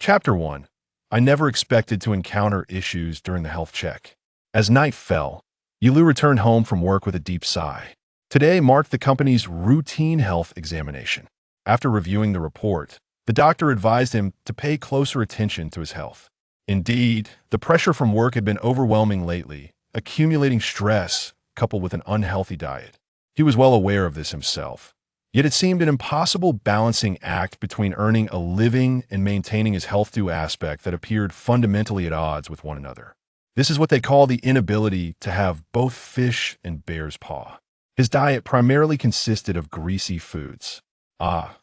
Chapter 1. I never expected to encounter issues during the health check. As night fell, Ye Liu returned home from work with a deep sigh. Today marked the company's routine health examination. After reviewing the report, the doctor advised him to pay closer attention to his health. Indeed, the pressure from work had been overwhelming lately, accumulating stress coupled with an unhealthy diet. He was well aware of this himself. Yet it seemed an impossible balancing act between earning a living and maintaining his health-due aspect that appeared fundamentally at odds with one another. This is what they call the inability to have both fish and bear's paw. His diet primarily consisted of greasy foods.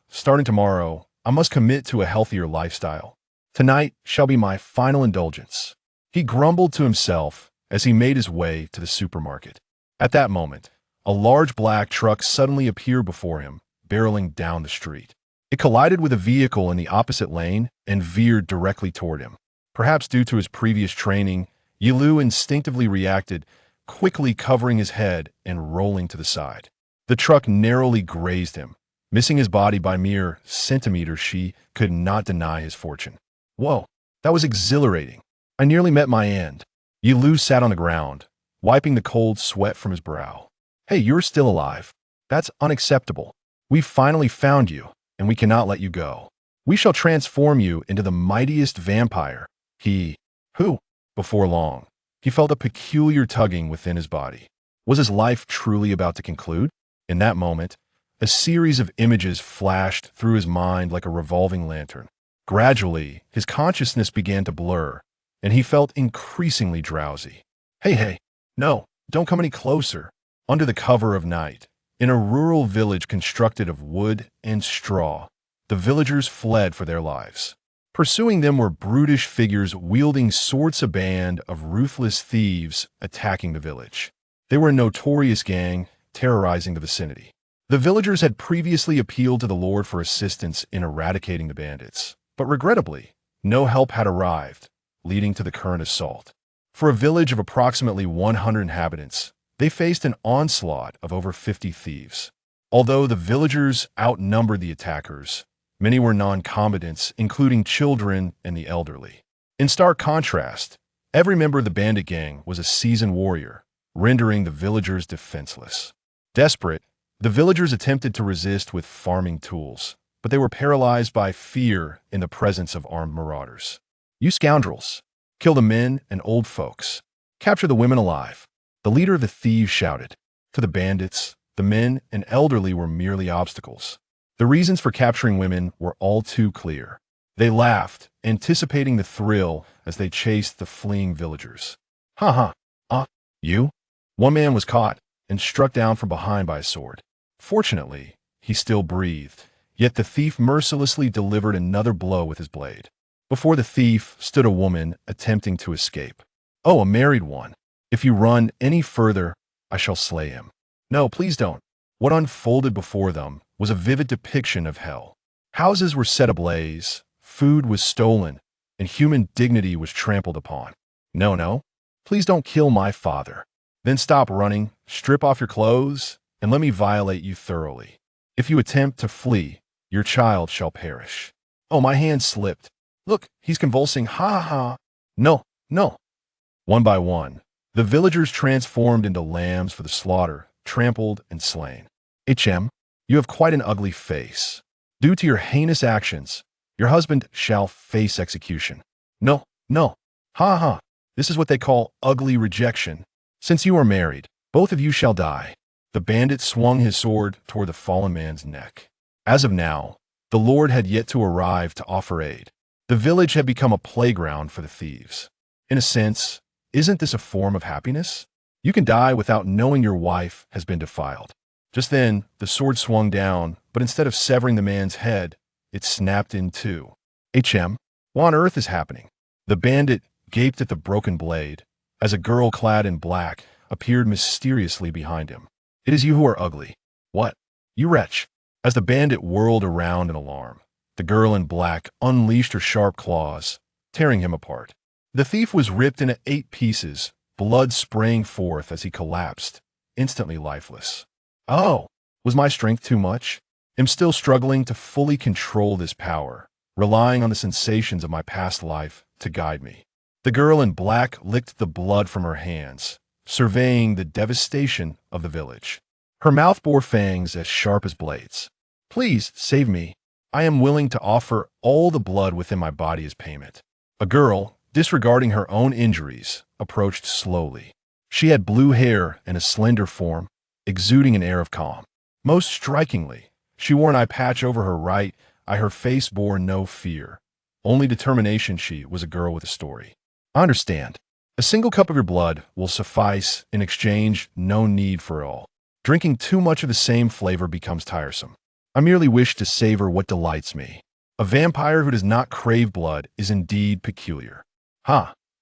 Starting tomorrow, I must commit to a healthier lifestyle. Tonight shall be my final indulgence. He grumbled to himself as he made his way to the supermarket. At that moment, a large black truck suddenly appeared before him, barreling down the street. It collided with a vehicle in the opposite lane and veered directly toward him. Perhaps due to his previous training, Ye Liu instinctively reacted, quickly covering his head and rolling to the side. The truck narrowly grazed him, missing his body by mere centimeters. She could not deny his fortune. Whoa, that was exhilarating. I nearly met my end. Ye Liu sat on the ground, wiping the cold sweat from his brow. Hey, you're still alive. That's unacceptable. We've finally found you, and we cannot let you go. We shall transform you into the mightiest vampire. Who? Before long, he felt a peculiar tugging within his body. Was his life truly about to conclude? In that moment, a series of images flashed through his mind like a revolving lantern. Gradually, his consciousness began to blur, and he felt increasingly drowsy. Hey, no, don't come any closer. Under the cover of night, in a rural village constructed of wood and straw, the villagers fled for their lives. Pursuing them were brutish figures wielding swords, a band of ruthless thieves attacking the village. They were a notorious gang, terrorizing the vicinity. The villagers had previously appealed to the Lord for assistance in eradicating the bandits, but regrettably, no help had arrived, leading to the current assault. For a village of approximately 100 inhabitants, they faced an onslaught of over 50 thieves. Although the villagers outnumbered the attackers, many were non-combatants, including children and the elderly. In stark contrast, every member of the bandit gang was a seasoned warrior, rendering the villagers defenseless. Desperate, the villagers attempted to resist with farming tools, but they were paralyzed by fear in the presence of armed marauders. You scoundrels! Kill the men and old folks. Capture the women alive. The leader of the thieves shouted. To the bandits, the men and elderly were merely obstacles. The reasons for capturing women were all too clear. They laughed, anticipating the thrill as they chased the fleeing villagers. You? One man was caught and struck down from behind by a sword. Fortunately, he still breathed, yet the thief mercilessly delivered another blow with his blade. Before the thief stood a woman attempting to escape. Oh, a married one. If you run any further, I shall slay him. No, please don't. What unfolded before them was a vivid depiction of hell. Houses were set ablaze, food was stolen, and human dignity was trampled upon. No, please don't kill my father. Then stop running, strip off your clothes, and let me violate you thoroughly. If you attempt to flee, your child shall perish. Oh, my hand slipped. Look, he's convulsing. No. One by one, the villagers transformed into lambs for the slaughter, trampled and slain. You have quite an ugly face. Due to your heinous actions, your husband shall face execution. No. This is what they call ugly rejection. Since you are married, both of you shall die. The bandit swung his sword toward the fallen man's neck. As of now, the Lord had yet to arrive to offer aid. The village had become a playground for the thieves. In a sense, isn't this a form of happiness? You can die without knowing your wife has been defiled. Just then, the sword swung down, but instead of severing the man's head, it snapped in two. What on earth is happening? The bandit gaped at the broken blade, as a girl clad in black appeared mysteriously behind him. It is you who are ugly. What? You wretch! As the bandit whirled around in alarm, the girl in black unleashed her sharp claws, tearing him apart. The thief was ripped into 8 pieces, blood spraying forth as he collapsed, instantly lifeless. Oh, was my strength too much? I'm still struggling to fully control this power, relying on the sensations of my past life to guide me. The girl in black licked the blood from her hands, surveying the devastation of the village. Her mouth bore fangs as sharp as blades. "Please, save me. I am willing to offer all the blood within my body as payment." A girl, disregarding her own injuries, approached slowly. She had blue hair and a slender form, exuding an air of calm. Most strikingly, she wore an eye patch over her right eye. Her face bore no fear, only determination. She was a girl with a story. "I understand. A single cup of your blood will suffice. In exchange, no need for it all. Drinking too much of the same flavor becomes tiresome. I merely wish to savor what delights me. A vampire who does not crave blood is indeed peculiar."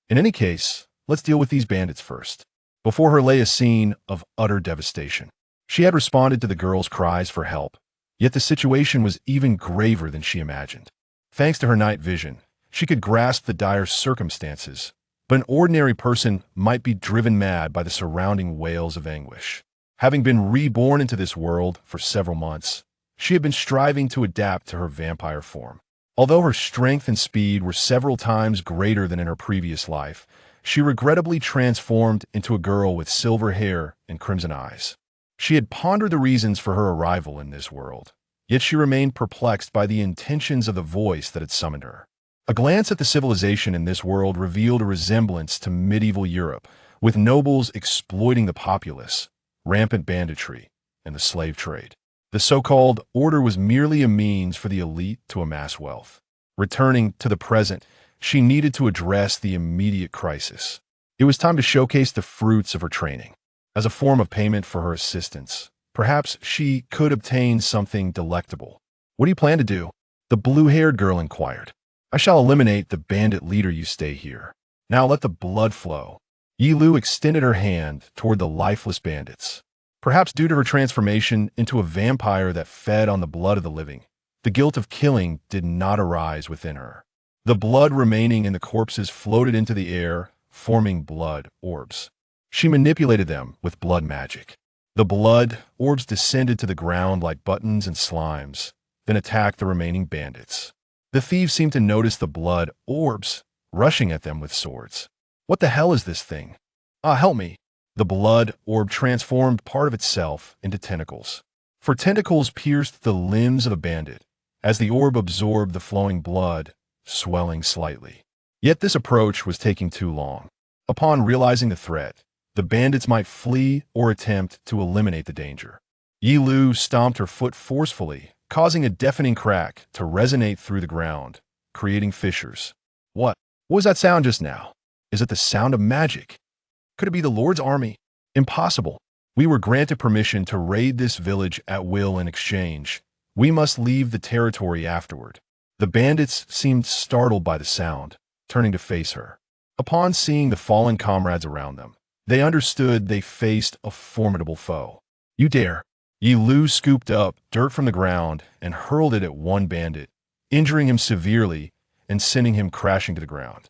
In any case, let's deal with these bandits first. Before her lay a scene of utter devastation. She had responded to the girl's cries for help, yet the situation was even graver than she imagined. Thanks to her night vision, she could grasp the dire circumstances, but an ordinary person might be driven mad by the surrounding wails of anguish. Having been reborn into this world for several months, she had been striving to adapt to her vampire form. Although her strength and speed were several times greater than in her previous life, she regrettably transformed into a girl with silver hair and crimson eyes. She had pondered the reasons for her arrival in this world, yet she remained perplexed by the intentions of the voice that had summoned her. A glance at the civilization in this world revealed a resemblance to medieval Europe, with nobles exploiting the populace, rampant banditry, and the slave trade. The so-called order was merely a means for the elite to amass wealth. Returning to the present, she needed to address the immediate crisis. It was time to showcase the fruits of her training. As a form of payment for her assistance, perhaps she could obtain something delectable. "What do you plan to do?" the blue-haired girl inquired. "I shall eliminate the bandit leader. You stay here. Now let the blood flow." Ye Liu extended her hand toward the lifeless bandits. Perhaps due to her transformation into a vampire that fed on the blood of the living, the guilt of killing did not arise within her. The blood remaining in the corpses floated into the air, forming blood orbs. She manipulated them with blood magic. The blood orbs descended to the ground like buttons and slimes, then attacked the remaining bandits. The thieves seemed to notice the blood orbs, rushing at them with swords. "What the hell is this thing? Help me." The blood orb transformed part of itself into tentacles. For tentacles pierced the limbs of a bandit, as the orb absorbed the flowing blood, swelling slightly. Yet this approach was taking too long. Upon realizing the threat, the bandits might flee or attempt to eliminate the danger. Ye Liu stomped her foot forcefully, causing a deafening crack to resonate through the ground, creating fissures. What was that sound just now? Is it the sound of magic? Could it be the Lord's army? Impossible. We were granted permission to raid this village at will. In exchange, we must leave the territory afterward. The bandits seemed startled by the sound, turning to face her. Upon seeing the fallen comrades around them, they understood they faced a formidable foe. "You dare!" Ye Liu scooped up dirt from the ground and hurled it at one bandit, injuring him severely and sending him crashing to the ground.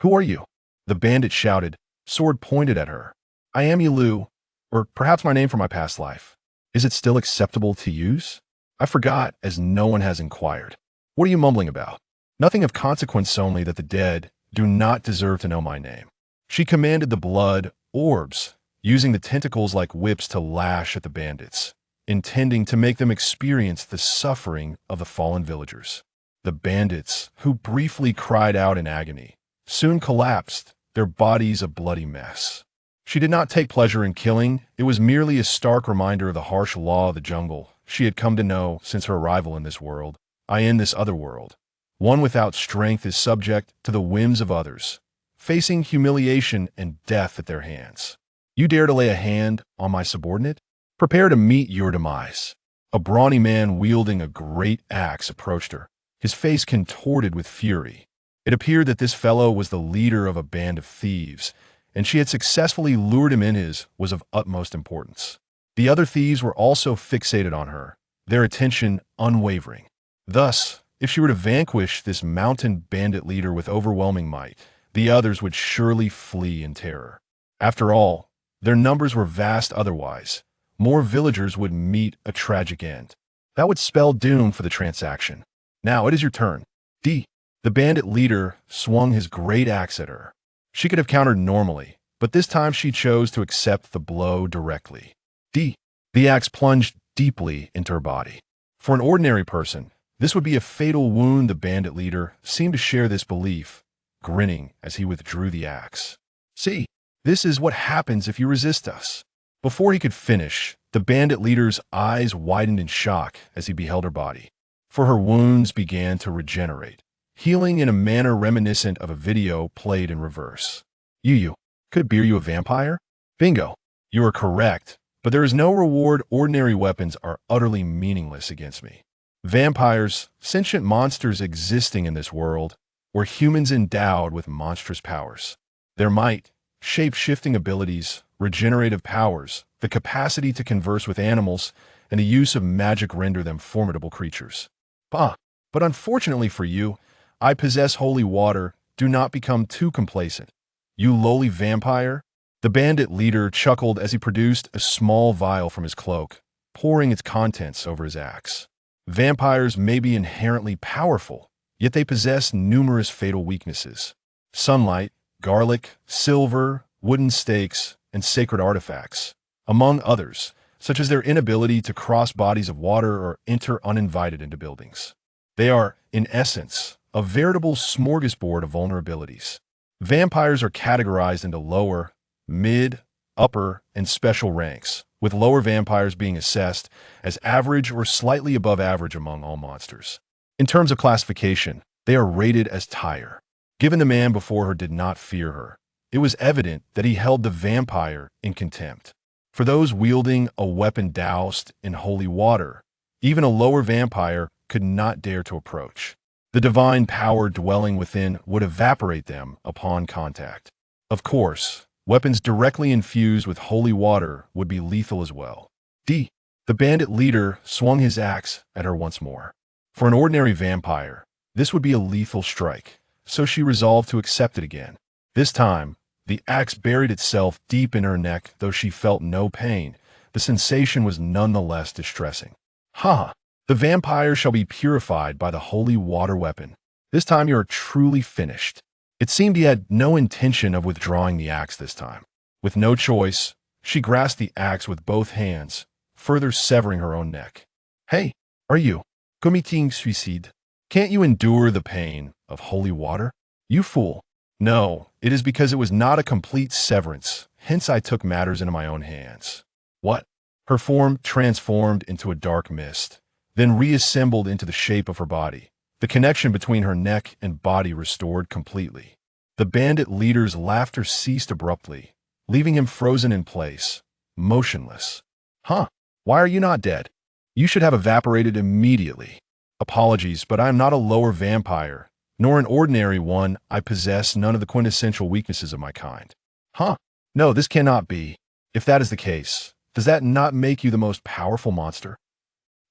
Who are you?" the bandit shouted, sword pointed at her. "I am Ye Liu, or perhaps my name from my past life. Is it still acceptable to use?" "I forgot, as no one has inquired." "What are you mumbling about?" "Nothing of consequence, only that the dead do not deserve to know my name." She commanded the blood orbs, using the tentacles like whips to lash at the bandits, intending to make them experience the suffering of the fallen villagers. The bandits, who briefly cried out in agony, soon collapsed, their bodies a bloody mess. She did not take pleasure in killing. It was merely a stark reminder of the harsh law of the jungle she had come to know since her arrival in this world. In this other world, one without strength is subject to the whims of others, facing humiliation and death at their hands. "You dare to lay a hand on my subordinate? Prepare to meet your demise." A brawny man wielding a great axe approached her, his face contorted with fury. It appeared that this fellow was the leader of a band of thieves, and she had successfully lured him in. His was of utmost importance. The other thieves were also fixated on her, their attention unwavering. Thus, if she were to vanquish this mountain bandit leader with overwhelming might, the others would surely flee in terror. After all, their numbers were vast otherwise. More villagers would meet a tragic end. That would spell doom for the transaction. Now it is your turn. D. The bandit leader swung his great axe at her. She could have countered normally, but this time she chose to accept the blow directly. D. The axe plunged deeply into her body. For an ordinary person, this would be a fatal wound. The bandit leader seemed to share this belief, grinning as he withdrew the axe. See, this is what happens if you resist us. Before he could finish, the bandit leader's eyes widened in shock as he beheld her body. For her wounds began to regenerate, healing in a manner reminiscent of a video played in reverse. You, could beer you a vampire? Bingo. You are correct, but there is no reward. Ordinary weapons are utterly meaningless against me. Vampires, sentient monsters existing in this world, were humans endowed with monstrous powers. Their might, shape-shifting abilities, regenerative powers, the capacity to converse with animals, and the use of magic render them formidable creatures. But unfortunately for you, I possess holy water. Do not become too complacent. You lowly vampire? The bandit leader chuckled as he produced a small vial from his cloak, pouring its contents over his axe. Vampires may be inherently powerful, yet they possess numerous fatal weaknesses. Sunlight, garlic, silver, wooden stakes, and sacred artifacts, among others, such as their inability to cross bodies of water or enter uninvited into buildings. They are, in essence, a veritable smorgasbord of vulnerabilities. Vampires are categorized into lower, mid, upper, and special ranks, with lower vampires being assessed as average or slightly above average among all monsters. In terms of classification, they are rated as tire. Given the man before her did not fear her, it was evident that he held the vampire in contempt. For those wielding a weapon doused in holy water, even a lower vampire could not dare to approach. The divine power dwelling within would evaporate them upon contact. Of course, weapons directly infused with holy water would be lethal as well. D. The bandit leader swung his axe at her once more. For an ordinary vampire, this would be a lethal strike, so she resolved to accept it again. This time, the axe buried itself deep in her neck. Though she felt no pain, the sensation was nonetheless distressing. Ha! The vampire shall be purified by the holy water weapon. This time you are truly finished. It seemed he had no intention of withdrawing the axe this time. With no choice, she grasped the axe with both hands, further severing her own neck. Hey, are you committing suicide? Can't you endure the pain of holy water? You fool. No, it is because it was not a complete severance, hence I took matters into my own hands. What? Her form transformed into a dark mist, then reassembled into the shape of her body. The connection between her neck and body restored completely. The bandit leader's laughter ceased abruptly, leaving him frozen in place, motionless. Huh? Why are you not dead? You should have evaporated immediately. Apologies, but I am not a lower vampire, nor an ordinary one. I possess none of the quintessential weaknesses of my kind. Huh? No, this cannot be. If that is the case, does that not make you the most powerful monster?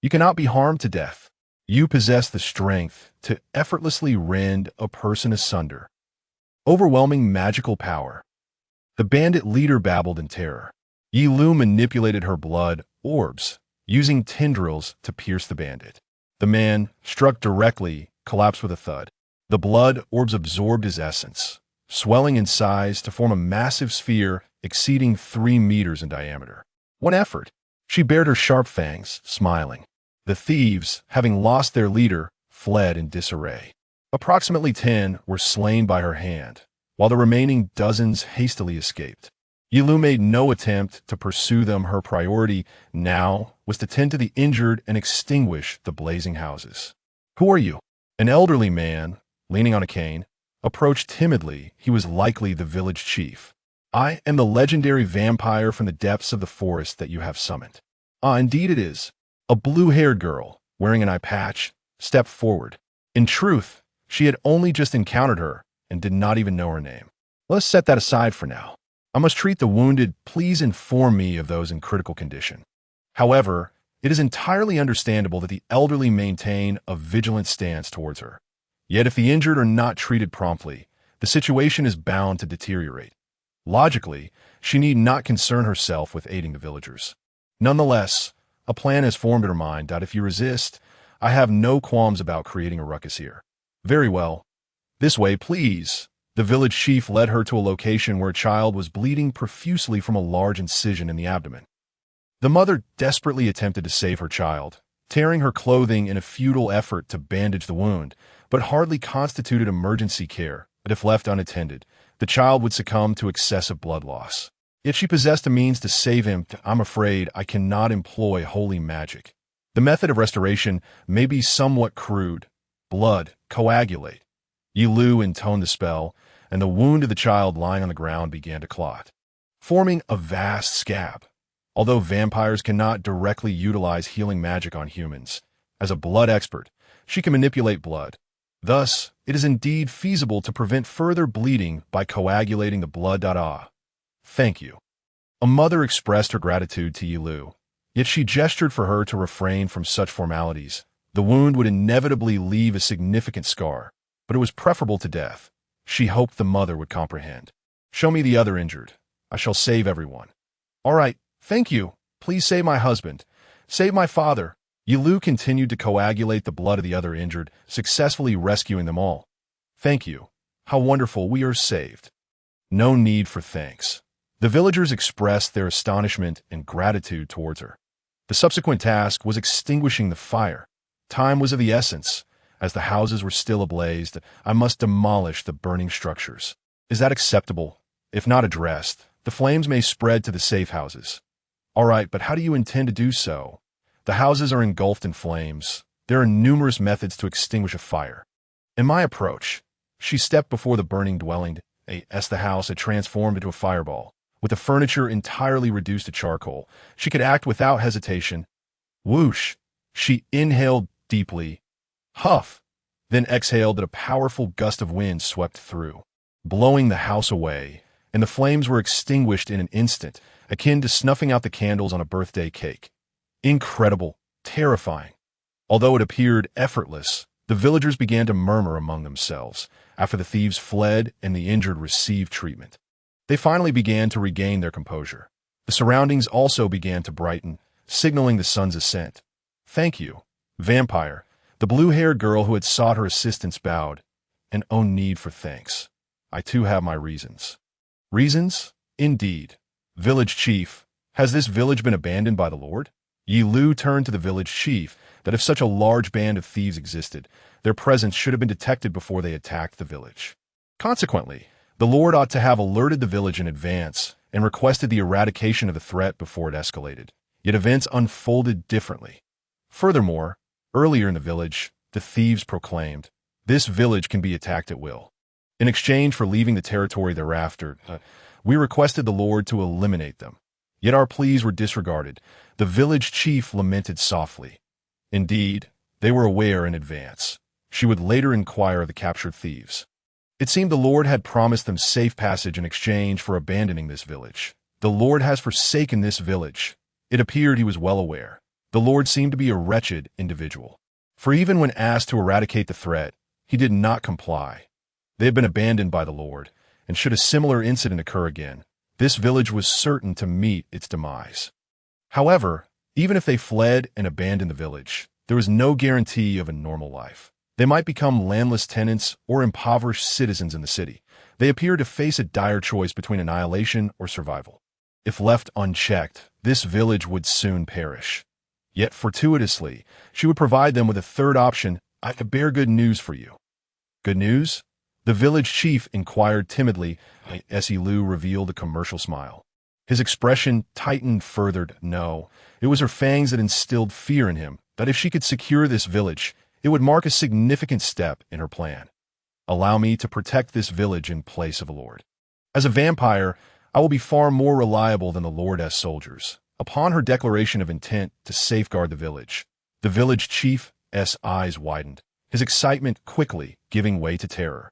You cannot be harmed to death. You possess the strength to effortlessly rend a person asunder. Overwhelming magical power. The bandit leader babbled in terror. Ye Liu manipulated her blood orbs, using tendrils to pierce the bandit. The man, struck directly, collapsed with a thud. The blood orbs absorbed his essence, swelling in size to form a massive sphere exceeding 3 meters in diameter. One effort. She bared her sharp fangs, smiling. The thieves, having lost their leader, fled in disarray. Approximately 10 were slain by her hand, while the remaining dozens hastily escaped. Ye Liu made no attempt to pursue them. Her priority now was to tend to the injured and extinguish the blazing houses. Who are you? An elderly man, leaning on a cane, approached timidly. He was likely the village chief. I am the legendary vampire from the depths of the forest that you have summoned. Ah, indeed it is. A blue-haired girl, wearing an eye patch, stepped forward. In truth, she had only just encountered her and did not even know her name. Let's set that aside for now. I must treat the wounded. Please inform me of those in critical condition. However, it is entirely understandable that the elderly maintain a vigilant stance towards her. Yet if the injured are not treated promptly, the situation is bound to deteriorate. Logically, she need not concern herself with aiding the villagers. Nonetheless, a plan is formed in her mind. If you resist, I have no qualms about creating a ruckus here. Very well. This way, please. The village chief led her to a location where a child was bleeding profusely from a large incision in the abdomen. The mother desperately attempted to save her child, tearing her clothing in a futile effort to bandage the wound, but hardly constituted emergency care, and if left unattended, the child would succumb to excessive blood loss. Yet she possessed a means to save him. I'm afraid I cannot employ holy magic. The method of restoration may be somewhat crude. Blood, coagulate. Ye Liu intoned the spell, and the wound of the child lying on the ground began to clot, forming a vast scab. Although vampires cannot directly utilize healing magic on humans, as a blood expert, she can manipulate blood. Thus, it is indeed feasible to prevent further bleeding by coagulating the blood. Thank you. A mother expressed her gratitude to Ye Liu, yet she gestured for her to refrain from such formalities. The wound would inevitably leave a significant scar, but it was preferable to death. She hoped the mother would comprehend. Show me the other injured. I shall save everyone. All right. Thank you. Please save my husband. Save my father. Ye Liu continued to coagulate the blood of the other injured, successfully rescuing them all. Thank you. How wonderful, we are saved. No need for thanks. The villagers expressed their astonishment and gratitude towards her. The subsequent task was extinguishing the fire. Time was of the essence. As the houses were still ablaze, I must demolish the burning structures. Is that acceptable? If not addressed, the flames may spread to the safe houses. All right, but how do you intend to do so? The houses are engulfed in flames. There are numerous methods to extinguish a fire. In my approach, she stepped before the burning dwelling, as the house had transformed into a fireball. With the furniture entirely reduced to charcoal, she could act without hesitation. Whoosh! She inhaled deeply, huff, then exhaled, that a powerful gust of wind swept through, blowing the house away, and the flames were extinguished in an instant, akin to snuffing out the candles on a birthday cake. Incredible, terrifying. Although it appeared effortless, the villagers began to murmur among themselves after the thieves fled and the injured received treatment. They finally began to regain their composure. The surroundings also began to brighten, signaling the sun's ascent. Thank you, vampire. The blue-haired girl who had sought her assistance bowed, and oh need for thanks. I too have my reasons. Reasons? Indeed. Village chief, has this village been abandoned by the Lord? Ye Liu turned to the village chief that if such a large band of thieves existed, their presence should have been detected before they attacked the village. Consequently, the Lord ought to have alerted the village in advance and requested the eradication of the threat before it escalated. Yet events unfolded differently. Furthermore, earlier in the village, the thieves proclaimed, "This village can be attacked at will." In exchange for leaving the territory thereafter, we requested the Lord to eliminate them. Yet our pleas were disregarded. The village chief lamented softly. Indeed, they were aware in advance. She would later inquire of the captured thieves. It seemed the Lord had promised them safe passage in exchange for abandoning this village. The Lord has forsaken this village. It appeared he was well aware. The Lord seemed to be a wretched individual. For even when asked to eradicate the threat, he did not comply. They had been abandoned by the Lord, and should a similar incident occur again, this village was certain to meet its demise. However, even if they fled and abandoned the village, there was no guarantee of a normal life. They might become landless tenants or impoverished citizens in the city. They appeared to face a dire choice between annihilation or survival. If left unchecked, this village would soon perish. Yet fortuitously, she would provide them with a third option. I could bear good news for you. Good news? The village chief inquired timidly as Ye Liu revealed a commercial smile. His expression tightened further. No, it was her fangs that instilled fear in him, that if she could secure this village, it would mark a significant step in her plan. Allow me to protect this village in place of a lord. As a vampire, I will be far more reliable than the Lord as soldiers. Upon her declaration of intent to safeguard the village chief's eyes widened, his excitement quickly giving way to terror.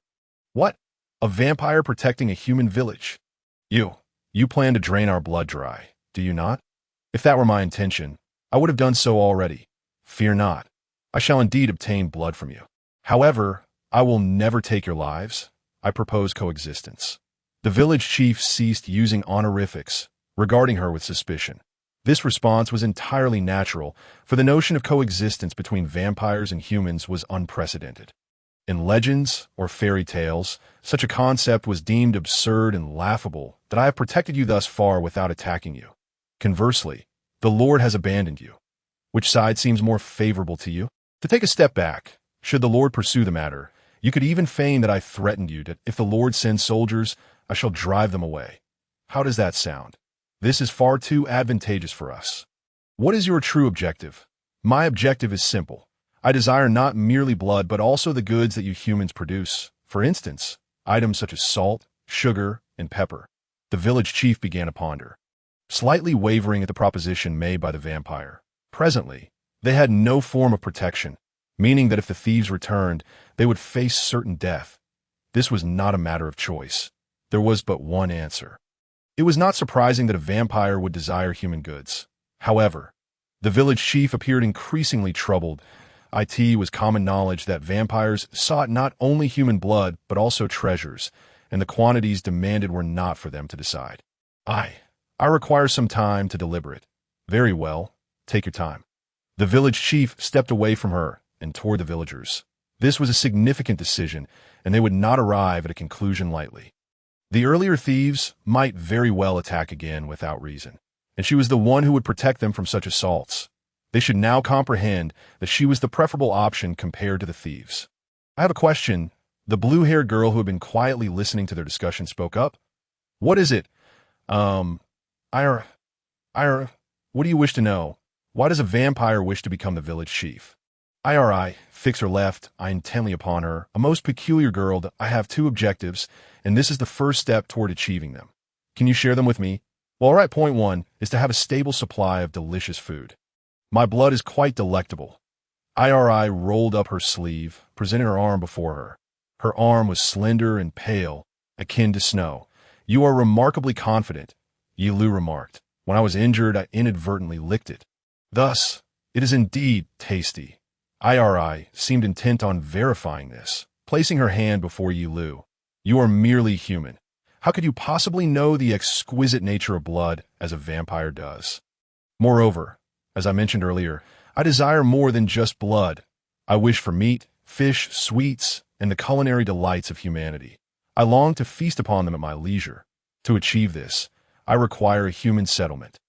What? A vampire protecting a human village? You plan to drain our blood dry, do you not? If that were my intention, I would have done so already. Fear not. I shall indeed obtain blood from you. However, I will never take your lives. I propose coexistence. The village chief ceased using honorifics, regarding her with suspicion. This response was entirely natural, for the notion of coexistence between vampires and humans was unprecedented. In legends or fairy tales, such a concept was deemed absurd and laughable that I have protected you thus far without attacking you. Conversely, the Lord has abandoned you. Which side seems more favorable to you? To take a step back, should the Lord pursue the matter, you could even feign that I threatened you that if the Lord sends soldiers, I shall drive them away. How does that sound? This is far too advantageous for us. What is your true objective? My objective is simple. I desire not merely blood, but also the goods that you humans produce. For instance, items such as salt, sugar, and pepper. The village chief began to ponder, slightly wavering at the proposition made by the vampire. Presently, they had no form of protection, meaning that if the thieves returned, they would face certain death. This was not a matter of choice. There was but one answer. It was not surprising that a vampire would desire human goods. However, the village chief appeared increasingly troubled. It was common knowledge that vampires sought not only human blood, but also treasures, and the quantities demanded were not for them to decide. I require some time to deliberate. Very well, take your time. The village chief stepped away from her and toward the villagers. This was a significant decision, and they would not arrive at a conclusion lightly. The earlier thieves might very well attack again without reason, and she was the one who would protect them from such assaults. They should now comprehend that she was the preferable option compared to the thieves. I have a question. The blue-haired girl who had been quietly listening to their discussion spoke up. What is it? What do you wish to know? Why does a vampire wish to become the village chief? Fix her left, eye intently upon her, a most peculiar girl. I have two objectives, and this is the first step toward achieving them. Can you share them with me? Well, all right, point one is to have a stable supply of delicious food. My blood is quite delectable. Rolled up her sleeve, presenting her arm before her. Her arm was slender and pale, akin to snow. You are remarkably confident, Ye Liu remarked. When I was injured, I inadvertently licked it. Thus, it is indeed tasty. Seemed intent on verifying this, placing her hand before Ye Liu. You are merely human. How could you possibly know the exquisite nature of blood as a vampire does? Moreover, as I mentioned earlier, I desire more than just blood. I wish for meat, fish, sweets, and the culinary delights of humanity. I long to feast upon them at my leisure. To achieve this, I require a human settlement.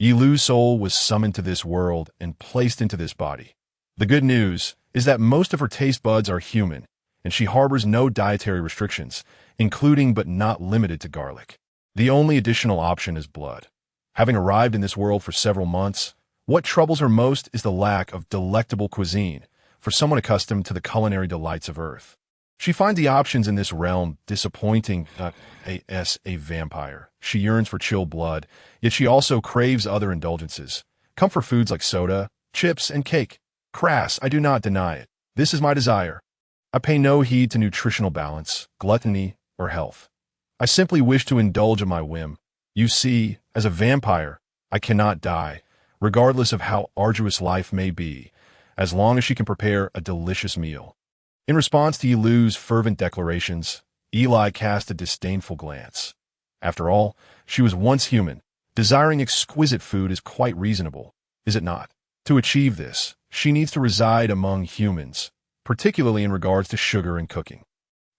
Ye Liu's soul was summoned to this world and placed into this body. The good news is that most of her taste buds are human, and she harbors no dietary restrictions, including but not limited to garlic. The only additional option is blood. Having arrived in this world for several months, what troubles her most is the lack of delectable cuisine for someone accustomed to the culinary delights of Earth. She finds the options in this realm disappointing. A vampire. She yearns for chill blood, yet she also craves other indulgences. Comfort foods like soda, chips, and cake. Crass, I do not deny it. This is my desire. I pay no heed to nutritional balance, gluttony, or health. I simply wish to indulge in my whim. You see, as a vampire, I cannot die, regardless of how arduous life may be, as long as she can prepare a delicious meal. In response to Ye Liu's fervent declarations, Eli cast a disdainful glance. After all, she was once human. Desiring exquisite food is quite reasonable, is it not? To achieve this, she needs to reside among humans, particularly in regards to sugar and cooking.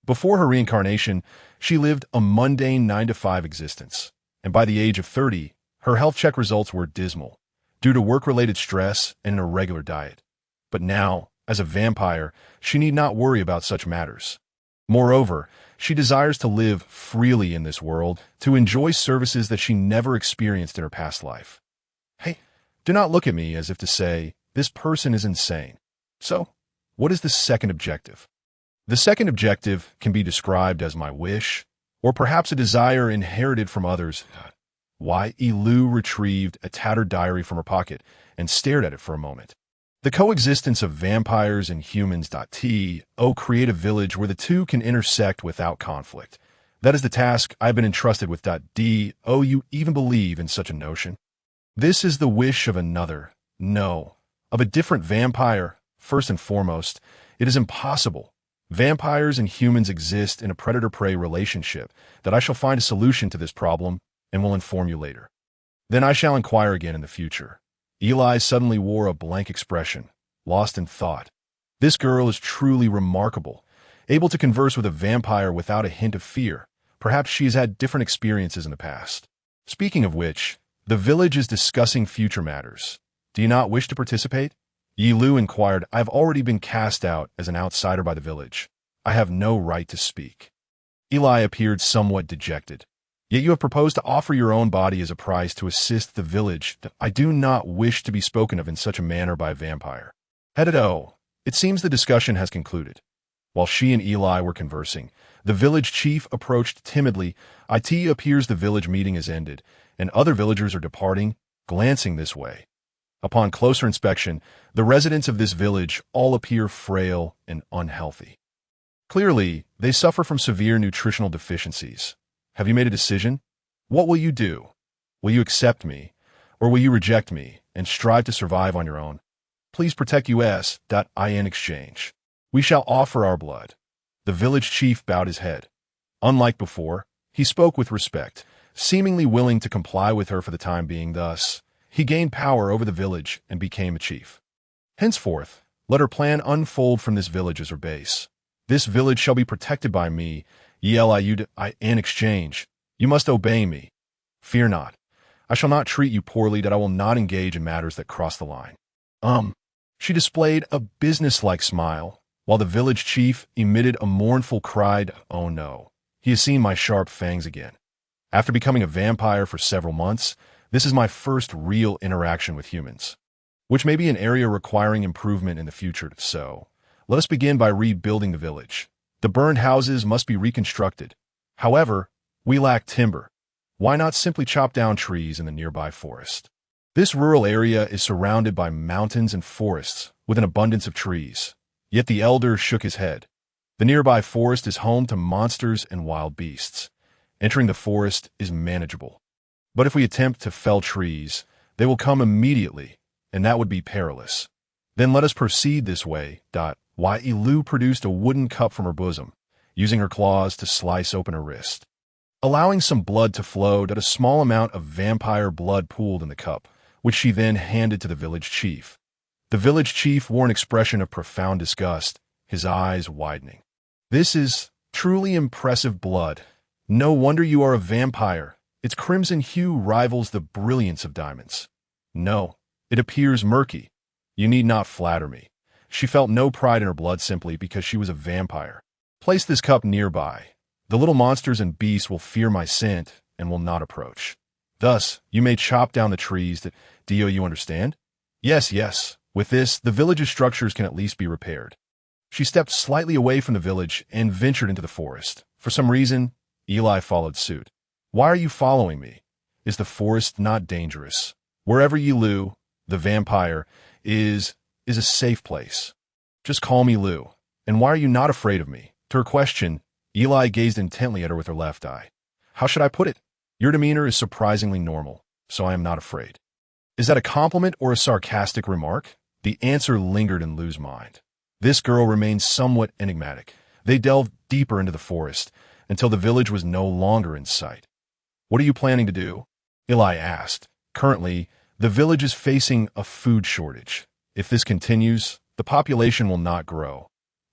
Before her reincarnation, she lived a mundane 9-to-5 existence, and by the age of 30, her health check results were dismal, due to work-related stress and an irregular diet. But now, as a vampire, she need not worry about such matters. Moreover, she desires to live freely in this world, to enjoy services that she never experienced in her past life. Hey, do not look at me as if to say, this person is insane. So, what is the second objective? The second objective can be described as my wish, or perhaps a desire inherited from others. Ye Liu retrieved a tattered diary from her pocket and stared at it for a moment. The coexistence of vampires and humans. Create a village where the two can intersect without conflict. That is the task I've been entrusted with. You even believe in such a notion? This is the wish of another. No, of a different vampire. First and foremost, it is impossible. Vampires and humans exist in a predator-prey relationship that I shall find a solution to this problem and will inform you later. Then I shall inquire again in the future. Eli suddenly wore a blank expression, lost in thought. This girl is truly remarkable, able to converse with a vampire without a hint of fear. Perhaps she has had different experiences in the past. Speaking of which, the village is discussing future matters. Do you not wish to participate? Ye Liu inquired. I have already been cast out as an outsider by the village. I have no right to speak. Eli appeared somewhat dejected. Yet you have proposed to offer your own body as a price to assist the village. I do not wish to be spoken of in such a manner by a vampire. Head-o. It seems the discussion has concluded. While she and Eli were conversing, the village chief approached timidly. It appears the village meeting has ended, and other villagers are departing, glancing this way. Upon closer inspection, the residents of this village all appear frail and unhealthy. Clearly, they suffer from severe nutritional deficiencies. Have you made a decision? What will you do? Will you accept me, or will you reject me and strive to survive on your own? Please protect us.in exchange. We shall offer our blood. The village chief bowed his head. Unlike before, he spoke with respect, seemingly willing to comply with her for the time being. Thus, he gained power over the village and became a chief. Henceforth, let her plan unfold from this village as her base. This village shall be protected by me. In exchange, you must obey me. Fear not. I shall not treat you poorly. That I will not engage in matters that cross the line. She displayed a businesslike smile, while the village chief emitted a mournful cry. Oh no, he has seen my sharp fangs again. After becoming a vampire for several months, this is my first real interaction with humans, which may be an area requiring improvement in the future. So, let us begin by rebuilding the village. The burned houses must be reconstructed. However, we lack timber. Why not simply chop down trees in the nearby forest? This rural area is surrounded by mountains and forests with an abundance of trees. Yet the elder shook his head. The nearby forest is home to monsters and wild beasts. Entering the forest is manageable. But if we attempt to fell trees, they will come immediately, and that would be perilous. Then let us proceed this way. Ye Liu produced a wooden cup from her bosom, using her claws to slice open her wrist. Allowing some blood to flow, a small amount of vampire blood pooled in the cup, which she then handed to the village chief. The village chief wore an expression of profound disgust, his eyes widening. This is truly impressive blood. No wonder you are a vampire. Its crimson hue rivals the brilliance of diamonds. No, it appears murky. You need not flatter me. She felt no pride in her blood simply because she was a vampire. Place this cup nearby. The little monsters and beasts will fear my scent and will not approach. Thus, you may chop down the trees that... Do you understand? Yes. With this, the village's structures can at least be repaired. She stepped slightly away from the village and ventured into the forest. For some reason, Eli followed suit. Why are you following me? Is the forest not dangerous? Wherever Ye Liu, the vampire, is a safe place. Just call me Liu. And why are you not afraid of me? To her question, Eli gazed intently at her with her left eye. How should I put it? Your demeanor is surprisingly normal, so I am not afraid. Is that a compliment or a sarcastic remark? The answer lingered in Liu's mind. This girl remained somewhat enigmatic. They delved deeper into the forest until the village was no longer in sight. What are you planning to do? Eli asked. Currently, the village is facing a food shortage. If this continues, the population will not grow.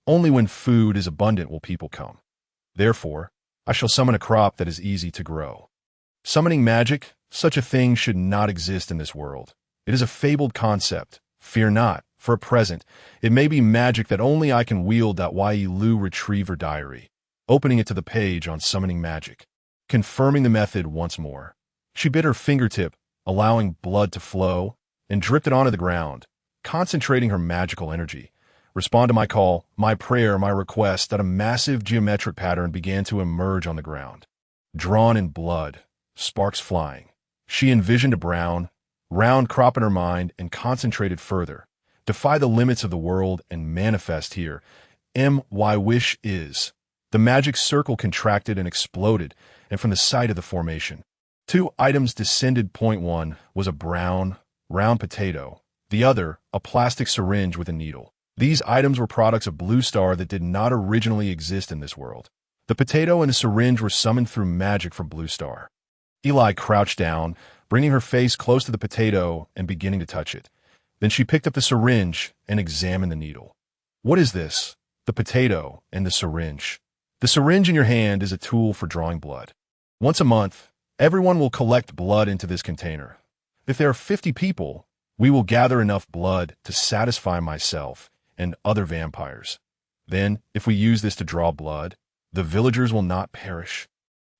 Only when food is abundant will people come. Therefore, I shall summon a crop that is easy to grow. Summoning magic, such a thing should not exist in this world. It is a fabled concept. Fear not, for at present, it may be magic that only I can wield. Ye Liu retrieved her diary, opening it to the page on summoning magic. Confirming the method once more, she bit her fingertip, allowing blood to flow, and dripped it onto the ground, concentrating her magical energy. Respond to my call, my prayer, my request. That a massive geometric pattern began to emerge on the ground. Drawn in blood, sparks flying. She envisioned a brown, round crop in her mind and concentrated further. Defy the limits of the world and manifest here. My wish is. The magic circle contracted and exploded, and from the site of the formation, 2 items descended. Point 1 was a brown, round potato. The other, a plastic syringe with a needle. These items were products of Blue Star that did not originally exist in this world. The potato and the syringe were summoned through magic from Blue Star. Eli crouched down, bringing her face close to the potato and beginning to touch it. Then she picked up the syringe and examined the needle. What is this? The potato and the syringe. The syringe in your hand is a tool for drawing blood. Once a month, everyone will collect blood into this container. If there are 50 people, we will gather enough blood to satisfy myself and other vampires. Then, if we use this to draw blood, the villagers will not perish.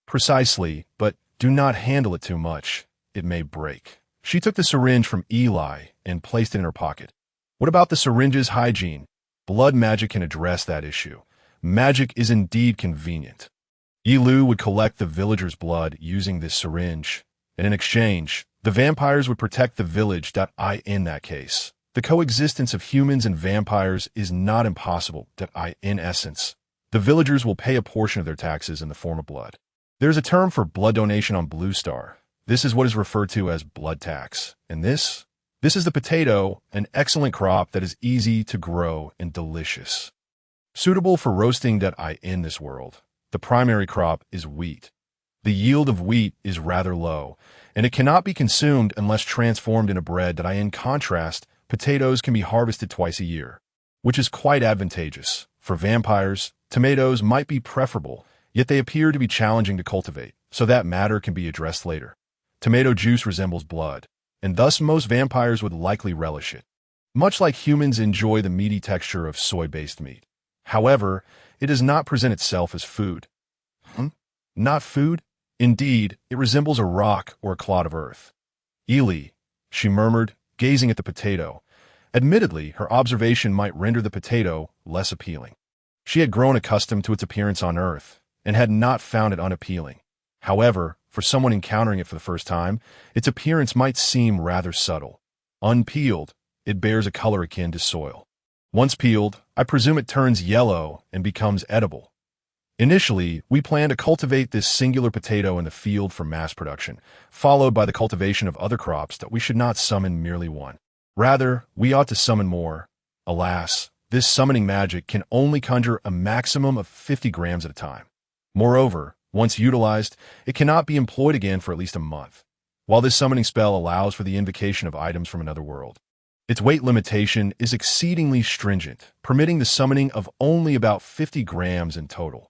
Precisely, but do not handle it too much. It may break. She took the syringe from Eli and placed it in her pocket. What about the syringe's hygiene? Blood magic can address that issue. Magic is indeed convenient. Ye Liu would collect the villagers' blood using this syringe, and in exchange, the vampires would protect the village. In that case, the coexistence of humans and vampires is not impossible. In essence, the villagers will pay a portion of their taxes in the form of blood. There's a term for blood donation on Blue Star. This is what is referred to as blood tax. And this is the potato, an excellent crop that is easy to grow and delicious. Suitable for roasting. In this world, the primary crop is wheat. The yield of wheat is rather low, and it cannot be consumed unless transformed into bread. In contrast, potatoes can be harvested twice a year, which is quite advantageous. For vampires, tomatoes might be preferable, yet they appear to be challenging to cultivate, so that matter can be addressed later. Tomato juice resembles blood, and thus most vampires would likely relish it, much like humans enjoy the meaty texture of soy-based meat. However, it does not present itself as food. Not food? Indeed, it resembles a rock or a clod of earth. Eli, she murmured, gazing at the potato. Admittedly, her observation might render the potato less appealing. She had grown accustomed to its appearance on Earth, and had not found it unappealing. However, for someone encountering it for the first time, its appearance might seem rather subtle. Unpeeled, it bears a color akin to soil. Once peeled, I presume it turns yellow and becomes edible. Initially, we plan to cultivate this singular potato in the field for mass production, followed by the cultivation of other crops that we should not summon merely one. Rather, we ought to summon more. Alas, this summoning magic can only conjure a maximum of 50 grams at a time. Moreover, once utilized, it cannot be employed again for at least a month. While this summoning spell allows for the invocation of items from another world, its weight limitation is exceedingly stringent, permitting the summoning of only about 50 grams in total.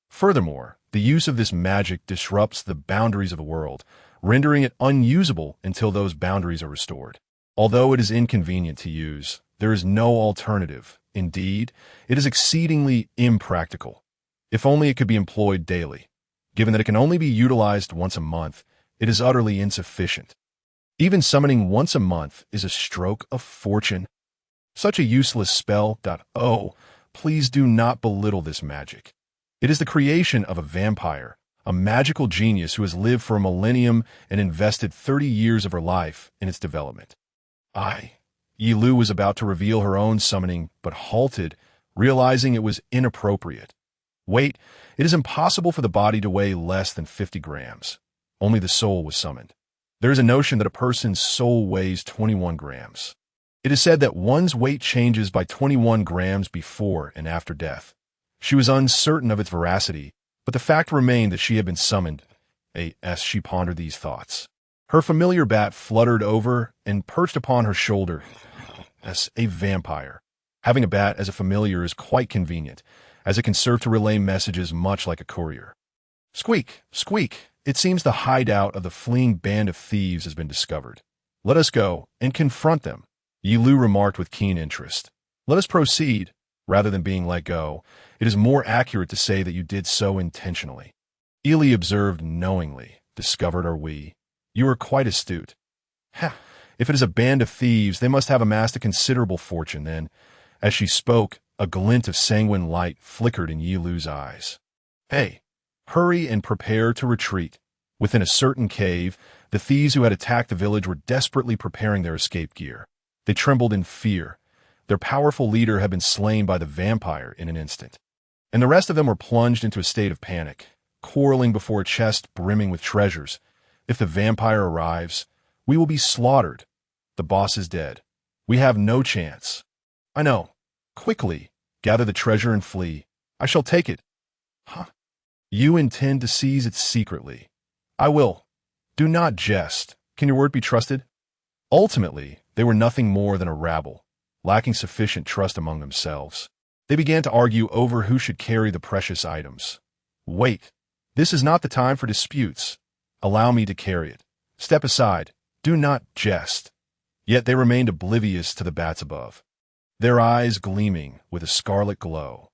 Furthermore, the use of this magic disrupts the boundaries of the world, rendering it unusable until those boundaries are restored. Although it is inconvenient to use, there is no alternative. Indeed, it is exceedingly impractical. If only it could be employed daily. Given that it can only be utilized once a month, it is utterly insufficient. Even summoning once a month is a stroke of fortune. Such a useless spell. Oh, please do not belittle this magic. It is the creation of a vampire, a magical genius who has lived for a millennium and invested 30 years of her life in its development. Ye Liu was about to reveal her own summoning, but halted, realizing it was inappropriate. Wait, it is impossible for the body to weigh less than 50 grams. Only the soul was summoned. There is a notion that a person's soul weighs 21 grams. It is said that one's weight changes by 21 grams before and after death. She was uncertain of its veracity, but the fact remained that she had been summoned. As she pondered these thoughts, her familiar bat fluttered over and perched upon her shoulder. As a vampire, having a bat as a familiar is quite convenient, as it can serve to relay messages much like a courier. Squeak, squeak, it seems the hideout of the fleeing band of thieves has been discovered. Let us go and confront them, Ye Liu remarked with keen interest. Let us proceed. Rather than being let go, it is more accurate to say that you did so intentionally. Eli observed knowingly. Discovered are we. You are quite astute. If it is a band of thieves, they must have amassed a considerable fortune then. As she spoke, a glint of sanguine light flickered in Ye Liu's eyes. Hey, hurry and prepare to retreat. Within a certain cave, the thieves who had attacked the village were desperately preparing their escape gear. They trembled in fear. Their powerful leader had been slain by the vampire in an instant, and the rest of them were plunged into a state of panic, quarreling before a chest brimming with treasures. If the vampire arrives, we will be slaughtered. The boss is dead. We have no chance. I know. Quickly, gather the treasure and flee. I shall take it. You intend to seize it secretly. I will. Do not jest. Can your word be trusted? Ultimately, they were nothing more than a rabble, lacking sufficient trust among themselves. They began to argue over who should carry the precious items. Wait, this is not the time for disputes. Allow me to carry it. Step aside. Do not jest. Yet they remained oblivious to the bats above, their eyes gleaming with a scarlet glow.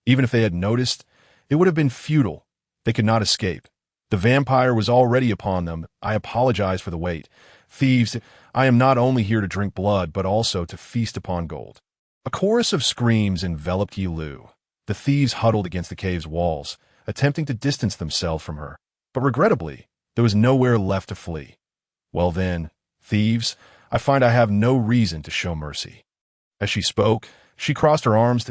Even if they had noticed, it would have been futile. They could not escape. The vampire was already upon them. I apologize for the wait. Thieves, I am not only here to drink blood, but also to feast upon gold. A chorus of screams enveloped Ye Liu. The thieves huddled against the cave's walls, attempting to distance themselves from her. But regrettably, there was nowhere left to flee. Well then, thieves, I find I have no reason to show mercy. As she spoke, she crossed her arms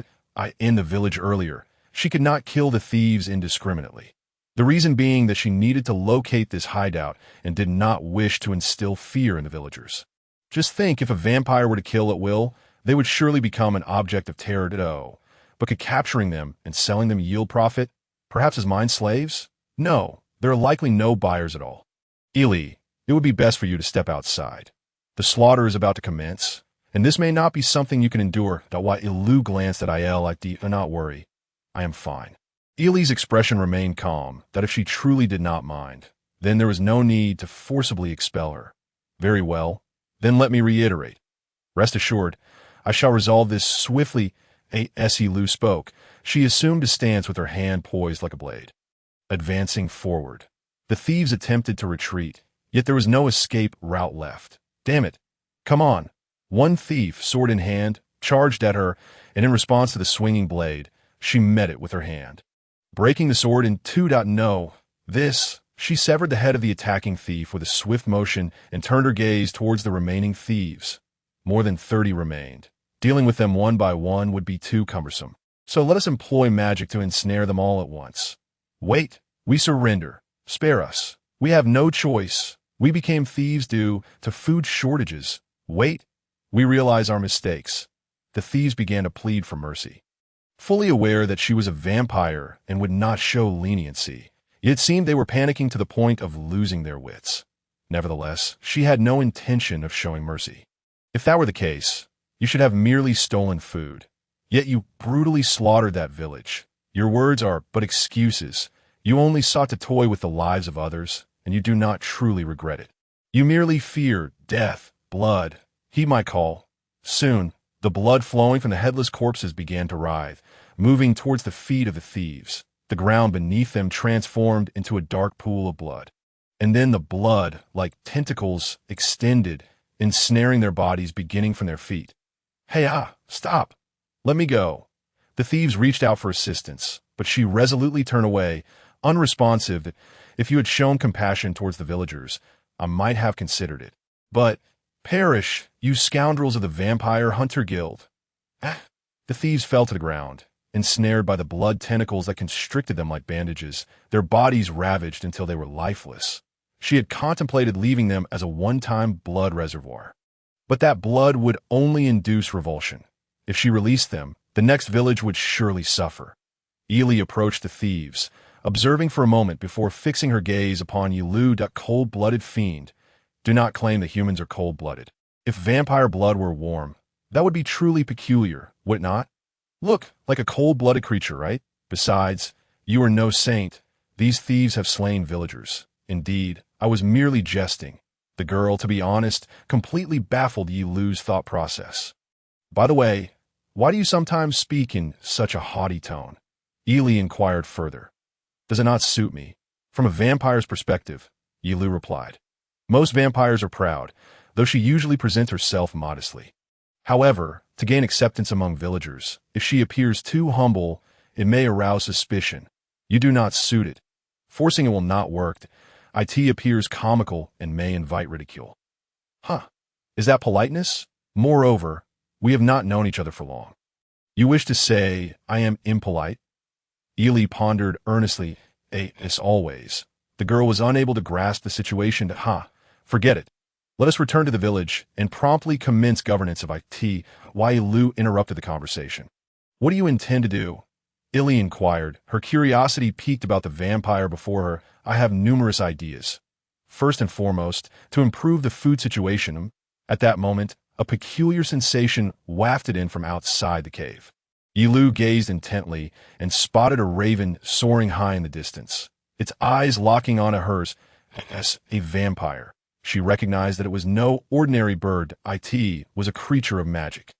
in the village earlier. She could not kill the thieves indiscriminately. The reason being that she needed to locate this hideout and did not wish to instill fear in the villagers. Just think, if a vampire were to kill at will, they would surely become an object of terror but could capturing them and selling them yield profit, perhaps as mine slaves? No, there are likely no buyers at all. Ili, it would be best for you to step outside. The slaughter is about to commence, and this may not be something you can endure. While Ilu glanced at Aiel, do not worry. I am fine. Ili's expression remained calm, that if she truly did not mind, then there was no need to forcibly expel her. Very well, then let me reiterate. Rest assured, I shall resolve this swiftly. As Ilu spoke, she assumed a stance with her hand poised like a blade. Advancing forward, the thieves attempted to retreat, yet there was no escape route left. Damn it. Come on. One thief, sword in hand, charged at her, and in response to the swinging blade, she met it with her hand. Breaking the sword in two. No, this, she severed the head of the attacking thief with a swift motion and turned her gaze towards the remaining thieves. More than 30 remained. Dealing with them one by one would be too cumbersome. So let us employ magic to ensnare them all at once. Wait, we surrender. Spare us. We have no choice. We became thieves due to food shortages. Wait, we realize our mistakes. The thieves began to plead for mercy. Fully aware that she was a vampire and would not show leniency, it seemed they were panicking to the point of losing their wits. Nevertheless, she had no intention of showing mercy. If that were the case, you should have merely stolen food. Yet you brutally slaughtered that village. Your words are but excuses. You only sought to toy with the lives of others, and you do not truly regret it. You merely fear death, blood. Heed my call. Soon, the blood flowing from the headless corpses began to writhe, moving towards the feet of the thieves. The ground beneath them transformed into a dark pool of blood. And then the blood, like tentacles, extended, ensnaring their bodies beginning from their feet. Hey, stop. Let me go. The thieves reached out for assistance, but she resolutely turned away, unresponsive. If you had shown compassion towards the villagers, I might have considered it. But, perish, you scoundrels of the Vampire Hunter Guild. The thieves fell to the ground, ensnared by the blood tentacles that constricted them like bandages, their bodies ravaged until they were lifeless. She had contemplated leaving them as a one-time blood reservoir. But that blood would only induce revulsion. If she released them, the next village would surely suffer. Ili approached the thieves, observing for a moment before fixing her gaze upon Ye Liu. Cold-blooded fiend. Do not claim that humans are cold-blooded. If vampire blood were warm, that would be truly peculiar, would it not? Look, like a cold-blooded creature, right? Besides, you are no saint. These thieves have slain villagers. Indeed, I was merely jesting. The girl, to be honest, completely baffled Ye Liu's thought process. By the way, why do you sometimes speak in such a haughty tone? Ili inquired further. Does it not suit me? From a vampire's perspective, Ye Liu replied. Most vampires are proud, though she usually presents herself modestly. However, to gain acceptance among villagers, if she appears too humble, it may arouse suspicion. You do not suit it. Forcing it will not work. It appears comical and may invite ridicule. Is that politeness? Moreover, we have not known each other for long. You wish to say I am impolite? Ili pondered earnestly. As always. The girl was unable to grasp the situation. Forget it. Let us return to the village and promptly commence governance of it. Why Liu interrupted the conversation. What do you intend to do? Ili inquired, her curiosity piqued about the vampire before her. I have numerous ideas. first and foremost, to improve the food situation. At that moment, a peculiar sensation wafted in from outside the cave. Ye Liu gazed intently and spotted a raven soaring high in the distance, its eyes locking onto hers as a vampire. She recognized that it was no ordinary bird. It was a creature of magic.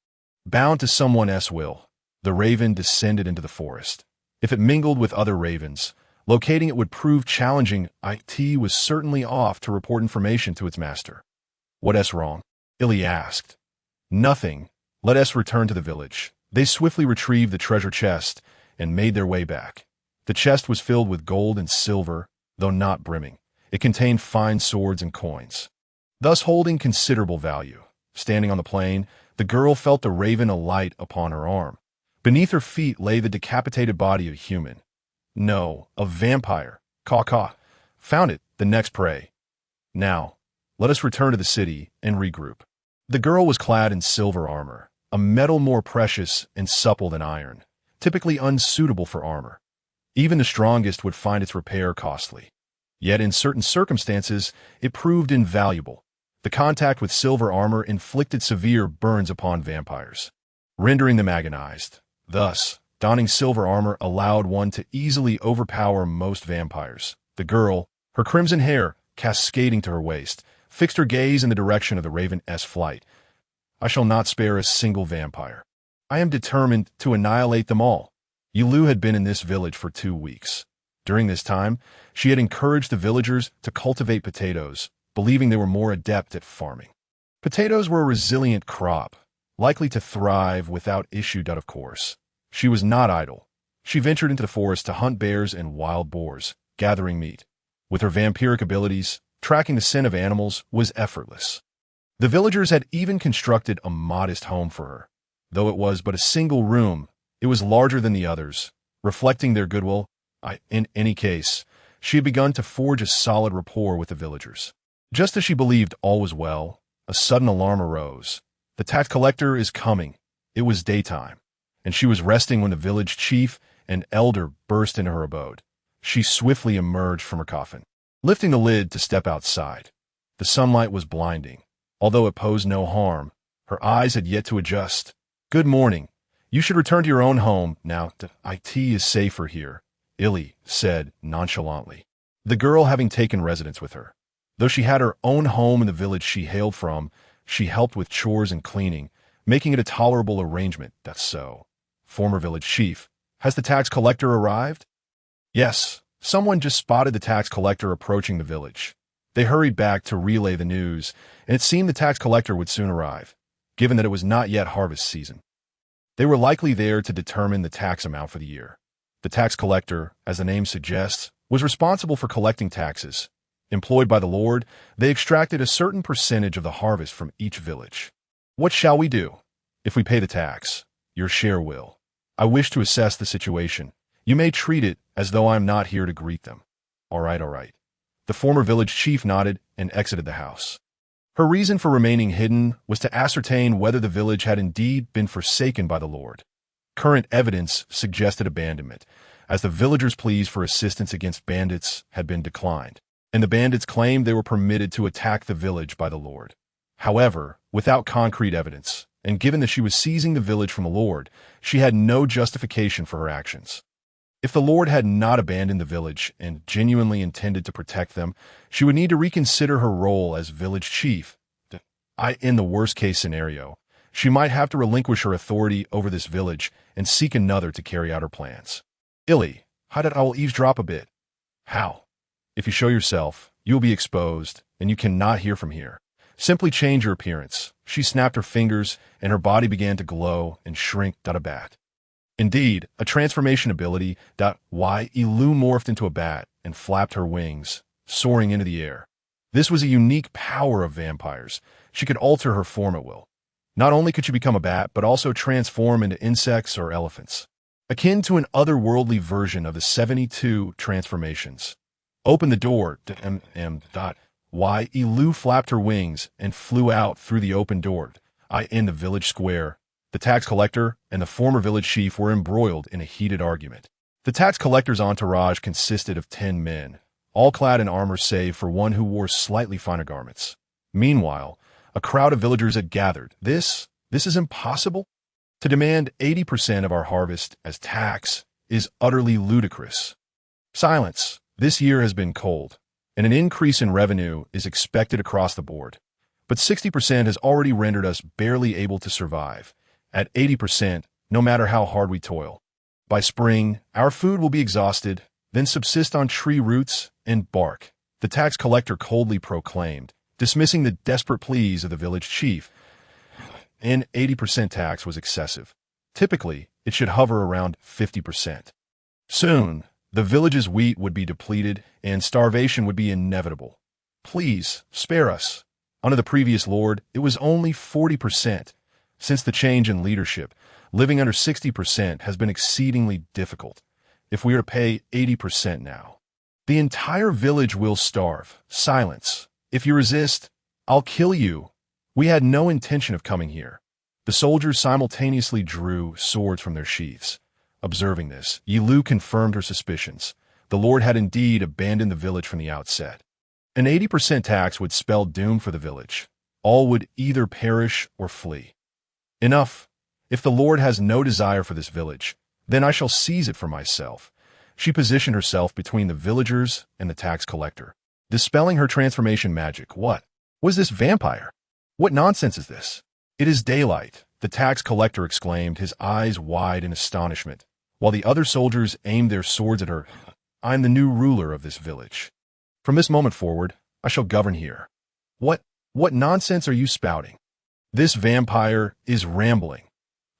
Bound to someone else's will, the raven descended into the forest. If it mingled with other ravens, locating it would prove challenging. It was certainly off to report information to its master. What is wrong? Illy asked. Nothing. Let us return to the village. They swiftly retrieved the treasure chest and made their way back. The chest was filled with gold and silver, though not brimming. It contained fine swords and coins, thus holding considerable value. Standing on the plain, the girl felt the raven alight upon her arm. Beneath her feet lay the decapitated body of a human. No, a vampire. Caw-caw. Found it, the next prey. Now, let us return to the city and regroup. The girl was clad in silver armor, a metal more precious and supple than iron, typically unsuitable for armor. Even the strongest would find its repair costly. Yet in certain circumstances, it proved invaluable. The contact with silver armor inflicted severe burns upon vampires, rendering them agonized. Thus, donning silver armor allowed one to easily overpower most vampires. The girl, her crimson hair cascading to her waist, fixed her gaze in the direction of the raven's flight. I shall not spare a single vampire. I am determined to annihilate them all. Ye Liu had been in this village for 2 weeks. During this time, she had encouraged the villagers to cultivate potatoes, believing they were more adept at farming. Potatoes were a resilient crop, likely to thrive without issue. Of course, she was not idle. She ventured into the forest to hunt bears and wild boars, gathering meat. With her vampiric abilities, tracking the scent of animals was effortless. The villagers had even constructed a modest home for her. Though it was but a single room, it was larger than the others, reflecting their goodwill. In any case, she had begun to forge a solid rapport with the villagers. Just as she believed all was well, a sudden alarm arose. The tax collector is coming. It was daytime, and she was resting when the village chief and elder burst into her abode. She swiftly emerged from her coffin, lifting the lid to step outside. The sunlight was blinding. Although it posed no harm, her eyes had yet to adjust. Good morning. You should return to your own home now. It is safer here, Illy said nonchalantly, the girl having taken residence with her. Though she had her own home in the village she hailed from, she helped with chores and cleaning, making it a tolerable arrangement. That's so. Former village chief, has the tax collector arrived? Yes, someone just spotted the tax collector approaching the village. They hurried back to relay the news, and it seemed the tax collector would soon arrive, given that it was not yet harvest season. They were likely there to determine the tax amount for the year. The tax collector, as the name suggests, was responsible for collecting taxes. Employed by the Lord, they extracted a certain percentage of the harvest from each village. What shall we do? If we pay the tax, your share will. I wish to assess the situation. You may treat it as though I am not here to greet them. All right. The former village chief nodded and exited the house. Her reason for remaining hidden was to ascertain whether the village had indeed been forsaken by the Lord. Current evidence suggested abandonment, as the villagers' pleas for assistance against bandits had been declined, and the bandits claimed they were permitted to attack the village by the Lord. However, without concrete evidence, and given that she was seizing the village from the Lord, she had no justification for her actions. If the Lord had not abandoned the village and genuinely intended to protect them, she would need to reconsider her role as village chief. In the worst-case scenario, she might have to relinquish her authority over this village and seek another to carry out her plans. Illy, how did I will eavesdrop a bit? How? If you show yourself, you will be exposed, and you cannot hear from here. Simply change your appearance. She snapped her fingers, and her body began to glow and shrink. A bat. Indeed, a transformation ability. Ye Liu morphed into a bat and flapped her wings, soaring into the air. This was a unique power of vampires. She could alter her form at will. Not only could she become a bat, but also transform into insects or elephants, akin to an otherworldly version of the 72 transformations. Open the door. Ye Liu flapped her wings and flew out through the open door. In the village square, the tax collector and the former village chief were embroiled in a heated argument. The tax collector's entourage consisted of 10 men, all clad in armor save for one who wore slightly finer garments. Meanwhile, a crowd of villagers had gathered. This is impossible? To demand 80% of our harvest as tax is utterly ludicrous. Silence. This year has been cold, and an increase in revenue is expected across the board. But 60% has already rendered us barely able to survive. At 80%, no matter how hard we toil. By spring, our food will be exhausted, then subsist on tree roots and bark, the tax collector coldly proclaimed, dismissing the desperate pleas of the village chief. An 80% tax was excessive. Typically, it should hover around 50%. Soon, the village's wheat would be depleted and starvation would be inevitable. Please, spare us. Under the previous lord, it was only 40%. Since the change in leadership, living under 60% has been exceedingly difficult. If we are to pay 80% now, the entire village will starve. Silence. If you resist, I'll kill you. We had no intention of coming here. The soldiers simultaneously drew swords from their sheaths. Observing this, Ye Liu confirmed her suspicions. The Lord had indeed abandoned the village from the outset. An 80% tax would spell doom for the village. All would either perish or flee. Enough. If the Lord has no desire for this village, then I shall seize it for myself. She positioned herself between the villagers and the tax collector, dispelling her transformation magic. What? Was this vampire? What nonsense is this? It is daylight, the tax collector exclaimed, his eyes wide in astonishment, while the other soldiers aimed their swords at her. I am the new ruler of this village. From this moment forward, I shall govern here. What nonsense are you spouting? This vampire is rambling.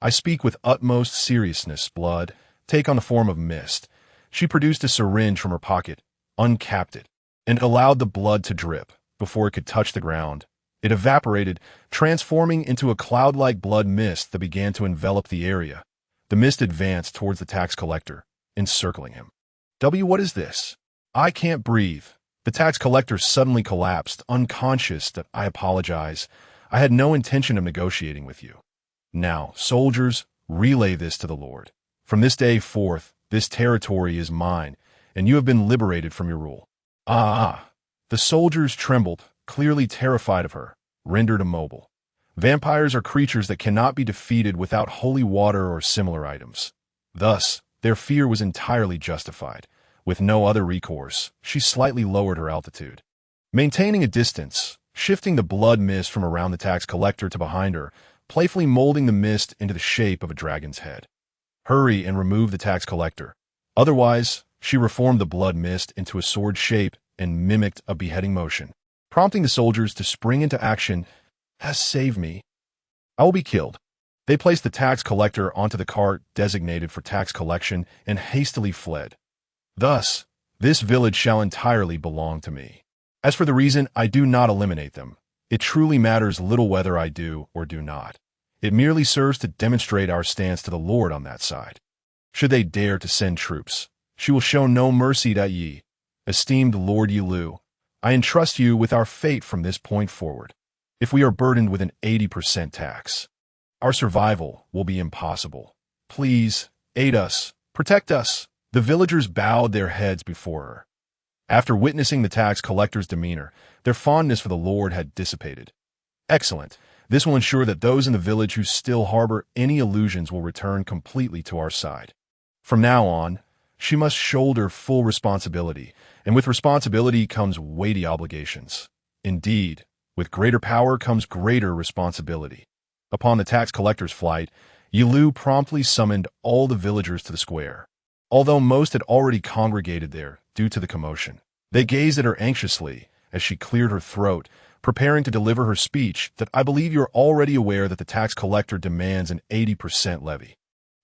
I speak with utmost seriousness. Blood, take on the form of mist. She produced a syringe from her pocket, uncapped it, and allowed the blood to drip. Before it could touch the ground, it evaporated, transforming into a cloud-like blood mist that began to envelop the area. The mist advanced towards the tax collector, encircling him. What is this? I can't breathe. The tax collector suddenly collapsed, unconscious. That I apologize. I had no intention of negotiating with you. Now, soldiers, relay this to the Lord. From this day forth, this territory is mine, and you have been liberated from your rule. The soldiers trembled, clearly terrified of her, rendered immobile. Vampires are creatures that cannot be defeated without holy water or similar items. Thus, their fear was entirely justified. With no other recourse, she slightly lowered her altitude. Maintaining a distance, shifting the blood mist from around the tax collector to behind her, playfully molding the mist into the shape of a dragon's head. Hurry and remove the tax collector. Otherwise, she reformed the blood mist into a sword shape and mimicked a beheading motion, prompting the soldiers to spring into action. Save me. I will be killed. They placed the tax collector onto the cart designated for tax collection and hastily fled. Thus, this village shall entirely belong to me. As for the reason I do not eliminate them, it truly matters little whether I do or do not. It merely serves to demonstrate our stance to the Lord on that side. Should they dare to send troops, she will show no mercy to ye. Esteemed Lord Ye Liu, I entrust you with our fate from this point forward. If we are burdened with an 80% tax, our survival will be impossible. Please, aid us, protect us. The villagers bowed their heads before her. After witnessing the tax collector's demeanor, their fondness for the Lord had dissipated. Excellent. This will ensure that those in the village who still harbor any illusions will return completely to our side. From now on, she must shoulder full responsibility, and with responsibility comes weighty obligations. Indeed, with greater power comes greater responsibility. Upon the tax collector's flight, Ye Liu promptly summoned all the villagers to the square. Although most had already congregated there due to the commotion, they gazed at her anxiously as she cleared her throat, preparing to deliver her speech. That I believe you're already aware that the tax collector demands an 80% levy.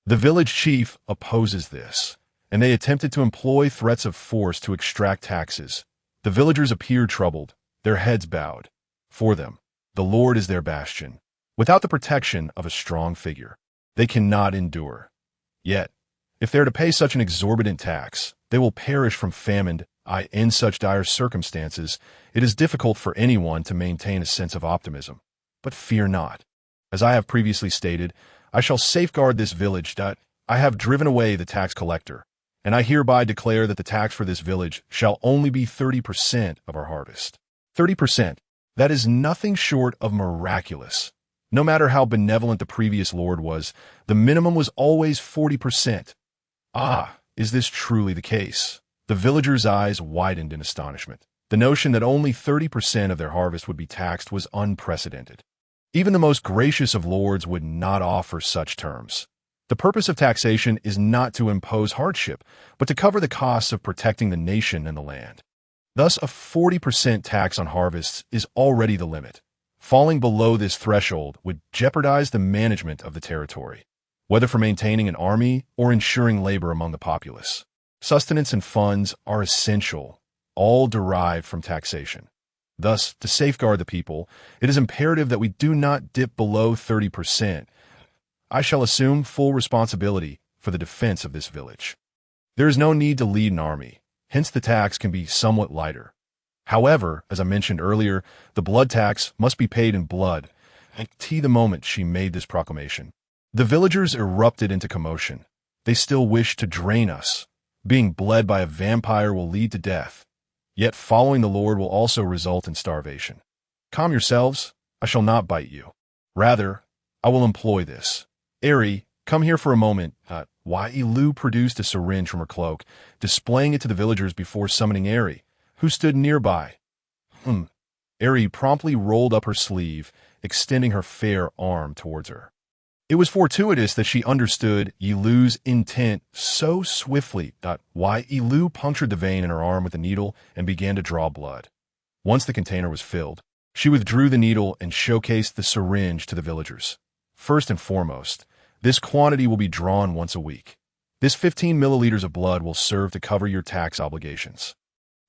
The village chief opposes this, and they attempted to employ threats of force to extract taxes. The villagers appeared troubled, their heads bowed. For them, the Lord is their bastion. Without the protection of a strong figure, they cannot endure. Yet, if they're to pay such an exorbitant tax, they will perish from famine. In such dire circumstances, it is difficult for anyone to maintain a sense of optimism. But fear not. As I have previously stated, I shall safeguard this village. I have driven away the tax collector, and I hereby declare that the tax for this village shall only be 30% of our harvest. 30%. That is nothing short of miraculous. No matter how benevolent the previous lord was, the minimum was always 40%. Ah, is this truly the case? The villagers' eyes widened in astonishment. The notion that only 30% of their harvest would be taxed was unprecedented. Even the most gracious of lords would not offer such terms. The purpose of taxation is not to impose hardship, but to cover the costs of protecting the nation and the land. Thus, a 40% tax on harvests is already the limit. Falling below this threshold would jeopardize the management of the territory, whether for maintaining an army or ensuring labor among the populace. Sustenance and funds are essential, all derived from taxation. Thus, to safeguard the people, it is imperative that we do not dip below 30%. I shall assume full responsibility for the defense of this village. There is no need to lead an army, hence the tax can be somewhat lighter. However, as I mentioned earlier, the blood tax must be paid in blood. T the moment she made this proclamation, the villagers erupted into commotion. They still wish to drain us. Being bled by a vampire will lead to death. Yet following the Lord will also result in starvation. Calm yourselves, I shall not bite you. Rather, I will employ this. Ari, come here for a moment. Ye Liu produced a syringe from her cloak, displaying it to the villagers before summoning Ari, who stood nearby. Ari promptly rolled up her sleeve, extending her fair arm towards her. It was fortuitous that she understood Ye Liu's intent so swiftly. Ye Liu punctured the vein in her arm with a needle and began to draw blood. Once the container was filled, she withdrew the needle and showcased the syringe to the villagers. First and foremost, this quantity will be drawn once a week. This 15 milliliters of blood will serve to cover your tax obligations.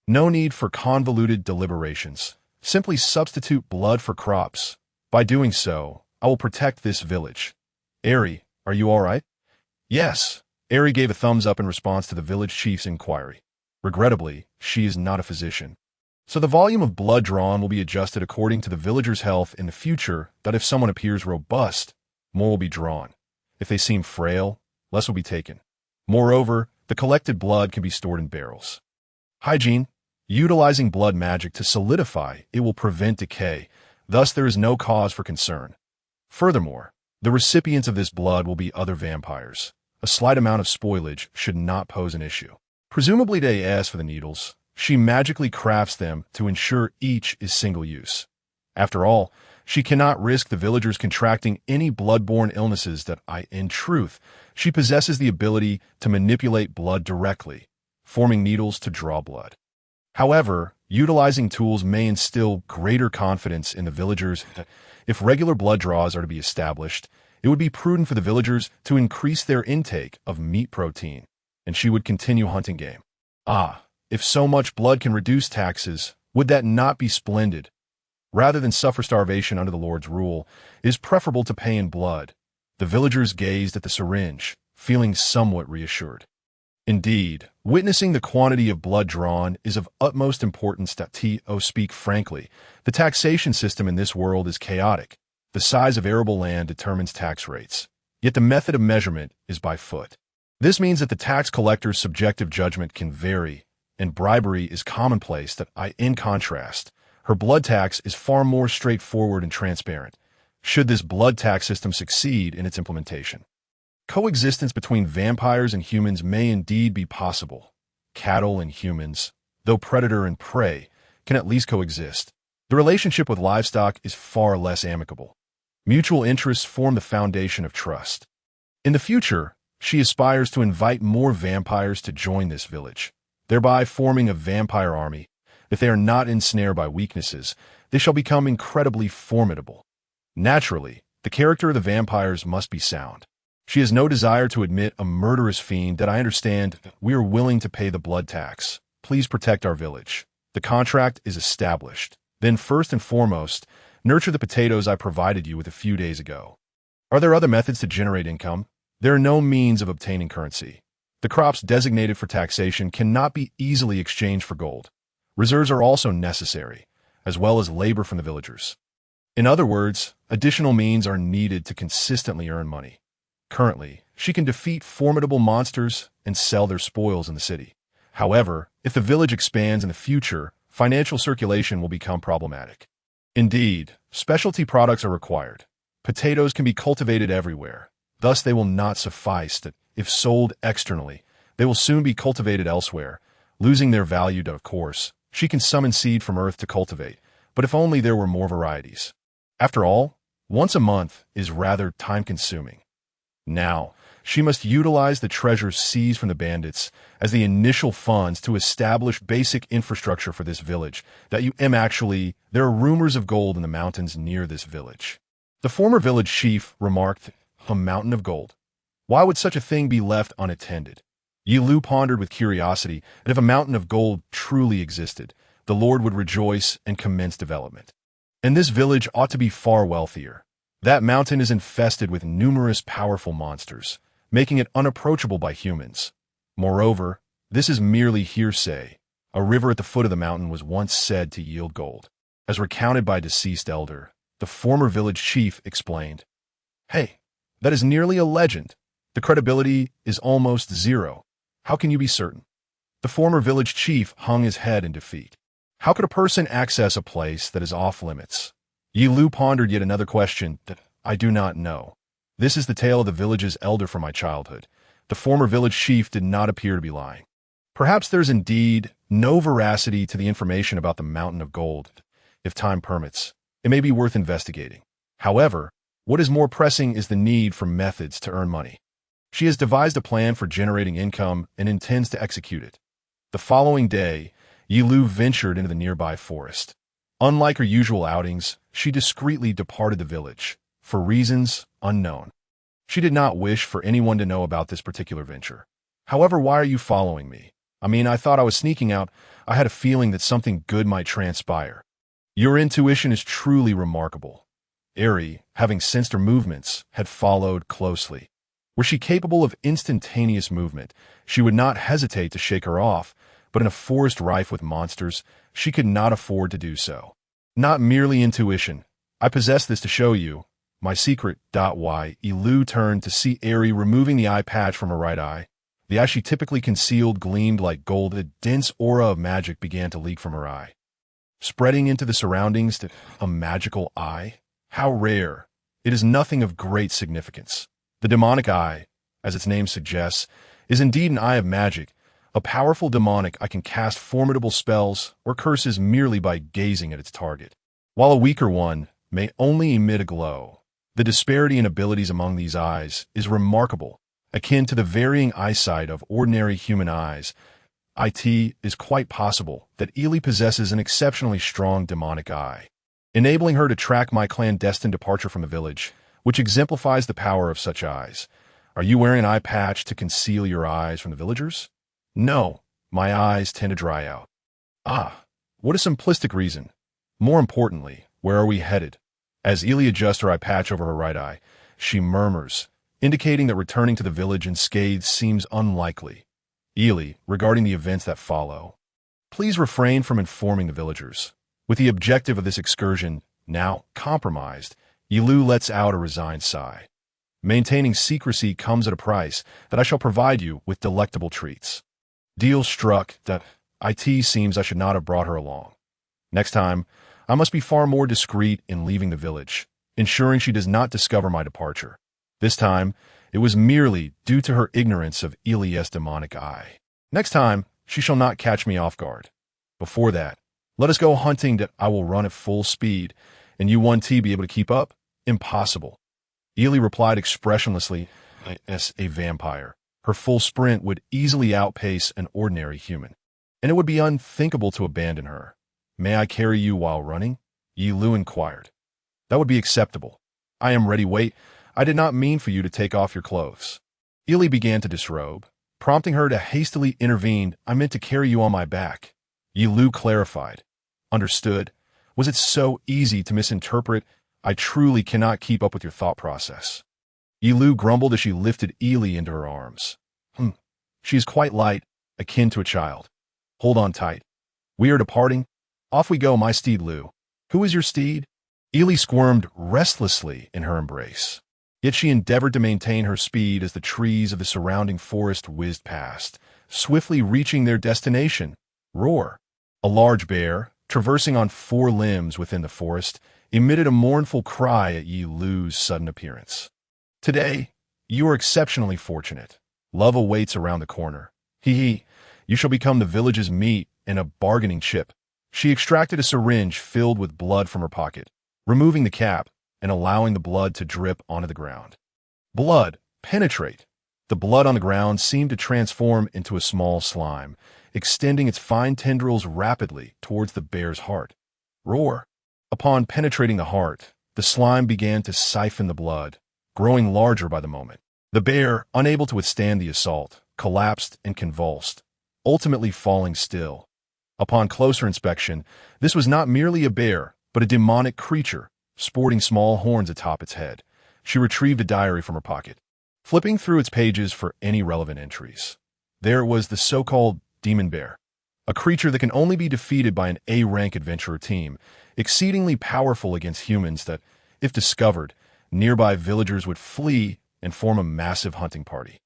No need for convoluted deliberations. Simply substitute blood for crops. By doing so, I will protect this village. Ari, are you all right? Yes. Ari gave a thumbs up in response to the village chief's inquiry. Regrettably, she is not a physician. So the volume of blood drawn will be adjusted according to the villager's health in the future, that if someone appears robust, more will be drawn. If they seem frail, less will be taken. Moreover, the collected blood can be stored in barrels. Hygiene. Utilizing blood magic to solidify, it will prevent decay. Thus, there is no cause for concern. Furthermore, the recipients of this blood will be other vampires. A slight amount of spoilage should not pose an issue. Presumably they ask for the needles. She magically crafts them to ensure each is single use. After all, she cannot risk the villagers contracting any blood-borne illnesses in truth, she possesses the ability to manipulate blood directly, forming needles to draw blood. However, utilizing tools may instill greater confidence in the villagers. If regular blood draws are to be established, it would be prudent for the villagers to increase their intake of meat protein, and she would continue hunting game. If so much blood can reduce taxes, would that not be splendid? Rather than suffer starvation under the Lord's rule, it is preferable to pay in blood. The villagers gazed at the syringe, feeling somewhat reassured. Indeed, witnessing the quantity of blood drawn is of utmost importance. Speak frankly, the taxation system in this world is chaotic. The size of arable land determines tax rates, yet the method of measurement is by foot. This means that the tax collector's subjective judgment can vary, and bribery is commonplace. In contrast, her blood tax is far more straightforward and transparent, should this blood tax system succeed in its implementation. Coexistence between vampires and humans may indeed be possible. Cattle and humans, though predator and prey, can at least coexist. The relationship with livestock is far less amicable. Mutual interests form the foundation of trust. In the future, she aspires to invite more vampires to join this village, thereby forming a vampire army. If they are not ensnared by weaknesses, they shall become incredibly formidable. Naturally, the character of the vampires must be sound. She has no desire to admit a murderous fiend. I understand. We are willing to pay the blood tax. Please protect our village. The contract is established. Then first and foremost, nurture the potatoes I provided you with a few days ago. Are there other methods to generate income? There are no means of obtaining currency. The crops designated for taxation cannot be easily exchanged for gold. Reserves are also necessary, as well as labor from the villagers. In other words, additional means are needed to consistently earn money. Currently, she can defeat formidable monsters and sell their spoils in the city. However, if the village expands in the future, financial circulation will become problematic. Indeed, specialty products are required. Potatoes can be cultivated everywhere. Thus, they will not suffice that, if sold externally, they will soon be cultivated elsewhere, losing their value. Of course, she can summon seed from earth to cultivate, but if only there were more varieties. After all, once a month is rather time-consuming. Now, she must utilize the treasures seized from the bandits as the initial funds to establish basic infrastructure for this village. There are rumors of gold in the mountains near this village. The former village chief remarked, "A mountain of gold. Why would such a thing be left unattended?" Ye Liu pondered with curiosity that if a mountain of gold truly existed, the Lord would rejoice and commence development. And this village ought to be far wealthier. That mountain is infested with numerous powerful monsters, making it unapproachable by humans. Moreover, this is merely hearsay. A river at the foot of the mountain was once said to yield gold. As recounted by a deceased elder, the former village chief explained, "Hey, that is nearly a legend. The credibility is almost zero. How can you be certain?" The former village chief hung his head in defeat. How could a person access a place that is off limits? Ye Liu pondered yet another question that I do not know. This is the tale of the village's elder from my childhood. The former village chief did not appear to be lying. Perhaps there's indeed no veracity to the information about the mountain of gold. If time permits, it may be worth investigating. However, what is more pressing is the need for methods to earn money. She has devised a plan for generating income and intends to execute it. The following day, Ye Liu ventured into the nearby forest. Unlike her usual outings, she discreetly departed the village, for reasons unknown. She did not wish for anyone to know about this particular venture. However, why are you following me? I thought I was sneaking out. I had a feeling that something good might transpire. Your intuition is truly remarkable. Eri, having sensed her movements, had followed closely. Were she capable of instantaneous movement, she would not hesitate to shake her off, but in a forest rife with monsters, she could not afford to do so. Not merely intuition. I possess this to show you. My secret. Ye Liu turned to see Eri removing the eye patch from her right eye. The eye she typically concealed gleamed like gold. A dense aura of magic began to leak from her eye, spreading into the surroundings. A magical eye? How rare. It is nothing of great significance. The demonic eye, as its name suggests, is indeed an eye of magic. A powerful demonic eye can cast formidable spells or curses merely by gazing at its target, while a weaker one may only emit a glow. The disparity in abilities among these eyes is remarkable, akin to the varying eyesight of ordinary human eyes. It is quite possible that Ely possesses an exceptionally strong demonic eye, enabling her to track my clandestine departure from the village, which exemplifies the power of such eyes. Are you wearing an eye patch to conceal your eyes from the villagers? No, my eyes tend to dry out. Ah, what a simplistic reason. More importantly, where are we headed? As Ely adjusts her eye patch over her right eye, she murmurs, indicating that returning to the village unscathed seems unlikely. Ely, regarding the events that follow, please refrain from informing the villagers. With the objective of this excursion now compromised, Ye Liu lets out a resigned sigh. Maintaining secrecy comes at a price that I shall provide you with delectable treats. Deal struck. It seems I should not have brought her along. Next time, I must be far more discreet in leaving the village, ensuring she does not discover my departure. This time, it was merely due to her ignorance of Elias' demonic eye. Next time, she shall not catch me off guard. Before that, let us go hunting. I will run at full speed, and you 1T be able to keep up? Impossible. Ely replied expressionlessly, as a vampire. Her full sprint would easily outpace an ordinary human, and it would be unthinkable to abandon her. May I carry you while running? Ye Liu inquired. That would be acceptable. I am ready. Wait, I did not mean for you to take off your clothes. Ely began to disrobe, prompting her to hastily intervene. I meant to carry you on my back. Ye Liu clarified. Understood. Was it so easy to misinterpret? I truly cannot keep up with your thought process. Ye Liu grumbled as she lifted Ely into her arms. She is quite light, akin to a child. Hold on tight. We are departing. Off we go, my steed Liu. Who is your steed? Ely squirmed restlessly in her embrace. Yet she endeavored to maintain her speed as the trees of the surrounding forest whizzed past, swiftly reaching their destination. Roar. A large bear, traversing on four limbs within the forest, emitted a mournful cry at Ye Liu's sudden appearance. Today, you are exceptionally fortunate. Love awaits around the corner. Hee. You shall become the village's meat and a bargaining chip. She extracted a syringe filled with blood from her pocket, removing the cap and allowing the blood to drip onto the ground. Blood, penetrate. The blood on the ground seemed to transform into a small slime, extending its fine tendrils rapidly towards the bear's heart. Roar. Upon penetrating the heart, the slime began to siphon the blood, growing larger by the moment. The bear, unable to withstand the assault, collapsed and convulsed, ultimately falling still. Upon closer inspection, this was not merely a bear, but a demonic creature, sporting small horns atop its head. She retrieved a diary from her pocket, flipping through its pages for any relevant entries. There was the so-called demon bear, a creature that can only be defeated by an A-rank adventurer team, exceedingly powerful against humans that, if discovered, nearby villagers would flee and form a massive hunting party.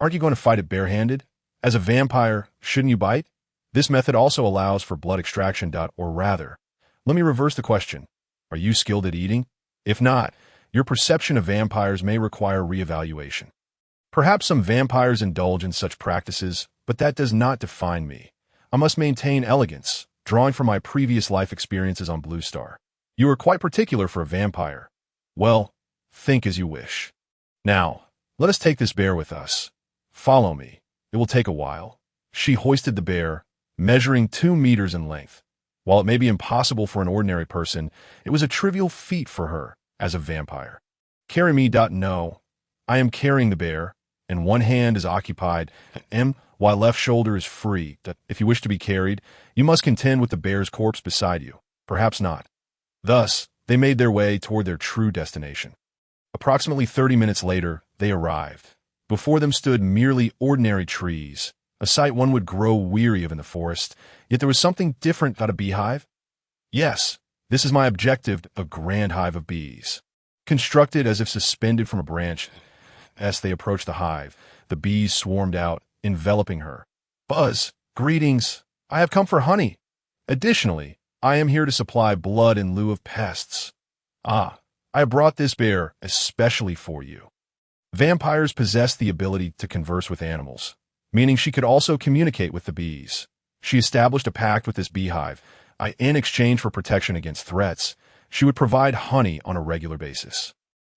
Aren't you going to fight it barehanded? As a vampire, shouldn't you bite? This method also allows for blood extraction. Or rather, let me reverse the question. Are you skilled at eating? If not, your perception of vampires may require reevaluation. Perhaps some vampires indulge in such practices, but that does not define me. I must maintain elegance, drawing from my previous life experiences on Blue Star. You are quite particular for a vampire. Well, think as you wish. Now, let us take this bear with us. Follow me. It will take a while. She hoisted the bear, measuring 2 meters in length. While it may be impossible for an ordinary person, it was a trivial feat for her as a vampire. Carry me. No, I am carrying the bear, and one hand is occupied, while left shoulder is free. If you wish to be carried, you must contend with the bear's corpse beside you. Perhaps not. Thus, they made their way toward their true destination. Approximately 30 minutes later, they arrived. Before them stood merely ordinary trees, a sight one would grow weary of in the forest, yet there was something different about a beehive. Yes, this is my objective, a grand hive of bees. Constructed as if suspended from a branch, as they approached the hive, the bees swarmed out, enveloping her. Buzz, greetings. I have come for honey. Additionally, I am here to supply blood in lieu of pests. I brought this bear especially for you. Vampires possess the ability to converse with animals, meaning she could also communicate with the bees. She established a pact with this beehive. In exchange for protection against threats, she would provide honey on a regular basis.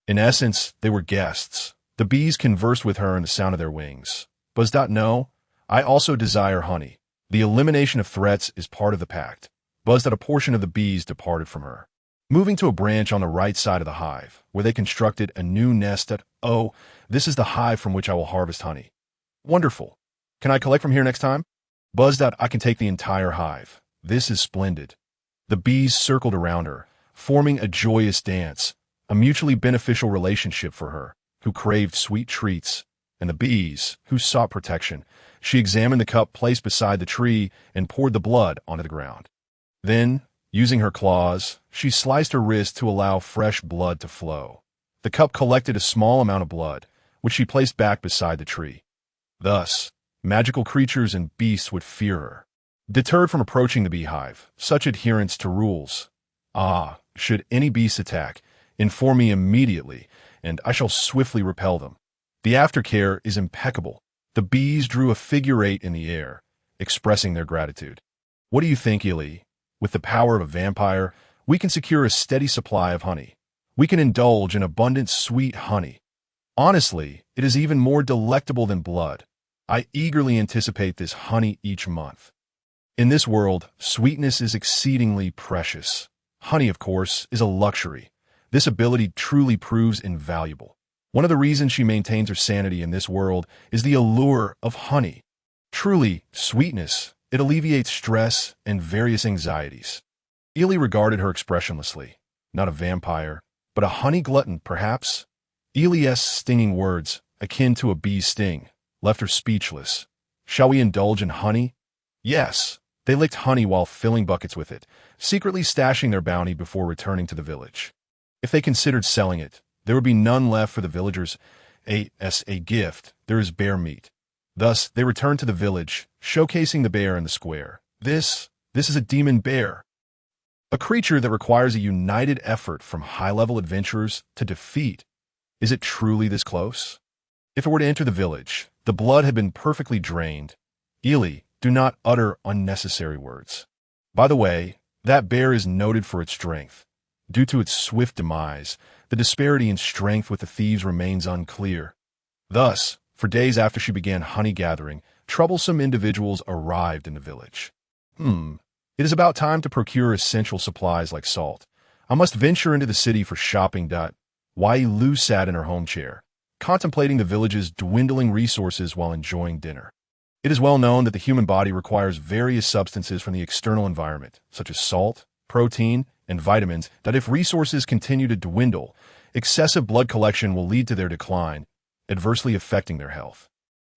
In essence, they were guests. The bees conversed with her in the sound of their wings. Buzz. No, I also desire honey. The elimination of threats is part of the pact. Buzz. A portion of the bees departed from her, moving to a branch on the right side of the hive, where they constructed a new nest. This is the hive from which I will harvest honey. Wonderful. Can I collect from here next time? Buzz. I can take the entire hive. This is splendid. The bees circled around her, forming a joyous dance, a mutually beneficial relationship for her, who craved sweet treats, and the bees, who sought protection. She examined the cup placed beside the tree and poured the blood onto the ground. Then, using her claws, she sliced her wrist to allow fresh blood to flow. The cup collected a small amount of blood, which she placed back beside the tree. Thus, magical creatures and beasts would fear her. Deterred from approaching the beehive, such adherence to rules. Should any beast attack, inform me immediately, and I shall swiftly repel them. The aftercare is impeccable. The bees drew a figure 8 in the air, expressing their gratitude. What do you think, Ili? With the power of a vampire, we can secure a steady supply of honey. We can indulge in abundant sweet honey. Honestly, it is even more delectable than blood. I eagerly anticipate this honey each month. In this world, sweetness is exceedingly precious. Honey, of course, is a luxury. This ability truly proves invaluable. One of the reasons she maintains her sanity in this world is the allure of honey. Truly, sweetness, it alleviates stress and various anxieties. Ili regarded her expressionlessly. Not a vampire, but a honey glutton, perhaps? Ili's stinging words, akin to a bee's sting, left her speechless. Shall we indulge in honey? Yes. They licked honey while filling buckets with it, secretly stashing their bounty before returning to the village. If they considered selling it, There would be none left for the villagers. As a gift, there is bear meat. Thus, they returned to the village, showcasing the bear in the square. This is a demon bear. A creature that requires a united effort from high-level adventurers to defeat. Is it truly this close? If it were to enter the village, the blood had been perfectly drained. Ili, do not utter unnecessary words. By the way, that bear is noted for its strength. Due to its swift demise, the disparity in strength with the thieves remains unclear. Thus, for days after she began honey gathering, troublesome individuals arrived in the village. It is about time to procure essential supplies like salt. I must venture into the city for shopping. Ye Liu sat in her home chair, contemplating the village's dwindling resources while enjoying dinner. It is well known that the human body requires various substances from the external environment, such as salt, protein, and vitamins, that if resources continue to dwindle, excessive blood collection will lead to their decline, adversely affecting their health.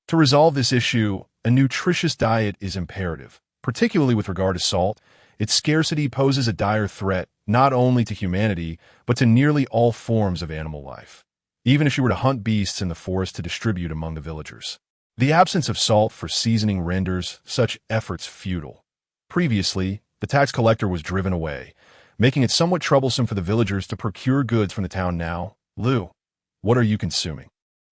To resolve this issue, a nutritious diet is imperative, particularly with regard to salt. Its scarcity poses a dire threat not only to humanity, but to nearly all forms of animal life, even if she were to hunt beasts in the forest to distribute among the villagers. The absence of salt for seasoning renders such efforts futile. Previously, the tax collector was driven away, making it somewhat troublesome for the villagers to procure goods from the town now. Liu, what are you consuming?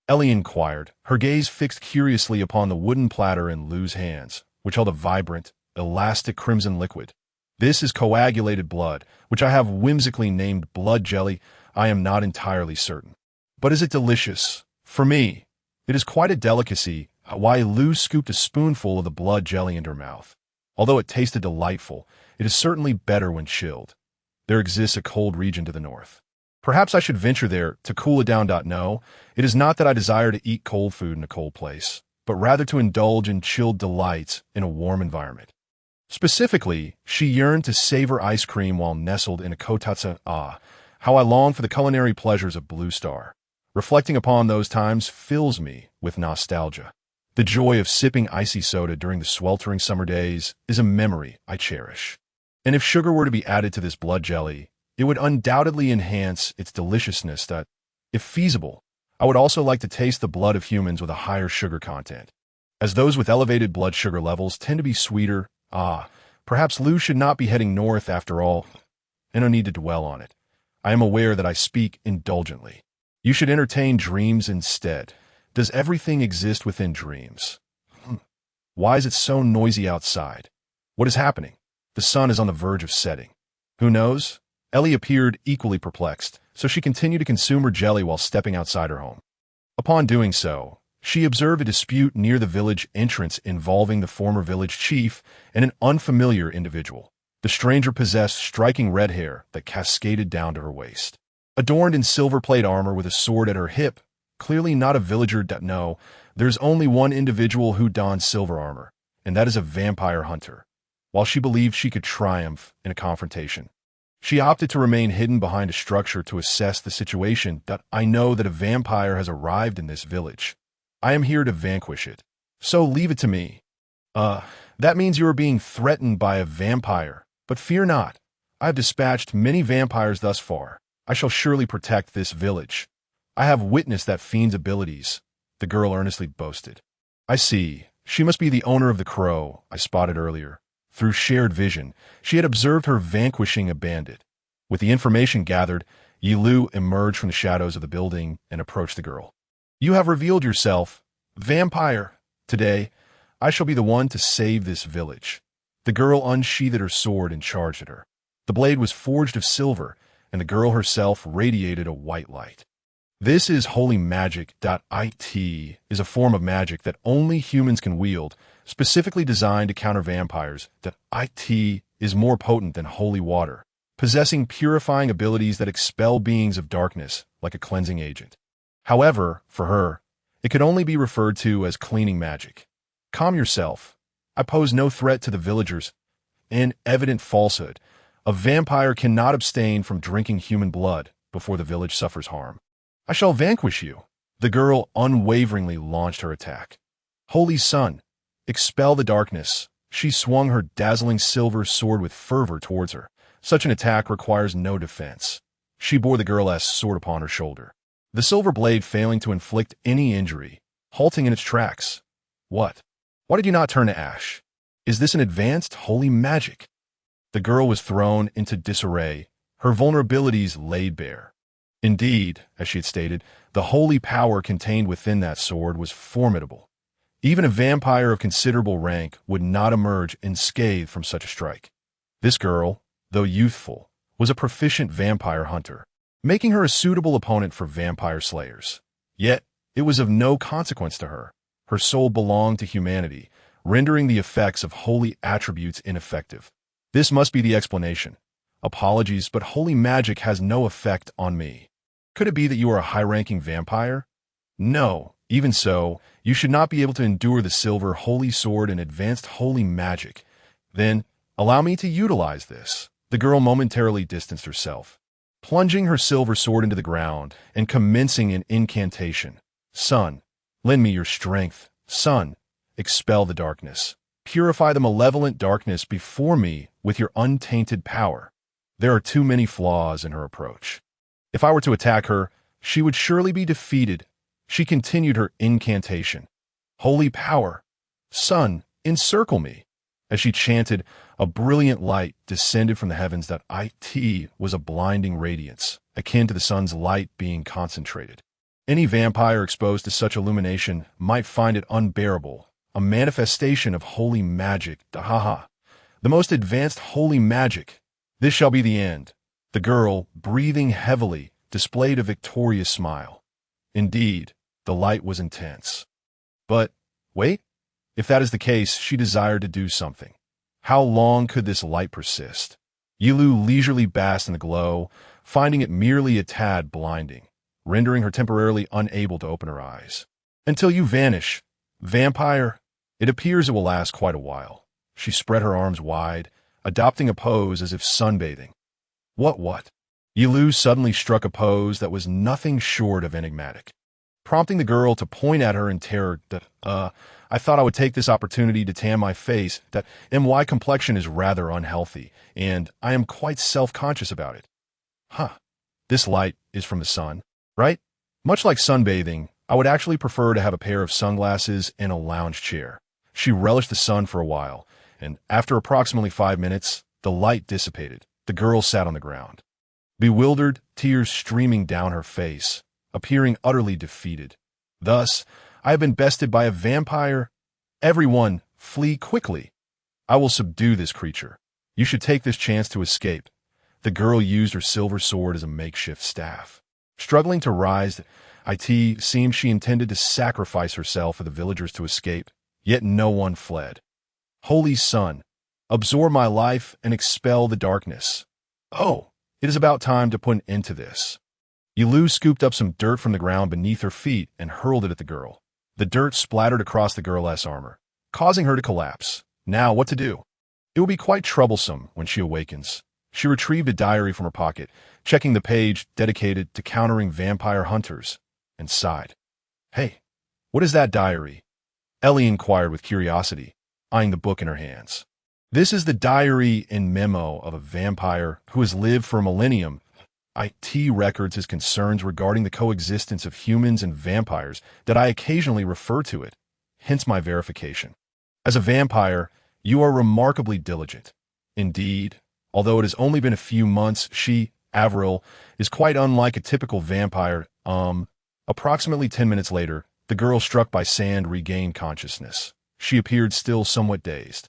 Ellie inquired, her gaze fixed curiously upon the wooden platter in Liu's hands, which held a vibrant, elastic crimson liquid. This is coagulated blood, which I have whimsically named blood jelly. I am not entirely certain. But is it delicious? For me, it is quite a delicacy. Ye Liu scooped a spoonful of the blood jelly into her mouth. Although it tasted delightful, it is certainly better when chilled. There exists a cold region to the north. Perhaps I should venture there to cool it down. No, it is not that I desire to eat cold food in a cold place, but rather to indulge in chilled delights in a warm environment. Specifically, she yearned to savor ice cream while nestled in a kotatsu. How I long for the culinary pleasures of Blue Star. Reflecting upon those times fills me with nostalgia. The joy of sipping icy soda during the sweltering summer days is a memory I cherish. And if sugar were to be added to this blood jelly, it would undoubtedly enhance its deliciousness. If feasible, I would also like to taste the blood of humans with a higher sugar content, as those with elevated blood sugar levels tend to be sweeter. Perhaps Liu should not be heading north after all, and no need to dwell on it. I am aware that I speak indulgently. You should entertain dreams instead. Does everything exist within dreams? Why is it so noisy outside? What is happening? The sun is on the verge of setting. Who knows? Ellie appeared equally perplexed, so she continued to consume her jelly while stepping outside her home. Upon doing so, she observed a dispute near the village entrance involving the former village chief and an unfamiliar individual. The stranger possessed striking red hair that cascaded down to her waist. Adorned in silver plate armor with a sword at her hip, clearly not a villager. No, there's only one individual who dons silver armor, and that is a vampire hunter. While she believed she could triumph in a confrontation, she opted to remain hidden behind a structure to assess the situation. I know that a vampire has arrived in this village. I am here to vanquish it. So leave it to me. That means you are being threatened by a vampire. But fear not. I have dispatched many vampires thus far. I shall surely protect this village. I have witnessed that fiend's abilities, the girl earnestly boasted. I see. She must be the owner of the crow I spotted earlier. Through shared vision, she had observed her vanquishing a bandit. With the information gathered, Ye Liu emerged from the shadows of the building and approached the girl. You have revealed yourself, vampire. Today, I shall be the one to save this village. The girl unsheathed her sword and charged at her. The blade was forged of silver, and the girl herself radiated a white light. This is holy magic. It is a form of magic that only humans can wield, specifically designed to counter vampires. It is more potent than holy water, possessing purifying abilities that expel beings of darkness like a cleansing agent. However, for her, it could only be referred to as cleaning magic. Calm yourself. I pose no threat to the villagers. In evident falsehood, a vampire cannot abstain from drinking human blood before the village suffers harm. I shall vanquish you. The girl unwaveringly launched her attack. Holy sun, expel the darkness. She swung her dazzling silver sword with fervor towards her. Such an attack requires no defense. She bore the girl's sword upon her shoulder. the silver blade failing to inflict any injury, halting in its tracks. What? Why did you not turn to ash? Is this an advanced holy magic? The girl was thrown into disarray, her vulnerabilities laid bare. Indeed, as she had stated, the holy power contained within that sword was formidable. Even a vampire of considerable rank would not emerge unscathed from such a strike. This girl, though youthful, was a proficient vampire hunter, making her a suitable opponent for vampire slayers. Yet, it was of no consequence to her. Her soul belonged to humanity, rendering the effects of holy attributes ineffective. This must be the explanation. Apologies, but holy magic has no effect on me. Could it be that you are a high-ranking vampire? No. Even so, you should not be able to endure the silver holy sword and advanced holy magic. Then, allow me to utilize this. The girl momentarily distanced herself, plunging her silver sword into the ground and commencing an incantation. Sun, lend me your strength. Sun, expel the darkness. Purify the malevolent darkness before me with your untainted power. There are too many flaws in her approach. If I were to attack her, she would surely be defeated. She continued her incantation. Holy power, sun, encircle me. As she chanted, a brilliant light descended from the heavens that was a blinding radiance, akin to the sun's light being concentrated. Any vampire exposed to such illumination might find it unbearable, a manifestation of holy magic. The most advanced holy magic. This shall be the end. The girl, breathing heavily, displayed a victorious smile. Indeed, the light was intense. But, wait, if that is the case, she desired to do something. How long could this light persist? Ye Liu leisurely basked in the glow, finding it merely a tad blinding, rendering her temporarily unable to open her eyes. Until you vanish, vampire, it appears it will last quite a while. She spread her arms wide, adopting a pose as if sunbathing. What? Ye Liu suddenly struck a pose that was nothing short of enigmatic, prompting the girl to point at her in terror. I thought I would take this opportunity to tan my face. That my complexion is rather unhealthy, and I am quite self-conscious about it. This light is from the sun, right? Much like sunbathing, I would actually prefer to have a pair of sunglasses and a lounge chair. She relished the sun for a while, and after approximately 5 minutes, the light dissipated. The girl sat on the ground, bewildered, tears streaming down her face, appearing utterly defeated. Thus, I have been bested by a vampire. Everyone, flee quickly. I will subdue this creature. You should take this chance to escape. The girl used her silver sword as a makeshift staff. Struggling to rise, it seemed she intended to sacrifice herself for the villagers to escape, yet no one fled. Holy sun, absorb my life and expel the darkness. Oh, it is about time to put an end to this. Ye Liu scooped up some dirt from the ground beneath her feet and hurled it at the girl. The dirt splattered across the girl's armor, causing her to collapse. Now, what to do? It will be quite troublesome when she awakens. She retrieved a diary from her pocket, checking the page dedicated to countering vampire hunters, and sighed. Hey, what is that diary? Ellie inquired with curiosity, eyeing the book in her hands. This is the diary and memo of a vampire who has lived for a millennium. It records his concerns regarding the coexistence of humans and vampires that I occasionally refer to it, hence my verification. As a vampire, you are remarkably diligent. Indeed, although it has only been a few months, she, Avril, is quite unlike a typical vampire. Approximately 10 minutes later, the girl struck by sand regained consciousness. She appeared still somewhat dazed,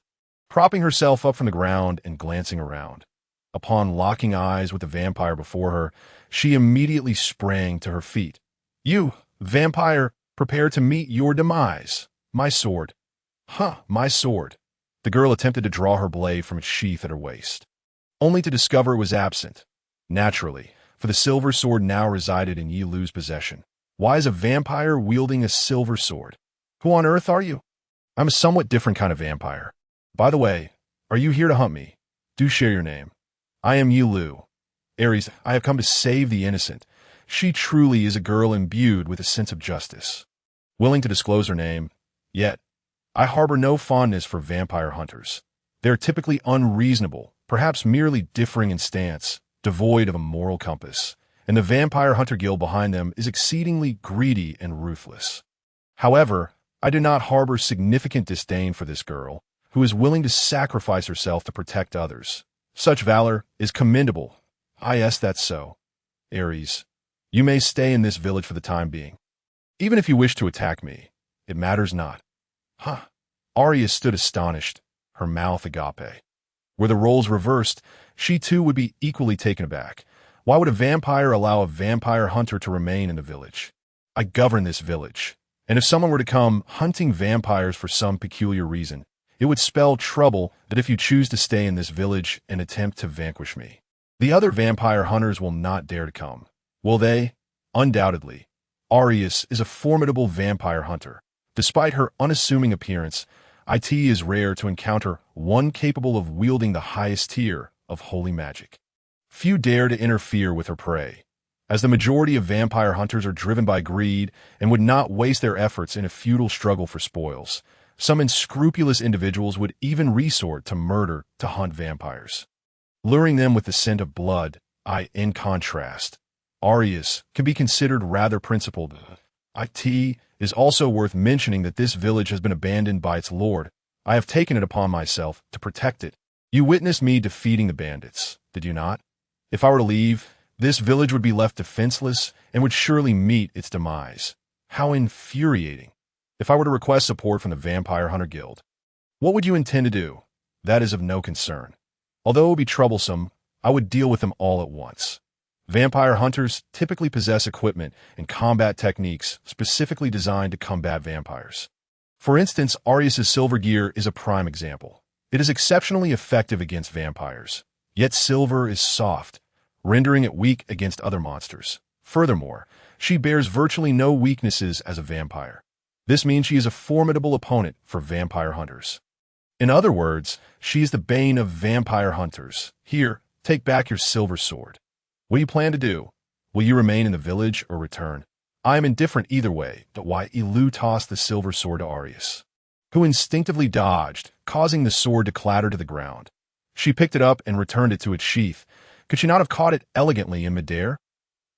propping herself up from the ground and glancing around. Upon locking eyes with the vampire before her, she immediately sprang to her feet. You, vampire, prepare to meet your demise. My sword. My sword. The girl attempted to draw her blade from its sheath at her waist, only to discover it was absent. Naturally, for the silver sword now resided in Ye Liu's possession. Why is a vampire wielding a silver sword? Who on earth are you? I'm a somewhat different kind of vampire. By the way, are you here to hunt me? Do share your name. I am Ye Liu. Ares, I have come to save the innocent. She truly is a girl imbued with a sense of justice, willing to disclose her name. Yet, I harbor no fondness for vampire hunters. They are typically unreasonable, perhaps merely differing in stance, devoid of a moral compass, and the vampire hunter guild behind them is exceedingly greedy and ruthless. However, I do not harbor significant disdain for this girl, who is willing to sacrifice herself to protect others. Such valor is commendable. Yes, that's so. Ares, you may stay in this village for the time being. Even if you wish to attack me, it matters not. Huh. Arya stood astonished, her mouth agape. Were the roles reversed, she too would be equally taken aback. Why would a vampire allow a vampire hunter to remain in the village? I govern this village, and if someone were to come hunting vampires for some peculiar reason, it would spell trouble that if you choose to stay in this village and attempt to vanquish me. The other vampire hunters will not dare to come. Will they? Undoubtedly. Arius is a formidable vampire hunter. Despite her unassuming appearance, it is rare to encounter one capable of wielding the highest tier of holy magic. Few dare to interfere with her prey, as the majority of vampire hunters are driven by greed and would not waste their efforts in a futile struggle for spoils. Some unscrupulous individuals would even resort to murder to hunt vampires, luring them with the scent of blood. In contrast, Arius can be considered rather principled. It is also worth mentioning that this village has been abandoned by its lord. I have taken it upon myself to protect it. You witnessed me defeating the bandits, did you not? If I were to leave, this village would be left defenseless and would surely meet its demise. How infuriating. If I were to request support from the Vampire Hunter Guild, what would you intend to do? That is of no concern. Although it would be troublesome, I would deal with them all at once. Vampire hunters typically possess equipment and combat techniques specifically designed to combat vampires. For instance, Arius's silver gear is a prime example. It is exceptionally effective against vampires, yet silver is soft, rendering it weak against other monsters. Furthermore, she bears virtually no weaknesses as a vampire. This means she is a formidable opponent for vampire hunters. In other words, she is the bane of vampire hunters. Here, take back your silver sword. What do you plan to do? Will you remain in the village or return? I am indifferent either way, but Ye Liu tossed the silver sword to Arius, who instinctively dodged, causing the sword to clatter to the ground. She picked it up and returned it to its sheath. Could she not have caught it elegantly in midair?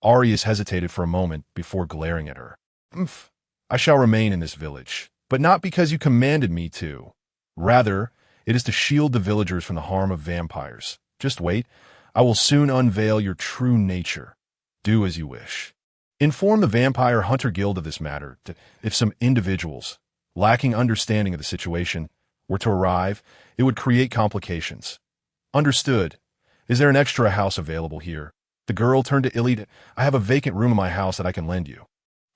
Arius hesitated for a moment before glaring at her. I shall remain in this village, but not because you commanded me to. Rather, it is to shield the villagers from the harm of vampires. Just wait. I will soon unveil your true nature. Do as you wish. Inform the Vampire Hunter Guild of this matter, that if some individuals, lacking understanding of the situation, were to arrive, it would create complications. Understood. Is there an extra house available here? The girl turned to Illy. I have a vacant room in my house that I can lend you.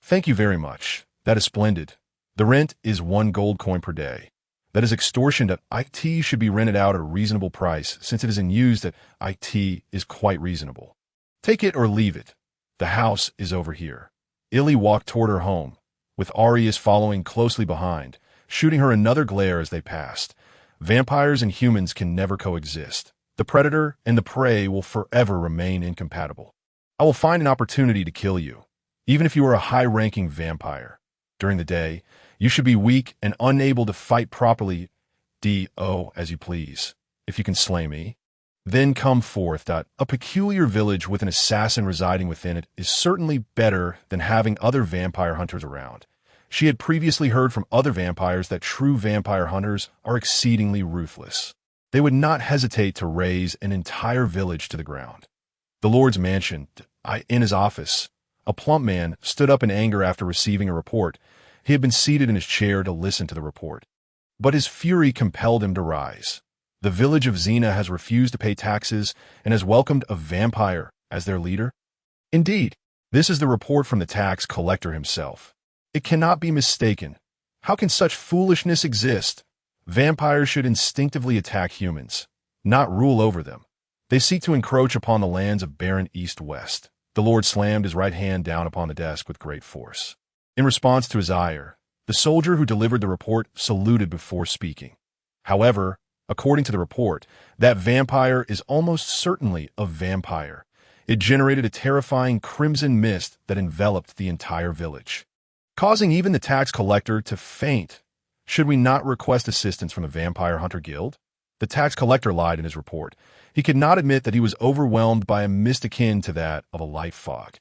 Thank you very much. That is splendid. The rent is 1 gold coin per day. That is extortion. That IT should be rented out at a reasonable price, since it is in use that IT is quite reasonable. Take it or leave it. The house is over here. Illy walked toward her home, with Arius following closely behind, shooting her another glare as they passed. Vampires and humans can never coexist. The predator and the prey will forever remain incompatible. I will find an opportunity to kill you, even if you are a high-ranking vampire. During the day, you should be weak and unable to fight properly. Do as you please. If you can slay me, then come forth. A peculiar village with an assassin residing within it is certainly better than having other vampire hunters around. She had previously heard from other vampires that true vampire hunters are exceedingly ruthless. They would not hesitate to raze an entire village to the ground. The Lord's mansion, in his office, a plump man stood up in anger after receiving a report. He had been seated in his chair to listen to the report, but his fury compelled him to rise. The village of Xena has refused to pay taxes and has welcomed a vampire as their leader. Indeed, this is the report from the tax collector himself. It cannot be mistaken. How can such foolishness exist? Vampires should instinctively attack humans, not rule over them. They seek to encroach upon the lands of barren East-West. The Lord slammed his right hand down upon the desk with great force. In response to his ire, the soldier who delivered the report saluted before speaking. However, according to the report, that vampire is almost certainly a vampire. It generated a terrifying crimson mist that enveloped the entire village, causing even the tax collector to faint. Should we not request assistance from the Vampire Hunter Guild? The tax collector lied in his report. He could not admit that he was overwhelmed by a mist akin to that of a life fog.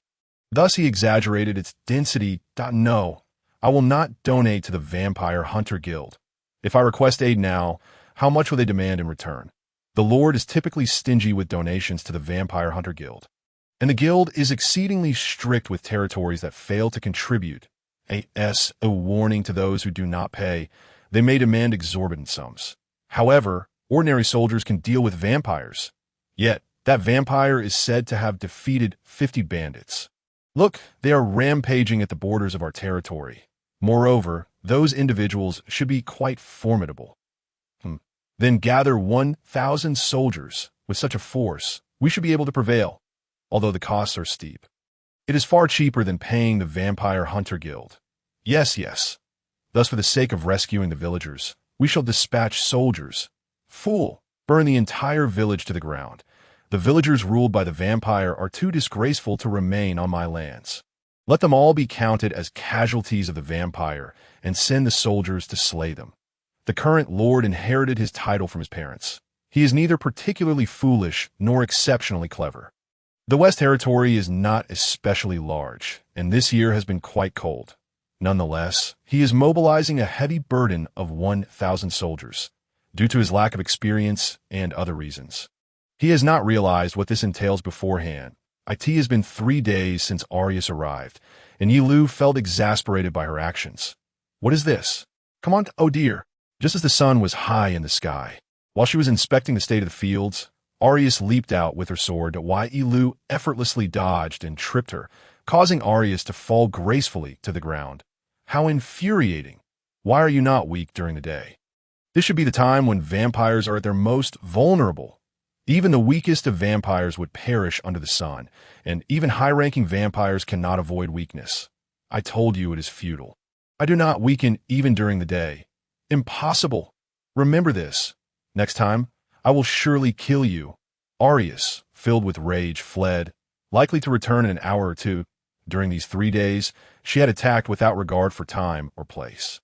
Thus he exaggerated its density. No, I will not donate to the Vampire Hunter Guild. If I request aid now, how much will they demand in return? The Lord is typically stingy with donations to the Vampire Hunter Guild, and the Guild is exceedingly strict with territories that fail to contribute. A warning to those who do not pay. They may demand exorbitant sums. However, ordinary soldiers can deal with vampires. Yet, that vampire is said to have defeated 50 bandits. Look, they are rampaging at the borders of our territory. Moreover, those individuals should be quite formidable. Then gather 1,000 soldiers. With such a force, we should be able to prevail, although the costs are steep. It is far cheaper than paying the Vampire Hunter Guild. Yes. Thus, for the sake of rescuing the villagers, we shall dispatch soldiers. Fool! Burn the entire village to the ground. The villagers ruled by the vampire are too disgraceful to remain on my lands. Let them all be counted as casualties of the vampire, and send the soldiers to slay them. The current lord inherited his title from his parents. He is neither particularly foolish nor exceptionally clever. The West Territory is not especially large, and this year has been quite cold. Nonetheless, he is mobilizing a heavy burden of 1,000 soldiers, due to his lack of experience and other reasons. He has not realized what this entails beforehand. It has been 3 days since Arius arrived, and Ye Liu felt exasperated by her actions. What is this? Come on, oh dear. Just as the sun was high in the sky, while she was inspecting the state of the fields, Arius leaped out with her sword, while Ye Liu effortlessly dodged and tripped her, causing Arius to fall gracefully to the ground. How infuriating! Why are you not weak during the day? This should be the time when vampires are at their most vulnerable. Even the weakest of vampires would perish under the sun, and even high-ranking vampires cannot avoid weakness. I told you it is futile. I do not weaken even during the day. Impossible. Remember this. Next time, I will surely kill you. Arius, filled with rage, fled, likely to return in an hour or two. During these 3 days, she had attacked without regard for time or place.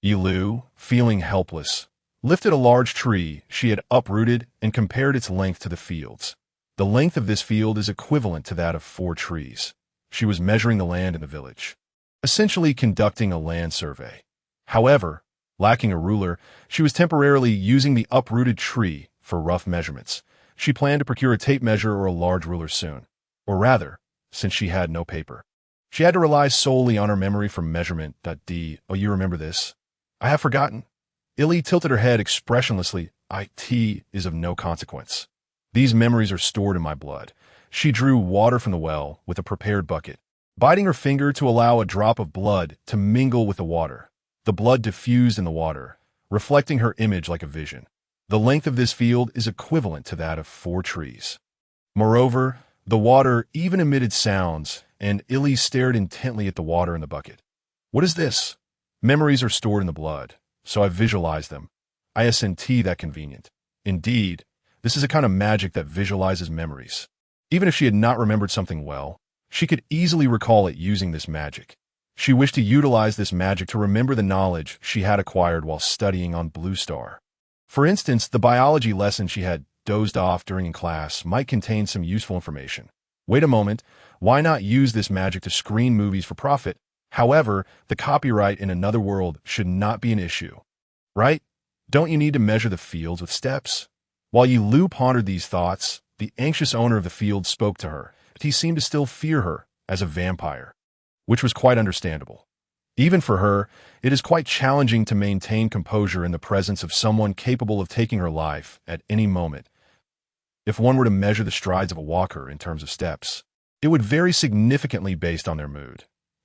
Ye Liu, feeling helpless, lifted a large tree she had uprooted and compared its length to the field's. The length of this field is equivalent to that of 4 trees. She was measuring the land in the village, essentially conducting a land survey. However, lacking a ruler, she was temporarily using the uprooted tree for rough measurements. She planned to procure a tape measure or a large ruler soon. Or rather, since she had no paper, she had to rely solely on her memory for measurement. Oh, you remember this? I have forgotten. Illy tilted her head expressionlessly. It is of no consequence. These memories are stored in my blood. She drew water from the well with a prepared bucket, biting her finger to allow a drop of blood to mingle with the water. The blood diffused in the water, reflecting her image like a vision. The length of this field is equivalent to that of 4 trees. Moreover, the water even emitted sounds, and Illy stared intently at the water in the bucket. What is this? Memories are stored in the blood, so I visualize them. Isn't that convenient? Indeed, this is a kind of magic that visualizes memories. Even if she had not remembered something well, she could easily recall it using this magic. She wished to utilize this magic to remember the knowledge she had acquired while studying on Blue Star. For instance, the biology lesson she had dozed off during in class might contain some useful information. Wait a moment, why not use this magic to screen movies for profit? However, the copyright in another world should not be an issue. Right? Don't you need to measure the fields with steps? While Ye Liu pondered these thoughts, the anxious owner of the field spoke to her, but he seemed to still fear her as a vampire, which was quite understandable. Even for her, it is quite challenging to maintain composure in the presence of someone capable of taking her life at any moment. If one were to measure the strides of a walker in terms of steps, it would vary significantly based on their mood.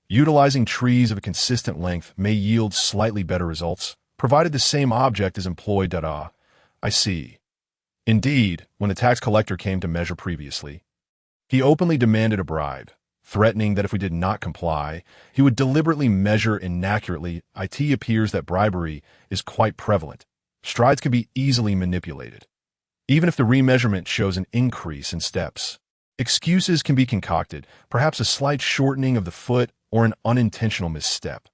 Utilizing trees of a consistent length may yield slightly better results, provided the same object is employed. I see. Indeed, when the tax collector came to measure previously, he openly demanded a bribe, threatening that if we did not comply, he would deliberately measure inaccurately. It appears that bribery is quite prevalent. Strides can be easily manipulated. Even if the remeasurement shows an increase in steps, excuses can be concocted, perhaps a slight shortening of the foot or an unintentional misstep.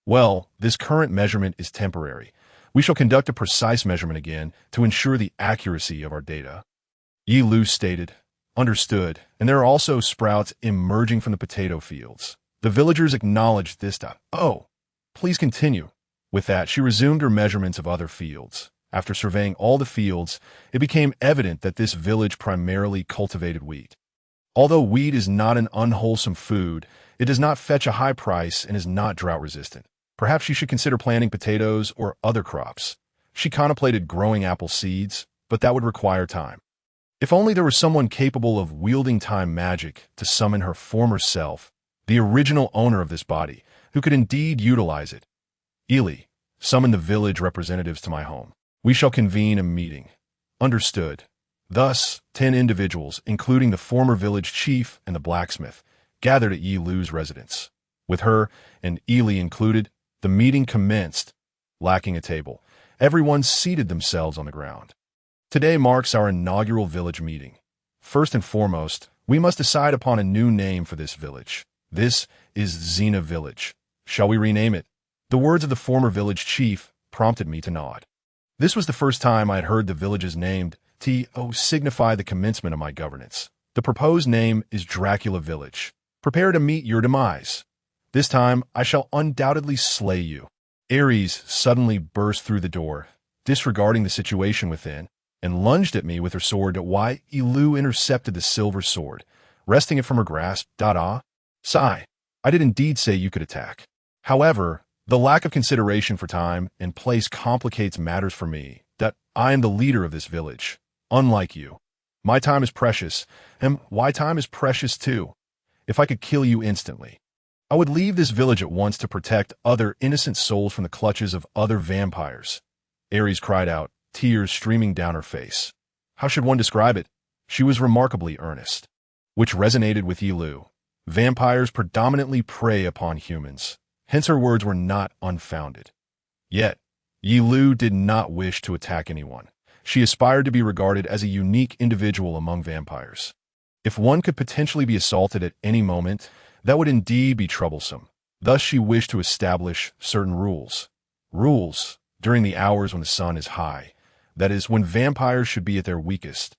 Well, this current measurement is temporary. We shall conduct a precise measurement again to ensure the accuracy of our data. Ye Liu stated, understood, and there are also sprouts emerging from the potato fields. The villagers acknowledged this. Oh, please continue. With that, she resumed her measurements of other fields. After surveying all the fields, it became evident that this village primarily cultivated wheat. Although wheat is not an unwholesome food, it does not fetch a high price and is not drought-resistant. Perhaps she should consider planting potatoes or other crops. She contemplated growing apple seeds, but that would require time. If only there was someone capable of wielding time magic to summon her former self, the original owner of this body, who could indeed utilize it. Ili, summon the village representatives to my home. We shall convene a meeting. Understood. Thus, 10 individuals, including the former village chief and the blacksmith, gathered at Ye Liu's residence. With her, and Ili included, the meeting commenced. Lacking a table, everyone seated themselves on the ground. Today marks our inaugural village meeting. First and foremost, we must decide upon a new name for this village. This is Xena Village. Shall we rename it? The words of the former village chief prompted me to nod. This was the first time I had heard the villages named to signify the commencement of my governance. The proposed name is Dracula Village. Prepare to meet your demise. This time, I shall undoubtedly slay you. Ares suddenly burst through the door, disregarding the situation within, and lunged at me with her sword. Ye Liu intercepted the silver sword, wresting it from her grasp. Sigh. I did indeed say you could attack. However, the lack of consideration for time and place complicates matters for me, that I am the leader of this village. Unlike you, my time is precious, and my time is precious too. If I could kill you instantly, I would leave this village at once to protect other innocent souls from the clutches of other vampires. Ares cried out, tears streaming down her face. How should one describe it? She was remarkably earnest, which resonated with Ye Liu. Vampires predominantly prey upon humans, hence her words were not unfounded. Yet, Ye Liu did not wish to attack anyone. She aspired to be regarded as a unique individual among vampires. If one could potentially be assaulted at any moment, that would indeed be troublesome. Thus she wished to establish certain rules. Rules during the hours when the sun is high, that is, when vampires should be at their weakest.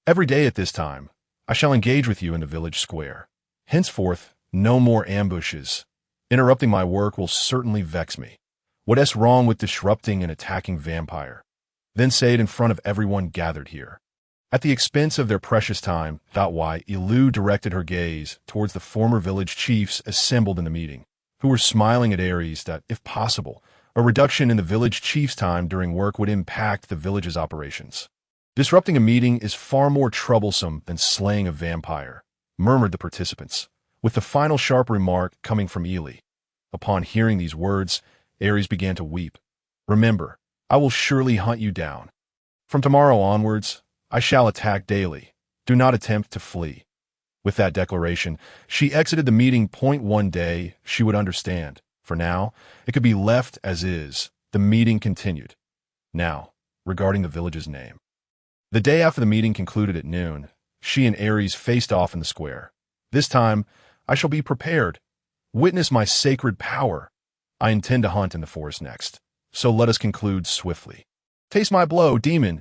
Every day at this time, I shall engage with you in the village square. Henceforth, no more ambushes. Interrupting my work will certainly vex me. What's wrong with disrupting and attacking vampire? Then say it in front of everyone gathered here. At the expense of their precious time, Ye Liu directed her gaze towards the former village chiefs assembled in the meeting, who were smiling at Ares that, if possible, a reduction in the village chief's time during work would impact the village's operations. Disrupting a meeting is far more troublesome than slaying a vampire, murmured the participants, with the final sharp remark coming from Ili. Upon hearing these words, Ares began to weep. Remember, I will surely hunt you down. From tomorrow onwards, I shall attack daily. Do not attempt to flee. With that declaration, she exited the meeting. One day, she would understand. For now, it could be left as is. The meeting continued. Now, regarding the village's name. The day after the meeting concluded at noon, she and Ares faced off in the square. This time, I shall be prepared. Witness my sacred power. I intend to hunt in the forest next. So let us conclude swiftly. Taste my blow, demon!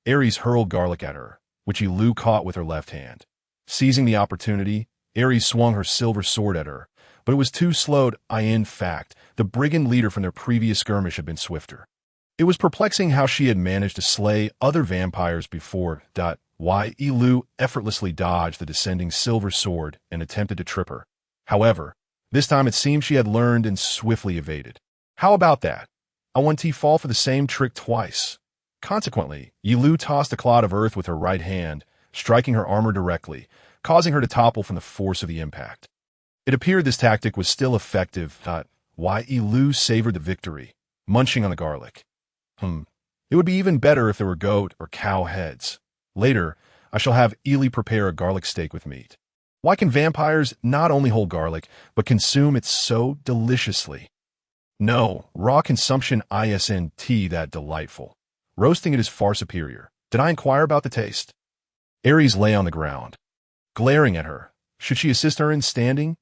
Ares hurled garlic at her, which Ye Liu caught with her left hand. Seizing the opportunity, Ares swung her silver sword at her, but it was too slow. In fact, the brigand leader from their previous skirmish had been swifter. It was perplexing how she had managed to slay other vampires before. Ye Liu effortlessly dodged the descending silver sword and attempted to trip her. However, this time it seemed she had learned and swiftly evaded. How about that? I want to fall for the same trick twice. Consequently, Ye Liu tossed a clod of earth with her right hand, striking her armor directly, causing her to topple from the force of the impact. It appeared this tactic was still effective. Ye Liu savored the victory, munching on the garlic. It would be even better if there were goat or cow heads. Later, I shall have Ili prepare a garlic steak with meat. Why can vampires not only hold garlic, but consume it so deliciously? No, raw consumption isn't that delightful. Roasting it is far superior. Did I inquire about the taste? Ares lay on the ground, glaring at her. Should she assist her in standing?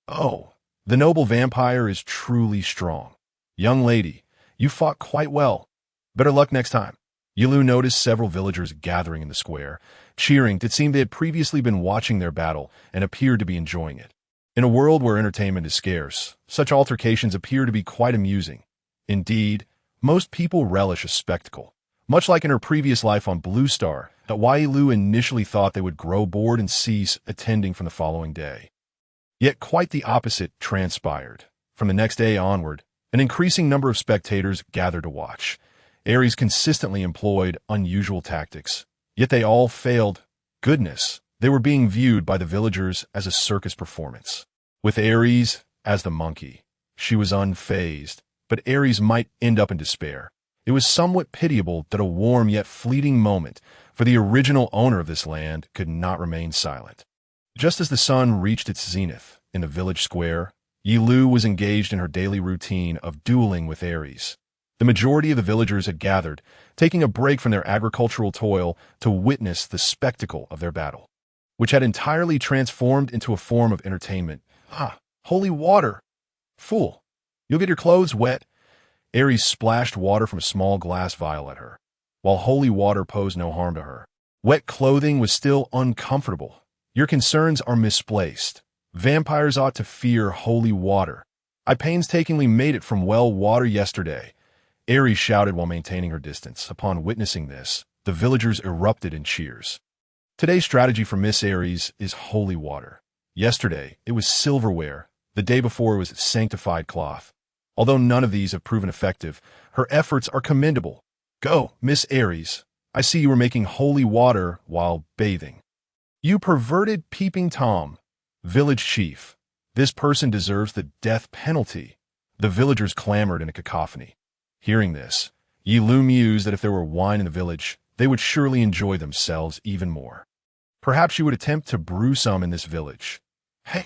Oh, the noble vampire is truly strong. Young lady, you fought quite well. Better luck next time. Ye Liu noticed several villagers gathering in the square, cheering. It seemed they had previously been watching their battle and appeared to be enjoying it. In a world where entertainment is scarce, such altercations appear to be quite amusing. Indeed, most people relish a spectacle. Much like in her previous life on Blue Star, Ye Liu initially thought they would grow bored and cease attending from the following day. Yet quite the opposite transpired. From the next day onward, an increasing number of spectators gathered to watch. Aries consistently employed unusual tactics, yet they all failed. Goodness, they were being viewed by the villagers as a circus performance. With Aries as the monkey, she was unfazed, but Aries might end up in despair. It was somewhat pitiable that a warm yet fleeting moment for the original owner of this land could not remain silent. Just as the sun reached its zenith in the village square, Ye Liu was engaged in her daily routine of dueling with Aries. The majority of the villagers had gathered, taking a break from their agricultural toil to witness the spectacle of their battle, which had entirely transformed into a form of entertainment. Ah, holy water! Fool, you'll get your clothes wet. Aries splashed water from a small glass vial at her, while holy water posed no harm to her. Wet clothing was still uncomfortable. Your concerns are misplaced. Vampires ought to fear holy water. I painstakingly made it from well water yesterday. Aries shouted while maintaining her distance. Upon witnessing this, the villagers erupted in cheers. Today's strategy for Miss Aries is holy water. Yesterday, it was silverware. The day before, it was sanctified cloth. Although none of these have proven effective, her efforts are commendable. Go, Miss Aries. I see you were making holy water while bathing. You perverted peeping Tom. Village chief. This person deserves the death penalty. The villagers clamored in a cacophony. Hearing this, Ye Liu mused that if there were wine in the village, they would surely enjoy themselves even more. Perhaps she would attempt to brew some in this village. Hey,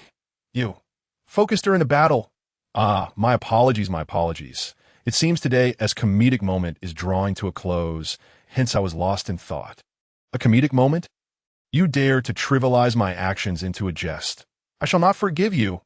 you. Focus during the battle. Ah, my apologies. It seems today as comedic moment is drawing to a close, hence I was lost in thought. A comedic moment? You dare to trivialize my actions into a jest. I shall not forgive you.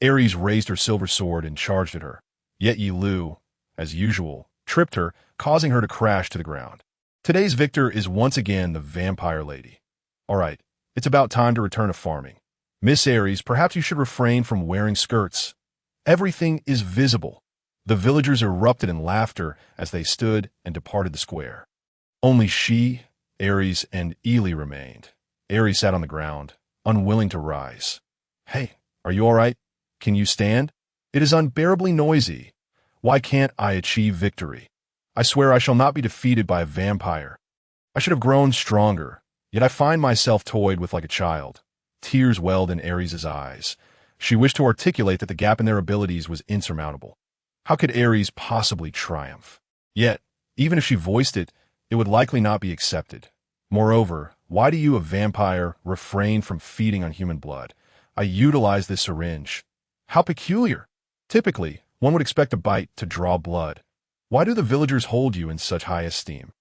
Aries raised her silver sword and charged at her. Yet Ye Liu, as usual, tripped her, causing her to crash to the ground. Today's victor is once again the vampire lady. All right, it's about time to return to farming. Miss Aries, perhaps you should refrain from wearing skirts. Everything is visible. The villagers erupted in laughter as they stood and departed the square. Only she, Aries, and Ely remained. Aries sat on the ground, unwilling to rise. Hey, are you all right? Can you stand? It is unbearably noisy. Why can't I achieve victory? I swear I shall not be defeated by a vampire. I should have grown stronger, yet I find myself toyed with like a child. Tears welled in Aries' eyes. She wished to articulate that the gap in their abilities was insurmountable. How could Aries possibly triumph? Yet, even if she voiced it, it would likely not be accepted. Moreover, why do you, a vampire, refrain from feeding on human blood? I utilize this syringe. How peculiar! Typically, one would expect a bite to draw blood. Why do the villagers hold you in such high esteem?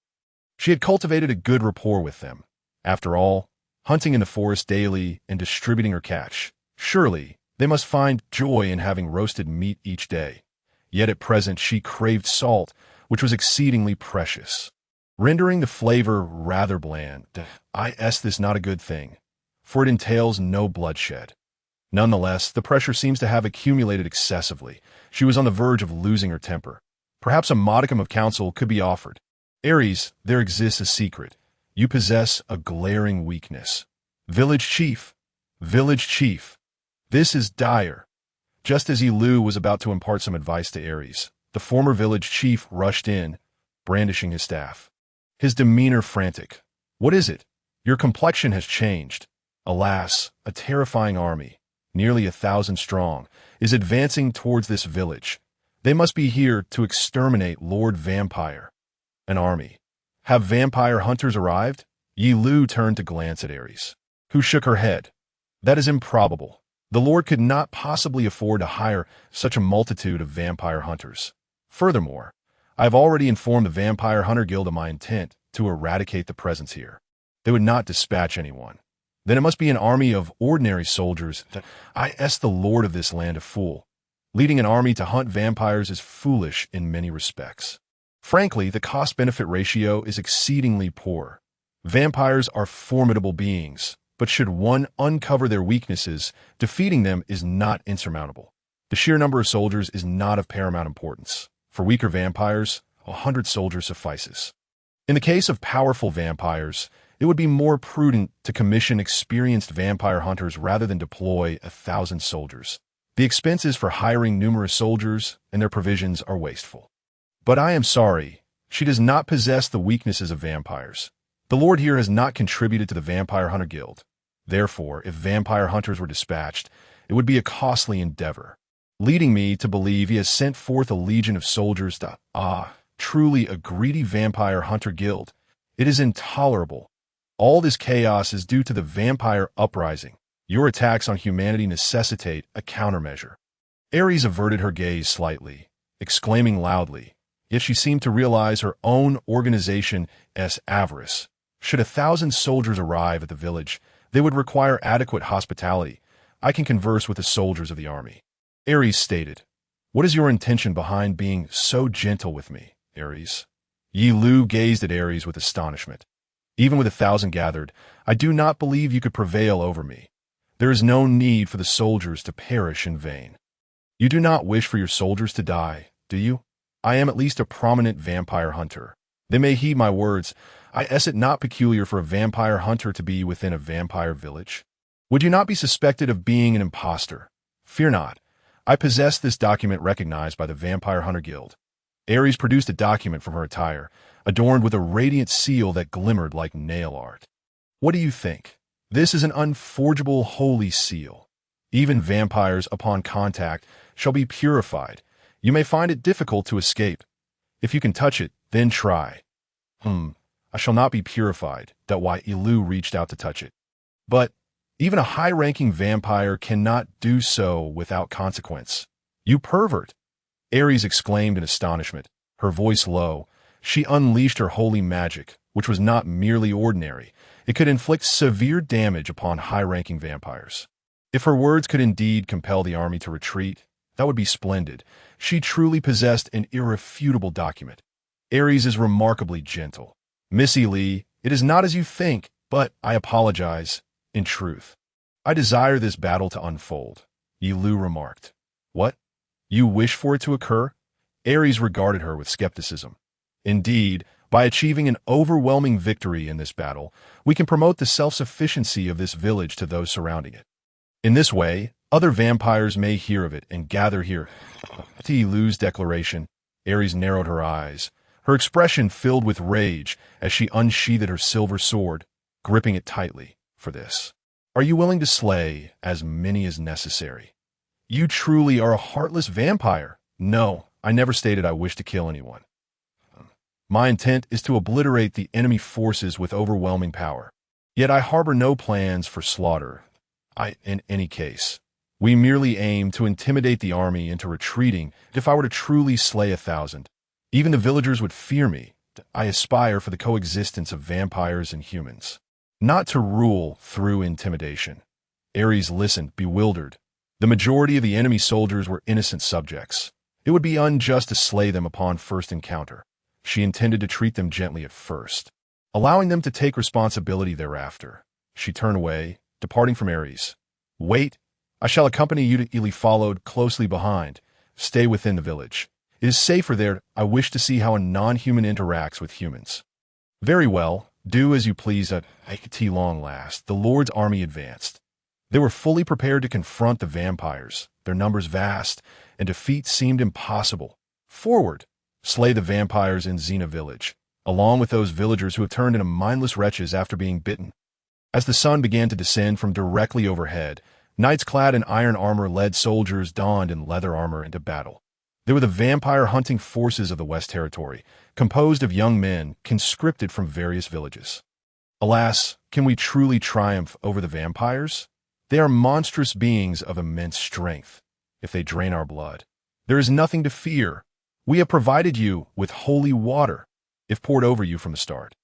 She had cultivated a good rapport with them. After all, hunting in the forest daily and distributing her catch, surely they must find joy in having roasted meat each day. Yet at present she craved salt, which was exceedingly precious, rendering the flavor rather bland. This not a good thing, for it entails no bloodshed. Nonetheless, the pressure seems to have accumulated excessively. She was on the verge of losing her temper. Perhaps a modicum of counsel could be offered. Aries, there exists a secret. You possess a glaring weakness. Village chief. This is dire. Just as Ye Liu was about to impart some advice to Aries, the former village chief rushed in, brandishing his staff. His demeanor frantic. What is it? Your complexion has changed. Alas, a terrifying army, nearly 1,000 strong, is advancing towards this village. They must be here to exterminate Lord Vampire. An army. Have vampire hunters arrived? Ye Liu turned to glance at Aries, who shook her head. That is improbable. The Lord could not possibly afford to hire such a multitude of vampire hunters. Furthermore, I have already informed the Vampire Hunter Guild of my intent to eradicate the presence here. They would not dispatch anyone. Then it must be an army of ordinary soldiers. The Lord of this land a fool. Leading an army to hunt vampires is foolish in many respects. Frankly, the cost-benefit ratio is exceedingly poor. Vampires are formidable beings, but should one uncover their weaknesses, defeating them is not insurmountable. The sheer number of soldiers is not of paramount importance. For weaker vampires, 100 soldiers suffices. In the case of powerful vampires, it would be more prudent to commission experienced vampire hunters rather than deploy 1,000 soldiers. The expenses for hiring numerous soldiers and their provisions are wasteful. But I am sorry, she does not possess the weaknesses of vampires. The Lord here has not contributed to the Vampire Hunter Guild. Therefore, if vampire hunters were dispatched, it would be a costly endeavor, leading me to believe he has sent forth a legion of soldiers to, truly a greedy vampire hunter guild. It is intolerable. All this chaos is due to the vampire uprising. Your attacks on humanity necessitate a countermeasure. Ares averted her gaze slightly, exclaiming loudly, yet she seemed to realize her own organization's avarice. Should 1,000 soldiers arrive at the village, they would require adequate hospitality. I can converse with the soldiers of the army. Ares stated, "What is your intention behind being so gentle with me, Ares?" Ye Liu gazed at Ares with astonishment. "Even with 1,000 gathered, I do not believe you could prevail over me. There is no need for the soldiers to perish in vain. You do not wish for your soldiers to die, do you? I am at least a prominent vampire hunter. They may heed my words. Is it not peculiar for a vampire hunter to be within a vampire village? Would you not be suspected of being an impostor? Fear not. I possess this document recognized by the Vampire Hunter Guild." Ares produced a document from her attire, adorned with a radiant seal that glimmered like nail art. "What do you think? This is an unforgeable holy seal. Even vampires, upon contact, shall be purified. You may find it difficult to escape. If you can touch it, then try." I shall not be purified. Ye Liu reached out to touch it. "But even a high-ranking vampire cannot do so without consequence. You pervert!" Ares exclaimed in astonishment, her voice low. She unleashed her holy magic, which was not merely ordinary. It could inflict severe damage upon high-ranking vampires. If her words could indeed compel the army to retreat, that would be splendid. She truly possessed an irrefutable document. Ares is remarkably gentle. "Missy Lee, it is not as you think, but I apologize. In truth, I desire this battle to unfold," Ye Liu remarked. "What? You wish for it to occur?" Ares regarded her with skepticism. "Indeed, by achieving an overwhelming victory in this battle, we can promote the self-sufficiency of this village to those surrounding it. In this way, other vampires may hear of it and gather here." To Ye Liu's declaration, Ares narrowed her eyes, her expression filled with rage as she unsheathed her silver sword, gripping it tightly. "For this, are you willing to slay as many as necessary? You truly are a heartless vampire." "No, I never stated I wish to kill anyone. My intent is to obliterate the enemy forces with overwhelming power. Yet I harbor no plans for slaughter. In any case, we merely aim to intimidate the army into retreating. If I were to truly slay 1,000, even the villagers would fear me. I aspire for the coexistence of vampires and humans, not to rule through intimidation." Ares listened, bewildered. The majority of the enemy soldiers were innocent subjects. It would be unjust to slay them upon first encounter. She intended to treat them gently at first, allowing them to take responsibility thereafter. She turned away, departing from Ares. "Wait, I shall accompany you to Ely." Followed closely behind. "Stay within the village. It is safer there. I wish to see how a non-human interacts with humans." "Very well, do as you please." At long last, the Lord's army advanced. They were fully prepared to confront the vampires, their numbers vast, and defeat seemed impossible. "Forward! Slay the vampires in Xena village, along with those villagers who have turned into mindless wretches after being bitten." As the sun began to descend from directly overhead, knights clad in iron armor led soldiers donned in leather armor into battle. They were the vampire hunting forces of the West Territory, composed of young men conscripted from various villages. Alas, can we truly triumph over the vampires? They are monstrous beings of immense strength. If they drain our blood, there is nothing to fear. We have provided you with holy water, if poured over you from the start.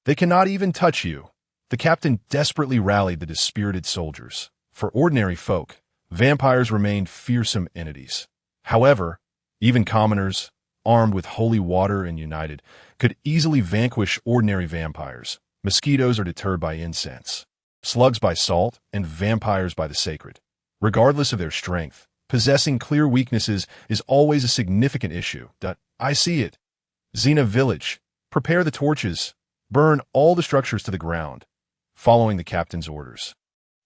They cannot even touch you. The captain desperately rallied the dispirited soldiers. For ordinary folk, vampires remained fearsome entities. However, even commoners, armed with holy water and united, could easily vanquish ordinary vampires. Mosquitoes are deterred by incense, slugs by salt, and vampires by the sacred. Regardless of their strength, possessing clear weaknesses is always a significant issue. I see it. Xena Village. Prepare the torches. Burn all the structures to the ground, following the captain's orders.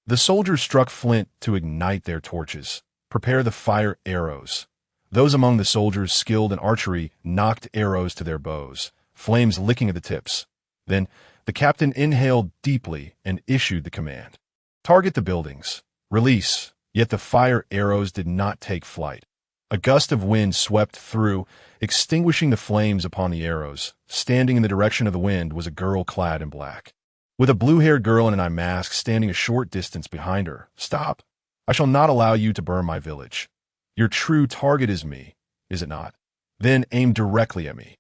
The soldiers struck flint to ignite their torches. Prepare the fire arrows. Those among the soldiers skilled in archery knocked arrows to their bows, flames licking at the tips. Then the captain inhaled deeply and issued the command. Target the buildings. Release. Yet the fire arrows did not take flight. A gust of wind swept through, extinguishing the flames upon the arrows. Standing in the direction of the wind was a girl clad in black, with a blue-haired girl in an eye mask standing a short distance behind her. Stop! I shall not allow you to burn my village. Your true target is me, is it not? Then aim directly at me.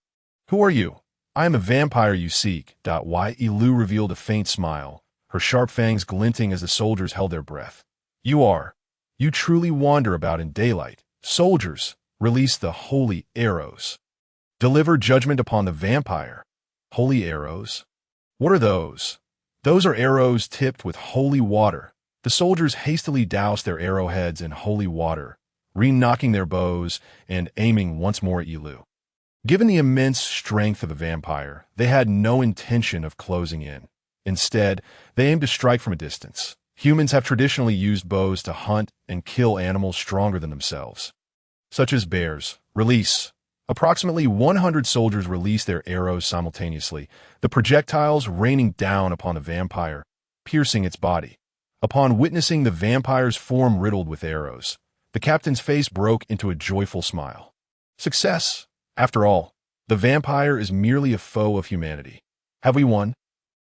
Who are you? I am a vampire you seek. Ye Liu revealed a faint smile, her sharp fangs glinting as the soldiers held their breath. You truly wander about in daylight. Soldiers, release the holy arrows. Deliver judgment upon the vampire. Holy arrows? What are those? Those are arrows tipped with holy water. The soldiers hastily doused their arrowheads in holy water, re-knocking their bows and aiming once more at Ye Liu. Given the immense strength of the vampire, they had no intention of closing in. Instead, they aimed to strike from a distance. Humans have traditionally used bows to hunt and kill animals stronger than themselves, such as bears. Release. Approximately 100 soldiers released their arrows simultaneously, the projectiles raining down upon the vampire, piercing its body. Upon witnessing the vampire's form riddled with arrows, the captain's face broke into a joyful smile. Success! After all, the vampire is merely a foe of humanity. Have we won?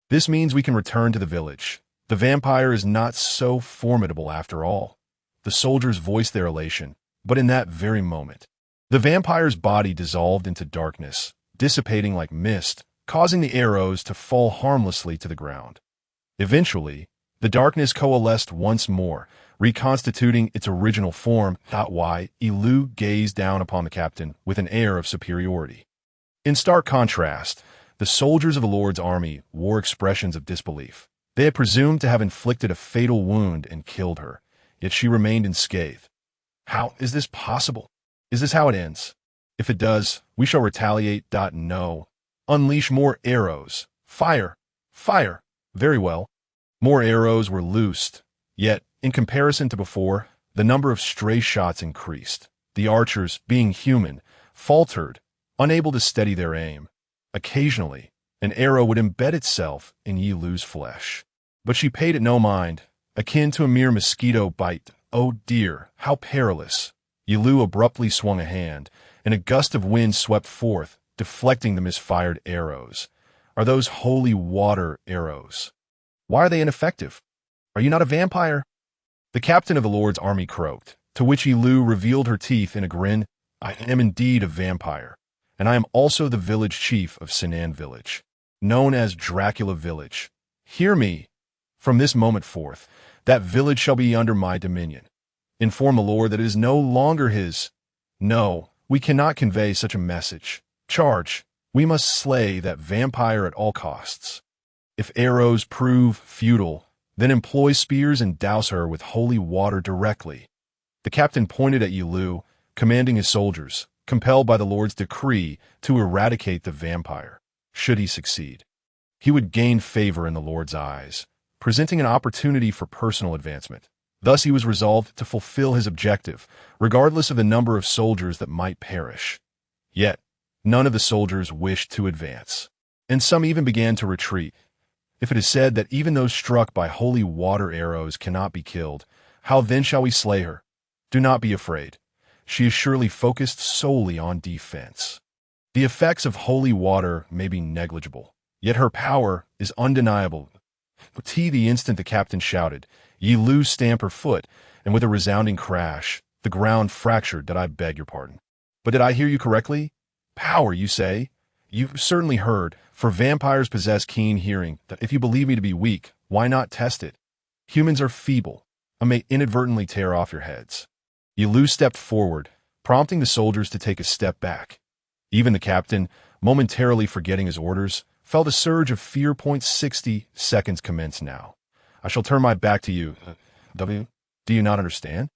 This means we can return to the village. The vampire is not so formidable after all. The soldiers voiced their elation, but in that very moment, the vampire's body dissolved into darkness, dissipating like mist, causing the arrows to fall harmlessly to the ground. Eventually, the darkness coalesced once more, reconstituting its original form. Ye Liu gazed down upon the captain with an air of superiority. In stark contrast, the soldiers of the Lord's army wore expressions of disbelief. They had presumed to have inflicted a fatal wound and killed her, yet she remained unscathed. How is this possible? Is this how it ends? If it does, we shall retaliate. No. Unleash more arrows. Fire! Fire! Very well. More arrows were loosed, yet, in comparison to before, the number of stray shots increased. The archers, being human, faltered, unable to steady their aim. Occasionally, an arrow would embed itself in Ye Liu's flesh. But she paid it no mind, akin to a mere mosquito bite. Oh dear, how perilous! Ye Liu abruptly swung a hand, and a gust of wind swept forth, deflecting the misfired arrows. Are those holy water arrows? Why are they ineffective? Are you not a vampire? The captain of the Lord's army croaked, to which Ye Liu revealed her teeth in a grin. I am indeed a vampire, and I am also the village chief of Sinan Village, known as Dracula Village. Hear me. From this moment forth, that village shall be under my dominion. Inform the Lord that it is no longer his. No, we cannot convey such a message. Charge, we must slay that vampire at all costs. If arrows prove futile, then employ spears and douse her with holy water directly. The captain pointed at Ye Liu, commanding his soldiers, compelled by the Lord's decree, to eradicate the vampire. Should he succeed, he would gain favor in the Lord's eyes, presenting an opportunity for personal advancement. Thus he was resolved to fulfill his objective, regardless of the number of soldiers that might perish. Yet, none of the soldiers wished to advance, and some even began to retreat. If it is said that even those struck by holy water arrows cannot be killed, how then shall we slay her? Do not be afraid. She is surely focused solely on defense. The effects of holy water may be negligible, yet her power is undeniable. The instant the captain shouted, Ye Liu stamped her foot, and with a resounding crash, the ground fractured. Did I beg your pardon? But did I hear you correctly? Power, you say? You've certainly heard, for vampires possess keen hearing. That if you believe me to be weak, why not test it? Humans are feeble. I may inadvertently tear off your heads. Ye Liu stepped forward, prompting the soldiers to take a step back. Even the captain, momentarily forgetting his orders, felt a surge of fear. 60 seconds commence now. I shall turn my back to you. W. Do you not understand?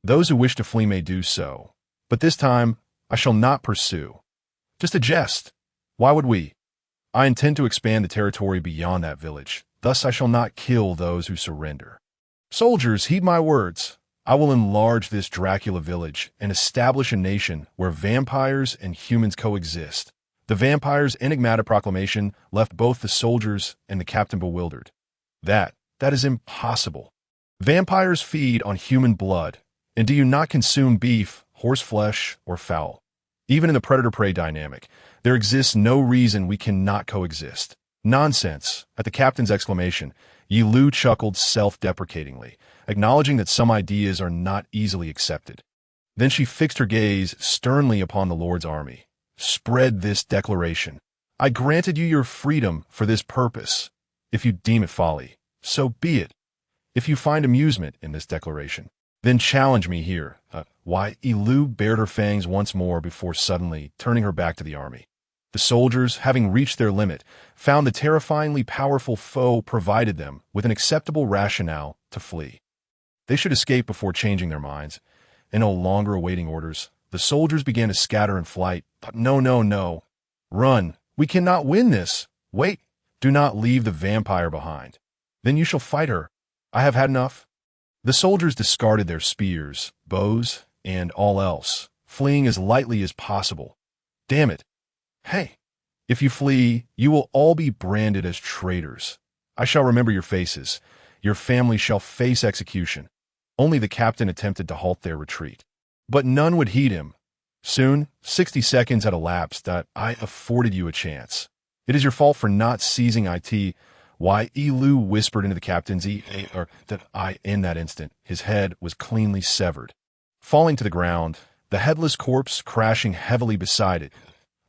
Those who wish to flee may do so, but this time I shall not pursue. Just a jest. Why would we? I intend to expand the territory beyond that village. Thus I shall not kill those who surrender. Soldiers, heed my words. I will enlarge this Dracula village and establish a nation where vampires and humans coexist. The vampire's enigmatic proclamation left both the soldiers and the captain bewildered. That is impossible. Vampires feed on human blood, and do you not consume beef, horseflesh, or fowl? Even in the predator-prey dynamic, there exists no reason we cannot coexist. Nonsense. At the captain's exclamation, Ye Liu chuckled self-deprecatingly, acknowledging that some ideas are not easily accepted. Then she fixed her gaze sternly upon the Lord's army. Spread this declaration. I granted you your freedom for this purpose. If you deem it folly, so be it. If you find amusement in this declaration, then challenge me here. Ye Liu bared her fangs once more before suddenly turning her back to the army. The soldiers, having reached their limit, found the terrifyingly powerful foe provided them with an acceptable rationale to flee. They should escape before changing their minds, and no longer awaiting orders. The soldiers began to scatter in flight. But no. Run. We cannot win this. Wait. Do not leave the vampire behind. Then you shall fight her. I have had enough. The soldiers discarded their spears, bows, and all else, fleeing as lightly as possible. Damn it. Hey, if you flee, you will all be branded as traitors. I shall remember your faces. Your family shall face execution. Only the captain attempted to halt their retreat, but none would heed him. Soon, 60 seconds had elapsed that I afforded you a chance. It is your fault for not seizing it. Ye Liu whispered into the captain's ear that in that instant, his head was cleanly severed. Falling to the ground, the headless corpse crashing heavily beside it.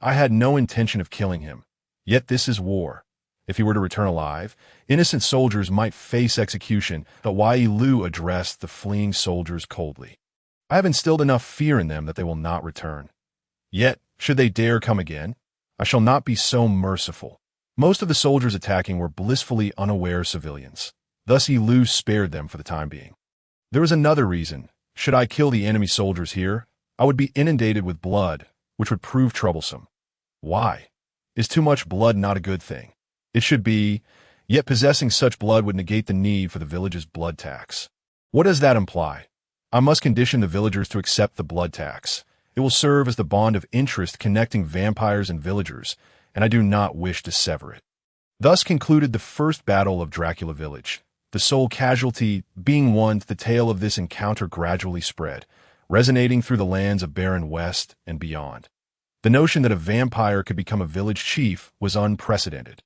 I had no intention of killing him. Yet this is war. If he were to return alive, innocent soldiers might face execution, but Ye Liu addressed the fleeing soldiers coldly. I have instilled enough fear in them that they will not return. Yet, should they dare come again, I shall not be so merciful. Most of the soldiers attacking were blissfully unaware civilians. Thus Ye Liu spared them for the time being. There was another reason. Should I kill the enemy soldiers here, I would be inundated with blood, which would prove troublesome. Why? Is too much blood not a good thing? It should be, yet possessing such blood would negate the need for the village's blood tax. What does that imply? I must condition the villagers to accept the blood tax. It will serve as the bond of interest connecting vampires and villagers, and I do not wish to sever it. Thus concluded the first battle of Dracula Village. The sole casualty being one, the tale of this encounter gradually spread, resonating through the lands of Barren West and beyond. The notion that a vampire could become a village chief was unprecedented.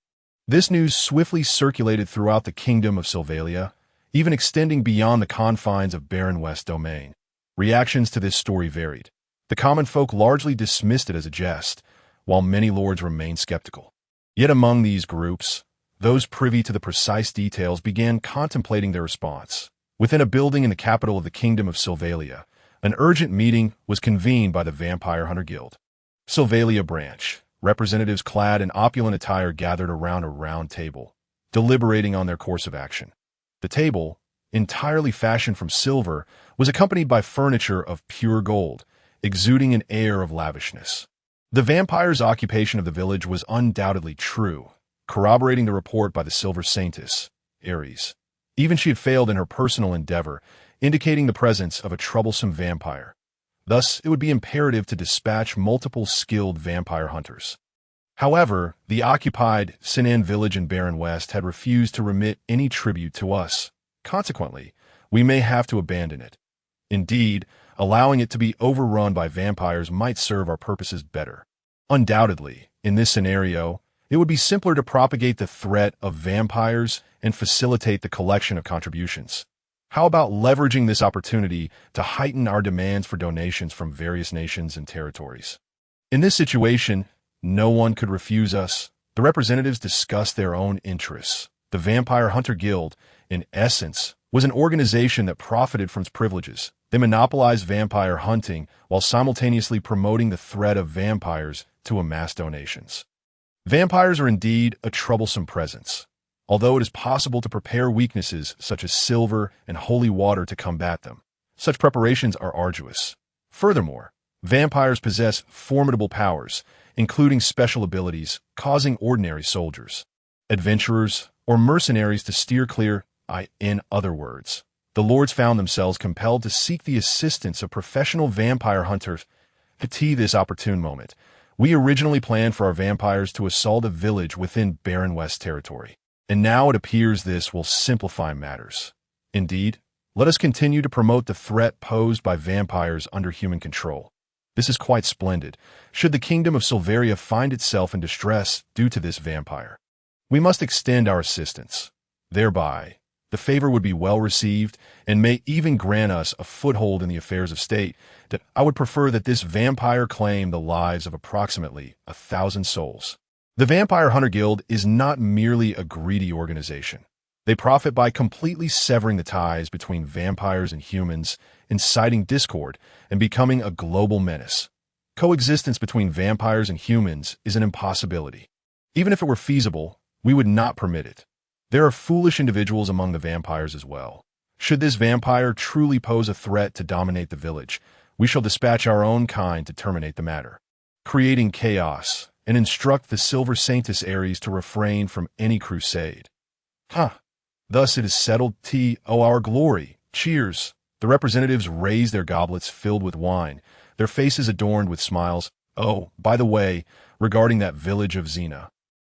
This news swiftly circulated throughout the kingdom of Sylvalia, even extending beyond the confines of Barren West domain. Reactions to this story varied. The common folk largely dismissed it as a jest, while many lords remained skeptical. Yet among these groups, those privy to the precise details began contemplating their response. Within a building in the capital of the kingdom of Sylvalia, an urgent meeting was convened by the Vampire Hunter Guild. Sylvalia branch, representatives clad in opulent attire gathered around a round table, deliberating on their course of action. The table, entirely fashioned from silver, was accompanied by furniture of pure gold, exuding an air of lavishness. The vampire's occupation of the village was undoubtedly true, corroborating the report by the Silver Saintess, Ares. Even she had failed in her personal endeavor, indicating the presence of a troublesome vampire. Thus, it would be imperative to dispatch multiple skilled vampire hunters. However, the occupied Sinan village in Barren West had refused to remit any tribute to us. Consequently, we may have to abandon it. Indeed, allowing it to be overrun by vampires might serve our purposes better. Undoubtedly, in this scenario, it would be simpler to propagate the threat of vampires and facilitate the collection of contributions. How about leveraging this opportunity to heighten our demands for donations from various nations and territories? In this situation, no one could refuse us. The representatives discussed their own interests. The Vampire Hunter Guild, in essence, was an organization that profited from its privileges, They monopolize vampire hunting while simultaneously promoting the threat of vampires to amass donations. Vampires are indeed a troublesome presence, although it is possible to prepare weaknesses such as silver and holy water to combat them. Such preparations are arduous. Furthermore, vampires possess formidable powers, including special abilities, causing ordinary soldiers, adventurers, or mercenaries to steer clear. In other words, the lords found themselves compelled to seek the assistance of professional vampire hunters to seize this opportune moment. We originally planned for our vampires to assault a village within Barren West territory, and now it appears this will simplify matters. Indeed, let us continue to promote the threat posed by vampires under human control. This is quite splendid. Should the kingdom of Silveria find itself in distress due to this vampire, we must extend our assistance. Thereby, the favor would be well received and may even grant us a foothold in the affairs of state. That I would prefer that this vampire claim the lives of approximately 1,000 souls. The Vampire Hunter Guild is not merely a greedy organization. They profit by completely severing the ties between vampires and humans, inciting discord, and becoming a global menace. Coexistence between vampires and humans is an impossibility. Even if it were feasible, we would not permit it. There are foolish individuals among the vampires as well. Should this vampire truly pose a threat to dominate the village, we shall dispatch our own kind to terminate the matter, creating chaos, and instruct the Silver Saintess Ares to refrain from any crusade. Thus it is settled. Our glory. Cheers. The representatives raise their goblets filled with wine, their faces adorned with smiles. Oh, by the way, regarding that village of Xena,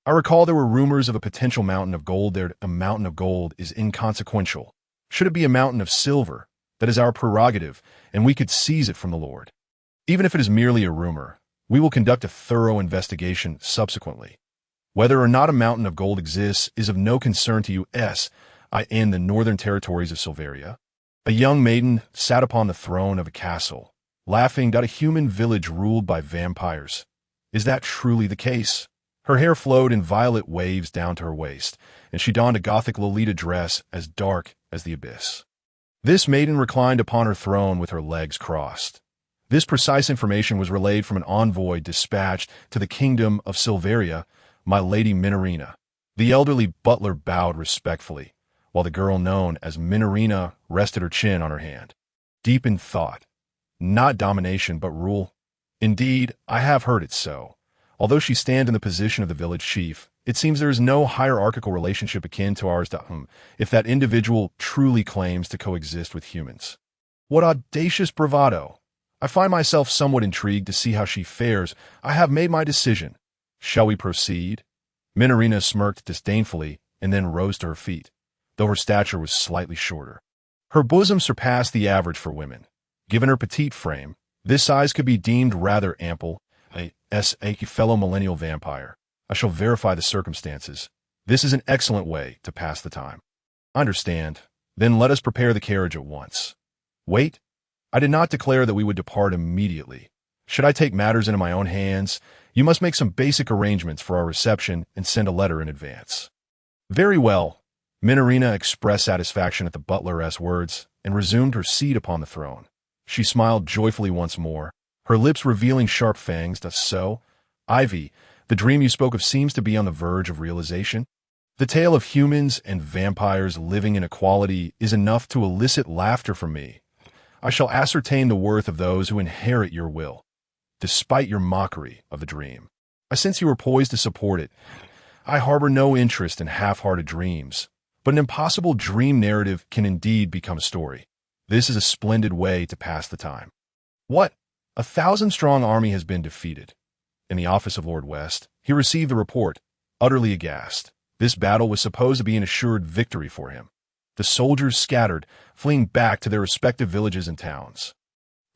I recall there were rumors of a potential mountain of gold there. A mountain of gold is inconsequential. Should it be a mountain of silver, that is our prerogative, and we could seize it from the Lord. Even if it is merely a rumor, we will conduct a thorough investigation subsequently. Whether or not a mountain of gold exists is of no concern to us. In the northern territories of Silveria, a young maiden sat upon the throne of a castle, laughing at a human village ruled by vampires. Is that truly the case? Her hair flowed in violet waves down to her waist, and she donned a Gothic Lolita dress as dark as the abyss. This maiden reclined upon her throne with her legs crossed. This precise information was relayed from an envoy dispatched to the kingdom of Silveria, my lady Minorina. The elderly butler bowed respectfully, while the girl known as Minorina rested her chin on her hand. Deep in thought. Not domination, but rule. Indeed, I have heard it so. Although she stands in the position of the village chief, it seems there is no hierarchical relationship akin to ours if that individual truly claims to coexist with humans. What audacious bravado! I find myself somewhat intrigued to see how she fares. I have made my decision. Shall we proceed? Minorina smirked disdainfully and then rose to her feet, though her stature was slightly shorter. Her bosom surpassed the average for women. Given her petite frame, this size could be deemed rather ample. A fellow millennial vampire. I shall verify the circumstances. This is an excellent way to pass the time. Understand. Then let us prepare the carriage at once. Wait. I did not declare that we would depart immediately. Should I take matters into my own hands, you must make some basic arrangements for our reception and send a letter in advance. Very well. Minorina expressed satisfaction at the butler's words and resumed her seat upon the throne. She smiled joyfully once more, her lips revealing sharp fangs. So, Ivy, the dream you spoke of seems to be on the verge of realization. The tale of humans and vampires living in equality is enough to elicit laughter from me. I shall ascertain the worth of those who inherit your will, despite your mockery of the dream. I sense you are poised to support it. I harbor no interest in half-hearted dreams, but an impossible dream narrative can indeed become a story. This is a splendid way to pass the time. What? 1,000-strong army has been defeated. In the office of Lord West, he received the report, utterly aghast. This battle was supposed to be an assured victory for him. The soldiers scattered, fleeing back to their respective villages and towns.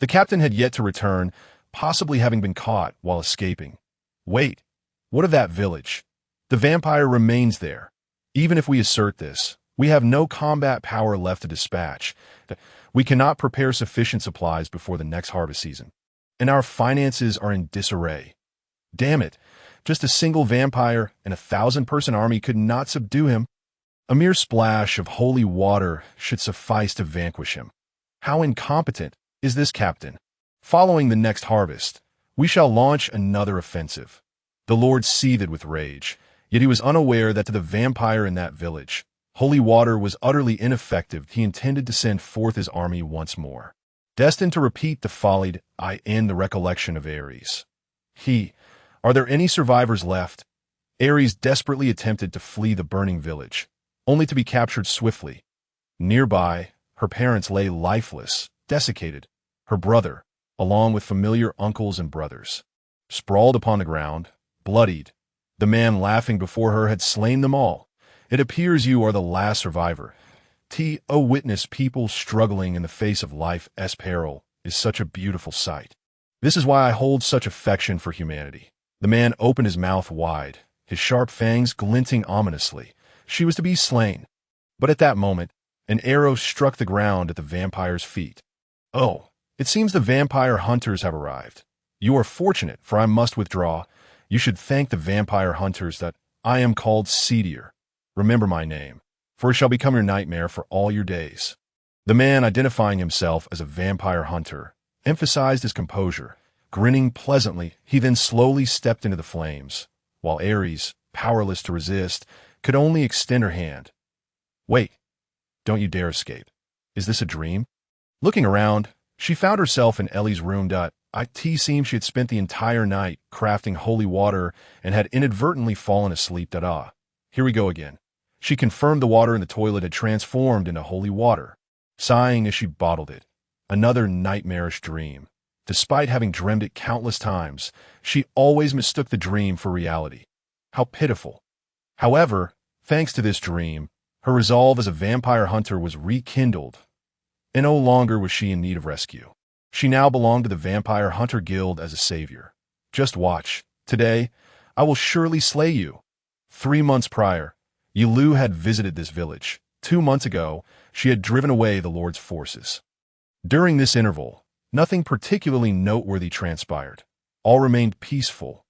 The captain had yet to return, possibly having been caught while escaping. Wait, what of that village? The vampire remains there. Even if we assert this, we have no combat power left to dispatch. We cannot prepare sufficient supplies before the next harvest season, and our finances are in disarray. Damn it, just a single vampire and 1,000-person army could not subdue him. A mere splash of holy water should suffice to vanquish him. How incompetent is this captain? Following the next harvest, we shall launch another offensive. The Lord seethed with rage, yet he was unaware that to the vampire in that village, holy water was utterly ineffective. He intended to send forth his army once more, destined to repeat the folly in the recollection of Ares. Are there any survivors left? Ares desperately attempted to flee the burning village, only to be captured swiftly. Nearby, her parents lay lifeless, desiccated. Her brother, along with familiar uncles and brothers, sprawled upon the ground, bloodied. The man laughing before her had slain them all. It appears you are the last survivor. Witness people struggling in the face of life's peril is such a beautiful sight. This is why I hold such affection for humanity. The man opened his mouth wide, his sharp fangs glinting ominously. She was to be slain. But at that moment, an arrow struck the ground at the vampire's feet. Oh, it seems the vampire hunters have arrived. You are fortunate, for I must withdraw. You should thank the vampire hunters that I am called Seedier. Remember my name, for it shall become your nightmare for all your days. The man, identifying himself as a vampire hunter, emphasized his composure. Grinning pleasantly, he then slowly stepped into the flames, while Ares, powerless to resist, could only extend her hand. Wait, don't you dare escape. Is this a dream? Looking around, she found herself in Ellie's room. It seemed she had spent the entire night crafting holy water and had inadvertently fallen asleep. Here we go again. She confirmed the water in the toilet had transformed into holy water, sighing as she bottled it. Another nightmarish dream. Despite having dreamed it countless times, she always mistook the dream for reality. How pitiful. However, thanks to this dream, her resolve as a vampire hunter was rekindled, and no longer was she in need of rescue. She now belonged to the Vampire Hunter Guild as a savior. Just watch. Today, I will surely slay you. 3 months prior, Ye Liu had visited this village. 2 months ago, she had driven away the Lord's forces. During this interval, nothing particularly noteworthy transpired. All remained peaceful.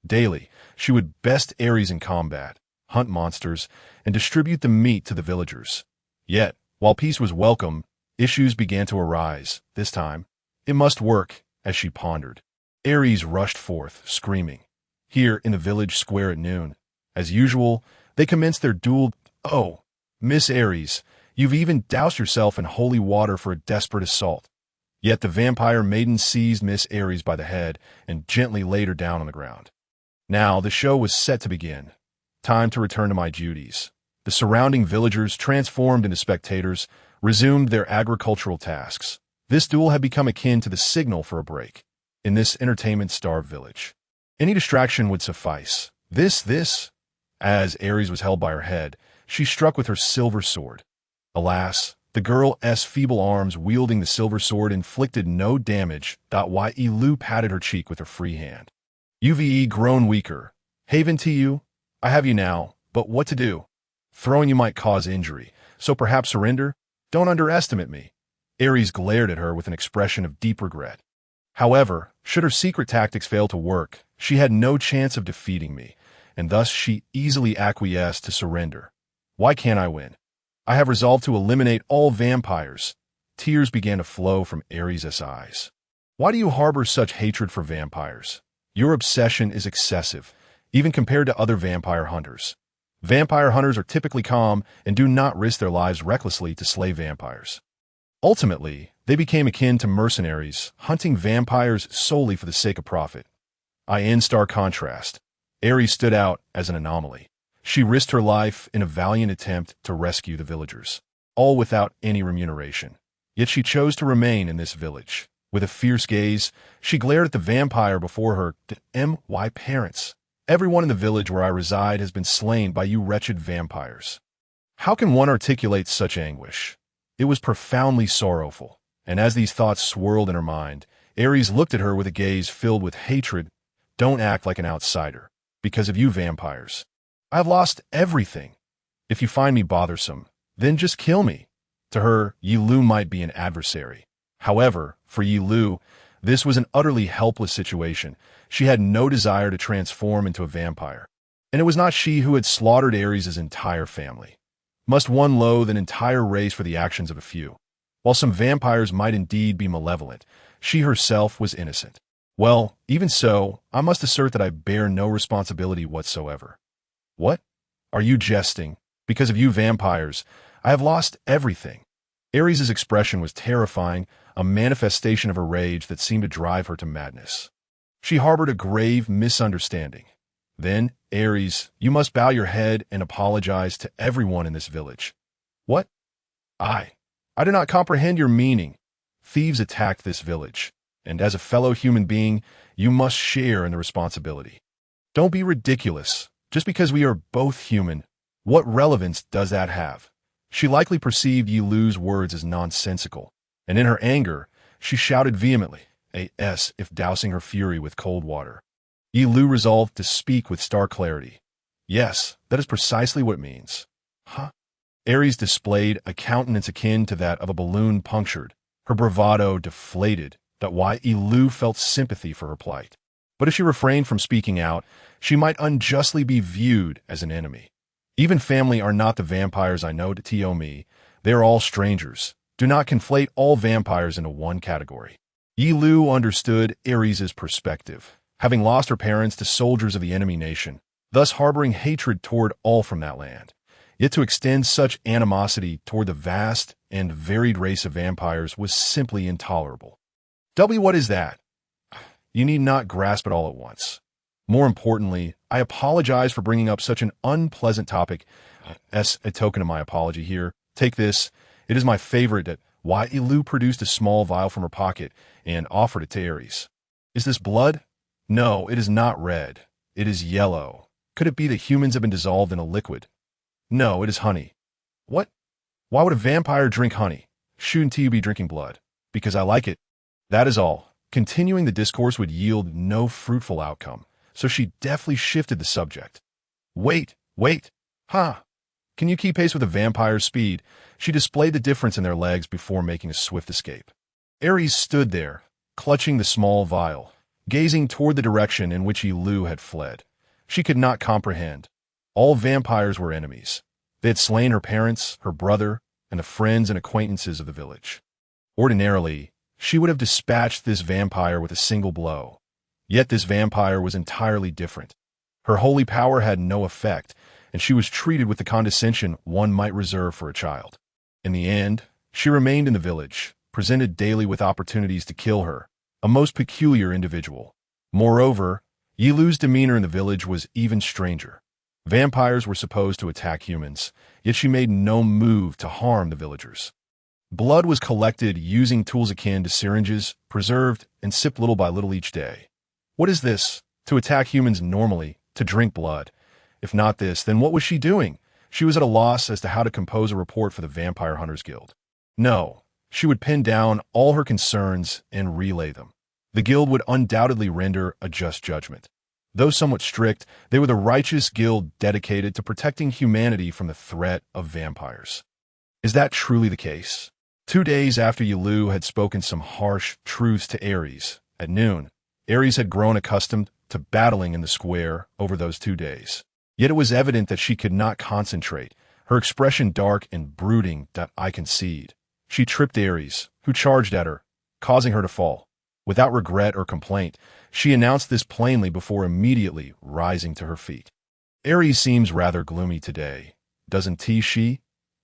Daily, she would best Ares in combat, hunt monsters, and distribute the meat to the villagers. Yet, while peace was welcome, issues began to arise. This time, it must work, as she pondered. Ares rushed forth, screaming. Here, in the village square at noon, as usual, they commenced their duel. Oh, Miss Ares, you've even doused yourself in holy water for a desperate assault. Yet the vampire maiden seized Miss Ares by the head and gently laid her down on the ground. Now the show was set to begin. Time to return to my duties. The surrounding villagers, transformed into spectators, resumed their agricultural tasks. This duel had become akin to the signal for a break in this entertainment-starved village. Any distraction would suffice. As Ares was held by her head, she struck with her silver sword. Alas, the girl's feeble arms wielding the silver sword inflicted no damage. Ye Liu patted her cheek with her free hand. You've grown weaker. Haven to you. I have you now, but what to do? Throwing you might cause injury, so perhaps surrender? Don't underestimate me. Ares glared at her with an expression of deep regret. However, should her secret tactics fail to work, she had no chance of defeating me, and thus she easily acquiesced to surrender. Why can't I win? I have resolved to eliminate all vampires. Tears began to flow from Ares' eyes. Why do you harbor such hatred for vampires? Your obsession is excessive, even compared to other vampire hunters. Vampire hunters are typically calm and do not risk their lives recklessly to slay vampires. Ultimately, they became akin to mercenaries, hunting vampires solely for the sake of profit. In stark contrast, Ares stood out as an anomaly. She risked her life in a valiant attempt to rescue the villagers, all without any remuneration. Yet she chose to remain in this village. With a fierce gaze, she glared at the vampire before her. My parents. Everyone in the village where I reside has been slain by you wretched vampires. How can one articulate such anguish? It was profoundly sorrowful, and as these thoughts swirled in her mind, Ares looked at her with a gaze filled with hatred. Don't act like an outsider, because of you vampires. I've lost everything. If you find me bothersome, then just kill me. To her, Ye Liu might be an adversary. However, for Ye Liu, this was an utterly helpless situation. She had no desire to transform into a vampire. And it was not she who had slaughtered Ares' entire family. Must one loathe an entire race for the actions of a few? While some vampires might indeed be malevolent, she herself was innocent. Well, even so, I must assert that I bear no responsibility whatsoever. What? Are you jesting? Because of you vampires, I have lost everything. Ares' expression was terrifying, a manifestation of a rage that seemed to drive her to madness. She harbored a grave misunderstanding. Then, Ares, you must bow your head and apologize to everyone in this village. What? I do not comprehend your meaning. Thieves attacked this village, and as a fellow human being, you must share in the responsibility. Don't be ridiculous. Just because we are both human, what relevance does that have? She likely perceived Ye Liu's words as nonsensical, and in her anger, she shouted vehemently, as if dousing her fury with cold water. Ye Liu resolved to speak with stark clarity. Yes, that is precisely what it means. Huh? Ares displayed a countenance akin to that of a balloon punctured, her bravado deflated, that why Ye Liu felt sympathy for her plight. But if she refrained from speaking out, she might unjustly be viewed as an enemy. Even family are not the vampires I know to me. They are all strangers. Do not conflate all vampires into one category. Ye Liu understood Ares' perspective, having lost her parents to soldiers of the enemy nation, thus harboring hatred toward all from that land. Yet to extend such animosity toward the vast and varied race of vampires was simply intolerable. What is that? You need not grasp it all at once. More importantly, I apologize for bringing up such an unpleasant topic. As a token of my apology here, take this. It is my favorite that why Ye Liu produced a small vial from her pocket and offered it to Ares. Is this blood? No, it is not red. It is yellow. Could it be that humans have been dissolved in a liquid? No, it is honey. What? Why would a vampire drink honey? Shouldn't you be drinking blood? Because I like it. That is all. Continuing the discourse would yield no fruitful outcome, so she deftly shifted the subject. Wait. Can you keep pace with a vampire's speed? She displayed the difference in their legs before making a swift escape. Ares stood there, clutching the small vial, gazing toward the direction in which Ye Liu had fled. She could not comprehend. All vampires were enemies. They had slain her parents, her brother, and the friends and acquaintances of the village. Ordinarily, she would have dispatched this vampire with a single blow. Yet this vampire was entirely different. Her holy power had no effect, and she was treated with the condescension one might reserve for a child. In the end, she remained in the village, presented daily with opportunities to kill her, a most peculiar individual. Moreover, Ye Liu's demeanor in the village was even stranger. Vampires were supposed to attack humans, yet she made no move to harm the villagers. Blood was collected using tools akin to syringes, preserved, and sipped little by little each day. What is this? To attack humans normally, to drink blood. If not this, then what was she doing? She was at a loss as to how to compose a report for the Vampire Hunters Guild. No, she would pin down all her concerns and relay them. The guild would undoubtedly render a just judgment. Though somewhat strict, they were the righteous guild dedicated to protecting humanity from the threat of vampires. Is that truly the case? 2 days after Ye Liu had spoken some harsh truths to Ares, at noon, Ares had grown accustomed to battling in the square over those 2 days. Yet it was evident that she could not concentrate, her expression dark and brooding that I concede. She tripped Ares, who charged at her, causing her to fall. Without regret or complaint, she announced this plainly before immediately rising to her feet. Ares seems rather gloomy today, doesn't she?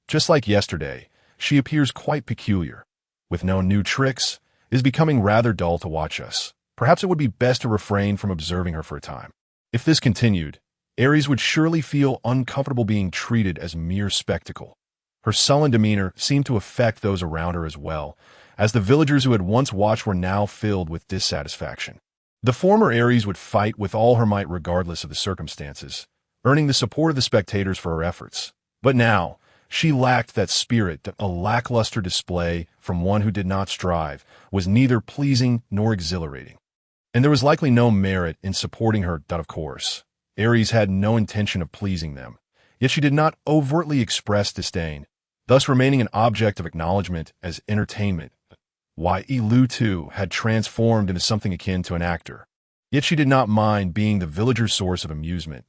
Just like yesterday, she appears quite peculiar. With no new tricks, it is becoming rather dull to watch us. Perhaps it would be best to refrain from observing her for a time. If this continued, Ares would surely feel uncomfortable being treated as mere spectacle. Her sullen demeanor seemed to affect those around her as well, as the villagers who had once watched were now filled with dissatisfaction. The former Ares would fight with all her might regardless of the circumstances, earning the support of the spectators for her efforts. But now, she lacked that spirit that a lackluster display from one who did not strive was neither pleasing nor exhilarating. And there was likely no merit in supporting her, of course. Ares had no intention of pleasing them, yet she did not overtly express disdain, thus remaining an object of acknowledgement as entertainment. Why, Ye Liu too had transformed into something akin to an actor. Yet she did not mind being the villager's source of amusement,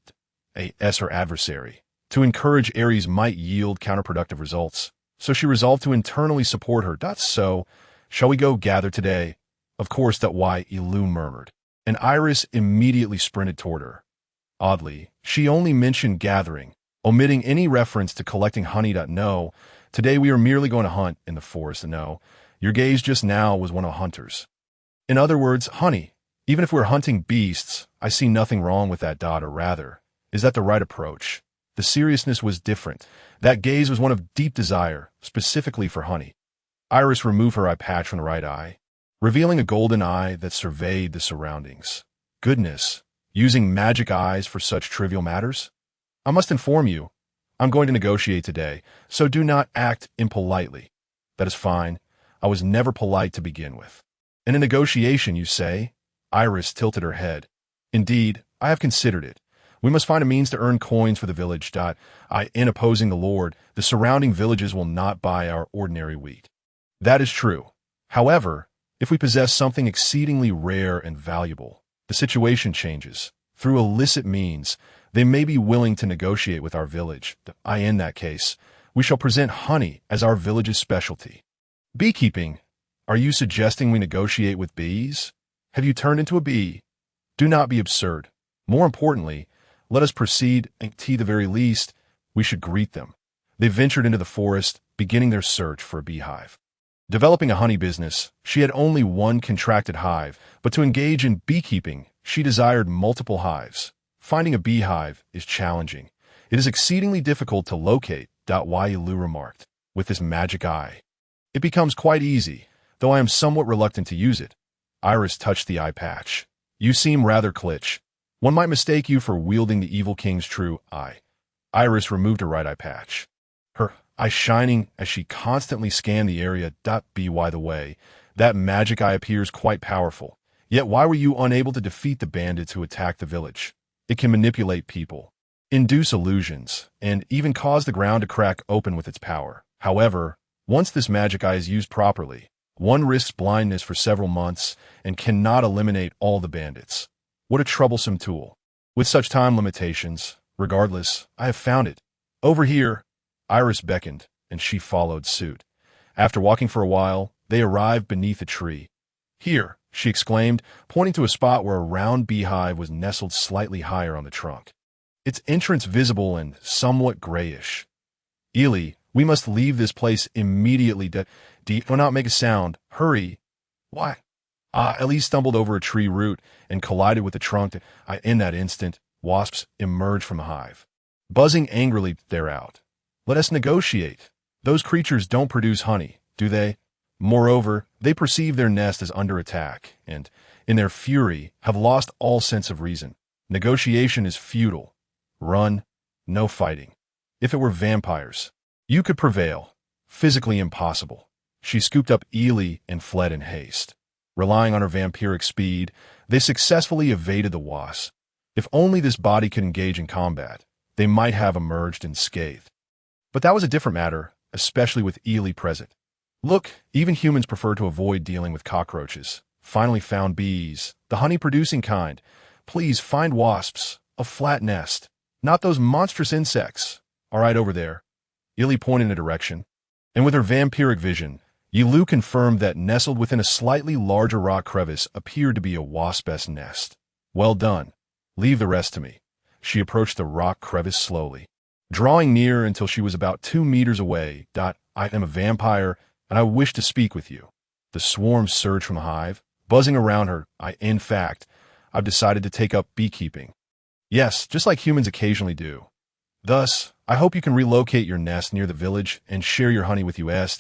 as her adversary. To encourage Ares might yield counterproductive results, so she resolved to internally support her. So, shall we go gather today? Of course, Lord Ye Liu murmured, and Iris immediately sprinted toward her. Oddly, she only mentioned gathering, omitting any reference to collecting honey. No, today we are merely going to hunt in the forest. No, your gaze just now was one of hunters. In other words, honey. Even if we're hunting beasts, I see nothing wrong with that. Or rather, is that the right approach? The seriousness was different. That gaze was one of deep desire, specifically for honey. Iris removed her eye patch from the right eye, revealing a golden eye that surveyed the surroundings. Goodness, using magic eyes for such trivial matters? I must inform you, I'm going to negotiate today, so do not act impolitely. That is fine. I was never polite to begin with. In a negotiation, you say? Iris tilted her head. Indeed, I have considered it. We must find a means to earn coins for the village. In opposing the Lord, the surrounding villages will not buy our ordinary wheat. That is true. However, if we possess something exceedingly rare and valuable, the situation changes. Through illicit means, they may be willing to negotiate with our village. In that case, we shall present honey as our village's specialty. Beekeeping. Are you suggesting we negotiate with bees? Have you turned into a bee? Do not be absurd. More importantly, let us proceed, and to the very least, we should greet them. They ventured into the forest, beginning their search for a beehive. Developing a honey business, she had only one contracted hive, but to engage in beekeeping, she desired multiple hives. Finding a beehive is challenging. It is exceedingly difficult to locate. Ye Liu remarked, with his magic eye. It becomes quite easy, though I am somewhat reluctant to use it. Iris touched the eye patch. You seem rather glitch. One might mistake you for wielding the evil king's true eye. Iris removed her right eye patch, her eye shining as she constantly scanned the area. By the way, that magic eye appears quite powerful. Yet why were you unable to defeat the bandits who attacked the village? It can manipulate people, induce illusions, and even cause the ground to crack open with its power. However, once this magic eye is used properly, one risks blindness for several months and cannot eliminate all the bandits. What a troublesome tool. With such time limitations, regardless, I have found it. Over here. Iris beckoned, and she followed suit. After walking for a while, they arrived beneath a tree. Here, she exclaimed, pointing to a spot where a round beehive was nestled slightly higher on the trunk. Its entrance visible and somewhat grayish. Ili, we must leave this place immediately. Do not make a sound. Hurry. Why? Ellie stumbled over a tree root and collided with the trunk. In that instant, wasps emerged from the hive. Buzzing angrily, they're out. Let us negotiate. Those creatures don't produce honey, do they? Moreover, they perceive their nest as under attack, and, in their fury, have lost all sense of reason. Negotiation is futile. Run, no fighting. If it were vampires, you could prevail. Physically impossible. She scooped up Ely and fled in haste. Relying on her vampiric speed, they successfully evaded the wasps. If only this body could engage in combat, they might have emerged unscathed. But that was a different matter, especially with Ely present. Look, even humans prefer to avoid dealing with cockroaches. Finally found bees, the honey-producing kind. Please find wasps, a flat nest, not those monstrous insects. All right, over there. Ely pointed in a direction, and with her vampiric vision, Ye Liu confirmed that nestled within a slightly larger rock crevice appeared to be a wasp's nest. Well done. Leave the rest to me. She approached the rock crevice slowly, drawing near until she was about 2 meters away. I am a vampire, and I wish to speak with you. The swarm surged from the hive, buzzing around her. In fact, I've decided to take up beekeeping. Yes, just like humans occasionally do. Thus, I hope you can relocate your nest near the village and share your honey with us.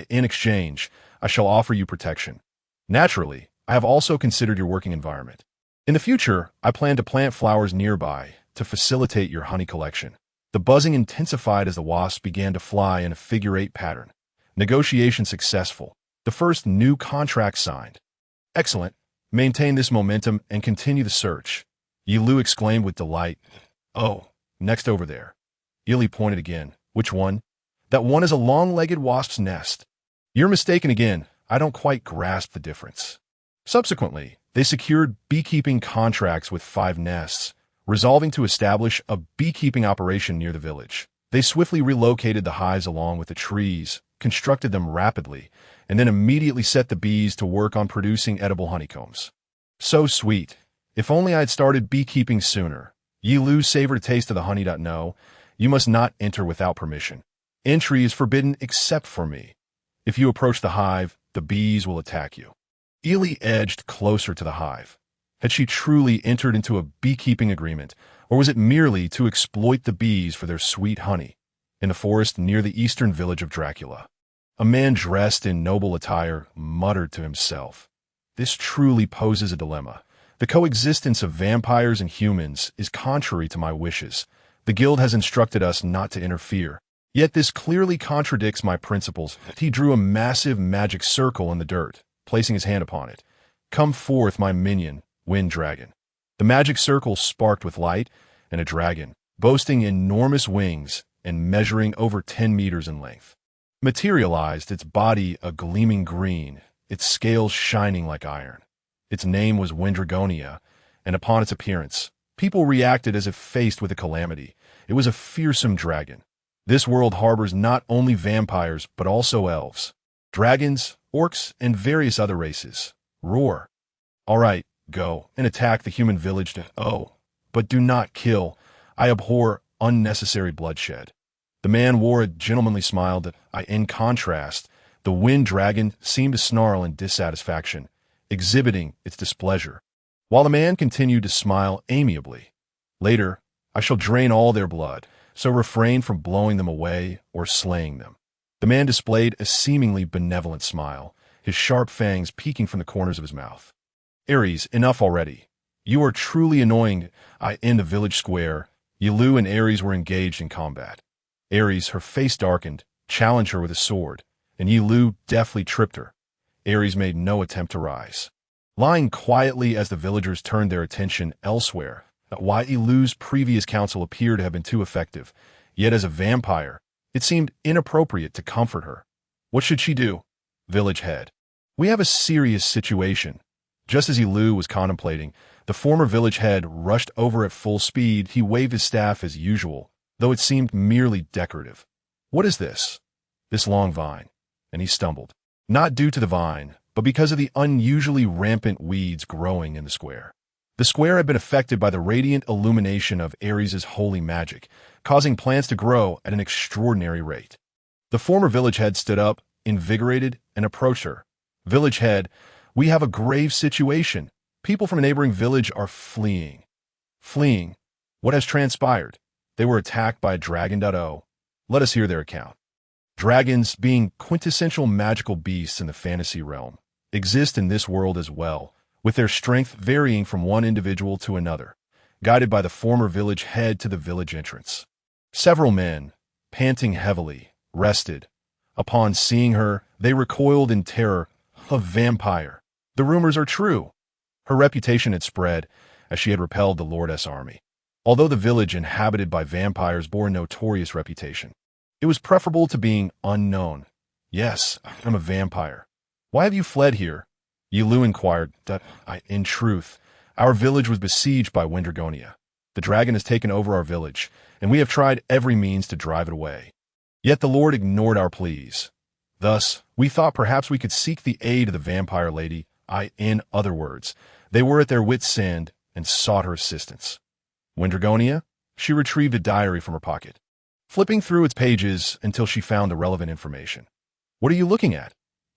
In exchange, I shall offer you protection. Naturally, I have also considered your working environment. In the future, I plan to plant flowers nearby to facilitate your honey collection. The buzzing intensified as the wasps began to fly in a figure-8 pattern. Negotiation successful. The first new contract signed. Excellent. Maintain this momentum and continue the search. Ye Liu exclaimed with delight. Oh, next over there. Ili pointed again. Which one? That one is a long-legged wasp's nest. You're mistaken again. I don't quite grasp the difference. Subsequently, they secured beekeeping contracts with 5 nests, resolving to establish a beekeeping operation near the village. They swiftly relocated the hives along with the trees, constructed them rapidly, and then immediately set the bees to work on producing edible honeycombs. So sweet. If only I had started beekeeping sooner. Ye Liu savored a taste of the honey. No, you must not enter without permission. Entry is forbidden except for me. If you approach the hive, the bees will attack you. Ely edged closer to the hive. Had she truly entered into a beekeeping agreement, or was it merely to exploit the bees for their sweet honey? In the forest near the eastern village of Dracula, a man dressed in noble attire muttered to himself, "This truly poses a dilemma. The coexistence of vampires and humans is contrary to my wishes. The guild has instructed us not to interfere. Yet this clearly contradicts my principles." He drew a massive magic circle in the dirt, placing his hand upon it. "Come forth, my minion, Wind Dragon." The magic circle sparked with light, and a dragon, boasting enormous wings and measuring over 10 meters in length, materialized, its body a gleaming green, its scales shining like iron. Its name was Windragonia, and upon its appearance, people reacted as if faced with a calamity. It was a fearsome dragon. This world harbors not only vampires, but also elves, dragons, orcs, and various other races. Roar. All right, go and attack the human village. Oh, but do not kill. I abhor unnecessary bloodshed. The man wore a gentlemanly smile. In contrast, the wind dragon seemed to snarl in dissatisfaction, exhibiting its displeasure, while the man continued to smile amiably. Later, I shall drain all their blood, so refrain from blowing them away or slaying them. The man displayed a seemingly benevolent smile, his sharp fangs peeking from the corners of his mouth. Ares, enough already. You are truly annoying. In the village square, Ye Liu and Ares were engaged in combat. Ares, her face darkened, challenged her with his sword, and Ye Liu deftly tripped her. Ares made no attempt to rise. Lying quietly as the villagers turned their attention elsewhere, Ye Liu's previous counsel appeared to have been too effective, yet as a vampire, it seemed inappropriate to comfort her. What should she do? Village head. We have a serious situation. Just as Ye Liu was contemplating, the former village head rushed over at full speed. He waved his staff as usual, though it seemed merely decorative. What is this? This long vine. And he stumbled. Not due to the vine, but because of the unusually rampant weeds growing in the square. The square had been affected by the radiant illumination of Ares' holy magic, causing plants to grow at an extraordinary rate. The former village head stood up, invigorated, and approached her. Village head, we have a grave situation. People from a neighboring village are fleeing. Fleeing? What has transpired? They were attacked by a dragon. Let us hear their account. Dragons, being quintessential magical beasts in the fantasy realm, exist in this world as well, with their strength varying from one individual to another, guided by the former village head to the village entrance. Several men, panting heavily, rested. Upon seeing her, they recoiled in terror. A vampire. The rumors are true. Her reputation had spread, as she had repelled the Lord's army. Although the village inhabited by vampires bore a notorious reputation, it was preferable to being unknown. Yes, I'm a vampire. Why have you fled here? Ye Liu inquired. In truth, our village was besieged by Windragonia. The dragon has taken over our village, and we have tried every means to drive it away. Yet the Lord ignored our pleas. Thus, we thought perhaps we could seek the aid of the vampire lady. In other words, they were at their wits' end and sought her assistance. Windragonia? She retrieved a diary from her pocket, flipping through its pages until she found the relevant information. What are you looking at?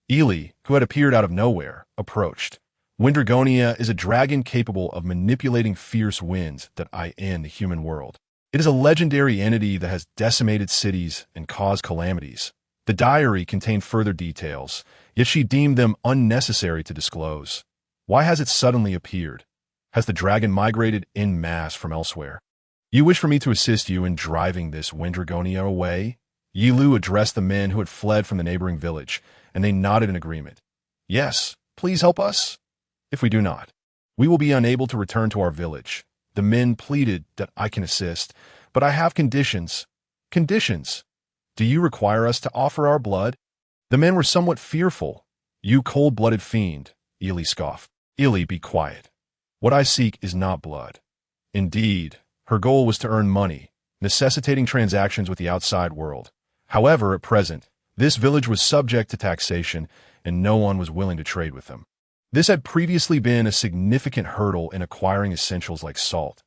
Ely, who had appeared out of nowhere, approached. Windragonia is a dragon capable of manipulating fierce winds in the human world. It is a legendary entity that has decimated cities and caused calamities. The diary contained further details, yet she deemed them unnecessary to disclose. Why has it suddenly appeared? Has the dragon migrated en masse from elsewhere? You wish for me to assist you in driving this Windragonia away? Ye Liu addressed the men who had fled from the neighboring village, and they nodded in agreement. Yes, please help us. If we do not, we will be unable to return to our village. The men pleaded that I can assist, but I have conditions. Conditions? Do you require us to offer our blood? The men were somewhat fearful. You cold-blooded fiend, Ely scoffed. Ely, be quiet. What I seek is not blood. Indeed, her goal was to earn money, necessitating transactions with the outside world. However, at present, This village was subject to taxation, and no one was willing to trade with them. This had previously been a significant hurdle in acquiring essentials like salt.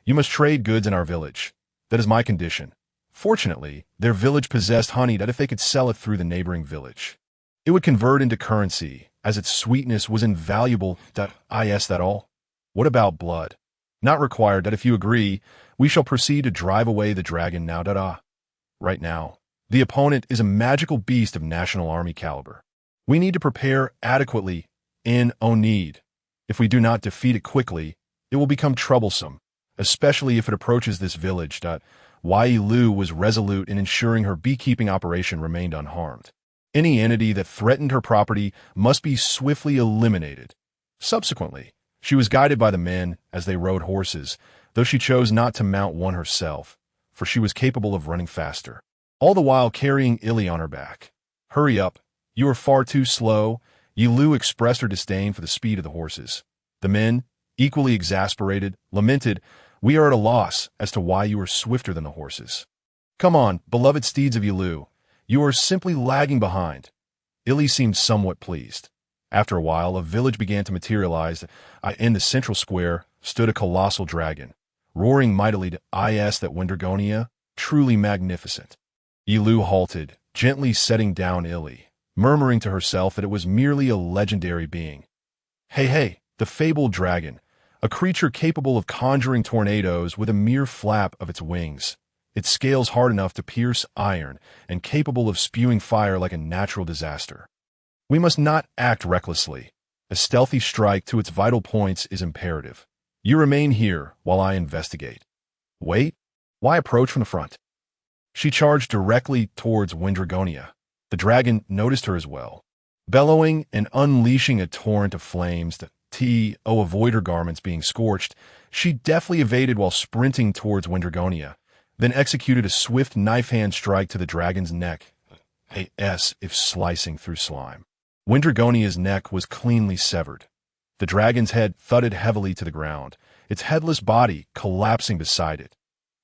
You must trade goods in our village. That is my condition. Fortunately, their village possessed honey that if they could sell it through the neighboring village, it would convert into currency, as its sweetness was invaluable. Is that all? What about blood? Not required. That if you agree, we shall proceed to drive away the dragon now. Right now, the opponent is a magical beast of national army caliber. We need to prepare adequately need. If we do not defeat it quickly, it will become troublesome, especially if it approaches this village. Ye Liu was resolute in ensuring her beekeeping operation remained unharmed. Any entity that threatened her property must be swiftly eliminated. Subsequently, she was guided by the men as they rode horses, though she chose not to mount one herself, for she was capable of running faster, all the while carrying Illy on her back. Hurry up, you are far too slow. Ye Liu expressed her disdain for the speed of the horses. The men, equally exasperated, lamented, "We are at a loss as to why you are swifter than the horses. Come on, beloved steeds of Ye Liu, you are simply lagging behind." Illy seemed somewhat pleased. After a while, a village began to materialize. In the central square stood a colossal dragon, roaring mightily that Windragonia, truly magnificent. Ye Liu halted, gently setting down Illy, murmuring to herself that it was merely a legendary being. Hey, the fabled dragon, a creature capable of conjuring tornadoes with a mere flap of its wings. Its scales hard enough to pierce iron and capable of spewing fire like a natural disaster. We must not act recklessly. A stealthy strike to its vital points is imperative. You remain here while I investigate. Wait, why approach from the front? She charged directly towards Windragonia. The dragon noticed her as well. Bellowing and unleashing a torrent of flames that avoid her garments being scorched, she deftly evaded while sprinting towards Windragonia, then executed a swift knife-hand strike to the dragon's neck, if slicing through slime. Windragonia's neck was cleanly severed. The dragon's head thudded heavily to the ground, its headless body collapsing beside it.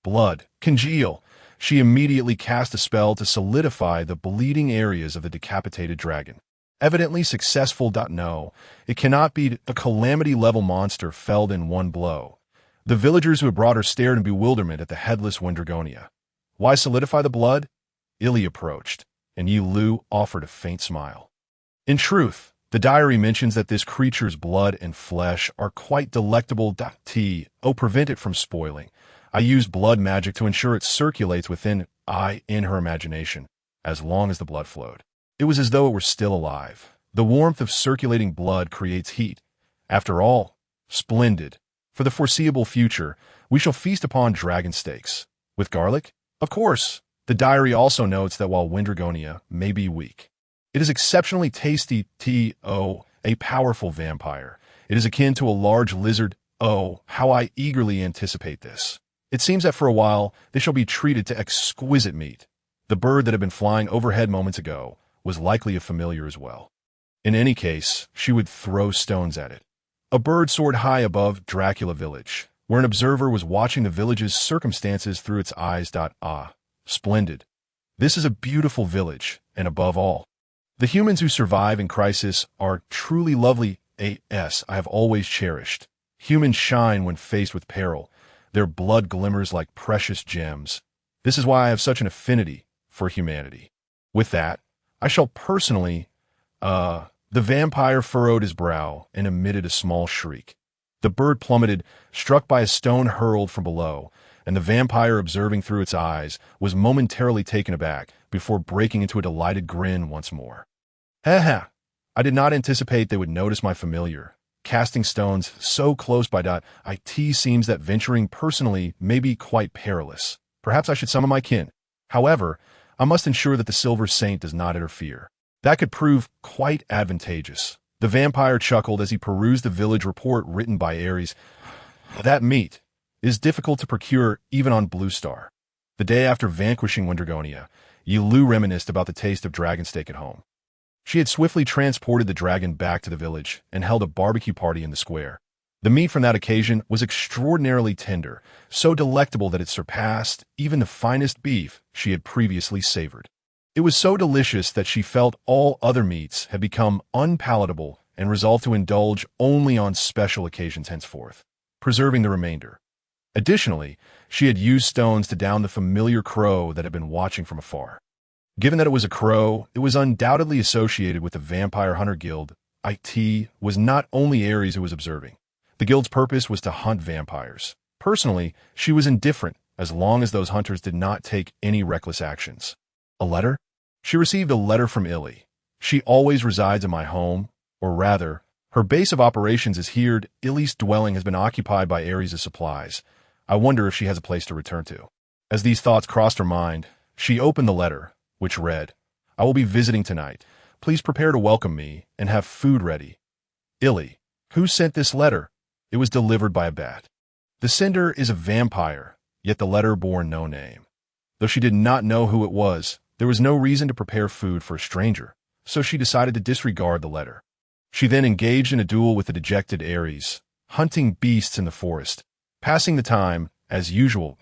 Blood, congeal! She immediately cast a spell to solidify the bleeding areas of the decapitated dragon. Evidently successful. No, it cannot be. A calamity-level monster felled in one blow. The villagers who had brought her stared in bewilderment at the headless Windragonia. Why solidify the blood? Illy approached, and Ye Liu offered a faint smile. In truth, the diary mentions that this creature's blood and flesh are quite delectable. Prevent it from spoiling. I use blood magic to ensure it circulates within in her imagination, as long as the blood flowed. It was as though it were still alive. The warmth of circulating blood creates heat. After all, splendid. For the foreseeable future, we shall feast upon dragon steaks. With garlic? Of course. The diary also notes that while Windragonia may be weak, it is exceptionally tasty. A powerful vampire. It is akin to a large lizard. Oh, how I eagerly anticipate this. It seems that for a while, they shall be treated to exquisite meat. The bird that had been flying overhead moments ago was likely a familiar as well. In any case, she would throw stones at it. A bird soared high above Dracula Village, where an observer was watching the village's circumstances through its eyes. Splendid. This is a beautiful village, and above all, the humans who survive in crisis are truly lovely. I have always cherished. Humans shine when faced with peril. Their blood glimmers like precious gems. This is why I have such an affinity for humanity. With that, I shall personally, The vampire furrowed his brow and emitted a small shriek. The bird plummeted, struck by a stone hurled from below, and the vampire, observing through its eyes, was momentarily taken aback before breaking into a delighted grin once more. Ha! I did not anticipate they would notice my familiar. Casting stones so close by. It seems that venturing personally may be quite perilous. Perhaps I should summon my kin. However, I must ensure that the Silver Saint does not interfere. That could prove quite advantageous. The vampire chuckled as he perused the village report written by Ares. That meat is difficult to procure even on Blue Star. The day after vanquishing Windragonia, Ye Liu reminisced about the taste of dragon steak at home. She had swiftly transported the dragon back to the village and held a barbecue party in the square. The meat from that occasion was extraordinarily tender, so delectable that it surpassed even the finest beef she had previously savored. It was so delicious that she felt all other meats had become unpalatable and resolved to indulge only on special occasions henceforth, preserving the remainder. Additionally, she had used stones to down the familiar crow that had been watching from afar. Given that it was a crow, it was undoubtedly associated with the Vampire Hunter Guild. It was not only Ares who was observing. The guild's purpose was to hunt vampires. Personally, she was indifferent as long as those hunters did not take any reckless actions. A letter? She received a letter from Illy. She always resides in my home, or rather, her base of operations is here. Illy's dwelling has been occupied by Ares' supplies. I wonder if she has a place to return to. As these thoughts crossed her mind, she opened the letter, which read, I will be visiting tonight. Please prepare to welcome me and have food ready. Illy, who sent this letter? It was delivered by a bat. The sender is a vampire, yet the letter bore no name. Though she did not know who it was, there was no reason to prepare food for a stranger, so she decided to disregard the letter. She then engaged in a duel with the dejected Ares, hunting beasts in the forest. Passing the time, as usual,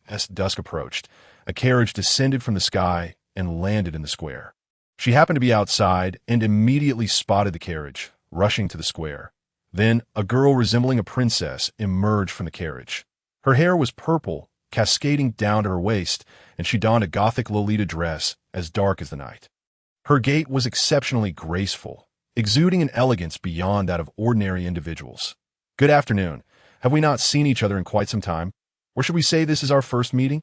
as dusk approached, a carriage descended from the sky and landed in the square. She happened to be outside and immediately spotted the carriage, rushing to the square. Then, a girl resembling a princess emerged from the carriage. Her hair was purple, cascading down to her waist, and she donned a Gothic Lolita dress as dark as the night. Her gait was exceptionally graceful, exuding an elegance beyond that of ordinary individuals. Good afternoon. Have we not seen each other in quite some time? Or should we say this is our first meeting?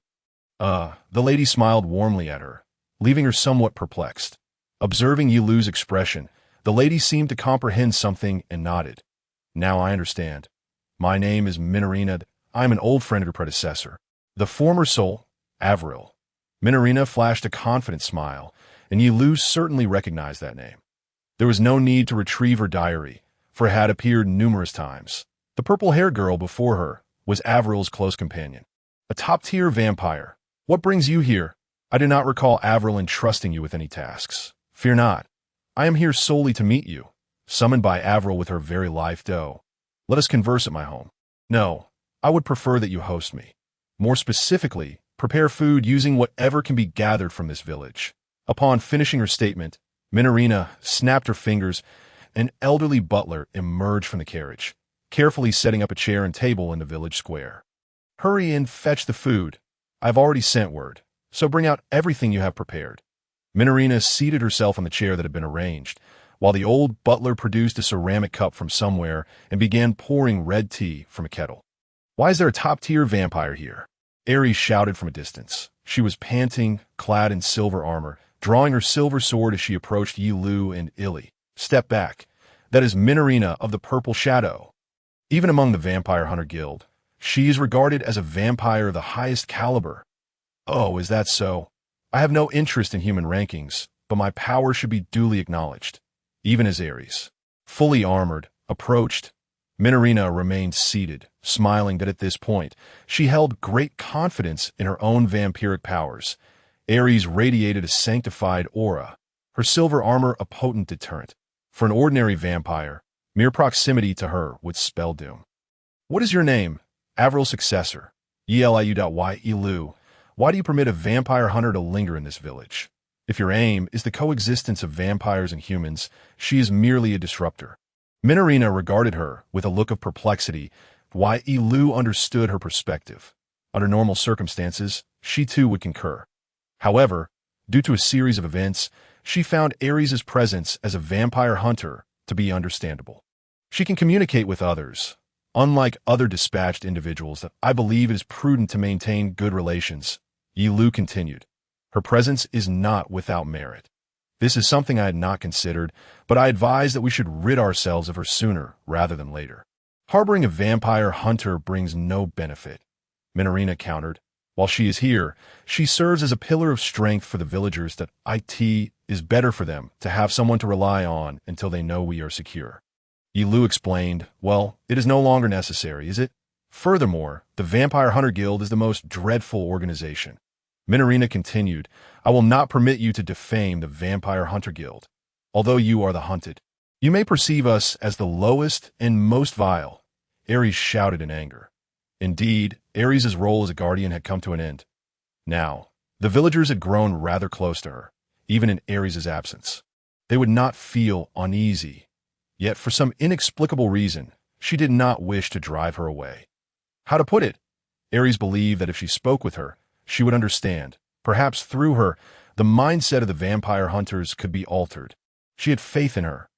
The lady smiled warmly at her, leaving her somewhat perplexed. Observing Ye Liu's expression, the lady seemed to comprehend something and nodded. Now I understand. My name is Minorina. I am an old friend of her predecessor, the former soul, Avril. Minorina flashed a confident smile, and Ye Liu certainly recognized that name. There was no need to retrieve her diary, for it had appeared numerous times. The purple-haired girl before her was Avril's close companion. A top-tier vampire. What brings you here? I do not recall Avril entrusting you with any tasks. Fear not. I am here solely to meet you, summoned by Avril with her very life doe. Let us converse at my home. No, I would prefer that you host me. More specifically, prepare food using whatever can be gathered from this village. Upon finishing her statement, Minorina snapped her fingers. An elderly butler emerged from the carriage, carefully setting up a chair and table in the village square. Hurry and fetch the food. I've already sent word, so bring out everything you have prepared. Minorina seated herself on the chair that had been arranged, while the old butler produced a ceramic cup from somewhere and began pouring red tea from a kettle. Why is there a top-tier vampire here? Ares shouted from a distance. She was panting, clad in silver armor, drawing her silver sword as she approached Ye Liu and Illy. Step back. That is Minorina of the Purple Shadow. Even among the Vampire Hunter Guild, she is regarded as a vampire of the highest caliber. Oh, is that so? I have no interest in human rankings, but my power should be duly acknowledged. Even as Ares, fully armored, approached, Minorina remained seated, smiling that at this point she held great confidence in her own vampiric powers. Ares radiated a sanctified aura, her silver armor a potent deterrent. For an ordinary vampire, mere proximity to her would spell doom. What is your name? Avril's successor. Ye Liu. Why do you permit a vampire hunter to linger in this village? If your aim is the coexistence of vampires and humans, she is merely a disruptor. Minorina regarded her with a look of perplexity. Ye Liu understood her perspective. Under normal circumstances, she too would concur. However, due to a series of events, she found Ares' presence as a vampire hunter to be understandable. She can communicate with others. Unlike other dispatched individuals, I believe it is prudent to maintain good relations. Ye Liu continued. Her presence is not without merit. This is something I had not considered, but I advise that we should rid ourselves of her sooner rather than later. Harboring a vampire hunter brings no benefit, Minorina countered. While she is here, she serves as a pillar of strength for the villagers. That it is better for them to have someone to rely on until they know we are secure. Ye Liu explained, well, it is no longer necessary, is it? Furthermore, the Vampire Hunter Guild is the most dreadful organization. Minorina continued, I will not permit you to defame the Vampire Hunter Guild. Although you are the hunted, you may perceive us as the lowest and most vile. Ares shouted in anger. Indeed, Ares' role as a guardian had come to an end. Now, the villagers had grown rather close to her. even in Ares' absence. They would not feel uneasy. Yet, for some inexplicable reason, she did not wish to drive her away. How to put it? Ares believed that if she spoke with her, she would understand. Perhaps through her, the mindset of the vampire hunters could be altered. She had faith in her.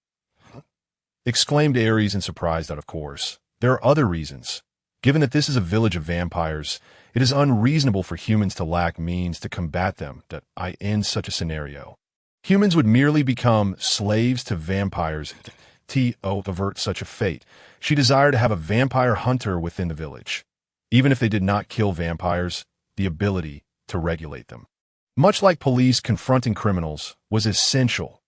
Exclaimed Ares in surprise out of course. There are other reasons. Given that this is a village of vampires, it is unreasonable for humans to lack means to combat them. In such a scenario, humans would merely become slaves to vampires. To avert such a fate, she desired to have a vampire hunter within the village. Even if they did not kill vampires, the ability to regulate them, much like police confronting criminals, was essential.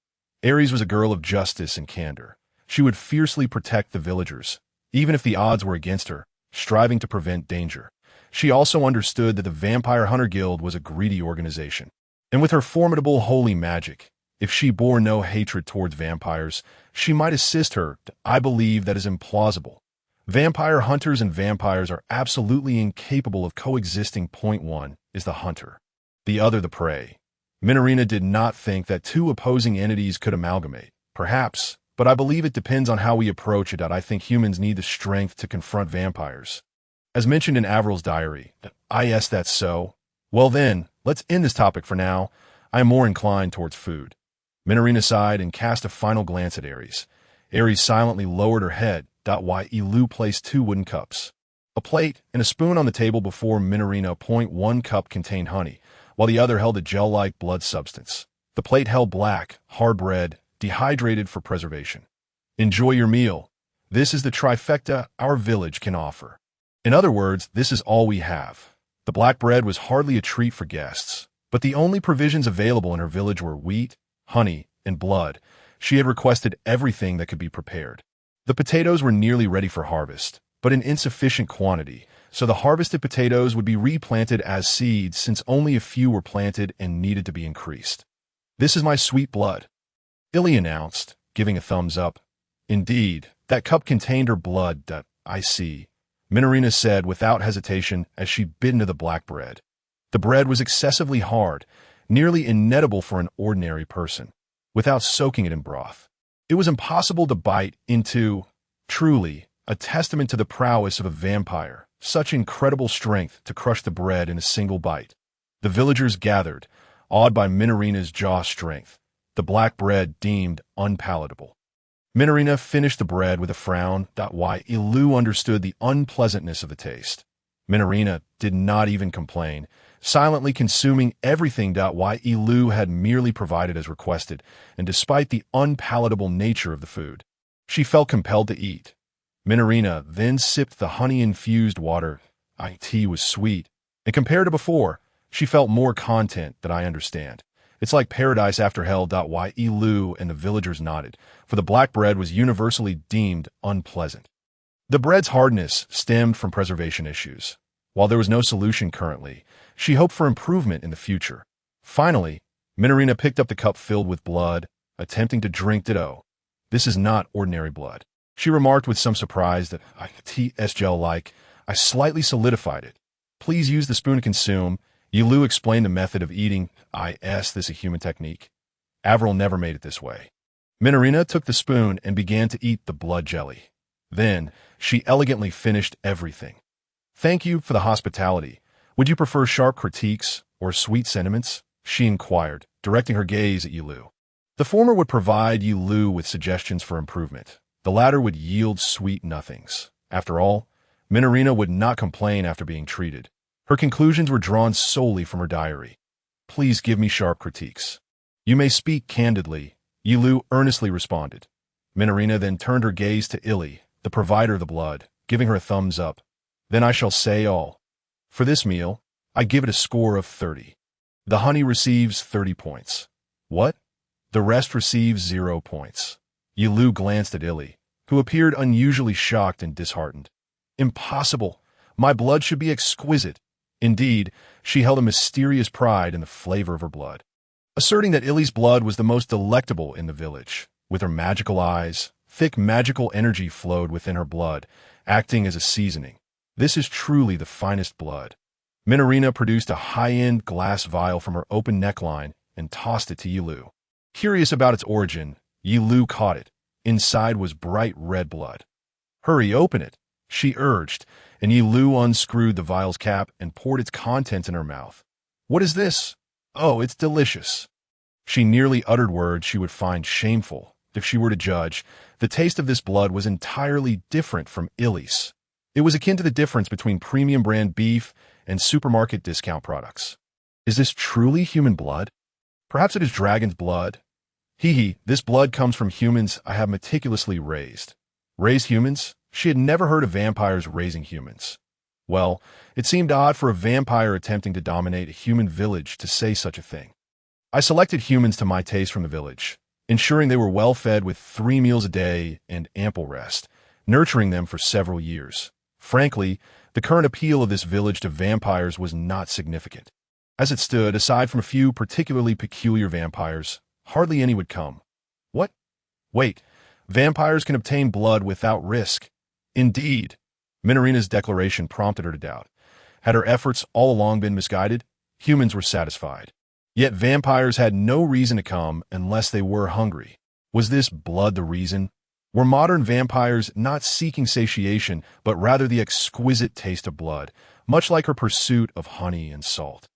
Ares was a girl of justice and candor. She would fiercely protect the villagers, even if the odds were against her, striving to prevent danger. She also understood that the Vampire Hunter Guild was a greedy organization. And with her formidable holy magic, if she bore no hatred towards vampires, she might assist her. I believe that is implausible. Vampire hunters and vampires are absolutely incapable of coexisting. Point one is the hunter, the other the prey. Minorina did not think that two opposing entities could amalgamate. Perhaps, but I believe it depends on how we approach it. I think humans need the strength to confront vampires. As mentioned in Avril's diary, yes, that's so. Well then, let's end this topic for now. I am more inclined towards food. Minorina sighed and cast a final glance at Ares. Ares silently lowered her head. Ye Liu placed 2 wooden cups, a plate, and a spoon on the table before Minorina. One cup contained honey, while the other held a gel-like blood substance. The plate held black, hard bread, dehydrated for preservation. Enjoy your meal. This is the trifecta our village can offer. In other words, this is all we have. The black bread was hardly a treat for guests, but the only provisions available in her village were wheat, honey, and blood. She had requested everything that could be prepared. The potatoes were nearly ready for harvest, but in insufficient quantity, so the harvested potatoes would be replanted as seeds since only a few were planted and needed to be increased. This is my sweet blood, Illy announced, giving a thumbs up. Indeed, that cup contained her blood. I see, Minorina said without hesitation as she bit into the black bread. The bread was excessively hard, nearly inedible for an ordinary person, without soaking it in broth. It was impossible to bite into. Truly, a testament to the prowess of a vampire, such incredible strength to crush the bread in a single bite. The villagers gathered, awed by Minorina's jaw strength, the black bread deemed unpalatable. Minorina finished the bread with a frown. Ye Liu understood the unpleasantness of the taste. Minorina did not even complain, silently consuming everything Ye Liu had merely provided as requested, and despite the unpalatable nature of the food, she felt compelled to eat. Minorina then sipped the honey-infused water. Tea was sweet, and compared to before, she felt more content. I understand. It's like paradise after hell. Ye Liu and the villagers nodded, for the black bread was universally deemed unpleasant. The bread's hardness stemmed from preservation issues. While there was no solution currently, she hoped for improvement in the future. Finally, Minorina picked up the cup filled with blood, attempting to drink it. This is not ordinary blood, she remarked with some surprise. Tea is gel-like. I slightly solidified it. Please use the spoon to consume. Ye Liu explained the method of eating. This is a human technique. Avril never made it this way. Minorina took the spoon and began to eat the blood jelly. Then, she elegantly finished everything. Thank you for the hospitality. Would you prefer sharp critiques or sweet sentiments? She inquired, directing her gaze at Ye Liu. The former would provide Ye Liu with suggestions for improvement. The latter would yield sweet nothings. After all, Minorina would not complain after being treated. Her conclusions were drawn solely from her diary. Please give me sharp critiques. You may speak candidly, Ye Liu earnestly responded. Minorina then turned her gaze to Illy, the provider of the blood, giving her a thumbs up. Then I shall say all. For this meal, I give it a score of 30. The honey receives 30 points. What? The rest receives 0 points. Ye Liu glanced at Illy, who appeared unusually shocked and disheartened. Impossible. My blood should be exquisite. Indeed, she held a mysterious pride in the flavor of her blood, asserting that Illy's blood was the most delectable in the village. With her magical eyes, thick magical energy flowed within her blood, acting as a seasoning. This is truly the finest blood. Minorina produced a high-end glass vial from her open neckline and tossed it to Ye Liu. Curious about its origin, Ye Liu caught it. Inside was bright red blood. "Hurry, open it," she urged, and Ye Liu unscrewed the vial's cap and poured its contents in her mouth. "What is this? Oh, it's delicious." She nearly uttered words she would find shameful if she were to judge. The taste of this blood was entirely different from Illy's. It was akin to the difference between premium brand beef and supermarket discount products. Is this truly human blood? Perhaps it is dragon's blood. This blood comes from humans I have meticulously raised. Raise humans? She had never heard of vampires raising humans. Well, it seemed odd for a vampire attempting to dominate a human village to say such a thing. I selected humans to my taste from the village, ensuring they were well fed with 3 meals a day and ample rest, nurturing them for several years. Frankly, the current appeal of this village to vampires was not significant. As it stood, aside from a few particularly peculiar vampires, hardly any would come. What? Wait, vampires can obtain blood without risk. Indeed. Minarina's declaration prompted her to doubt. Had her efforts all along been misguided? Humans were satisfied. Yet vampires had no reason to come unless they were hungry. Was this blood the reason? Were modern vampires not seeking satiation, but rather the exquisite taste of blood, much like her pursuit of honey and salt?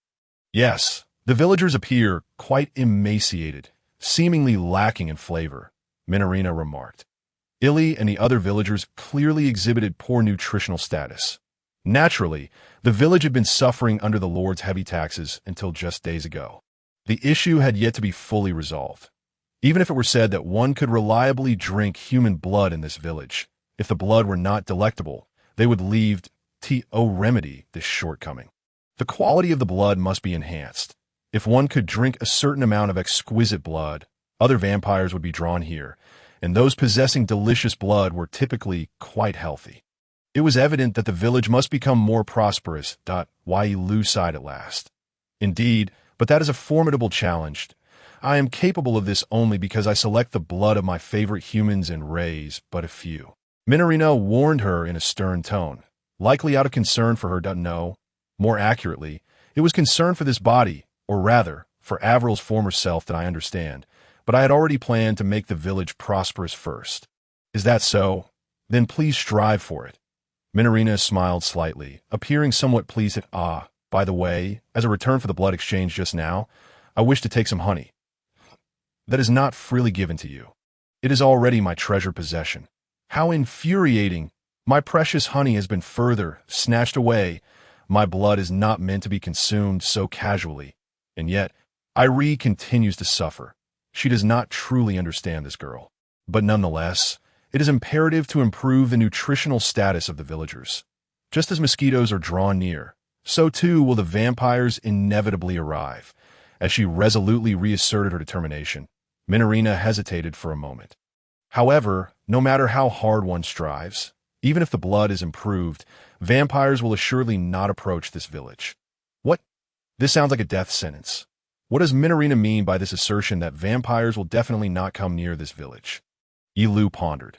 Yes, the villagers appear quite emaciated, seemingly lacking in flavor, Minarina remarked. Illy and the other villagers clearly exhibited poor nutritional status. Naturally, the village had been suffering under the Lord's heavy taxes until just days ago. The issue had yet to be fully resolved. Even if it were said that one could reliably drink human blood in this village, if the blood were not delectable, they would leave to remedy this shortcoming. The quality of the blood must be enhanced. If one could drink a certain amount of exquisite blood, other vampires would be drawn here, and those possessing delicious blood were typically quite healthy. It was evident that the village must become more prosperous. Ye Liu sighed at last. Indeed, but that is a formidable challenge. I am capable of this only because I select the blood of my favorite humans and raise but a few. Minarina warned her in a stern tone, likely out of concern for her. No, more accurately, it was concern for this body, or rather, for Averil's former self that I understand, but I had already planned to make the village prosperous first. Is that so? Then please strive for it. Minarina smiled slightly, appearing somewhat pleased at, by the way, as a return for the blood exchange just now, I wish to take some honey. That is not freely given to you. It is already my treasured possession. How infuriating! My precious honey has been further snatched away. My blood is not meant to be consumed so casually. And yet, Irie continues to suffer. She does not truly understand this girl. But nonetheless, it is imperative to improve the nutritional status of the villagers. Just as mosquitoes are drawn near, so too will the vampires inevitably arrive. As she resolutely reasserted her determination, Minarina hesitated for a moment. However, no matter how hard one strives, even if the blood is improved, vampires will assuredly not approach this village. What? This sounds like a death sentence. What does Minarina mean by this assertion that vampires will definitely not come near this village? Ye Liu pondered.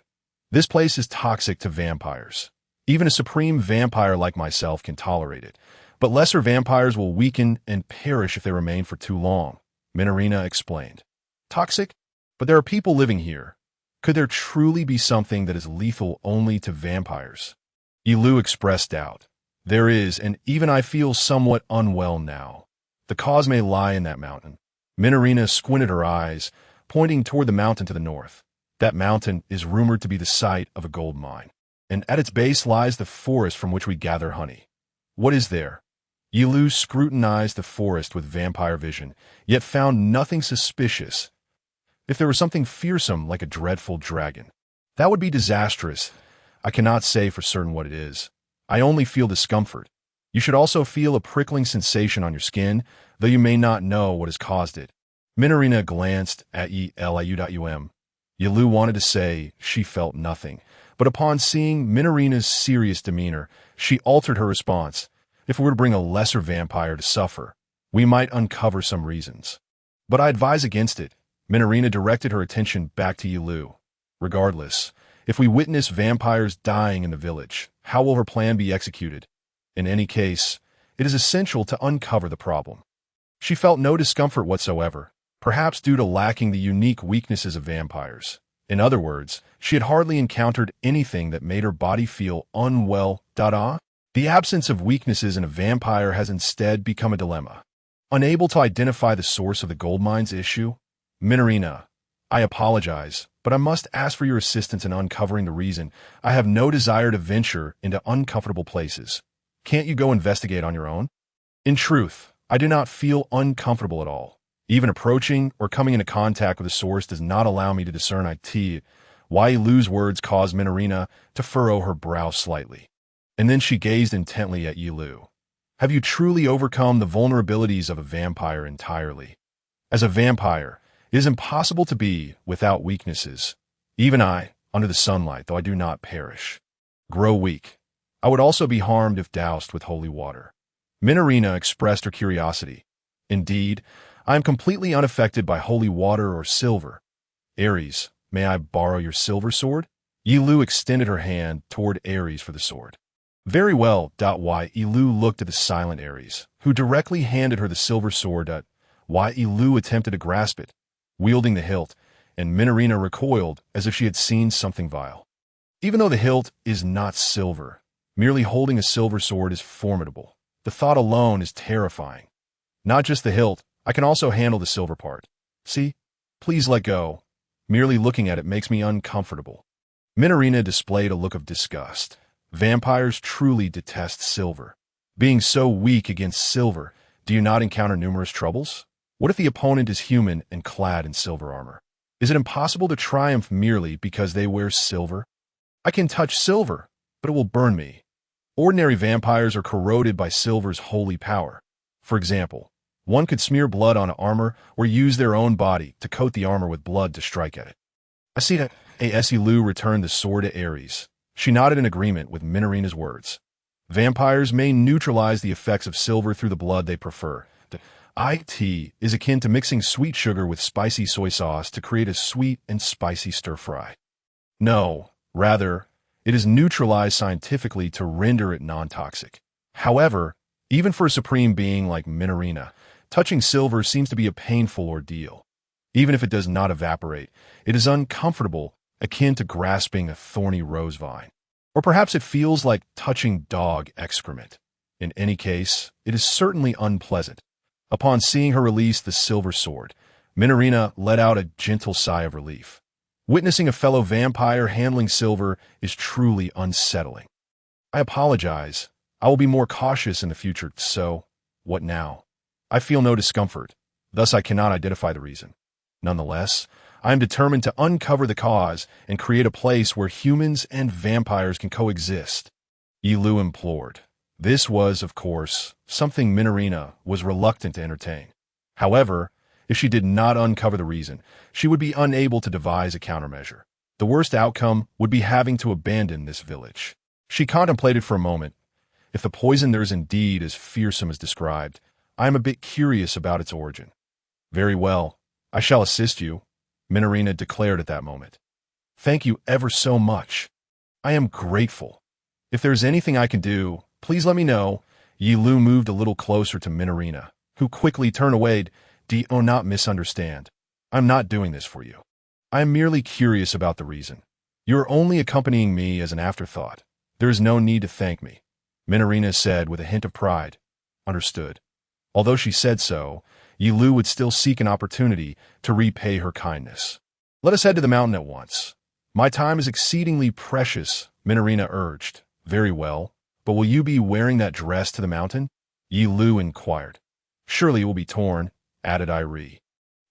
This place is toxic to vampires. Even a supreme vampire like myself can tolerate it, but lesser vampires will weaken and perish if they remain for too long, Minarina explained. Toxic? But there are people living here. Could there truly be something that is lethal only to vampires? Ye Liu expressed doubt. There is, and even I feel somewhat unwell now. The cause may lie in that mountain. Minarina squinted her eyes, pointing toward the mountain to the north. That mountain is rumored to be the site of a gold mine, and at its base lies the forest from which we gather honey. What is there? Ye Liu scrutinized the forest with vampire vision, yet found nothing suspicious. If there was something fearsome like a dreadful dragon, that would be disastrous. I cannot say for certain what it is. I only feel discomfort. You should also feel a prickling sensation on your skin, though you may not know what has caused it. Minarina glanced at Liu. Ye Liu wanted to say she felt nothing, but upon seeing Minarina's serious demeanor, she altered her response. If we were to bring a lesser vampire to suffer, we might uncover some reasons. But I advise against it. Minarina directed her attention back to Ye Liu. Regardless, if we witness vampires dying in the village, how will her plan be executed? In any case, it is essential to uncover the problem. She felt no discomfort whatsoever, perhaps due to lacking the unique weaknesses of vampires. In other words, she had hardly encountered anything that made her body feel unwell. The absence of weaknesses in a vampire has instead become a dilemma. Unable to identify the source of the goldmine's issue, Minorina, I apologize, but I must ask for your assistance in uncovering the reason. I have no desire to venture into uncomfortable places. Can't you go investigate on your own? In truth, I do not feel uncomfortable at all. Even approaching or coming into contact with the source does not allow me to discern it. Ye Liu's words caused Minorina to furrow her brow slightly. And then she gazed intently at Ye Liu. Have you truly overcome the vulnerabilities of a vampire entirely? As a vampire, it is impossible to be without weaknesses. Even I, under the sunlight, though I do not perish, grow weak. I would also be harmed if doused with holy water. Minorina expressed her curiosity. Indeed, I am completely unaffected by holy water or silver. Ares, may I borrow your silver sword? Ye Liu extended her hand toward Ares for the sword. Very well. Ye Liu looked at the silent Ares, who directly handed her the silver sword. Ye Liu attempted to grasp it, wielding the hilt, and Minorina recoiled as if she had seen something vile. Even though the hilt is not silver, merely holding a silver sword is formidable. The thought alone is terrifying. Not just the hilt, I can also handle the silver part. See? Please let go. Merely looking at it makes me uncomfortable. Minorina displayed a look of disgust. Vampires truly detest silver. Being so weak against silver, do you not encounter numerous troubles? What if the opponent is human and clad in silver armor? Is it impossible to triumph merely because they wear silver? I can touch silver, but it will burn me. Ordinary vampires are corroded by silver's holy power. For example, one could smear blood on armor or use their own body to coat the armor with blood to strike at it. I see that. Ye Liu returned the sword to Ares. She nodded in agreement with Minorina's words. Vampires may neutralize the effects of silver through the blood they prefer. It is akin to mixing sweet sugar with spicy soy sauce to create a sweet and spicy stir-fry. No, rather, it is neutralized scientifically to render it non-toxic. However, even for a supreme being like Minorina, touching silver seems to be a painful ordeal. Even if it does not evaporate, it is uncomfortable, akin to grasping a thorny rose vine. Or perhaps it feels like touching dog excrement. In any case, it is certainly unpleasant. Upon seeing her release the silver sword, Minorina let out a gentle sigh of relief. Witnessing a fellow vampire handling silver is truly unsettling. I apologize. I will be more cautious in the future, so, what now? I feel no discomfort, thus I cannot identify the reason. Nonetheless, I am determined to uncover the cause and create a place where humans and vampires can coexist. Ye Liu implored. This was, of course, something Minorina was reluctant to entertain. However, if she did not uncover the reason, she would be unable to devise a countermeasure. The worst outcome would be having to abandon this village. She contemplated for a moment. If the poison there is indeed as fearsome as described, I am a bit curious about its origin. Very well, I shall assist you, Minorina declared at that moment. Thank you ever so much. I am grateful. If there is anything I can do, please let me know. Ye Liu moved a little closer to Minorina, who quickly turned away. Do not misunderstand. I'm not doing this for you. I am merely curious about the reason. You are only accompanying me as an afterthought. There is no need to thank me, Minorina said with a hint of pride. Understood. Although she said so, Ye Liu would still seek an opportunity to repay her kindness. Let us head to the mountain at once. My time is exceedingly precious, Minorina urged. Very well, but will you be wearing that dress to the mountain? Ye Liu inquired. Surely it will be torn, added Irie.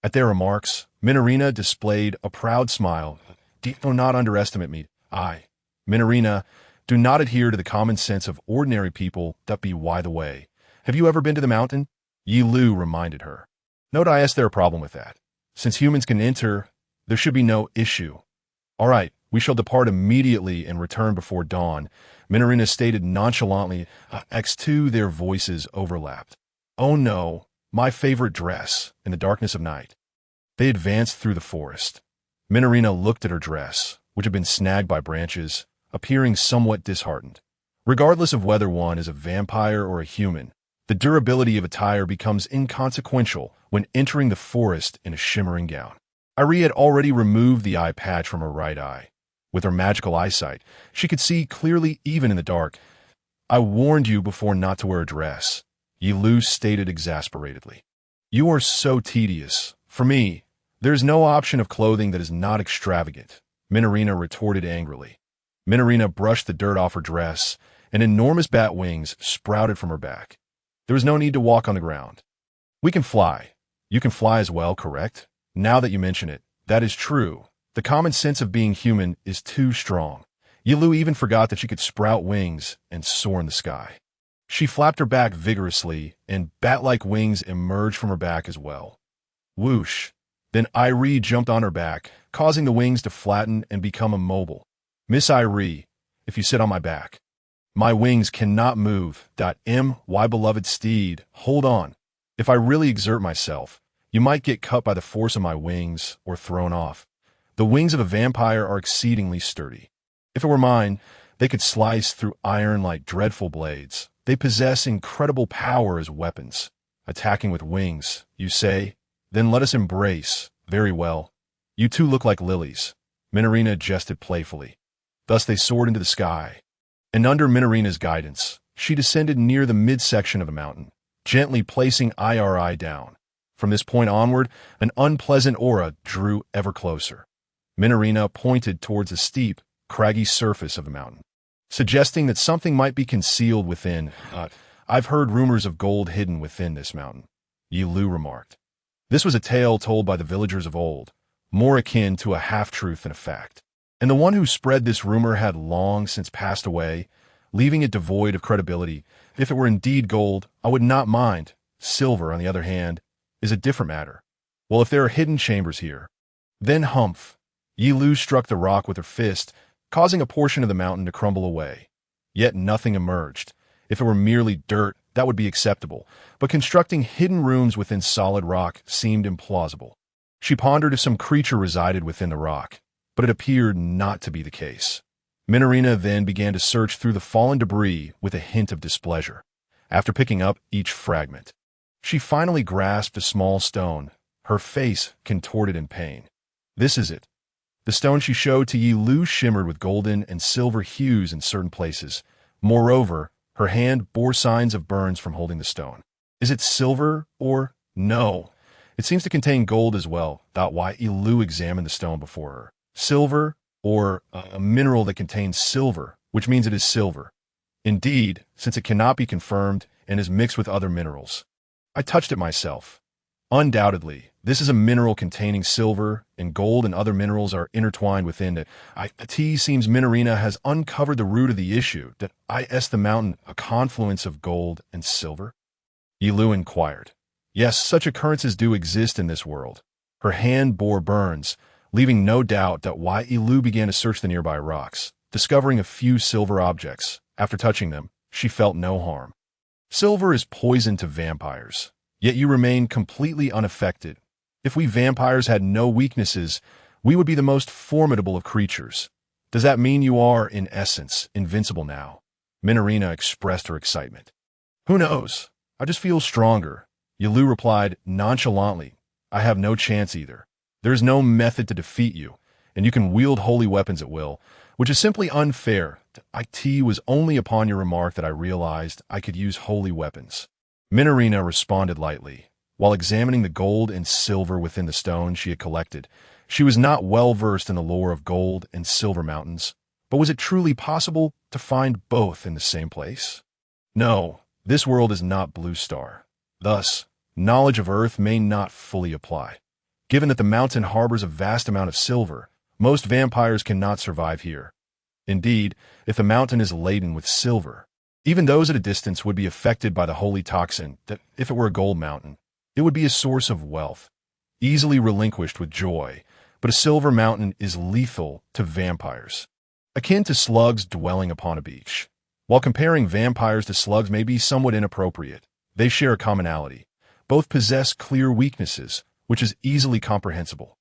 At their remarks, Minorina displayed a proud smile. Do not underestimate me. Minorina, do not adhere to the common sense of ordinary people. That be why the way. Have you ever been to the mountain? Ye Liu reminded her. Note is there a problem with that? Since humans can enter, there should be no issue. All right, we shall depart immediately and return before dawn, Minorina stated nonchalantly. X2, their voices overlapped. Oh no, my favorite dress, in the darkness of night. They advanced through the forest. Minorina looked at her dress, which had been snagged by branches, appearing somewhat disheartened. Regardless of whether one is a vampire or a human, The durability of attire becomes inconsequential when entering the forest in a shimmering gown. Irie had already removed the eye patch from her right eye. With her magical eyesight, she could see clearly even in the dark. "I warned you before not to wear a dress," Ye Liu stated exasperatedly. "You are so tedious. For me, there is no option of clothing that is not extravagant," Minorina retorted angrily. Minorina brushed the dirt off her dress, and enormous bat wings sprouted from her back. There was no need to walk on the ground. "We can fly. You can fly as well, correct? Now that you mention it, that is true. The common sense of being human is too strong." Ye Liu even forgot that she could sprout wings and soar in the sky. She flapped her back vigorously, and bat-like wings emerged from her back as well. Whoosh! Then Irie jumped on her back, causing the wings to flatten and become immobile. "Miss Irie, if you sit on my back, my wings cannot move. My beloved steed, hold on. If I really exert myself, you might get cut by the force of my wings or thrown off. The wings of a vampire are exceedingly sturdy. If it were mine, they could slice through iron like dreadful blades. They possess incredible power as weapons. Attacking with wings, you say? Then let us embrace. Very well. You two look like lilies." Minorina jested playfully. Thus they soared into the sky. And under Minorina's guidance, she descended near the midsection of the mountain, gently placing Irie down. From this point onward, an unpleasant aura drew ever closer. Minorina pointed towards the steep, craggy surface of the mountain, suggesting that something might be concealed within. "I've heard rumors of gold hidden within this mountain," Ye Liu remarked. This was a tale told by the villagers of old, more akin to a half-truth than a fact. And the one who spread this rumor had long since passed away, leaving it devoid of credibility. If it were indeed gold, I would not mind. Silver, on the other hand, is a different matter. Well, if there are hidden chambers here, then humph. Ye Liu struck the rock with her fist, causing a portion of the mountain to crumble away. Yet nothing emerged. If it were merely dirt, that would be acceptable, but constructing hidden rooms within solid rock seemed implausible. She pondered if some creature resided within the rock, but it appeared not to be the case. Minorina then began to search through the fallen debris with a hint of displeasure. After picking up each fragment, she finally grasped a small stone, her face contorted in pain. "This is it." The stone she showed to Ye Liu shimmered with golden and silver hues in certain places. Moreover, her hand bore signs of burns from holding the stone. "Is it silver or—" "No. It seems to contain gold as well," thought Ye Liu examined the stone before her. "Silver, or a mineral that contains silver, which means it is silver. Indeed, since it cannot be confirmed and is mixed with other minerals. I touched it myself. Undoubtedly, this is a mineral containing silver, and gold and other minerals are intertwined within it. It seems Minorina has uncovered the root of the issue. That is the mountain a confluence of gold and silver?" Ye Liu inquired. "Yes, such occurrences do exist in this world." Her hand bore burns, leaving no doubt that Ye Liu began to search the nearby rocks, discovering a few silver objects. After touching them, she felt no harm. "Silver is poison to vampires, yet you remain completely unaffected. If we vampires had no weaknesses, we would be the most formidable of creatures. Does that mean you are, in essence, invincible now?" Minorina expressed her excitement. "Who knows? I just feel stronger." Ye Liu replied nonchalantly. "I have no chance either. There is no method to defeat you, and you can wield holy weapons at will, which is simply unfair. It was only upon your remark that I realized I could use holy weapons." Minorina responded lightly. While examining the gold and silver within the stone she had collected, she was not well versed in the lore of gold and silver mountains. But was it truly possible to find both in the same place? No, this world is not Blue Star. Thus, knowledge of Earth may not fully apply. Given that the mountain harbors a vast amount of silver, most vampires cannot survive here. Indeed, if the mountain is laden with silver, even those at a distance would be affected by the holy toxin. That if it were a gold mountain, it would be a source of wealth, easily relinquished with joy, but a silver mountain is lethal to vampires, akin to slugs dwelling upon a beach. While comparing vampires to slugs may be somewhat inappropriate, they share a commonality. Both possess clear weaknesses, which is easily comprehensible.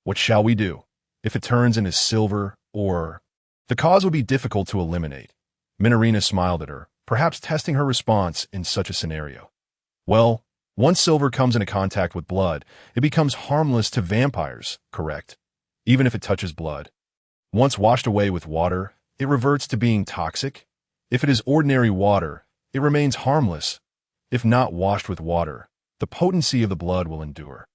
What shall we do? If it turns into silver, or... The cause would be difficult to eliminate. Minorina smiled at her, perhaps testing her response in such a scenario. Well, once silver comes into contact with blood, it becomes harmless to vampires, correct? Even if it touches blood. Once washed away with water, it reverts to being toxic. If it is ordinary water, it remains harmless. If not washed with water, the potency of the blood will endure.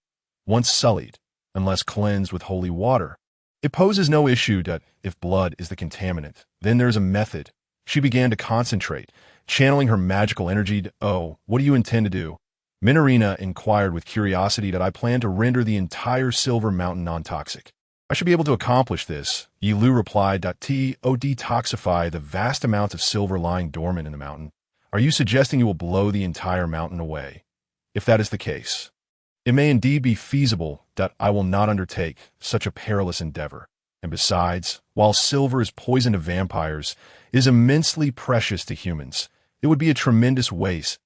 Once sullied, unless cleansed with holy water, it poses no issue that if blood is the contaminant, then there's a method. She began to concentrate, channeling her magical energy to, "Oh, what do you intend to do?" Minerina inquired with curiosity that I plan to render the entire Silver Mountain non-toxic. I should be able to accomplish this, Ye Liu replied. To detoxify the vast amounts of silver lying dormant in the mountain. Are you suggesting you will blow the entire mountain away? If that is the case, it may indeed be feasible that I will not undertake such a perilous endeavor. And besides, while silver is poison to vampires, it is immensely precious to humans. It would be a tremendous waste.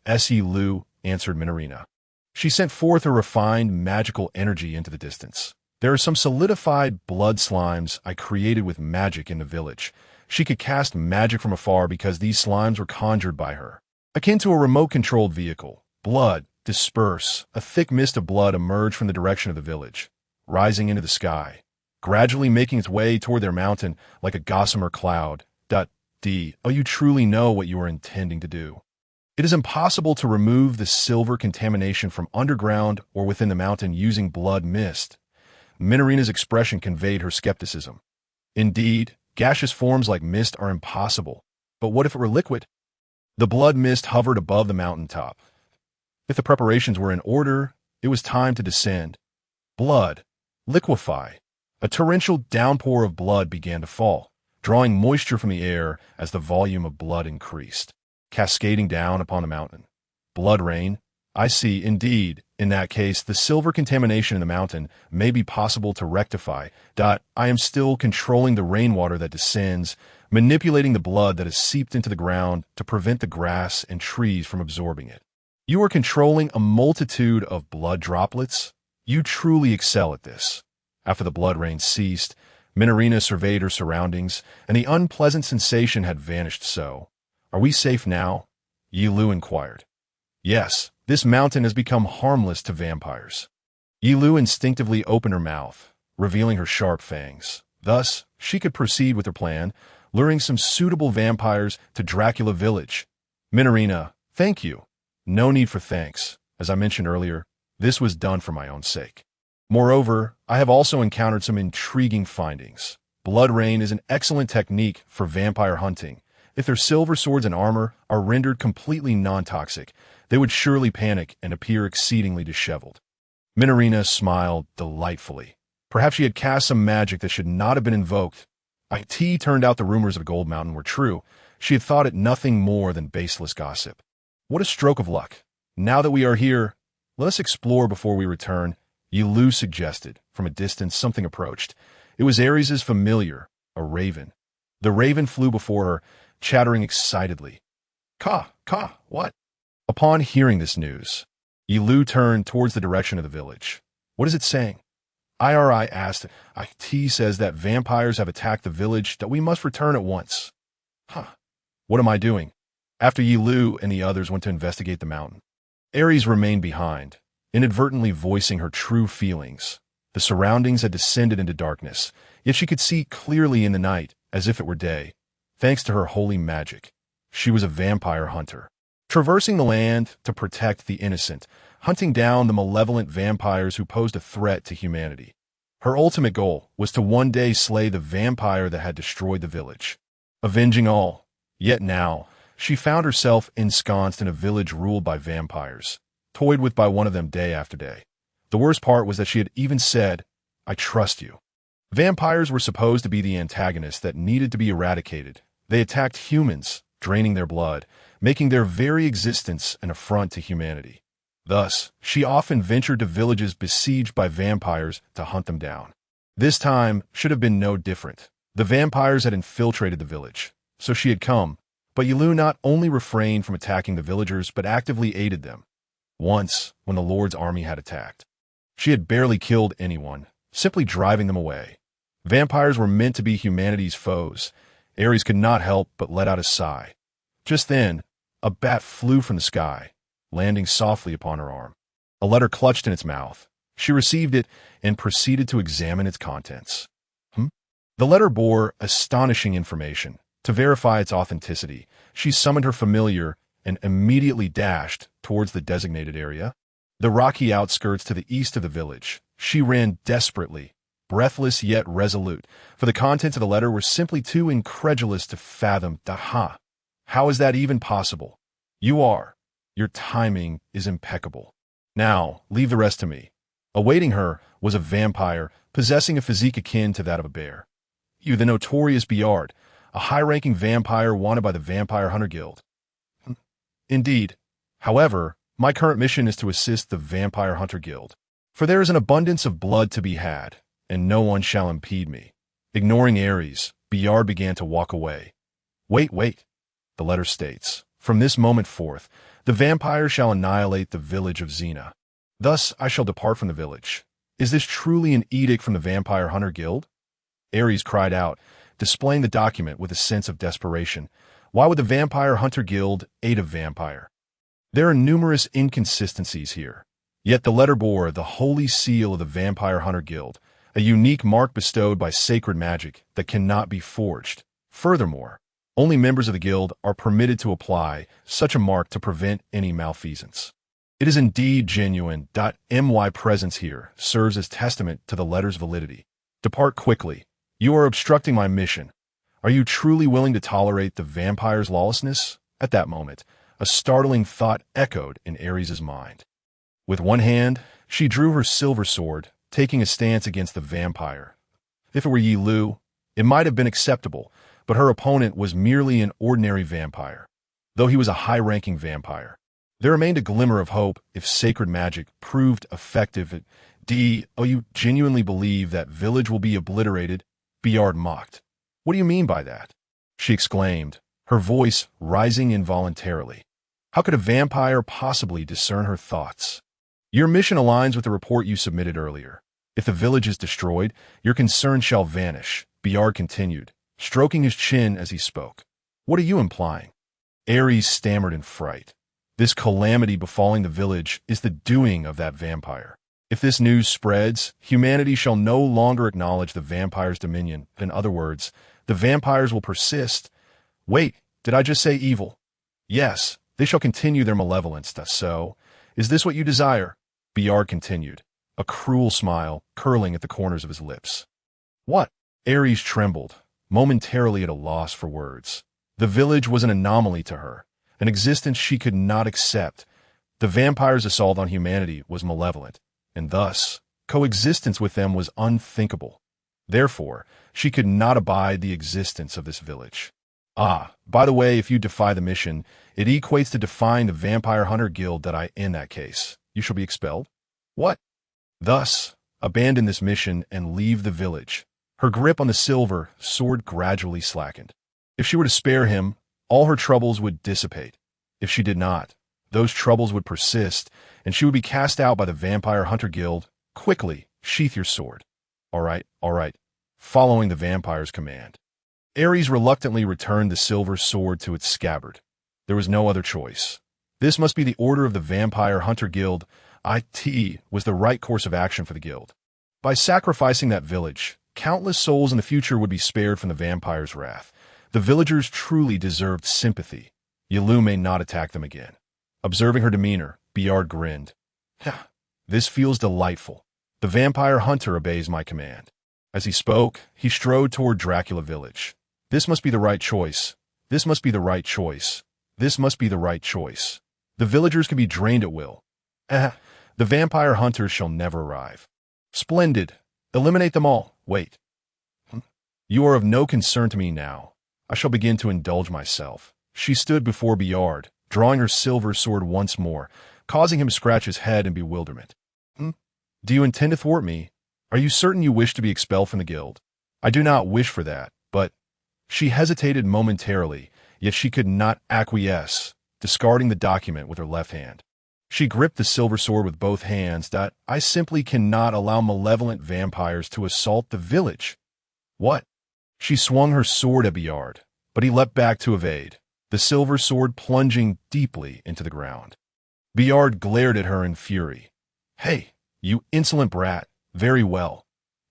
Ye Liu, answered Minerina. She sent forth a refined magical energy into the distance. There are some solidified blood slimes I created with magic in the village. She could cast magic from afar because these slimes were conjured by her. Akin to a remote-controlled vehicle, blood disperse. A thick mist of blood emerged from the direction of the village, rising into the sky, gradually making its way toward their mountain like a gossamer cloud. You truly know what you are intending to do. It is impossible to remove the silver contamination from underground or within the mountain using blood mist. Minerina's expression conveyed her skepticism. Indeed, gaseous forms like mist are impossible. But what if it were liquid? The blood mist hovered above the mountaintop. If the preparations were in order, it was time to descend. Blood, liquefy. A torrential downpour of blood began to fall, drawing moisture from the air as the volume of blood increased, cascading down upon the mountain. Blood rain. I see, indeed. In that case, the silver contamination in the mountain may be possible to rectify. I am still controlling the rainwater that descends, manipulating the blood that has seeped into the ground to prevent the grass and trees from absorbing it. You are controlling a multitude of blood droplets? You truly excel at this. After the blood rain ceased, Minerina surveyed her surroundings, and the unpleasant sensation had vanished. So, are we safe now? Ye Liu inquired. Yes, this mountain has become harmless to vampires. Ye Liu instinctively opened her mouth, revealing her sharp fangs. Thus, she could proceed with her plan, luring some suitable vampires to Dracula Village. Minerina, thank you. No need for thanks. As I mentioned earlier, this was done for my own sake. Moreover, I have also encountered some intriguing findings. Blood rain is an excellent technique for vampire hunting. If their silver swords and armor are rendered completely non-toxic, they would surely panic and appear exceedingly disheveled. Minerina smiled delightfully. Perhaps she had cast some magic that should not have been invoked. It turned out the rumors of Gold Mountain were true. She had thought it nothing more than baseless gossip. What a stroke of luck. Now that we are here, let us explore before we return. Ye Liu suggested. From a distance, something approached. It was Ares' familiar, a raven. The raven flew before her, chattering excitedly. Caw, what? Upon hearing this news, Ye Liu turned towards the direction of the village. What is it saying? IRI asked. IT says that vampires have attacked the village, that we must return at once. What am I doing? After Ye Liu and the others went to investigate the mountain, Ares remained behind, inadvertently voicing her true feelings. The surroundings had descended into darkness, yet she could see clearly in the night, as if it were day. Thanks to her holy magic, she was a vampire hunter, traversing the land to protect the innocent, hunting down the malevolent vampires who posed a threat to humanity. Her ultimate goal was to one day slay the vampire that had destroyed the village, avenging all. Yet now, she found herself ensconced in a village ruled by vampires, toyed with by one of them day after day. The worst part was that she had even said, I trust you. Vampires were supposed to be the antagonists that needed to be eradicated. They attacked humans, draining their blood, making their very existence an affront to humanity. Thus, she often ventured to villages besieged by vampires to hunt them down. This time should have been no different. The vampires had infiltrated the village, so she had come. But Ye Liu not only refrained from attacking the villagers, but actively aided them. Once, when the Lord's army had attacked, she had barely killed anyone, simply driving them away. Vampires were meant to be humanity's foes. Ares could not help but let out a sigh. Just then, a bat flew from the sky, landing softly upon her arm. A letter clutched in its mouth. She received it and proceeded to examine its contents. The letter bore astonishing information. To verify its authenticity, she summoned her familiar and immediately dashed towards the designated area. The rocky outskirts to the east of the village. She ran desperately, breathless yet resolute, for the contents of the letter were simply too incredulous to fathom. Daha! How is that even possible? Your timing is impeccable. Now, leave the rest to me. Awaiting her was a vampire possessing a physique akin to that of a bear. You, the notorious Bayard, a high-ranking vampire wanted by the Vampire Hunter Guild. Indeed. However, my current mission is to assist the Vampire Hunter Guild, for there is an abundance of blood to be had, and no one shall impede me. Ignoring Ares, Bayard began to walk away. Wait, the letter states. From this moment forth, the vampire shall annihilate the village of Xena. Thus I shall depart from the village. Is this truly an edict from the Vampire Hunter Guild? Ares cried out, displaying the document with a sense of desperation. Why would the Vampire Hunter Guild aid a vampire? There are numerous inconsistencies here. Yet the letter bore the holy seal of the Vampire Hunter Guild, a unique mark bestowed by sacred magic that cannot be forged. Furthermore, only members of the guild are permitted to apply such a mark to prevent any malfeasance. It is indeed genuine. My presence here serves as testament to the letter's validity. Depart quickly. You are obstructing my mission. Are you truly willing to tolerate the vampire's lawlessness? At that moment, a startling thought echoed in Ares' mind. With one hand, she drew her silver sword, taking a stance against the vampire. If it were Ye Liu, it might have been acceptable, but her opponent was merely an ordinary vampire. Though he was a high-ranking vampire, there remained a glimmer of hope if sacred magic proved effective. You genuinely believe that village will be obliterated? Bayard mocked. What do you mean by that? She exclaimed, her voice rising involuntarily. How could a vampire possibly discern her thoughts? Your mission aligns with the report you submitted earlier. If the village is destroyed, your concern shall vanish, Bayard continued, stroking his chin as he spoke. What are you implying? Ares stammered in fright. This calamity befalling the village is the doing of that vampire. If this news spreads, humanity shall no longer acknowledge the vampire's dominion. In other words, the vampires will persist. Wait, did I just say evil? Yes, they shall continue their malevolence. So, is this what you desire? Bayard continued, a cruel smile curling at the corners of his lips. What? Ares trembled, momentarily at a loss for words. The village was an anomaly to her, an existence she could not accept. The vampire's assault on humanity was malevolent, and thus, coexistence with them was unthinkable. Therefore, she could not abide the existence of this village. By the way, if you defy the mission, it equates to defying the Vampire Hunter Guild. In that case, you shall be expelled. What? Thus, abandon this mission and leave the village. Her grip on the silver sword gradually slackened. If she were to spare him, all her troubles would dissipate. If she did not, those troubles would persist, and she would be cast out by the Vampire Hunter Guild. Quickly, sheath your sword. All right. Following the vampire's command. Ares reluctantly returned the silver sword to its scabbard. There was no other choice. This must be the order of the Vampire Hunter Guild. It was the right course of action for the guild. By sacrificing that village, countless souls in the future would be spared from the vampire's wrath. The villagers truly deserved sympathy. Ye Liu may not attack them again. Observing her demeanor, Bayard grinned. This feels delightful. The vampire hunter obeys my command. As he spoke, he strode toward Dracula Village. This must be the right choice. This must be the right choice. This must be the right choice. The villagers can be drained at will. The vampire hunters shall never arrive. Splendid. Eliminate them all. Wait. You are of no concern to me now. I shall begin to indulge myself. She stood before Bayard, drawing her silver sword once more, causing him to scratch his head in bewilderment. Do you intend to thwart me? Are you certain you wish to be expelled from the guild? I do not wish for that, but... She hesitated momentarily, yet she could not acquiesce, discarding the document with her left hand. She gripped the silver sword with both hands. I simply cannot allow malevolent vampires to assault the village. What? She swung her sword at Bayard, but he leapt back to evade, the silver sword plunging deeply into the ground. Biard glared at her in fury. "Hey, you insolent brat, very well.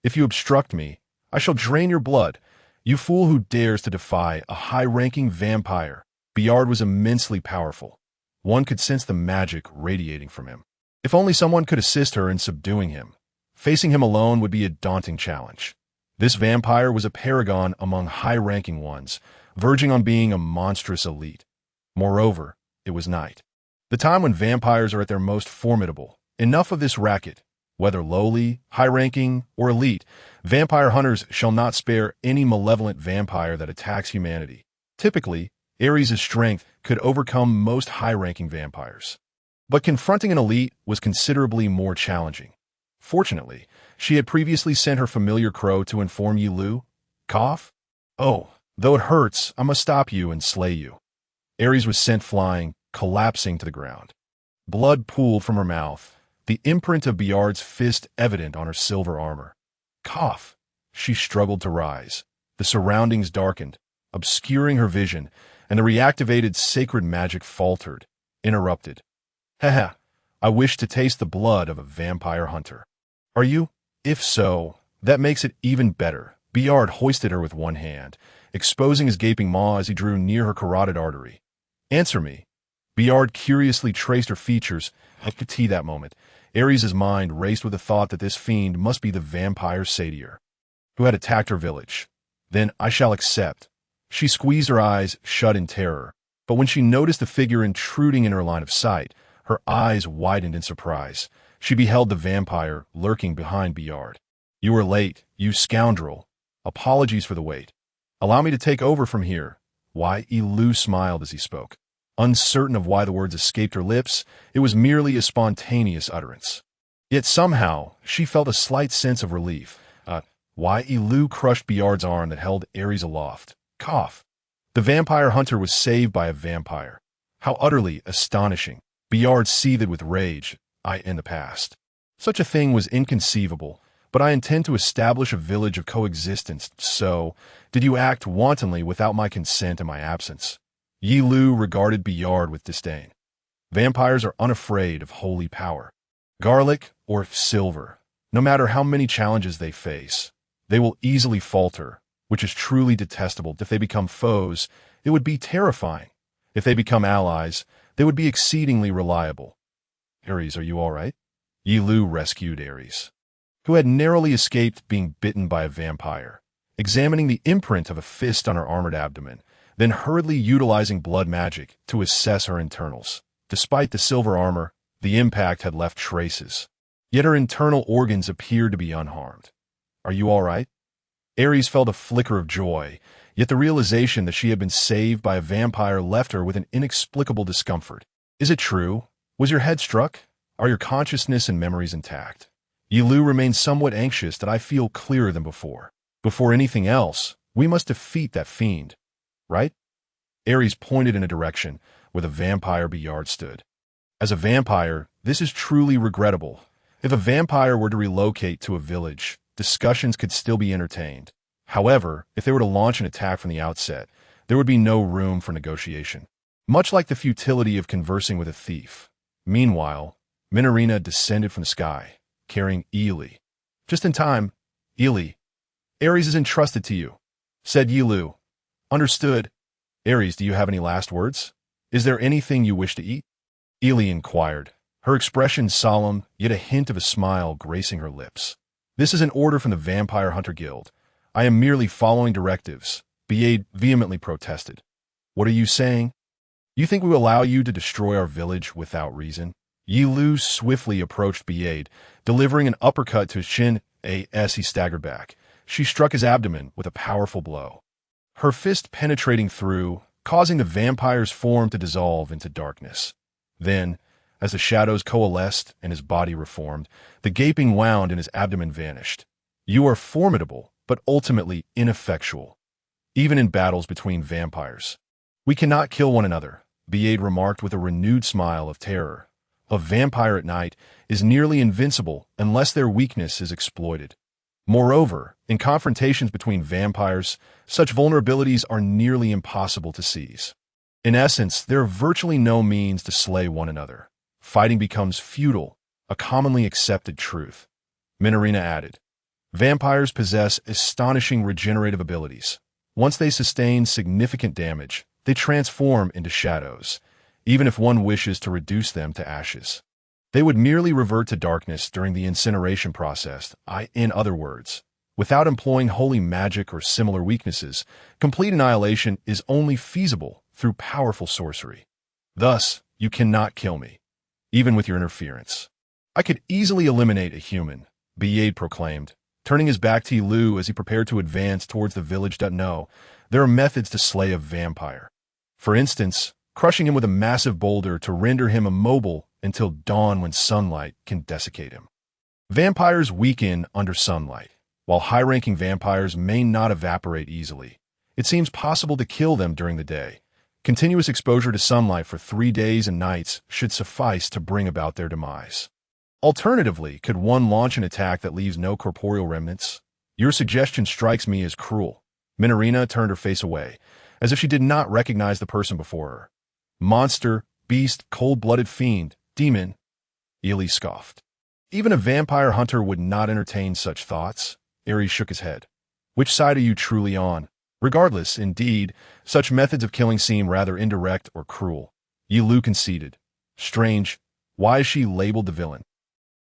If you obstruct me, I shall drain your blood. You fool who dares to defy a high-ranking vampire." Biard was immensely powerful. One could sense the magic radiating from him. If only someone could assist her in subduing him. Facing him alone would be a daunting challenge. This vampire was a paragon among high-ranking ones, verging on being a monstrous elite. Moreover, it was night, the time when vampires are at their most formidable. Enough of this racket. Whether lowly, high-ranking, or elite, vampire hunters shall not spare any malevolent vampire that attacks humanity. Typically, Ares' strength could overcome most high-ranking vampires. But confronting an elite was considerably more challenging. Fortunately, she had previously sent her familiar crow to inform Ye Liu. Cough? "Oh, though it hurts, I must stop you and slay you." Ares was sent flying, collapsing to the ground. Blood pooled from her mouth, the imprint of Biard's fist evident on her silver armor. Cough! She struggled to rise. The surroundings darkened, obscuring her vision, and the reactivated sacred magic faltered, interrupted. "Haha, I wish to taste the blood of a vampire hunter." "Are you? If so, that makes it even better." Biard hoisted her with one hand, exposing his gaping maw as he drew near her carotid artery. "Answer me." Biard curiously traced her features. At that moment, Ares' mind raced with the thought that this fiend must be the vampire satyr who had attacked her village. "Then I shall accept." She squeezed her eyes shut in terror, but when she noticed the figure intruding in her line of sight, her eyes widened in surprise. She beheld the vampire lurking behind Biard. "You are late, you scoundrel. Apologies for the wait. Allow me to take over from here." Ye Liu smiled as he spoke. Uncertain of why the words escaped her lips, it was merely a spontaneous utterance. Yet somehow, she felt a slight sense of relief. Ye Liu crushed Biard's arm that held Ares aloft. Cough. The vampire hunter was saved by a vampire. How utterly astonishing. Biard seethed with rage. In the past, such a thing was inconceivable, but I intend to establish a village of coexistence, so did you act wantonly without my consent in my absence? Ye Liu regarded Biard with disdain. Vampires are unafraid of holy power. Garlic or silver, no matter how many challenges they face, they will easily falter, which is truly detestable. If they become foes, it would be terrifying. If they become allies, they would be exceedingly reliable. "Ares, are you all right?" Ye Liu rescued Ares, who had narrowly escaped being bitten by a vampire, examining the imprint of a fist on her armored abdomen, then hurriedly utilizing blood magic to assess her internals. Despite the silver armor, the impact had left traces, yet her internal organs appeared to be unharmed. "Are you all right?" Ares felt a flicker of joy, yet the realization that she had been saved by a vampire left her with an inexplicable discomfort. "Is it true? Was your head struck? Are your consciousness and memories intact?" Ye Liu remained somewhat anxious that I feel clearer than before. "Before anything else, we must defeat that fiend. Right?" Ares pointed in a direction where the vampire Biard stood. "As a vampire, this is truly regrettable. If a vampire were to relocate to a village, discussions could still be entertained. However, if they were to launch an attack from the outset, there would be no room for negotiation. Much like the futility of conversing with a thief." Meanwhile, Minerina descended from the sky, carrying Ely. "Just in time, Ely. Ares is entrusted to you," said Ye Liu. "Understood. Ares, do you have any last words? Is there anything you wish to eat?" Ely inquired, her expression solemn, yet a hint of a smile gracing her lips. "This is an order from the Vampire Hunter Guild. I am merely following directives," Biard vehemently protested. "What are you saying? You think we will allow you to destroy our village without reason?" Ye Liu swiftly approached Biard, delivering an uppercut to his chin. As he staggered back, she struck his abdomen with a powerful blow, her fist penetrating through, causing the vampire's form to dissolve into darkness. Then, as the shadows coalesced and his body reformed, the gaping wound in his abdomen vanished. "You are formidable, but ultimately ineffectual, even in battles between vampires. We cannot kill one another," Biard remarked with a renewed smile of terror. "A vampire at night is nearly invincible unless their weakness is exploited. Moreover, in confrontations between vampires, such vulnerabilities are nearly impossible to seize. In essence, there are virtually no means to slay one another. Fighting becomes futile, a commonly accepted truth. Minorina added, vampires possess astonishing regenerative abilities. Once they sustain significant damage, they transform into shadows, even if one wishes to reduce them to ashes. They would merely revert to darkness during the incineration process, in other words. Without employing holy magic or similar weaknesses, complete annihilation is only feasible through powerful sorcery. Thus, you cannot kill me, even with your interference. I could easily eliminate a human, Biade proclaimed, turning his back to Ye Liu as he prepared to advance towards the village. No, there are methods to slay a vampire. For instance, crushing him with a massive boulder to render him immobile until dawn when sunlight can desiccate him. Vampires weaken under sunlight. While high-ranking vampires may not evaporate easily, it seems possible to kill them during the day. Continuous exposure to sunlight for 3 days and nights should suffice to bring about their demise. Alternatively, could one launch an attack that leaves no corporeal remnants? Your suggestion strikes me as cruel. Minorina turned her face away, as if she did not recognize the person before her. Monster, beast, cold-blooded fiend, demon, Ye Liu scoffed. Even a vampire hunter would not entertain such thoughts. Ares shook his head. Which side are you truly on? Regardless, indeed, such methods of killing seem rather indirect or cruel. Ye Liu conceded. Strange, why is she labeled the villain?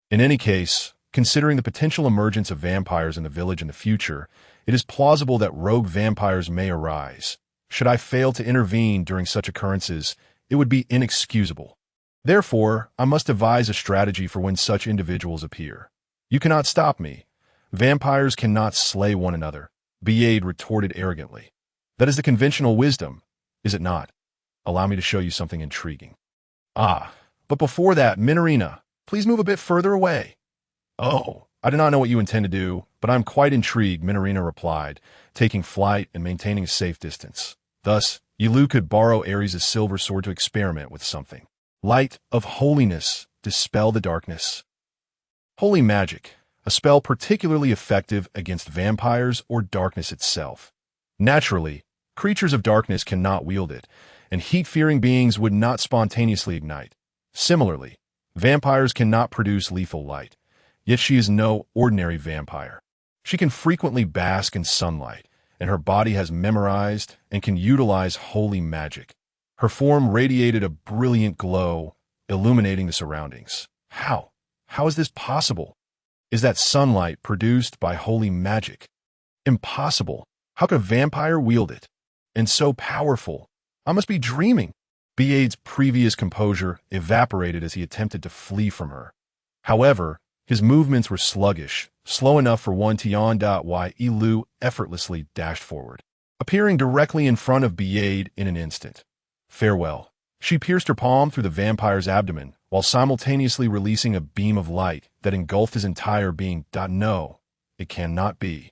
In any case, considering the potential emergence of vampires in the village in the future, it is plausible that rogue vampires may arise. Should I fail to intervene during such occurrences, it would be inexcusable. Therefore, I must devise a strategy for when such individuals appear. You cannot stop me. Vampires cannot slay one another, Biade retorted arrogantly. That is the conventional wisdom, is it not? Allow me to show you something intriguing. But before that, Minorina, please move a bit further away. Oh, I do not know what you intend to do, but I am quite intrigued, Minorina replied, taking flight and maintaining a safe distance. Thus, Ye Liu could borrow Ares' silver sword to experiment with something. Light of holiness, dispel the darkness. Holy magic. A spell particularly effective against vampires or darkness itself. Naturally, creatures of darkness cannot wield it, and heat-fearing beings would not spontaneously ignite. Similarly, vampires cannot produce lethal light, yet she is no ordinary vampire. She can frequently bask in sunlight, and her body has memorized and can utilize holy magic. Her form radiated a brilliant glow, illuminating the surroundings. How? How is this possible? Is that sunlight produced by holy magic? Impossible. How could a vampire wield it? And so powerful. I must be dreaming. Biade's previous composure evaporated as he attempted to flee from her. However, his movements were sluggish, slow enough for one to yawn. Why Ye Liu effortlessly dashed forward, appearing directly in front of Biade in an instant. Farewell. She pierced her palm through the vampire's abdomen, while simultaneously releasing a beam of light that engulfed his entire being. No, it cannot be.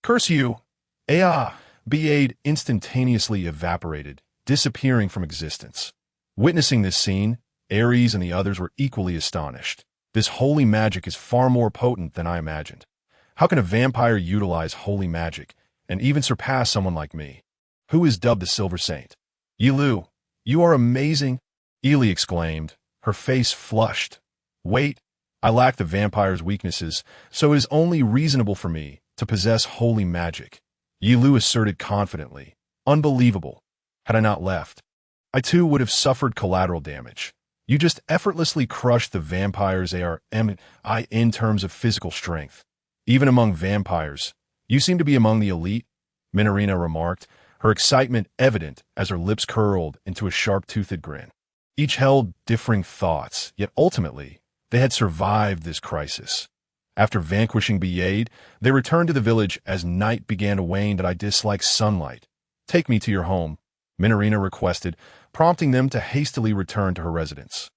Curse you! Biade instantaneously evaporated, disappearing from existence. Witnessing this scene, Ares and the others were equally astonished. This holy magic is far more potent than I imagined. How can a vampire utilize holy magic, and even surpass someone like me, who is dubbed the Silver Saint? Ye Liu, you are amazing, Ye Liu exclaimed, her face flushed. Wait, I lack the vampire's weaknesses, so it is only reasonable for me to possess holy magic. Ye Liu asserted confidently. Unbelievable. Had I not left, I too would have suffered collateral damage. You just effortlessly crushed the vampires in terms of physical strength. Even among vampires, you seem to be among the elite, Minorina remarked, her excitement evident as her lips curled into a sharp-toothed grin. Each held differing thoughts, yet ultimately, they had survived this crisis. After vanquishing Biade, they returned to the village as night began to wane. I dislike sunlight. Take me to your home, Minorina requested, prompting them to hastily return to her residence.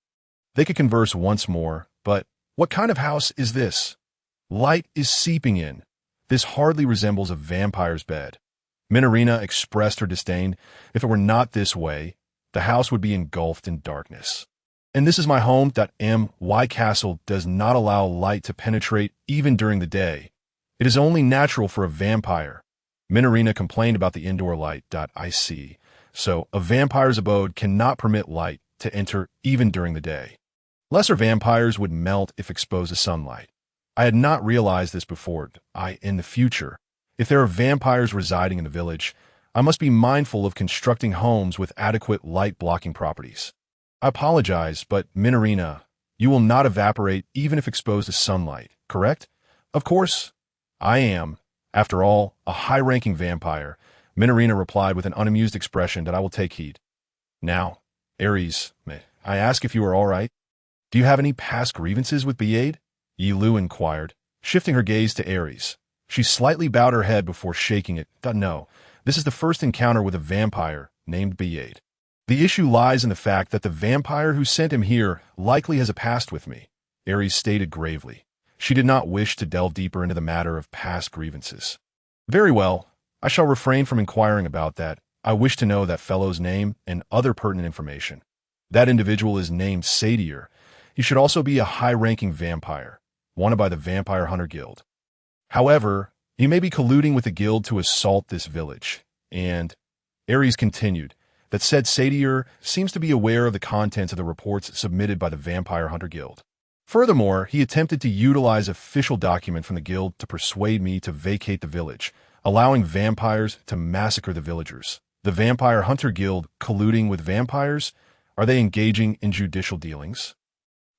They could converse once more, but what kind of house is this? Light is seeping in. This hardly resembles a vampire's bed. Minorina expressed her disdain. If it were not this way, the house would be engulfed in darkness. And this is my home. My castle does not allow light to penetrate even during the day. It is only natural for a vampire. Minorina complained about the indoor light. I see. So, a vampire's abode cannot permit light to enter even during the day. Lesser vampires would melt if exposed to sunlight. I had not realized this before. In the future, if there are vampires residing in the village, I must be mindful of constructing homes with adequate light-blocking properties. I apologize, but Minorina, you will not evaporate even if exposed to sunlight, correct? Of course, I am. After all, a high-ranking vampire, Minorina replied with an unamused expression that I will take heed. Now, Ares, may I ask if you are all right? Do you have any past grievances with Bayade? Ye Liu inquired, shifting her gaze to Ares. She slightly bowed her head before shaking it. No, this is the first encounter with a vampire named Bayade. The issue lies in the fact that the vampire who sent him here likely has a past with me, Ares stated gravely. She did not wish to delve deeper into the matter of past grievances. Very well, I shall refrain from inquiring about that. I wish to know that fellow's name and other pertinent information. That individual is named Sadir. He should also be a high-ranking vampire, wanted by the Vampire Hunter Guild. However, he may be colluding with the guild to assault this village, and Ares continued that said Sadir seems to be aware of the contents of the reports submitted by the Vampire Hunter Guild. Furthermore, he attempted to utilize official document from the guild to persuade me to vacate the village, allowing vampires to massacre the villagers. The Vampire Hunter Guild colluding with vampires? Are they engaging in judicial dealings?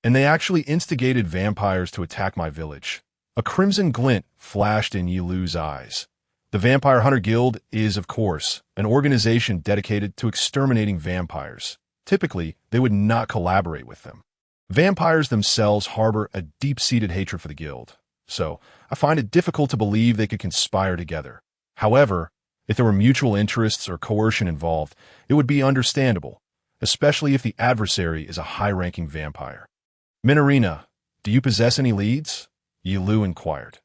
And they actually instigated vampires to attack my village. A crimson glint flashed in Ye Liu's eyes. The Vampire Hunter Guild is, of course, an organization dedicated to exterminating vampires. Typically, they would not collaborate with them. Vampires themselves harbor a deep-seated hatred for the guild, so I find it difficult to believe they could conspire together. However, if there were mutual interests or coercion involved, it would be understandable, especially if the adversary is a high-ranking vampire. Minorina, do you possess any leads? Ye Liu inquired.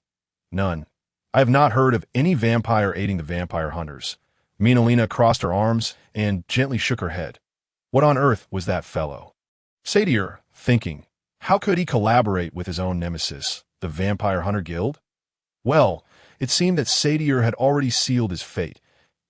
None. I have not heard of any vampire aiding the vampire hunters. Minorina crossed her arms and gently shook her head. What on earth was that fellow? Sadir, thinking, how could he collaborate with his own nemesis, the Vampire Hunter Guild? Well, it seemed that Sadir had already sealed his fate,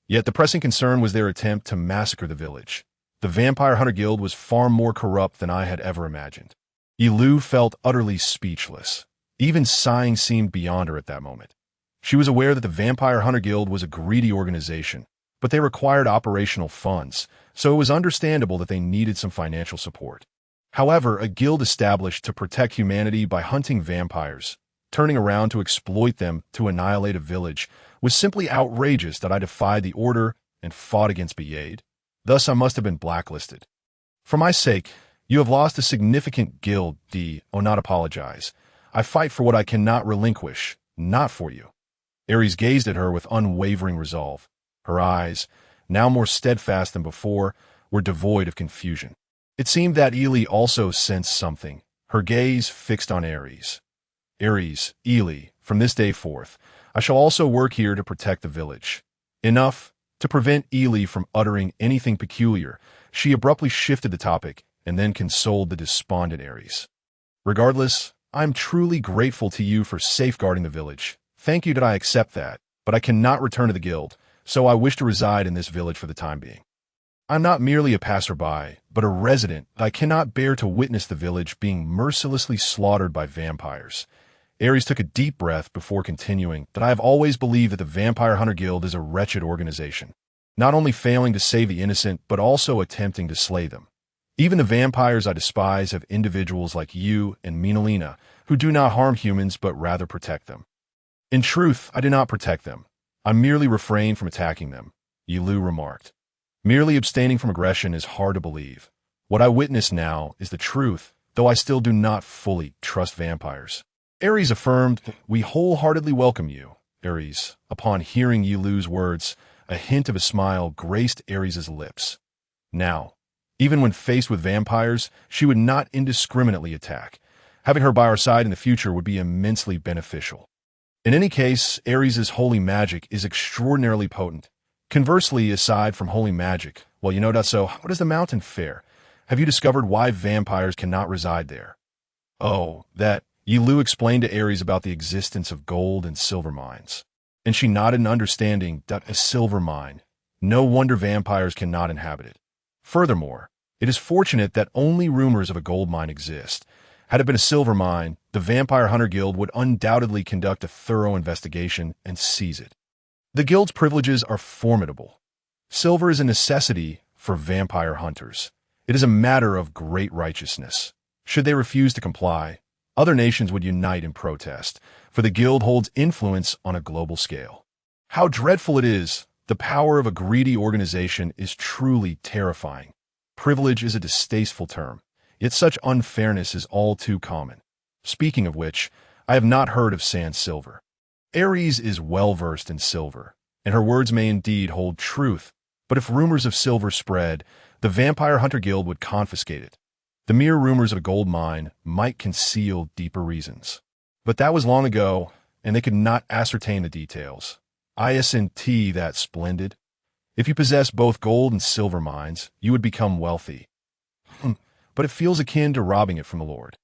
yet the pressing concern was their attempt to massacre the village. The Vampire Hunter Guild was far more corrupt than I had ever imagined. Ye Liu felt utterly speechless. Even sighing seemed beyond her at that moment. She was aware that the Vampire Hunter Guild was a greedy organization, but they required operational funds, so it was understandable that they needed some financial support. However, a guild established to protect humanity by hunting vampires, turning around to exploit them to annihilate a village, was simply outrageous that I defied the order and fought against Bayade. Thus, I must have been blacklisted. For my sake, you have lost a significant guild, not apologize. I fight for what I cannot relinquish, not for you. Ares gazed at her with unwavering resolve. Her eyes, now more steadfast than before, were devoid of confusion. It seemed that Ely also sensed something, her gaze fixed on Ares. Ares, Ely, from this day forth, I shall also work here to protect the village. Enough to prevent Ely from uttering anything peculiar. She abruptly shifted the topic and then consoled the despondent Ares. Regardless, I am truly grateful to you for safeguarding the village. Thank you that I accept that, but I cannot return to the guild, so I wish to reside in this village for the time being. I'm not merely a passerby, but a resident. I cannot bear to witness the village being mercilessly slaughtered by vampires. Ares took a deep breath before continuing that I have always believed that the Vampire Hunter Guild is a wretched organization, not only failing to save the innocent, but also attempting to slay them. Even the vampires I despise have individuals like you and Minorina who do not harm humans but rather protect them. In truth, I do not protect them. I merely refrain from attacking them, Ye Liu remarked. Merely abstaining from aggression is hard to believe. What I witness now is the truth, though I still do not fully trust vampires. Ares affirmed, we wholeheartedly welcome you. Ares, upon hearing Ye Liu's words, a hint of a smile graced Ares's lips. Now, even when faced with vampires, she would not indiscriminately attack. Having her by our side in the future would be immensely beneficial. In any case, Ares's holy magic is extraordinarily potent. Conversely, aside from holy magic, well, so what does the mountain fare? Have you discovered why vampires cannot reside there? Oh, that. Ye Liu explained to Ares about the existence of gold and silver mines. And she nodded in understanding that a silver mine. No wonder vampires cannot inhabit it. Furthermore, It is fortunate that only rumors of a gold mine exist. Had it been a silver mine, the Vampire Hunter Guild would undoubtedly conduct a thorough investigation and seize it. The guild's privileges are formidable. Silver is a necessity for vampire hunters. It is a matter of great righteousness. Should they refuse to comply, other nations would unite in protest, for the guild holds influence on a global scale. How dreadful it is! The power of a greedy organization is truly terrifying. Privilege is a distasteful term, yet such unfairness is all too common. Speaking of which, I have not heard of Sans Silver. Ares is well-versed in silver, and her words may indeed hold truth, but if rumors of silver spread, the Vampire Hunter Guild would confiscate it. The mere rumors of a gold mine might conceal deeper reasons. But that was long ago, and they could not ascertain the details. Isn't that splendid? If you possess both gold and silver mines, you would become wealthy. But it feels akin to robbing it from the Lord.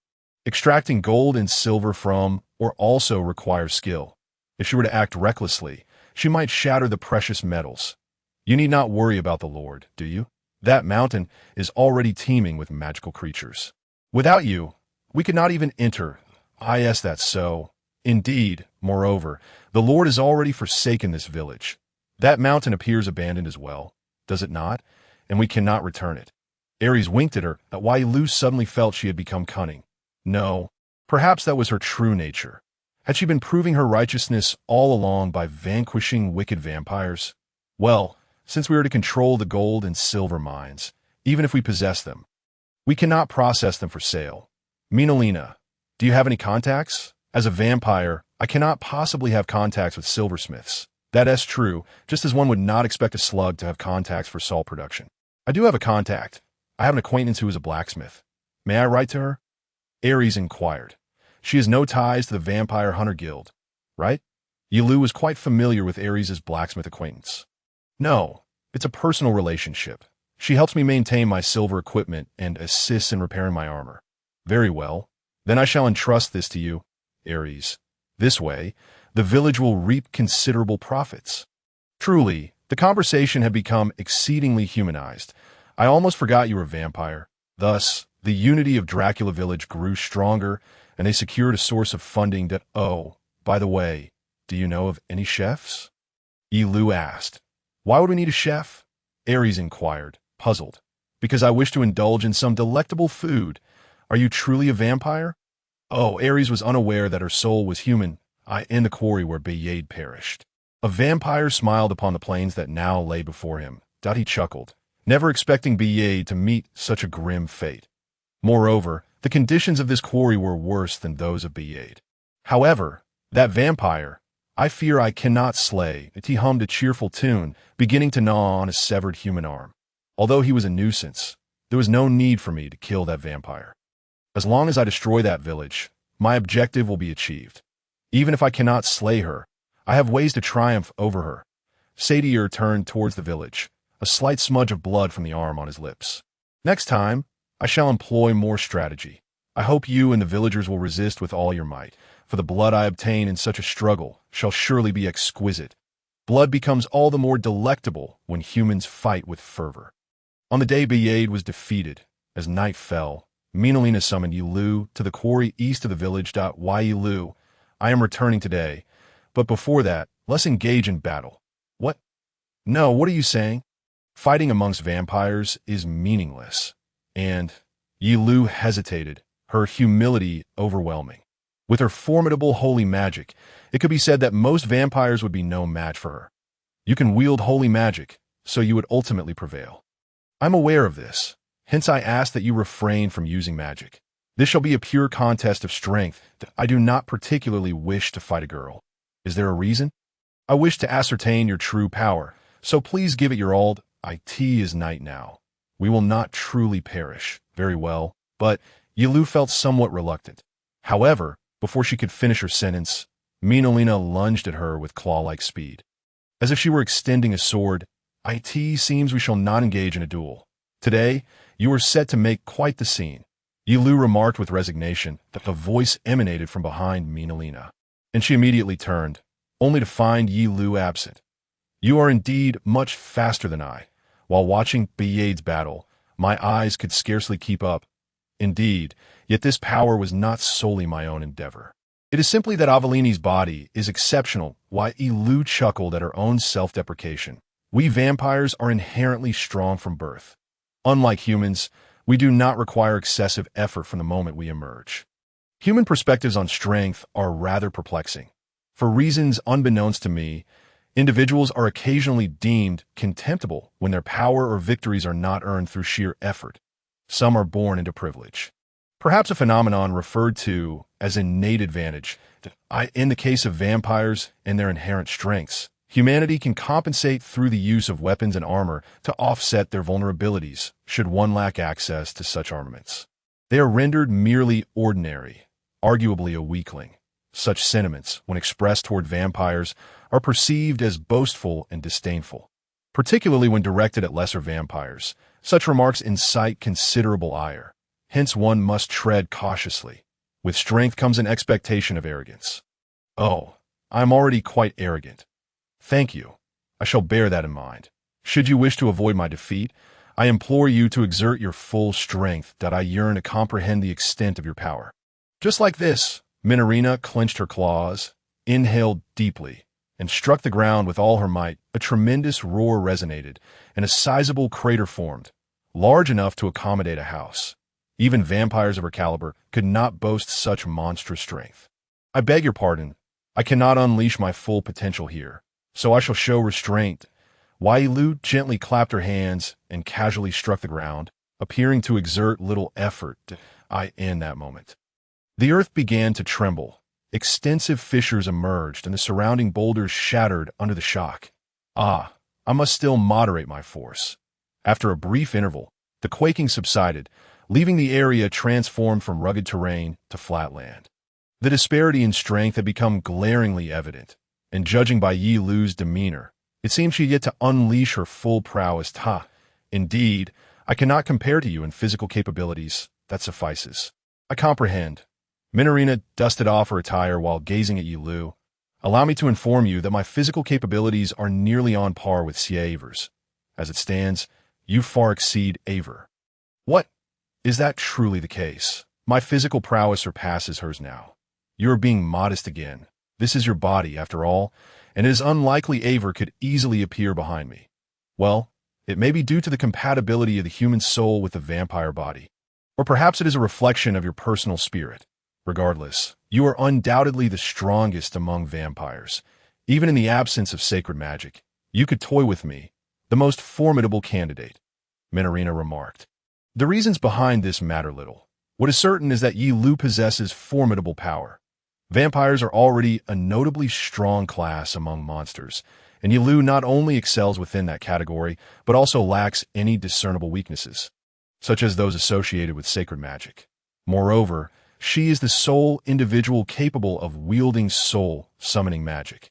Extracting gold and silver from or also requires skill. If she were to act recklessly, she might shatter the precious metals. You need not worry about the Lord, do you? That mountain is already teeming with magical creatures. Without you, we could not even enter. That's so. Indeed, moreover, the Lord has already forsaken this village. That mountain appears abandoned as well, does it not? And we cannot return it. Ares winked at her, at why Ye Liu suddenly felt she had become cunning. No, perhaps that was her true nature. Had she been proving her righteousness all along by vanquishing wicked vampires? Well, since we are to control the gold and silver mines, even if we possess them, we cannot process them for sale. Minolina, do you have any contacts? As a vampire, I cannot possibly have contacts with silversmiths. That is true, just as one would not expect a slug to have contacts for salt production. I do have a contact. I have an acquaintance who is a blacksmith. May I write to her? Ares inquired. She has no ties to the Vampire Hunter Guild, right? Ye Liu was quite familiar with Ares' blacksmith acquaintance. No, it's a personal relationship. She helps me maintain my silver equipment and assists in repairing my armor. Very well. Then I shall entrust this to you, Ares. This way, the village will reap considerable profits. Truly, the conversation had become exceedingly humanized. I almost forgot you were a vampire. Thus, the unity of Dracula Village grew stronger, and they secured a source of funding that, oh, by the way, do you know of any chefs? Ye Liu asked. Why would we need a chef? Ares inquired, puzzled. Because I wish to indulge in some delectable food. Are you truly a vampire? Oh, Ares was unaware that her soul was human, in the quarry where Bayade perished. A vampire smiled upon the plains that now lay before him. He chuckled, never expecting Bayade to meet such a grim fate. Moreover, the conditions of this quarry were worse than those of Bayade. However, that vampire, I fear I cannot slay. He hummed a cheerful tune, beginning to gnaw on a severed human arm. Although he was a nuisance, there was no need for me to kill that vampire. As long as I destroy that village, my objective will be achieved. Even if I cannot slay her, I have ways to triumph over her. Satyr turned towards the village, a slight smudge of blood from the arm on his lips. Next time, I shall employ more strategy. I hope you and the villagers will resist with all your might, for the blood I obtain in such a struggle shall surely be exquisite. Blood becomes all the more delectable when humans fight with fervor. On the day Bayade was defeated, as night fell, Minolina summoned Ye Liu to the quarry east of the village. Ye Liu, I am returning today, but before that, let's engage in battle. What? No, what are you saying? Fighting amongst vampires is meaningless. And Ye Liu hesitated, her humility overwhelming. With her formidable holy magic, it could be said that most vampires would be no match for her. You can wield holy magic, so you would ultimately prevail. I'm aware of this, hence I ask that you refrain from using magic. This shall be a pure contest of strength. I do not particularly wish to fight a girl. Is there a reason? I wish to ascertain your true power, so please give it your all. It is night now. We will not truly perish. Very well. But Ye Liu felt somewhat reluctant. However, before she could finish her sentence, Minolina lunged at her with claw-like speed. As if she were extending a sword, it seems we shall not engage in a duel. Today, you are set to make quite the scene. Ye Liu remarked with resignation that the voice emanated from behind Minolina, and she immediately turned, only to find Ye Liu absent. You are indeed much faster than I. While watching Bayade's battle, My eyes could scarcely keep up. Indeed, yet this power was not solely my own endeavor. It is simply that Avellini's body is exceptional. Why, Ye Liu chuckled at her own self-deprecation. We vampires are inherently strong from birth. Unlike humans, we do not require excessive effort from the moment we emerge. Human perspectives on strength are rather perplexing. For reasons unbeknownst to me, individuals are occasionally deemed contemptible when their power or victories are not earned through sheer effort. Some are born into privilege. Perhaps a phenomenon referred to as innate advantage. In the case of vampires and their inherent strengths, humanity can compensate through the use of weapons and armor to offset their vulnerabilities, should one lack access to such armaments. They are rendered merely ordinary, arguably a weakling. Such sentiments, when expressed toward vampires, are perceived as boastful and disdainful. Particularly when directed at lesser vampires, such remarks incite considerable ire. Hence one must tread cautiously. With strength comes an expectation of arrogance. Oh, I am already quite arrogant. Thank you. I shall bear that in mind. Should you wish to avoid my defeat, I implore you to exert your full strength, that I yearn to comprehend the extent of your power. Just like this, Minerina clenched her claws, inhaled deeply, and struck the ground with all her might. A tremendous roar resonated, and a sizable crater formed, large enough to accommodate a house. Even vampires of her caliber could not boast such monstrous strength. I beg your pardon. I cannot unleash my full potential here, so I shall show restraint. Ye Liu gently clapped her hands and casually struck the ground, appearing to exert little effort. In that moment, the earth began to tremble. Extensive fissures emerged, and the surrounding boulders shattered under the shock. I must still moderate my force. After a brief interval, the quaking subsided, leaving the area transformed from rugged terrain to flat land. The disparity in strength had become glaringly evident, and judging by Ye Liu's demeanor, it seemed she had yet to unleash her full prowess. Indeed, I cannot compare to you in physical capabilities. That suffices. I comprehend. Minerina dusted off her attire while gazing at Ye Liu. Allow me to inform you that my physical capabilities are nearly on par with Aver's. As it stands, you far exceed Aver. What? Is that truly the case? My physical prowess surpasses hers now. You are being modest again. This is your body, after all, and it is unlikely Aver could easily appear behind me. Well, it may be due to the compatibility of the human soul with the vampire body. Or perhaps it is a reflection of your personal spirit. Regardless, you are undoubtedly the strongest among vampires. Even in the absence of sacred magic, you could toy with me, the most formidable candidate, Minerina remarked. The reasons behind this matter little. What is certain is that Ye Liu possesses formidable power. Vampires are already a notably strong class among monsters, and Ye Liu not only excels within that category, but also lacks any discernible weaknesses, such as those associated with sacred magic. Moreover, she is the sole individual capable of wielding soul-summoning magic.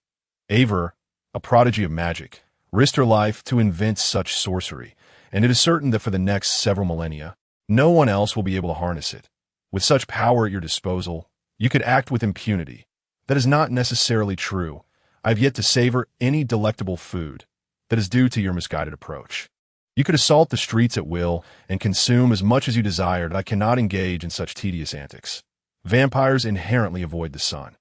Aver, a prodigy of magic, risked her life to invent such sorcery, and it is certain that for the next several millennia, no one else will be able to harness it. With such power at your disposal, you could act with impunity. That is not necessarily true. I have yet to savor any delectable food. That is due to your misguided approach. You could assault the streets at will and consume as much as you desired. I cannot engage in such tedious antics. Vampires inherently avoid the sun.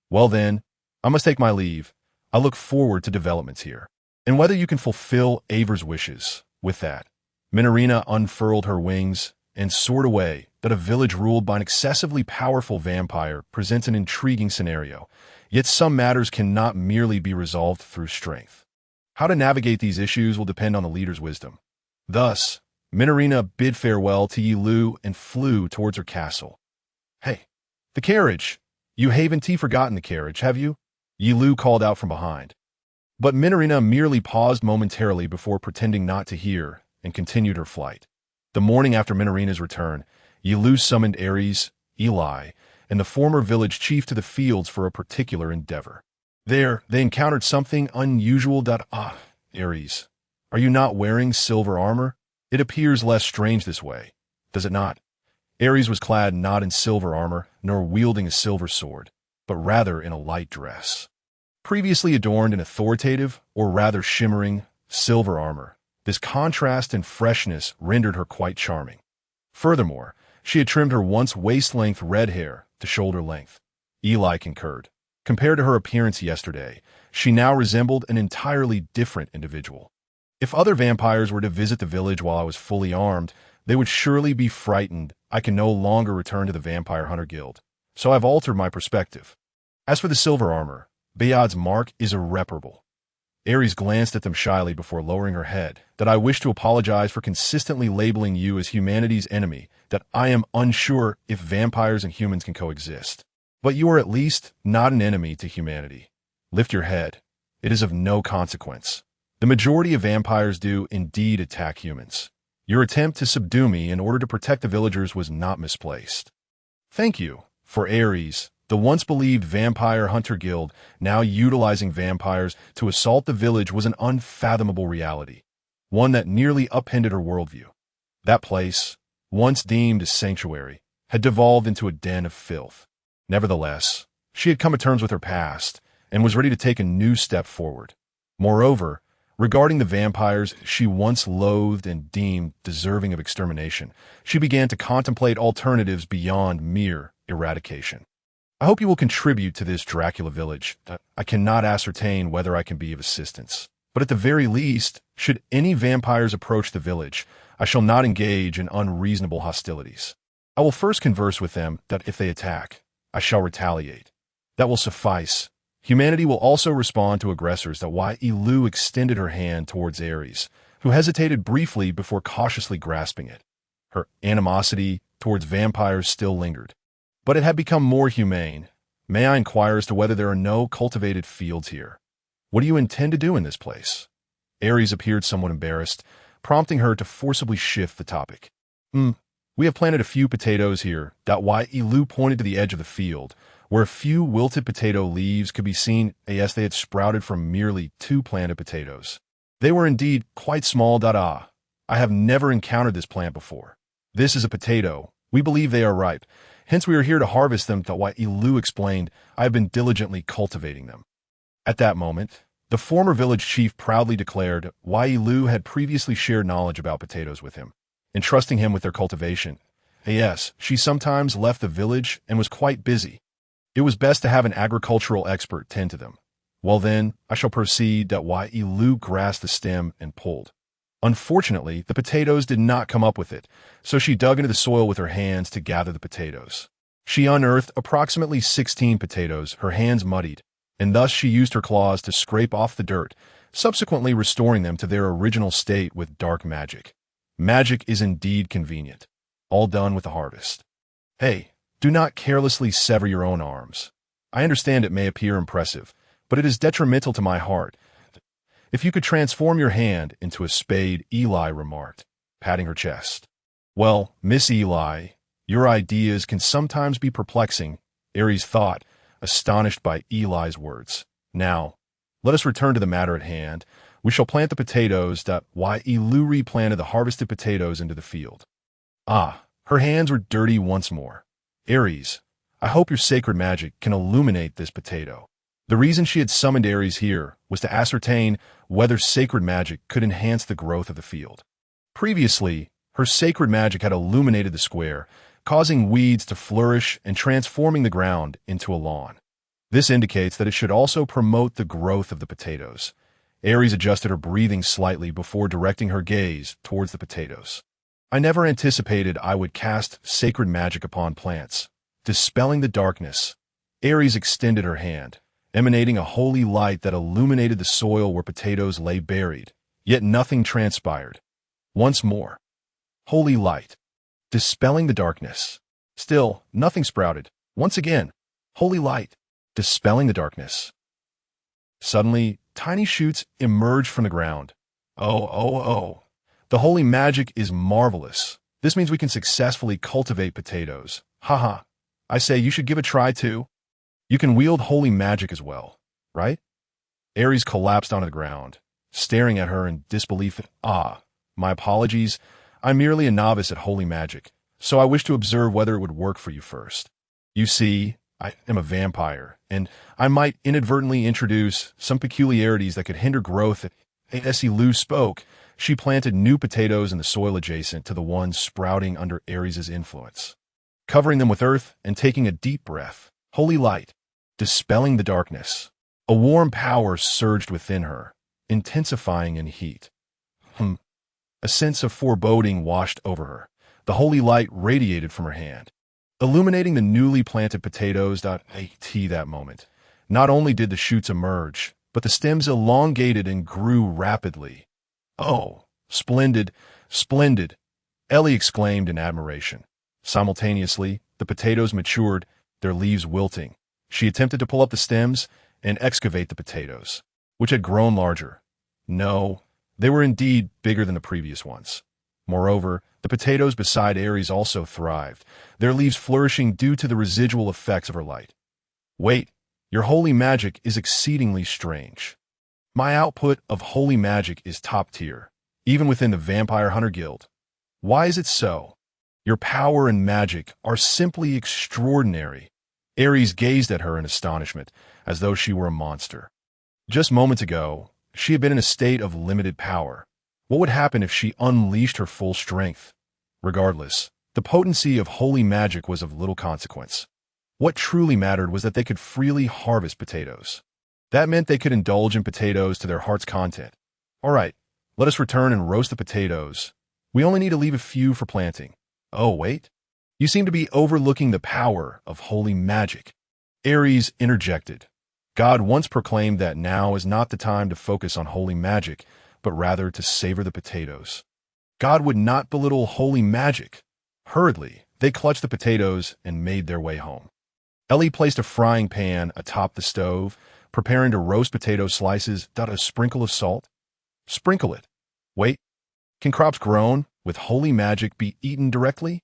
Well then, I must take my leave. I look forward to developments here, and whether you can fulfill Aver's wishes. With that, Minerina unfurled her wings and soared away. That a village ruled by an excessively powerful vampire presents an intriguing scenario, yet some matters cannot merely be resolved through strength. How to navigate these issues will depend on the leader's wisdom. Thus, Minerina bid farewell to Ye Liu and flew towards her castle. Hey, the carriage! You haven't forgotten the carriage, have you? Ye Liu called out from behind. But Minerina merely paused momentarily before pretending not to hear and continued her flight. The morning after Minerina's return, Ye Liu summoned Ares, Eli, and the former village chief to the fields for a particular endeavor. There, they encountered something unusual. Ares, are you not wearing silver armor? It appears less strange this way, does it not? Ares was clad not in silver armor, nor wielding a silver sword, but rather in a light dress. Previously adorned in authoritative, or rather shimmering, silver armor, This contrast and freshness rendered her quite charming. Furthermore, she had trimmed her once waist-length red hair to shoulder length. Eli concurred. Compared to her appearance yesterday, she now resembled an entirely different individual. If other vampires were to visit the village while I was fully armed, they would surely be frightened I can no longer return to the Vampire Hunter Guild, so I've altered my perspective. As for the silver armor, Bayad's mark is irreparable. Ares glanced at them shyly before lowering her head. That I wish to apologize for consistently labeling you as humanity's enemy, that I am unsure if vampires and humans can coexist. But you are at least not an enemy to humanity. Lift your head. It is of no consequence. The majority of vampires do indeed attack humans. Your attempt to subdue me in order to protect the villagers was not misplaced. Thank you. For Ares, the once-believed Vampire Hunter Guild, now utilizing vampires to assault the village, was an unfathomable reality, one that nearly upended her worldview. That place, once deemed a sanctuary, had devolved into a den of filth. Nevertheless, she had come to terms with her past and was ready to take a new step forward. Moreover, regarding the vampires she once loathed and deemed deserving of extermination, she began to contemplate alternatives beyond mere eradication. I hope you will contribute to this Dracula village. I cannot ascertain whether I can be of assistance, but at the very least, should any vampires approach the village, I shall not engage in unreasonable hostilities. I will first converse with them, that if they attack, I shall retaliate. That will suffice. Humanity will also respond to aggressors. That Ye Liu extended her hand towards Ares, who hesitated briefly before cautiously grasping it. Her animosity towards vampires still lingered, but it had become more humane. May I inquire as to whether there are no cultivated fields here? What do you intend to do in this place? Ares appeared somewhat embarrassed, prompting her to forcibly shift the topic. We have planted a few potatoes here. Ye Liu pointed to the edge of the field, where a few wilted potato leaves could be seen. Yes, they had sprouted from merely 2 planted potatoes. They were indeed quite small. I have never encountered this plant before. This is a potato. We believe they are ripe. Hence we are here to harvest them. Ye Liu explained. I have been diligently cultivating them. At that moment, the former village chief proudly declared Ye Liu had previously shared knowledge about potatoes with him, entrusting him with their cultivation. Yes, she sometimes left the village and was quite busy. It was best to have an agricultural expert tend to them. Well then, I shall proceed. Ye Liu grasped the stem and pulled. Unfortunately, the potatoes did not come up with it, so she dug into the soil with her hands to gather the potatoes. She unearthed approximately 16 potatoes, her hands muddied, and thus she used her claws to scrape off the dirt, subsequently restoring them to their original state with dark magic. Magic is indeed convenient. All done with the harvest. Hey, do not carelessly sever your own arms. I understand it may appear impressive, but it is detrimental to my heart. If you could transform your hand into a spade, Eli remarked, patting her chest. Well, Miss Eli, your ideas can sometimes be perplexing, Ares thought, astonished by Eli's words. Now, let us return to the matter at hand. We shall plant the potatoes. Ye Liu replanted the harvested potatoes into the field. Her hands were dirty once more. Ares, I hope your sacred magic can illuminate this potato. The reason she had summoned Ares here was to ascertain whether sacred magic could enhance the growth of the field. Previously, her sacred magic had illuminated the square, causing weeds to flourish and transforming the ground into a lawn. This indicates that it should also promote the growth of the potatoes. Ares adjusted her breathing slightly before directing her gaze towards the potatoes. I never anticipated I would cast sacred magic upon plants, dispelling the darkness. Ares extended her hand, emanating a holy light that illuminated the soil where potatoes lay buried, yet nothing transpired. Once more. Holy light. Dispelling the darkness. Still, nothing sprouted. Once again. Holy light. Dispelling the darkness. Suddenly, tiny shoots emerged from the ground. Oh. The holy magic is marvelous. This means we can successfully cultivate potatoes. Haha. I say you should give a try too. You can wield holy magic as well, right? Ares collapsed onto the ground, staring at her in disbelief. My apologies. I'm merely a novice at holy magic, so I wish to observe whether it would work for you first. You see, I am a vampire, and I might inadvertently introduce some peculiarities that could hinder growth. Ye Liu spoke, she planted new potatoes in the soil adjacent to the ones sprouting under Aries' influence, covering them with earth and taking a deep breath. Holy light, dispelling the darkness. A warm power surged within her, intensifying in heat. A sense of foreboding washed over her. The holy light radiated from her hand, illuminating the newly planted potatoes. At that moment, not only did the shoots emerge, but the stems elongated and grew rapidly. "Oh, splendid, splendid!" Ellie exclaimed in admiration. Simultaneously, the potatoes matured, their leaves wilting. She attempted to pull up the stems and excavate the potatoes, which had grown larger. No, they were indeed bigger than the previous ones. Moreover, the potatoes beside Aries also thrived, their leaves flourishing due to the residual effects of her light. "Wait, your holy magic is exceedingly strange. My output of holy magic is top tier, even within the Vampire Hunter Guild. Why is it so? Your power and magic are simply extraordinary." Aries gazed at her in astonishment, as though she were a monster. Just moments ago, she had been in a state of limited power. What would happen if she unleashed her full strength? Regardless, the potency of holy magic was of little consequence. What truly mattered was that they could freely harvest potatoes. That meant they could indulge in potatoes to their heart's content. "All right, let us return and roast the potatoes. We only need to leave a few for planting." "Oh, wait. You seem to be overlooking the power of holy magic." Aries interjected. God once proclaimed that now is not the time to focus on holy magic, but rather to savor the potatoes. God would not belittle holy magic. Hurriedly, they clutched the potatoes and made their way home. Ellie placed a frying pan atop the stove, preparing to roast potato slices. A sprinkle of salt? Sprinkle it. Wait, can crops grown with holy magic be eaten directly?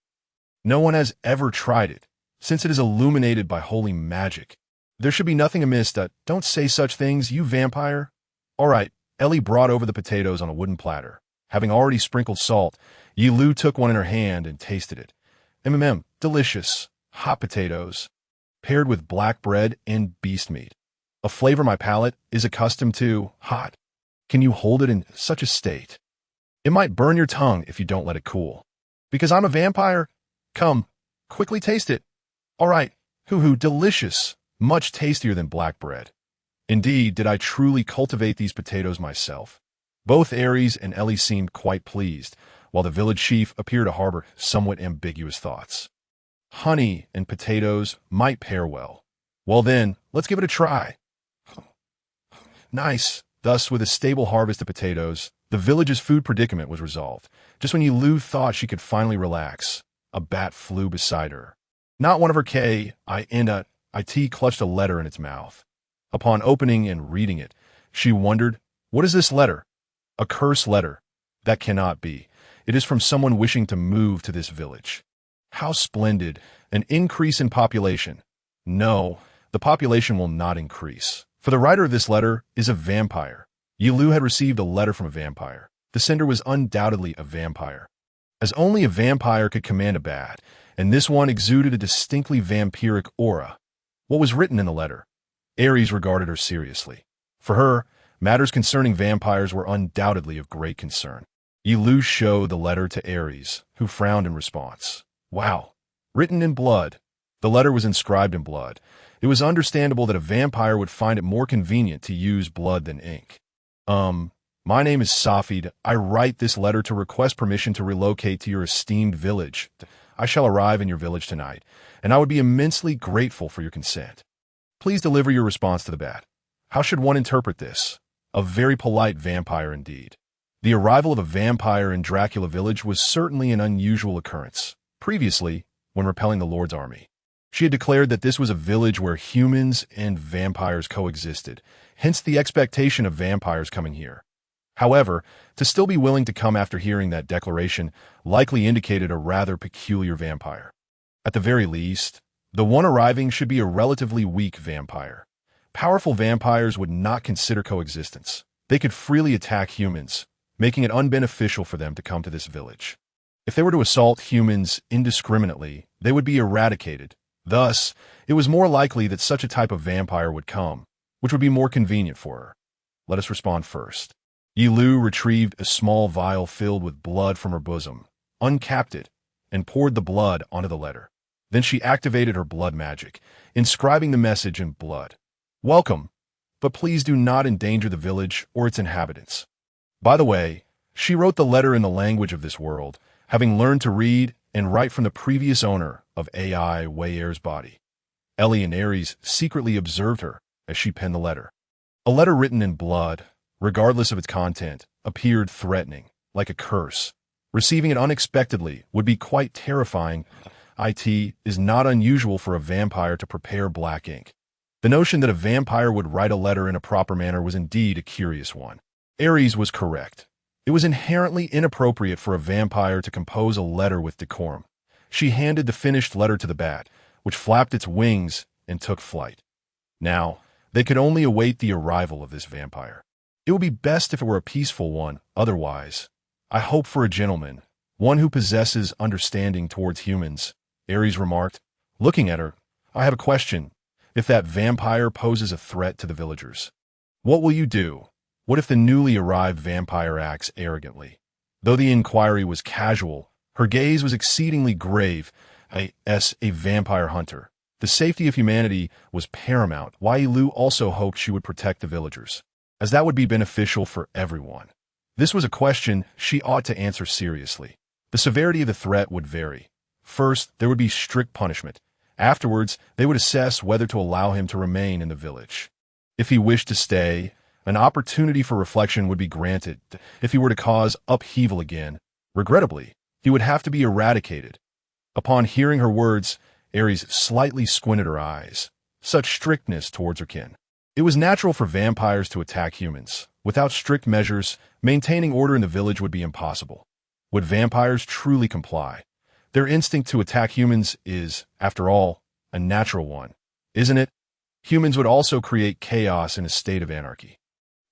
No one has ever tried it, since it is illuminated by holy magic. There should be nothing amiss. Don't say such things, you vampire. All right, Ellie brought over the potatoes on a wooden platter. Having already sprinkled salt, Ye Liu took one in her hand and tasted it. Delicious, hot potatoes, paired with black bread and beast meat. A flavor my palate is accustomed to. Hot. Can you hold it in such a state? It might burn your tongue if you don't let it cool. Because I'm a vampire? Come, quickly taste it. All right, delicious, much tastier than black bread. Indeed, did I truly cultivate these potatoes myself. Both Aries and Ellie seemed quite pleased, while the village chief appeared to harbor somewhat ambiguous thoughts. Honey and potatoes might pair well. Well then, let's give it a try. Nice. Thus, with a stable harvest of potatoes, the village's food predicament was resolved. Just when Ye Liu thought she could finally relax, a bat flew beside her. Not one of her It clutched a letter in its mouth. Upon opening and reading it, she wondered, what is this letter? A curse letter. That cannot be. It is from someone wishing to move to this village. How splendid. An increase in population. No, the population will not increase. For the writer of this letter is a vampire. Ye Liu had received a letter from a vampire. The sender was undoubtedly a vampire, as only a vampire could command a bat, and this one exuded a distinctly vampiric aura. What was written in the letter? Aries regarded her seriously. For her, matters concerning vampires were undoubtedly of great concern. Ye Liu showed the letter to Aries, who frowned in response. Wow, written in blood. The letter was inscribed in blood. It was understandable that a vampire would find it more convenient to use blood than ink. My name is Safid. I write this letter to request permission to relocate to your esteemed village. I shall arrive in your village tonight, and I would be immensely grateful for your consent. Please deliver your response to the bat. How should one interpret this? A very polite vampire indeed. The arrival of a vampire in Dracula Village was certainly an unusual occurrence. Previously, when repelling the Lord's army, she had declared that this was a village where humans and vampires coexisted, hence the expectation of vampires coming here. However, to still be willing to come after hearing that declaration likely indicated a rather peculiar vampire. At the very least, the one arriving should be a relatively weak vampire. Powerful vampires would not consider coexistence. They could freely attack humans, making it unbeneficial for them to come to this village. If they were to assault humans indiscriminately, they would be eradicated. Thus, it was more likely that such a type of vampire would come, which would be more convenient for her. Let us respond first. Ye Liu retrieved a small vial filled with blood from her bosom, uncapped it, and poured the blood onto the letter. Then she activated her blood magic, inscribing the message in blood. Welcome, but please do not endanger the village or its inhabitants. By the way, she wrote the letter in the language of this world, having learned to read and write from the previous owner of AI Wei body. Ellie and Ares secretly observed her as she penned the letter. A letter written in blood, regardless of its content, appeared threatening, like a curse. Receiving it unexpectedly would be quite terrifying. It is not unusual for a vampire to prepare black ink. The notion that a vampire would write a letter in a proper manner was indeed a curious one. Ares was correct. It was inherently inappropriate for a vampire to compose a letter with decorum. She handed the finished letter to the bat, which flapped its wings and took flight. Now, they could only await the arrival of this vampire. It would be best if it were a peaceful one, otherwise. I hope for a gentleman, one who possesses understanding towards humans, Ares remarked. Looking at her, I have a question. If that vampire poses a threat to the villagers, what will you do? What if the newly arrived vampire acts arrogantly? Though the inquiry was casual, her gaze was exceedingly grave. As a vampire hunter, the safety of humanity was paramount. Ye Liu also hoped she would protect the villagers, as that would be beneficial for everyone. This was a question she ought to answer seriously. The severity of the threat would vary. First, there would be strict punishment. Afterwards, they would assess whether to allow him to remain in the village. If he wished to stay, an opportunity for reflection would be granted. If he were to cause upheaval again, regrettably, he would have to be eradicated. Upon hearing her words, Ares slightly squinted her eyes. Such strictness towards her kin. It was natural for vampires to attack humans. Without strict measures, maintaining order in the village would be impossible. Would vampires truly comply? Their instinct to attack humans is, after all, a natural one, isn't it? Humans would also create chaos in a state of anarchy.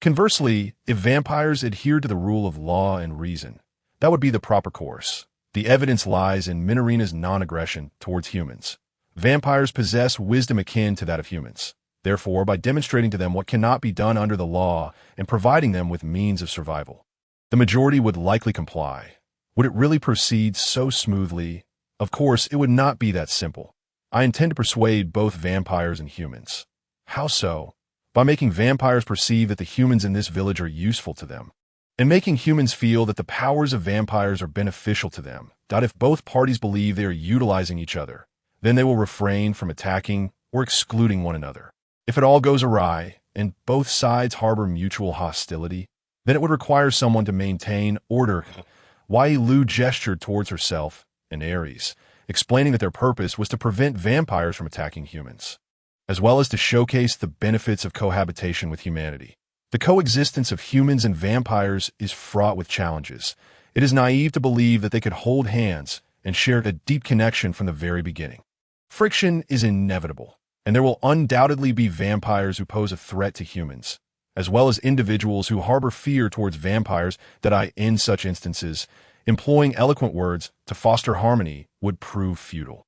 Conversely, if vampires adhered to the rule of law and reason, that would be the proper course. The evidence lies in Minarina's non-aggression towards humans. Vampires possess wisdom akin to that of humans. Therefore, by demonstrating to them what cannot be done under the law and providing them with means of survival, the majority would likely comply. Would it really proceed so smoothly? Of course, it would not be that simple. I intend to persuade both vampires and humans. How so? By making vampires perceive that the humans in this village are useful to them, and making humans feel that the powers of vampires are beneficial to them. If both parties believe they are utilizing each other, then they will refrain from attacking or excluding one another. If it all goes awry, and both sides harbor mutual hostility, then it would require someone to maintain order. Ye Liu gestured towards herself and Ares, explaining that their purpose was to prevent vampires from attacking humans, as well as to showcase the benefits of cohabitation with humanity. The coexistence of humans and vampires is fraught with challenges. It is naive to believe that they could hold hands and share a deep connection from the very beginning. Friction is inevitable, and there will undoubtedly be vampires who pose a threat to humans, as well as individuals who harbor fear towards vampires. In such instances, employing eloquent words to foster harmony would prove futile.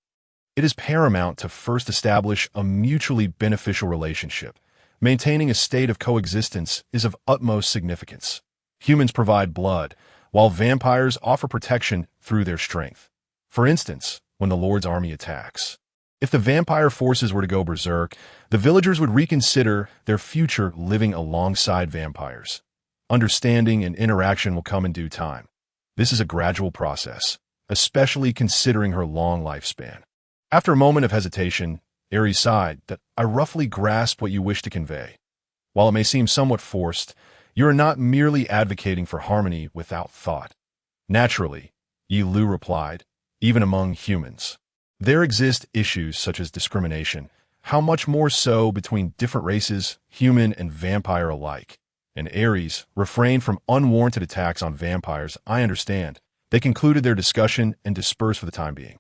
It is paramount to first establish a mutually beneficial relationship. Maintaining a state of coexistence is of utmost significance. Humans provide blood, while vampires offer protection through their strength. For instance, when the Lord's army attacks, if the vampire forces were to go berserk, the villagers would reconsider their future living alongside vampires. Understanding and interaction will come in due time. This is a gradual process, especially considering her long lifespan. After a moment of hesitation, Ares sighed. I roughly grasp what you wish to convey. While it may seem somewhat forced, you are not merely advocating for harmony without thought. Naturally, Ye Liu replied, even among humans, there exist issues such as discrimination, how much more so between different races, human and vampire alike. And Ares refrained from unwarranted attacks on vampires. I understand. They concluded their discussion and dispersed for the time being.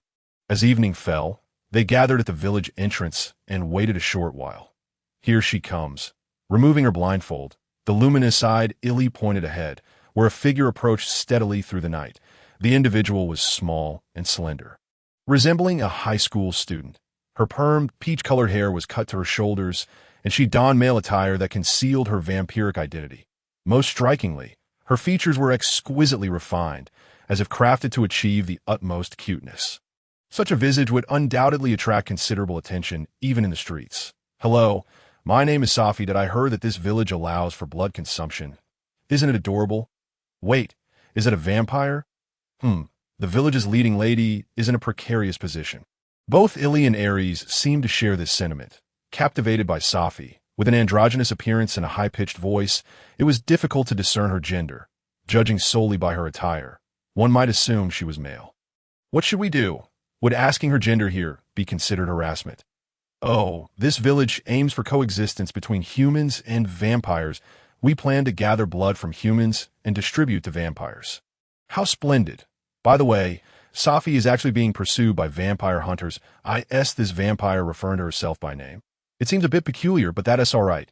As evening fell, they gathered at the village entrance and waited a short while. Here she comes. Removing her blindfold, the luminous eyed Illy pointed ahead, where a figure approached steadily through the night. The individual was small and slender, resembling a high school student. Her permed, peach-colored hair was cut to her shoulders, and she donned male attire that concealed her vampiric identity. Most strikingly, Her features were exquisitely refined, as if crafted to achieve the utmost cuteness. Such a visage would undoubtedly attract considerable attention, even in the streets. "Hello, my name is Safi. Did I heard that this village allows for blood consumption? Isn't it adorable? Wait, is it a vampire? The village's leading lady is in a precarious position." Both Ili and Ares seemed to share this sentiment. Captivated by Safi, with an androgynous appearance and a high-pitched voice, it was difficult to discern her gender. Judging solely by her attire, one might assume she was male. What should we do? Would asking her gender here be considered harassment? "Oh, this village aims for coexistence between humans and vampires. We plan to gather blood from humans and distribute to vampires." How splendid. By the way, Safi is actually being pursued by vampire hunters. This vampire referring to herself by name. It seems a bit peculiar, but that is all right.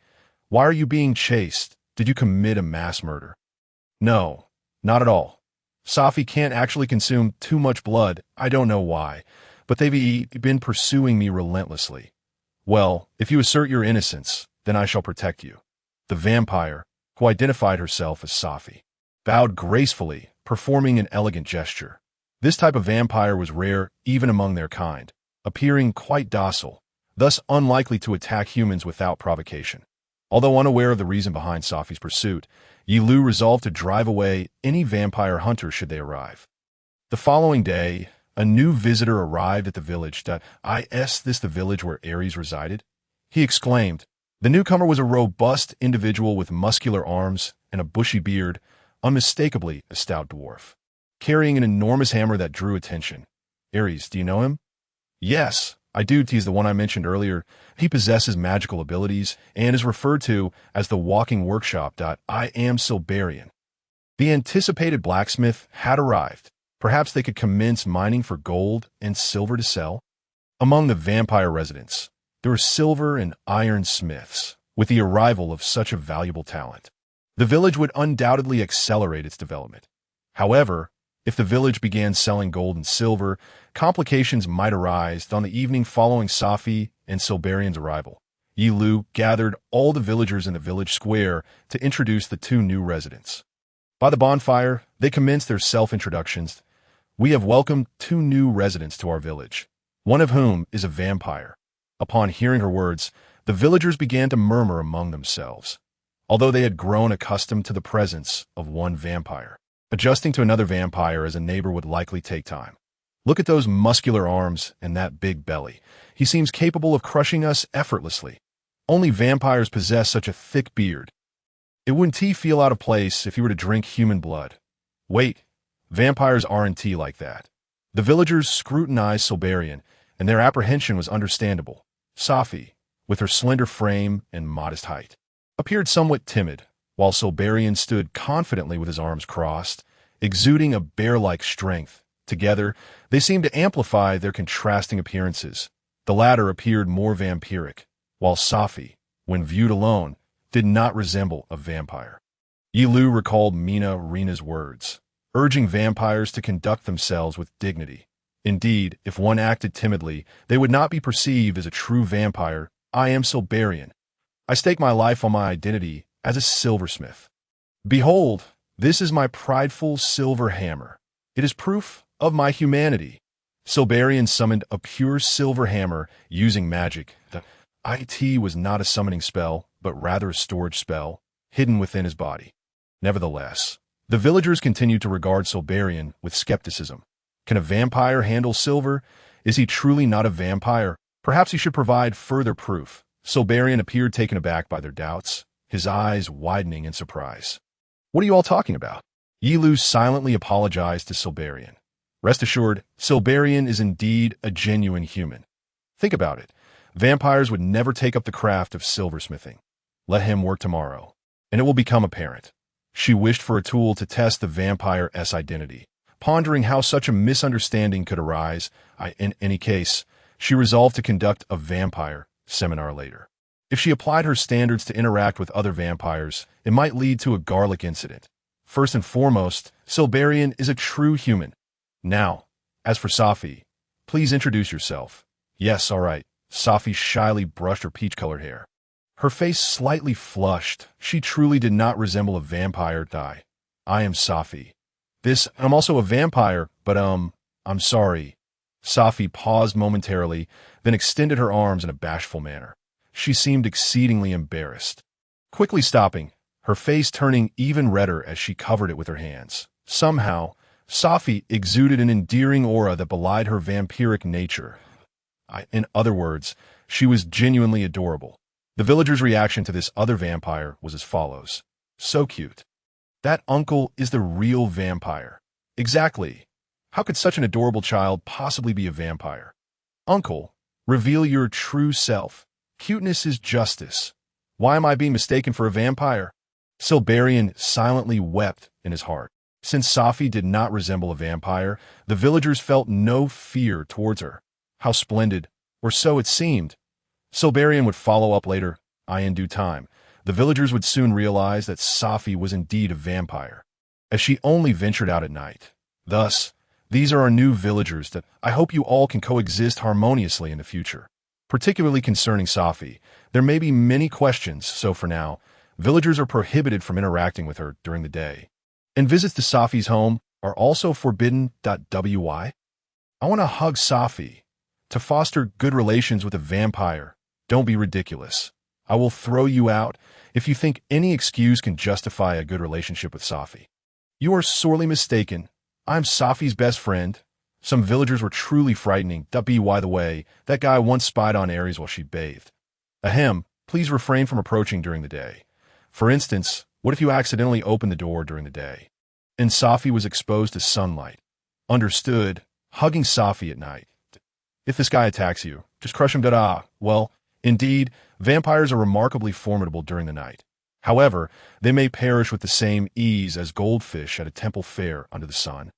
Why are you being chased? Did you commit a mass murder? No, not at all. Safi can't actually consume too much blood. I don't know why, but they've been pursuing me relentlessly. Well, if you assert your innocence, then I shall protect you. The vampire, who identified herself as Safi, bowed gracefully, performing an elegant gesture. This type of vampire was rare even among their kind, appearing quite docile, thus unlikely to attack humans without provocation. Although unaware of the reason behind Safi's pursuit, Ye Liu resolved to drive away any vampire hunters should they arrive. The following day, a new visitor arrived at the village. This the village where Ares resided? He exclaimed. The newcomer was a robust individual with muscular arms and a bushy beard, unmistakably a stout dwarf, carrying an enormous hammer that drew attention. "Ares, do you know him?" "Yes, I do. He's the one I mentioned earlier. He possesses magical abilities and is referred to as the walking workshop. I am Silberian." The anticipated blacksmith had arrived. Perhaps they could commence mining for gold and silver to sell. Among the vampire residents, there were silver and iron smiths. With the arrival of such a valuable talent, the village would undoubtedly accelerate its development. However, if the village began selling gold and silver, complications might arise. On the evening following Safi and Silberian's arrival, Ye Liu gathered all the villagers in the village square to introduce the two new residents. By the bonfire, they commenced their self-introductions. "We have welcomed two new residents to our village, one of whom is a vampire." Upon hearing her words, the villagers began to murmur among themselves. Although they had grown accustomed to the presence of one vampire, adjusting to another vampire as a neighbor would likely take time. "Look at those muscular arms and that big belly. He seems capable of crushing us effortlessly. Only vampires possess such a thick beard. It wouldn't feel out of place if you were to drink human blood. Wait, vampires aren't like that." The villagers scrutinized Silberian, and their apprehension was understandable. Safi, with her slender frame and modest height, appeared somewhat timid, while Silberian stood confidently with his arms crossed, exuding a bear-like strength. Together, they seemed to amplify their contrasting appearances. The latter appeared more vampiric, while Safi, when viewed alone, did not resemble a vampire. Ye Liu recalled Rina's words, urging vampires to conduct themselves with dignity. Indeed, if one acted timidly, they would not be perceived as a true vampire. "I am Silberian. I stake my life on my identity as a silversmith. Behold, this is my prideful silver hammer. It is proof of my humanity." Silberian summoned a pure silver hammer using magic. It was not a summoning spell, but rather a storage spell, hidden within his body. Nevertheless, the villagers continued to regard Silberian with skepticism. Can a vampire handle silver? Is he truly not a vampire? Perhaps he should provide further proof. Silberian appeared taken aback by their doubts, his eyes widening in surprise. "What are you all talking about?" Ye Liu silently apologized to Silberian. "Rest assured, Silberian is indeed a genuine human. Think about it. Vampires would never take up the craft of silversmithing. Let him work tomorrow, and it will become apparent." She wished for a tool to test the vampire's identity, pondering how such a misunderstanding could arise. In any case, she resolved to conduct a vampire seminar later. If she applied her standards to interact with other vampires, it might lead to a garlic incident. First and foremost, Silberian is a true human. Now, as for Safi, please introduce yourself. "Yes, all right." Safi shyly brushed her peach-colored hair. Her face slightly flushed. She truly did not resemble a vampire. I am Safi. I'm also a vampire, but I'm sorry. Safi paused momentarily, then extended her arms in a bashful manner. She seemed exceedingly embarrassed. Quickly stopping, her face turning even redder as she covered it with her hands. Somehow, Safi exuded an endearing aura that belied her vampiric nature. In other words, she was genuinely adorable. The villagers' reaction to this other vampire was as follows. So cute. That uncle is the real vampire. Exactly. How could such an adorable child possibly be a vampire? Uncle, reveal your true self. Cuteness is justice. Why am I being mistaken for a vampire? Silberian silently wept in his heart. Since Safi did not resemble a vampire, the villagers felt no fear towards her. How splendid, or so it seemed. Silberian would follow up later, in due time. The villagers would soon realize that Safi was indeed a vampire, as she only ventured out at night. Thus, these are our new villagers that I hope you all can coexist harmoniously in the future. Particularly concerning Safi, there may be many questions, so for now, villagers are prohibited from interacting with her during the day. And visits to Safi's home are also forbidden. Why? I want to hug Safi. To foster good relations with a vampire, don't be ridiculous. I will throw you out if you think any excuse can justify a good relationship with Safi. You are sorely mistaken. I'm Safi's best friend. Some villagers were truly frightening. By the way, that guy once spied on Ares while she bathed. Ahem, please refrain from approaching during the day. For instance, what if you accidentally open the door during the day? And Safi was exposed to sunlight. Understood. Hugging Safi at night. If this guy attacks you, just crush him. Well, indeed, vampires are remarkably formidable during the night. However, they may perish with the same ease as goldfish at a temple fair under the sun,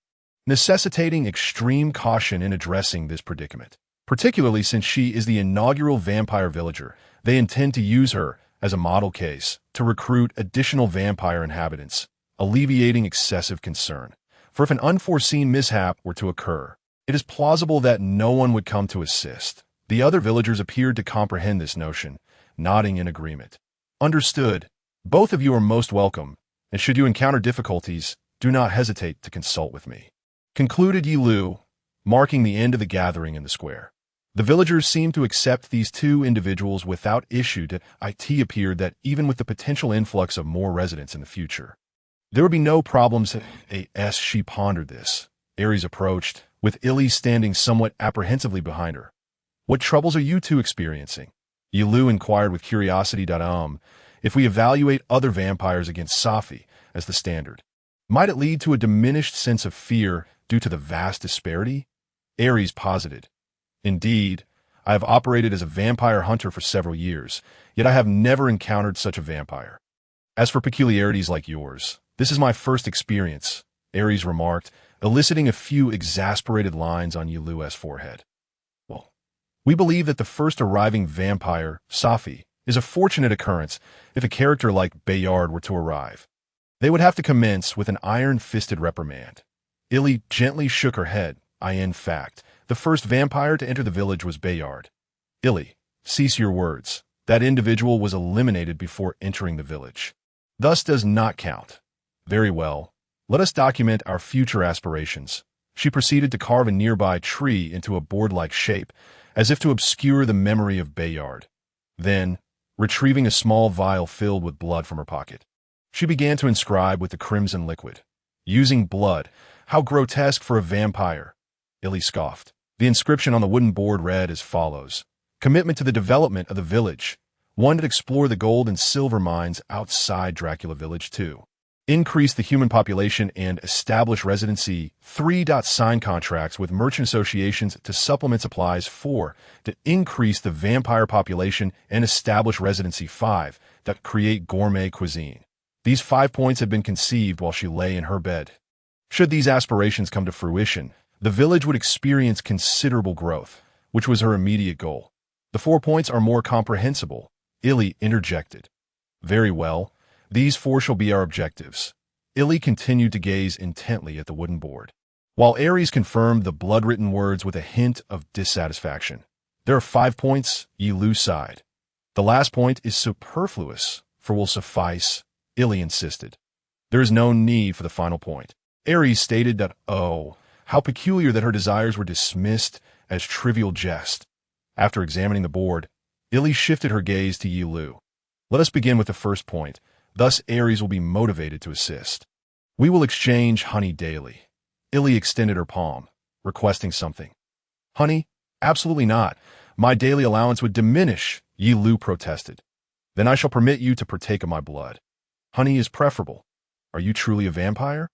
necessitating extreme caution in addressing this predicament. Particularly since she is the inaugural vampire villager, they intend to use her as a model case to recruit additional vampire inhabitants, alleviating excessive concern. For if an unforeseen mishap were to occur, it is plausible that no one would come to assist. The other villagers appeared to comprehend this notion, nodding in agreement. Understood. Both of you are most welcome, and should you encounter difficulties, do not hesitate to consult with me. Concluded Ye Liu, marking the end of the gathering in the square. The villagers seemed to accept these two individuals without issue. It appeared that even with the potential influx of more residents in the future, there would be no problems. As she pondered this, Ares approached, with Illy standing somewhat apprehensively behind her. What troubles are you two experiencing? Ye Liu inquired with curiosity. If we evaluate other vampires against Safi as the standard, might it lead to a diminished sense of fear due to the vast disparity? Ares posited. Indeed, I have operated as a vampire hunter for several years, yet I have never encountered such a vampire. As for peculiarities like yours, this is my first experience, Ares remarked, eliciting a few exasperated lines on Ye Liu's forehead. Well, we believe that the first arriving vampire, Safi, is a fortunate occurrence if a character like Bayard were to arrive. They would have to commence with an iron-fisted reprimand. Illy gently shook her head. In fact, the first vampire to enter the village was Bayard. Illy, cease your words. That individual was eliminated before entering the village. Thus does not count. Very well. Let us document our future aspirations. She proceeded to carve a nearby tree into a board-like shape, as if to obscure the memory of Bayard. Then, retrieving a small vial filled with blood from her pocket, she began to inscribe with the crimson liquid. Using blood, how grotesque for a vampire! Illy scoffed. The inscription on the wooden board read as follows. Commitment to the development of the village. 1. To explore the gold and silver mines outside Dracula Village. 2. Increase the human population and establish residency. 3. Sign contracts with merchant associations to supplement supplies. 4. To increase the vampire population and establish residency. 5. To create gourmet cuisine. These 5 points had been conceived while she lay in her bed. Should these aspirations come to fruition, the village would experience considerable growth, which was her immediate goal. The 4 points are more comprehensible, Illy interjected. Very well. These 4 shall be our objectives. Illy continued to gaze intently at the wooden board, while Ares confirmed the blood-written words with a hint of dissatisfaction. There are 5 points, Ye Liu sighed. The last point is superfluous, for will suffice, Illy insisted. There is no need for the final point. Aries stated that, oh, how peculiar that her desires were dismissed as trivial jest. After examining the board, Ili shifted her gaze to Ye Liu. Let us begin with the first point. Thus, Aries will be motivated to assist. We will exchange honey daily. Ili extended her palm, requesting something. Honey? Absolutely not. My daily allowance would diminish, Ye Liu protested. Then I shall permit you to partake of my blood. Honey is preferable. Are you truly a vampire?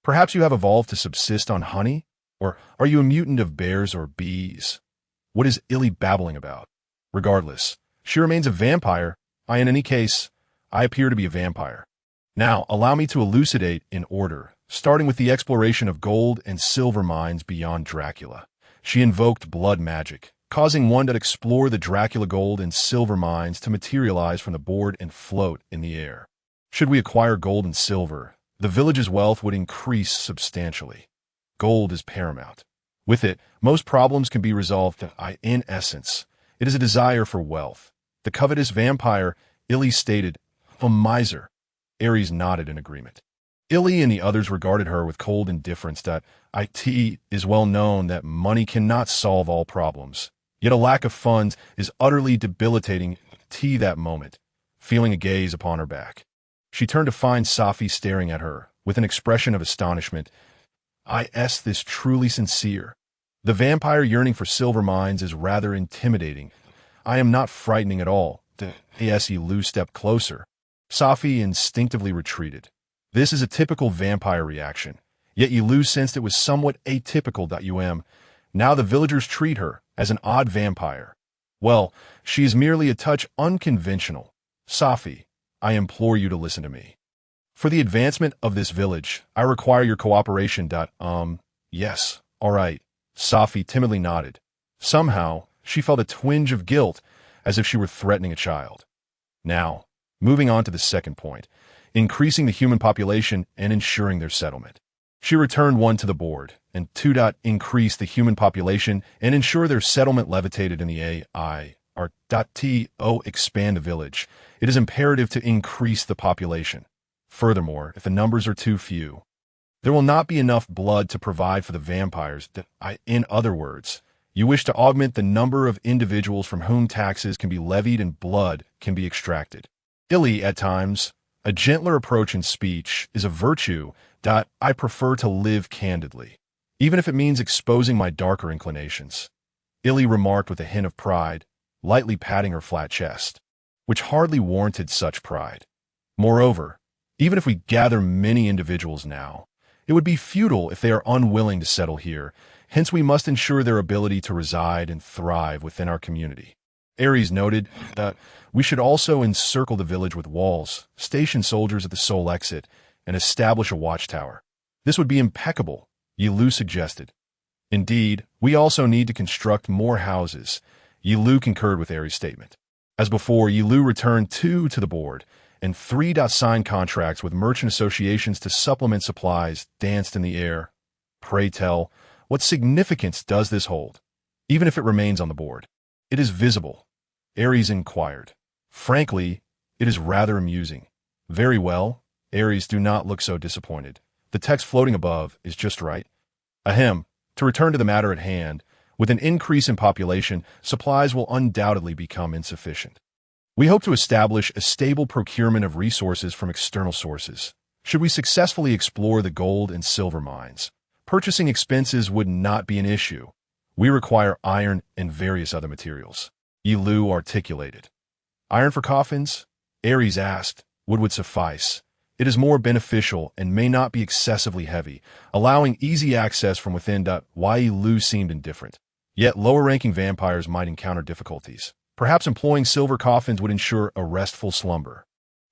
Perhaps you have evolved to subsist on honey? Or are you a mutant of bears or bees? What is Ili babbling about? Regardless, she remains a vampire. In any case, I appear to be a vampire. Now, allow me to elucidate in order, starting with the exploration of gold and silver mines beyond Dracula. She invoked blood magic, causing one to explore the Dracula gold and silver mines to materialize from the board and float in the air. Should we acquire gold and silver, the village's wealth would increase substantially. Gold is paramount. With it, most problems can be resolved. In essence, it is a desire for wealth. The covetous vampire, Ili stated, a miser. Aries nodded in agreement. Ili and the others regarded her with cold indifference. It is well known that money cannot solve all problems. Yet a lack of funds is utterly debilitating. That moment, feeling a gaze upon her back. She turned to find Safi staring at her, with an expression of astonishment. Is this truly sincere? The vampire yearning for silver mines is rather intimidating. I am not frightening at all. Ye Liu stepped closer. Safi instinctively retreated. This is a typical vampire reaction. Yet Ye Liu sensed it was somewhat atypical. Now the villagers treat her as an odd vampire. Well, she is merely a touch unconventional. Safi, I implore you to listen to me. For the advancement of this village, I require your cooperation. Yes, all right. Safi timidly nodded. Somehow, she felt a twinge of guilt, as if she were threatening a child. Now, moving on to the second point, increasing the human population and ensuring their settlement. She returned 1 to the board, and 2. Increase the human population and ensure their settlement levitated in the AI. Expand the village. It is imperative to increase the population. Furthermore, if the numbers are too few, there will not be enough blood to provide for the vampires. In other words, you wish to augment the number of individuals from whom taxes can be levied and blood can be extracted. Ili, at times, a gentler approach in speech is a virtue. I prefer to live candidly, even if it means exposing my darker inclinations. Ili remarked with a hint of pride, lightly patting her flat chest, which hardly warranted such pride. Moreover, even if we gather many individuals now, it would be futile if they are unwilling to settle here. Hence, we must ensure their ability to reside and thrive within our community. Aries noted that we should also encircle the village with walls, station soldiers at the sole exit, and establish a watchtower. This would be impeccable, Ye Liu suggested. Indeed, we also need to construct more houses. Ye Liu concurred with Aries' statement. As before, Ye Liu returned 2 to the board, and 3. Signed contracts with merchant associations to supplement supplies danced in the air. Pray tell, what significance does this hold, even if it remains on the board? It is visible, Aries inquired. Frankly, it is rather amusing. Very well, Aries, do not look so disappointed. The text floating above is just right. Ahem, to return to the matter at hand, with an increase in population, supplies will undoubtedly become insufficient. We hope to establish a stable procurement of resources from external sources. Should we successfully explore the gold and silver mines, purchasing expenses would not be an issue. We require iron and various other materials. Ye Liu articulated. Iron for coffins? Aries asked. Wood would suffice. It is more beneficial and may not be excessively heavy, allowing easy access from within. Ye Liu seemed indifferent. Yet lower-ranking vampires might encounter difficulties. Perhaps employing silver coffins would ensure a restful slumber.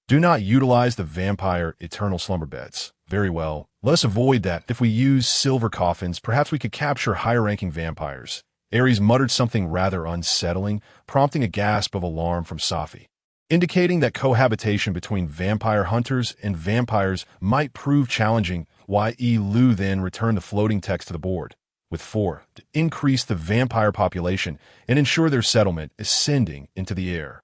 Do not utilize the vampire eternal slumber beds. Very well, let us avoid that. If we use silver coffins, perhaps we could capture higher-ranking vampires. Aries muttered something rather unsettling, prompting a gasp of alarm from Safi, indicating that cohabitation between vampire hunters and vampires might prove challenging. Ye Liu then returned the floating text to the board, with 4, to increase the vampire population and ensure their settlement ascending into the air.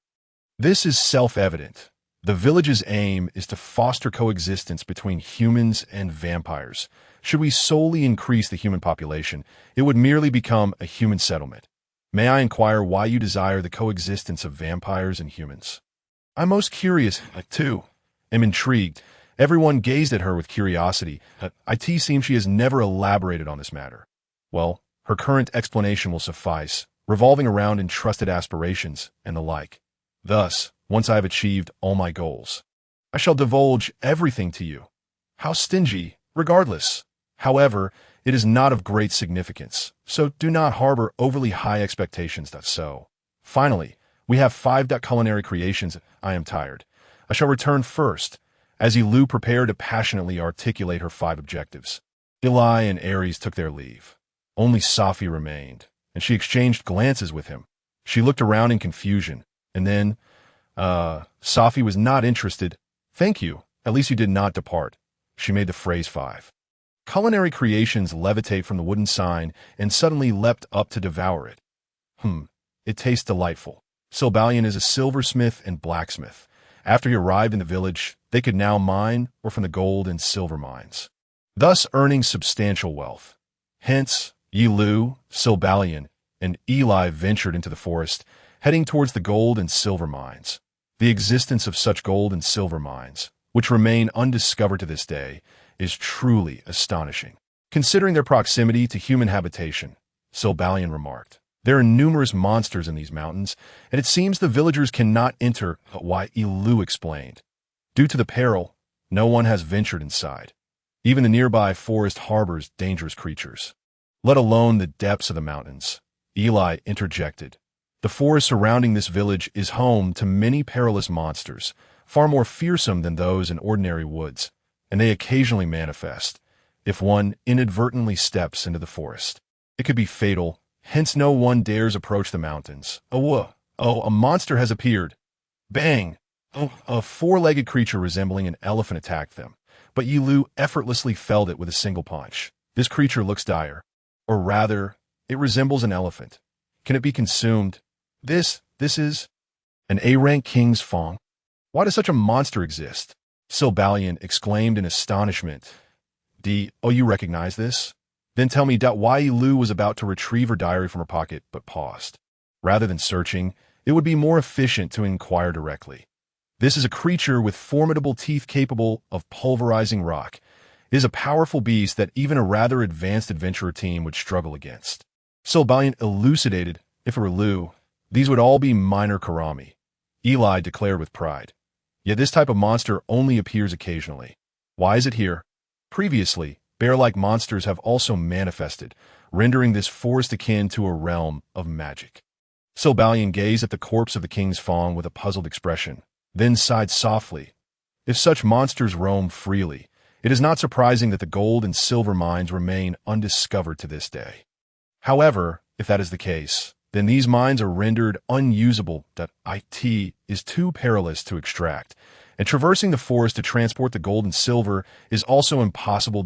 This is self-evident. The village's aim is to foster coexistence between humans and vampires. Should we solely increase the human population, it would merely become a human settlement. May I inquire why you desire the coexistence of vampires and humans? I'm most curious, too. Am intrigued. Everyone gazed at her with curiosity. It seems she has never elaborated on this matter. Well, her current explanation will suffice, revolving around entrusted aspirations and the like. Thus, once I have achieved all my goals, I shall divulge everything to you. How stingy, regardless. However, it is not of great significance, so do not harbor overly high expectations. Finally, we have 5 culinary creations. I am tired. I shall return first, as Ye Liu prepared to passionately articulate her 5 objectives. Eli and Ares took their leave. Only Safi remained, and she exchanged glances with him. She looked around in confusion, and then, Safi was not interested. Thank you, at least you did not depart. She made the phrase 5. Culinary creations levitate from the wooden sign and suddenly leapt up to devour it. It tastes delightful. Silbalion is a silversmith and blacksmith. After he arrived in the village, they could now mine or from the gold and silver mines, thus earning substantial wealth. Hence, Ye Liu, Silbalion, and Eli ventured into the forest, heading towards the gold and silver mines. The existence of such gold and silver mines, which remain undiscovered to this day, is truly astonishing. Considering their proximity to human habitation, Silbalion remarked, there are numerous monsters in these mountains, and it seems the villagers cannot enter. Why, Ye Liu explained. Due to the peril, no one has ventured inside. Even the nearby forest harbors dangerous creatures, let alone the depths of the mountains. Eli interjected. The forest surrounding this village is home to many perilous monsters, far more fearsome than those in ordinary woods, and they occasionally manifest. If one inadvertently steps into the forest, it could be fatal, hence no one dares approach the mountains. A monster has appeared. Bang! A 4-legged creature resembling an elephant attacked them, but Ye Liu effortlessly felled it with a single punch. This creature looks dire, or rather, it resembles an elephant. Can it be consumed? This is an A-rank king's fang. Why does such a monster exist? Silbalion exclaimed in astonishment. You recognize this? Then tell me why Ye Liu was about to retrieve her diary from her pocket, but paused. Rather than searching, it would be more efficient to inquire directly. This is a creature with formidable teeth capable of pulverizing rock. It is a powerful beast that even a rather advanced adventurer team would struggle against. Silbalion elucidated, if it were Liu, these would all be minor karami. Eli declared with pride. Yet this type of monster only appears occasionally. Why is it here? Previously, bear-like monsters have also manifested, rendering this forest akin to a realm of magic. Silbalion gazed at the corpse of the king's fang with a puzzled expression, then sighed softly. If such monsters roam freely, it is not surprising that the gold and silver mines remain undiscovered to this day. However, if that is the case, then these mines are rendered unusable. It is too perilous to extract, and traversing the forest to transport the gold and silver is also impossible.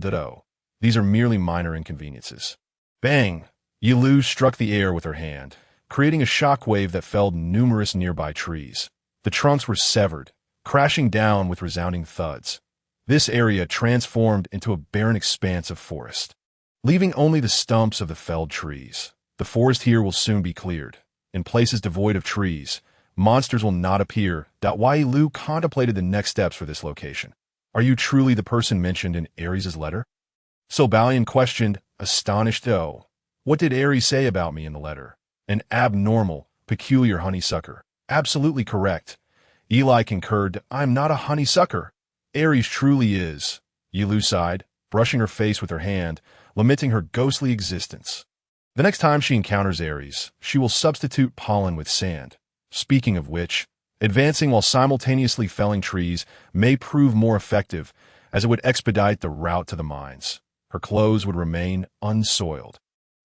These are merely minor inconveniences. Bang! Ye Liu struck the air with her hand, creating a shockwave that felled numerous nearby trees. The trunks were severed, crashing down with resounding thuds. This area transformed into a barren expanse of forest, leaving only the stumps of the felled trees. The forest here will soon be cleared. In places devoid of trees, monsters will not appear. Ye Liu contemplated the next steps for this location. Are you truly the person mentioned in Ares' letter? Silbalion questioned, astonished. What did Ares say about me in the letter? An abnormal, peculiar honeysucker. Absolutely correct. Eli concurred. I'm not a honeysucker. Ares truly is. Ye Liu sighed, brushing her face with her hand, lamenting her ghostly existence. The next time she encounters Ares, she will substitute pollen with sand. Speaking of which, advancing while simultaneously felling trees may prove more effective, as it would expedite the route to the mines. Her clothes would remain unsoiled.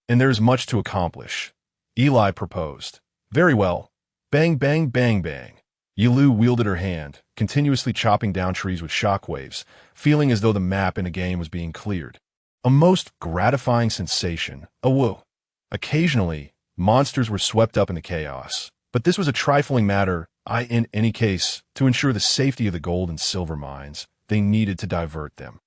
And there is much to accomplish. Eli proposed. Very well. Bang, bang, bang, bang. Ye Liu wielded her hand, continuously chopping down trees with shockwaves, feeling as though the map in a game was being cleared. A most gratifying sensation. Occasionally, monsters were swept up in the chaos, but this was a trifling matter In any case, to ensure the safety of the gold and silver mines, they needed to divert them.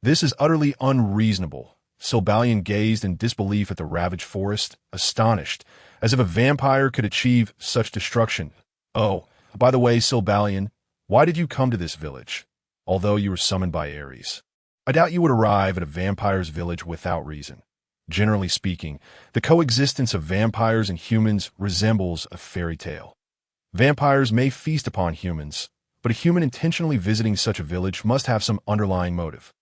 This is utterly unreasonable. Sylbalian gazed in disbelief at the ravaged forest, astonished, as if a vampire could achieve such destruction. Oh, by the way, Sylbalian, why did you come to this village, although you were summoned by Ares? I doubt you would arrive at a vampire's village without reason. Generally speaking, the coexistence of vampires and humans resembles a fairy tale. Vampires may feast upon humans, but a human intentionally visiting such a village must have some underlying motive.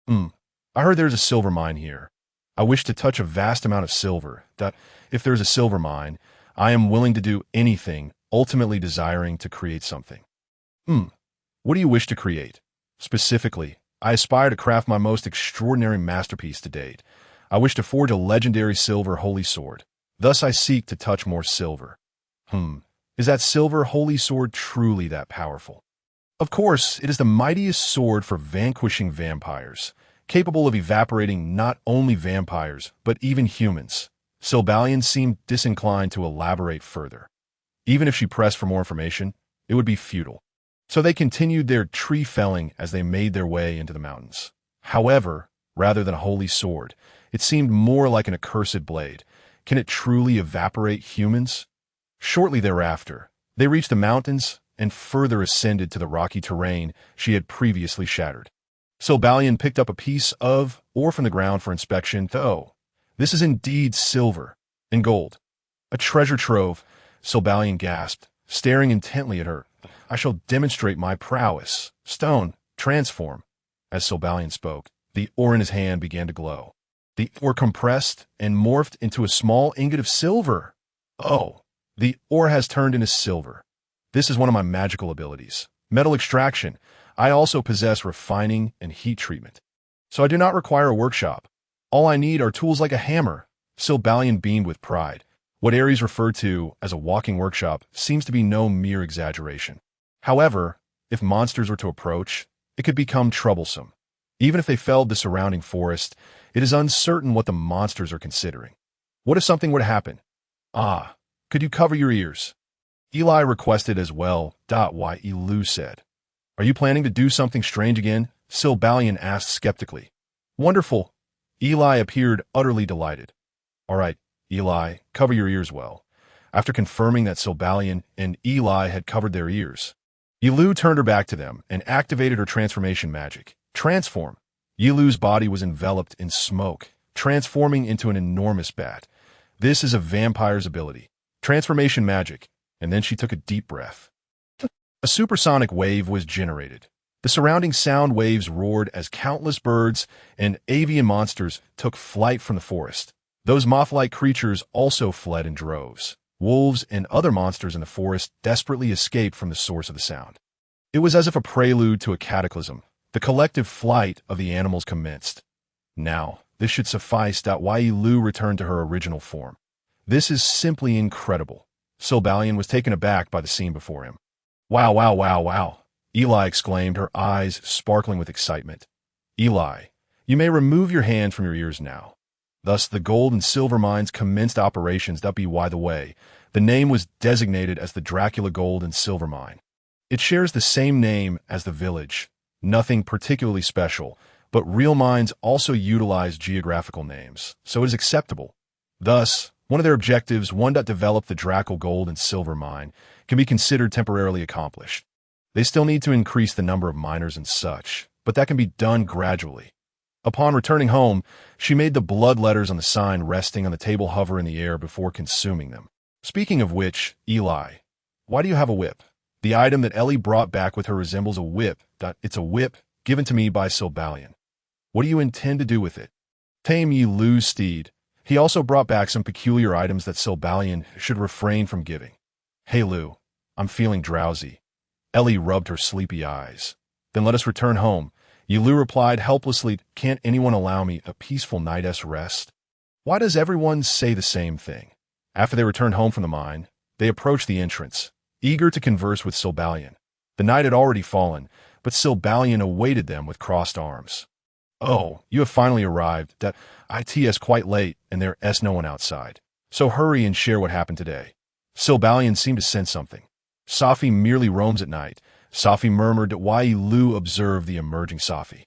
I heard there's a silver mine here. I wish to touch a vast amount of silver, that if there's a silver mine, I am willing to do anything, ultimately desiring to create something. What do you wish to create? Specifically, I aspire to craft my most extraordinary masterpiece to date. I wish to forge a legendary silver holy sword. Thus I seek to touch more silver. Is that silver holy sword truly that powerful? Of course, it is the mightiest sword for vanquishing vampires, capable of evaporating not only vampires, but even humans. Sylbalian seemed disinclined to elaborate further. Even if she pressed for more information, it would be futile. So they continued their tree felling as they made their way into the mountains. However, rather than a holy sword, it seemed more like an accursed blade. Can it truly evaporate humans? Shortly thereafter, they reached the mountains and further ascended to the rocky terrain she had previously shattered. Sylbalian picked up a piece of ore from the ground for inspection. Oh, this is indeed silver and gold. A treasure trove, Sylbalian gasped, staring intently at her. I shall demonstrate my prowess. Stone, transform. As Sylbalian spoke, the ore in his hand began to glow. The ore compressed and morphed into a small ingot of silver. Oh, the ore has turned into silver. This is one of my magical abilities. Metal extraction. I also possess refining and heat treatment. So I do not require a workshop. All I need are tools like a hammer. Sylbalian beamed with pride. What Ares referred to as a walking workshop seems to be no mere exaggeration. However, if monsters were to approach, it could become troublesome. Even if they felled the surrounding forest, it is uncertain what the monsters are considering. What if something were to happen? Could you cover your ears? Eli requested as well. Ye Liu said. Are you planning to do something strange again? Sylbalian asked skeptically. Wonderful. Eli appeared utterly delighted. All right, Eli, cover your ears well. After confirming that Sylbalian and Eli had covered their ears, Ye Liu turned her back to them and activated her transformation magic. Transform. Ye Liu's body was enveloped in smoke, transforming into an enormous bat. This is a vampire's ability. Transformation magic. And then she took a deep breath. A supersonic wave was generated. The surrounding sound waves roared as countless birds and avian monsters took flight from the forest. Those moth-like creatures also fled in droves. Wolves and other monsters in the forest desperately escaped from the source of the sound. It was as if a prelude to a cataclysm. The collective flight of the animals commenced. Now, this should suffice. Ye Liu returned to her original form. This is simply incredible. Sylbalian was taken aback by the scene before him. Wow, wow, wow, wow, Eli exclaimed, her eyes sparkling with excitement. Eli, you may remove your hand from your ears now. Thus, the gold and silver mines commenced operations. By the way, the name was designated as the Dracula Gold and Silver Mine. It shares the same name as the village. Nothing particularly special, but real mines also utilize geographical names, so it is acceptable. Thus, one of their objectives, develop the Dracula Gold and Silver Mine, can be considered temporarily accomplished. They still need to increase the number of miners and such, but that can be done gradually. Upon returning home, she made the blood letters on the sign resting on the table hover in the air before consuming them. Speaking of which, Eli, why do you have a whip? The item that Ellie brought back with her resembles a whip. It's a whip given to me by Sylbalian. What do you intend to do with it? Tame Ye Liu's steed. He also brought back some peculiar items that Sylbalian should refrain from giving. Hey Liu, I'm feeling drowsy. Ellie rubbed her sleepy eyes. Then let us return home. Ye Liu replied helplessly, can't anyone allow me a peaceful night's rest? Why does everyone say the same thing? After they returned home from the mine, they approached the entrance, eager to converse with Sylbalian. The night had already fallen, but Sylbalian awaited them with crossed arms. Oh, you have finally arrived. It's quite late, and there's no one outside. So hurry and share what happened today. Sylbalian seemed to sense something. Safi merely roams at night. Safi murmured while Ye Liu observed the emerging Safi.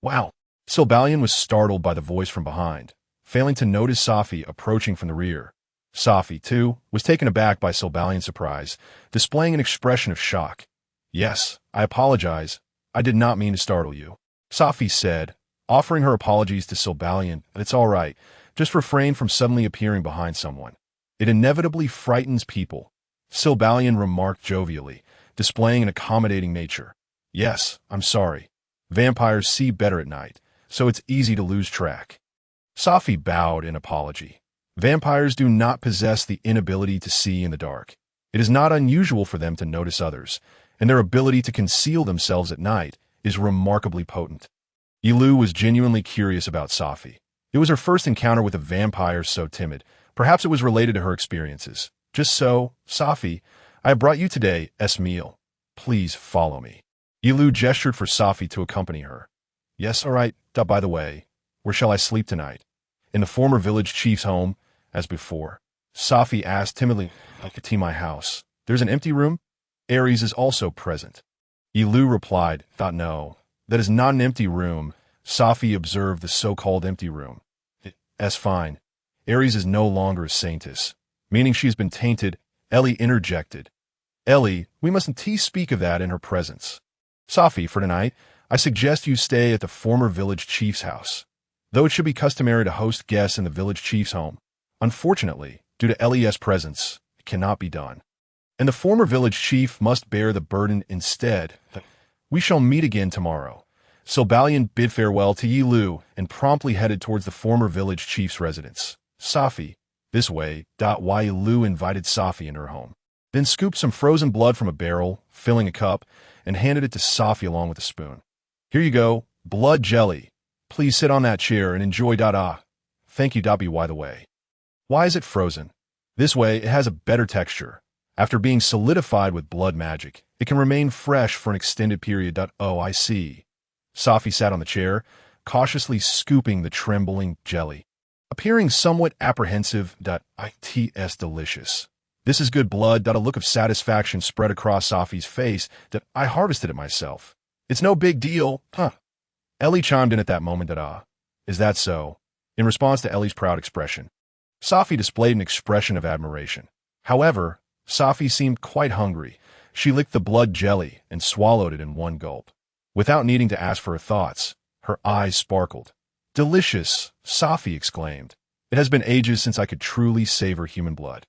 Wow! Sylbalian was startled by the voice from behind, failing to notice Safi approaching from the rear. Safi, too, was taken aback by Sylbalian's surprise, displaying an expression of shock. Yes, I apologize. I did not mean to startle you, Safi said, offering her apologies to Sylbalian. It's all right. Just refrain from suddenly appearing behind someone. It inevitably frightens people, Sylbalian remarked jovially, displaying an accommodating nature. Yes, I'm sorry. Vampires see better at night, so it's easy to lose track. Safi bowed in apology. Vampires do not possess the inability to see in the dark. It is not unusual for them to notice others, and their ability to conceal themselves at night is remarkably potent. Ye Liu was genuinely curious about Safi. It was her first encounter with a vampire so timid. Perhaps it was related to her experiences. Just so, Safi, I have brought you today's meal. Please follow me. Ye Liu gestured for Safi to accompany her. Yes, all right. By the way, where shall I sleep tonight? In the former village chief's home, as before. Safi asked timidly. To my house. There's an empty room? Ares is also present. Ye Liu replied, No, that is not an empty room. Safi observed the so-called empty room. That's fine. Ares is no longer a saintess, meaning she has been tainted. Ellie interjected. Ellie, we mustn't speak of that in her presence. Safi, for tonight, I suggest you stay at the former village chief's house. Though it should be customary to host guests in the village chief's home, unfortunately, due to Ellie's presence, it cannot be done. And the former village chief must bear the burden instead. We shall meet again tomorrow. Sylbalian bid farewell to Ye Liu and promptly headed towards the former village chief's residence. Safi, this way. While Ye Liu invited Safi into her home. Then scooped some frozen blood from a barrel, filling a cup, and handed it to Safi along with a spoon. Here you go, blood jelly. Please sit on that chair and enjoy. Thank you. By the way. Why is it frozen? This way it has a better texture. After being solidified with blood magic, it can remain fresh for an extended period. Oh, I see. Safi sat on the chair, cautiously scooping the trembling jelly, appearing somewhat apprehensive. It's delicious. This is good blood. A look of satisfaction spread across Safi's face. I harvested it myself. It's no big deal, huh? Ellie chimed in at that moment. Is that so? In response to Ellie's proud expression, Safi displayed an expression of admiration. However, Safi seemed quite hungry. She licked the blood jelly and swallowed it in one gulp. Without needing to ask for her thoughts, her eyes sparkled. Delicious, Safi exclaimed. It has been ages since I could truly savor human blood.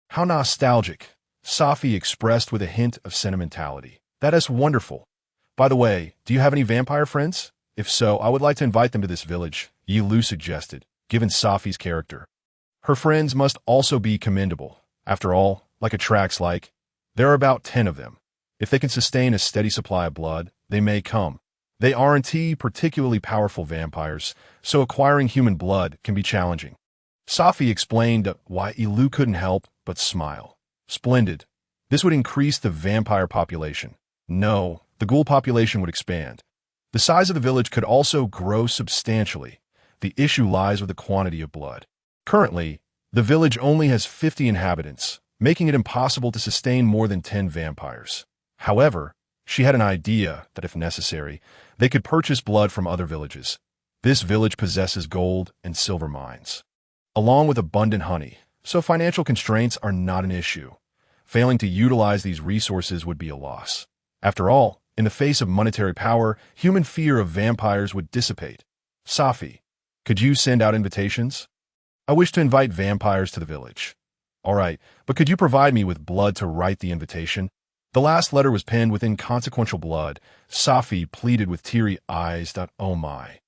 How nostalgic, Safi expressed with a hint of sentimentality. That is wonderful. By the way, do you have any vampire friends? If so, I would like to invite them to this village, Ye Liu suggested, given Safi's character. Her friends must also be commendable. After all, like attracts like, there are about 10 of them. If they can sustain a steady supply of blood, they may come. They aren't particularly powerful vampires, so acquiring human blood can be challenging. Safi explained why Ye Liu couldn't help but smile. Splendid. This would increase the vampire population. No, the ghoul population would expand. The size of the village could also grow substantially. The issue lies with the quantity of blood. Currently, the village only has 50 inhabitants, making it impossible to sustain more than 10 vampires. However, she had an idea that if necessary, they could purchase blood from other villages. This village possesses gold and silver mines, along with abundant honey, so financial constraints are not an issue. Failing to utilize these resources would be a loss. After all, in the face of monetary power, human fear of vampires would dissipate. Safi, could you send out invitations? I wish to invite vampires to the village. All right, but could you provide me with blood to write the invitation? The last letter was penned with inconsequential blood. Safi pleaded with teary eyes. Oh my.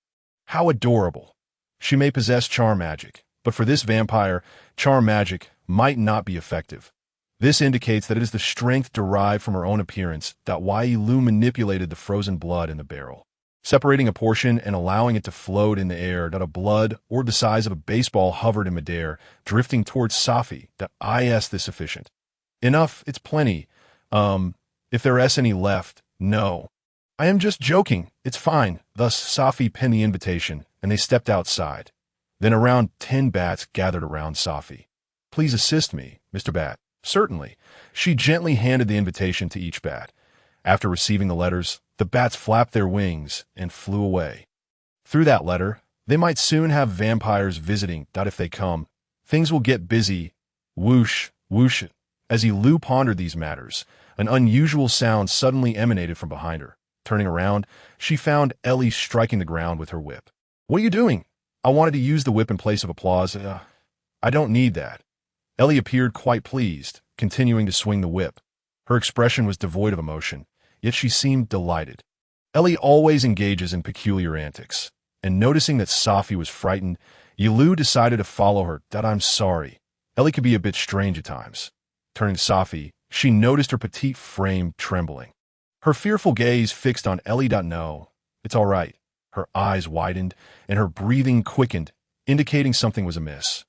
How adorable. She may possess charm magic, but for this vampire, charm magic might not be effective. This indicates that it is the strength derived from her own appearance. Ye Liu manipulated the frozen blood in the barrel, separating a portion and allowing it to float in the air. A blood, or the size of a baseball, hovered in midair, drifting towards Safi. Is this sufficient? Enough, it's plenty. If there is any left, no. I am just joking, it's fine. Thus Safi penned the invitation, and they stepped outside. Then around 10 bats gathered around Safi. Please assist me, Mr. Bat, Certainly. She gently handed the invitation to each bat. After receiving the letters, the bats flapped their wings and flew away. Through that letter, they might soon have vampires visiting. If they come, things will get busy. Whoosh, whoosh. As Ye Liu pondered these matters, an unusual sound suddenly emanated from behind her. Turning around, she found Ellie striking the ground with her whip. "What are you doing?" "I wanted to use the whip in place of applause." "I don't need that." Ellie appeared quite pleased, continuing to swing the whip. Her expression was devoid of emotion, yet she seemed delighted. Ellie always engages in peculiar antics, and noticing that Safi was frightened, Ye Liu decided to follow her. "I'm sorry." Ellie could be a bit strange at times. Turning to Safi, she noticed her petite frame trembling. Her fearful gaze fixed on Ellie. "No, it's all right." Her eyes widened, and her breathing quickened, indicating something was amiss.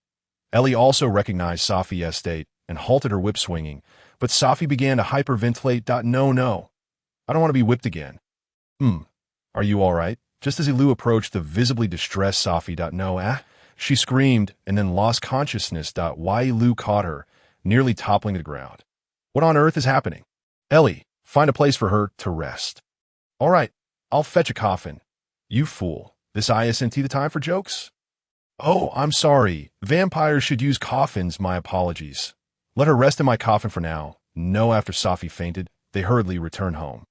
Ellie also recognized Safi's state and halted her whip swinging, but Safi began to hyperventilate. No, I don't want to be whipped again." Are you all right?" Just as Ye Liu approached the visibly distressed Safi. "No, she screamed and then lost consciousness. Why Ye Liu caught her, nearly toppling to the ground. "What on earth is happening?" "Ellie, find a place for her to rest." "All right, I'll fetch a coffin." "You fool, this isn't the time for jokes." "Oh, I'm sorry. Vampires should use coffins. My apologies." "Let her rest in my coffin for now." "No." After Safi fainted, they hurriedly returned home.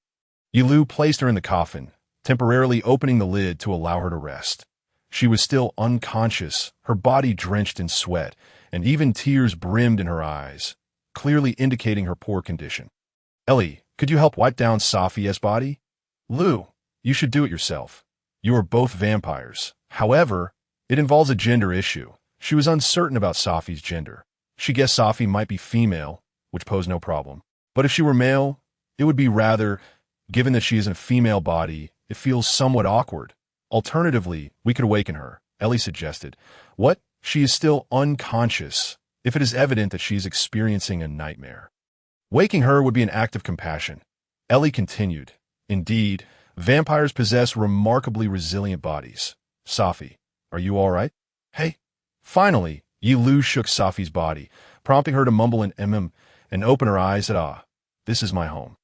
Ye Liu placed her in the coffin, temporarily opening the lid to allow her to rest. She was still unconscious, her body drenched in sweat, and even tears brimmed in her eyes, clearly indicating her poor condition. "Ellie, could you help wipe down Safi's body?" "Liu, you should do it yourself. You are both vampires. However, it involves a gender issue." She was uncertain about Safi's gender. She guessed Safi might be female, which posed no problem. But if she were male, it would be rather, given that she is in a female body, it feels somewhat awkward. "Alternatively, we could awaken her," Ellie suggested. "What? She is still unconscious, if it is evident that she is experiencing a nightmare." "Waking her would be an act of compassion," Ellie continued. "Indeed, vampires possess remarkably resilient bodies." "Safi, are you all right?" "Hey." Finally, Ye Liu shook Safi's body, prompting her to mumble an and open her eyes. "This is my home."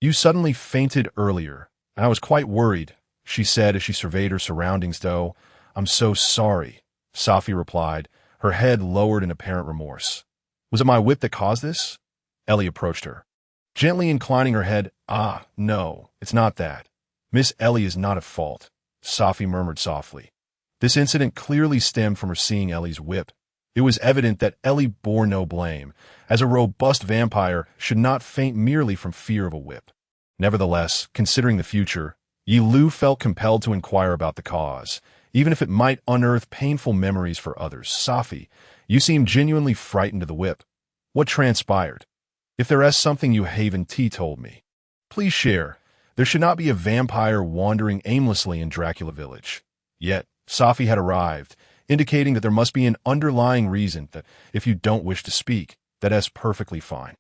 "You suddenly fainted earlier, and I was quite worried," she said as she surveyed her surroundings. "I'm so sorry," Safi replied, her head lowered in apparent remorse. "Was it my whip that caused this?" Ellie approached her, gently inclining her head. No, it's not that. Miss Ellie is not at fault," Safi murmured softly. This incident clearly stemmed from her seeing Ellie's whip. It was evident that Ellie bore no blame, as a robust vampire should not faint merely from fear of a whip. Nevertheless, considering the future, Ye Liu felt compelled to inquire about the cause, even if it might unearth painful memories for others. "Safi, you seem genuinely frightened of the whip. What transpired? If there is something you haven't told me, please share. There should not be a vampire wandering aimlessly in Dracula Village." Yet, Safi had arrived, indicating that there must be an underlying reason. "That if you don't wish to speak, that's perfectly fine."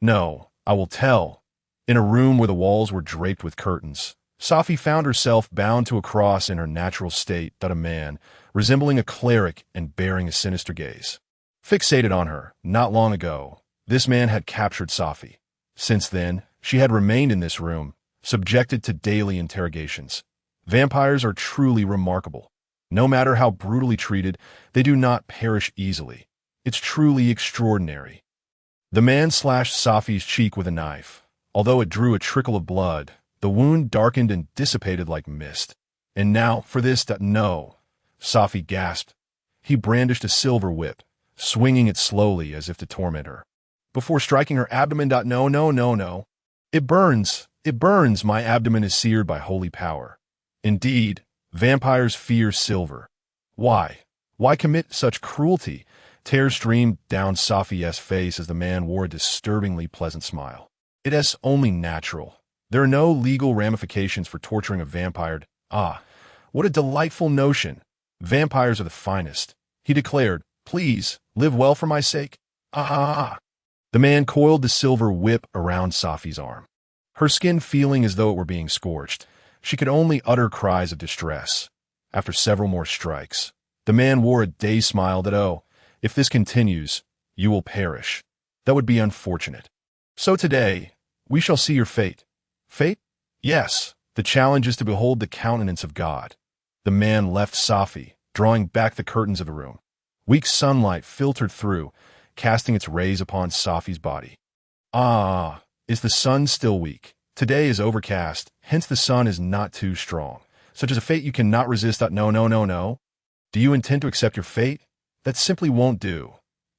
"No, I will tell." In a room where the walls were draped with curtains, Safi found herself bound to a cross in her natural state. A man, resembling a cleric and bearing a sinister gaze, fixated on her. Not long ago, this man had captured Safi. Since then, she had remained in this room, subjected to daily interrogations. Vampires are truly remarkable. No matter how brutally treated, they do not perish easily. It's truly extraordinary. The man slashed Safi's cheek with a knife. Although it drew a trickle of blood, the wound darkened and dissipated like mist. "And now for this." "No," Safi gasped. He brandished a silver whip, swinging it slowly as if to torment her, before striking her abdomen. No. It burns. My abdomen is seared by holy power." Indeed, vampires fear silver. Why? Why commit such cruelty? Tears streamed down Safi's face as the man wore a disturbingly pleasant smile. "It is only natural. There are no legal ramifications for torturing a vampire." What a delightful notion. "Vampires are the finest," he declared. "Please, live well for my sake." The man coiled the silver whip around Safi's arm, her skin feeling as though it were being scorched. She could only utter cries of distress. After several more strikes, the man wore a dazed smile. "If this continues, you will perish." That would be unfortunate. So today, we shall see your fate. Fate? Yes, the challenge is to behold the countenance of God. The man left Safi, drawing back the curtains of the room. Weak sunlight filtered through, casting its rays upon Safi's body. Ah, is the sun still weak? Today is overcast, hence the sun is not too strong. Such as a fate you cannot resist. No, no, no, no. Do you intend to accept your fate? That simply won't do.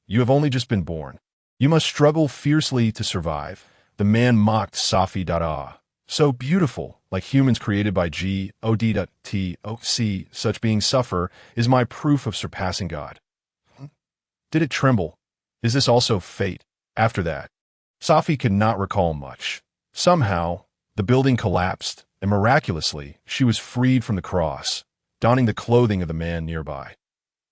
You have only just been born. You must struggle fiercely to survive. The man mocked Safi. So beautiful, like humans created by God. Such beings suffer, is my proof of surpassing God. Did it tremble? Is this also fate? After that, Safi could not recall much. Somehow, the building collapsed, and miraculously, she was freed from the cross, donning the clothing of the man nearby.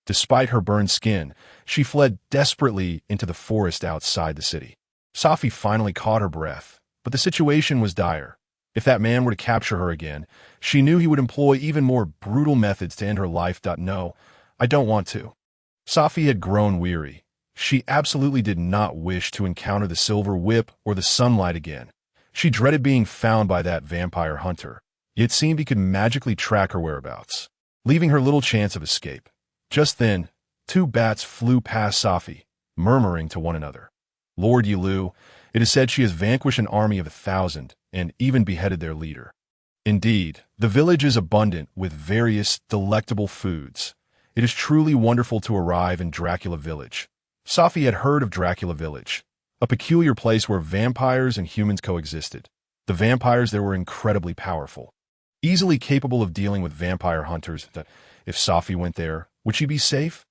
Despite her burned skin, she fled desperately into the forest outside the city. Safi finally caught her breath, but the situation was dire. If that man were to capture her again, she knew he would employ even more brutal methods to end her life. No, I don't want to. Safi had grown weary. She absolutely did not wish to encounter the silver whip or the sunlight again. She dreaded being found by that vampire hunter. It seemed he could magically track her whereabouts, leaving her little chance of escape. Just then, two bats flew past Safi, murmuring to one another. Lord Ye Liu, it is said she has vanquished an army of 1,000 and even beheaded their leader. Indeed, the village is abundant with various delectable foods. It is truly wonderful to arrive in Dracula Village. Safi had heard of Dracula Village, a peculiar place where vampires and humans coexisted. The vampires there were incredibly powerful, easily capable of dealing with vampire hunters. If Safi went there, would she be safe?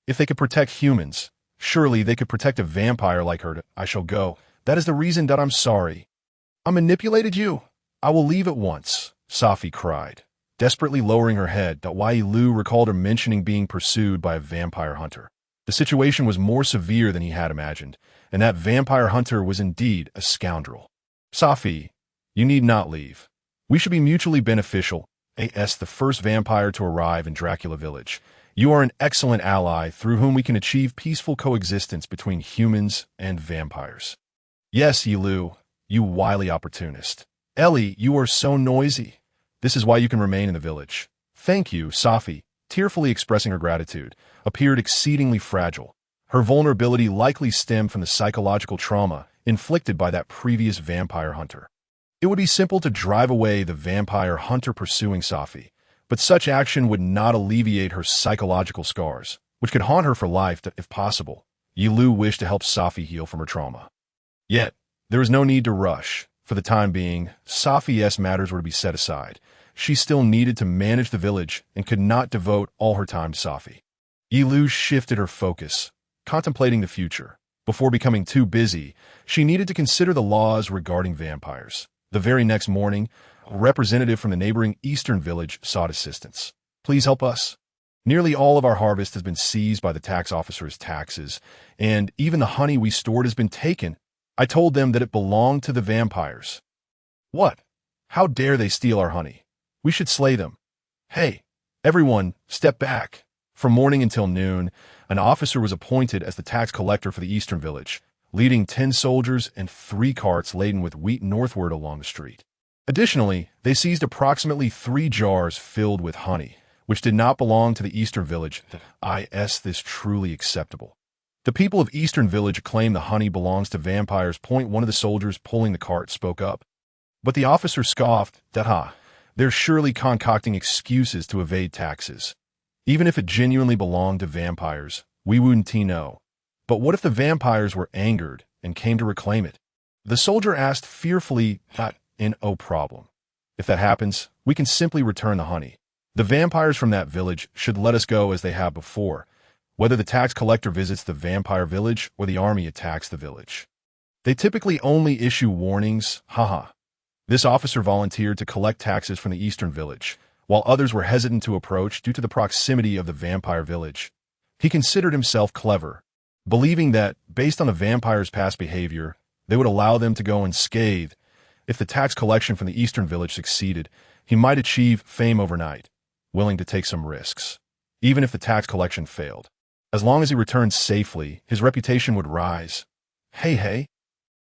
If they could protect humans, surely they could protect a vampire like her. I shall go. That is the reason that I'm sorry. I manipulated you. I will leave at once, Safi cried, desperately lowering her head. Ye Liu recalled her mentioning being pursued by a vampire hunter. The situation was more severe than he had imagined, and that vampire hunter was indeed a scoundrel. Safi, you need not leave. We should be mutually beneficial. As the first vampire to arrive in Dracula Village, you are an excellent ally through whom we can achieve peaceful coexistence between humans and vampires. Yes, Ye Liu, you wily opportunist. Ellie, you are so noisy. This is why you can remain in the village. Thank you, Safi, tearfully expressing her gratitude, appeared exceedingly fragile. Her vulnerability likely stemmed from the psychological trauma inflicted by that previous vampire hunter. It would be simple to drive away the vampire hunter pursuing Safi, but such action would not alleviate her psychological scars, which could haunt her for life if possible. Ye Liu wished to help Safi heal from her trauma. Yet, there was no need to rush. For the time being, Safi's matters were to be set aside. She still needed to manage the village and could not devote all her time to Safi. Ye Liu shifted her focus, contemplating the future. Before becoming too busy, she needed to consider the laws regarding vampires. The very next morning, a representative from the neighboring eastern village sought assistance. Please help us. Nearly all of our harvest has been seized by the tax officer's taxes, and even the honey we stored has been taken. I told them that it belonged to the vampires. What? How dare they steal our honey? We should slay them. Hey, everyone, step back. From morning until noon, an officer was appointed as the tax collector for the eastern village, leading 10 soldiers and 3 carts laden with wheat northward along the street. Additionally, they seized approximately 3 jars filled with honey, which did not belong to the eastern village. Is this truly acceptable? The people of eastern village claim the honey belongs to vampires. One of the soldiers pulling the cart spoke up. But the officer scoffed. They're surely concocting excuses to evade taxes. Even if it genuinely belonged to vampires, we wouldn't know. But what if the vampires were angered and came to reclaim it? The soldier asked fearfully. No problem. If that happens, we can simply return the honey. The vampires from that village should let us go as they have before, whether the tax collector visits the vampire village or the army attacks the village. They typically only issue warnings. This officer volunteered to collect taxes from the eastern village, while others were hesitant to approach due to the proximity of the vampire village. He considered himself clever, believing that, based on the vampires' past behavior, they would allow them to go unscathed. If the tax collection from the eastern village succeeded, he might achieve fame overnight, willing to take some risks. Even if the tax collection failed, as long as he returned safely, his reputation would rise. Hey, hey.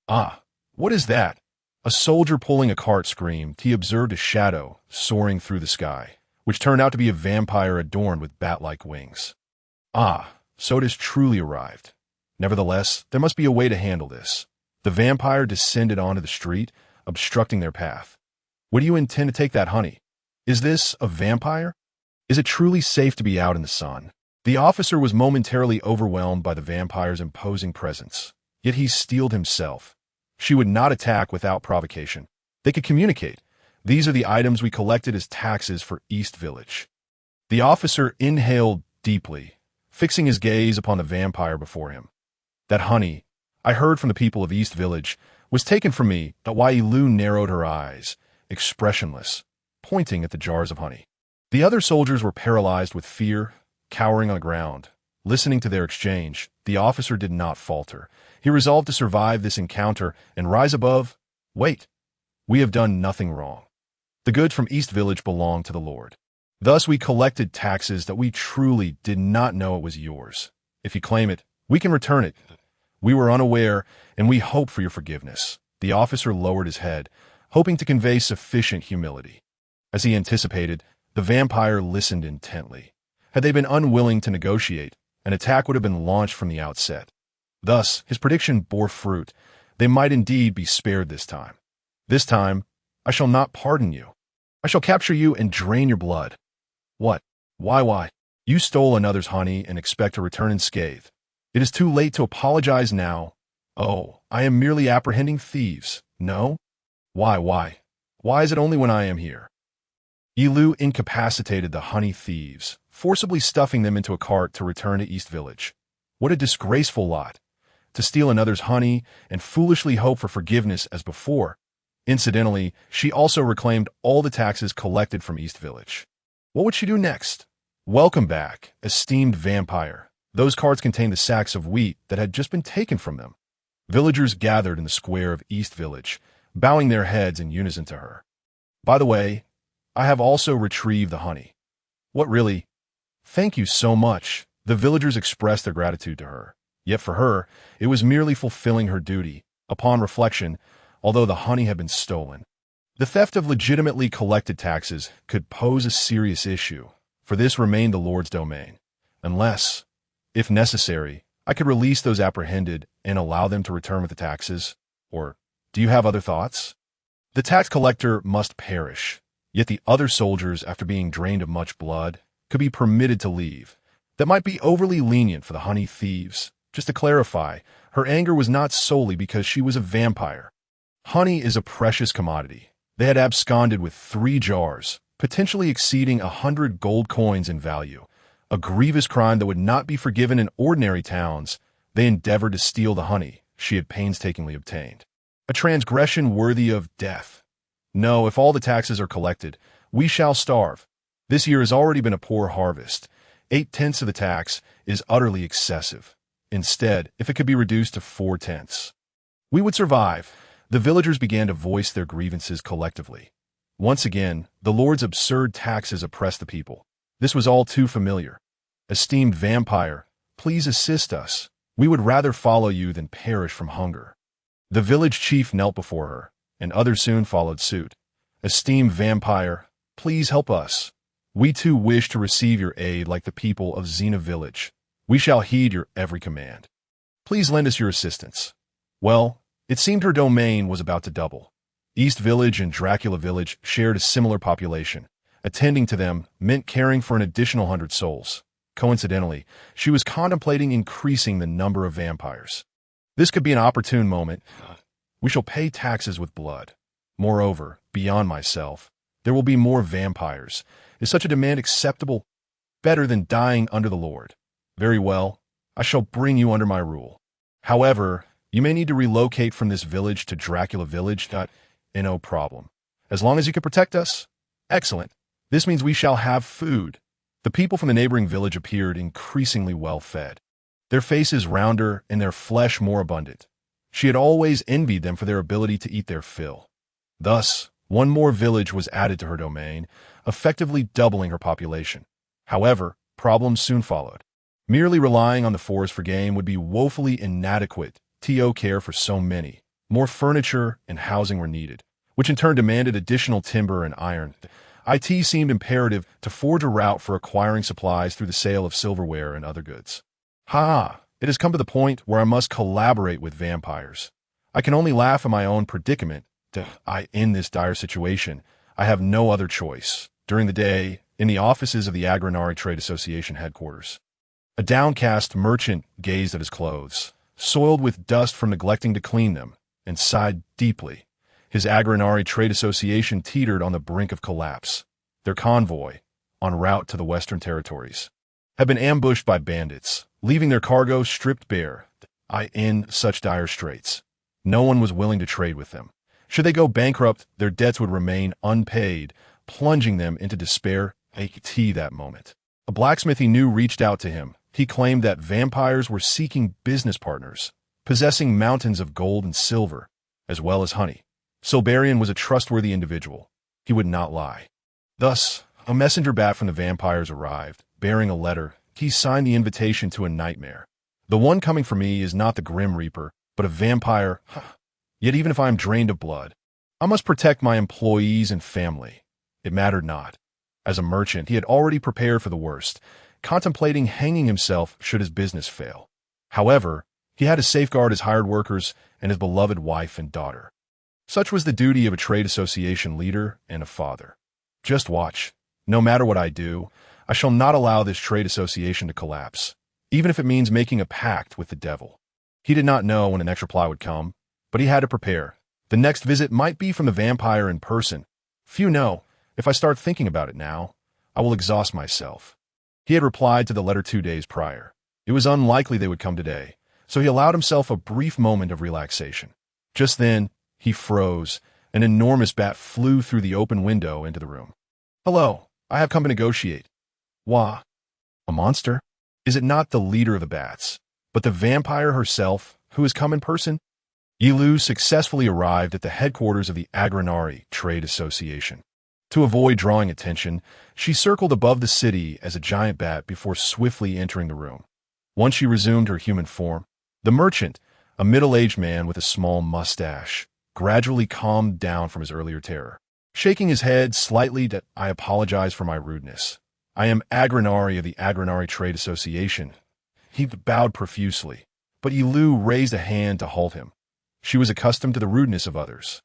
Ah, what is that? A soldier pulling a cart screamed. He observed a shadow soaring through the sky, which turned out to be a vampire adorned with bat-like wings. Ah, so it has truly arrived. Nevertheless, there must be a way to handle this. The vampire descended onto the street, obstructing their path. Where do you intend to take that honey? Is this a vampire? Is it truly safe to be out in the sun? The officer was momentarily overwhelmed by the vampire's imposing presence, yet he steeled himself. She would not attack without provocation. They could communicate. These are the items we collected as taxes for East Village. The officer inhaled deeply, fixing his gaze upon the vampire before him. That honey, I heard from the people of East Village, was taken from me. Lord Ye Liu narrowed her eyes, expressionless, pointing at the jars of honey. The other soldiers were paralyzed with fear, cowering on the ground. Listening to their exchange, the officer did not falter. He resolved to survive this encounter and rise above. Wait, we have done nothing wrong. The goods from East Village belong to the Lord. Thus we collected taxes that we truly did not know it was yours. If you claim it, we can return it. We were unaware, and we hope for your forgiveness. The officer lowered his head, hoping to convey sufficient humility. As he anticipated, the vampire listened intently. Had they been unwilling to negotiate, an attack would have been launched from the outset. Thus, his prediction bore fruit. They might indeed be spared this time. This time, I shall not pardon you. I shall capture you and drain your blood. What? Why? You stole another's honey and expect to return unscathed. It is too late to apologize now. Oh, I am merely apprehending thieves. No? Why? Why is it only when I am here? Ye Liu incapacitated the honey thieves, forcibly stuffing them into a cart to return to East Village. What a disgraceful lot! To steal another's honey and foolishly hope for forgiveness as before. Incidentally, she also reclaimed all the taxes collected from East Village. What would she do next? Welcome back, esteemed vampire. Those carts contained the sacks of wheat that had just been taken from them. Villagers gathered in the square of East Village, bowing their heads in unison to her. By the way, I have also retrieved the honey. What really? Thank you so much. The villagers expressed their gratitude to her. Yet for her, it was merely fulfilling her duty. Upon reflection, although the honey had been stolen, the theft of legitimately collected taxes could pose a serious issue, for this remained the Lord's domain. Unless, if necessary, I could release those apprehended and allow them to return with the taxes. Or, do you have other thoughts? The tax collector must perish, yet the other soldiers, after being drained of much blood, could be permitted to leave. That might be overly lenient for the honey thieves. Just to clarify, her anger was not solely because she was a vampire. Honey is a precious commodity. They had absconded with 3 jars, potentially exceeding 100 gold coins in value. A grievous crime that would not be forgiven in ordinary towns. They endeavored to steal the honey she had painstakingly obtained. A transgression worthy of death. No, if all the taxes are collected, we shall starve. This year has already been a poor harvest. 8/10 of the tax is utterly excessive. Instead, if it could be reduced to 4/10, we would survive. The villagers began to voice their grievances collectively. Once again, the Lord's absurd taxes oppressed the people. This was all too familiar. Esteemed vampire, please assist us. We would rather follow you than perish from hunger. The village chief knelt before her, and others soon followed suit. Esteemed vampire, please help us. We too wish to receive your aid like the people of Xena Village. We shall heed your every command. Please lend us your assistance. Well, it seemed her domain was about to double. East Village and Dracula Village shared a similar population. Attending to them meant caring for an additional 100 souls. Coincidentally, she was contemplating increasing the number of vampires. This could be an opportune moment. We shall pay taxes with blood. Moreover, beyond myself, there will be more vampires. Is such a demand acceptable? Better than dying under the Lord. Very well, I shall bring you under my rule. However, you may need to relocate from this village to Dracula Village. No problem. As long as you can protect us? Excellent. This means we shall have food. The people from the neighboring village appeared increasingly well-fed. Their faces rounder and their flesh more abundant. She had always envied them for their ability to eat their fill. Thus, one more village was added to her domain, effectively doubling her population. However, problems soon followed. Merely relying on the forest for game would be woefully inadequate to care for so many. More furniture and housing were needed, which in turn demanded additional timber and iron. IT seemed imperative to forge a route for acquiring supplies through the sale of silverware and other goods. It has come to the point where I must collaborate with vampires. I can only laugh at my own predicament. In this dire situation, I have no other choice. During the day, in the offices of the Reincarnated Trade Association headquarters, a downcast merchant gazed at his clothes, soiled with dust from neglecting to clean them, and sighed deeply. His Reincarnated Trade Association teetered on the brink of collapse. Their convoy, en route to the Western Territories, had been ambushed by bandits, leaving their cargo stripped bare. In such dire straits, no one was willing to trade with them. Should they go bankrupt, their debts would remain unpaid, plunging them into despair. That moment, a blacksmith he knew reached out to him. He claimed that vampires were seeking business partners, possessing mountains of gold and silver, as well as honey. Silberian was a trustworthy individual. He would not lie. Thus, a messenger bat from the vampires arrived, bearing a letter. He signed the invitation to a nightmare. The one coming for me is not the Grim Reaper, but a vampire. Yet even if I am drained of blood, I must protect my employees and family. It mattered not. As a merchant, he had already prepared for the worst, contemplating hanging himself should his business fail. However, he had to safeguard his hired workers and his beloved wife and daughter. Such was the duty of a trade association leader and a father. Just watch. No matter what I do, I shall not allow this trade association to collapse, even if it means making a pact with the devil. He did not know when the next reply would come, but he had to prepare. The next visit might be from the vampire in person. Few know, if I start thinking about it now, I will exhaust myself. He had replied to the letter 2 days prior. It was unlikely they would come today, so he allowed himself a brief moment of relaxation. Just then, he froze. An enormous bat flew through the open window into the room. "Hello, I have come to negotiate." "Wah? A monster? Is it not the leader of the bats, but the vampire herself, who has come in person?" Ye Liu successfully arrived at the headquarters of the Reincarnated Trade Association. To avoid drawing attention, she circled above the city as a giant bat before swiftly entering the room. Once she resumed her human form, the merchant, a middle-aged man with a small mustache, gradually calmed down from his earlier terror. Shaking his head slightly, "I apologize for my rudeness. I am Reincarnated of the Reincarnated Trade Association." He bowed profusely, but Ye Liu raised a hand to halt him. She was accustomed to the rudeness of others.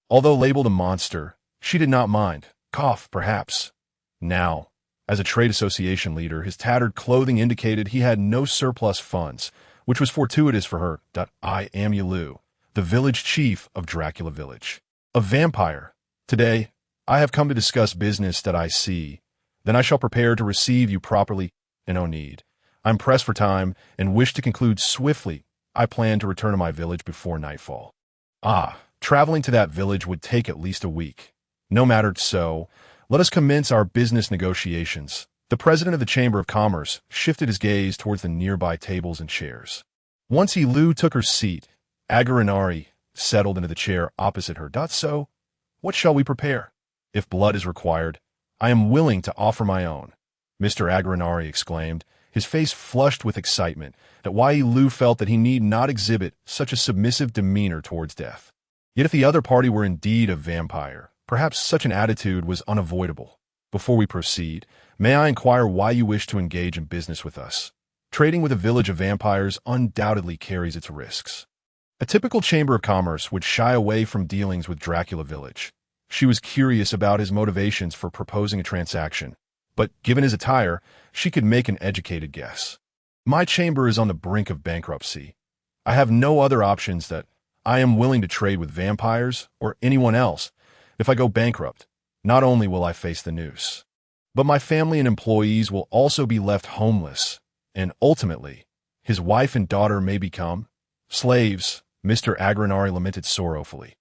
Although labeled a monster, she did not mind. Cough, perhaps. Now, as a trade association leader, his tattered clothing indicated he had no surplus funds, which was fortuitous for her. "I am Ye Liu, the village chief of Dracula Village. A vampire. Today, I have come to discuss business that I see. Then I shall prepare to receive you properly. No need. I'm pressed for time and wish to conclude swiftly. I plan to return to my village before nightfall." Traveling to that village would take at least a week. No matter, so let us commence our business negotiations. The president of the Chamber of Commerce shifted his gaze towards the nearby tables and chairs. Once Ye Liu took her seat, Reincarnated settled into the chair opposite her. "So, what shall we prepare? If blood is required, I am willing to offer my own," Mr. Reincarnated exclaimed, his face flushed with excitement, that why Ye Liu felt that he need not exhibit such a submissive demeanor towards death. Yet if the other party were indeed a vampire, perhaps such an attitude was unavoidable. "Before we proceed, may I inquire why you wish to engage in business with us? Trading with a village of vampires undoubtedly carries its risks." A typical Chamber of Commerce would shy away from dealings with Dracula Village. She was curious about his motivations for proposing a transaction, but given his attire, she could make an educated guess. "My chamber is on the brink of bankruptcy. I have no other options that I am willing to trade with vampires or anyone else. If I go bankrupt, not only will I face the noose, but my family and employees will also be left homeless, and ultimately, his wife and daughter may become slaves," Mr. Reincarnated lamented sorrowfully.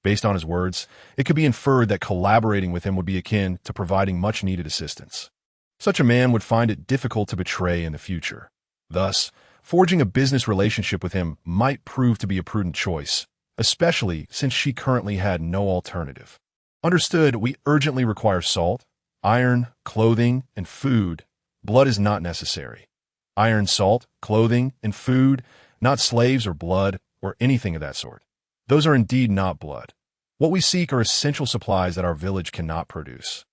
Based on his words, it could be inferred that collaborating with him would be akin to providing much-needed assistance. Such a man would find it difficult to betray in the future. Thus, forging a business relationship with him might prove to be a prudent choice, especially since she currently had no alternative. "Understood, we urgently require salt, iron, clothing, and food. Blood is not necessary. Iron, salt, clothing, and food, not slaves or blood," or anything of that sort. Those are indeed not blood. What we seek are essential supplies that our village cannot produce.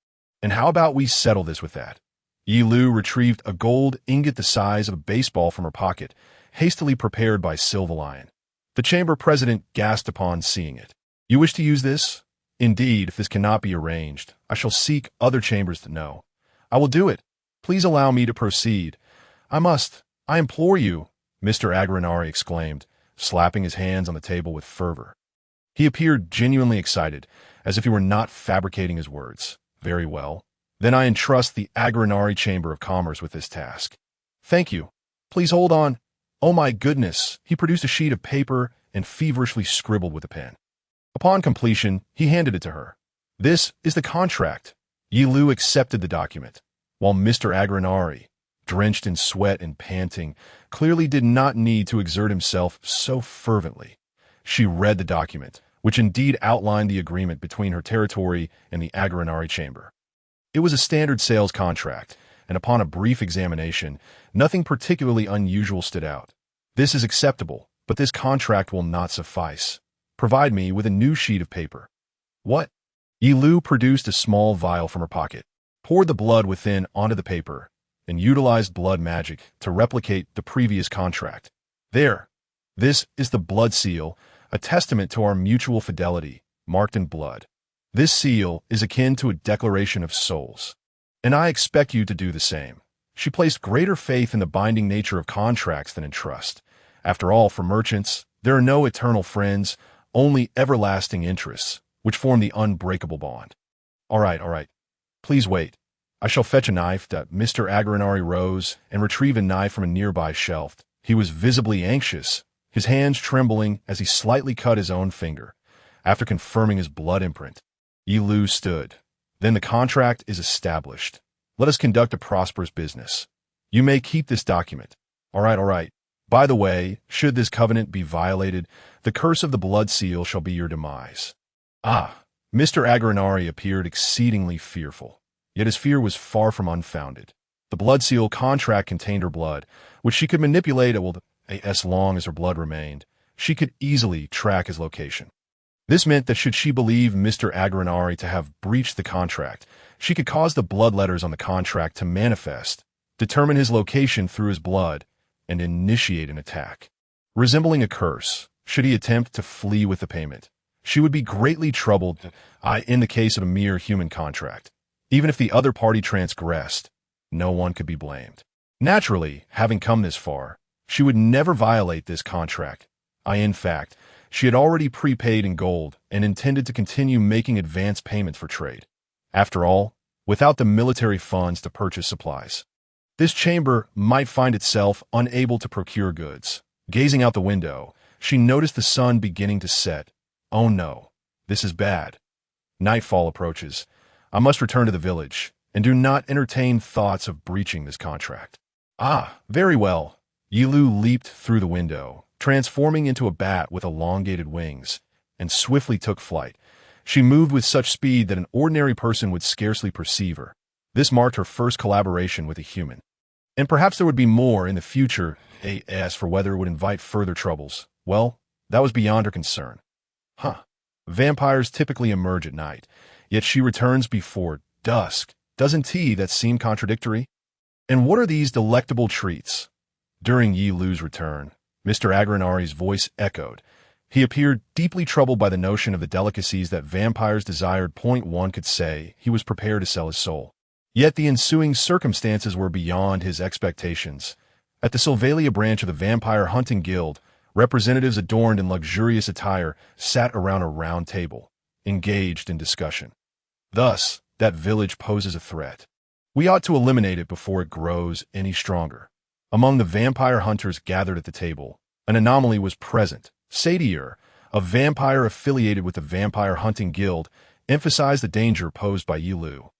And how about we settle this with that? Ye Liu retrieved a gold ingot the size of a baseball from her pocket, hastily prepared by Silverlion. The chamber president gasped upon seeing it. You wish to use this? Indeed, if this cannot be arranged, I shall seek other chambers to know. I will do it. Please allow me to proceed. I implore you, Mr. Agranari exclaimed, slapping his hands on the table with fervor. He appeared genuinely excited, as if he were not fabricating his words. Very well. Then I entrust the Agranari Chamber of Commerce with this task. Thank you. Please hold on. Oh my goodness. He produced a sheet of paper and feverishly scribbled with a pen. Upon completion, he handed it to her. This is the contract. Ye Liu accepted the document, while Mr. Agranari, drenched in sweat and panting, clearly did not need to exert himself so fervently. She read the document, which indeed outlined the agreement between her territory and the Agranari Chamber. It was a standard sales contract, and upon a brief examination, nothing particularly unusual stood out. This is acceptable, but this contract will not suffice. Provide me with a new sheet of paper. What? Ye Liu produced a small vial from her pocket, poured the blood within onto the paper, and utilized blood magic to replicate the previous contract. There. This is the blood seal, a testament to our mutual fidelity, marked in blood. This seal is akin to a declaration of souls, and I expect you to do the same. She placed greater faith in the binding nature of contracts than in trust. After all, for merchants, there are no eternal friends, only everlasting interests, which form the unbreakable bond. All right. Please wait. I shall fetch a knife. Mr. Agranari rose and retrieved a knife from a nearby shelf. He was visibly anxious, his hands trembling as he slightly cut his own finger. After confirming his blood imprint, Ye Liu stood. Then the contract is established. Let us conduct a prosperous business. You may keep this document. All right. By the way, should this covenant be violated, the curse of the blood seal shall be your demise. Mr. Agranari appeared exceedingly fearful, yet his fear was far from unfounded. The blood seal contract contained her blood, which she could manipulate as long as her blood remained. She could easily track his location. This meant that should she believe Mr. Agranari to have breached the contract, she could cause the blood letters on the contract to manifest, determine his location through his blood, and initiate an attack. Resembling a curse, should he attempt to flee with the payment, she would be greatly troubled in the case of a mere human contract. Even if the other party transgressed, no one could be blamed. Naturally, having come this far, she would never violate this contract. In fact, she had already prepaid in gold and intended to continue making advance payments for trade. After all, without the military funds to purchase supplies, this chamber might find itself unable to procure goods. Gazing out the window, she noticed the sun beginning to set. Oh no, this is bad. Nightfall approaches. I must return to the village, and do not entertain thoughts of breaching this contract. Very well. Ye Liu leaped through the window, transforming into a bat with elongated wings, and swiftly took flight. She moved with such speed that an ordinary person would scarcely perceive her. This marked her first collaboration with a human. And perhaps there would be more in the future. As for whether it would invite further troubles, well, that was beyond her concern. Vampires typically emerge at night, yet she returns before dusk. Doesn't that seem contradictory? And what are these delectable treats? During Ye Liu's return, Mr. Agranari's voice echoed. He appeared deeply troubled by the notion of the delicacies that vampires desired. One could say he was prepared to sell his soul. Yet the ensuing circumstances were beyond his expectations. At the Sylvalia branch of the Vampire Hunting Guild, representatives adorned in luxurious attire sat around a round table, engaged in discussion. Thus, that village poses a threat. We ought to eliminate it before it grows any stronger. Among the vampire hunters gathered at the table, an anomaly was present. Sadir, a vampire affiliated with the Vampire Hunting Guild, emphasized the danger posed by Ye Liu,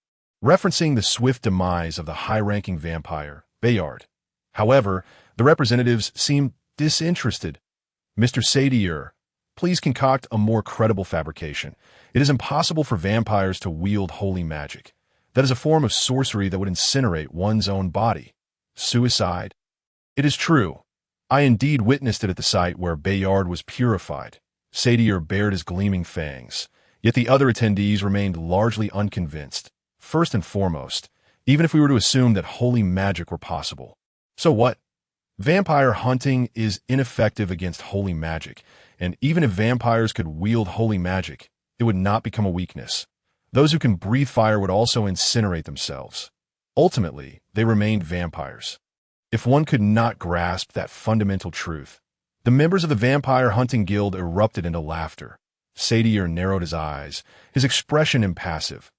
referencing the swift demise of the high-ranking vampire, Bayard. However, the representatives seemed disinterested. Mr. Sadir, please concoct a more credible fabrication. It is impossible for vampires to wield holy magic. That is a form of sorcery that would incinerate one's own body. Suicide. It is true. I indeed witnessed it at the site where Bayard was purified. Satyr bared his gleaming fangs, yet the other attendees remained largely unconvinced. First and foremost, even if we were to assume that holy magic were possible. So what? Vampire hunting is ineffective against holy magic, and even if vampires could wield holy magic, it would not become a weakness. Those who can breathe fire would also incinerate themselves. Ultimately, they remained vampires. If one could not grasp that fundamental truth, the members of the Vampire Hunting Guild erupted into laughter. Satyr narrowed his eyes, his expression impassive.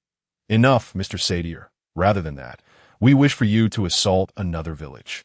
Enough, Mr. Satyr. Rather than that, we wish for you to assault another village.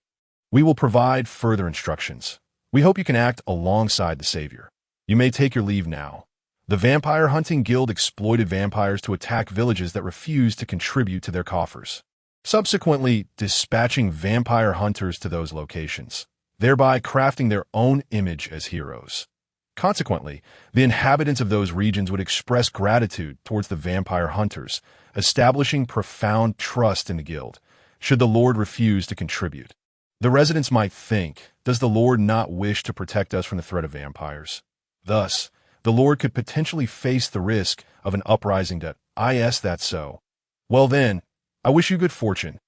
We will provide further instructions. We hope you can act alongside the Savior. You may take your leave now. The Vampire Hunting Guild exploited vampires to attack villages that refused to contribute to their coffers, subsequently dispatching vampire hunters to those locations, thereby crafting their own image as heroes. Consequently, the inhabitants of those regions would express gratitude towards the vampire hunters, establishing profound trust in the guild, should the Lord refuse to contribute. The residents might think, does the Lord not wish to protect us from the threat of vampires? Thus, the Lord could potentially face the risk of an uprising. Is that so? Well then, I wish you good fortune.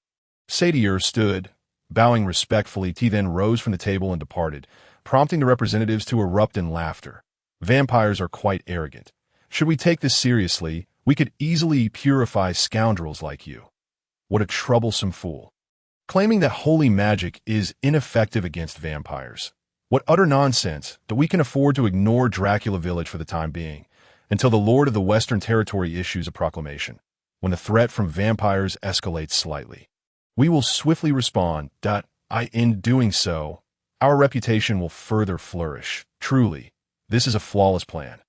Satyr stood, bowing respectfully. He then rose from the table and departed, prompting the representatives to erupt in laughter. Vampires are quite arrogant. Should we take this seriously, we could easily purify scoundrels like you. What a troublesome fool. Claiming that holy magic is ineffective against vampires. What utter nonsense that we can afford to ignore Dracula Village for the time being, until the Lord of the Western Territory issues a proclamation. When the threat from vampires escalates slightly, we will swiftly respond. In doing so, our reputation will further flourish. Truly, this is a flawless plan.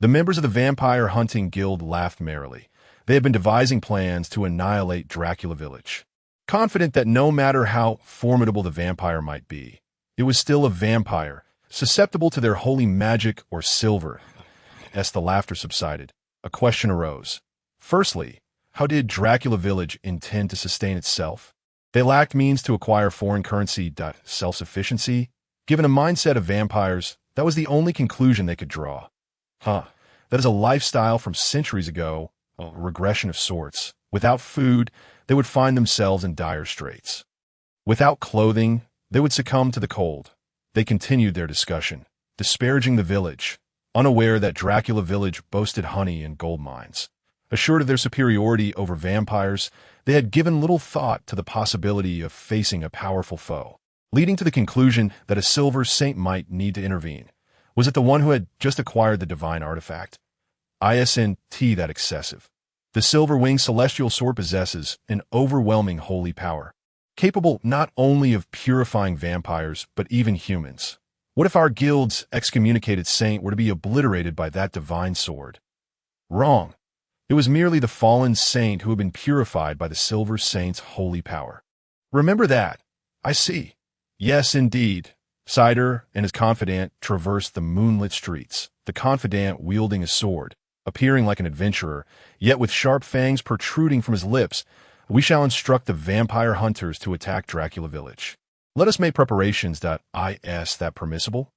The members of the Vampire Hunting Guild laughed merrily. They had been devising plans to annihilate Dracula Village, confident that no matter how formidable the vampire might be, it was still a vampire, susceptible to their holy magic or silver. As the laughter subsided, a question arose. Firstly, how did Dracula Village intend to sustain itself? They lacked means to acquire foreign currency. Self-sufficiency? Given a mindset of vampires, that was the only conclusion they could draw. That is a lifestyle from centuries ago, a regression of sorts. Without food, they would find themselves in dire straits. Without clothing, they would succumb to the cold. They continued their discussion, disparaging the village, unaware that Dracula Village boasted honey and gold mines. Assured of their superiority over vampires, they had given little thought to the possibility of facing a powerful foe, leading to the conclusion that a silver saint might need to intervene. Was it the one who had just acquired the divine artifact? Isn't that excessive? The silver-winged celestial sword possesses an overwhelming holy power, capable not only of purifying vampires, but even humans. What if our guild's excommunicated saint were to be obliterated by that divine sword? Wrong. It was merely the fallen saint who had been purified by the silver saint's holy power. Remember that. I see. Yes, indeed. Cider and his confidant traversed the moonlit streets, the confidant wielding a sword, appearing like an adventurer, yet with sharp fangs protruding from his lips. We shall instruct the vampire hunters to attack Dracula Village. Let us make preparations. Is that permissible?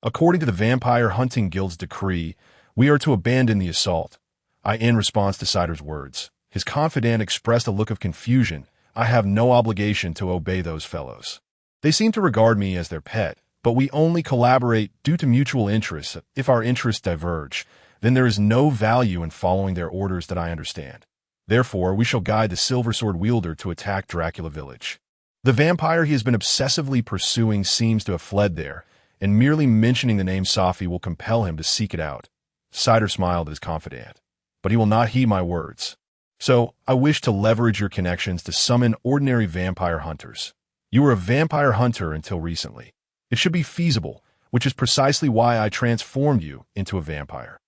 According to the Vampire Hunting Guild's decree, we are to abandon the assault. In response to Cider's words, his confidant expressed a look of confusion. I have no obligation to obey those fellows. They seem to regard me as their pet, but we only collaborate due to mutual interests. If our interests diverge, then there is no value in following their orders that I understand. Therefore, we shall guide the Silver Sword wielder to attack Dracula Village. The vampire he has been obsessively pursuing seems to have fled there, and merely mentioning the name Safi will compel him to seek it out. Cider smiled at his confidant, but he will not heed my words. So, I wish to leverage your connections to summon ordinary vampire hunters. You were a vampire hunter until recently. It should be feasible, which is precisely why I transformed you into a vampire.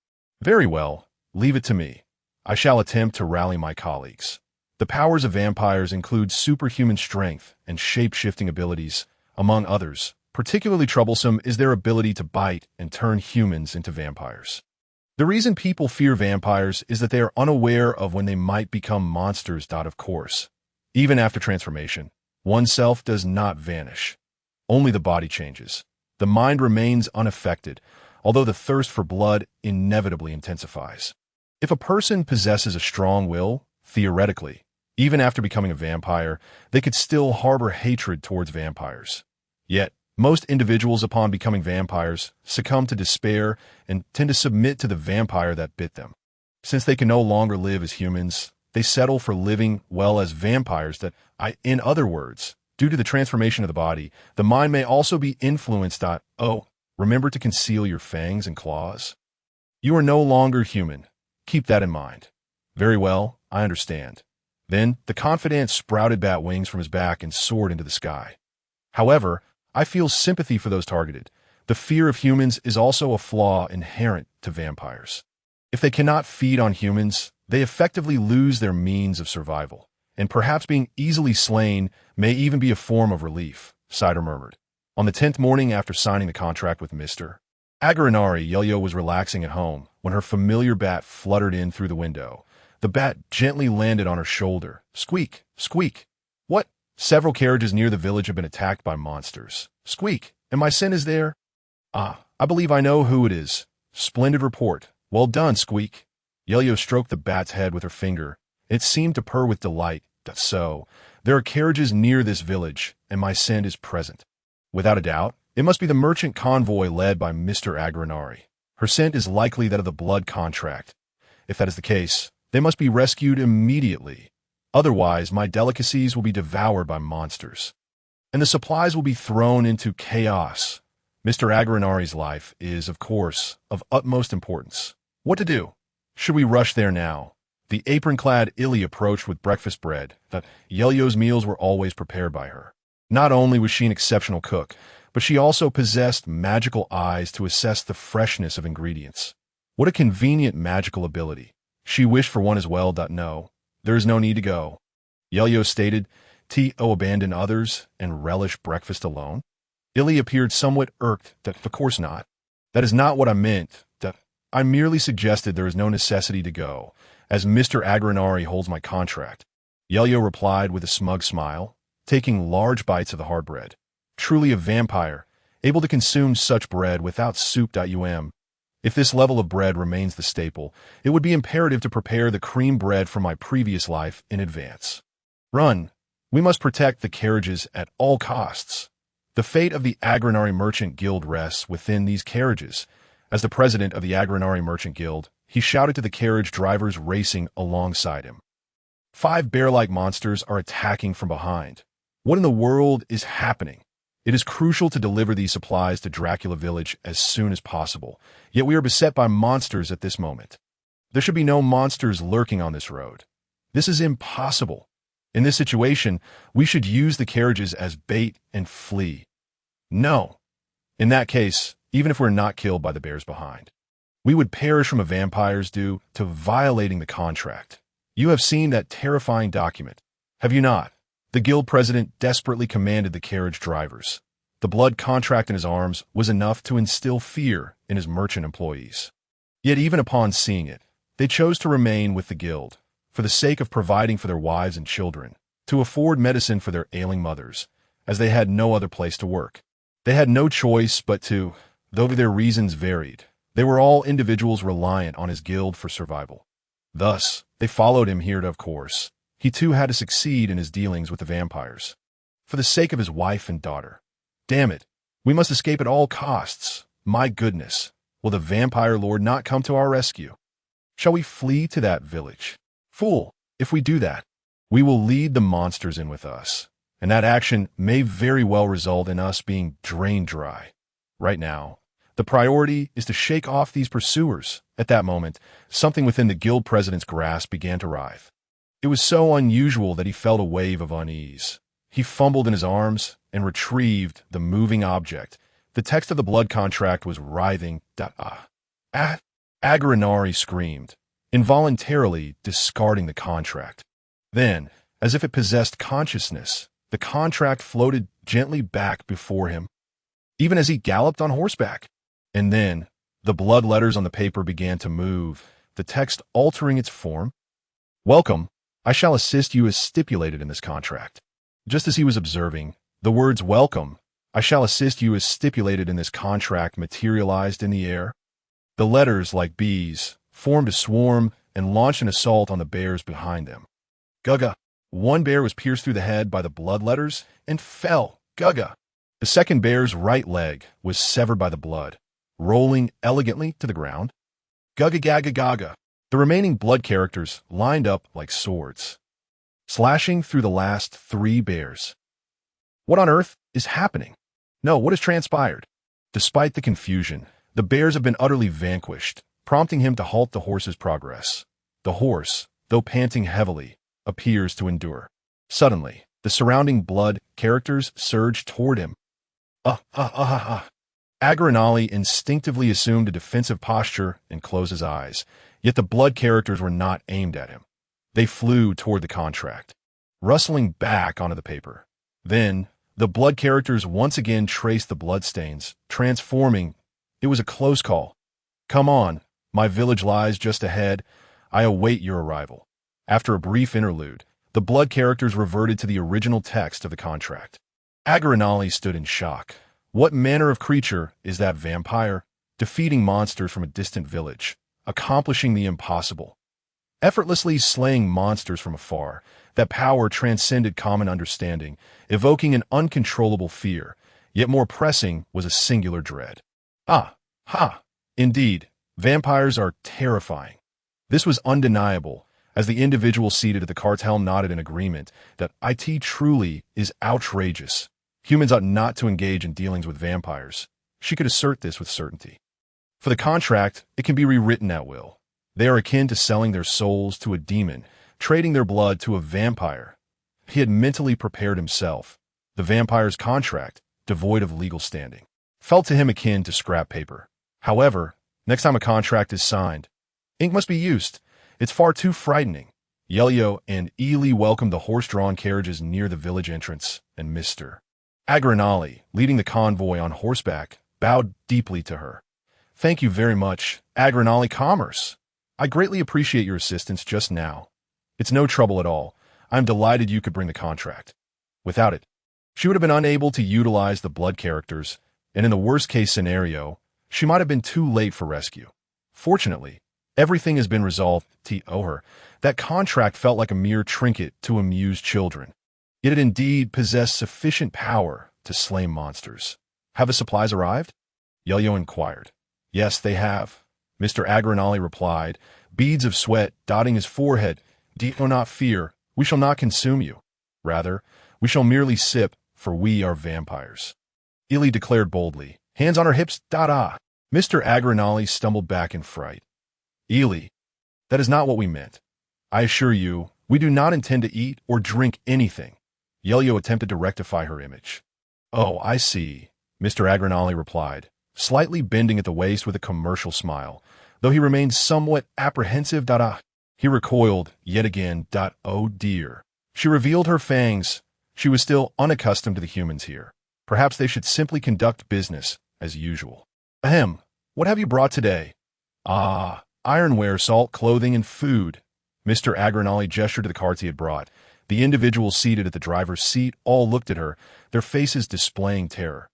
Very well, leave it to me. I shall attempt to rally my colleagues. The powers of vampires include superhuman strength and shape-shifting abilities, among others. Particularly troublesome is their ability to bite and turn humans into vampires. The reason people fear vampires is that they are unaware of when they might become monsters. Of course, even after transformation, oneself does not vanish. Only the body changes. The mind remains unaffected, although the thirst for blood inevitably intensifies. If a person possesses a strong will, theoretically, even after becoming a vampire, they could still harbor hatred towards vampires. Yet, most individuals upon becoming vampires succumb to despair and tend to submit to the vampire that bit them. Since they can no longer live as humans, they settle for living, well, as vampires in other words, due to the transformation of the body, the mind may also be influenced. Oh, remember to conceal your fangs and claws? You are no longer human. Keep that in mind. Very well, I understand. Then the confidant sprouted bat wings from his back and soared into the sky. However, I feel sympathy for those targeted. The fear of humans is also a flaw inherent to vampires. If they cannot feed on humans, they effectively lose their means of survival, and perhaps being easily slain may even be a form of relief, Cider murmured. On the 10th morning after signing the contract with Mr. Agranari, Ye-Liu was relaxing at home when her familiar bat fluttered in through the window. The bat gently landed on her shoulder. Squeak, squeak. What? Several carriages near the village have been attacked by monsters. Squeak, and my scent is there? Ah, I believe I know who it is. Splendid report. Well done, Squeak. Ye-Liu stroked the bat's head with her finger. It seemed to purr with delight. So, there are carriages near this village, and my scent is present. Without a doubt, it must be the merchant convoy led by Mr. Agranari. Her scent is likely that of the blood contract. If that is the case, they must be rescued immediately. Otherwise, my delicacies will be devoured by monsters, and the supplies will be thrown into chaos. Mr. Agranari's life is, of course, of utmost importance. What to do? Should we rush there now? The apron-clad Illy approached with breakfast bread. Ye-Liu's meals were always prepared by her. Not only was she an exceptional cook, but she also possessed magical eyes to assess the freshness of ingredients. What a convenient magical ability. She wished for one as well. No, there is no need to go. Ye-Liu stated, T.O. abandon others and relish breakfast alone? Illy appeared somewhat irked. Of course not. That is not what I meant. I merely suggested there is no necessity to go, as Mr. Agranari holds my contract. Ye-Liu replied with a smug smile, taking large bites of the hard bread. Truly a vampire, able to consume such bread without soup. If this level of bread remains the staple, it would be imperative to prepare the cream bread from my previous life in advance. Run! We must protect the carriages at all costs. The fate of the Agranari Merchant Guild rests within these carriages. As the president of the Agranari Merchant Guild, he shouted to the carriage drivers racing alongside him. 5 bear-like monsters are attacking from behind. What in the world is happening? It is crucial to deliver these supplies to Dracula Village as soon as possible, yet we are beset by monsters at this moment. There should be no monsters lurking on this road. This is impossible. In this situation, we should use the carriages as bait and flee. No. In that case, even if we're not killed by the bears behind, we would perish from a vampire's due to violating the contract. You have seen that terrifying document, have you not? The guild president desperately commanded the carriage drivers. The blood contract in his arms was enough to instill fear in his merchant employees. Yet even upon seeing it, they chose to remain with the guild, for the sake of providing for their wives and children, to afford medicine for their ailing mothers, as they had no other place to work. They had no choice but to, though their reasons varied, they were all individuals reliant on his guild for survival. Thus, they followed him here, of course. He too had to succeed in his dealings with the vampires. For the sake of his wife and daughter. Damn it, we must escape at all costs. My goodness, will the vampire lord not come to our rescue? Shall we flee to that village? Fool, if we do that, we will lead the monsters in with us, and that action may very well result in us being drained dry. Right now, the priority is to shake off these pursuers. At that moment, something within the guild president's grasp began to writhe. It was so unusual that he felt a wave of unease. He fumbled in his arms and retrieved the moving object. The text of the blood contract was writhing. Agranari screamed, involuntarily discarding the contract. Then, as if it possessed consciousness, the contract floated gently back before him, even as he galloped on horseback. And then, the blood letters on the paper began to move, the text altering its form. Welcome, I shall assist you as stipulated in this contract. Just as he was observing, the words welcome I shall assist you as stipulated in this contract materialized in the air. The letters, like bees, formed a swarm and launched an assault on the bears behind them. Gugga! One bear was pierced through the head by the blood letters and fell. Gugga! The second bear's right leg was severed by the blood, rolling elegantly to the ground. Gugga gaga gaga! The remaining blood characters lined up like swords, slashing through the last 3 bears. What on earth is happening? No, what has transpired? Despite the confusion, the bears have been utterly vanquished, prompting him to halt the horse's progress. The horse, though panting heavily, appears to endure. Suddenly, the surrounding blood characters surge toward him. Agranali instinctively assumed a defensive posture and closed his eyes, yet the blood characters were not aimed at him. They flew toward the contract, rustling back onto the paper. Then, the blood characters once again traced the bloodstains, transforming. It was a close call. Come on, my village lies just ahead. I await your arrival. After a brief interlude, the blood characters reverted to the original text of the contract. Agranali stood in shock. What manner of creature is that vampire? Defeating monsters from a distant village, accomplishing the impossible, effortlessly slaying monsters from afar. That power transcended common understanding, evoking an uncontrollable fear, yet more pressing was a singular dread. Indeed, vampires are terrifying. This was undeniable, as the individual seated at the cartel nodded in agreement that it truly is outrageous. Humans ought not to engage in dealings with vampires. She could assert this with certainty. For the contract, it can be rewritten at will. They are akin to selling their souls to a demon, trading their blood to a vampire. He had mentally prepared himself. The vampire's contract, devoid of legal standing, felt to him akin to scrap paper. However, next time a contract is signed, ink must be used. It's far too frightening. Yelio and Ely welcomed the horse-drawn carriages near the village entrance, and Mr. Agranali, leading the convoy on horseback, bowed deeply to her. Thank you very much, Agranali Commerce. I greatly appreciate your assistance just now. It's no trouble at all. I'm delighted you could bring the contract. Without it, she would have been unable to utilize the blood characters, and in the worst-case scenario, she might have been too late for rescue. Fortunately, everything has been resolved. That contract felt like a mere trinket to amuse children. It had indeed possessed sufficient power to slay monsters. Have the supplies arrived? Yelio inquired. Yes, they have, Mr. Agranali replied, beads of sweat dotting his forehead. Do not fear, we shall not consume you. Rather, we shall merely sip, for we are vampires. Ely declared boldly, hands on her hips, Mr. Agranali stumbled back in fright. Ely, that is not what we meant. I assure you, we do not intend to eat or drink anything. Yelio attempted to rectify her image. Oh, I see, Mr. Agranali replied, slightly bending at the waist with a commercial smile, though he remained somewhat apprehensive. He recoiled yet again. Oh dear. She revealed her fangs. She was still unaccustomed to the humans here. Perhaps they should simply conduct business as usual. Ahem, what have you brought today? Ironware, salt, clothing, and food. Mr. Agranali gestured to the carts he had brought. The individuals seated at the driver's seat all looked at her, their faces displaying terror.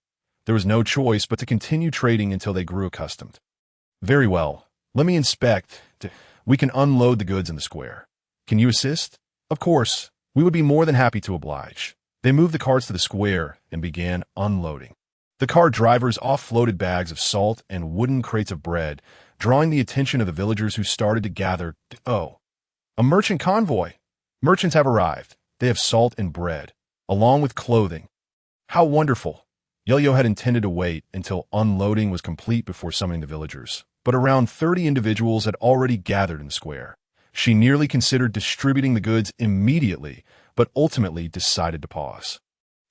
There was no choice but to continue trading until they grew accustomed. Very well. Let me inspect. We can unload the goods in the square. Can you assist? Of course. We would be more than happy to oblige. They moved the carts to the square and began unloading. The car drivers offloaded bags of salt and wooden crates of bread, drawing the attention of the villagers who started to gather. Oh, a merchant convoy. Merchants have arrived. They have salt and bread, along with clothing. How wonderful. Yelio had intended to wait until unloading was complete before summoning the villagers, but around 30 individuals had already gathered in the square. She nearly considered distributing the goods immediately, but ultimately decided to pause.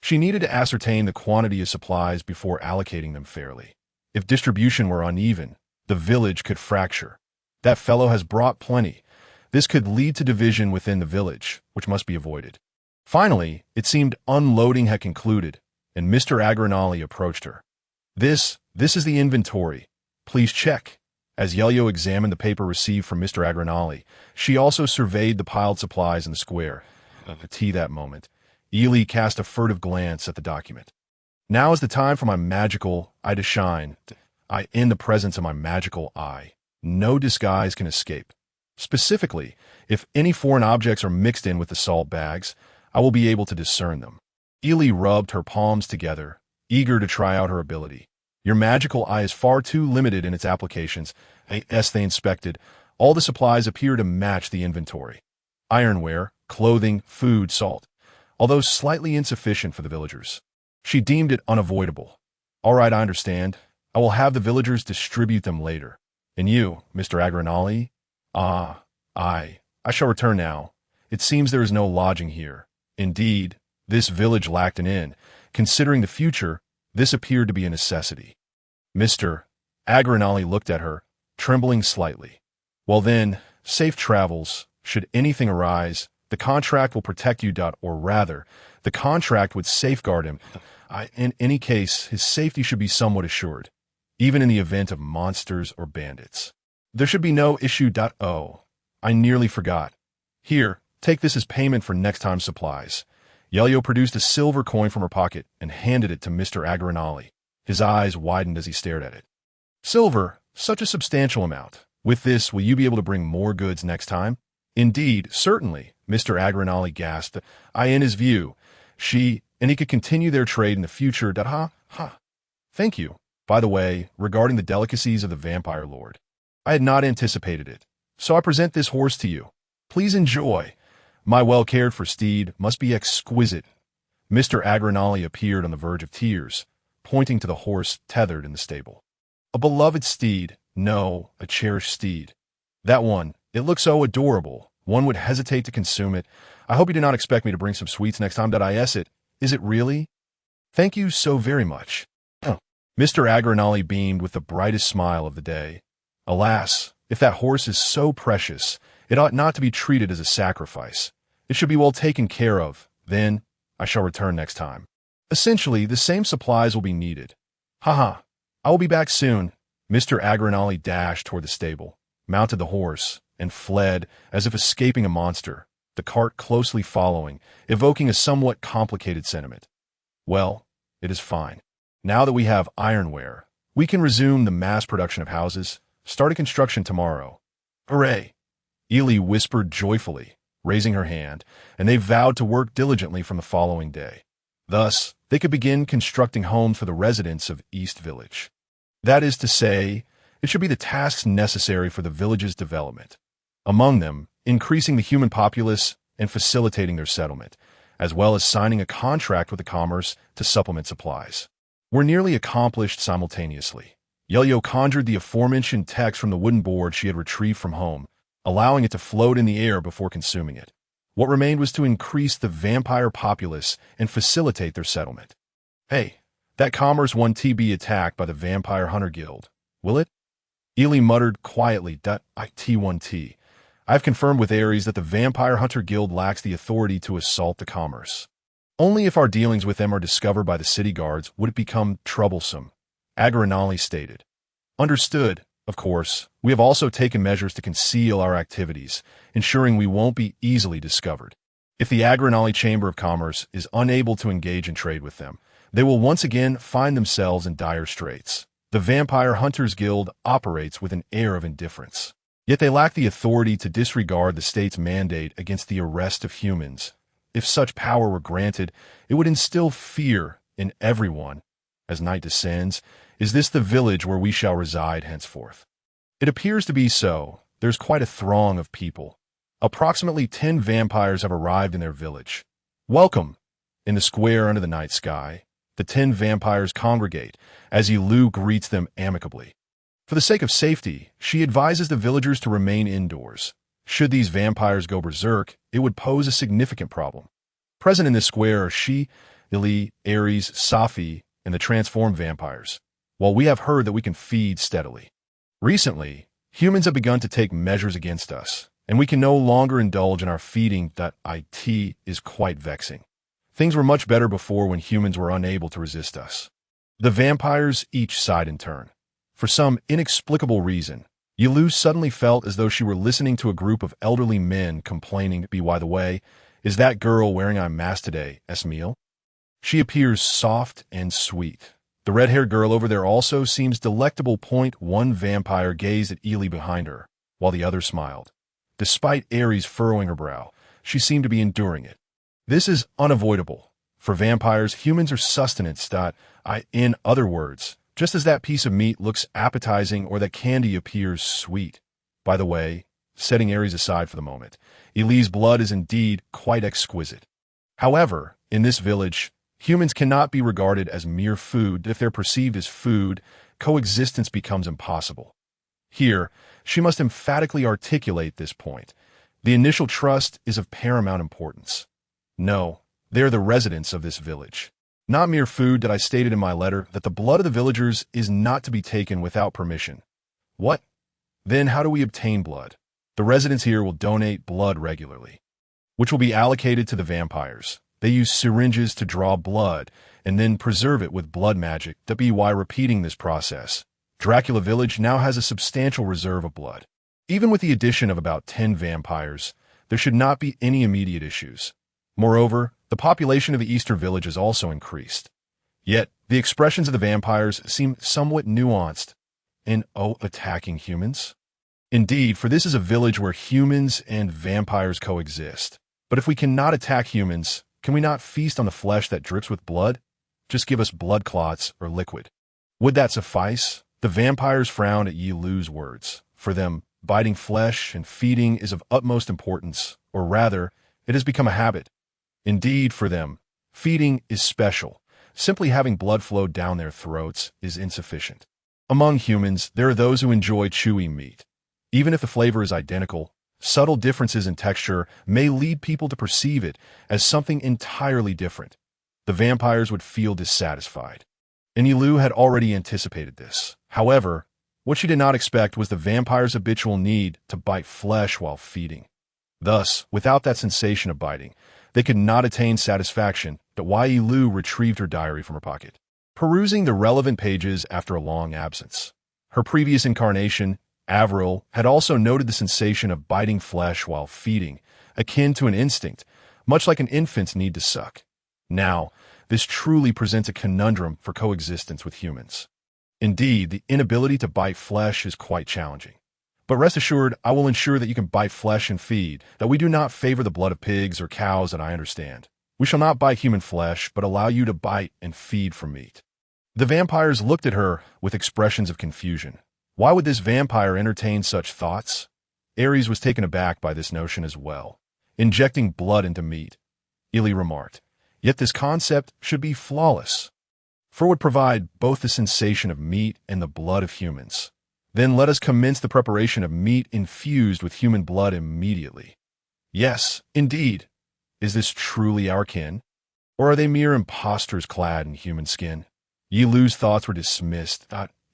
She needed to ascertain the quantity of supplies before allocating them fairly. If distribution were uneven, the village could fracture. That fellow has brought plenty. This could lead to division within the village, which must be avoided. Finally, it seemed unloading had concluded, and Mr. Agranali approached her. This is the inventory. Please check. As Yelio examined the paper received from Mr. Agranali, she also surveyed the piled supplies in the square. That moment, Ely cast a furtive glance at the document. Now is the time for my magical eye to shine. In the presence of my magical eye, no disguise can escape. Specifically, if any foreign objects are mixed in with the salt bags, I will be able to discern them. Ili rubbed her palms together, eager to try out her ability. Your magical eye is far too limited in its applications. As they inspected, all the supplies appear to match the inventory. Ironware, clothing, food, salt, although slightly insufficient for the villagers. She deemed it unavoidable. All right, I understand. I will have the villagers distribute them later. And you, Mr. Agranali? I shall return now. It seems there is no lodging here. Indeed, this village lacked an inn. Considering the future, this appeared to be a necessity. Mr. Agranali looked at her, trembling slightly. Well then, safe travels. Should anything arise, the contract will protect you. Or rather, the contract would safeguard him. In any case, his safety should be somewhat assured, even in the event of monsters or bandits. There should be no issue. Oh, I nearly forgot. Here, take this as payment for next time's supplies. Yelio produced a silver coin from her pocket and handed it to Mr. Agranali. His eyes widened as he stared at it. Silver, such a substantial amount. With this, will you be able to bring more goods next time? Indeed, certainly, Mr. Agranali gasped. In his view, he could continue their trade in the future. Thank you. By the way, regarding the delicacies of the vampire lord, I had not anticipated it, so I present this horse to you. Please enjoy. My well-cared-for steed must be exquisite. Mr. Agranali appeared on the verge of tears, pointing to the horse tethered in the stable. A beloved steed. No, a cherished steed. That one. It looks so adorable. One would hesitate to consume it. I hope you do not expect me to bring some sweets next time. Is it really? Thank you so very much. Mr. Agranali beamed with the brightest smile of the day. Alas, if that horse is so precious, it ought not to be treated as a sacrifice. It should be well taken care of. Then, I shall return next time. Essentially, the same supplies will be needed. I will be back soon. Mr. Agranali dashed toward the stable, mounted the horse, and fled as if escaping a monster, the cart closely following, evoking a somewhat complicated sentiment. Well, it is fine. Now that we have ironware, we can resume the mass production of houses, starting construction tomorrow. Hooray! Ili whispered joyfully, raising her hand, and they vowed to work diligently from the following day. Thus, they could begin constructing homes for the residents of East Village. That is to say, it should be the tasks necessary for the village's development. Among them, increasing the human populace and facilitating their settlement, as well as signing a contract with the commerce to supplement supplies, were nearly accomplished simultaneously. Yelio conjured the aforementioned text from the wooden board she had retrieved from home, allowing it to float in the air before consuming it. What remained was to increase the vampire populace and facilitate their settlement. Hey, that commerce won't be attacked by the Vampire Hunter Guild, will it? Ili muttered quietly. T1T. I've confirmed with Ares that the Vampire Hunter Guild lacks the authority to assault the commerce. Only if our dealings with them are discovered by the city guards would it become troublesome, Agranali stated. Understood. Of course, we have also taken measures to conceal our activities, ensuring we won't be easily discovered. If the Agranali Chamber of Commerce is unable to engage in trade with them, they will once again find themselves in dire straits. The Vampire Hunters Guild operates with an air of indifference. Yet they lack the authority to disregard the state's mandate against the arrest of humans. If such power were granted, it would instill fear in everyone. As night descends, is this the village where we shall reside henceforth? It appears to be so. There's quite a throng of people. Approximately 10 vampires have arrived in their village. Welcome! In the square under the night sky, the 10 vampires congregate as Ye Liu greets them amicably. For the sake of safety, she advises the villagers to remain indoors. Should these vampires go berserk, it would pose a significant problem. Present in this square are she, Ili, Ares, Safi, and the transformed vampires, while we have heard that we can feed steadily. Recently, humans have begun to take measures against us, and we can no longer indulge in our feeding. It is quite vexing. Things were much better before when humans were unable to resist us. The vampires each sighed in turn. For some inexplicable reason, Ye Liu suddenly felt as though she were listening to a group of elderly men complaining. By the way, is that girl wearing a mask today, Esmiel? She appears soft and sweet. The red-haired girl over there also seems delectable. One vampire gazed at Ely behind her, while the other smiled. Despite Ares furrowing her brow, she seemed to be enduring it. This is unavoidable. For vampires, humans are sustenance. In other words, just as that piece of meat looks appetizing or that candy appears sweet. By the way, setting Ares aside for the moment, Ely's blood is indeed quite exquisite. However, in this village, humans cannot be regarded as mere food. If they're perceived as food, coexistence becomes impossible. Here, she must emphatically articulate this point. The initial trust is of paramount importance. No, they're the residents of this village. Not mere food. That I stated in my letter that the blood of the villagers is not to be taken without permission. What? Then how do we obtain blood? The residents here will donate blood regularly, which will be allocated to the vampires. They use syringes to draw blood and then preserve it with blood magic. By repeating this process, Dracula Village now has a substantial reserve of blood. Even with the addition of about 10 vampires, there should not be any immediate issues. Moreover, the population of the Eastern Village has also increased. Yet, the expressions of the vampires seem somewhat nuanced in, attacking humans. Indeed, for this is a village where humans and vampires coexist. But if we cannot attack humans, can we not feast on the flesh that drips with blood? Just give us blood clots or liquid. Would that suffice? The vampires frowned at Ye Liu's words. For them, biting flesh and feeding is of utmost importance, or rather, it has become a habit. Indeed, for them, feeding is special. Simply having blood flow down their throats is insufficient. Among humans, there are those who enjoy chewy meat. Even if the flavor is identical, subtle differences in texture may lead people to perceive it as something entirely different. The vampires would feel dissatisfied. And Ye Liu had already anticipated this. However, what she did not expect was the vampire's habitual need to bite flesh while feeding. Thus, without that sensation of biting, they could not attain satisfaction. Ye Liu retrieved her diary from her pocket, perusing the relevant pages after a long absence. Her previous incarnation, Avril, had also noted the sensation of biting flesh while feeding, akin to an instinct, much like an infant's need to suck. Now, this truly presents a conundrum for coexistence with humans. Indeed, the inability to bite flesh is quite challenging. But rest assured, I will ensure that you can bite flesh and feed, that we do not favor the blood of pigs or cows, that I understand. We shall not bite human flesh, but allow you to bite and feed from meat. The vampires looked at her with expressions of confusion. Why would this vampire entertain such thoughts? Ares was taken aback by this notion as well. Injecting blood into meat, Ely remarked. Yet this concept should be flawless, for it would provide both the sensation of meat and the blood of humans. Then let us commence the preparation of meat infused with human blood immediately. Yes, indeed. Is this truly our kin? Or are they mere impostors clad in human skin? Ye Liu's thoughts were dismissed.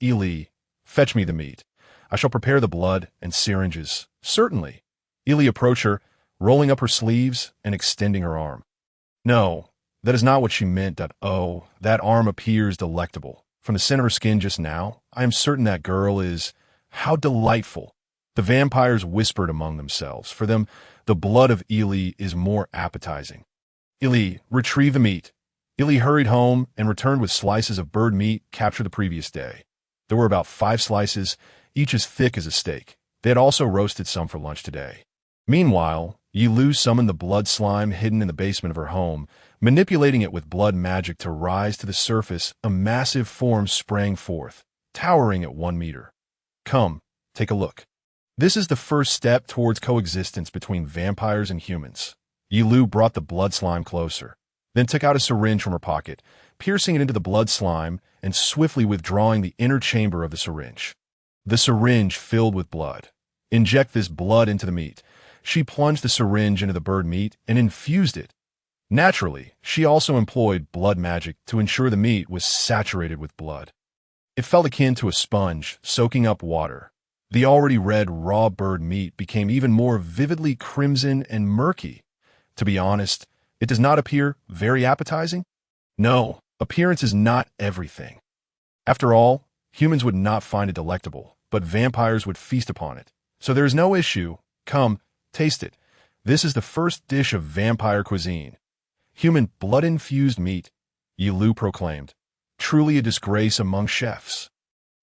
Ely, fetch me the meat. I shall prepare the blood and syringes. Certainly. Ely approached her, rolling up her sleeves and extending her arm. No, that is not what she meant. Oh, that arm appears delectable. From the center of her skin just now, I am certain that girl is... How delightful! The vampires whispered among themselves. For them, the blood of Ely is more appetizing. Ely, retrieve the meat. Ely hurried home and returned with slices of bird meat captured the previous day. There were about 5 slices, each as thick as a steak. They had also roasted some for lunch today. Meanwhile, Ye Liu summoned the blood slime hidden in the basement of her home. Manipulating it with blood magic to rise to the surface, a massive form sprang forth, towering at 1 meter. Come, take a look. This is the first step towards coexistence between vampires and humans. Ye Liu brought the blood slime closer, then took out a syringe from her pocket, piercing it into the blood slime and swiftly withdrawing the inner chamber of the syringe. The syringe filled with blood. Inject this blood into the meat. She plunged the syringe into the bird meat and infused it. Naturally, she also employed blood magic to ensure the meat was saturated with blood. It felt akin to a sponge soaking up water. The already red raw bird meat became even more vividly crimson and murky. To be honest, it does not appear very appetizing. No, appearance is not everything. After all, humans would not find it delectable, but vampires would feast upon it. So there is no issue. Come, taste it. This is the first dish of vampire cuisine. Human blood-infused meat. Ye Liu proclaimed. Truly a disgrace among chefs.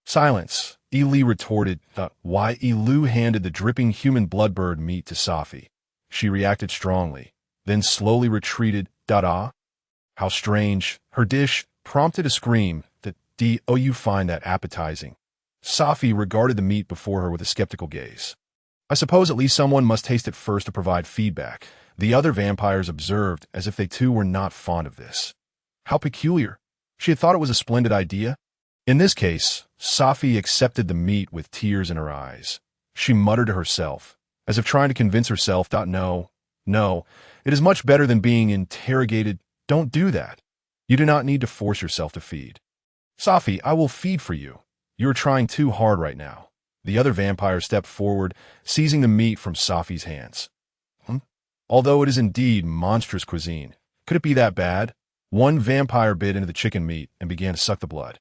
Silence, Ye Liu retorted. Why? Ye Liu handed the dripping human bloodbird meat to Safi. She reacted strongly, then slowly retreated. Ah, how strange. Her dish prompted a scream. Oh, you find that appetizing. Safi regarded the meat before her with a skeptical gaze. I suppose at least someone must taste it first to provide feedback. The other vampires observed as if they too were not fond of this. How peculiar. She had thought it was a splendid idea. In this case, Safi accepted the meat with tears in her eyes. She muttered to herself, as if trying to convince herself. No, it is much better than being interrogated. Don't do that. You do not need to force yourself to feed. Safi, I will feed for you. You are trying too hard right now. The other vampire stepped forward, seizing the meat from Safi's hands. Although it is indeed monstrous cuisine, could it be that bad? One vampire bit into the chicken meat and began to suck the blood.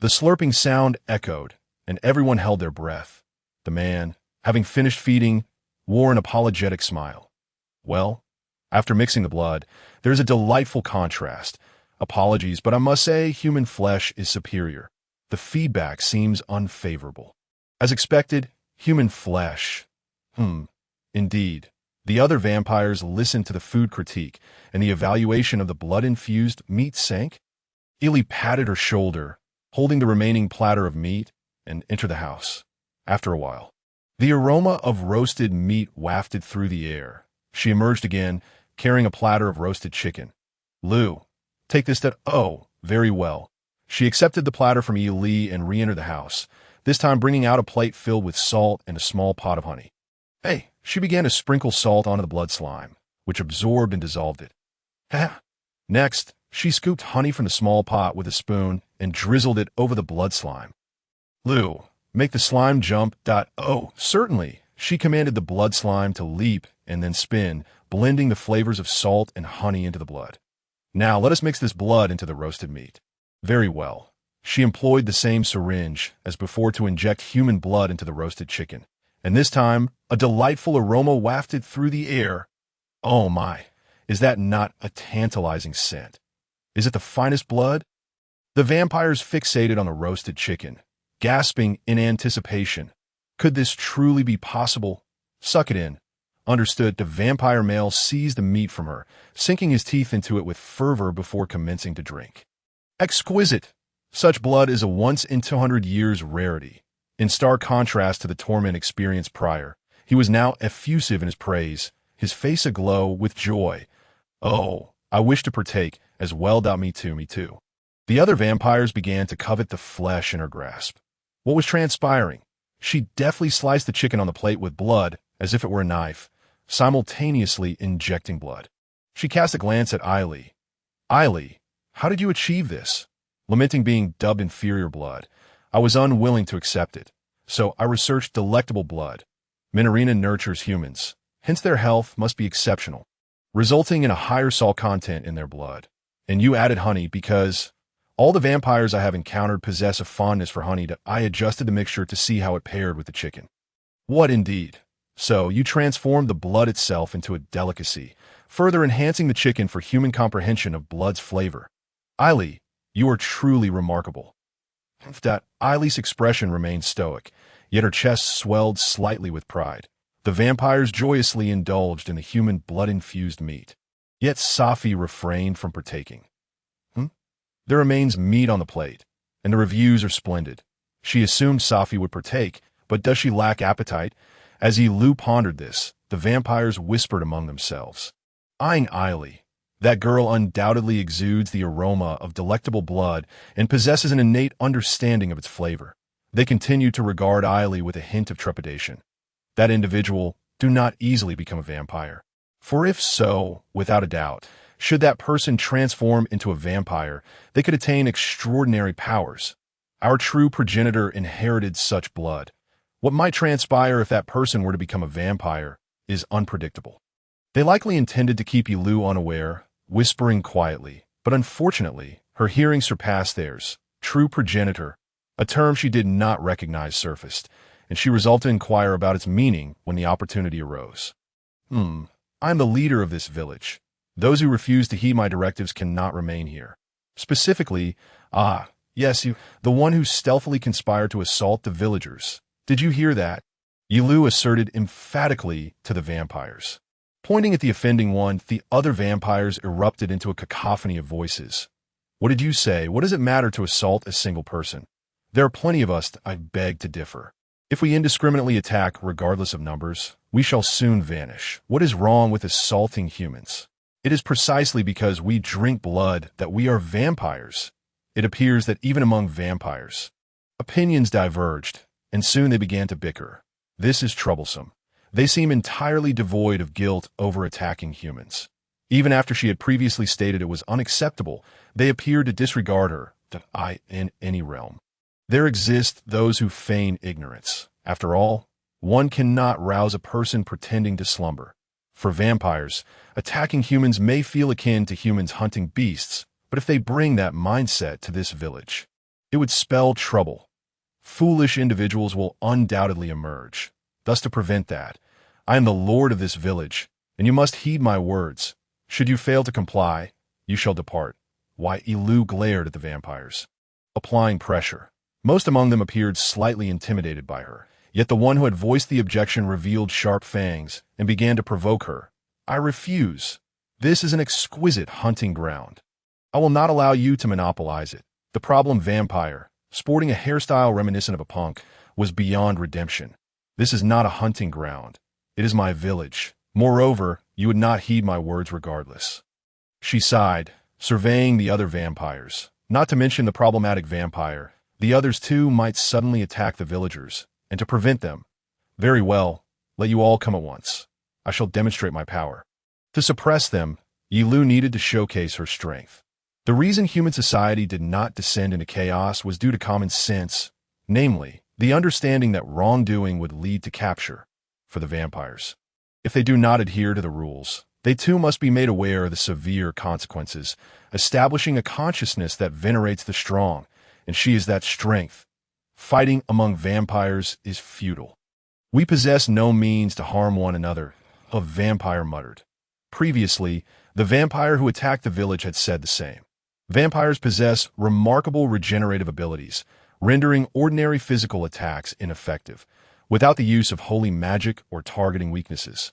The slurping sound echoed, and everyone held their breath. The man, having finished feeding, wore an apologetic smile. Well, after mixing the blood, there is a delightful contrast. Apologies, but I must say human flesh is superior. The feedback seems unfavorable. As expected, human flesh. Indeed. The other vampires listened to the food critique, and the evaluation of the blood-infused meat sank. Ye Liu patted her shoulder, holding the remaining platter of meat, and entered the house. After a while, the aroma of roasted meat wafted through the air. She emerged again, carrying a platter of roasted chicken. Liu, take this. Oh, very well. She accepted the platter from Ye Liu and re-entered the house, this time bringing out a plate filled with salt and a small pot of honey. Hey, she began to sprinkle salt onto the blood slime, which absorbed and dissolved it. Next, she scooped honey from the small pot with a spoon and drizzled it over the blood slime. Liu, make the slime jump. Oh, certainly. She commanded the blood slime to leap and then spin, blending the flavors of salt and honey into the blood. Now let us mix this blood into the roasted meat. Very well. She employed the same syringe as before to inject human blood into the roasted chicken, and this time a delightful aroma wafted through the air. Oh my, is that not a tantalizing scent? Is it the finest blood? The vampires fixated on the roasted chicken, gasping in anticipation. Could this truly be possible? Suck it in. Understood. The vampire male seized the meat from her, sinking his teeth into it with fervor before commencing to drink. Exquisite! Such blood is a once-in-200 years rarity. In stark contrast to the torment experienced prior, he was now effusive in his praise, his face aglow with joy. Oh, I wish to partake as well. Me too. The other vampires began to covet the flesh in her grasp. What was transpiring? She deftly sliced the chicken on the plate with blood, as if it were a knife, simultaneously injecting blood. She cast a glance at Ye Liu. Ye Liu, how did you achieve this? Lamenting being dubbed inferior blood, I was unwilling to accept it, so I researched delectable blood. Minerina nurtures humans, hence their health must be exceptional, resulting in a higher salt content in their blood. And you added honey because all the vampires I have encountered possess a fondness for honey. I adjusted the mixture to see how it paired with the chicken. What indeed? So you transformed the blood itself into a delicacy, further enhancing the chicken for human comprehension of blood's flavor. Ye Liu, you are truly remarkable. Ye Liu's expression remained stoic, yet her chest swelled slightly with pride. The vampires joyously indulged in the human blood-infused meat. Yet Safi refrained from partaking. There remains meat on the plate, and the reviews are splendid. She assumed Safi would partake, but does she lack appetite? As Ye Liu pondered this, the vampires whispered among themselves. Eyeing Ye Liu, that girl undoubtedly exudes the aroma of delectable blood and possesses an innate understanding of its flavor. They continued to regard Ye Liu with a hint of trepidation. That individual do not easily become a vampire. For if so, without a doubt, should that person transform into a vampire, they could attain extraordinary powers. Our true progenitor inherited such blood. What might transpire if that person were to become a vampire is unpredictable. They likely intended to keep Ye Liu unaware, whispering quietly, but unfortunately, her hearing surpassed theirs. True progenitor, a term she did not recognize, surfaced, and she resolved to inquire about its meaning when the opportunity arose. I am the leader of this village. Those who refuse to heed my directives cannot remain here. Specifically, yes, you, the one who stealthily conspired to assault the villagers. Did you hear that? Ye Liu asserted emphatically to the vampires. Pointing at the offending one, the other vampires erupted into a cacophony of voices. What did you say? What does it matter to assault a single person? There are plenty of us, I beg to differ. If we indiscriminately attack regardless of numbers, we shall soon vanish. What is wrong with assaulting humans? It is precisely because we drink blood that we are vampires. It appears that even among vampires, opinions diverged, and soon they began to bicker. This is troublesome. They seem entirely devoid of guilt over attacking humans. Even after she had previously stated it was unacceptable, they appeared to disregard her, in any realm. There exist those who feign ignorance. After all, one cannot rouse a person pretending to slumber. For vampires, attacking humans may feel akin to humans hunting beasts, but if they bring that mindset to this village, it would spell trouble. Foolish individuals will undoubtedly emerge. Thus, to prevent that, I am the lord of this village, and you must heed my words. Should you fail to comply, you shall depart. Why, Ye Liu glared at the vampires, applying pressure. Most among them appeared slightly intimidated by her, yet the one who had voiced the objection revealed sharp fangs and began to provoke her. I refuse. This is an exquisite hunting ground. I will not allow you to monopolize it. The problem vampire, sporting a hairstyle reminiscent of a punk, was beyond redemption. This is not a hunting ground. It is my village. Moreover, you would not heed my words regardless. She sighed, surveying the other vampires. Not to mention the problematic vampire, the others too might suddenly attack the villagers, and to prevent them, very well, let you all come at once. I shall demonstrate my power. To suppress them, Ye Liu needed to showcase her strength. The reason human society did not descend into chaos was due to common sense, namely, the understanding that wrongdoing would lead to capture for the vampires. If they do not adhere to the rules, they too must be made aware of the severe consequences, establishing a consciousness that venerates the strong, and she is that strength. Fighting among vampires is futile. We possess no means to harm one another, a vampire muttered. Previously, the vampire who attacked the village had said the same. Vampires possess remarkable regenerative abilities, rendering ordinary physical attacks ineffective, without the use of holy magic or targeting weaknesses.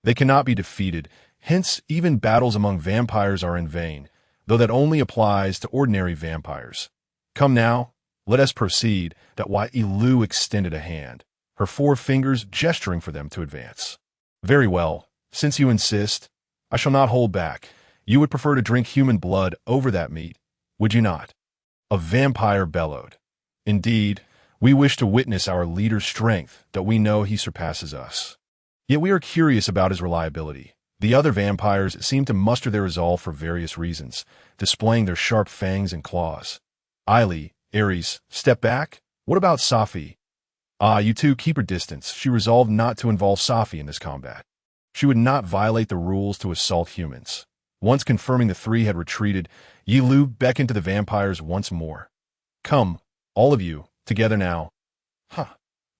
They cannot be defeated, hence even battles among vampires are in vain, though that only applies to ordinary vampires. Come now, let us proceed. That Ye Liu extended a hand, her 4 fingers gesturing for them to advance. Very well, since you insist, I shall not hold back. You would prefer to drink human blood over that meat, would you not? A vampire bellowed. Indeed, we wish to witness our leader's strength, that we know he surpasses us. Yet we are curious about his reliability. The other vampires seem to muster their resolve for various reasons, displaying their sharp fangs and claws. Eili, Ares, step back. What about Safi? You two keep her distance. She resolved not to involve Safi in this combat. She would not violate the rules to assault humans. Once confirming the 3 had retreated, Ye Liu beckoned to the vampires once more. Come, all of you, together now.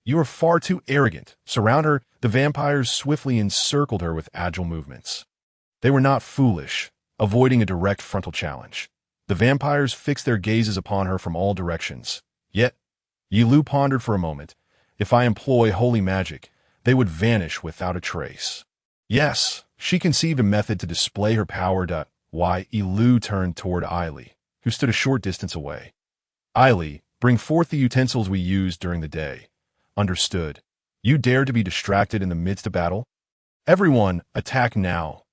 You are far too arrogant. Surround her. The vampires swiftly encircled her with agile movements. They were not foolish, avoiding a direct frontal challenge. The vampires fixed their gazes upon her from all directions. Yet, Ye Liu pondered for a moment. If I employ holy magic, they would vanish without a trace. Yes, she conceived a method to display her power. Ye Liu turned toward Eili, who stood a short distance away. Eili, bring forth the utensils we used during the day. Understood. You dare to be distracted in the midst of battle? Everyone, attack now.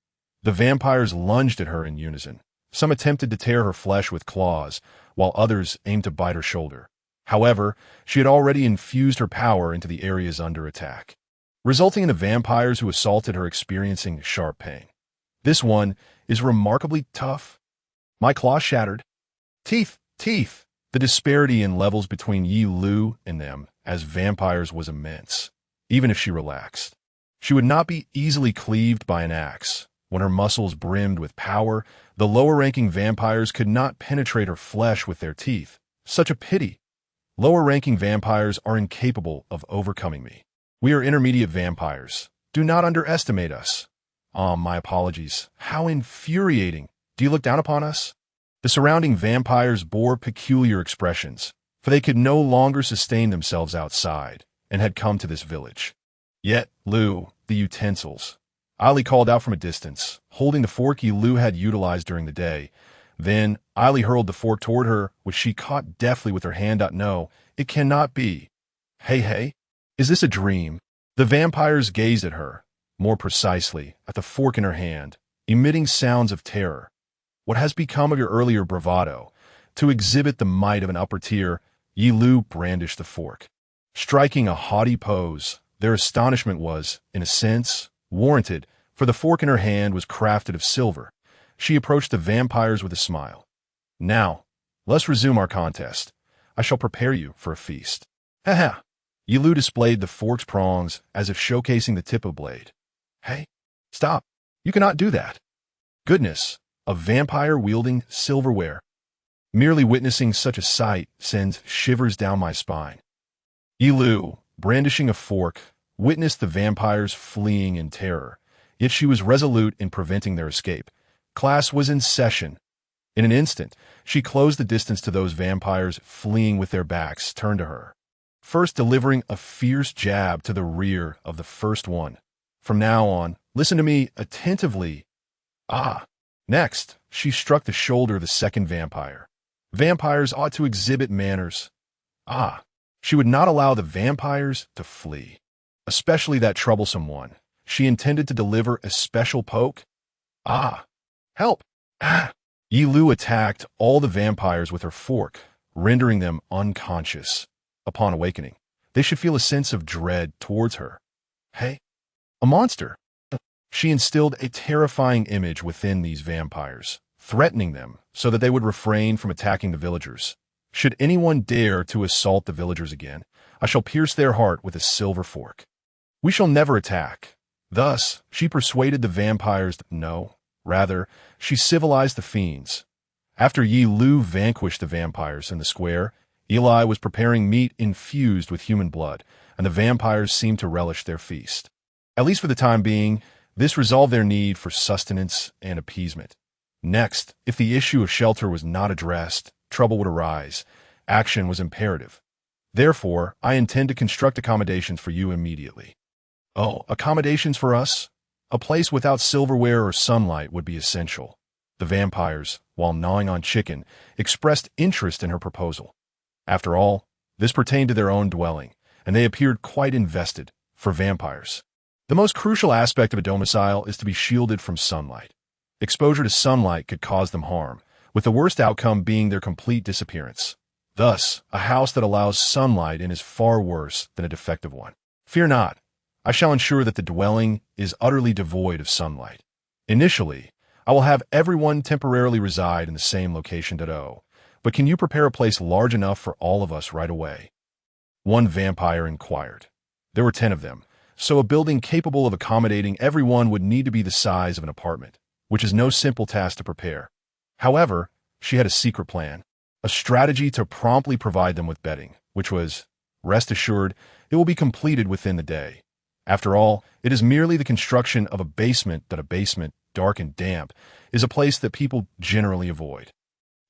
The vampires lunged at her in unison. Some attempted to tear her flesh with claws, while others aimed to bite her shoulder. However, she had already infused her power into the areas under attack, resulting in the vampires who assaulted her experiencing sharp pain. This one is remarkably tough. My claw shattered. Teeth! The disparity in levels between Ye Liu and them as vampires was immense. Even if she relaxed, she would not be easily cleaved by an axe. When her muscles brimmed with power, the lower-ranking vampires could not penetrate her flesh with their teeth. Such a pity. Lower-ranking vampires are incapable of overcoming me. We are intermediate vampires. Do not underestimate us. My apologies. How infuriating. Do you look down upon us? The surrounding vampires bore peculiar expressions, for they could no longer sustain themselves outside, and had come to this village. Yet, Liu, the utensils. Ali called out from a distance, holding the fork Ye Liu had utilized during the day. Then, Ali hurled the fork toward her, which she caught deftly with her hand. No, it cannot be. Hey, is this a dream? The vampires gazed at her, more precisely, at the fork in her hand, emitting sounds of terror. What has become of your earlier bravado? To exhibit the might of an upper tier, Ye Liu brandished the fork. Striking a haughty pose, their astonishment was, in a sense, warranted, for the fork in her hand was crafted of silver. She approached the vampires with a smile. Now, let's resume our contest. I shall prepare you for a feast. Ha! Ye Liu displayed the fork's prongs as if showcasing the tip of the blade. Hey, stop. You cannot do that. Goodness, a vampire wielding silverware. Merely witnessing such a sight sends shivers down my spine. Ye Liu, brandishing a fork, witnessed the vampires fleeing in terror, yet she was resolute in preventing their escape. Class was in session. In an instant, she closed the distance to those vampires fleeing with their backs turned to her, first delivering a fierce jab to the rear of the first one. From now on, listen to me attentively. Next, she struck the shoulder of the second vampire. Vampires ought to exhibit manners. She would not allow the vampires to flee, especially that troublesome one. She intended to deliver a special poke. Help! Ye Liu attacked all the vampires with her fork, rendering them unconscious. Upon awakening, they should feel a sense of dread towards her. Hey, a monster! She instilled a terrifying image within these vampires, threatening them so that they would refrain from attacking the villagers. Should anyone dare to assault the villagers again, I shall pierce their heart with a silver fork. We shall never attack. Thus, she persuaded the vampires no, rather, she civilized the fiends. After Ye Liu vanquished the vampires in the square, Eli was preparing meat infused with human blood, and the vampires seemed to relish their feast. At least for the time being, this resolved their need for sustenance and appeasement. Next, if the issue of shelter was not addressed, trouble would arise. Action was imperative. Therefore, I intend to construct accommodations for you immediately. Accommodations for us? A place without silverware or sunlight would be essential. The vampires, while gnawing on chicken, expressed interest in her proposal. After all, this pertained to their own dwelling, and they appeared quite invested. For vampires, the most crucial aspect of a domicile is to be shielded from sunlight. Exposure to sunlight could cause them harm, with the worst outcome being their complete disappearance. Thus, a house that allows sunlight in is far worse than a defective one. Fear not. I shall ensure that the dwelling is utterly devoid of sunlight. Initially, I will have everyone temporarily reside in the same location. But can you prepare a place large enough for all of us right away? One vampire inquired. There were 10 of them, so a building capable of accommodating everyone would need to be the size of an apartment, which is no simple task to prepare. However, she had a secret plan, a strategy to promptly provide them with bedding, which was, rest assured, it will be completed within the day. After all, it is merely the construction of a basement that a basement, dark and damp, is a place that people generally avoid.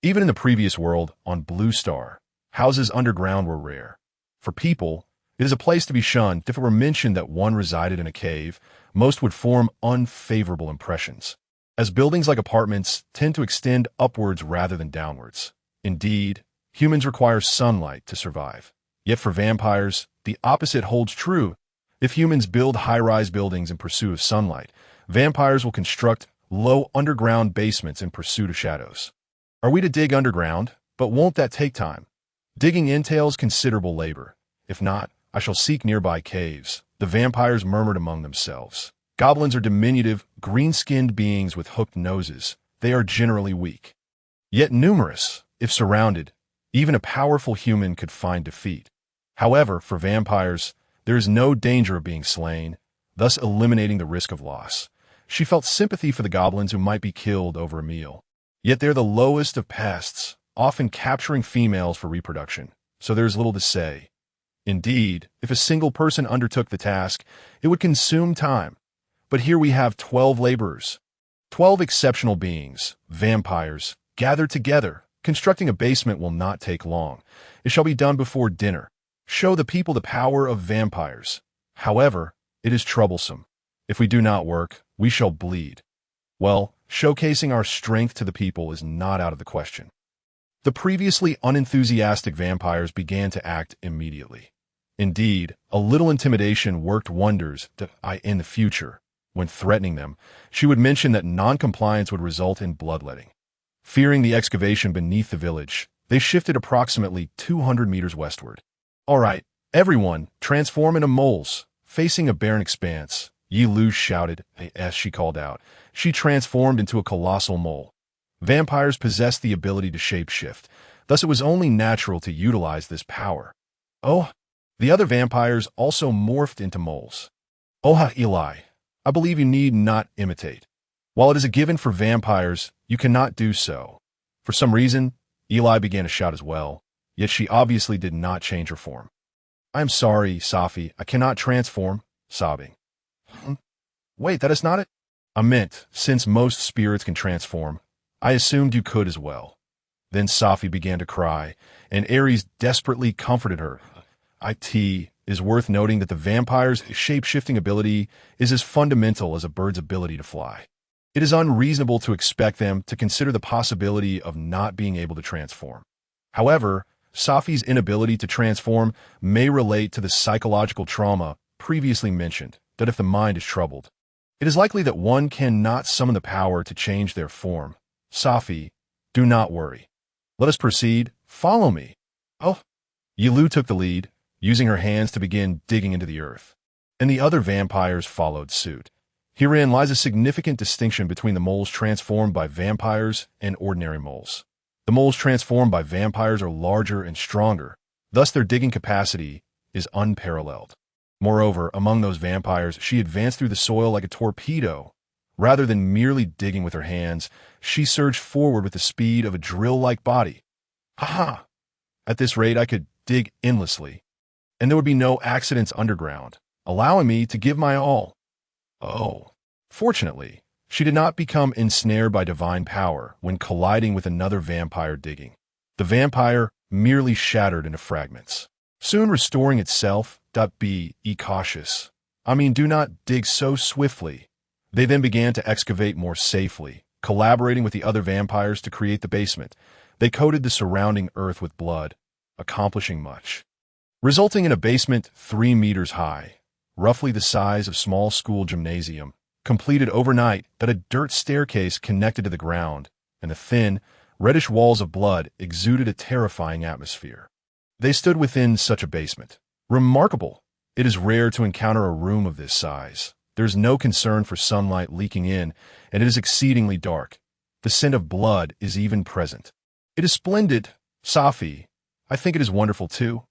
Even in the previous world, on Blue Star, houses underground were rare. For people, it is a place to be shunned. If it were mentioned that one resided in a cave, most would form unfavorable impressions, as buildings like apartments tend to extend upwards rather than downwards. Indeed, humans require sunlight to survive. Yet for vampires, the opposite holds true. If humans build high-rise buildings in pursuit of sunlight, vampires will construct low underground basements in pursuit of shadows. Are we to dig underground? But won't that take time? Digging entails considerable labor. If not, I shall seek nearby caves. The vampires murmured among themselves. Goblins are diminutive, green-skinned beings with hooked noses. They are generally weak. Yet numerous, if surrounded, even a powerful human could find defeat. However, for vampires, there is no danger of being slain, thus eliminating the risk of loss. She felt sympathy for the goblins who might be killed over a meal. Yet they're the lowest of pests, often capturing females for reproduction, so there's little to say. Indeed, if a single person undertook the task, it would consume time. But here we have 12 laborers, 12 exceptional beings, vampires, Gather together. Constructing a basement will not take long. It shall be done before dinner. Show the people the power of vampires. However, it is troublesome. If we do not work, we shall bleed. Well, showcasing our strength to the people is not out of the question. The previously unenthusiastic vampires began to act immediately. Indeed, a little intimidation worked wonders in the future. When threatening them, she would mention that non-compliance would result in bloodletting. Fearing the excavation beneath the village, they shifted approximately 200 meters westward. All right, everyone, transform into moles. Facing a barren expanse, Ye Liu shouted as she called out. She transformed into a colossal mole. Vampires possess the ability to shapeshift, thus it was only natural to utilize this power. Oh, the other vampires also morphed into moles. Oh, Eli, I believe you need not imitate. While it is a given for vampires, you cannot do so. For some reason, Eli began to shout as well, yet she obviously did not change her form. I am sorry, Safi, I cannot transform, sobbing. Wait, that is not it? I meant, since most spirits can transform, I assumed you could as well. Then Safi began to cry, and Ares desperately comforted her. It is worth noting that the vampire's shape-shifting ability is as fundamental as a bird's ability to fly. It is unreasonable to expect them to consider the possibility of not being able to transform. However, Safi's inability to transform may relate to the psychological trauma previously mentioned, that if the mind is troubled, it is likely that one cannot summon the power to change their form. Safi, do not worry. Let us proceed. Follow me. Oh. Ye Liu took the lead, using her hands to begin digging into the earth, and the other vampires followed suit. Herein lies a significant distinction between the moles transformed by vampires and ordinary moles. The moles transformed by vampires are larger and stronger, thus their digging capacity is unparalleled. Moreover, among those vampires, she advanced through the soil like a torpedo. Rather than merely digging with her hands, she surged forward with the speed of a drill-like body. Ha! At this rate, I could dig endlessly, and there would be no accidents underground, allowing me to give my all. Oh. Fortunately, she did not become ensnared by divine power when colliding with another vampire digging. The vampire merely shattered into fragments, soon restoring itself. Be cautious. Do not dig so swiftly. They then began to excavate more safely, collaborating with the other vampires to create the basement. They coated the surrounding earth with blood, accomplishing much, resulting in a basement 3 meters high, roughly the size of a small school gymnasium, completed overnight. That a dirt staircase connected to the ground, and the thin, reddish walls of blood exuded a terrifying atmosphere. They stood within such a basement. Remarkable! It is rare to encounter a room of this size. There is no concern for sunlight leaking in, and it is exceedingly dark. The scent of blood is even present. It is splendid, Safi. I think it is wonderful too.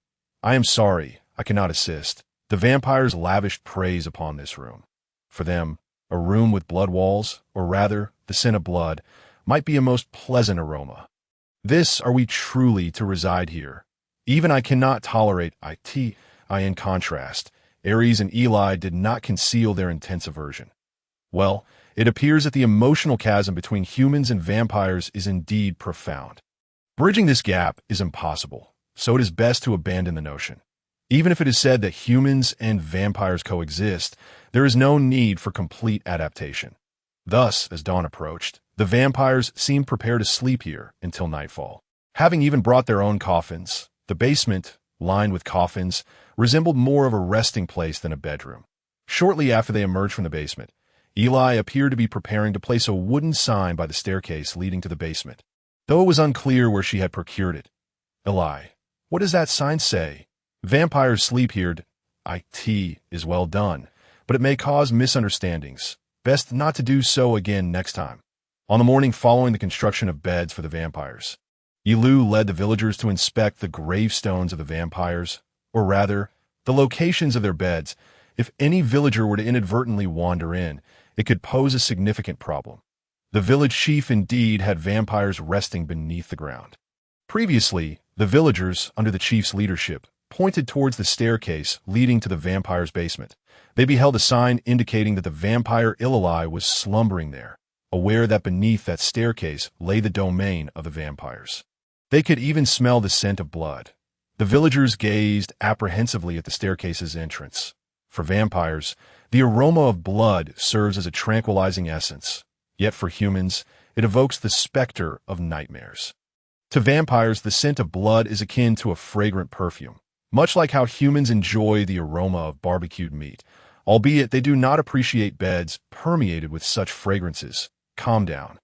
I am sorry, I cannot assist. The vampires lavished praise upon this room. For them, a room with blood walls, or rather, the scent of blood, might be a most pleasant aroma. This are we truly to reside here? Even I cannot tolerate it. In contrast, Ares and Eli did not conceal their intense aversion. Well, it appears that the emotional chasm between humans and vampires is indeed profound. Bridging this gap is impossible, so it is best to abandon the notion. Even if it is said that humans and vampires coexist, there is no need for complete adaptation. Thus, as dawn approached, the vampires seemed prepared to sleep here until nightfall. Having even brought their own coffins, the basement, lined with coffins, resembled more of a resting place than a bedroom. Shortly after they emerged from the basement, Eli appeared to be preparing to place a wooden sign by the staircase leading to the basement, though it was unclear where she had procured it. Eli, what does that sign say? Vampires sleep here. It is well done, but it may cause misunderstandings. Best not to do so again next time. On the morning following the construction of beds for the vampires, Ye Liu led the villagers to inspect the gravestones of the vampires, or rather, the locations of their beds. If any villager were to inadvertently wander in, it could pose a significant problem. The village chief indeed had vampires resting beneath the ground. Previously, the villagers, under the chief's leadership, pointed towards the staircase leading to the vampire's basement. They beheld a sign indicating that the vampire Illalai was slumbering there. aware that beneath that staircase lay the domain of the vampires. They could even smell the scent of blood. The villagers gazed apprehensively at the staircase's entrance. For vampires, the aroma of blood serves as a tranquilizing essence, yet for humans, it evokes the specter of nightmares. To vampires, the scent of blood is akin to a fragrant perfume, much like how humans enjoy the aroma of barbecued meat, albeit they do not appreciate beds permeated with such fragrances. Calm down.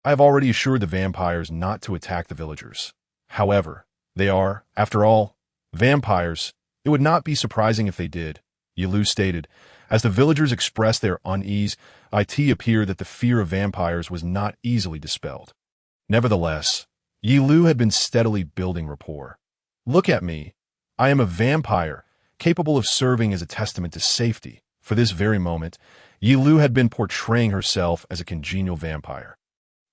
I have already assured the vampires not to attack the villagers. However, they are, after all, vampires. It would not be surprising if they did, Ye Liu stated. As the villagers expressed their unease, it appeared that the fear of vampires was not easily dispelled. Nevertheless, Ye Liu had been steadily building rapport. Look at me. I am a vampire, capable of serving as a testament to safety. For this very moment, Ye Liu had been portraying herself as a congenial vampire.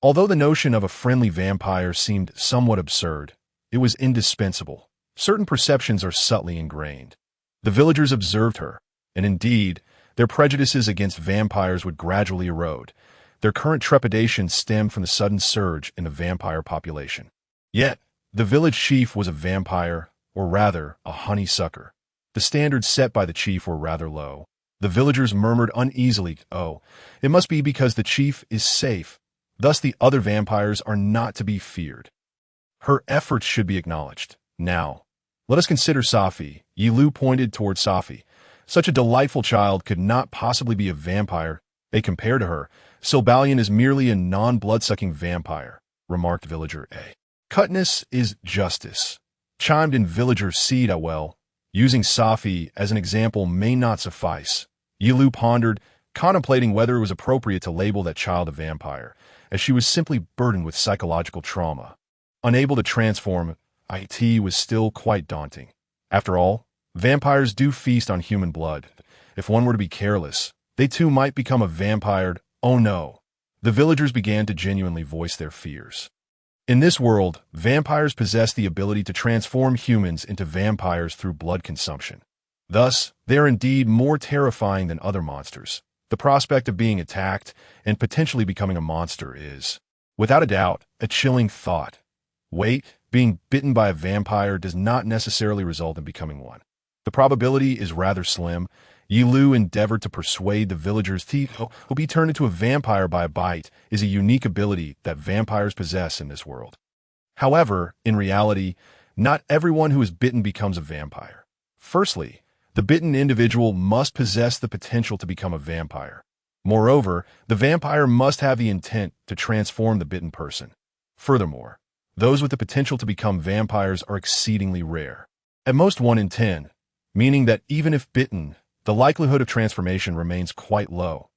Although the notion of a friendly vampire seemed somewhat absurd, it was indispensable. Certain perceptions are subtly ingrained. The villagers observed her, and indeed, their prejudices against vampires would gradually erode. Their current trepidation stemmed from the sudden surge in the vampire population. Yet, the village chief was a vampire, or rather, a honeysucker. The standards set by the chief were rather low. The villagers murmured uneasily, "Oh, it must be because the chief is safe. Thus the other vampires are not to be feared." Her efforts should be acknowledged. Now, let us consider Safi. Ye Liu pointed toward Safi. Such a delightful child could not possibly be a vampire. Compared to her, Sobalion is merely a non-blood-sucking vampire, remarked villager A. Cutness is justice, chimed in villager C. Well, using Safi as an example may not suffice. Ye Liu pondered, contemplating whether it was appropriate to label that child a vampire, as she was simply burdened with psychological trauma. Unable to transform, it was still quite daunting. After all, vampires do feast on human blood. If one were to be careless, they too might become a vampire. Oh no. The villagers began to genuinely voice their fears. In this world, vampires possess the ability to transform humans into vampires through blood consumption. Thus, they are indeed more terrifying than other monsters. The prospect of being attacked and potentially becoming a monster is, without a doubt, a chilling thought. Wait, being bitten by a vampire does not necessarily result in becoming one. The probability is rather slim. Ye Liu endeavored to persuade the villagers to be turned into a vampire by a bite is a unique ability that vampires possess in this world. However, in reality, not everyone who is bitten becomes a vampire. Firstly, the bitten individual must possess the potential to become a vampire. Moreover, the vampire must have the intent to transform the bitten person. Furthermore, those with the potential to become vampires are exceedingly rare. At most 1 in 10, meaning that even if bitten, the likelihood of transformation remains quite low.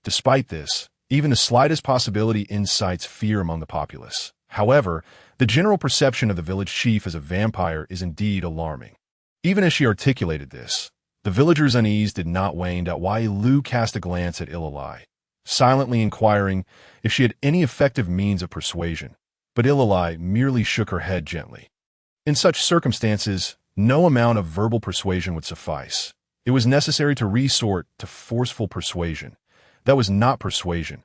Despite this, even the slightest possibility incites fear among the populace. However, the general perception of the village chief as a vampire is indeed alarming. Even as she articulated this, the villagers' unease did not wane while Ye Liu cast a glance at Ilalai, silently inquiring if she had any effective means of persuasion. But Ilalai merely shook her head gently. In such circumstances, no amount of verbal persuasion would suffice. It was necessary to resort to forceful persuasion. That was not persuasion.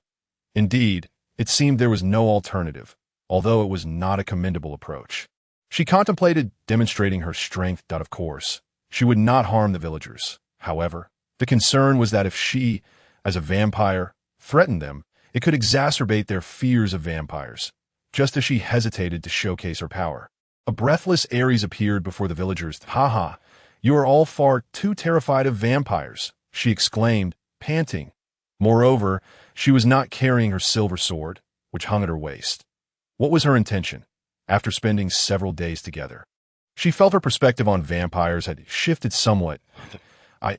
Indeed, it seemed there was no alternative, although it was not a commendable approach. She contemplated demonstrating her strength. Of course, she would not harm the villagers. However, the concern was that if she, as a vampire, threatened them, it could exacerbate their fears of vampires, just as she hesitated to showcase her power. A breathless Ares appeared before the villagers. "Ha ha! You are all far too terrified of vampires," she exclaimed, panting. Moreover, she was not carrying her silver sword, which hung at her waist. What was her intention, after spending several days together? She felt her perspective on vampires had shifted somewhat.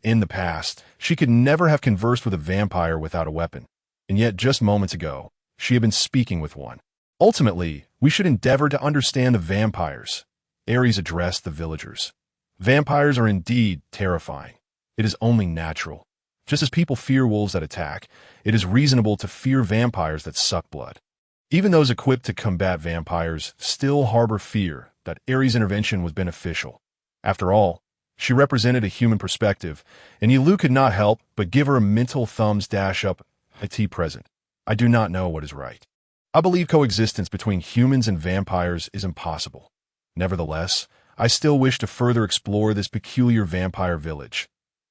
In the past, she could never have conversed with a vampire without a weapon, and yet just moments ago, she had been speaking with one. Ultimately, we should endeavor to understand the vampires. Ares addressed the villagers. Vampires are indeed terrifying. It is only natural. Just as people fear wolves that attack, it is reasonable to fear vampires that suck blood. Even those equipped to combat vampires still harbor fear. That Ares' intervention was beneficial. After all, she represented a human perspective, and Ye Liu could not help but give her a mental thumbs up. Present. I do not know what is right. I believe coexistence between humans and vampires is impossible. Nevertheless, I still wish to further explore this peculiar vampire village.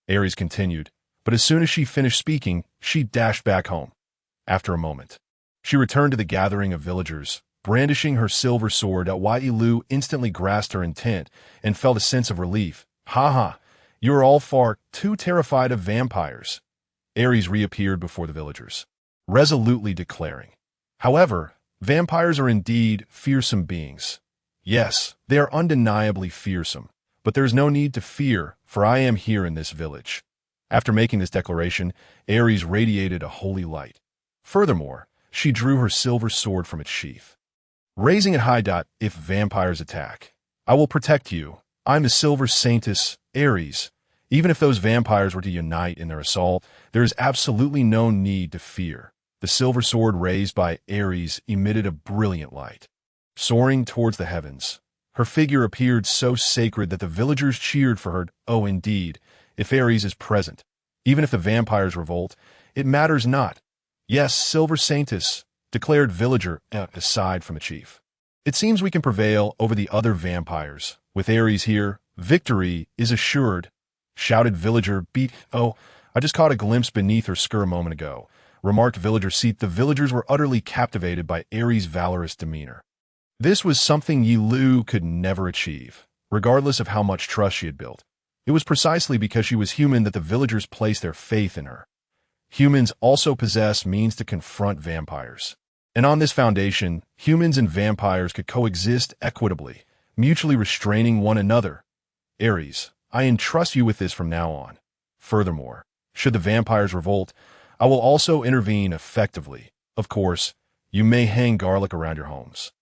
Ares continued, but as soon as she finished speaking, she dashed back home. After a moment, she returned to the gathering of villagers, brandishing her silver sword. Lord Ye Liu instantly grasped her intent and felt a sense of relief. Ha ha, you are all far too terrified of vampires. Ares reappeared before the villagers, resolutely declaring, however, vampires are indeed fearsome beings. Yes, they are undeniably fearsome, but there is no need to fear, for I am here in this village. After making this declaration, Ares radiated a holy light. Furthermore, she drew her silver sword from its sheath, raising it high. If vampires attack, I will protect you. I'm the silver saintess, Ares. Even if those vampires were to unite in their assault, there is absolutely no need to fear. The silver sword raised by Ares emitted a brilliant light. Soaring towards the heavens, her figure appeared so sacred that the villagers cheered for her. Oh, indeed, if Ares is present, even if the vampires revolt, it matters not. Yes, silver saintess, declared villager, aside from the chief. It seems we can prevail over the other vampires. With Ares here, victory is assured, shouted villager. Oh, I just caught a glimpse beneath her skirt a moment ago, remarked villager. The villagers were utterly captivated by Ares' valorous demeanor. This was something Ye Liu could never achieve, regardless of how much trust she had built. It was precisely because she was human that the villagers placed their faith in her. Humans also possess means to confront vampires. And on this foundation, humans and vampires could coexist equitably, mutually restraining one another. Ares, I entrust you with this from now on. Furthermore, should the vampires revolt, I will also intervene effectively. Of course, you may hang garlic around your homes,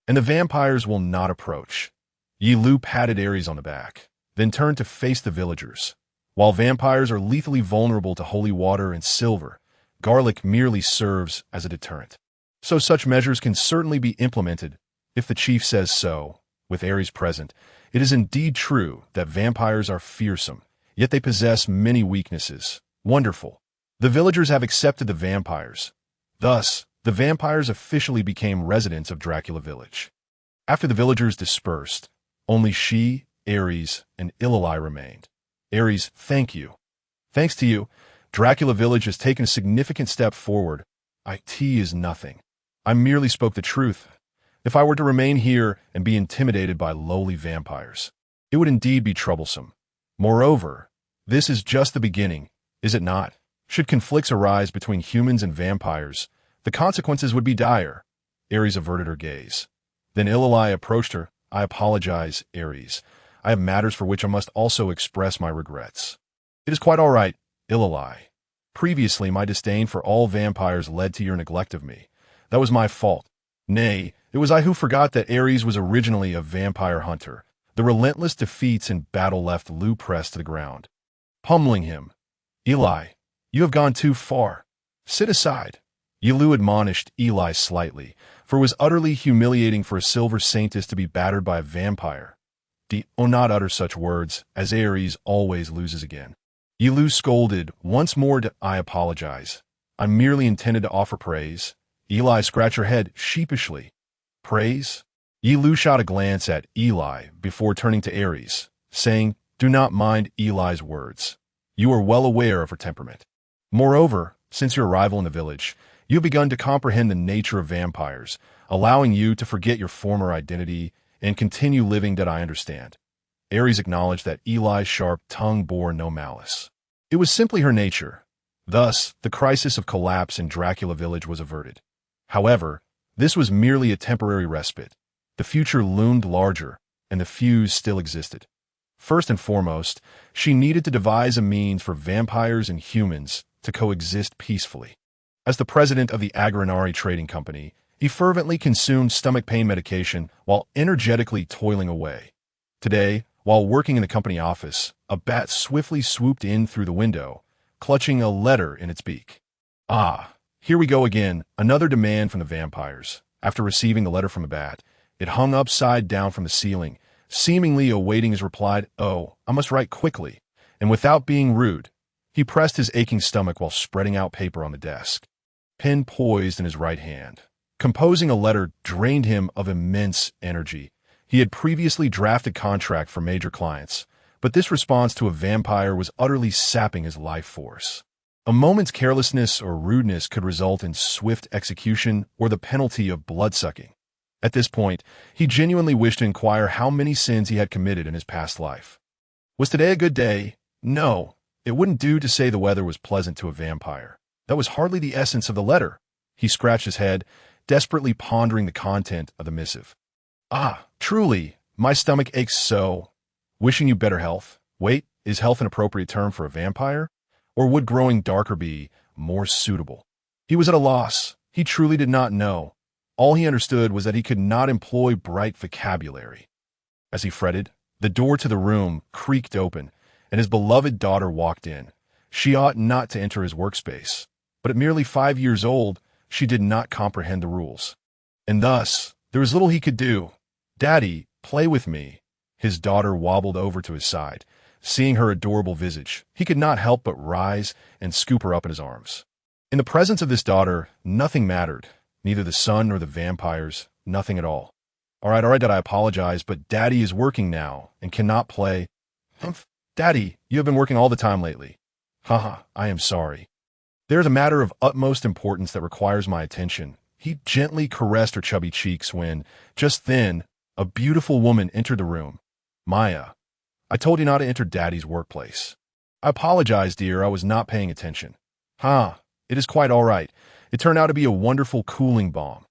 and the vampires will not approach. Ye Liu patted Ares on the back, then turned to face the villagers. While vampires are lethally vulnerable to holy water and silver, garlic merely serves as a deterrent. So such measures can certainly be implemented, if the chief says so. With Ares present, it is indeed true that vampires are fearsome, yet they possess many weaknesses. Wonderful. The villagers have accepted the vampires. Thus, the vampires officially became residents of Dracula Village. After the villagers dispersed, only she, Ares, and Illali remained. Ares, thank you. Thanks to you, Dracula Village has taken a significant step forward. It is nothing. I merely spoke the truth. If I were to remain here and be intimidated by lowly vampires, it would indeed be troublesome. Moreover, this is just the beginning, is it not? Should conflicts arise between humans and vampires, the consequences would be dire. Ares averted her gaze. Then Illali approached her. I apologize, Ares. I have matters for which I must also express my regrets. It is quite all right, Illali. Previously, my disdain for all vampires led to your neglect of me. That was my fault. Nay, it was I who forgot that Ares was originally a vampire hunter. The relentless defeats in battle left Liu pressed to the ground, pummeling him. Eli, you have gone too far. Sit aside. Ye Liu admonished Eli slightly, for it was utterly humiliating for a silver saintess to be battered by a vampire. Do not utter such words, as Ares always loses again. Ye Liu scolded once more. I apologize. I merely intended to offer praise. Eli scratched her head sheepishly. Praise? Ye Liu shot a glance at Eli before turning to Ares, saying, do not mind Eli's words. You are well aware of her temperament. Moreover, since your arrival in the village, you have begun to comprehend the nature of vampires, allowing you to forget your former identity and continue living. That I understand. Ares acknowledged that Eli's sharp tongue bore no malice. It was simply her nature. Thus, the crisis of collapse in Dracula Village was averted. However, this was merely a temporary respite. The future loomed larger, and the fuse still existed. First and foremost, she needed to devise a means for vampires and humans to coexist peacefully. As the president of the Agranari Trading Company, he fervently consumed stomach pain medication while energetically toiling away. Today, while working in the company office, a bat swiftly swooped in through the window, clutching a letter in its beak. Ah, here we go again, another demand from the vampires. After receiving the letter from the bat, it hung upside down from the ceiling, seemingly awaiting his reply. Oh, I must write quickly. And without being rude, he pressed his aching stomach while spreading out paper on the desk. pen poised in his right hand. Composing a letter drained him of immense energy. He had previously drafted contract for major clients, but this response to a vampire was utterly sapping his life force. A moment's carelessness or rudeness could result in swift execution or the penalty of bloodsucking. At this point, he genuinely wished to inquire how many sins he had committed in his past life. Was today a good day? No, it wouldn't do to say the weather was pleasant to a vampire. That was hardly the essence of the letter. He scratched his head, desperately pondering the content of the missive. Ah, truly, my stomach aches so. Wishing you better health. Wait, is health an appropriate term for a vampire? Or would growing darker be more suitable? He was at a loss. He truly did not know. All he understood was that he could not employ bright vocabulary. As he fretted, the door to the room creaked open, and his beloved daughter walked in. She ought not to enter his workspace, but at merely 5 years old, she did not comprehend the rules. And thus, there was little he could do. "Daddy, play with me." His daughter wobbled over to his side. Seeing her adorable visage, he could not help but rise and scoop her up in his arms. In the presence of this daughter, nothing mattered. Neither the sun nor the vampires, nothing at all. All right, Dad, I apologize, but Daddy is working now and cannot play. Humph, Daddy, you have been working all the time lately. Haha, I am sorry. There is a matter of utmost importance that requires my attention. He gently caressed her chubby cheeks when, just then, a beautiful woman entered the room. Maya, I told you not to enter Daddy's workplace. I apologize, dear, I was not paying attention. It is quite all right. It turned out to be a wonderful cooling balm.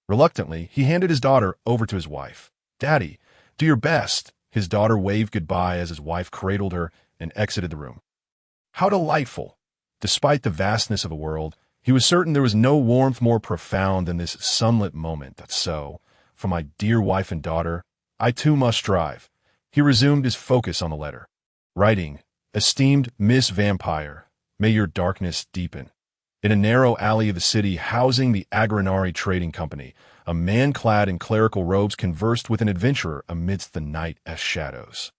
Reluctantly, he handed his daughter over to his wife. Daddy, do your best. His daughter waved goodbye as his wife cradled her and exited the room. How delightful! Despite the vastness of the world, he was certain there was no warmth more profound than this sunlit moment. So, for my dear wife and daughter, I too must strive. He resumed his focus on the letter. Writing, Esteemed Miss Vampire, may your darkness deepen. In a narrow alley of the city housing the Agranari Trading Company, a man clad in clerical robes conversed with an adventurer amidst the night as shadows.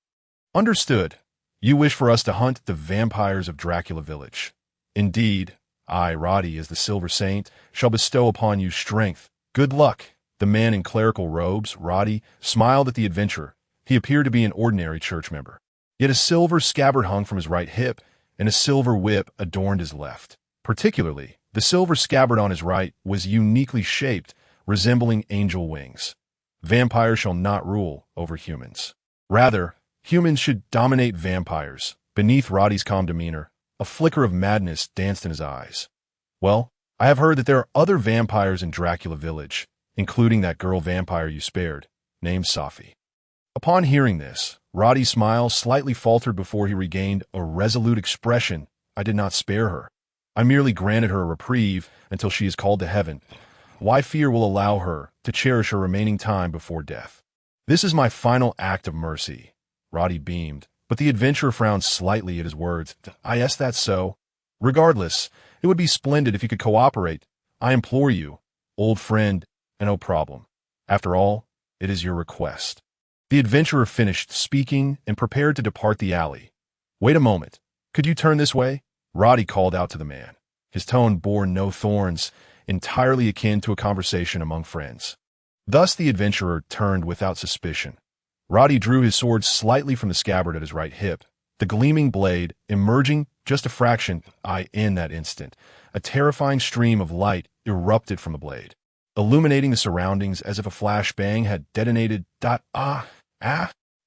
Understood. You wish for us to hunt the vampires of Dracula Village. Indeed, I, Roddy, as the Silver Saint, shall bestow upon you strength. Good luck. The man in clerical robes, Roddy, smiled at the adventurer. He appeared to be an ordinary church member. Yet a silver scabbard hung from his right hip, and a silver whip adorned his left. Particularly, the silver scabbard on his right was uniquely shaped, resembling angel wings. Vampires shall not rule over humans. Rather, humans should dominate vampires. Beneath Roddy's calm demeanor, a flicker of madness danced in his eyes. Well, I have heard that there are other vampires in Dracula Village, including that girl vampire you spared, named Safi. Upon hearing this, Roddy's smile slightly faltered before he regained a resolute expression. I did not spare her. I merely granted her a reprieve until she is called to heaven. Why fear will allow her to cherish her remaining time before death? This is my final act of mercy. Roddy beamed, but the adventurer frowned slightly at his words. Yes, that's so. Regardless, it would be splendid if you could cooperate. I implore you, old friend, and no problem. After all, it is your request. The adventurer finished speaking and prepared to depart the alley. Wait a moment. Could you turn this way? Roddy called out to the man. His tone bore no thorns, entirely akin to a conversation among friends. Thus the adventurer turned without suspicion. Roddy drew his sword slightly from the scabbard at his right hip, the gleaming blade emerging just a fraction. In that instant, a terrifying stream of light erupted from the blade, illuminating the surroundings as if a flashbang had detonated. The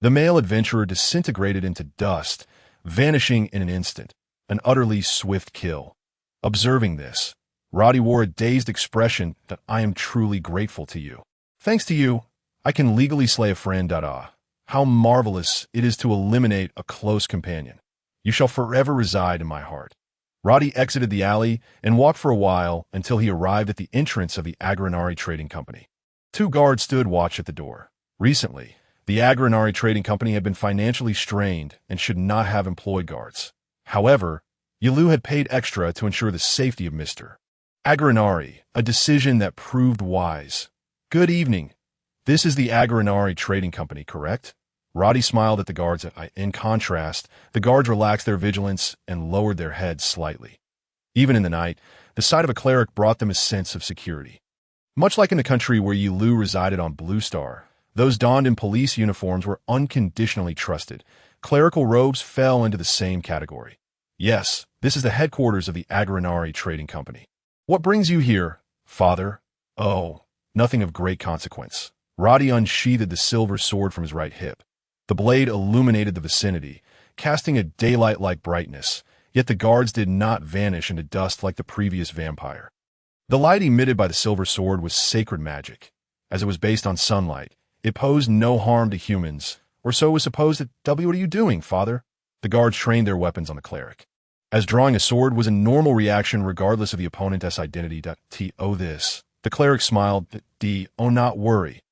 male adventurer disintegrated into dust, vanishing in an instant. An utterly swift kill. Observing this, Roddy wore a dazed expression. I am truly grateful to you. Thanks to you, I can legally slay a friend. How marvelous it is to eliminate a close companion. You shall forever reside in my heart. Roddy exited the alley and walked for a while until he arrived at the entrance of the Agranari Trading Company. 2 guards stood watch at the door. Recently, the Agranari Trading Company had been financially strained and should not have employed guards. However, Ye Liu had paid extra to ensure the safety of Mr. Agranari, a decision that proved wise. Good evening. This is the Agranari Trading Company, correct? Roddy smiled at the guards. In contrast, the guards relaxed their vigilance and lowered their heads slightly. Even in the night, the The sight of a cleric brought them a sense of security. Much like in the country where Ye Liu resided on Blue Star, those donned in police uniforms were unconditionally trusted. Clerical robes fell into the same category. Yes, this is the headquarters of the Reincarnated Trading Company. What brings you here, father? Oh, nothing of great consequence. Roddy unsheathed the silver sword from his right hip. The blade illuminated the vicinity, casting a daylight-like brightness, yet the guards did not vanish into dust like the previous vampire. The light emitted by the silver sword was sacred magic. As it was based on sunlight, it posed no harm to humans, or so it was supposed that. What are you doing, father? The guards trained their weapons on the cleric, as drawing a sword was a normal reaction regardless of the opponent's identity. This. The cleric smiled. Not worry.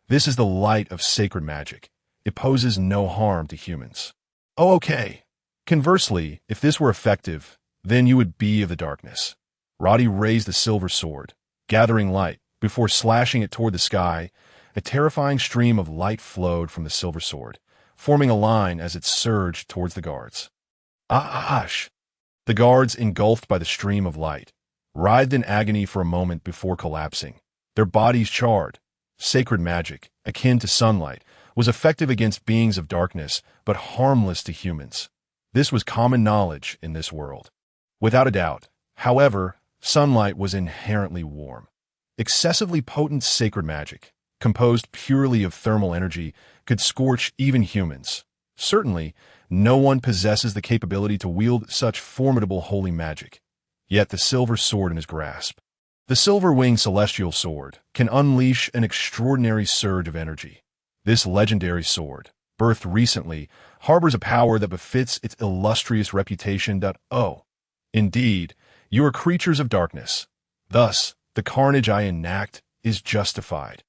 This is the light of sacred magic. It poses no harm to humans. Oh, okay. Conversely, if this were effective, then you would be of the darkness. Roddy raised the silver sword, gathering light, before slashing it toward the sky. A terrifying stream of light flowed from the silver sword, forming a line as it surged towards the guards. Ash! The guards, engulfed by the stream of light, writhed in agony for a moment before collapsing, their bodies charred. Sacred magic, akin to sunlight, was effective against beings of darkness, but harmless to humans. This was common knowledge in this world. Without a doubt, however, sunlight was inherently warm. Excessively potent sacred magic, composed purely of thermal energy, could scorch even humans. Certainly, no one possesses the capability to wield such formidable holy magic. Yet the silver sword in his grasp, the silver-winged celestial sword, can unleash an extraordinary surge of energy. This legendary sword, birthed recently, harbors a power that befits its illustrious reputation. Indeed, you are creatures of darkness. Thus, the carnage I enact is justified.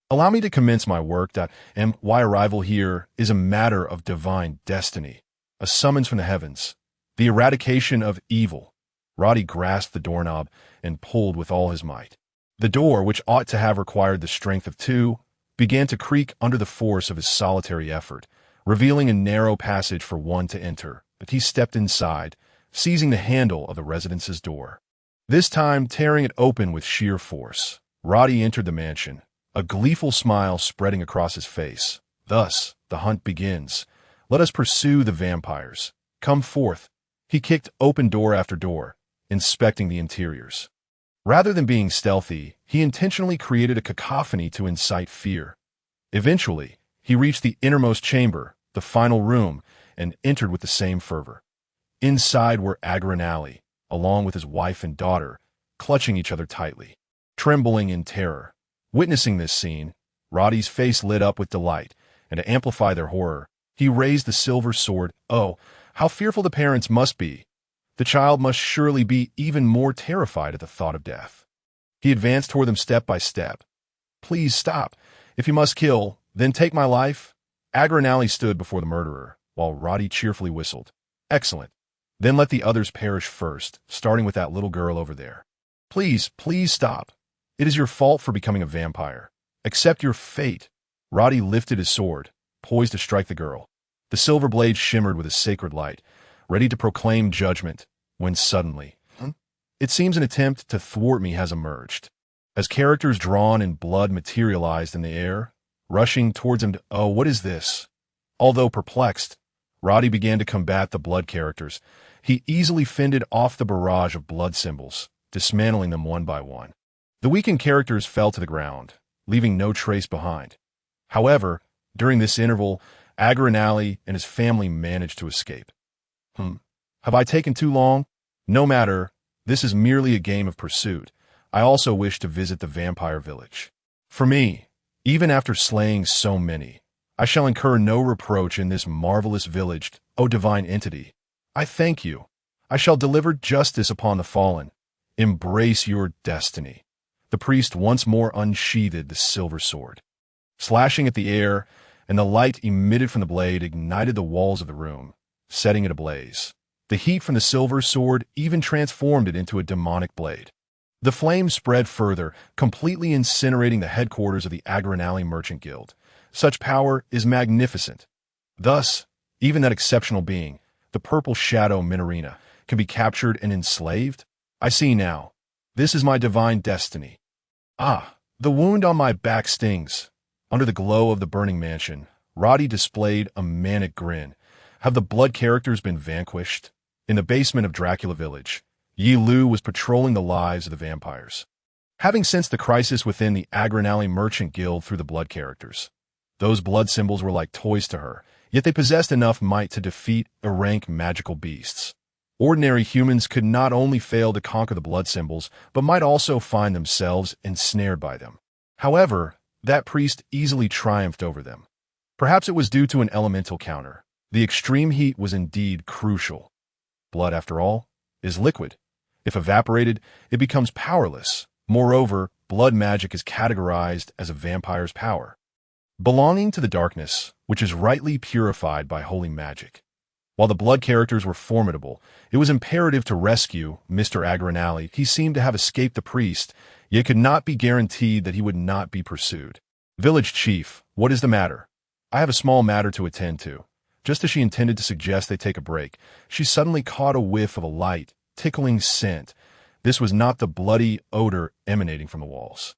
Allow me to commence my work. And my arrival here is a matter of divine destiny, a summons from the heavens, the eradication of evil. Roddy grasped the doorknob and pulled with all his might. The door, which ought to have required the strength of two, began to creak under the force of his solitary effort, revealing a narrow passage for one to enter. But he stepped inside, seizing the handle of the residence's door. This time tearing it open with sheer force. Roddy entered the mansion, a gleeful smile spreading across his face. Thus, the hunt begins. Let us pursue the vampires. Come forth. He kicked open door after door, inspecting the interiors. Rather than being stealthy, he intentionally created a cacophony to incite fear. Eventually, he reached the innermost chamber, the final room, and entered with the same fervor. Inside were Reincarnated, along with his wife and daughter, clutching each other tightly, trembling in terror. Witnessing this scene, Roddy's face lit up with delight, and to amplify their horror, he raised the silver sword. Oh, how fearful the parents must be! The child must surely be even more terrified at the thought of death. He advanced toward them step by step. Please stop. If you must kill, then take my life. Reincarnated stood before the murderer, while Roddy cheerfully whistled. Excellent. Then let the others perish first, starting with that little girl over there. Please stop. It is your fault for becoming a vampire. Accept your fate. Roddy lifted his sword, poised to strike the girl. The silver blade shimmered with a sacred light, ready to proclaim judgment, when suddenly, it seems an attempt to thwart me has emerged. As characters drawn in blood materialized in the air, rushing towards him. Oh, what is this? Although perplexed, Roddy began to combat the blood characters. He easily fended off the barrage of blood symbols, dismantling them one by one. The weakened characters fell to the ground, leaving no trace behind. However, during this interval, Reincarnated and his family managed to escape. Have I taken too long? No matter, this is merely a game of pursuit. I also wish to visit the vampire village. For me, even after slaying so many, I shall incur no reproach in this marvelous village. O divine entity, I thank you. I shall deliver justice upon the fallen. Embrace your destiny. The priest once more unsheathed the silver sword. Slashing at the air, and the light emitted from the blade ignited the walls of the room, setting it ablaze. The heat from the silver sword even transformed it into a demonic blade. The flame spread further, completely incinerating the headquarters of the Reincarnated Merchant Guild. Such power is magnificent. Thus, even that exceptional being, the purple shadow Minorina, can be captured and enslaved? I see now. This is my divine destiny. Ah, the wound on my back stings. Under the glow of the burning mansion, Roddy displayed a manic grin. Have the blood characters been vanquished? In the basement of Dracula Village, Ye Liu was patrolling the lives of the vampires. Having sensed the crisis within the Agronali Merchant Guild through the blood characters. Those blood symbols were like toys to her, yet they possessed enough might to defeat rank magical beasts. Ordinary humans could not only fail to conquer the blood symbols, but might also find themselves ensnared by them. However, that priest easily triumphed over them. Perhaps it was due to an elemental counter. The extreme heat was indeed crucial. Blood, after all, is liquid. If evaporated, it becomes powerless. Moreover, blood magic is categorized as a vampire's power, belonging to the darkness, which is rightly purified by holy magic. While the blood characters were formidable, it was imperative to rescue Mr. Agronali. He seemed to have escaped the priest, yet could not be guaranteed that he would not be pursued. Village chief, what is the matter? I have a small matter to attend to. Just as she intended to suggest they take a break, she suddenly caught a whiff of a light, tickling scent. This was not the bloody odor emanating from the walls.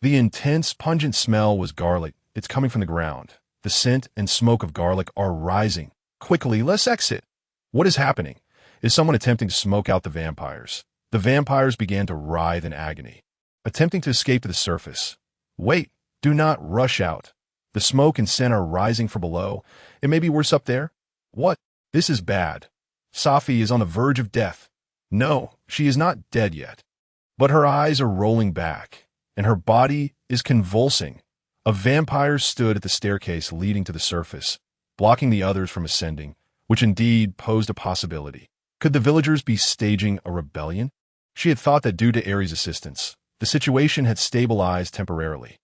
The intense, pungent smell was garlic. It's coming from the ground. The scent and smoke of garlic are rising. Quickly, let's exit. What is happening? Is someone attempting to smoke out the vampires? The vampires began to writhe in agony, attempting to escape to the surface. Wait, do not rush out. The smoke and scent are rising from below. It may be worse up there. What? This is bad. Safi is on the verge of death. No, she is not dead yet. But her eyes are rolling back, and her body is convulsing. A vampire stood at the staircase leading to the surface, blocking the others from ascending, which indeed posed a possibility. Could the villagers be staging a rebellion? She had thought that due to Ares' assistance, the situation had stabilized temporarily.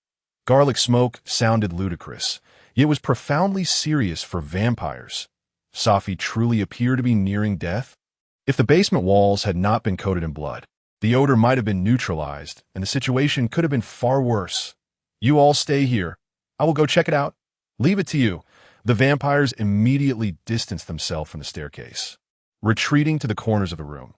Garlic smoke sounded ludicrous, yet was profoundly serious for vampires. Safi truly appeared to be nearing death? If the basement walls had not been coated in blood, the odor might have been neutralized, and the situation could have been far worse. You all stay here. I will go check it out. Leave it to you. The vampires immediately distanced themselves from the staircase, retreating to the corners of the room.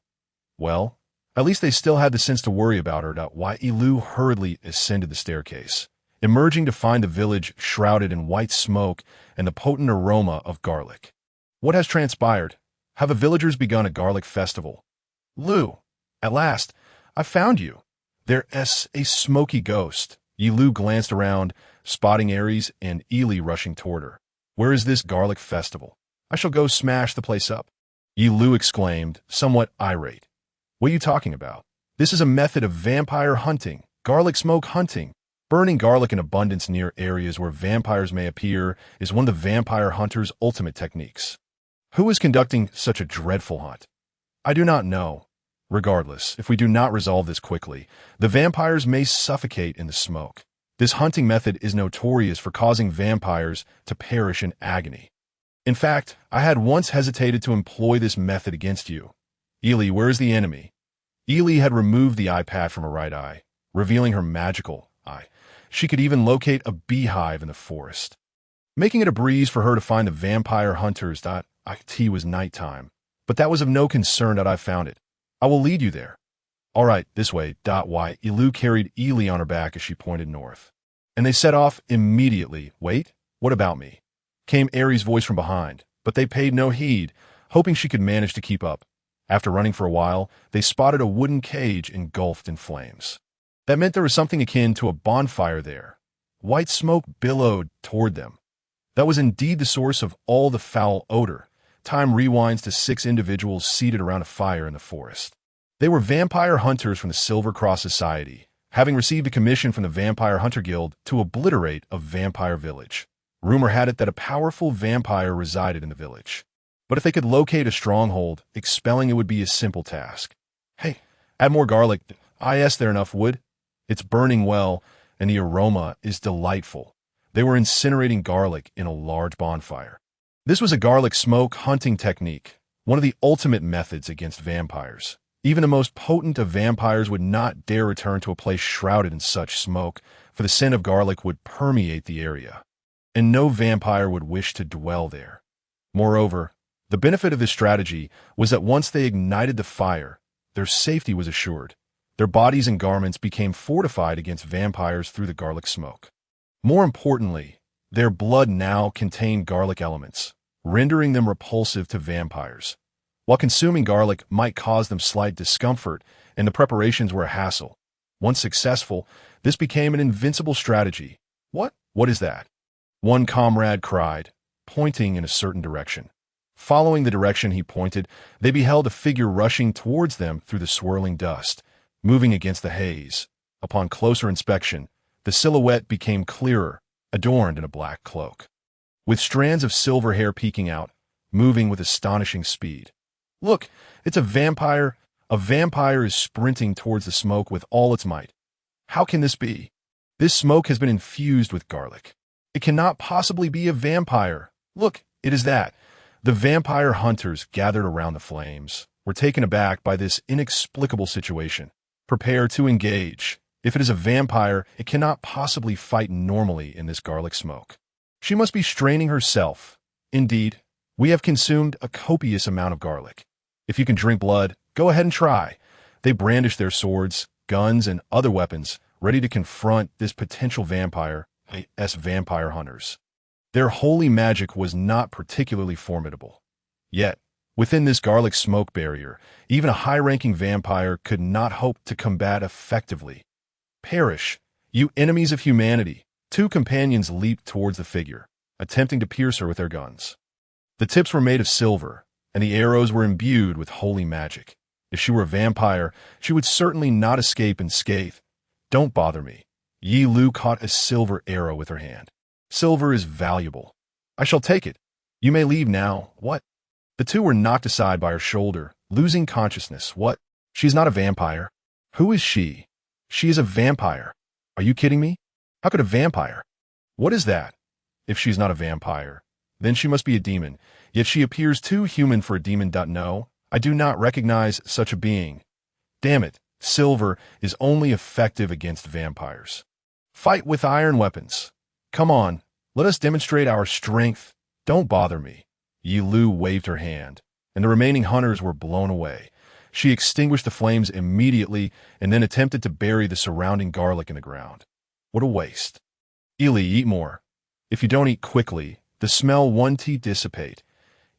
Well, at least they still had the sense to worry about her. Ye Liu hurriedly ascended the staircase, emerging to find the village shrouded in white smoke and the potent aroma of garlic. What has transpired? Have the villagers begun a garlic festival? Liu, at last, I found you. There's a smoky ghost. Ye Liu glanced around, spotting Ares and Ely rushing toward her. Where is this garlic festival? I shall go smash the place up. Ye Liu exclaimed, somewhat irate. What are you talking about? This is a method of vampire hunting, garlic smoke hunting. Burning garlic in abundance near areas where vampires may appear is one of the vampire hunter's ultimate techniques. Who is conducting such a dreadful hunt? I do not know. Regardless, if we do not resolve this quickly, the vampires may suffocate in the smoke. This hunting method is notorious for causing vampires to perish in agony. In fact, I had once hesitated to employ this method against you. Ely, where is the enemy? Ely had removed the eye patch from her right eye, revealing her magical eye. She could even locate a beehive in the forest, making it a breeze for her to find the vampire hunters. It was nighttime, but that was of no concern that I found it. I will lead you there. All right, this way. Ye Liu carried Ely on her back as she pointed north, and they set off immediately. Wait, what about me? Came Ares' voice from behind, but they paid no heed, hoping she could manage to keep up. After running for a while, they spotted a wooden cage engulfed in flames. That meant there was something akin to a bonfire there. White smoke billowed toward them. That was indeed the source of all the foul odor. Time rewinds to 6 individuals seated around a fire in the forest. They were vampire hunters from the Silver Cross Society, having received a commission from the Vampire Hunter Guild to obliterate a vampire village. Rumor had it that a powerful vampire resided in the village. But if they could locate a stronghold, expelling it would be a simple task. Hey, add more garlic. Is there enough wood? It's burning well, and the aroma is delightful. They were incinerating garlic in a large bonfire. This was a garlic smoke hunting technique, one of the ultimate methods against vampires. Even the most potent of vampires would not dare return to a place shrouded in such smoke, for the scent of garlic would permeate the area, and no vampire would wish to dwell there. Moreover, the benefit of this strategy was that once they ignited the fire, their safety was assured. Their bodies and garments became fortified against vampires through the garlic smoke. More importantly, their blood now contained garlic elements, rendering them repulsive to vampires. While consuming garlic might cause them slight discomfort, and the preparations were a hassle, once successful, this became an invincible strategy. What is that? One comrade cried, pointing in a certain direction. Following the direction he pointed, they beheld a figure rushing towards them through the swirling dust, moving against the haze. Upon closer inspection, the silhouette became clearer, adorned in a black cloak, with strands of silver hair peeking out, moving with astonishing speed. Look, it's a vampire. A vampire is sprinting towards the smoke with all its might. How can this be? This smoke has been infused with garlic. It cannot possibly be a vampire. Look, it is that. The vampire hunters gathered around the flames were taken aback by this inexplicable situation. Prepare to engage. If it is a vampire, it cannot possibly fight normally in this garlic smoke. She must be straining herself. Indeed, we have consumed a copious amount of garlic. If you can drink blood, go ahead and try. They brandished their swords, guns, and other weapons, ready to confront this potential vampire hunters. Their holy magic was not particularly formidable. Yet, within this garlic smoke barrier, even a high-ranking vampire could not hope to combat effectively. Perish, you enemies of humanity! Two companions leaped towards the figure, attempting to pierce her with their guns. The tips were made of silver, and the arrows were imbued with holy magic. If she were a vampire, she would certainly not escape unscathed. Don't bother me. Ye Liu caught a silver arrow with her hand. Silver is valuable. I shall take it. You may leave now. What? The two were knocked aside by her shoulder, losing consciousness. What? She's not a vampire. Who is she? She is a vampire. Are you kidding me? How could a vampire? What is that? If she's not a vampire, then she must be a demon, yet she appears too human for a demon. No, I do not recognize such a being. Damn it, silver is only effective against vampires. Fight with iron weapons. Come on, let us demonstrate our strength. Don't bother me. Ye Liu waved her hand, and the remaining hunters were blown away. She extinguished the flames immediately and then attempted to bury the surrounding garlic in the ground. What a waste. Ili, eat more. If you don't eat quickly, the smell won't dissipate.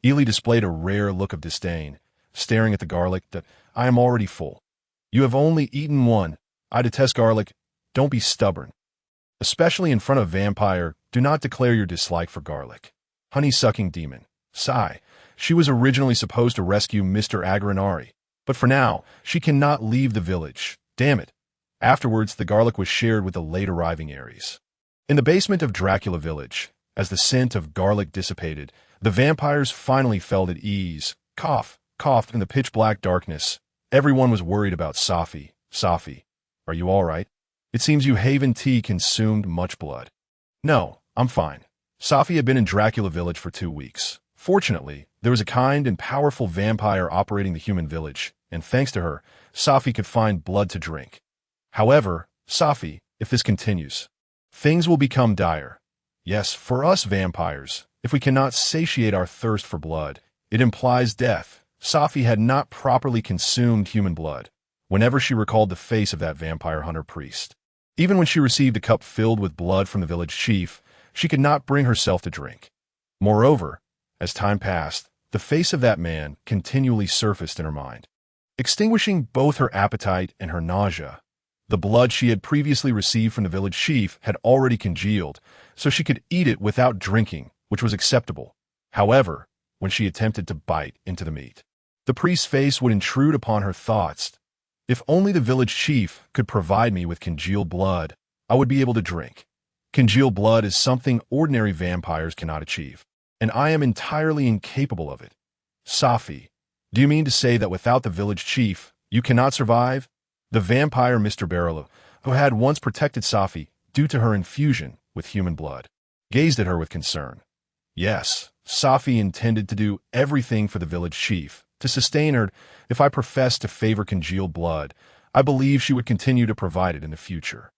Ili displayed a rare look of disdain, staring at the garlic. That I am already full. You have only eaten one. I detest garlic. Don't be stubborn. Especially in front of a vampire, do not declare your dislike for garlic. Honey-sucking demon. Sigh. She was originally supposed to rescue Mr. Agranari, but for now, she cannot leave the village. Damn it. Afterwards, the garlic was shared with the late-arriving Aries. In the basement of Dracula Village, as the scent of garlic dissipated, the vampires finally felt at ease. Coughed in the pitch-black darkness. Everyone was worried about Safi. Safi, are you all right? It seems you Haven tea consumed much blood. No, I'm fine. Safi had been in Dracula Village for 2 weeks. Fortunately, there was a kind and powerful vampire operating the human village, and thanks to her, Safi could find blood to drink. However, Safi, if this continues, things will become dire. Yes, for us vampires, if we cannot satiate our thirst for blood, it implies death. Safi had not properly consumed human blood whenever she recalled the face of that vampire hunter priest. Even when she received a cup filled with blood from the village chief, she could not bring herself to drink. Moreover, as time passed, the face of that man continually surfaced in her mind, extinguishing both her appetite and her nausea. The blood she had previously received from the village chief had already congealed, so she could eat it without drinking, which was acceptable. However, when she attempted to bite into the meat, the priest's face would intrude upon her thoughts. If only the village chief could provide me with congealed blood, I would be able to drink. Congealed blood is something ordinary vampires cannot achieve, and I am entirely incapable of it. Safi, do you mean to say that without the village chief, you cannot survive? The vampire Mr. Barolo, who had once protected Safi due to her infusion with human blood, gazed at her with concern. Yes, Safi intended to do everything for the village chief, to sustain her. If I professed to favor congealed blood, I believe she would continue to provide it in the future.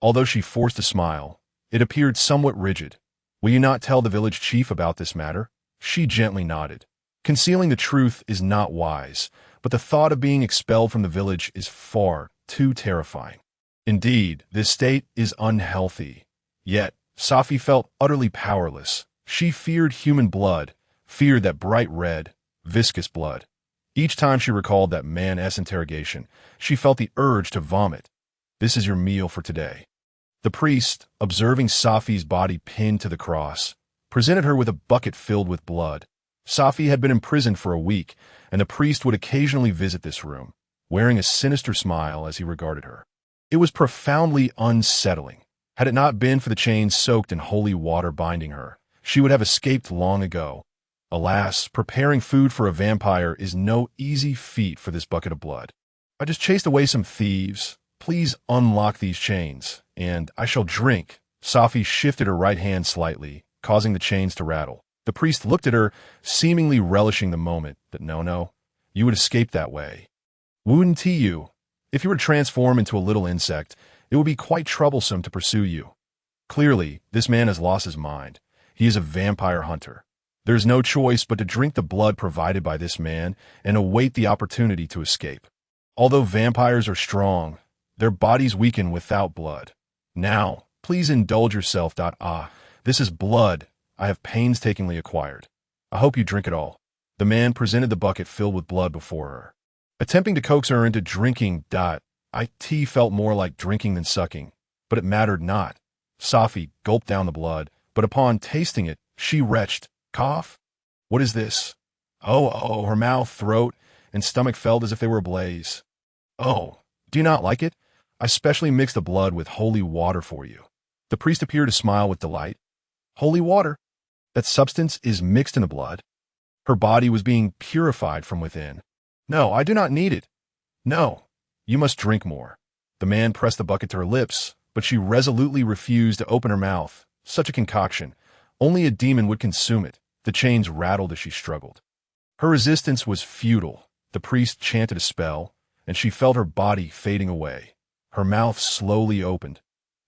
Although she forced a smile, it appeared somewhat rigid. Will you not tell the village chief about this matter? She gently nodded. Concealing the truth is not wise, but the thought of being expelled from the village is far too terrifying. Indeed, this state is unhealthy. Yet, Safi felt utterly powerless. She feared human blood, feared that bright red, viscous blood. Each time she recalled that man's interrogation, she felt the urge to vomit. "This is your meal for today." The priest, observing Safi's body pinned to the cross, presented her with a bucket filled with blood. Safi had been imprisoned for a week, and the priest would occasionally visit this room, wearing a sinister smile as he regarded her. It was profoundly unsettling. Had it not been for the chains soaked in holy water binding her, she would have escaped long ago. Alas, preparing food for a vampire is no easy feat for this bucket of blood. "I just chased away some thieves. Please unlock these chains, and I shall drink." Safi shifted her right hand slightly, causing the chains to rattle. The priest looked at her, seemingly relishing the moment. "That no, you would escape that way. Wouldn't you? If you were to transform into a little insect, it would be quite troublesome to pursue you." Clearly, this man has lost his mind. He is a vampire hunter. There is no choice but to drink the blood provided by this man and await the opportunity to escape. Although vampires are strong, their bodies weaken without blood. "Now, please indulge yourself. This is blood I have painstakingly acquired. I hope you drink it all." The man presented the bucket filled with blood before her. Attempting to coax her into drinking, it felt more like drinking than sucking, but it mattered not. Safi gulped down the blood, but upon tasting it, she retched, "Cough? What is this?" Oh, her mouth, throat, and stomach felt as if they were ablaze. "Oh, do you not like it? I specially mixed the blood with holy water for you." The priest appeared to smile with delight. "Holy water? That substance is mixed in the blood?" Her body was being purified from within. "No, I do not need it." "No, you must drink more." The man pressed the bucket to her lips, but she resolutely refused to open her mouth. Such a concoction. Only a demon would consume it. The chains rattled as she struggled. Her resistance was futile. The priest chanted a spell, and she felt her body fading away. Her mouth slowly opened.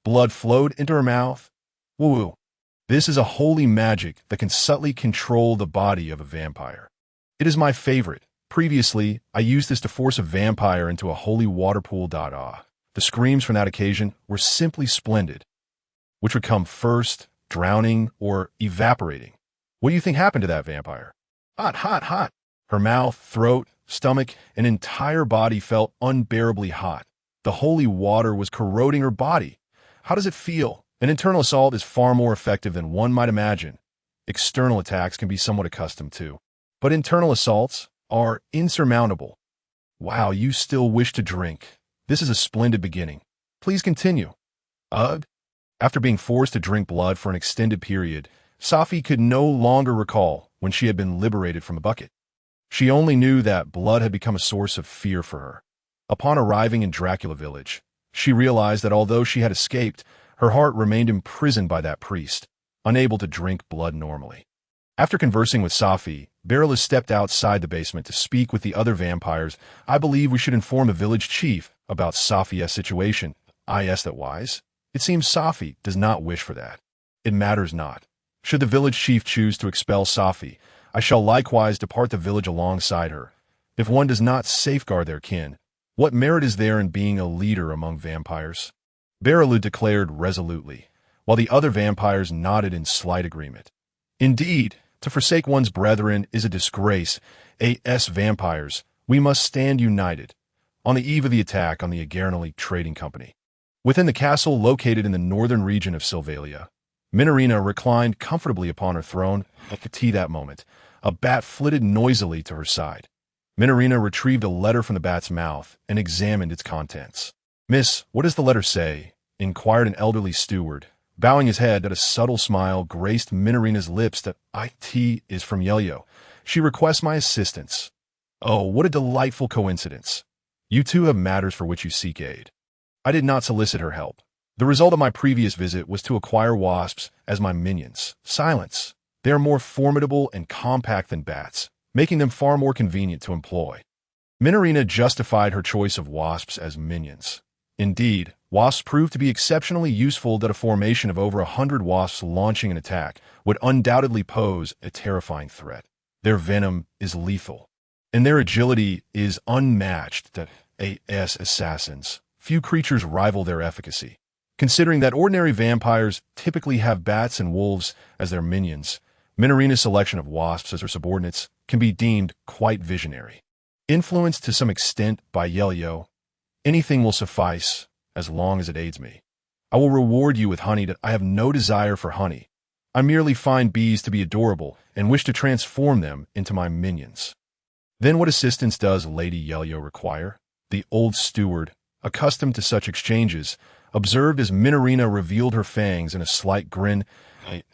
Blood flowed into her mouth. Woo-woo. This is a holy magic that can subtly control the body of a vampire. It is my favorite. Previously, I used this to force a vampire into a holy water pool. The screams from that occasion were simply splendid. Which would come first, drowning or evaporating? What do you think happened to that vampire? Hot. Her mouth, throat, stomach, and entire body felt unbearably hot. The holy water was corroding her body. How does it feel? An internal assault is far more effective than one might imagine. External attacks can be somewhat accustomed to, but internal assaults are insurmountable. Wow, you still wish to drink. This is a splendid beginning. Please continue. Ugh. After being forced to drink blood for an extended period, Safi could no longer recall when she had been liberated from the bucket. She only knew that blood had become a source of fear for her. Upon arriving in Dracula Village, she realized that although she had escaped, her heart remained imprisoned by that priest, unable to drink blood normally. After conversing with Safi, Beryl stepped outside the basement to speak with the other vampires. "I believe we should inform the village chief about Safi's situation." I asked that wise. It seems Safi does not wish for that. It matters not. Should the village chief choose to expel Safi, I shall likewise depart the village alongside her. If one does not safeguard their kin, what merit is there in being a leader among vampires? Beryl declared resolutely, while the other vampires nodded in slight agreement. Indeed, to forsake one's brethren is a disgrace. As vampires, we must stand united. On the eve of the attack on the Agarnally Trading Company, within the castle located in the northern region of Silvalia, Minerina reclined comfortably upon her throne. At that moment, a bat flitted noisily to her side. Minerina retrieved a letter from the bat's mouth and examined its contents. "Miss, what does the letter say?" inquired an elderly steward. Bowing his head, that a subtle smile graced Minerina's lips. "That it is from Ye Liu. She requests my assistance." "Oh, what a delightful coincidence. You too have matters for which you seek aid." I did not solicit her help. The result of my previous visit was to acquire wasps as my minions. Silence. They are more formidable and compact than bats, making them far more convenient to employ. Minerina justified her choice of wasps as minions. Indeed, wasps proved to be exceptionally useful. That a formation of over 100 wasps launching an attack would undoubtedly pose a terrifying threat. Their venom is lethal, and their agility is unmatched. That AS assassins few creatures rival their efficacy. Considering that ordinary vampires typically have bats and wolves as their minions, Minarina's selection of wasps as her subordinates can be deemed quite visionary. Influenced to some extent by Ye Liu, anything will suffice as long as it aids me. I will reward you with honey. I have no desire for honey. I merely find bees to be adorable and wish to transform them into my minions. Then what assistance does Lady Ye Liu require? The old steward, accustomed to such exchanges, observed as Minarina revealed her fangs in a slight grin.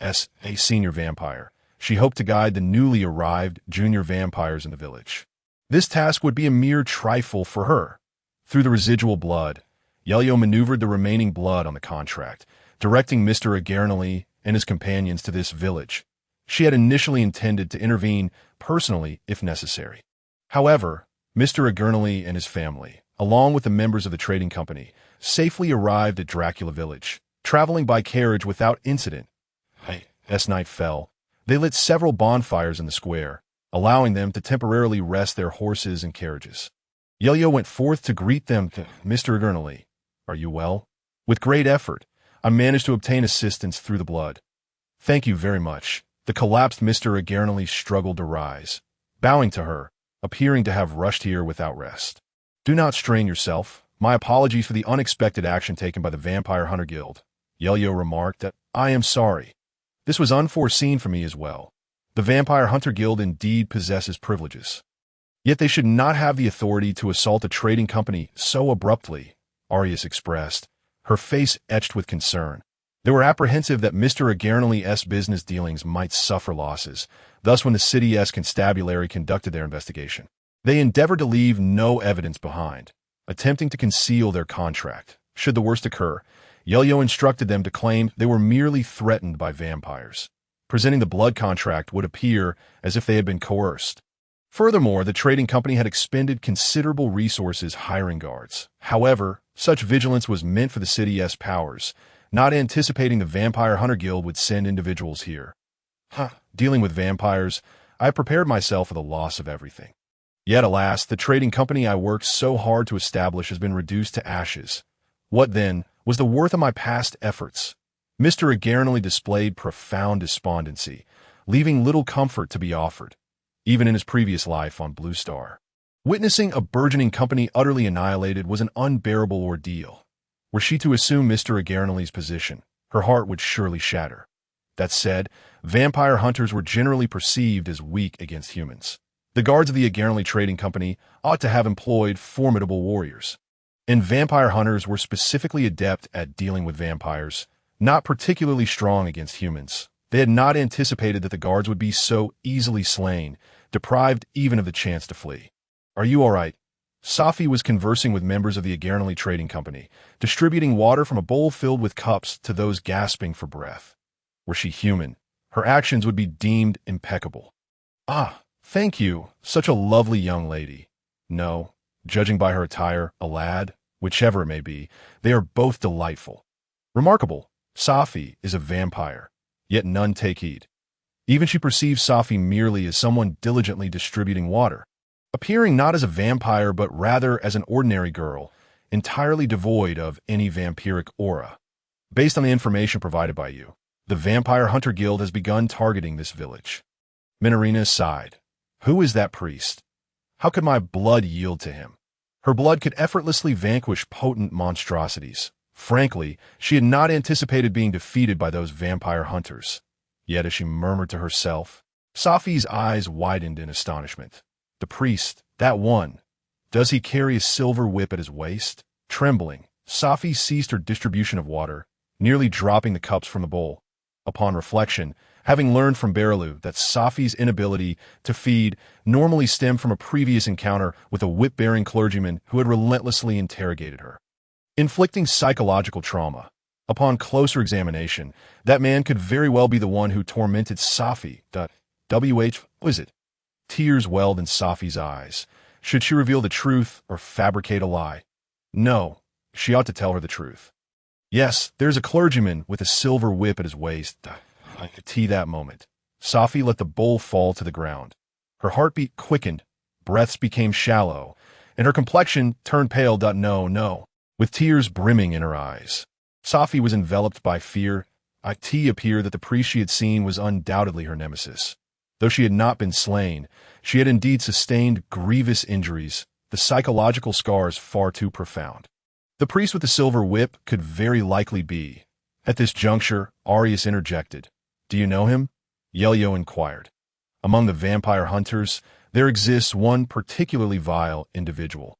As a senior vampire, she hoped to guide the newly arrived junior vampires in the village. This task would be a mere trifle for her. Through the residual blood, Ye Liu maneuvered the remaining blood on the contract, directing Mr. Reincarnated and his companions to this village. She had initially intended to intervene personally if necessary. However, Mr. Reincarnated and his family, along with the members of the trading company, safely arrived at Dracula Village, traveling by carriage without incident. As night fell, they lit several bonfires in the square, allowing them to temporarily rest their horses and carriages. Ye Liu went forth to greet them. Mr. Reincarnated, are you well? With great effort, I managed to obtain assistance through the blood. Thank you very much. The collapsed Mr. Reincarnated struggled to rise, bowing to her, appearing to have rushed here without rest. Do not strain yourself. My apologies for the unexpected action taken by the Vampire Hunter Guild. Ye Liu remarked that I am sorry. This was unforeseen for me as well. The Vampire Hunter Guild indeed possesses privileges. Yet they should not have the authority to assault a trading company so abruptly, Arius expressed, her face etched with concern. They were apprehensive that Mr. Reincarnated's business dealings might suffer losses. Thus, when the city's constabulary conducted their investigation, they endeavored to leave no evidence behind, attempting to conceal their contract. Should the worst occur, Ye Liu instructed them to claim they were merely threatened by vampires. Presenting the blood contract would appear as if they had been coerced. Furthermore, the trading company had expended considerable resources hiring guards. However, such vigilance was meant for the city's powers, not anticipating the Vampire Hunter Guild would send individuals here. Dealing with vampires, I prepared myself for the loss of everything. Yet alas, the trading company I worked so hard to establish has been reduced to ashes. What then was the worth of my past efforts? Mr. Reincarnated displayed profound despondency, leaving little comfort to be offered, even in his previous life on Blue Star. Witnessing a burgeoning company utterly annihilated was an unbearable ordeal. Were she to assume Mr. Reincarnated's position, her heart would surely shatter. That said, vampire hunters were generally perceived as weak against humans. The guards of the Reincarnated Trading Company ought to have employed formidable warriors. And vampire hunters were specifically adept at dealing with vampires, not particularly strong against humans. They had not anticipated that the guards would be so easily slain, deprived even of the chance to flee. Are you all right? Safi was conversing with members of the Reincarnated Trading Company, distributing water from a bowl filled with cups to those gasping for breath. Were she human, her actions would be deemed impeccable. Thank you, such a lovely young lady. No, judging by her attire, a lad, whichever it may be, they are both delightful. Remarkable, Safi is a vampire, yet none take heed. Even she perceives Safi merely as someone diligently distributing water, appearing not as a vampire but rather as an ordinary girl, entirely devoid of any vampiric aura. Based on the information provided by you, the Vampire Hunter Guild has begun targeting this village. Minarina sighed. Who is that priest? How could my blood yield to him? Her blood could effortlessly vanquish potent monstrosities. Frankly, she had not anticipated being defeated by those vampire hunters. Yet as she murmured to herself, Safi's eyes widened in astonishment. The priest, that one, does he carry a silver whip at his waist? Trembling, Safi ceased her distribution of water, nearly dropping the cups from the bowl. Upon reflection, having learned from Berilu that Safi's inability to feed normally stemmed from a previous encounter with a whip-bearing clergyman who had relentlessly interrogated her, inflicting psychological trauma. Upon closer examination, that man could very well be the one who tormented Safi. What is it? Tears welled in Safi's eyes. Should she reveal the truth or fabricate a lie? No, she ought to tell her the truth. Yes, there's a clergyman with a silver whip at his waist. I could see that moment. Safi let the bowl fall to the ground. Her heartbeat quickened, breaths became shallow, and her complexion turned pale. No. with tears brimming in her eyes. Safi was enveloped by fear. It appeared that the priest she had seen was undoubtedly her nemesis. Though she had not been slain, she had indeed sustained grievous injuries, the psychological scars far too profound. The priest with the silver whip could very likely be. At this juncture, Arius interjected. "Do you know him?" Ye Liu inquired. "Among the vampire hunters, there exists one particularly vile individual."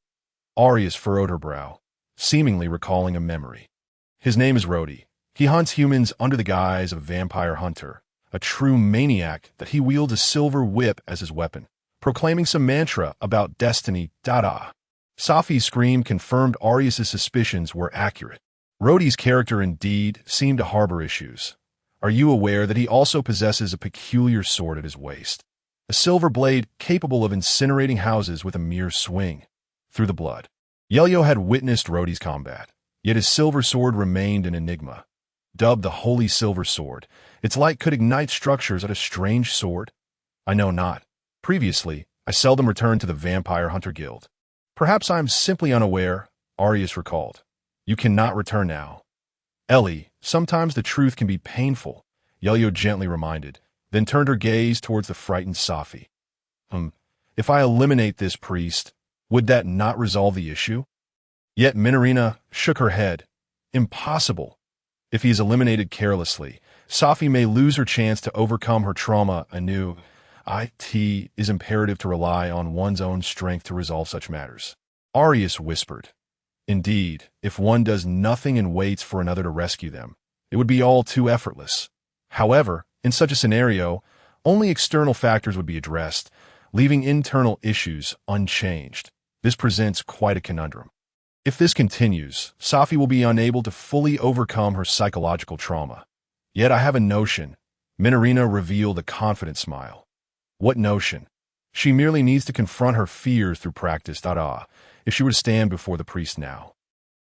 Arius furrowed her brow, seemingly recalling a memory. "His name is Lord Ye. He hunts humans under the guise of a vampire hunter, a true maniac that he wields a silver whip as his weapon, proclaiming some mantra about destiny, da-da." Safi's scream confirmed Arius's suspicions were accurate. Lord Ye's character indeed seemed to harbor issues. "Are you aware that he also possesses a peculiar sword at his waist? A silver blade capable of incinerating houses with a mere swing through the blood." Ye Liu had witnessed Lord Ye's combat, yet his silver sword remained an enigma. Dubbed the Holy Silver Sword, its light could ignite structures at a strange sword? "I know not. Previously, I seldom returned to the Vampire Hunter Guild. Perhaps I am simply unaware," Arius recalled. "You cannot return now." "Ellie, sometimes the truth can be painful," Ye Liu gently reminded, then turned her gaze towards the frightened Safi. If I eliminate this priest, would that not resolve the issue?" Yet Minerina shook her head. "Impossible. If he is eliminated carelessly, Safi may lose her chance to overcome her trauma anew. It is imperative to rely on one's own strength to resolve such matters." Arius whispered. "Indeed, if one does nothing and waits for another to rescue them, it would be all too effortless. However, in such a scenario, only external factors would be addressed, leaving internal issues unchanged. This presents quite a conundrum. If this continues, Safi will be unable to fully overcome her psychological trauma. Yet I have a notion." Minerina revealed a confident smile. "What notion?" "She merely needs to confront her fears through practice. If she were to stand before the priest now,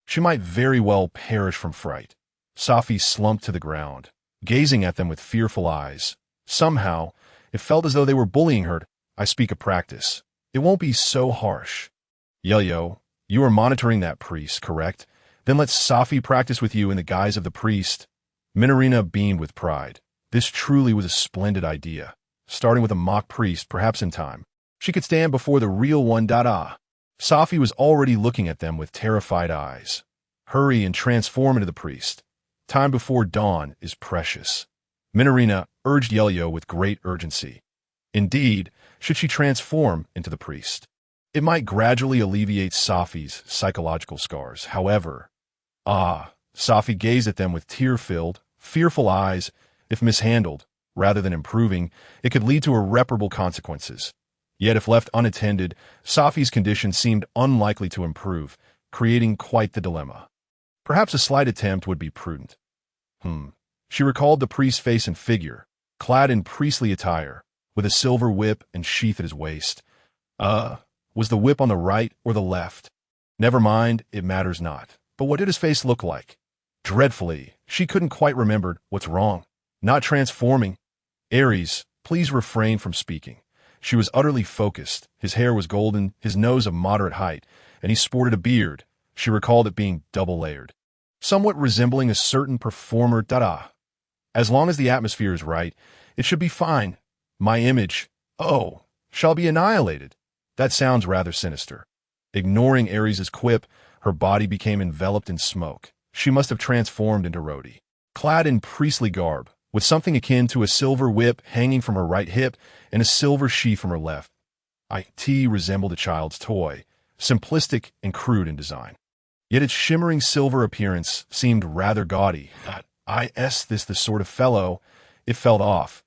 she might very well perish from fright." Safi slumped to the ground, gazing at them with fearful eyes. Somehow, it felt as though they were bullying her. "I speak of practice. It won't be so harsh." "Ye Liu, you are monitoring that priest, correct? Then let Safi practice with you in the guise of the priest." Minerina beamed with pride. This truly was a splendid idea. Starting with a mock priest, perhaps in time, she could stand before the real one. Safi was already looking at them with terrified eyes. "Hurry and transform into the priest. Time before dawn is precious." Minerina urged Ye Liu with great urgency. Indeed, should she transform into the priest, it might gradually alleviate Safi's psychological scars. However, Safi gazed at them with tear-filled, fearful eyes. If mishandled, rather than improving, it could lead to irreparable consequences. Yet if left unattended, Safi's condition seemed unlikely to improve, creating quite the dilemma. Perhaps a slight attempt would be prudent. She recalled the priest's face and figure, clad in priestly attire, with a silver whip and sheath at his waist. Was the whip on the right or the left? Never mind, it matters not. But what did his face look like? Dreadfully, she couldn't quite remember. What's wrong? Not transforming. Ares, please refrain from speaking. She was utterly focused. His hair was golden, his nose of moderate height, and he sported a beard. She recalled it being double-layered, somewhat resembling a certain performer. As long as the atmosphere is right, it should be fine. My image, shall be annihilated. That sounds rather sinister. Ignoring Ares's quip, her body became enveloped in smoke. She must have transformed into Lord Ye. Clad in priestly garb, with something akin to a silver whip hanging from her right hip and a silver sheath from her left. It resembled a child's toy, simplistic and crude in design. Yet its shimmering silver appearance seemed rather gaudy. Is this the sort of fellow? It felt off.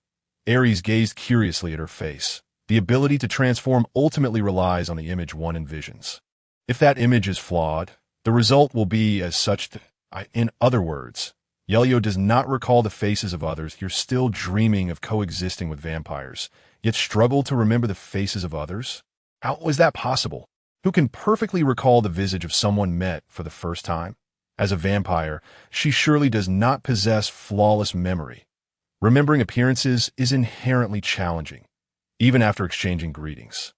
Ares gazed curiously at her face. The ability to transform ultimately relies on the image one envisions. If that image is flawed, the result will be as such. In other words, Ye Liu does not recall the faces of others. You're still dreaming of coexisting with vampires, yet struggle to remember the faces of others? How is that possible? Who can perfectly recall the visage of someone met for the first time? As a vampire, she surely does not possess flawless memory. Remembering appearances is inherently challenging, even after exchanging greetings.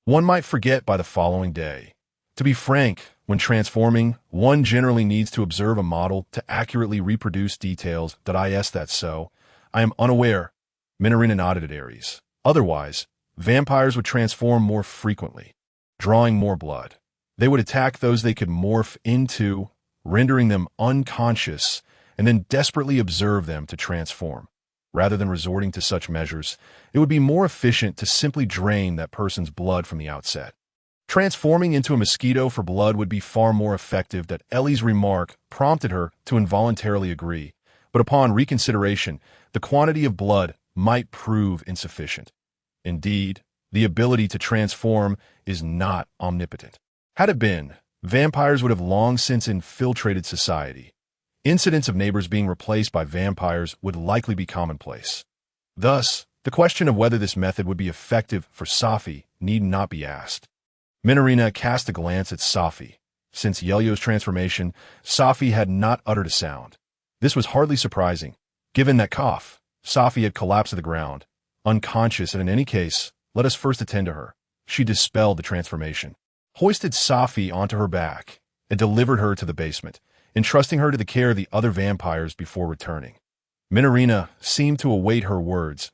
One might forget by the following day. To be frank, When transforming, one generally needs to observe a model to accurately reproduce details. That's so. I am unaware. Minorina nodded at Ares. Otherwise, vampires would transform more frequently, drawing more blood. They would attack those they could morph into, rendering them unconscious, and then desperately observe them to transform. Rather than resorting to such measures, it would be more efficient to simply drain that person's blood from the outset. Transforming into a mosquito for blood would be far more effective. That Ellie's remark prompted her to involuntarily agree, but upon reconsideration, the quantity of blood might prove insufficient. Indeed, the ability to transform is not omnipotent. Had it been, vampires would have long since infiltrated society. Incidents of neighbors being replaced by vampires would likely be commonplace. Thus, the question of whether this method would be effective for Safi need not be asked. Minorina cast a glance at Safi. Since Ye Liu's transformation, Safi had not uttered a sound. This was hardly surprising, given that Safi had collapsed to the ground, unconscious, and in any case, let us first attend to her. She dispelled the transformation, hoisted Safi onto her back, and delivered her to the basement, entrusting her to the care of the other vampires before returning. Minorina seemed to await her words.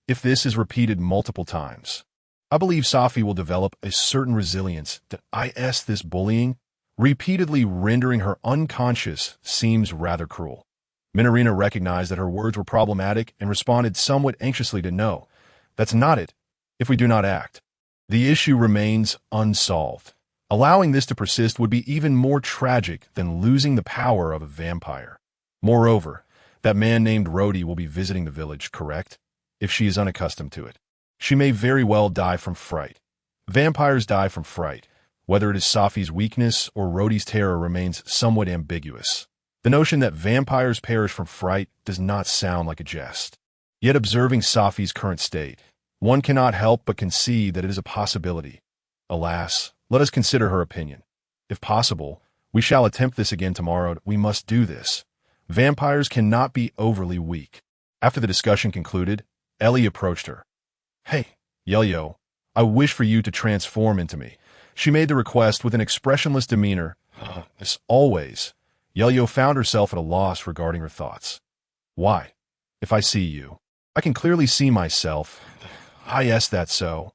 If this is repeated multiple times, I believe Safi will develop a certain resilience. This bullying, repeatedly rendering her unconscious, seems rather cruel. Minorina recognized that her words were problematic and responded somewhat anxiously to no. That's not it. If we do not act, the issue remains unsolved. Allowing this to persist would be even more tragic than losing the power of a vampire. Moreover, that man named Rodi will be visiting the village, correct? If she is unaccustomed to it, she may very well die from fright. Vampires die from fright. Whether it is Safi's weakness or Rodi's terror remains somewhat ambiguous. The notion that vampires perish from fright does not sound like a jest. Yet observing Safi's current state, one cannot help but concede that it is a possibility. Alas, let us consider her opinion. If possible, we shall attempt this again tomorrow. We must do this. Vampires cannot be overly weak. After the discussion concluded, Ellie approached her. Hey, Ye Liu, I wish for you to transform into me. She made the request with an expressionless demeanor. As always, Ye Liu found herself at a loss regarding her thoughts. Why? If I see you, I can clearly see myself. That's so.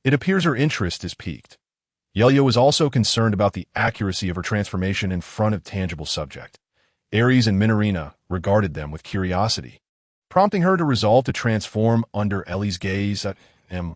It appears her interest is piqued. Ye Liu was also concerned about the accuracy of her transformation in front of tangible subject. Ares and Minorina regarded them with curiosity, prompting her to resolve to transform under Ellie's gaze.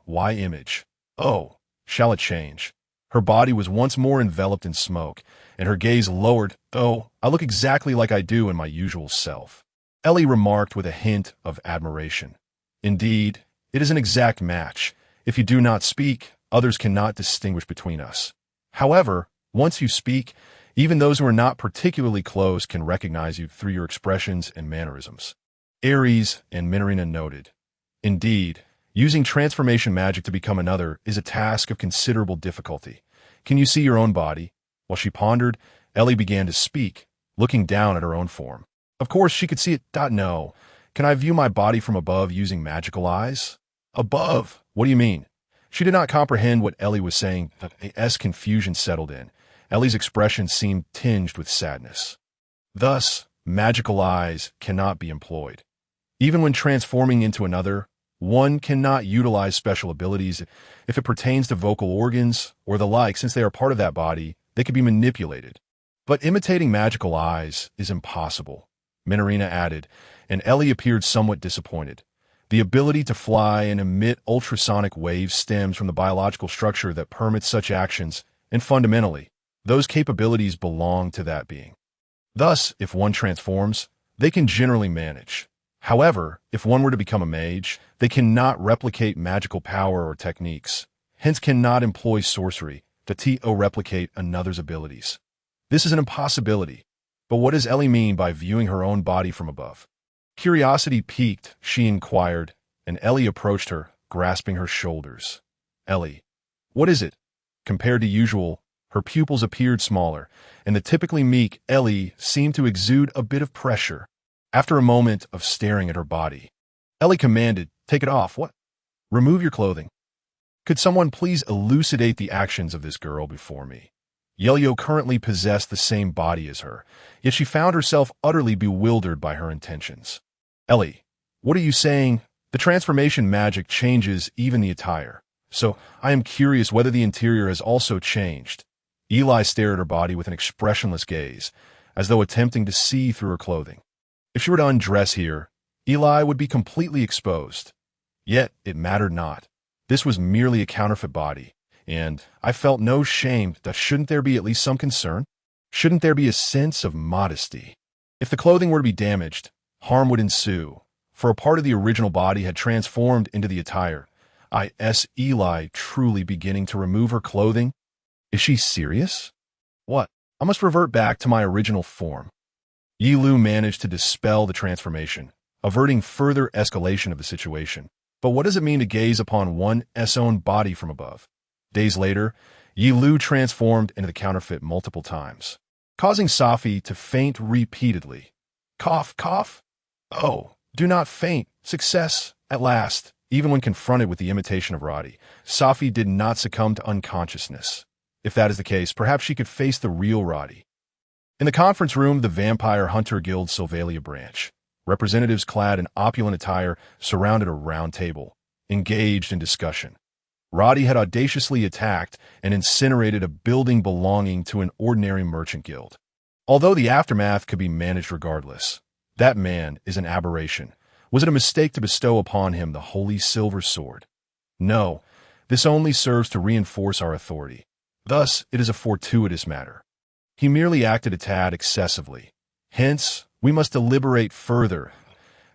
My image. Oh, shall it change? Her body was once more enveloped in smoke, and her gaze lowered. Oh, I look exactly like I do in my usual self. Ellie remarked with a hint of admiration. Indeed, it is an exact match. If you do not speak, others cannot distinguish between us. However, once you speak, even those who are not particularly close can recognize you through your expressions and mannerisms. Ares and Minorina noted. Indeed, using transformation magic to become another is a task of considerable difficulty. Can you see your own body? While she pondered, Ellie began to speak, looking down at her own form. Of course, she could see it. No. Can I view my body from above using magical eyes? Above? What do you mean? She did not comprehend what Ellie was saying. As confusion settled in, Ellie's expression seemed tinged with sadness. Thus, magical eyes cannot be employed. Even when transforming into another, one cannot utilize special abilities. If it pertains to vocal organs or the like, since they are part of that body, they can be manipulated. But imitating magical eyes is impossible, Minorina added, and Ellie appeared somewhat disappointed. The ability to fly and emit ultrasonic waves stems from the biological structure that permits such actions, and fundamentally, those capabilities belong to that being. Thus, if one transforms, they can generally manage. However, if one were to become a mage, they cannot replicate magical power or techniques, hence cannot employ sorcery to replicate another's abilities. This is an impossibility. But what does Ellie mean by viewing her own body from above? Curiosity piqued, she inquired, and Ellie approached her, grasping her shoulders. Ellie, what is it? Compared to usual, her pupils appeared smaller, and the typically meek Ellie seemed to exude a bit of pressure. After a moment of staring at her body, Ellie commanded, take it off. What? Remove your clothing. Could someone please elucidate the actions of this girl before me? Ye Liu currently possessed the same body as her, yet she found herself utterly bewildered by her intentions. Ellie, what are you saying? The transformation magic changes even the attire. So, I am curious whether the interior has also changed. Eli stared at her body with an expressionless gaze, as though attempting to see through her clothing. If she were to undress here, Eli would be completely exposed. Yet, it mattered not. This was merely a counterfeit body, and I felt no shame. Shouldn't there be at least some concern? Shouldn't there be a sense of modesty? If the clothing were to be damaged, harm would ensue, for a part of the original body had transformed into the attire. Eli truly beginning to remove her clothing? Is she serious? What? I must revert back to my original form. Ye Liu managed to dispel the transformation, averting further escalation of the situation. But what does it mean to gaze upon one's own body from above? Days later, Ye Liu transformed into the counterfeit multiple times, causing Safi to faint repeatedly. Cough, cough. Oh, do not faint. Success, at last. Even when confronted with the imitation of Roddy, Safi did not succumb to unconsciousness. If that is the case, perhaps she could face the real Roddy. In the conference room, the Vampire Hunter Guild Sylvalia branch, representatives clad in opulent attire surrounded a round table, engaged in discussion. Roddy had audaciously attacked and incinerated a building belonging to an ordinary merchant guild. Although the aftermath could be managed regardless, that man is an aberration. Was it a mistake to bestow upon him the holy silver sword? No, this only serves to reinforce our authority. Thus, it is a fortuitous matter. He merely acted a tad excessively. Hence, we must deliberate further,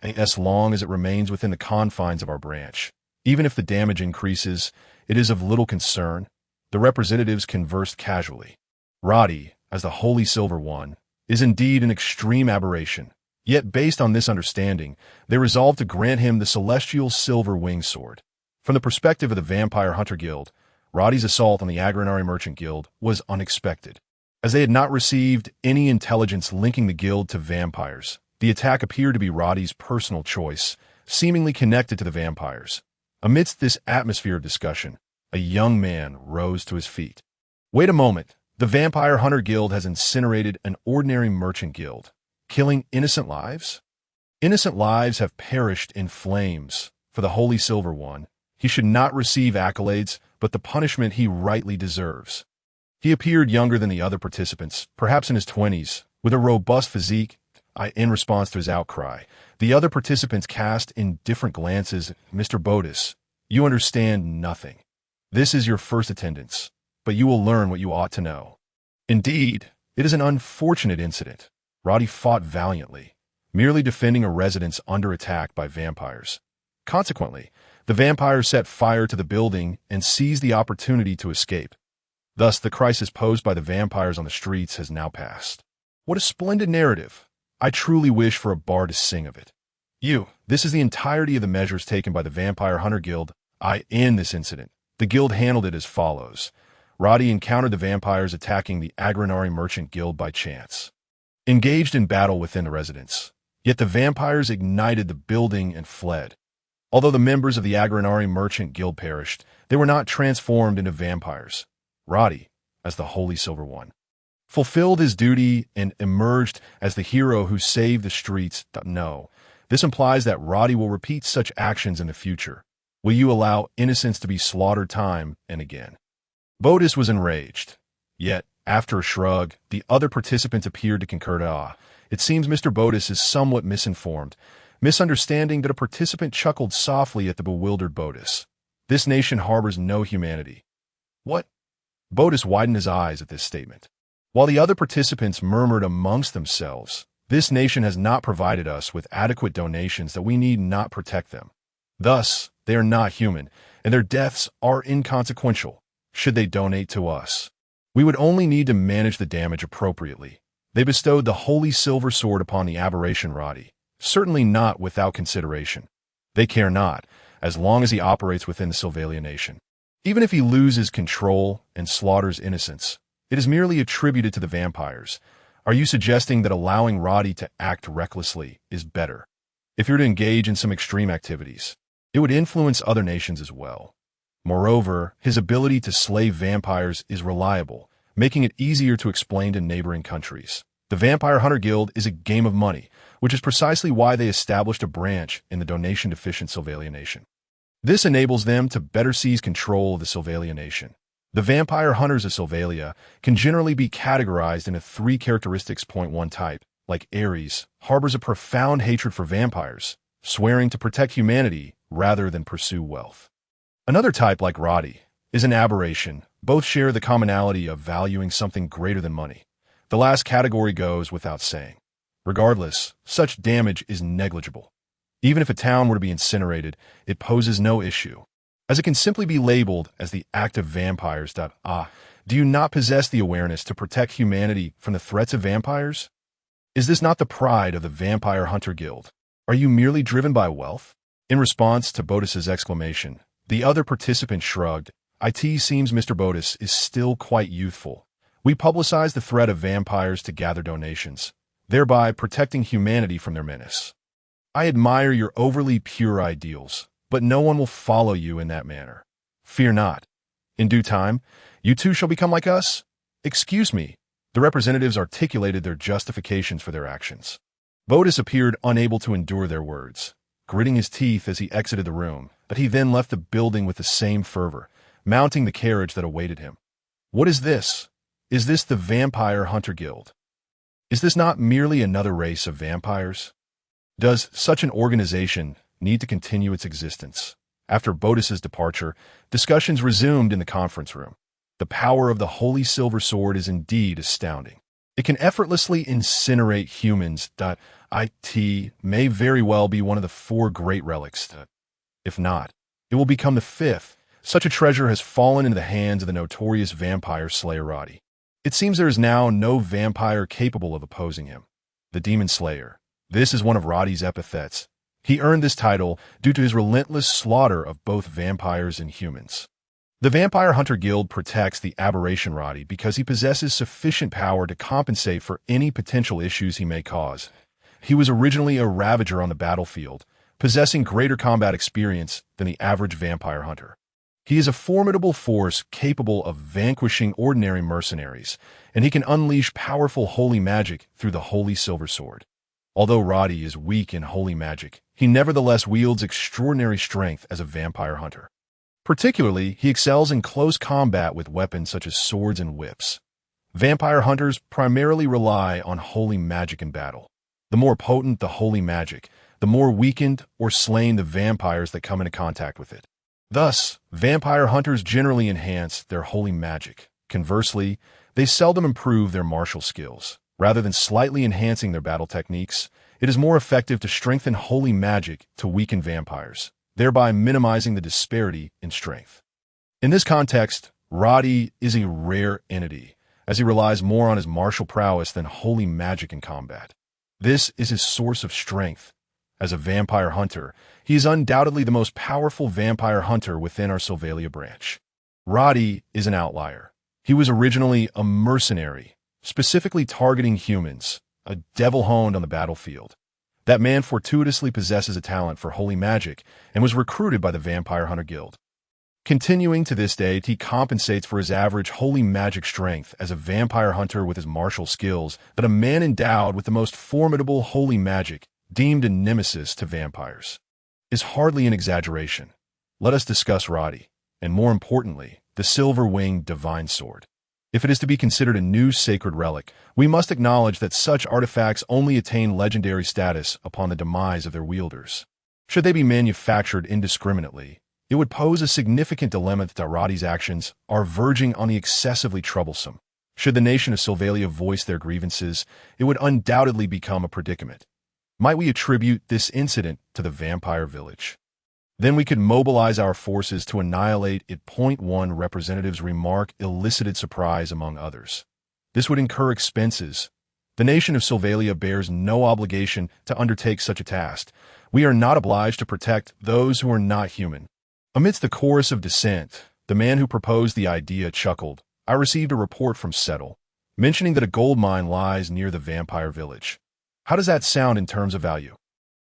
as long as it remains within the confines of our branch. Even if the damage increases, it is of little concern. The representatives conversed casually. Roddy, as the Holy Silver One, is indeed an extreme aberration. Yet, based on this understanding, they resolved to grant him the Celestial Silver Wing Sword. From the perspective of the Vampire Hunter Guild, Roddy's assault on the Agranari Merchant Guild was unexpected. As they had not received any intelligence linking the guild to vampires, the attack appeared to be Roddy's personal choice, seemingly connected to the vampires. Amidst this atmosphere of discussion, a young man rose to his feet. Wait a moment. The Vampire Hunter Guild has incinerated an ordinary merchant guild, killing innocent lives? Innocent lives have perished in flames. For the Holy Silver One, he should not receive accolades, but the punishment he rightly deserves. He appeared younger than the other participants, perhaps in his 20s, with a robust physique. In response to his outcry, the other participants cast indifferent glances. Mr. Bodis, you understand nothing. This is your first attendance, but you will learn what you ought to know. Indeed, it is an unfortunate incident. Roddy fought valiantly, merely defending a residence under attack by vampires. Consequently, the vampires set fire to the building and seized the opportunity to escape. Thus, the crisis posed by the vampires on the streets has now passed. What a splendid narrative! I truly wish for a bar to sing of it. This is the entirety of the measures taken by the Vampire Hunter Guild. In this incident, the guild handled it as follows. Roddy encountered the vampires attacking the Agranari Merchant Guild by chance. Engaged in battle within the residence, yet the vampires ignited the building and fled. Although the members of the Agranari Merchant Guild perished, they were not transformed into vampires. Roddy, as the Holy Silver One, fulfilled his duty and emerged as the hero who saved the streets. No, this implies that Roddy will repeat such actions in the future. Will you allow innocents to be slaughtered time and again? Bodis was enraged. Yet, after a shrug, the other participants appeared to concur. It seems Mr. Bodis is somewhat misinformed, misunderstanding that a participant chuckled softly at the bewildered Bodis. This nation harbors no humanity. What? Bodis widened his eyes at this statement. While the other participants murmured amongst themselves, this nation has not provided us with adequate donations that we need not protect them. Thus, they are not human, and their deaths are inconsequential. Should they donate to us, we would only need to manage the damage appropriately. They bestowed the Holy Silver Sword upon the aberration Roddy, certainly not without consideration. They care not, as long as he operates within the Sylvalia nation. Even if he loses control and slaughters innocents, it is merely attributed to the vampires. Are you suggesting that allowing Roddy to act recklessly is better? If you're to engage in some extreme activities, it would influence other nations as well. Moreover, his ability to slay vampires is reliable, making it easier to explain to neighboring countries. The Vampire Hunter Guild is a game of money, which is precisely why they established a branch in the donation-deficient Sylvalia nation. This enables them to better seize control of the Sylvalia nation. The vampire hunters of Sylvalia can generally be categorized into 3 characteristics. Point 1 type, like Ares, harbors a profound hatred for vampires, swearing to protect humanity rather than pursue wealth. Another type, like Roddy, is an aberration. Both share the commonality of valuing something greater than money. The last category goes without saying. Regardless, such damage is negligible. Even if a town were to be incinerated, it poses no issue, as it can simply be labeled as the act of vampires. Do you not possess the awareness to protect humanity from the threats of vampires? Is this not the pride of the Vampire Hunter Guild? Are you merely driven by wealth? In response to Botis's exclamation, the other participant shrugged. It seems Mr. Botis is still quite youthful. We publicize the threat of vampires to gather donations, thereby protecting humanity from their menace. I admire your overly pure ideals, but no one will follow you in that manner. Fear not. In due time, you too shall become like us. Excuse me. The representatives articulated their justifications for their actions. Botis appeared unable to endure their words, gritting his teeth as he exited the room, but he then left the building with the same fervor, mounting the carriage that awaited him. What is this? Is this the Vampire Hunter Guild? Is this not merely another race of vampires? Does such an organization need to continue its existence? After Botis's departure, discussions resumed in the conference room. The power of the Holy Silver Sword is indeed astounding. It can effortlessly incinerate humans. It may very well be one of the 4 great relics. If not, it will become the 5th. Such a treasure has fallen into the hands of the notorious vampire slayer Roddy. It seems there is now no vampire capable of opposing him. The Demon Slayer. This is one of Roddy's epithets. He earned this title due to his relentless slaughter of both vampires and humans. The Vampire Hunter Guild protects the aberration Roddy because he possesses sufficient power to compensate for any potential issues he may cause. He was originally a ravager on the battlefield, possessing greater combat experience than the average vampire hunter. He is a formidable force capable of vanquishing ordinary mercenaries, and he can unleash powerful holy magic through the Holy Silver Sword. Although Roddy is weak in holy magic, he nevertheless wields extraordinary strength as a vampire hunter. Particularly, he excels in close combat with weapons such as swords and whips. Vampire hunters primarily rely on holy magic in battle. The more potent the holy magic, the more weakened or slain the vampires that come into contact with it. Thus, vampire hunters generally enhance their holy magic. Conversely, they seldom improve their martial skills. Rather than slightly enhancing their battle techniques, it is more effective to strengthen holy magic to weaken vampires, thereby minimizing the disparity in strength. In this context, Roddy is a rare entity, as he relies more on his martial prowess than holy magic in combat. This is his source of strength. As a vampire hunter, he is undoubtedly the most powerful vampire hunter within our Sylvalia branch. Roddy is an outlier. He was originally a mercenary, specifically targeting humans, a devil honed on the battlefield. That man fortuitously possesses a talent for holy magic and was recruited by the Vampire Hunter Guild. Continuing to this day, he compensates for his average holy magic strength as a vampire hunter with his martial skills, but a man endowed with the most formidable holy magic, deemed a nemesis to vampires, is hardly an exaggeration. Let us discuss Roddy, and more importantly, the silver-winged divine sword. If it is to be considered a new sacred relic, we must acknowledge that such artifacts only attain legendary status upon the demise of their wielders. Should they be manufactured indiscriminately, it would pose a significant dilemma that Roddy's actions are verging on the excessively troublesome. Should the nation of Sylvalia voice their grievances, it would undoubtedly become a predicament. Might we attribute this incident to the vampire village? Then we could mobilize our forces to annihilate it. Point 1 Representative's remark elicited surprise among others. This would incur expenses. The nation of Sylvalia bears no obligation to undertake such a task. We are not obliged to protect those who are not human. Amidst the chorus of dissent, the man who proposed the idea chuckled. I received a report from Settle, mentioning that a gold mine lies near the vampire village. How does that sound in terms of value?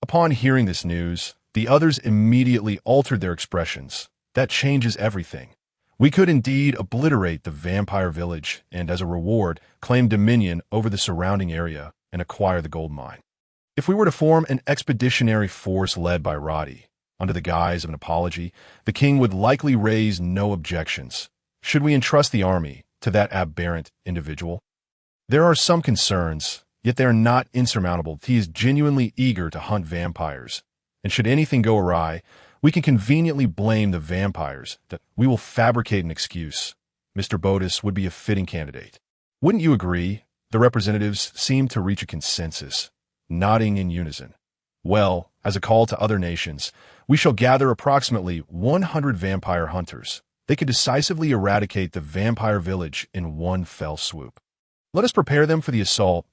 Upon hearing this news, the others immediately altered their expressions. That changes everything. We could indeed obliterate the vampire village and, as a reward, claim dominion over the surrounding area and acquire the gold mine. If we were to form an expeditionary force led by Roddy, under the guise of an apology, the king would likely raise no objections. Should we entrust the army to that aberrant individual? There are some concerns, yet they are not insurmountable. He is genuinely eager to hunt vampires, and should anything go awry, we can conveniently blame the vampires. That we will fabricate an excuse. Mr. Bodis would be a fitting candidate. Wouldn't you agree? The representatives seemed to reach a consensus, nodding in unison. Well, as a call to other nations, we shall gather approximately 100 vampire hunters. They could decisively eradicate the vampire village in one fell swoop. Let us prepare them for the assault.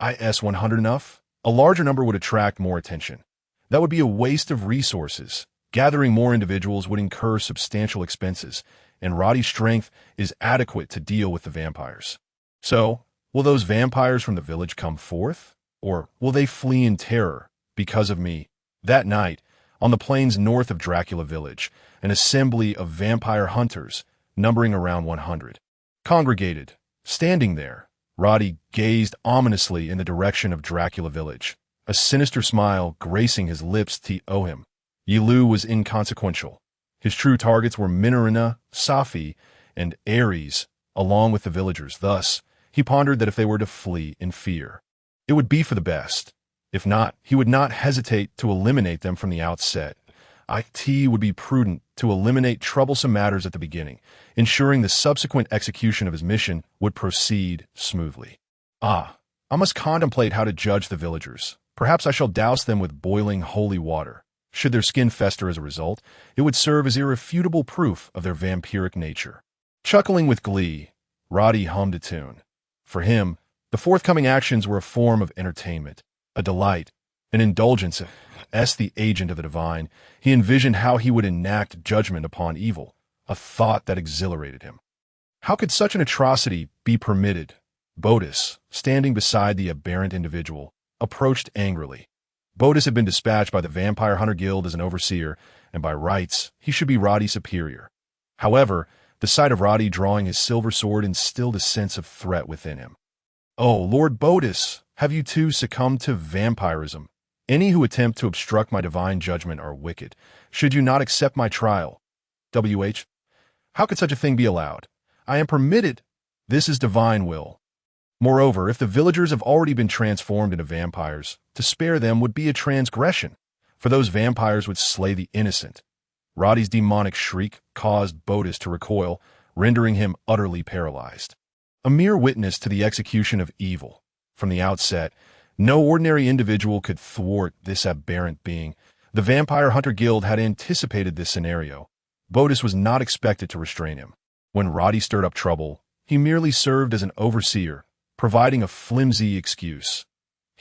Is 100 enough? A larger number would attract more attention. That would be a waste of resources. Gathering more individuals would incur substantial expenses, and Roddy's strength is adequate to deal with the vampires. So, will those vampires from the village come forth? Or will they flee in terror because of me? That night, on the plains north of Dracula Village, an assembly of vampire hunters, numbering around 100, congregated. Standing there, Roddy gazed ominously in the direction of Dracula Village, a sinister smile gracing his lips. Him. Ye Liu was inconsequential. His true targets were Minerina, Safi, and Ares, along with the villagers. Thus, he pondered that if they were to flee in fear, it would be for the best. If not, he would not hesitate to eliminate them from the outset. It would be prudent to eliminate troublesome matters at the beginning, ensuring the subsequent execution of his mission would proceed smoothly. I must contemplate how to judge the villagers. Perhaps I shall douse them with boiling holy water. Should their skin fester as a result, it would serve as irrefutable proof of their vampiric nature. Chuckling with glee, Roddy hummed a tune. For him, the forthcoming actions were a form of entertainment, a delight, an indulgence. As the agent of the divine, he envisioned how he would enact judgment upon evil, a thought that exhilarated him. How could such an atrocity be permitted? Bodis, standing beside the aberrant individual, approached angrily. Bodis had been dispatched by the Vampire Hunter Guild as an overseer, and by rights, he should be Roddy's superior. However, the sight of Roddy drawing his silver sword instilled a sense of threat within him. "Oh, Lord Bodis, have you too succumbed to vampirism? Any who attempt to obstruct my divine judgment are wicked. Should you not accept my trial? How could such a thing be allowed? I am permitted. This is divine will. Moreover, if the villagers have already been transformed into vampires, to spare them would be a transgression, for those vampires would slay the innocent." Roddy's demonic shriek caused Bodis to recoil, rendering him utterly paralyzed. A mere witness to the execution of evil. From the outset, no ordinary individual could thwart this aberrant being. The Vampire Hunter Guild had anticipated this scenario. Bodis was not expected to restrain him. When Roddy stirred up trouble, he merely served as an overseer, providing a flimsy excuse.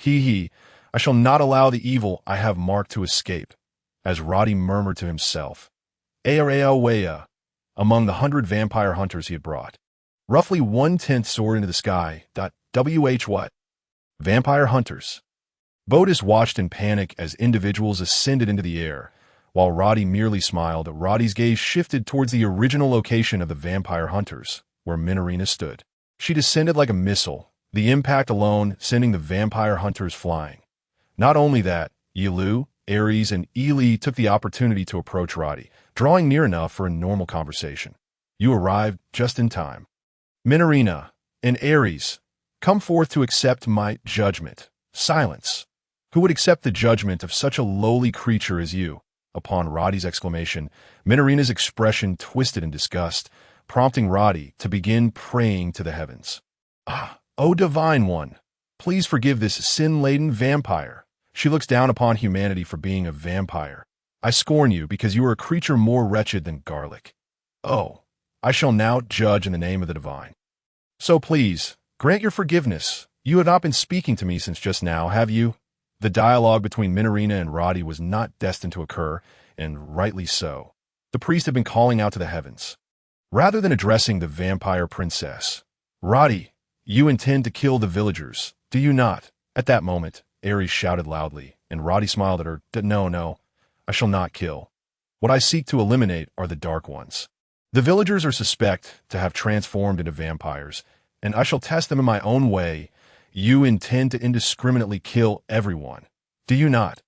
I shall not allow the evil I have marked to escape, as Roddy murmured to himself. Wea, among the 100 vampire hunters he had brought. Roughly 1/10 soared into the sky. What? Vampire hunters. Bodis watched in panic as individuals ascended into the air. While Roddy merely smiled, Roddy's gaze shifted towards the original location of the vampire hunters, where Minerina stood. She descended like a missile, the impact alone sending the vampire hunters flying. Not only that, Ye Liu, Ares, and Ely took the opportunity to approach Roddy, drawing near enough for a normal conversation. You arrived just in time. Minerina and Ares, come forth to accept my judgment. Silence. Who would accept the judgment of such a lowly creature as you? Upon Roddy's exclamation, Minerina's expression twisted in disgust, prompting Roddy to begin praying to the heavens. O Divine One, please forgive this sin-laden vampire. She looks down upon humanity for being a vampire. I scorn you because you are a creature more wretched than garlic. Oh, I shall now judge in the name of the divine. So please, grant your forgiveness. You have not been speaking to me since just now, have you? The dialogue between Minerina and Roddy was not destined to occur, and rightly so. The priest had been calling out to the heavens. Rather than addressing the vampire princess, Roddy, you intend to kill the villagers, do you not? At that moment, Ares shouted loudly, and Roddy smiled at her. No, I shall not kill. What I seek to eliminate are the Dark Ones. The villagers are suspect to have transformed into vampires, and I shall test them in my own way. You intend to indiscriminately kill everyone, do you not?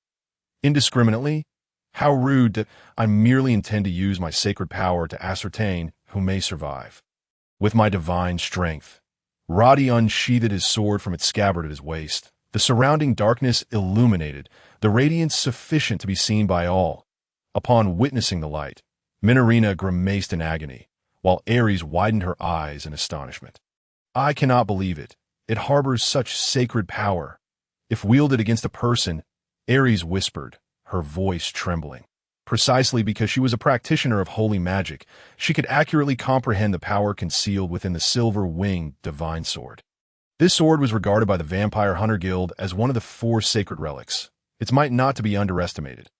Indiscriminately? How rude. I merely intend to use my sacred power to ascertain who may survive. With my divine strength. Roddy unsheathed his sword from its scabbard at his waist. The surrounding darkness illuminated, the radiance sufficient to be seen by all. Upon witnessing the light, Minerina grimaced in agony, while Ares widened her eyes in astonishment. I cannot believe it. It harbors such sacred power. If wielded against a person, Ares whispered, her voice trembling. Precisely because she was a practitioner of holy magic, she could accurately comprehend the power concealed within the silver-winged divine sword. This sword was regarded by the Vampire Hunter Guild as one of the 4 sacred relics. Its might not to be underestimated.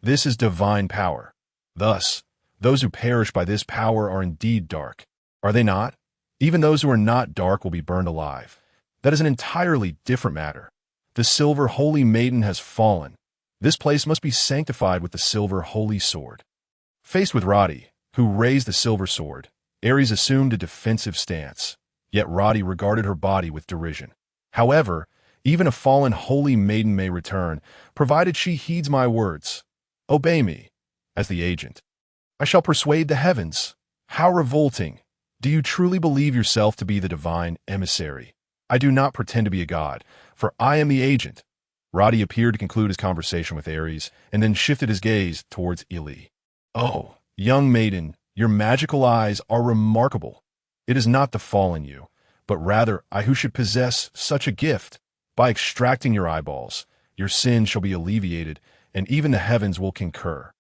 This is divine power. Thus, those who perish by this power are indeed dark. Are they not? Even those who are not dark will be burned alive. That is an entirely different matter. The silver holy maiden has fallen. This place must be sanctified with the silver holy sword. Faced with Roddy, who raised the silver sword, Ares assumed a defensive stance, yet Roddy regarded her body with derision. However, even a fallen holy maiden may return, provided she heeds my words. Obey me, as the agent. I shall persuade the heavens. How revolting! Do you truly believe yourself to be the divine emissary? I do not pretend to be a god, for I am the agent. Roddy appeared to conclude his conversation with Ares, and then shifted his gaze towards Ili. Oh, young maiden, your magical eyes are remarkable. It is not the fall in you, but rather I who should possess such a gift. By extracting your eyeballs, your sin shall be alleviated, and even the heavens will concur.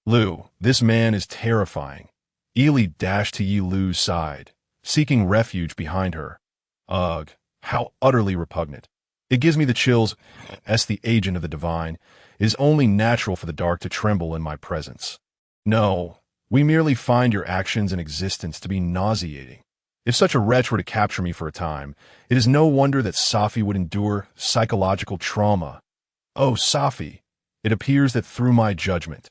Liu, this man is terrifying. Ili dashed to Ye Liu's side, seeking refuge behind her. Ugh, how utterly repugnant. It gives me the chills. As the agent of the divine, it is only natural for the dark to tremble in my presence. No, we merely find your actions and existence to be nauseating. If such a wretch were to capture me for a time, it is no wonder that Safi would endure psychological trauma. Oh, Safi, it appears that through my judgment,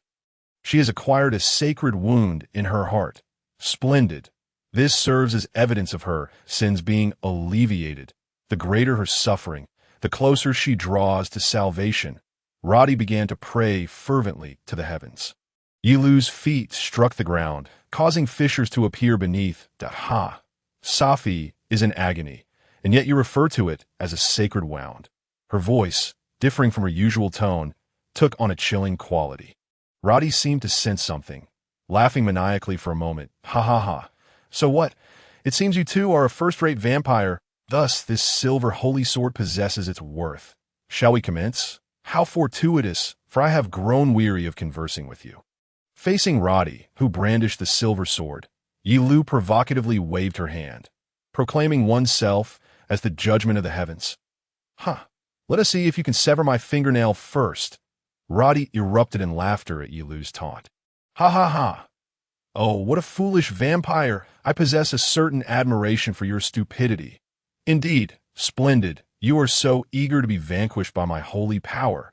she has acquired a sacred wound in her heart. Splendid. This serves as evidence of her sins being alleviated. The greater her suffering, the closer she draws to salvation. Roddy began to pray fervently to the heavens. Ye Liu's feet struck the ground, causing fissures to appear beneath. Safi is in agony, and yet you refer to it as a sacred wound. Her voice, differing from her usual tone, took on a chilling quality. Roddy seemed to sense something, laughing maniacally for a moment. Ha ha ha. So what? It seems you two are a first-rate vampire. Thus, this silver holy sword possesses its worth. Shall we commence? How fortuitous, for I have grown weary of conversing with you. Facing Roddy, who brandished the silver sword, Ye Liu provocatively waved her hand, proclaiming oneself as the judgment of the heavens. Let us see if you can sever my fingernail first. Roddy erupted in laughter at Ye Liu's taunt. Ha ha ha. Oh, what a foolish vampire. I possess a certain admiration for your stupidity. Indeed, splendid. You are so eager to be vanquished by my holy power.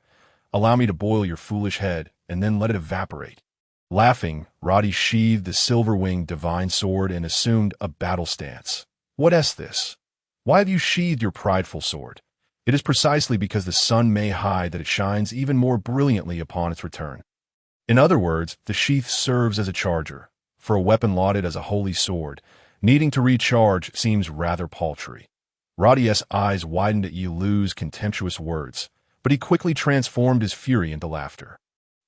Allow me to boil your foolish head, and then let it evaporate. Laughing, Roddy sheathed the silver-winged divine sword and assumed a battle stance. What is this? Why have you sheathed your prideful sword? It is precisely because the sun may hide that it shines even more brilliantly upon its return. In other words, the sheath serves as a charger. For a weapon lauded as a holy sword, needing to recharge seems rather paltry. Roddy's eyes widened at Ye Liu's contemptuous words, but he quickly transformed his fury into laughter.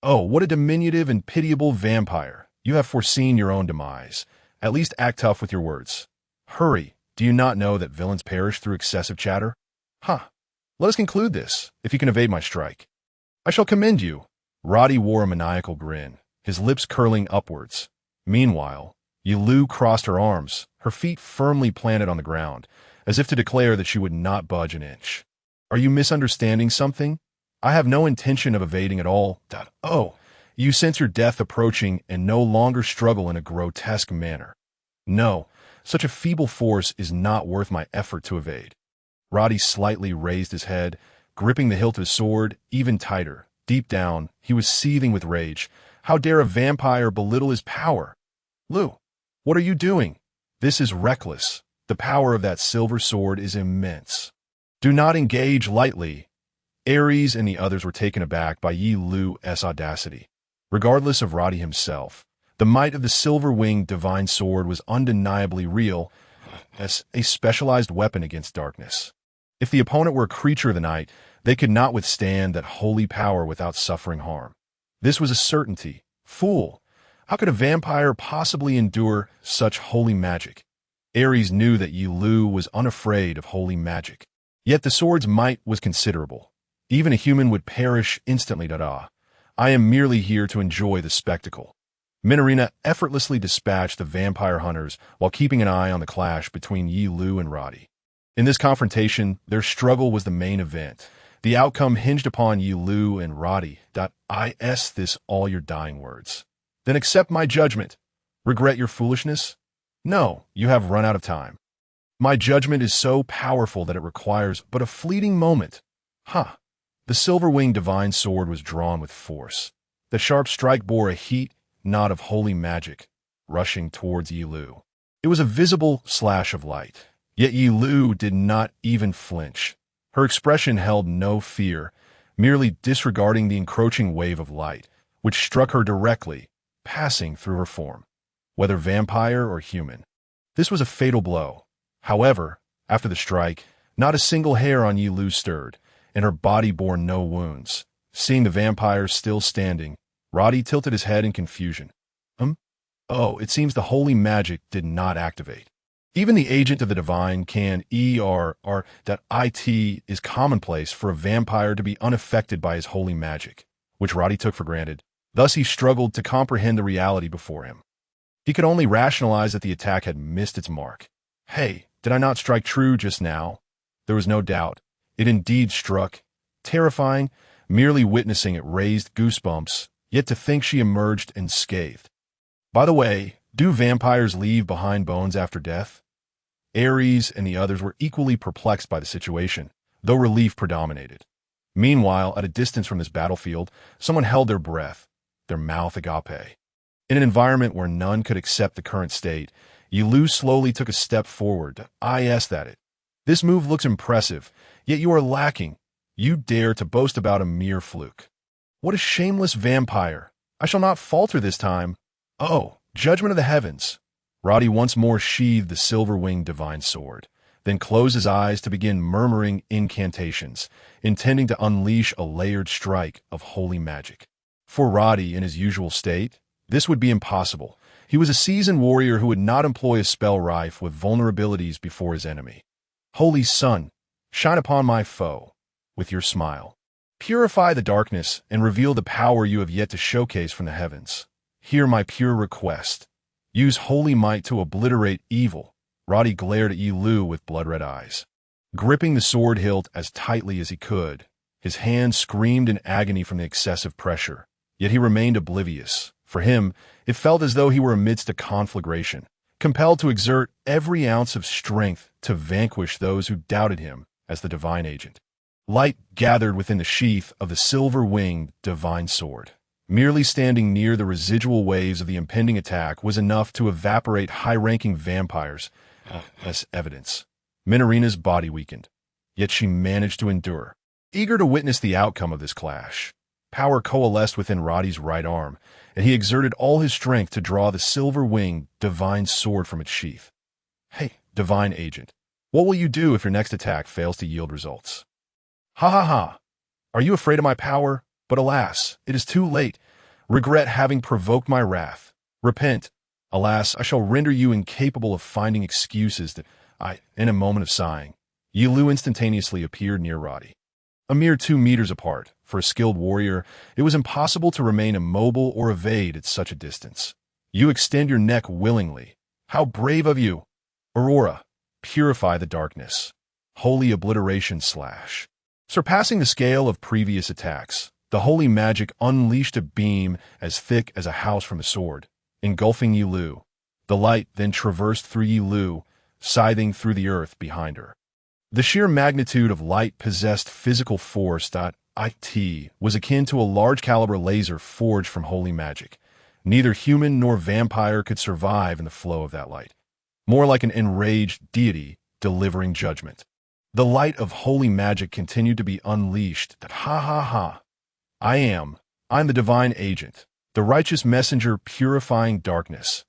Oh, what a diminutive and pitiable vampire. You have foreseen your own demise. At least act tough with your words. Hurry, do you not know that villains perish through excessive chatter? Let us conclude this, if you can evade my strike. I shall commend you. Roddy wore a maniacal grin, his lips curling upwards. Meanwhile, Ye Liu crossed her arms, her feet firmly planted on the ground, as if to declare that she would not budge an inch. Are you misunderstanding something? I have no intention of evading at all. Oh, you sense your death approaching and no longer struggle in a grotesque manner. No, such a feeble force is not worth my effort to evade. Roddy slightly raised his head, gripping the hilt of his sword even tighter. Deep down, he was seething with rage. How dare a vampire belittle his power? Liu, what are you doing? This is reckless. The power of that silver sword is immense. Do not engage lightly. Ares and the others were taken aback by Ye Liu's audacity. Regardless of Roddy himself, the might of the silver-winged divine sword was undeniably real as a specialized weapon against darkness. If the opponent were a creature of the night, they could not withstand that holy power without suffering harm. This was a certainty. Fool! How could a vampire possibly endure such holy magic? Ares knew that Ye Liu was unafraid of holy magic. Yet the sword's might was considerable. Even a human would perish instantly. I am merely here to enjoy the spectacle. Minorina effortlessly dispatched the vampire hunters while keeping an eye on the clash between Ye Liu and Roddy. In this confrontation, their struggle was the main event. The outcome hinged upon Ye Liu and Roddy. Is this all your dying words? Then accept my judgment. Regret your foolishness? No, you have run out of time. My judgment is so powerful that it requires but a fleeting moment. The silver-winged divine sword was drawn with force. The sharp strike bore a heat knot of holy magic, rushing towards Ye Liu. It was a visible slash of light, yet Ye Liu did not even flinch. Her expression held no fear, merely disregarding the encroaching wave of light, which struck her directly, passing through her form, whether vampire or human. This was a fatal blow. However, after the strike, not a single hair on Ye Liu stirred, and her body bore no wounds. Seeing the vampire still standing, Roddy tilted his head in confusion. Oh, it seems the holy magic did not activate. Even the agent of the divine can that is commonplace for a vampire to be unaffected by his holy magic, which Roddy took for granted. Thus he struggled to comprehend the reality before him. He could only rationalize that the attack had missed its mark. Hey, did I not strike true just now? There was no doubt. It indeed struck. Terrifying, merely witnessing it raised goosebumps, yet to think she emerged unscathed. By the way, do vampires leave behind bones after death? Ares and the others were equally perplexed by the situation, though relief predominated. Meanwhile, at a distance from this battlefield, someone held their breath, their mouth agape. In an environment where none could accept the current state, Ye Liu slowly took a step forward. This move looks impressive, yet you are lacking. You dare to boast about a mere fluke. What a shameless vampire! I shall not falter this time. Oh, judgment of the heavens! Roddy once more sheathed the silver-winged divine sword, then closed his eyes to begin murmuring incantations, intending to unleash a layered strike of holy magic. For Roddy, in his usual state, this would be impossible. He was a seasoned warrior who would not employ a spell rife with vulnerabilities before his enemy. Holy sun, shine upon my foe with your smile. Purify the darkness and reveal the power you have yet to showcase from the heavens. Hear my pure request. Use holy might to obliterate evil. Roddy glared at Ye Liu with blood-red eyes. Gripping the sword hilt as tightly as he could, his hand screamed in agony from the excessive pressure, yet he remained oblivious. For him, it felt as though he were amidst a conflagration, compelled to exert every ounce of strength to vanquish those who doubted him as the divine agent. Light gathered within the sheath of the silver-winged divine sword. Merely standing near the residual waves of the impending attack was enough to evaporate high-ranking vampires as evidence. Minorina's body weakened, yet she managed to endure. Eager to witness the outcome of this clash, power coalesced within Roddy's right arm, and he exerted all his strength to draw the silver-winged divine sword from its sheath. Hey, divine agent, what will you do if your next attack fails to yield results? Ha! Are you afraid of my power? But alas, it is too late. Regret having provoked my wrath. Repent. Alas, I shall render you incapable of finding excuses that in a moment of sighing, Ye Liu instantaneously appeared near Roddy. A mere 2 meters apart, for a skilled warrior, it was impossible to remain immobile or evade at such a distance. You extend your neck willingly. How brave of you! Aurora, purify the darkness. Holy obliteration slash. Surpassing the scale of previous attacks, the holy magic unleashed a beam as thick as a house from a sword, engulfing Ye Liu. The light then traversed through Ye Liu, scything through the earth behind her. The sheer magnitude of light possessed physical force. It was akin to a large-caliber laser forged from holy magic. Neither human nor vampire could survive in the flow of that light, more like an enraged deity delivering judgment. The light of holy magic continued to be unleashed. Ha ha ha. I'm the divine agent, the righteous messenger purifying darkness.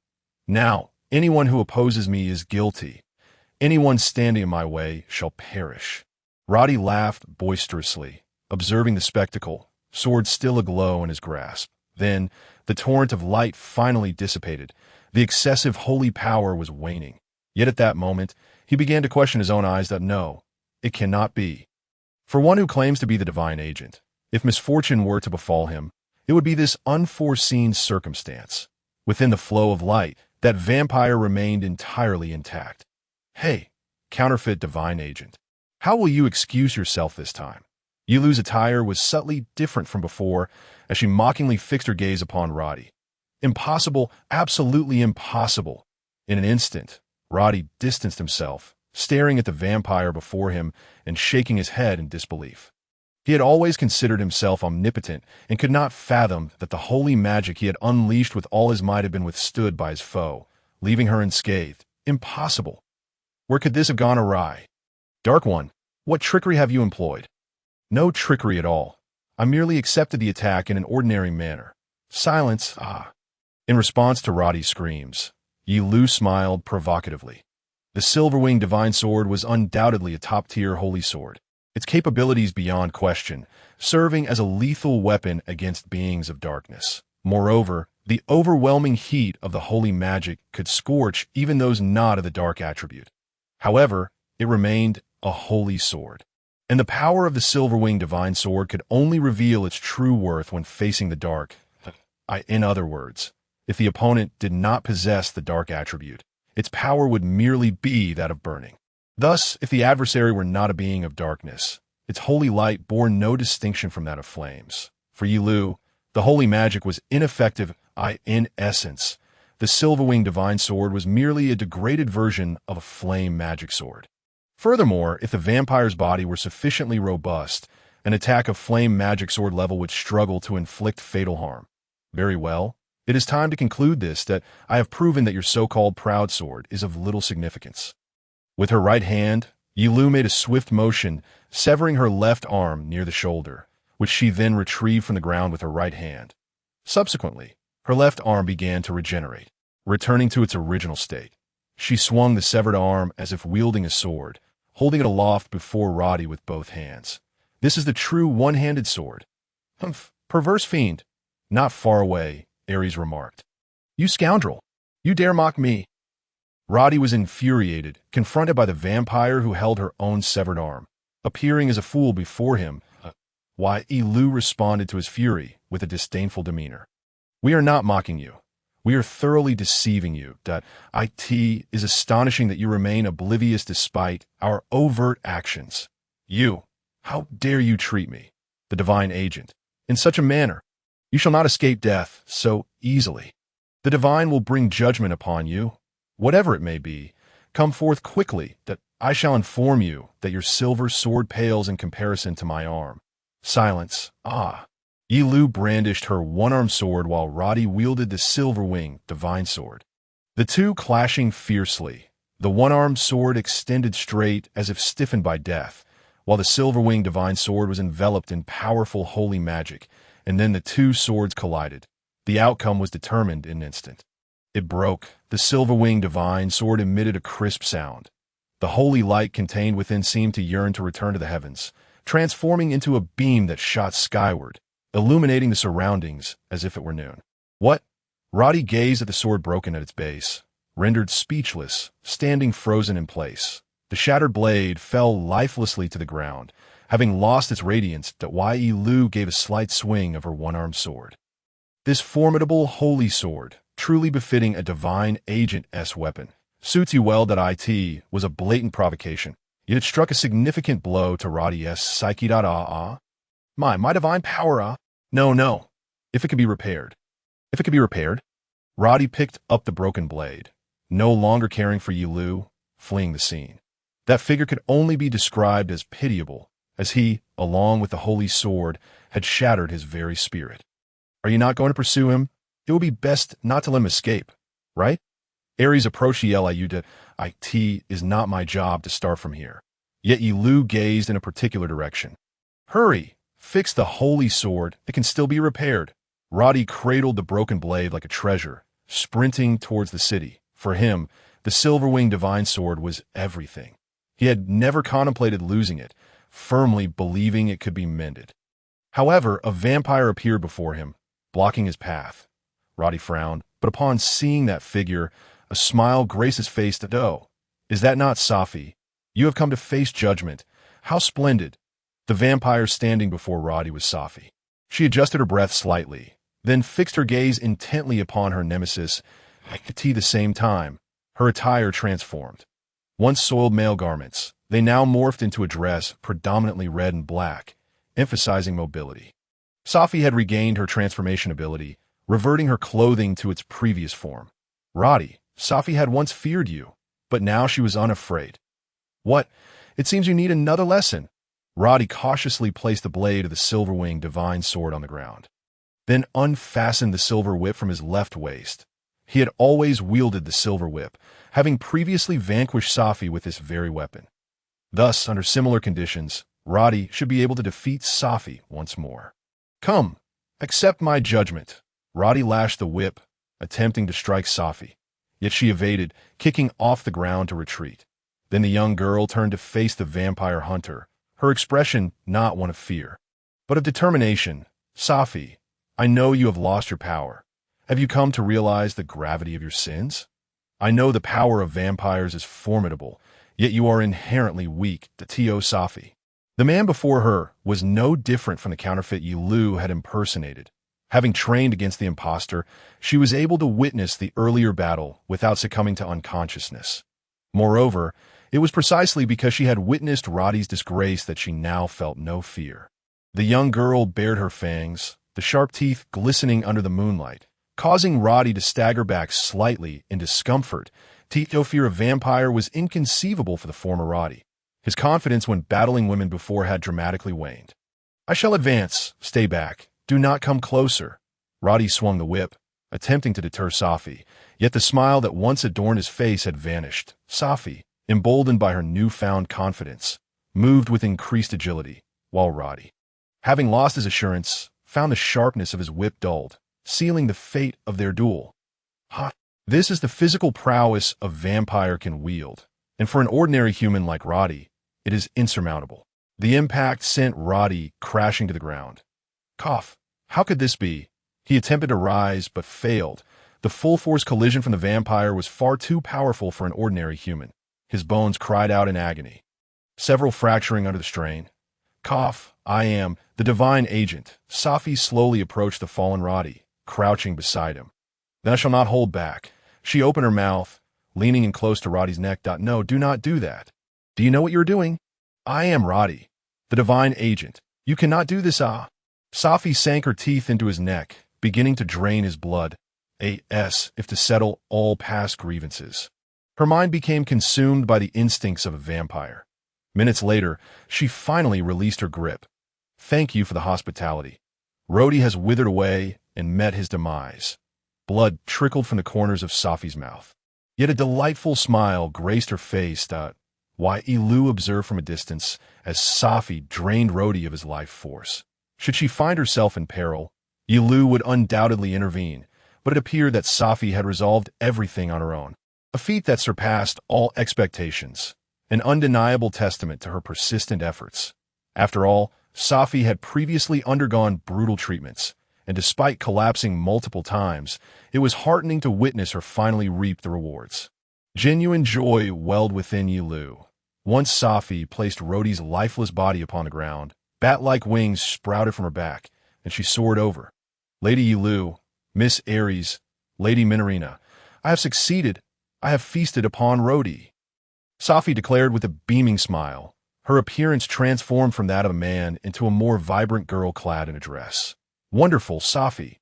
Now, anyone who opposes me is guilty. Anyone standing in my way shall perish. Roddy laughed boisterously, observing the spectacle, sword still aglow in his grasp. Then, the torrent of light finally dissipated. The excessive holy power was waning. Yet at that moment, he began to question his own eyes that no, it cannot be. For one who claims to be the divine agent, if misfortune were to befall him, it would be this unforeseen circumstance. Within the flow of light, that vampire remained entirely intact. Hey, counterfeit divine agent, how will you excuse yourself this time? Ye Liu's attire was subtly different from before as she mockingly fixed her gaze upon Roddy. Impossible, absolutely impossible. In an instant, Roddy distanced himself, staring at the vampire before him and shaking his head in disbelief. He had always considered himself omnipotent and could not fathom that the holy magic he had unleashed with all his might had been withstood by his foe, leaving her unscathed. Impossible. Where could this have gone awry? Dark One, what trickery have you employed? No trickery at all. I merely accepted the attack in an ordinary manner. Silence, ah. In response to Roddy's screams, Ye Liu smiled provocatively. The silver-winged divine sword was undoubtedly a top-tier holy sword, its capabilities beyond question, serving as a lethal weapon against beings of darkness. Moreover, the overwhelming heat of the holy magic could scorch even those not of the dark attribute. However, it remained a holy sword, and the power of the silver-winged divine sword could only reveal its true worth when facing the dark. In other words, if the opponent did not possess the dark attribute, its power would merely be that of burning. Thus, if the adversary were not a being of darkness, its holy light bore no distinction from that of flames. For Ye Liu, the holy magic was ineffective. In essence, the silver-winged divine sword was merely a degraded version of a flame magic sword. Furthermore, if the vampire's body were sufficiently robust, an attack of flame magic sword level would struggle to inflict fatal harm. Very well. It is time to conclude this, that I have proven that your so-called proud sword is of little significance. With her right hand, Ye Liu made a swift motion, severing her left arm near the shoulder, which she then retrieved from the ground with her right hand. Subsequently, her left arm began to regenerate, returning to its original state. She swung the severed arm as if wielding a sword, holding it aloft before Roddy with both hands. This is the true one-handed sword. Humph, perverse fiend. Not far away, Ares remarked. You scoundrel! You dare mock me! Roddy was infuriated, confronted by the vampire who held her own severed arm, appearing as a fool before him. Why, Ye Liu responded to his fury with a disdainful demeanor. We are not mocking you. We are thoroughly deceiving you. It is astonishing that you remain oblivious despite our overt actions. You, how dare you treat me, the divine agent, in such a manner? You shall not escape death so easily. The divine will bring judgment upon you. Whatever it may be, come forth quickly, that I shall inform you that your silver sword pales in comparison to my arm. Silence, ah. Ye Liu brandished her one-armed sword while Roddy wielded the silver-winged divine sword. The two clashing fiercely, the one-armed sword extended straight as if stiffened by death, while the silver-winged divine sword was enveloped in powerful holy magic, and then the two swords collided. The outcome was determined in an instant. It broke. The silver-winged divine sword emitted a crisp sound. The holy light contained within seemed to yearn to return to the heavens, transforming into a beam that shot skyward, illuminating the surroundings as if it were noon. What? Roddy gazed at the sword broken at its base, rendered speechless, standing frozen in place. The shattered blade fell lifelessly to the ground, having lost its radiance. Ye Liu gave a slight swing of her one-armed sword. This formidable holy sword, truly befitting a divine agent-s weapon, suits you well. It was a blatant provocation, yet it struck a significant blow to Roddy's psyche. My divine power, No. If it can be repaired. If it can be repaired? Roddy picked up the broken blade, no longer caring for Ye Liu, fleeing the scene. That figure could only be described as pitiable, as he, along with the holy sword, had shattered his very spirit. Are you not going to pursue him? it would be best not to let him escape, right? Ares approached Ye Liu to, "It is not my job to start from here." Yet Ye Liu gazed in a particular direction. "Hurry! Fix the holy sword. It can still be repaired." Roddy cradled the broken blade like a treasure, sprinting towards the city. For him, the silver-winged divine sword was everything. He had never contemplated losing it, firmly believing it could be mended. However, a vampire appeared before him, blocking his path. Roddy frowned, but upon seeing that figure, a smile graced his face to "Oh, is that not Safi? You have come to face judgment. How splendid." The vampire standing before Roddy was Safi. She adjusted her breath slightly, then fixed her gaze intently upon her nemesis. At the same time, her attire transformed. Once soiled male garments, they now morphed into a dress predominantly red and black, emphasizing mobility. Safi had regained her transformation ability, reverting her clothing to its previous form. "Roddy, Safi had once feared you, but now she was unafraid." "What? It seems you need another lesson." Roddy cautiously placed the blade of the silver-winged divine sword on the ground, then unfastened the silver whip from his left waist. He had always wielded the silver whip, having previously vanquished Safi with this very weapon. Thus, under similar conditions, Roddy should be able to defeat Safi once more. "Come, accept my judgment." Roddy lashed the whip, attempting to strike Safi, yet she evaded, kicking off the ground to retreat. Then the young girl turned to face the vampire hunter, her expression not one of fear, but of determination. "Safi, I know you have lost your power. Have you come to realize the gravity of your sins? I know the power of vampires is formidable, yet you are inherently weak, Tio Safi." The man before her was no different from the counterfeit Ye Liu had impersonated. Having trained against the impostor, she was able to witness the earlier battle without succumbing to unconsciousness. Moreover, it was precisely because she had witnessed Roddy's disgrace that she now felt no fear. The young girl bared her fangs, the sharp teeth glistening under the moonlight, causing Roddy to stagger back slightly in discomfort. Tito's fear of vampire was inconceivable for the former Roddy. His confidence when battling women before had dramatically waned. "I shall advance. Stay back. Do not come closer." Roddy swung the whip, attempting to deter Safi, yet the smile that once adorned his face had vanished. Safi, emboldened by her newfound confidence, moved with increased agility, while Roddy, having lost his assurance, found the sharpness of his whip dulled, sealing the fate of their duel. This is the physical prowess a vampire can wield, and for an ordinary human like Roddy, it is insurmountable. The impact sent Roddy crashing to the ground. Cough. How could this be? He attempted to rise, but failed. The full-force collision from the vampire was far too powerful for an ordinary human. His bones cried out in agony, several fracturing under the strain. Cough. "I am the divine agent." Safi slowly approached the fallen Roddy, crouching beside him. "Then I shall not hold back." She opened her mouth, leaning in close to Roddy's neck. "No, do not do that. Do you know what you're doing?" "I am Roddy, the divine agent. You cannot do this, Safi sank her teeth into his neck, beginning to drain his blood, if to settle all past grievances. Her mind became consumed by the instincts of a vampire. Minutes later, she finally released her grip. "Thank you for the hospitality." Roddy has withered away and met his demise. Blood trickled from the corners of Safi's mouth. Yet a delightful smile graced her face. Ye Liu observed from a distance as Safi drained Roddy of his life force. Should she find herself in peril, Ye Liu would undoubtedly intervene, but it appeared that Safi had resolved everything on her own, a feat that surpassed all expectations, an undeniable testament to her persistent efforts. After all, Safi had previously undergone brutal treatments, and despite collapsing multiple times, it was heartening to witness her finally reap the rewards. Genuine joy welled within Ye Liu. Once Safi placed Roddy's lifeless body upon the ground, bat-like wings sprouted from her back, and she soared over. "Lady Ye Liu, Miss Ares, Lady Minerina, I have succeeded. I have feasted upon Roddy," Safi declared with a beaming smile. Her appearance transformed from that of a man into a more vibrant girl clad in a dress. "Wonderful, Safi.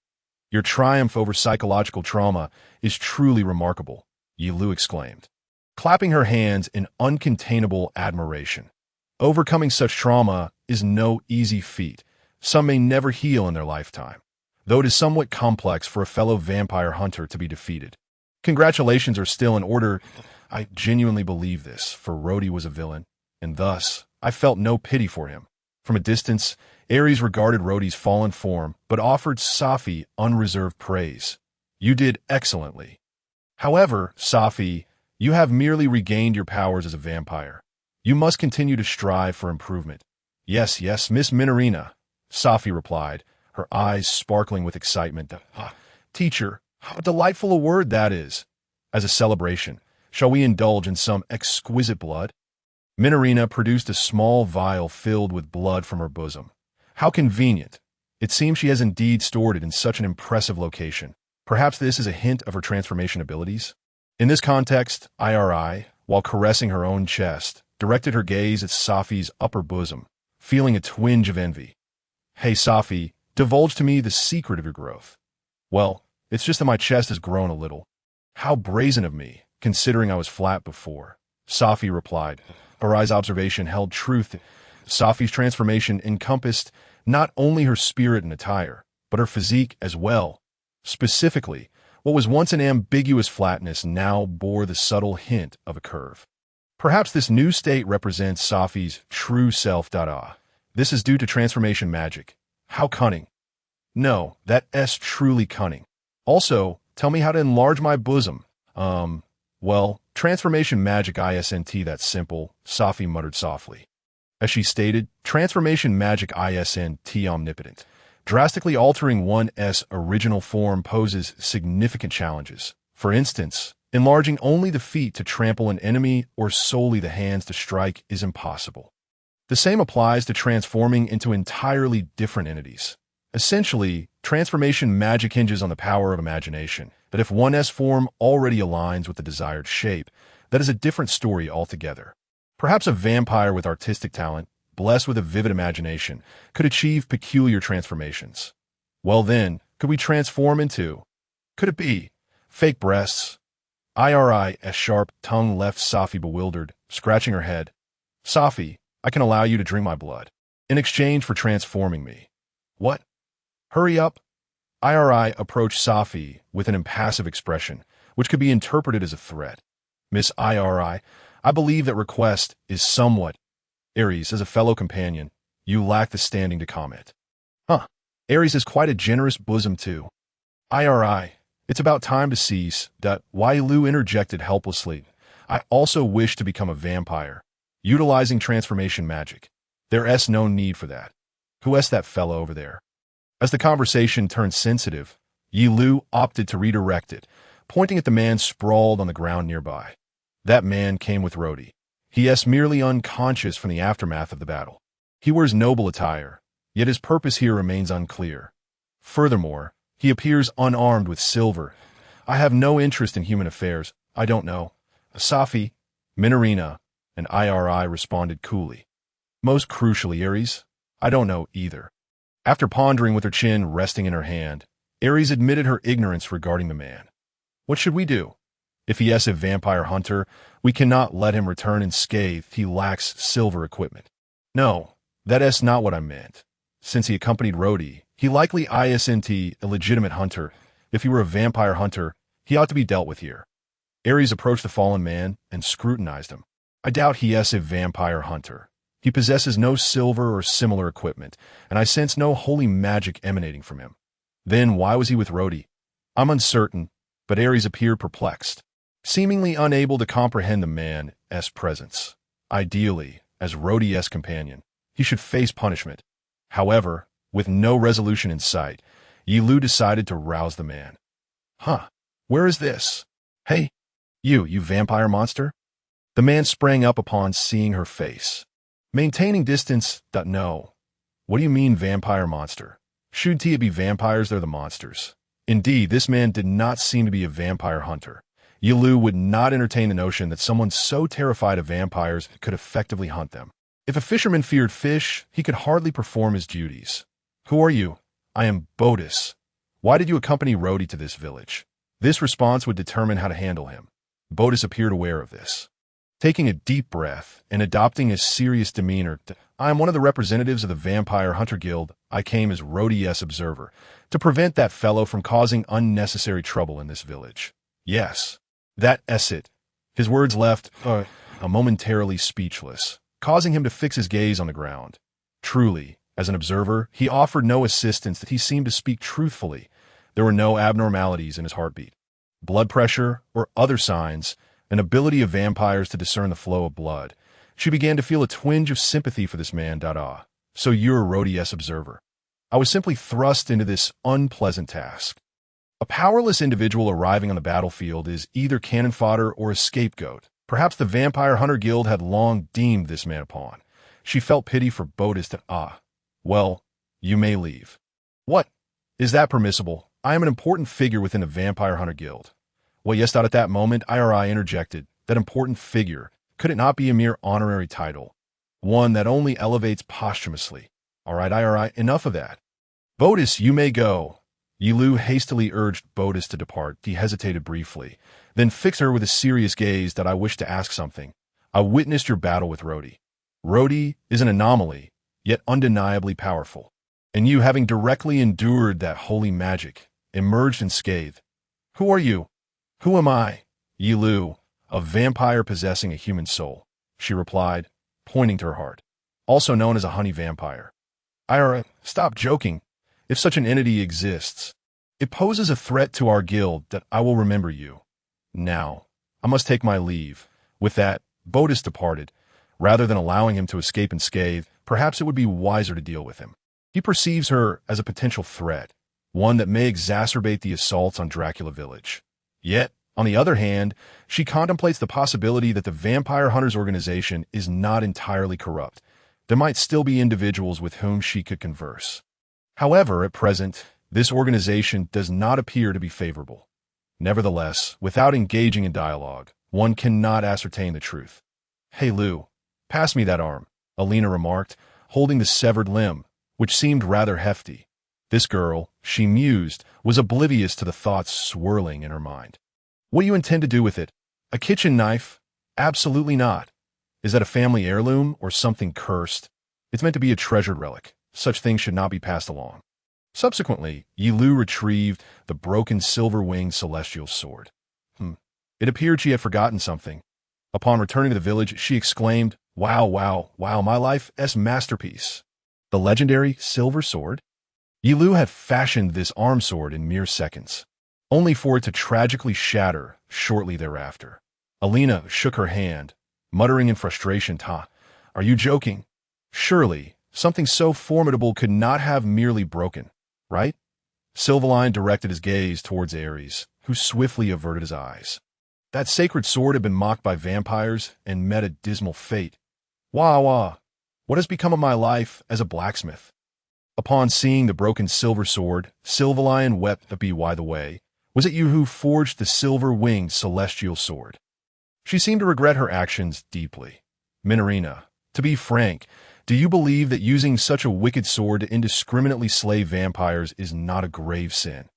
Your triumph over psychological trauma is truly remarkable," Ye Liu exclaimed, clapping her hands in uncontainable admiration. Overcoming such trauma is no easy feat. Some may never heal in their lifetime. though it is somewhat complex for a fellow vampire hunter to be defeated. Congratulations are still in order. I genuinely believe this, for Rhodey was a villain, and thus I felt no pity for him. From a distance, Ares regarded Rhodey's fallen form, but offered Safi unreserved praise. You did excellently. However, Safi, you have merely regained your powers as a vampire. You must continue to strive for improvement. Yes, yes, Miss Minorina, Safi replied, her eyes sparkling with excitement. Teacher, how delightful a word that is. As a celebration, shall we indulge in some exquisite blood? Minorina produced a small vial filled with blood from her bosom. How convenient. It seems she has indeed stored it in such an impressive location. Perhaps this is a hint of her transformation abilities? In this context, IRI, while caressing her own chest, directed her gaze at Safi's upper bosom, feeling a twinge of envy. Hey Safi, divulge to me the secret of your growth. Well, it's just that my chest has grown a little. How brazen of me, considering I was flat before. Safi replied. Arai's observation held truth. Safi's transformation encompassed not only her spirit and attire, but her physique as well. Specifically, what was once an ambiguous flatness now bore the subtle hint of a curve. Perhaps this new state represents Safi's true self. This is due to transformation magic. How cunning. No, that S truly cunning. Also, tell me how to enlarge my bosom. Well, transformation magic isn't that simple, Safi muttered softly. As she stated, transformation magic isn't omnipotent. Drastically altering one's original form poses significant challenges. For instance, enlarging only the feet to trample an enemy or solely the hands to strike is impossible. The same applies to transforming into entirely different entities. Essentially, transformation magic hinges on the power of imagination, that if one's form already aligns with the desired shape, that is a different story altogether. Perhaps a vampire with artistic talent, blessed with a vivid imagination, could achieve peculiar transformations. Well then, could we transform into? Could it be fake breasts? IRI's sharp tongue left Safi bewildered, scratching her head. Safi, I can allow you to drink my blood, in exchange for transforming me. What? Hurry up. IRI approached Safi with an impassive expression, which could be interpreted as a threat. Miss IRI, I believe that request is somewhat. Ares, as a fellow companion, you lack the standing to comment. Ares has quite a generous bosom too. IRI, it's about time to cease. Ye Liu interjected helplessly. I also wish to become a vampire, utilizing transformation magic. There's no need for that. Who's that fellow over there? As the conversation turned sensitive, Ye Liu opted to redirect it, pointing at the man sprawled on the ground nearby. That man came with Rhodey. He is merely unconscious from the aftermath of the battle. He wears noble attire, yet his purpose here remains unclear. Furthermore, he appears unarmed with silver. I have no interest in human affairs. I don't know. Safi, Minorina, and IRI responded coolly. Most crucially, Ares, I don't know either. After pondering with her chin resting in her hand, Ares admitted her ignorance regarding the man. What should we do? If he is a vampire hunter, we cannot let him return unscathed. He lacks silver equipment. No, that is not what I meant. Since he accompanied Rhodey, he likely isn't a legitimate hunter. If he were a vampire hunter, he ought to be dealt with here. Ares approached the fallen man and scrutinized him. I doubt he is a vampire hunter. He possesses no silver or similar equipment, and I sense no holy magic emanating from him. Then why was he with Rhodey? I'm uncertain, but Ares appeared perplexed, seemingly unable to comprehend the man's presence. Ideally, as Rhodey's companion, he should face punishment. However, with no resolution in sight, Ye Liu decided to rouse the man. Where is this? Hey, you vampire monster? The man sprang up upon seeing her face. Maintaining distance. No. What do you mean, vampire monster? Should it be vampires, they're the monsters. Indeed, this man did not seem to be a vampire hunter. Ye Liu would not entertain the notion that someone so terrified of vampires could effectively hunt them. If a fisherman feared fish, he could hardly perform his duties. Who are you? I am Bodis. Why did you accompany Rhodey to this village? This response would determine how to handle him. Bodis appeared aware of this. Taking a deep breath and adopting a serious demeanor, I am one of the representatives of the Vampire Hunter Guild. I came as Lord Ye's observer, to prevent that fellow from causing unnecessary trouble in this village. Yes, that's it. His words left momentarily speechless, causing him to fix his gaze on the ground. Truly, as an observer, he offered no assistance that he seemed to speak truthfully. There were no abnormalities in his heartbeat, blood pressure, or other signs, an ability of vampires to discern the flow of blood. She began to feel a twinge of sympathy for this man. So you're Lord Ye's observer. I was simply thrust into this unpleasant task. A powerless individual arriving on the battlefield is either cannon fodder or a scapegoat. Perhaps the Vampire Hunter Guild had long deemed this man a pawn. She felt pity for Bodis well, you may leave. What? Is that permissible? I am an important figure within the Vampire Hunter Guild. Well, yes, at that moment, I interjected. That important figure, could it not be a mere honorary title? One that only elevates posthumously. All right, enough of that. Bodis, you may go. Ye Liu hastily urged Bodis to depart. He hesitated briefly, then fixed her with a serious gaze. That I wish to ask something. I witnessed your battle with Rodi. Rodi is an anomaly, yet undeniably powerful. And you, having directly endured that holy magic, emerged unscathed. Who are you? Who am I? Ye Liu, a vampire possessing a human soul, she replied, pointing to her heart. Also known as a honey vampire. Ira, stop joking. If such an entity exists, it poses a threat to our guild. That I will remember you. Now, I must take my leave. With that, Bodis departed. Rather than allowing him to escape unscathed, perhaps it would be wiser to deal with him. He perceives her as a potential threat, one that may exacerbate the assaults on Dracula Village. Yet, on the other hand, she contemplates the possibility that the Vampire Hunters organization is not entirely corrupt. There might still be individuals with whom she could converse. However, at present, this organization does not appear to be favorable. Nevertheless, without engaging in dialogue, one cannot ascertain the truth. Hey Liu, pass me that arm, Alina remarked, holding the severed limb, which seemed rather hefty. This girl, she mused, was oblivious to the thoughts swirling in her mind. What do you intend to do with it? A kitchen knife? Absolutely not. Is that a family heirloom or something cursed? It's meant to be a treasured relic. Such things should not be passed along. Subsequently, Ye Liu retrieved the broken silver-winged celestial sword. It appeared she had forgotten something. Upon returning to the village, she exclaimed, Wow, my life's masterpiece. The legendary silver sword? Ye Liu had fashioned this arm sword in mere seconds, only for it to tragically shatter shortly thereafter. Alina shook her hand, muttering in frustration, are you joking? Surely, something so formidable could not have merely broken, right? Silverline directed his gaze towards Ares, who swiftly averted his eyes. That sacred sword had been mocked by vampires and met a dismal fate. What has become of my life as a blacksmith? Upon seeing the broken silver sword, Silverlion wept. By the way, was it you who forged the silver-winged celestial sword? She seemed to regret her actions deeply. Minorina, to be frank, do you believe that using such a wicked sword to indiscriminately slay vampires is not a grave sin?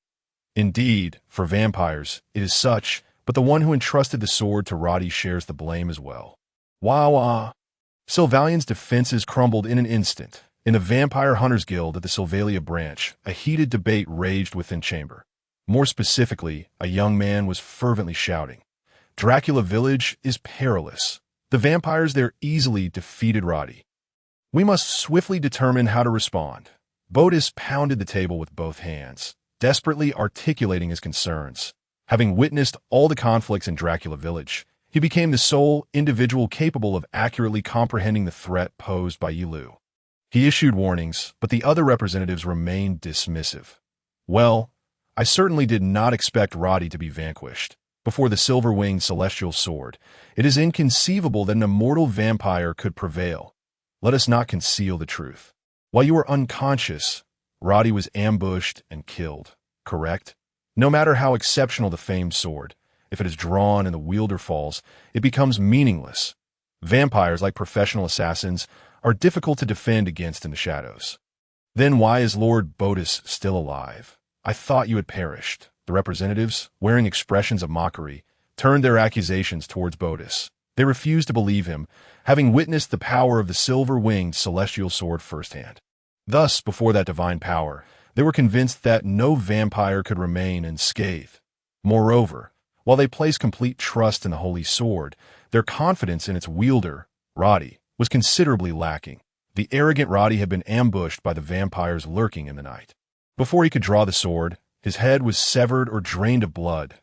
Indeed, for vampires, it is such, but the one who entrusted the sword to Roddy shares the blame as well. Sylvalian's defenses crumbled in an instant. In the Vampire Hunters Guild at the Sylvalia branch, a heated debate raged within chamber. More specifically, a young man was fervently shouting, Dracula Village is perilous. The vampires there easily defeated Roddy. We must swiftly determine how to respond. Bodis pounded the table with both hands, desperately articulating his concerns. Having witnessed all the conflicts in Dracula Village, he became the sole individual capable of accurately comprehending the threat posed by Ye Liu. He issued warnings, but the other representatives remained dismissive. Well, I certainly did not expect Roddy to be vanquished. Before the silver-winged celestial sword, it is inconceivable that an immortal vampire could prevail. Let us not conceal the truth. While you were unconscious, Roddy was ambushed and killed, correct? No matter how exceptional the famed sword, if it is drawn and the wielder falls, it becomes meaningless. Vampires, like professional assassins, are difficult to defend against in the shadows. Then why is Lord Bodis still alive? I thought you had perished. The representatives, wearing expressions of mockery, turned their accusations towards Bodis. They refused to believe him, having witnessed the power of the silver-winged celestial sword firsthand. Thus, before that divine power, they were convinced that no vampire could remain unscathed. Moreover, while they placed complete trust in the holy sword, their confidence in its wielder, Roddy, was considerably lacking. The arrogant Roddy had been ambushed by the vampires lurking in the night. Before he could draw the sword, his head was severed or drained of blood.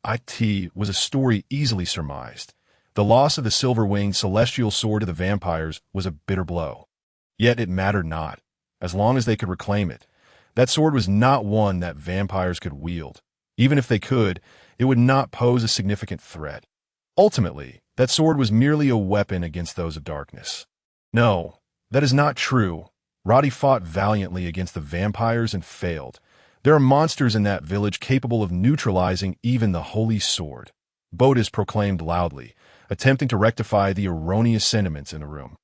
It was a story easily surmised. The loss of the silver-winged celestial sword to the vampires was a bitter blow. Yet it mattered not, as long as they could reclaim it. That sword was not one that vampires could wield. Even if they could, it would not pose a significant threat. Ultimately, that sword was merely a weapon against those of darkness. No, that is not true. Roddy fought valiantly against the vampires and failed. There are monsters in that village capable of neutralizing even the holy sword. Botus proclaimed loudly, attempting to rectify the erroneous sentiments in the room.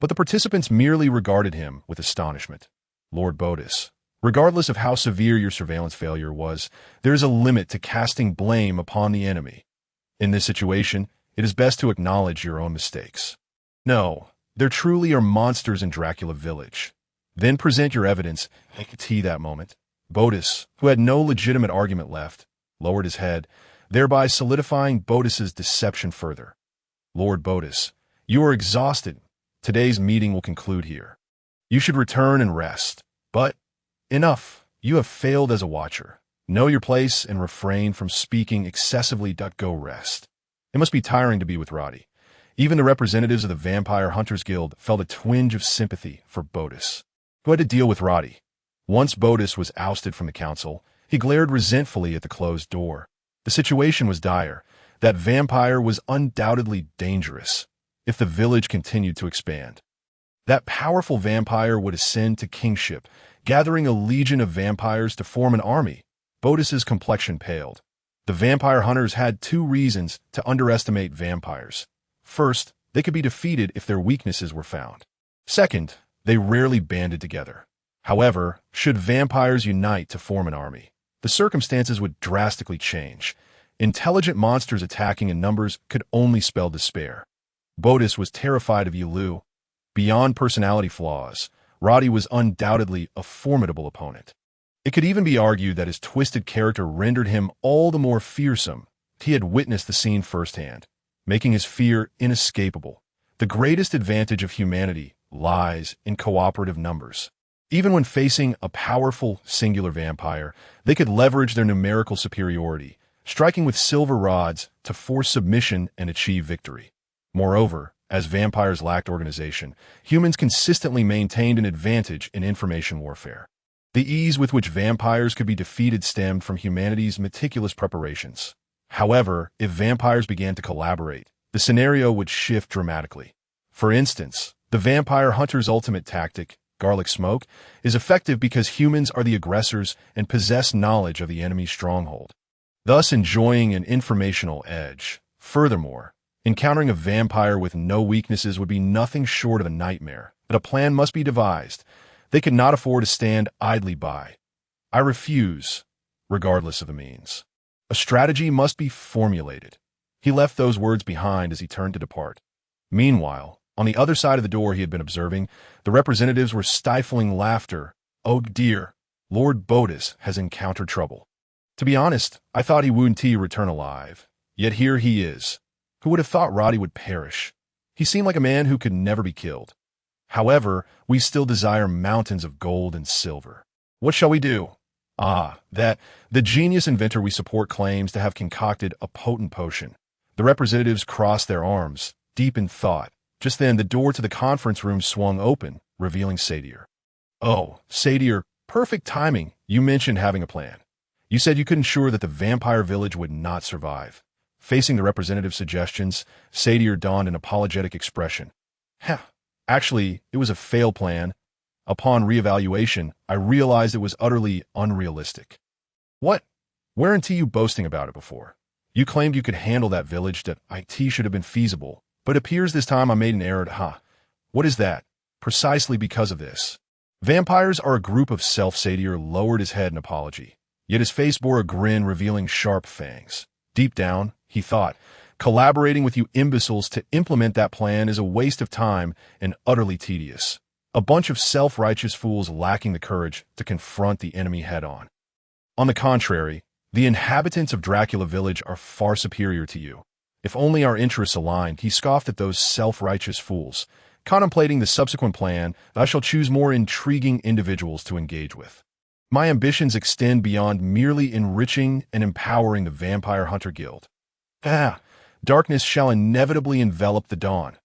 But the participants merely regarded him with astonishment. Lord Botus, regardless of how severe your surveillance failure was, there is a limit to casting blame upon the enemy. In this situation, it is best to acknowledge your own mistakes. No, there truly are monsters in Dracula Village. Then present your evidence. That moment, Botus, who had no legitimate argument left, lowered his head, thereby solidifying Botus's deception further. Lord Botus, you are exhausted. Today's meeting will conclude here. You should return and rest. But enough. You have failed as a watcher. Know your place and refrain from speaking excessively. Go rest. It must be tiring to be with Roddy. Even the representatives of the Vampire Hunters Guild felt a twinge of sympathy for Botus, who had to deal with Roddy. Once Botus was ousted from the council, he glared resentfully at the closed door. The situation was dire. That vampire was undoubtedly dangerous if the village continued to expand. That powerful vampire would ascend to kingship, gathering a legion of vampires to form an army. Botus's complexion paled. The vampire hunters had two reasons to underestimate vampires. First, they could be defeated if their weaknesses were found. Second, they rarely banded together. However, should vampires unite to form an army, the circumstances would drastically change. Intelligent monsters attacking in numbers could only spell despair. Botus was terrified of Ye Liu. Beyond personality flaws, Roddy was undoubtedly a formidable opponent. It could even be argued that his twisted character rendered him all the more fearsome. He had witnessed the scene firsthand, making his fear inescapable. The greatest advantage of humanity lies in cooperative numbers. Even when facing a powerful, singular vampire, they could leverage their numerical superiority, striking with silver rods to force submission and achieve victory. Moreover, as vampires lacked organization, humans consistently maintained an advantage in information warfare. The ease with which vampires could be defeated stemmed from humanity's meticulous preparations. However, if vampires began to collaborate, the scenario would shift dramatically. For instance, the vampire hunter's ultimate tactic, garlic smoke, is effective because humans are the aggressors and possess knowledge of the enemy's stronghold, thus enjoying an informational edge. Furthermore, encountering a vampire with no weaknesses would be nothing short of a nightmare, but a plan must be devised. They could not afford to stand idly by. I refuse, regardless of the means. A strategy must be formulated. He left those words behind as he turned to depart. Meanwhile, on the other side of the door he had been observing, the representatives were stifling laughter. Oh dear, Lord Botus has encountered trouble. To be honest, I thought he wouldn't return alive. Yet here he is. Who would have thought Roddy would perish? He seemed like a man who could never be killed. However, we still desire mountains of gold and silver. What shall we do? The genius inventor we support claims to have concocted a potent potion. The representatives crossed their arms, deep in thought. Just then, the door to the conference room swung open, revealing Sadir. Oh, Sadir, perfect timing. You mentioned having a plan. You said you could ensure that the vampire village would not survive. Facing the representative's suggestions, Sadir donned an apologetic expression. Actually, it was a failed plan. Upon reevaluation, I realized it was utterly unrealistic. What? Weren't you boasting about it before? You claimed you could handle that village, that it should have been feasible, but it appears this time I made an error. What is that? Precisely because of this. Vampires are a group of Sadir lowered his head in apology, yet his face bore a grin revealing sharp fangs. Deep down, he thought, Collaborating with you imbeciles to implement that plan is a waste of time and utterly tedious. A bunch of self-righteous fools lacking the courage to confront the enemy head-on. On the contrary, the inhabitants of Dracula Village are far superior to you. If only our interests aligned, he scoffed at those self-righteous fools, contemplating the subsequent plan that I shall choose more intriguing individuals to engage with. My ambitions extend beyond merely enriching and empowering the Vampire Hunter Guild. Darkness shall inevitably envelop the dawn.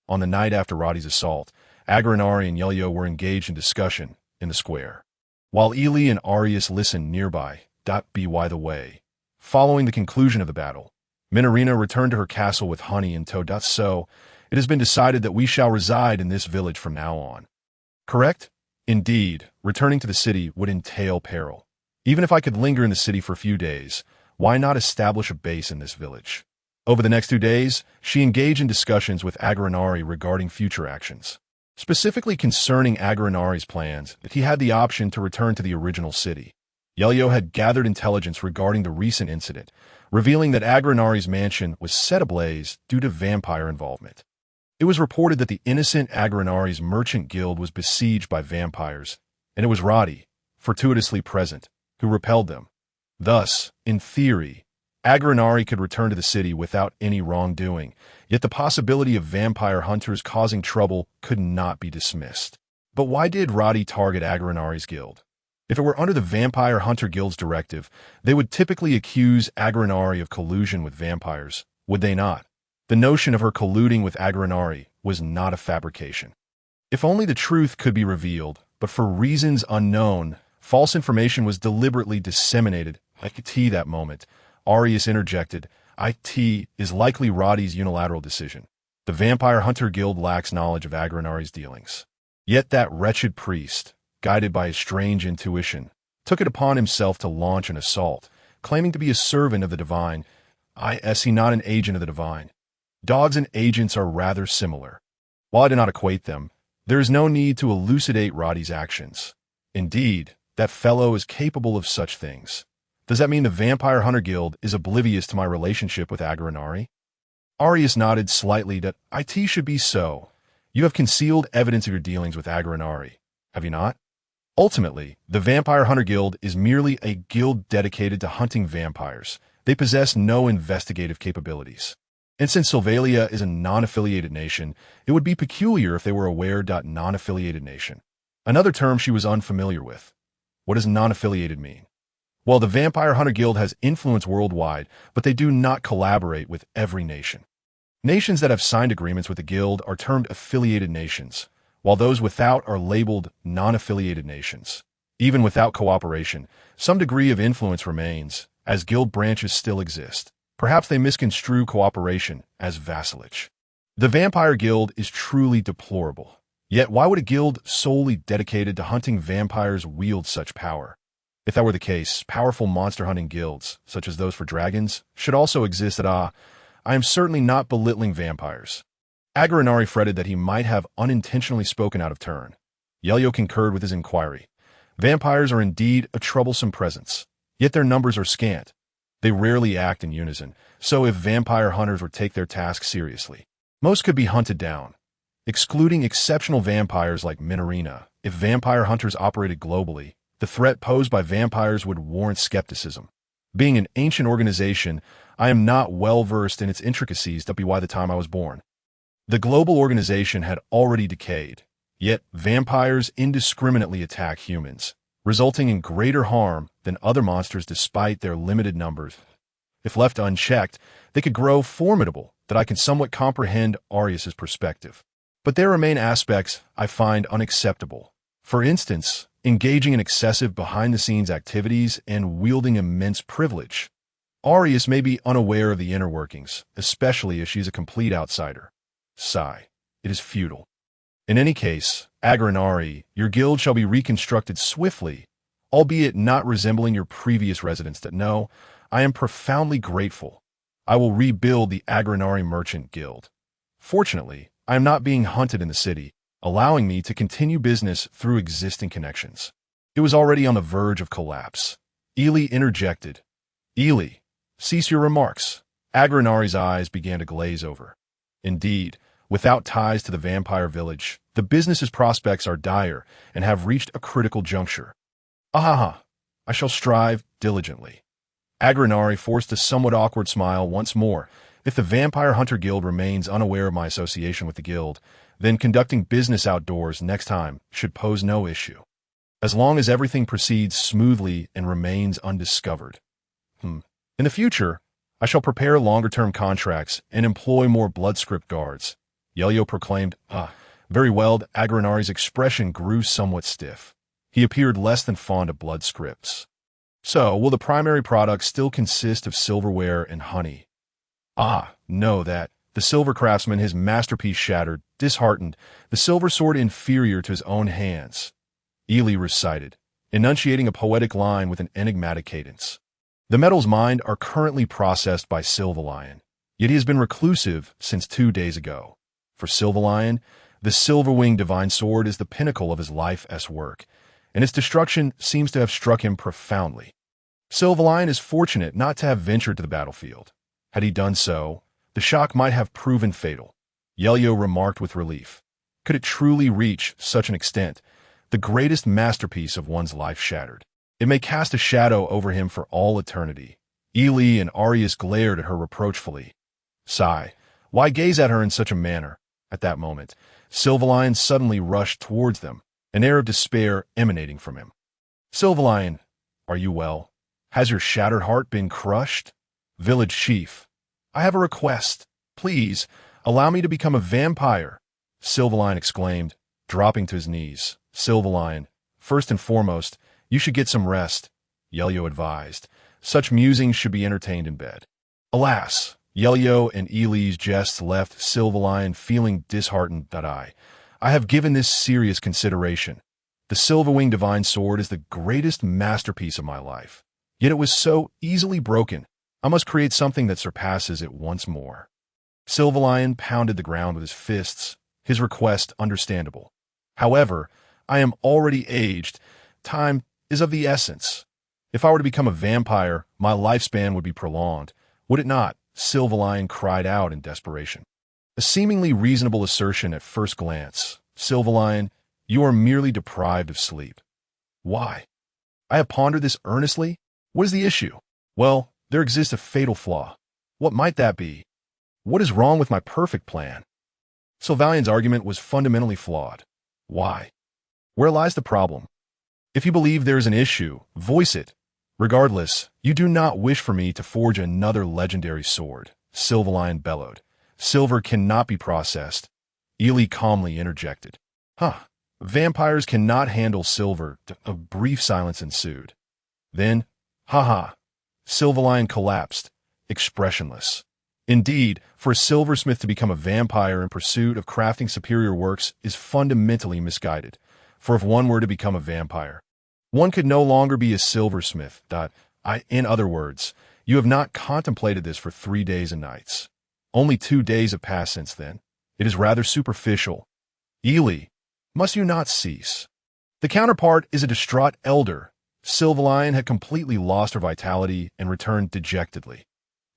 On the night after Roddy's assault, Agranari and Ye Liu were engaged in discussion in the square. While Ely and Arius listened nearby, by the way. Following the conclusion of the battle, Minorina returned to her castle with honey in tow. So, it has been decided that we shall reside in this village from now on. Correct? Indeed, returning to the city would entail peril. Even if I could linger in the city for a few days, why not establish a base in this village? Over the next 2 days, she engaged in discussions with Agranari regarding future actions. Specifically concerning Agranari's plans, that he had the option to return to the original city. Ye Liu had gathered intelligence regarding the recent incident, revealing that Agranari's mansion was set ablaze due to vampire involvement. It was reported that the innocent Agranari's merchant guild was besieged by vampires, and it was Roddy, fortuitously present, who repelled them. Thus, in theory, Agranari could return to the city without any wrongdoing, yet the possibility of vampire hunters causing trouble could not be dismissed. But why did Roddy target Agranari's guild? If it were under the Vampire Hunter Guild's directive, they would typically accuse Agranari of collusion with vampires, would they not? The notion of her colluding with Agranari was not a fabrication. If only the truth could be revealed, but for reasons unknown, false information was deliberately disseminated. IT that moment, Arius interjected, IT is likely Roddy's unilateral decision. The Vampire Hunter Guild lacks knowledge of Agranari's dealings. Yet that wretched priest, guided by a strange intuition, took it upon himself to launch an assault, claiming to be a servant of the divine. Is he not an agent of the divine? Dogs and agents are rather similar. While I do not equate them, there is no need to elucidate Roddy's actions. Indeed, that fellow is capable of such things. Does that mean the Vampire Hunter Guild is oblivious to my relationship with Agranari? Arius nodded slightly that IT should be so. You have concealed evidence of your dealings with Agranari, have you not? Ultimately, the Vampire Hunter Guild is merely a guild dedicated to hunting vampires. They possess no investigative capabilities. And since Sylvalia is a non-affiliated nation, it would be peculiar if they were aware. Non-affiliated nation. Another term she was unfamiliar with. What does non-affiliated mean? Well, the Vampire Hunter Guild has influence worldwide, but they do not collaborate with every nation. Nations that have signed agreements with the Guild are termed affiliated nations, while those without are labeled non-affiliated nations. Even without cooperation, some degree of influence remains, as Guild branches still exist. Perhaps they misconstrue cooperation as vassalage. The Vampire Guild is truly deplorable. Yet why would a guild solely dedicated to hunting vampires wield such power? If that were the case, powerful monster-hunting guilds, such as those for dragons, should also exist. I am certainly not belittling vampires. Agranari fretted that he might have unintentionally spoken out of turn. Ye Liu concurred with his inquiry. Vampires are indeed a troublesome presence, yet their numbers are scant. They rarely act in unison, so if vampire hunters would take their task seriously, most could be hunted down. Excluding exceptional vampires like Minorina, if vampire hunters operated globally, the threat posed by vampires would warrant skepticism. Being an ancient organization, I am not well versed in its intricacies by the time I was born. The global organization had already decayed, yet vampires indiscriminately attack humans, resulting in greater harm than other monsters despite their limited numbers. If left unchecked, they could grow formidable. That I can somewhat comprehend Arius's perspective. But there remain aspects I find unacceptable. For instance, engaging in excessive behind-the-scenes activities and wielding immense privilege. Arius may be unaware of the inner workings, especially if she's a complete outsider. Sigh. It is futile. In any case, Agranari, your guild shall be reconstructed swiftly, albeit not resembling your previous residence. No, I am profoundly grateful. I will rebuild the Agranari Merchant Guild. Fortunately, I am not being hunted in the city, allowing me to continue business through existing connections. It was already on the verge of collapse. Ely interjected. Ely, cease your remarks. Agranari's eyes began to glaze over. Indeed, without ties to the vampire village, the business's prospects are dire and have reached a critical juncture. Ahaha, I shall strive diligently. Agranari forced a somewhat awkward smile once more. If the Vampire Hunter Guild remains unaware of my association with the guild, then conducting business outdoors next time should pose no issue. As long as everything proceeds smoothly and remains undiscovered. In the future, I shall prepare longer-term contracts and employ more blood-script guards. Yelio proclaimed. Very well. Agranari's expression grew somewhat stiff. He appeared less than fond of blood scripts. So, will the primary product still consist of silverware and honey? No, that. The silver craftsman, his masterpiece shattered, disheartened, the silver sword inferior to his own hands. Ely recited, enunciating a poetic line with an enigmatic cadence. The metals mined are currently processed by Silverlion, yet he has been reclusive since 2 days ago. For Silverlion, the silver-winged divine sword is the pinnacle of his life's work, and its destruction seems to have struck him profoundly. Silverlion is fortunate not to have ventured to the battlefield. Had he done so, the shock might have proven fatal. Yelio remarked with relief. Could it truly reach such an extent? The greatest masterpiece of one's life shattered. It may cast a shadow over him for all eternity. Ely and Arius glared at her reproachfully. Sigh. Why gaze at her in such a manner? At that moment, Silverlion suddenly rushed towards them, an air of despair emanating from him. Silverlion, are you well? Has your shattered heart been crushed? Village chief, I have a request. Please, allow me to become a vampire, Silverlion exclaimed, dropping to his knees. Silverlion, first and foremost, you should get some rest, Yelio advised. Such musings should be entertained in bed. Alas, Yelio and Ely's jests left Silverlion feeling disheartened. I have given this serious consideration. The silver-winged divine sword is the greatest masterpiece of my life. Yet it was so easily broken. I must create something that surpasses it once more. Silverlion pounded the ground with his fists, his request understandable. However, I am already aged. Time is of the essence. If I were to become a vampire, my lifespan would be prolonged. Would it not? Silverlion cried out in desperation. A seemingly reasonable assertion at first glance. Silverlion, you are merely deprived of sleep. Why? I have pondered this earnestly. What is the issue? Well, there exists a fatal flaw. What might that be? What is wrong with my perfect plan? Silvalion's argument was fundamentally flawed. Why? Where lies the problem? If you believe there is an issue, voice it. Regardless, you do not wish for me to forge another legendary sword, Silverlion bellowed. Silver cannot be processed. Ely calmly interjected. Vampires cannot handle silver. A brief silence ensued. Then, Silverlion collapsed, expressionless. Indeed, for a silversmith to become a vampire in pursuit of crafting superior works is fundamentally misguided. For if one were to become a vampire, one could no longer be a silversmith. In other words, you have not contemplated this for 3 days and nights. Only 2 days have passed since then. It is rather superficial. Ely, must you not cease? The counterpart is a distraught elder. Silverlion had completely lost her vitality and returned dejectedly.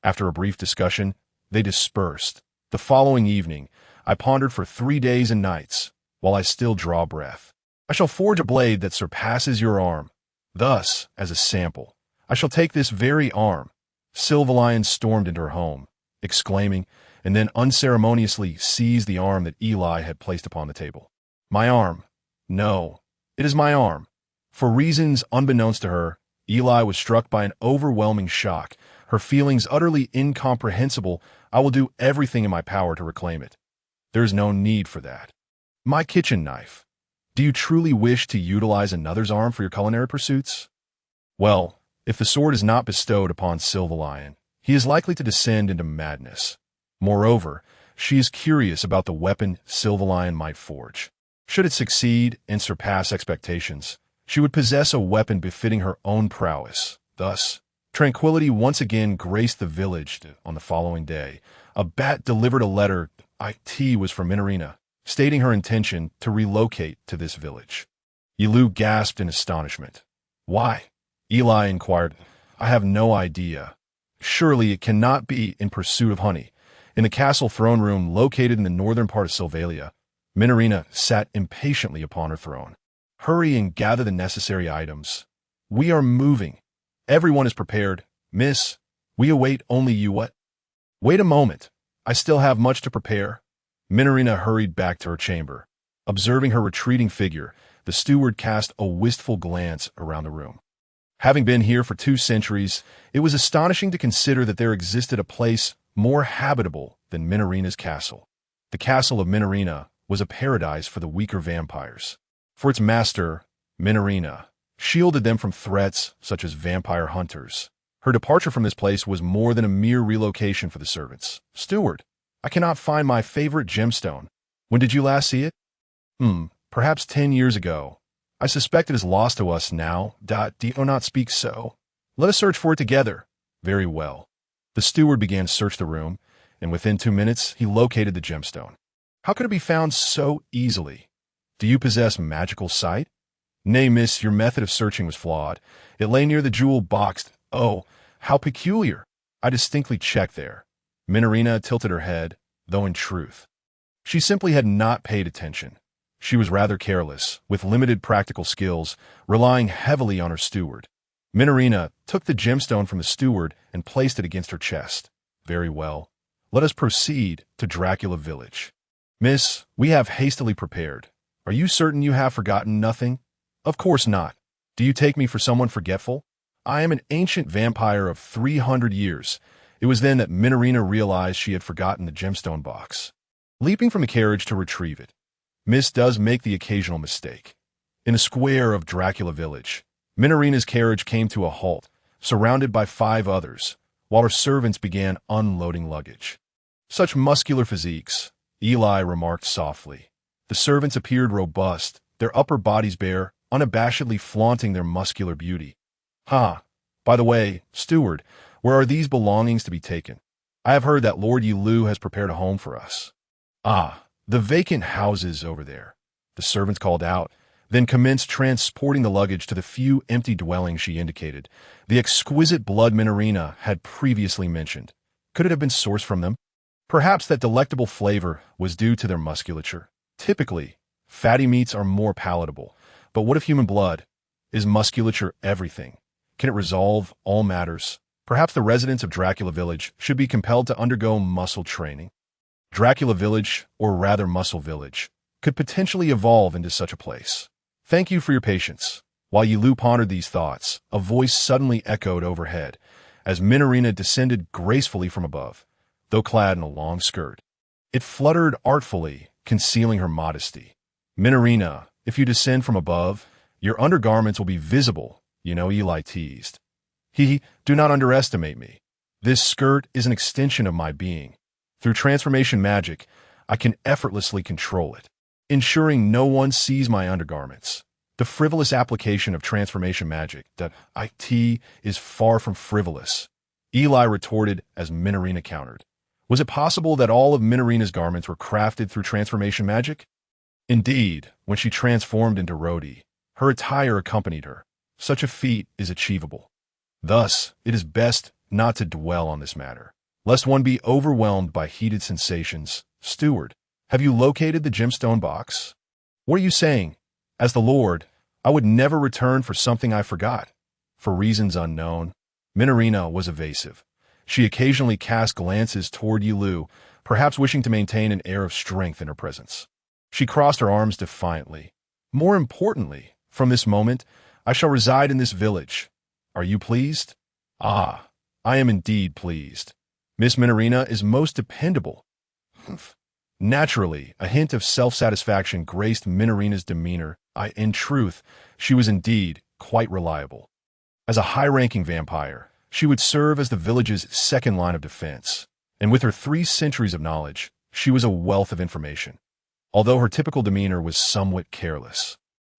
After a brief discussion, they dispersed. The following evening, I pondered for 3 days and nights, while I still draw breath. I shall forge a blade that surpasses your arm. Thus, as a sample, I shall take this very arm. Silverlion stormed into her home, exclaiming, and then unceremoniously seized the arm that Ely had placed upon the table. My arm. No, it is my arm. For reasons unbeknownst to her, Ely was struck by an overwhelming shock. Her feelings utterly incomprehensible. I will do everything in my power to reclaim it. There is no need for that. My kitchen knife. Do you truly wish to utilize another's arm for your culinary pursuits? Well, if the sword is not bestowed upon Silverlion, he is likely to descend into madness. Moreover, she is curious about the weapon Silverlion might forge. Should it succeed and surpass expectations, she would possess a weapon befitting her own prowess. Thus, tranquility once again graced the village. On the following day, a bat delivered a letter. It was from Minerina, stating her intention to relocate to this village. Ye Liu gasped in astonishment. Why? Ely inquired. I have no idea. Surely it cannot be in pursuit of honey. In the castle throne room located in the northern part of Sylvalia, Minorina sat impatiently upon her throne. Hurry and gather the necessary items. We are moving. Everyone is prepared. Miss, we await only you. What? Wait a moment. I still have much to prepare. Minorina hurried back to her chamber. Observing her retreating figure, the steward cast a wistful glance around the room. Having been here for 2 centuries, it was astonishing to consider that there existed a place more habitable than Minorina's castle. The castle of Minorina was a paradise for the weaker vampires. For its master, Minorina, shielded them from threats such as vampire hunters. Her departure from this place was more than a mere relocation for the servants. Steward, I cannot find my favorite gemstone. When did you last see it? Perhaps 10 years ago. I suspect it is lost to us now. Do you not speak so? Let us search for it together. Very well. The steward began to search the room, and within 2 minutes he located the gemstone. How could it be found so easily? Do you possess magical sight? Nay, miss, your method of searching was flawed. It lay near the jewel box. Oh, how peculiar. I distinctly checked there. Minorina tilted her head, though in truth, she simply had not paid attention. She was rather careless, with limited practical skills, relying heavily on her steward. Minorina took the gemstone from the steward and placed it against her chest. Very well. Let us proceed to Dracula Village. Miss, we have hastily prepared. Are you certain you have forgotten nothing? Of course not. Do you take me for someone forgetful? I am an ancient vampire of 300 years. It was then that Minorina realized she had forgotten the gemstone box. Leaping from the carriage to retrieve it, Miss does make the occasional mistake. In the square of Dracula Village, Minorina's carriage came to a halt, surrounded by 5 others, while her servants began unloading luggage. Such muscular physiques, Eli remarked softly. The servants appeared robust, their upper bodies bare, unabashedly flaunting their muscular beauty. By the way, steward, where are these belongings to be taken? I have heard that Lord Ye Liu has prepared a home for us. The vacant houses over there, the servants called out, then commenced transporting the luggage to the few empty dwellings she indicated, the exquisite blood Minorina had previously mentioned. Could it have been sourced from them? Perhaps that delectable flavor was due to their musculature. Typically, fatty meats are more palatable, but what of human blood? Is musculature everything? Can it resolve all matters? Perhaps the residents of Dracula Village should be compelled to undergo muscle training. Dracula Village, or rather Muscle Village, could potentially evolve into such a place. Thank you for your patience. While Ye Liu pondered these thoughts, a voice suddenly echoed overhead as Minorina descended gracefully from above, though clad in a long skirt. It fluttered artfully, concealing her modesty. Minorina, if you descend from above, your undergarments will be visible, Eli teased. Do not underestimate me. This skirt is an extension of my being. Through transformation magic, I can effortlessly control it, ensuring no one sees my undergarments. The frivolous application of transformation magic, is far from frivolous. Eli retorted as Minorina countered. Was it possible that all of Minorina's garments were crafted through transformation magic? Indeed, when she transformed into Rhodey, her attire accompanied her. Such a feat is achievable. Thus, it is best not to dwell on this matter, lest one be overwhelmed by heated sensations. Steward, have you located the gemstone box? What are you saying? As the Lord, I would never return for something I forgot. For reasons unknown, Minorina was evasive. She occasionally cast glances toward Ye Liu, perhaps wishing to maintain an air of strength in her presence. She crossed her arms defiantly. More importantly, from this moment, I shall reside in this village. Are you pleased? I am indeed pleased. Miss Minorina is most dependable. Naturally, a hint of self-satisfaction graced Minorina's demeanor. In truth, she was indeed quite reliable. As a high-ranking vampire, she would serve as the village's second line of defense, and with her 3 centuries of knowledge, she was a wealth of information. Although her typical demeanor was somewhat careless,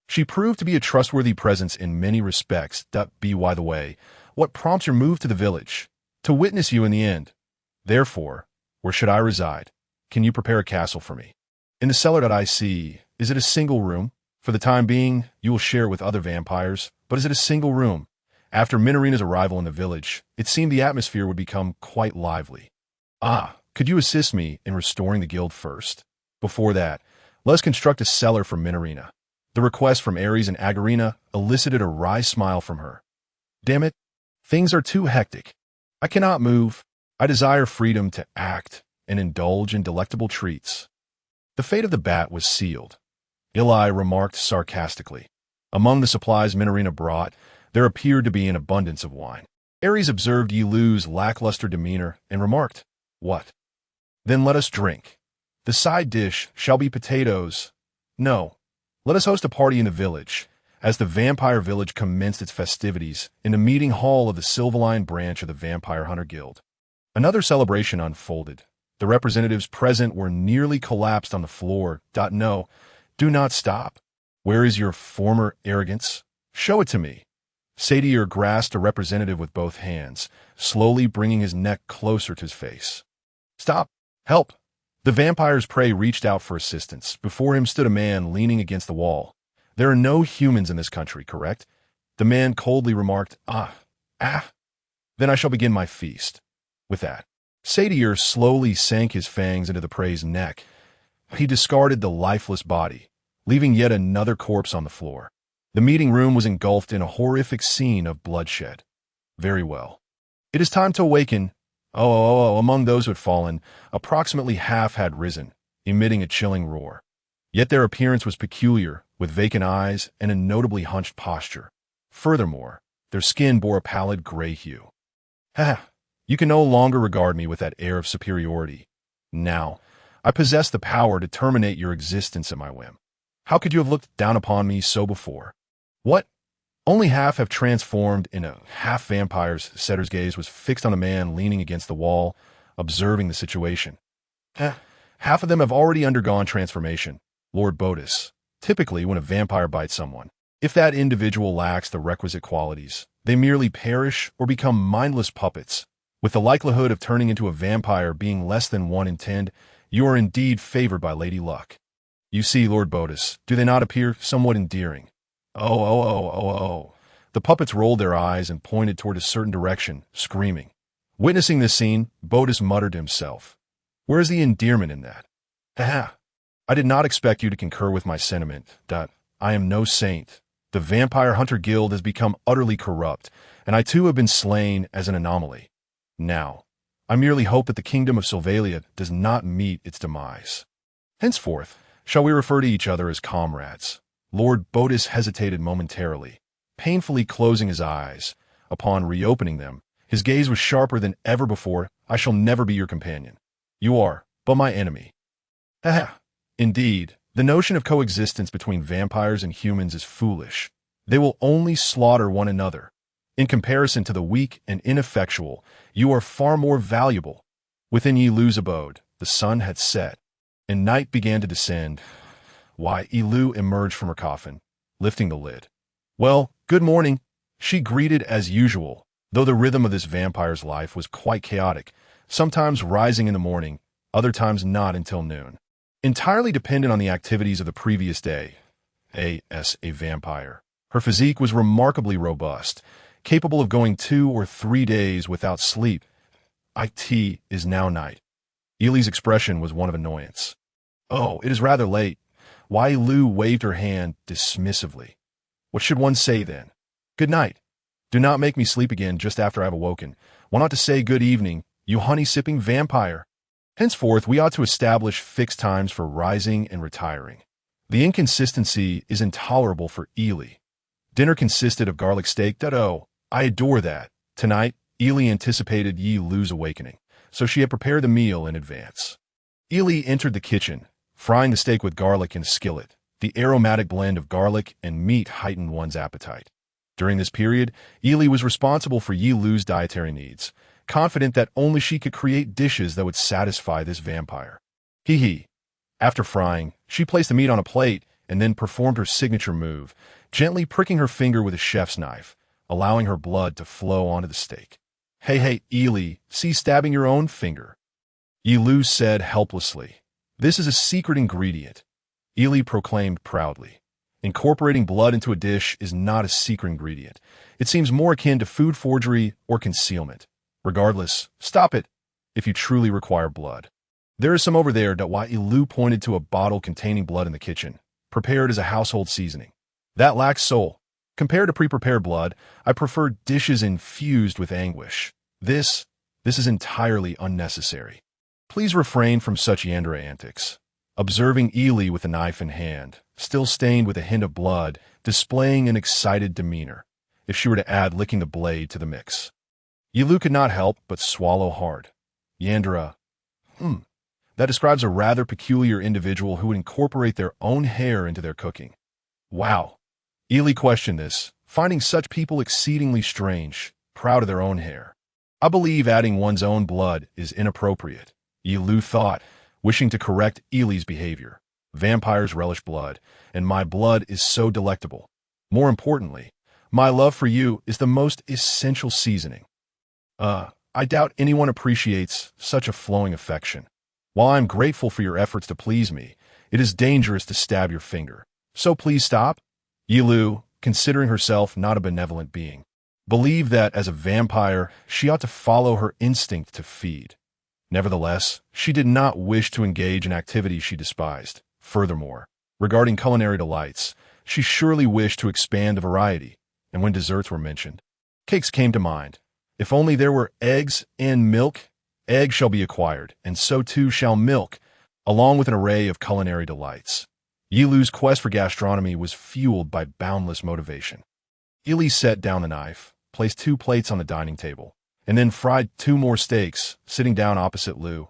she proved to be a trustworthy presence in many respects. By the way, what prompts your move to the village? To witness you in the end. Therefore, where should I reside? Can you prepare a castle for me? In the cellar. Is it a single room? For the time being, you will share with other vampires, but is it a single room? After Minarina's arrival in the village, it seemed the atmosphere would become quite lively. Ah, could you assist me in restoring the guild first? Before that, let us construct a cellar for Minarina. The request from Ares and Agarina elicited a wry smile from her. Damn it, things are too hectic. I cannot move. I desire freedom to act and indulge in delectable treats. The fate of the bat was sealed. Ili remarked sarcastically. Among the supplies Minarina brought, there appeared to be an abundance of wine. Ares observed Ye Liu's lackluster demeanor and remarked, What? Then let us drink. The side dish shall be potatoes. No, let us host a party in the village, as the vampire village commenced its festivities in the meeting hall of the Sylvaline branch of the Vampire Hunter Guild. Another celebration unfolded. The representatives present were nearly collapsed on the floor. No, do not stop. Where is your former arrogance? Show it to me. Satyr grasped a representative with both hands, slowly bringing his neck closer to his face. Stop! Help! The vampire's prey reached out for assistance. Before him stood a man leaning against the wall. There are no humans in this country, correct? The man coldly remarked, Then I shall begin my feast. With that, Satyr slowly sank his fangs into the prey's neck. He discarded the lifeless body, leaving yet another corpse on the floor. The meeting room was engulfed in a horrific scene of bloodshed. Very well. It is time to awaken. Among those who had fallen, approximately half had risen, emitting a chilling roar. Yet their appearance was peculiar, with vacant eyes and a notably hunched posture. Furthermore, their skin bore a pallid gray hue. You can no longer regard me with that air of superiority. Now, I possess the power to terminate your existence at my whim. How could you have looked down upon me so before? What? Only half have transformed into half-vampires. Setter's gaze was fixed on a man leaning against the wall, observing the situation. Half of them have already undergone transformation, Lord Botus. Typically, when a vampire bites someone, if that individual lacks the requisite qualities, they merely perish or become mindless puppets. With the likelihood of turning into a vampire being less than 1 in 10, you are indeed favored by Lady Luck. You see, Lord Botus, do they not appear somewhat endearing? The puppets rolled their eyes and pointed toward a certain direction, screaming. Witnessing this scene, Botus muttered to himself, Where is the endearment in that? I did not expect you to concur with my sentiment. I am no saint. The Vampire Hunter Guild has become utterly corrupt, and I too have been slain as an anomaly. Now, I merely hope that the kingdom of Sylvalia does not meet its demise. Henceforth, shall we refer to each other as comrades? Lord Botus hesitated momentarily, painfully closing his eyes. Upon reopening them, his gaze was sharper than ever before. I shall never be your companion. You are but my enemy. Indeed, the notion of coexistence between vampires and humans is foolish. They will only slaughter one another. In comparison to the weak and ineffectual, you are far more valuable. Within Ye Liu's abode, the sun had set, and night began to descend. Ye Liu emerged from her coffin, lifting the lid. Well, good morning, she greeted as usual, though the rhythm of this vampire's life was quite chaotic, sometimes rising in the morning, other times not until noon. Entirely dependent on the activities of the previous day. As a vampire, her physique was remarkably robust, capable of going 2 or 3 days without sleep. It is now night. Ili's expression was one of annoyance. It is rather late. Ye Liu waved her hand dismissively. What should one say then? Good night. Do not make me sleep again just after I have awoken. One ought to say good evening, you honey-sipping vampire. Henceforth, we ought to establish fixed times for rising and retiring. The inconsistency is intolerable for Ili. Dinner consisted of garlic steak. I adore that. Tonight, Ili anticipated Ye Liu's awakening, so she had prepared the meal in advance. Ili entered the kitchen, frying the steak with garlic in a skillet. The aromatic blend of garlic and meat heightened one's appetite. During this period, Ili was responsible for Ye Liu's dietary needs, confident that only she could create dishes that would satisfy this vampire. After frying, she placed the meat on a plate and then performed her signature move, gently pricking her finger with a chef's knife, allowing her blood to flow onto the steak. Hey, Ili, see stabbing your own finger. Ye Liu said helplessly. This is a secret ingredient, Ili proclaimed proudly. Incorporating blood into a dish is not a secret ingredient. It seems more akin to food forgery or concealment. Regardless, stop it if you truly require blood. There is some over there. Lord Ye Liu pointed to a bottle containing blood in the kitchen, prepared as a household seasoning. That lacks soul. Compared to pre-prepared blood, I prefer dishes infused with anguish. This is entirely unnecessary. Please refrain from such Yandra antics. Observing Ely with a knife in hand, still stained with a hint of blood, displaying an excited demeanor, if she were to add licking the blade to the mix. Ye Liu could not help but swallow hard. Yandra, that describes a rather peculiar individual who would incorporate their own hair into their cooking. Wow. Ely questioned this, finding such people exceedingly strange, proud of their own hair. I believe adding one's own blood is inappropriate, Ye Liu thought, wishing to correct Ely's behavior. Vampires relish blood, and my blood is so delectable. More importantly, my love for you is the most essential seasoning. I doubt anyone appreciates such a flowing affection. While I am grateful for your efforts to please me, it is dangerous to stab your finger. So please stop. Ye Liu, considering herself not a benevolent being, believed that as a vampire, she ought to follow her instinct to feed. Nevertheless, she did not wish to engage in activities she despised. Furthermore, regarding culinary delights, she surely wished to expand the variety, and when desserts were mentioned, cakes came to mind. If only there were eggs and milk, eggs shall be acquired, and so too shall milk, along with an array of culinary delights. Ye Liu's quest for gastronomy was fueled by boundless motivation. Ely set down the knife, placed 2 plates on the dining table, and then fried 2 more steaks, sitting down opposite Liu.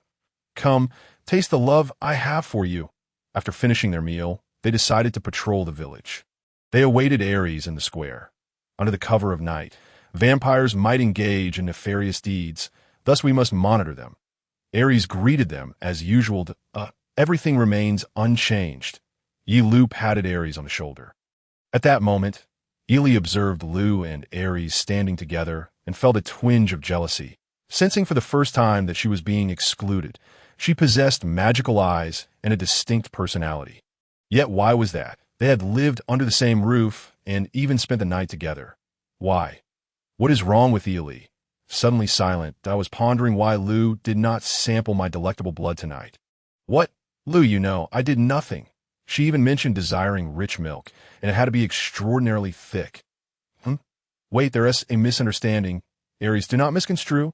Come, taste the love I have for you. After finishing their meal, they decided to patrol the village. They awaited Ares in the square. Under the cover of night, vampires might engage in nefarious deeds, thus we must monitor them. Ares greeted them as usual. Everything remains unchanged. Ye Liu patted Ares on the shoulder. At that moment, Ely observed Liu and Ares standing together and felt a twinge of jealousy. Sensing for the first time that she was being excluded, she possessed magical eyes and a distinct personality. Yet why was that? They had lived under the same roof and even spent the night together. Why? What is wrong with Ely? Suddenly silent, I was pondering why Liu did not sample my delectable blood tonight. What? Liu, you know, I did nothing. She even mentioned desiring rich milk, and it had to be extraordinarily thick. Wait, there is a misunderstanding. Ares, do not misconstrue.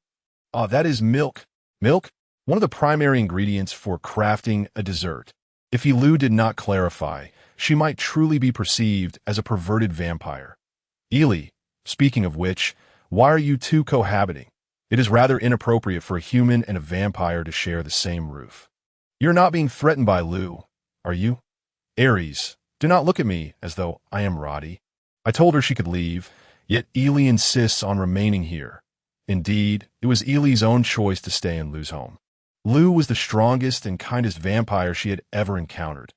That is milk. Milk? One of the primary ingredients for crafting a dessert. If Ye Liu did not clarify, she might truly be perceived as a perverted vampire. Ely, speaking of which, why are you 2 cohabiting? It is rather inappropriate for a human and a vampire to share the same roof. You're not being threatened by Liu, are you? Ares, do not look at me as though I am Roddy. I told her she could leave, yet Ely insists on remaining here. Indeed, it was Ely's own choice to stay in Liu's home. Liu was the strongest and kindest vampire she had ever encountered.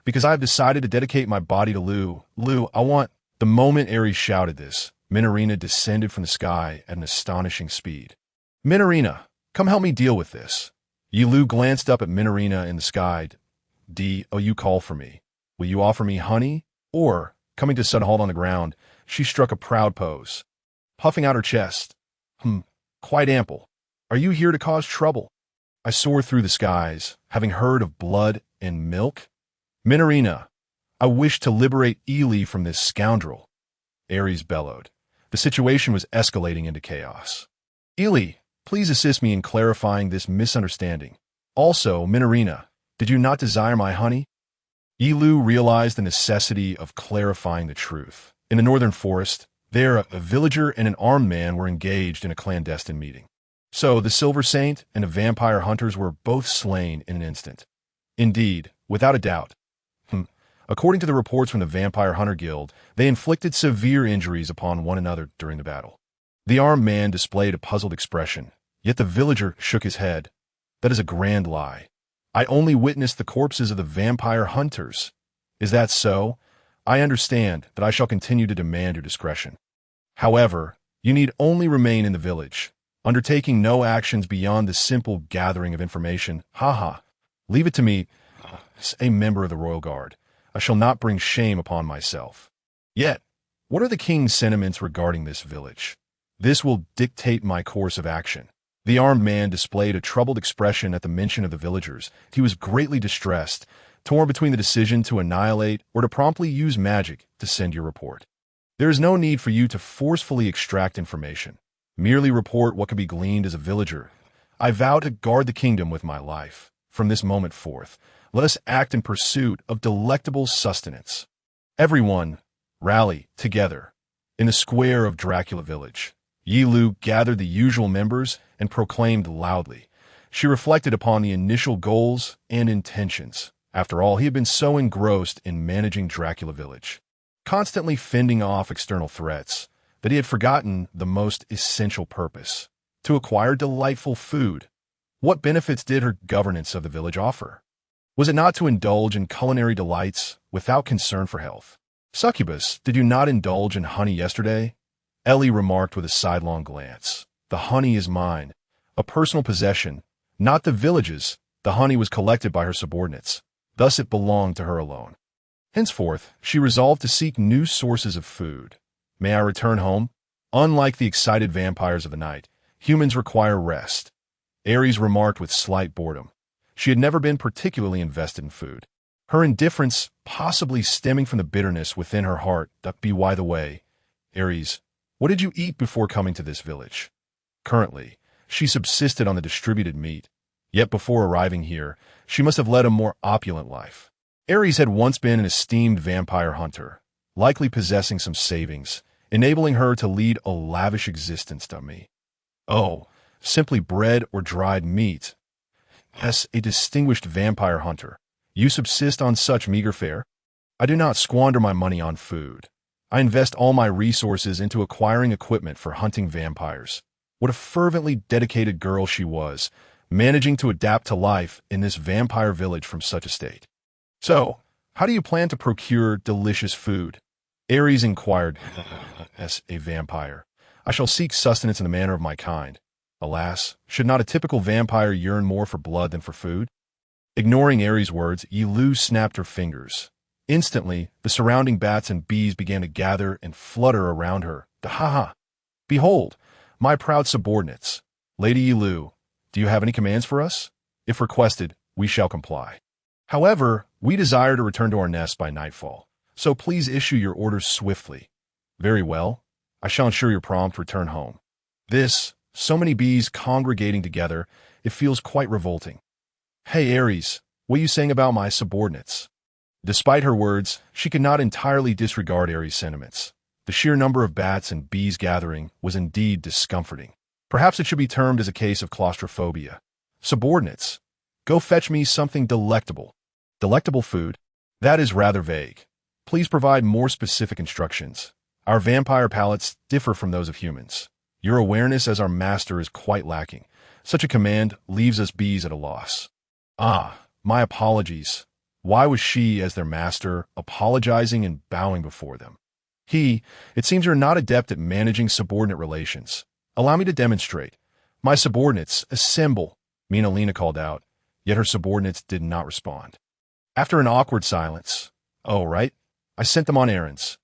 Because I have decided to dedicate my body to Liu. Liu, I want... The moment Ares shouted this, Minorina descended from the sky at an astonishing speed. Minorina, come help me deal with this. Ye Liu glanced up at Minorina in the sky. You call for me. Will you offer me honey? Or, coming to a sudden halt on the ground, she struck a proud pose, puffing out her chest. Quite ample. Are you here to cause trouble? I soar through the skies, having heard of blood and milk. Minorina, I wish to liberate Ely from this scoundrel. Ares bellowed. The situation was escalating into chaos. Ely, please assist me in clarifying this misunderstanding. Also, Minorina, did you not desire my honey? Ye Liu realized the necessity of clarifying the truth. In the northern forest, there a villager and an armed man were engaged in a clandestine meeting. So the Silver Saint and the vampire hunters were both slain in an instant. Indeed, without a doubt. According to the reports from the Vampire Hunter Guild, they inflicted severe injuries upon one another during the battle. The armed man displayed a puzzled expression, yet the villager shook his head. That is a grand lie. I only witnessed the corpses of the vampire hunters. Is that so? I understand that I shall continue to demand your discretion. However, you need only remain in the village, undertaking no actions beyond the simple gathering of information. Leave it to me, a member of the Royal Guard. I shall not bring shame upon myself. Yet, what are the king's sentiments regarding this village? This will dictate my course of action. The armed man displayed a troubled expression at the mention of the villagers. He was greatly distressed, torn between the decision to annihilate or to promptly use magic to send your report. There is no need for you to forcefully extract information. Merely report what can be gleaned as a villager. I vow to guard the kingdom with my life. From this moment forth, let us act in pursuit of delectable sustenance. Everyone, rally together. In the square of Dracula Village, Ye Liu gathered the usual members and proclaimed loudly. She reflected upon the initial goals and intentions. After all, he had been so engrossed in managing Dracula Village, constantly fending off external threats, that he had forgotten the most essential purpose: to acquire delightful food. What benefits did her governance of the village offer? Was it not to indulge in culinary delights without concern for health? Succubus, did you not indulge in honey yesterday? Ellie remarked with a sidelong glance. The honey is mine, a personal possession, not the village's. The honey was collected by her subordinates. Thus it belonged to her alone. Henceforth, she resolved to seek new sources of food. May I return home? Unlike the excited vampires of the night, humans require rest. Ares remarked with slight boredom. She had never been particularly invested in food. Her indifference possibly stemming from the bitterness within her heart. That be by the way. Ares, what did you eat before coming to this village? Currently, she subsisted on the distributed meat. Yet before arriving here, she must have led a more opulent life. Ares had once been an esteemed vampire hunter, likely possessing some savings, enabling her to lead a lavish existence to me. Oh, simply bread or dried meat. As a distinguished vampire hunter, you subsist on such meager fare? I do not squander my money on food. I invest all my resources into acquiring equipment for hunting vampires. What a fervently dedicated girl she was, managing to adapt to life in this vampire village from such a state. So, how do you plan to procure delicious food? Ares inquired. As a vampire, I shall seek sustenance in the manner of my kind. Alas, should not a typical vampire yearn more for blood than for food? Ignoring Ares' words, Ye Liu snapped her fingers. Instantly, the surrounding bats and bees began to gather and flutter around her. Ha! Behold, my proud subordinates. Lady Ye Liu, do you have any commands for us? If requested, we shall comply. However, we desire to return to our nests by nightfall, so please issue your orders swiftly. Very well. I shall ensure your prompt return home. So many bees congregating together, it feels quite revolting. Hey, Ares, what are you saying about my subordinates? Despite her words, she could not entirely disregard Ares' sentiments. The sheer number of bats and bees gathering was indeed discomforting. Perhaps it should be termed as a case of claustrophobia. Subordinates, go fetch me something delectable. Delectable food? That is rather vague. Please provide more specific instructions. Our vampire palates differ from those of humans. Your awareness as our master is quite lacking. Such a command leaves us bees at a loss. My apologies. Why was she, as their master, apologizing and bowing before them? It seems you're not adept at managing subordinate relations. Allow me to demonstrate. My subordinates, assemble, Lena called out, yet her subordinates did not respond. After an awkward silence, oh, right, I sent them on errands.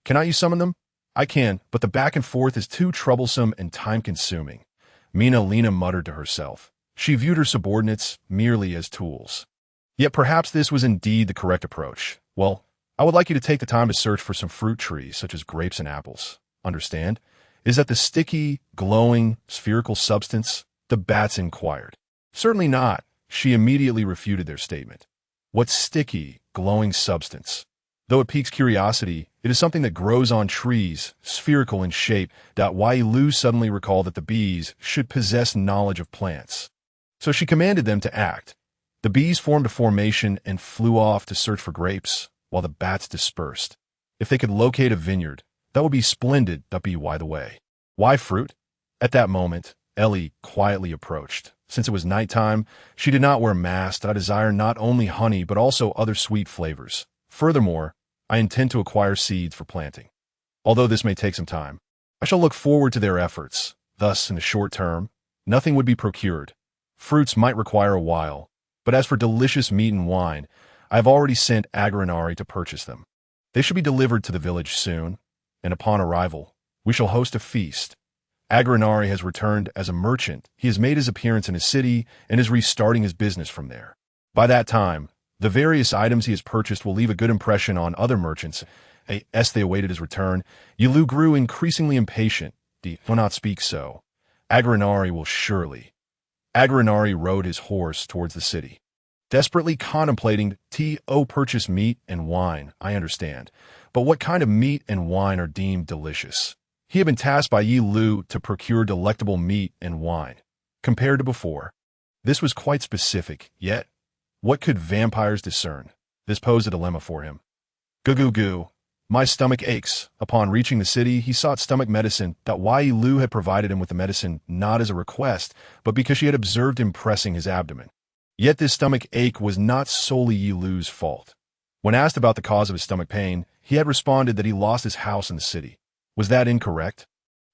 Cannot you summon them? I can, but the back and forth is too troublesome and time-consuming. Lena muttered to herself. She viewed her subordinates merely as tools. Yet perhaps this was indeed the correct approach. Well, I would like you to take the time to search for some fruit trees, such as grapes and apples. Understand? Is that the sticky, glowing, spherical substance? The bats inquired. Certainly not. She immediately refuted their statement. What sticky, glowing substance? Though it piques curiosity, it is something that grows on trees, spherical in shape. Ye Liu suddenly recalled that the bees should possess knowledge of plants. So she commanded them to act. The bees formed a formation and flew off to search for grapes, while the bats dispersed. If they could locate a vineyard, that would be splendid. By the way. Why fruit? At that moment, Ellie quietly approached. Since it was nighttime, she did not wear masks. I desire not only honey but also other sweet flavors. Furthermore, I intend to acquire seeds for planting. Although this may take some time, I shall look forward to their efforts. Thus, in the short term, nothing would be procured. Fruits might require a while, but as for delicious meat and wine, I have already sent Agranari to purchase them. They should be delivered to the village soon, and upon arrival, we shall host a feast. Agranari has returned as a merchant. He has made his appearance in his city and is restarting his business from there. By that time, the various items he has purchased will leave a good impression on other merchants. As they awaited his return, Ye Liu grew increasingly impatient. Do not speak so. Agranari will surely. Agranari rode his horse towards the city. Desperately contemplating purchase meat and wine, I understand. But what kind of meat and wine are deemed delicious? He had been tasked by Ye Liu to procure delectable meat and wine. Compared to before, this was quite specific, yet what could vampires discern? This posed a dilemma for him. Goo. My stomach aches. Upon reaching the city, he sought stomach medicine. Ye Liu had provided him with the medicine not as a request, but because she had observed him pressing his abdomen. Yet this stomach ache was not solely Ye Liu's fault. When asked about the cause of his stomach pain, he had responded that he lost his house in the city. Was that incorrect?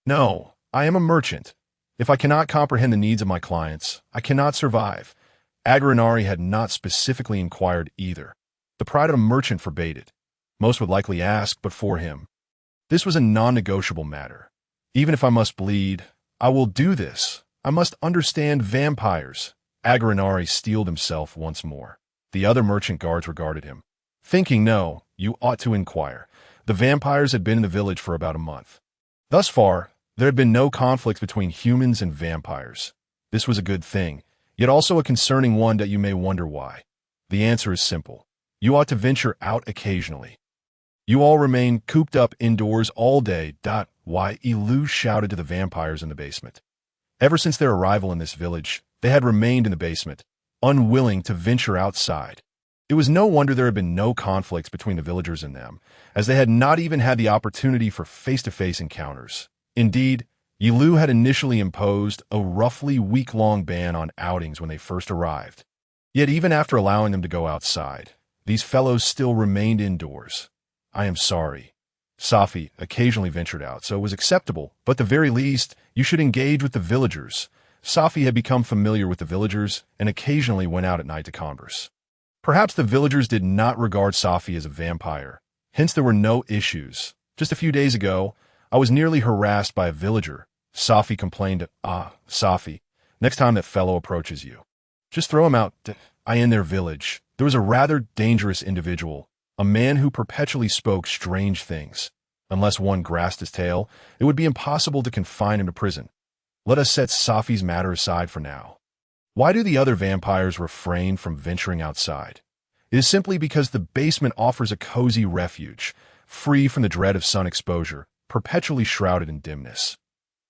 No, I am a merchant. If I cannot comprehend the needs of my clients, I cannot survive. Agranari had not specifically inquired either. The pride of a merchant forbade it. Most would likely ask, but for him, this was a non-negotiable matter. Even if I must bleed, I will do this. I must understand vampires. Agranari steeled himself once more. The other merchant guards regarded him, thinking, no, you ought to inquire. The vampires had been in the village for about a month. Thus far, there had been no conflicts between humans and vampires. This was a good thing, yet also a concerning one that you may wonder why. The answer is simple. You ought to venture out occasionally. You all remain cooped up indoors all day. Ye Liu shouted to the vampires in the basement. Ever since their arrival in this village, they had remained in the basement, unwilling to venture outside. It was no wonder there had been no conflicts between the villagers and them, as they had not even had the opportunity for face-to-face encounters. Indeed, Ye Liu had initially imposed a roughly week-long ban on outings when they first arrived. Yet even after allowing them to go outside, these fellows still remained indoors. I am sorry. Safi occasionally ventured out, so it was acceptable, but at the very least, you should engage with the villagers. Safi had become familiar with the villagers and occasionally went out at night to converse. Perhaps the villagers did not regard Safi as a vampire, hence there were no issues. Just a few days ago, I was nearly harassed by a villager. Safi complained, Safi, next time that fellow approaches you, just throw him out. In their village, there was a rather dangerous individual, a man who perpetually spoke strange things. Unless one grasped his tail, it would be impossible to confine him to prison. Let us set Safi's matter aside for now. Why do the other vampires refrain from venturing outside? It is simply because the basement offers a cozy refuge, free from the dread of sun exposure, perpetually shrouded in dimness.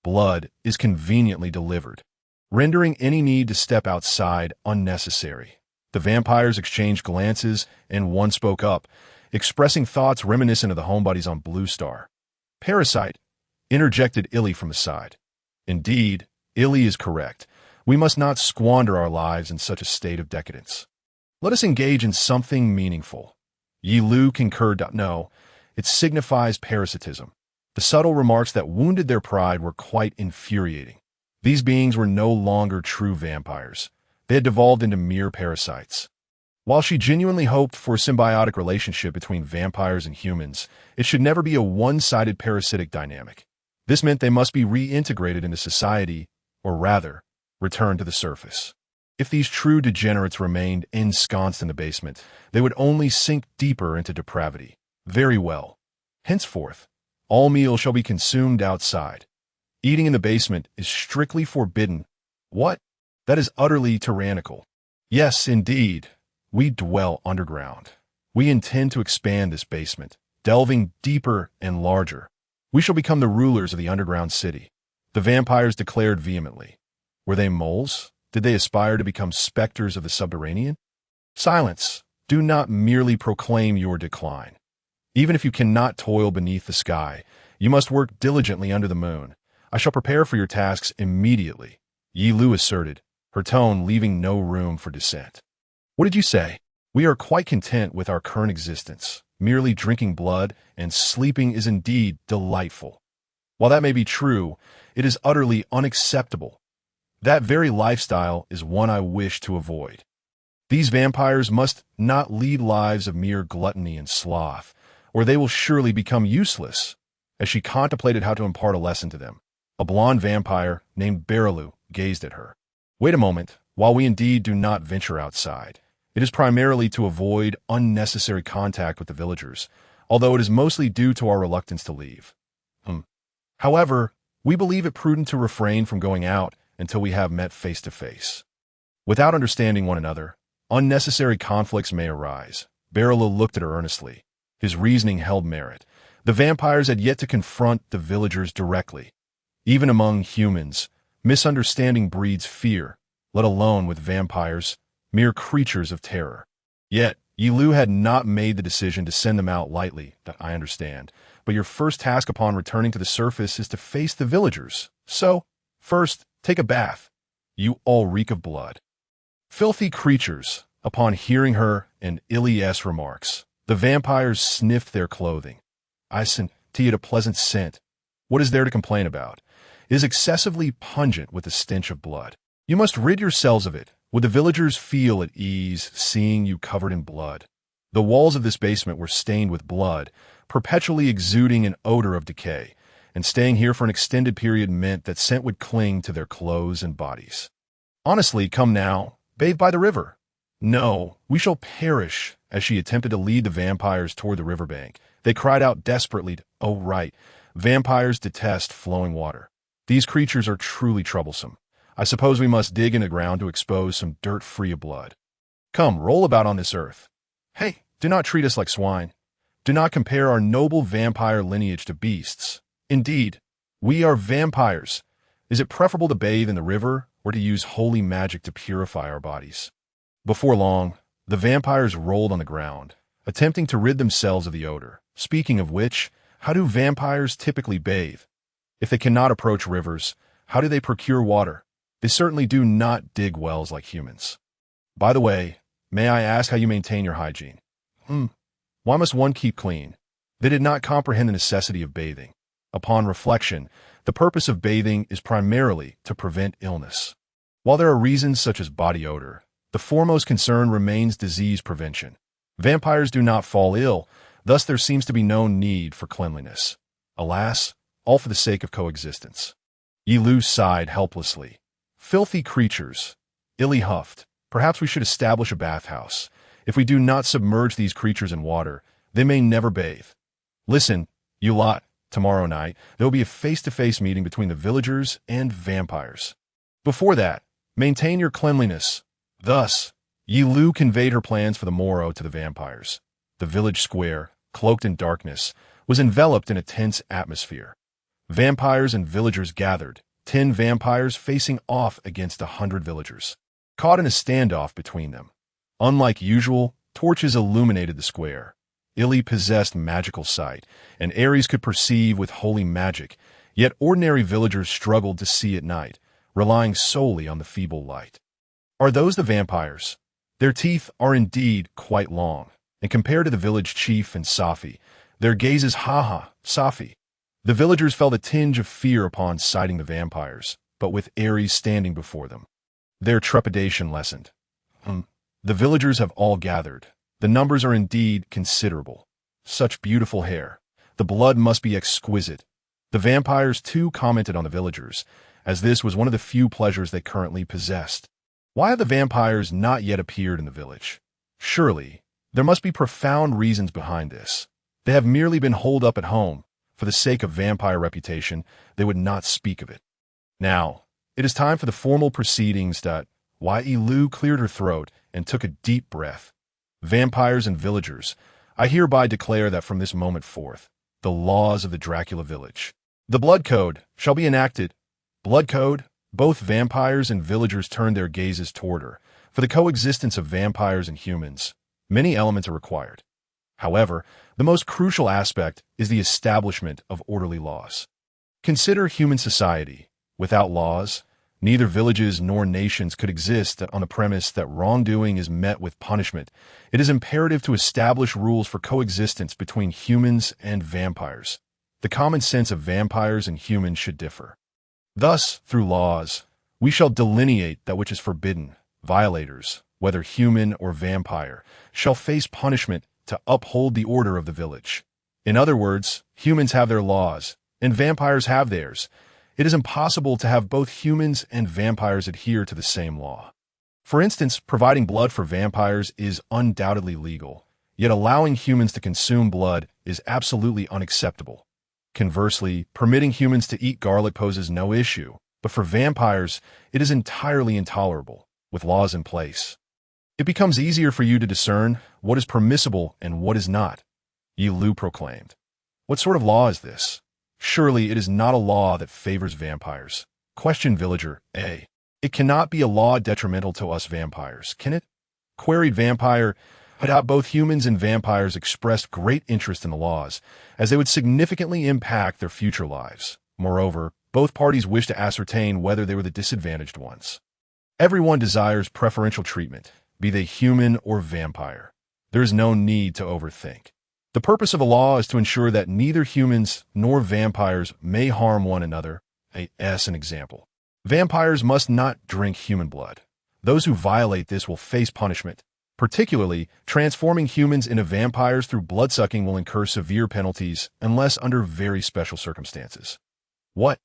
Blood is conveniently delivered, rendering any need to step outside unnecessary. The vampires exchanged glances, and one spoke up, expressing thoughts reminiscent of the homebodies on Blue Star. Parasite, interjected Illy from the side. Indeed, Illy is correct. We must not squander our lives in such a state of decadence. Let us engage in something meaningful. Ye Liu concurred. No, it signifies parasitism. The subtle remarks that wounded their pride were quite infuriating. These beings were no longer true vampires. They had devolved into mere parasites. While she genuinely hoped for a symbiotic relationship between vampires and humans, it should never be a one-sided parasitic dynamic. This meant they must be reintegrated into society, or rather, return to the surface. If these true degenerates remained ensconced in the basement, they would only sink deeper into depravity. Very well. Henceforth, all meals shall be consumed outside. Eating in the basement is strictly forbidden. What? That is utterly tyrannical. Yes, indeed. We dwell underground. We intend to expand this basement, delving deeper and larger. We shall become the rulers of the underground city. The vampires declared vehemently. Were they moles? Did they aspire to become specters of the subterranean? Silence. Do not merely proclaim your decline. Even if you cannot toil beneath the sky, you must work diligently under the moon. I shall prepare for your tasks immediately, Ye Liu asserted, her tone leaving no room for dissent. What did you say? We are quite content with our current existence. Merely drinking blood and sleeping is indeed delightful. While that may be true, it is utterly unacceptable. That very lifestyle is one I wish to avoid. These vampires must not lead lives of mere gluttony and sloth, or they will surely become useless. As she contemplated how to impart a lesson to them, a blonde vampire named Berilu gazed at her. Wait a moment, while we indeed do not venture outside, it is primarily to avoid unnecessary contact with the villagers, although it is mostly due to our reluctance to leave. However, we believe it prudent to refrain from going out until we have met face to face. Without understanding one another, unnecessary conflicts may arise. Berilu looked at her earnestly. His reasoning held merit. The vampires had yet to confront the villagers directly. Even among humans, misunderstanding breeds fear, let alone with vampires, mere creatures of terror. Yet, Ye Liu had not made the decision to send them out lightly, that I understand, but your first task upon returning to the surface is to face the villagers. So, first, take a bath. You all reek of blood. Filthy creatures. Upon hearing her and Ilias' remarks, the vampires sniffed their clothing. I sent it a pleasant scent. What is there to complain about? It is excessively pungent with the stench of blood. You must rid yourselves of it. Would the villagers feel at ease seeing you covered in blood? The walls of this basement were stained with blood, perpetually exuding an odor of decay, and staying here for an extended period meant that scent would cling to their clothes and bodies. Honestly, come now, bathe by the river. No, we shall perish. As she attempted to lead the vampires toward the riverbank, they cried out desperately, oh right, vampires detest flowing water. These creatures are truly troublesome. I suppose we must dig in the ground to expose some dirt free of blood. Come, roll about on this earth. Hey, do not treat us like swine. Do not compare our noble vampire lineage to beasts. Indeed, we are vampires. Is it preferable to bathe in the river or to use holy magic to purify our bodies? Before long, the vampires rolled on the ground, attempting to rid themselves of the odor. Speaking of which, how do vampires typically bathe? If they cannot approach rivers, how do they procure water? They certainly do not dig wells like humans. By the way, may I ask how you maintain your hygiene? Why must one keep clean? They did not comprehend the necessity of bathing. Upon reflection, the purpose of bathing is primarily to prevent illness. While there are reasons such as body odor, the foremost concern remains disease prevention. Vampires do not fall ill, thus there seems to be no need for cleanliness. Alas, all for the sake of coexistence. Ye Liu sighed helplessly. Filthy creatures. Illy huffed. Perhaps we should establish a bathhouse. If we do not submerge these creatures in water, they may never bathe. Listen, you lot, tomorrow night, there will be a face-to-face meeting between the villagers and vampires. Before that, maintain your cleanliness. Thus, Ye Liu conveyed her plans for the morrow to the vampires. The village square, cloaked in darkness, was enveloped in a tense atmosphere. Vampires and villagers gathered, 10 vampires facing off against 100 villagers, caught in a standoff between them. Unlike usual, torches illuminated the square. Illy possessed magical sight, and Ares could perceive with holy magic, yet ordinary villagers struggled to see at night, relying solely on the feeble light. Are those the vampires? Their teeth are indeed quite long, and compared to the village chief and Safi, their gazes Safi. The villagers felt a tinge of fear upon sighting the vampires, but with Ares standing before them, their trepidation lessened. The villagers have all gathered. The numbers are indeed considerable. Such beautiful hair. The blood must be exquisite. The vampires too commented on the villagers, as this was one of the few pleasures they currently possessed. Why have the vampires not yet appeared in the village? Surely, there must be profound reasons behind this. They have merely been holed up at home. For the sake of vampire reputation, they would not speak of it. Now, it is time for the formal proceedings. Ye Liu cleared her throat and took a deep breath. Vampires and villagers, I hereby declare that from this moment forth, the laws of the Dracula village, the blood code, shall be enacted. Blood code? Both vampires and villagers turned their gazes toward her. For the coexistence of vampires and humans, many elements are required. However, the most crucial aspect is the establishment of orderly laws. Consider human society. Without laws, neither villages nor nations could exist on the premise that wrongdoing is met with punishment. It is imperative to establish rules for coexistence between humans and vampires. The common sense of vampires and humans should differ. Thus, through laws, we shall delineate that which is forbidden. Violators whether human or vampire, shall face punishment to uphold the order of the village. In other words, humans have their laws, and vampires have theirs. It is impossible to have both humans and vampires adhere to the same law. For instance, providing blood for vampires is undoubtedly legal, yet allowing humans to consume blood is absolutely unacceptable. Conversely, permitting humans to eat garlic poses no issue, but for vampires, it is entirely intolerable, with laws in place. It becomes easier for you to discern what is permissible and what is not, Ye Liu proclaimed. What sort of law is this? Surely it is not a law that favors vampires. Questioned villager A. It cannot be a law detrimental to us vampires, can it? Queried vampire. I doubt both humans and vampires expressed great interest in the laws, as they would significantly impact their future lives. Moreover, both parties wish to ascertain whether they were the disadvantaged ones. Everyone desires preferential treatment, be they human or vampire. There is no need to overthink. The purpose of a law is to ensure that neither humans nor vampires may harm one another. As an example, vampires must not drink human blood. Those who violate this will face punishment. Particularly, transforming humans into vampires through bloodsucking will incur severe penalties unless under very special circumstances. What?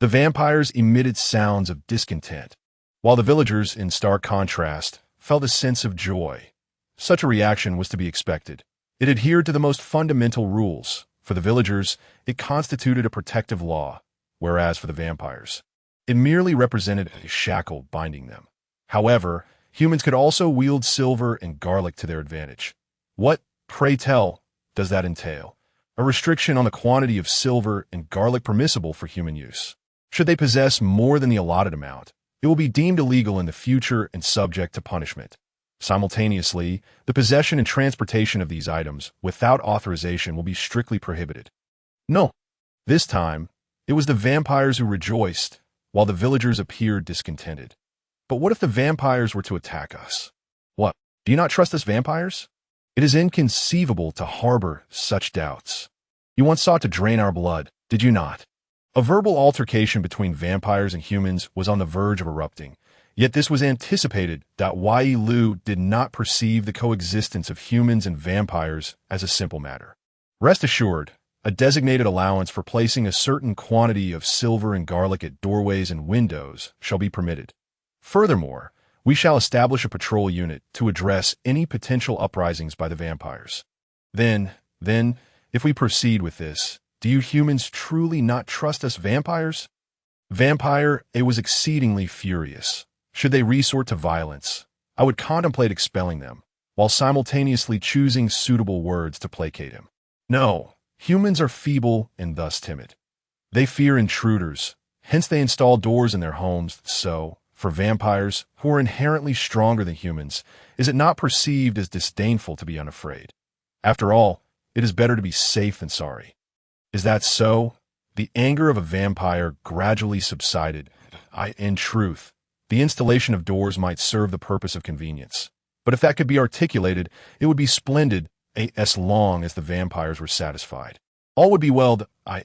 The vampires emitted sounds of discontent, while the villagers, in stark contrast, felt a sense of joy. Such a reaction was to be expected. It adhered to the most fundamental rules. For the villagers, it constituted a protective law, whereas for the vampires, it merely represented a shackle binding them. However, humans could also wield silver and garlic to their advantage. What, pray tell, does that entail? A restriction on the quantity of silver and garlic permissible for human use. Should they possess more than the allotted amount, it will be deemed illegal in the future and subject to punishment. Simultaneously, the possession and transportation of these items without authorization will be strictly prohibited. No. This time, it was the vampires who rejoiced, while the villagers appeared discontented. But what if the vampires were to attack us? What? Do you not trust us vampires? It is inconceivable to harbor such doubts. You once sought to drain our blood, did you not? A verbal altercation between vampires and humans was on the verge of erupting, yet this was anticipated that Ye Liu did not perceive the coexistence of humans and vampires as a simple matter. Rest assured, a designated allowance for placing a certain quantity of silver and garlic at doorways and windows shall be permitted. Furthermore, we shall establish a patrol unit to address any potential uprisings by the vampires. Then, if we proceed with this, do you humans truly not trust us vampires? Vampire A was exceedingly furious. Should they resort to violence, I would contemplate expelling them, while simultaneously choosing suitable words to placate him. No, humans are feeble and thus timid. They fear intruders, hence they install doors in their homes, so, for vampires, who are inherently stronger than humans, is it not perceived as disdainful to be unafraid? After all, it is better to be safe than sorry. Is that so? The anger of a vampire gradually subsided. In truth, the installation of doors might serve the purpose of convenience. But if that could be articulated, it would be splendid, as long as the vampires were satisfied. All would be well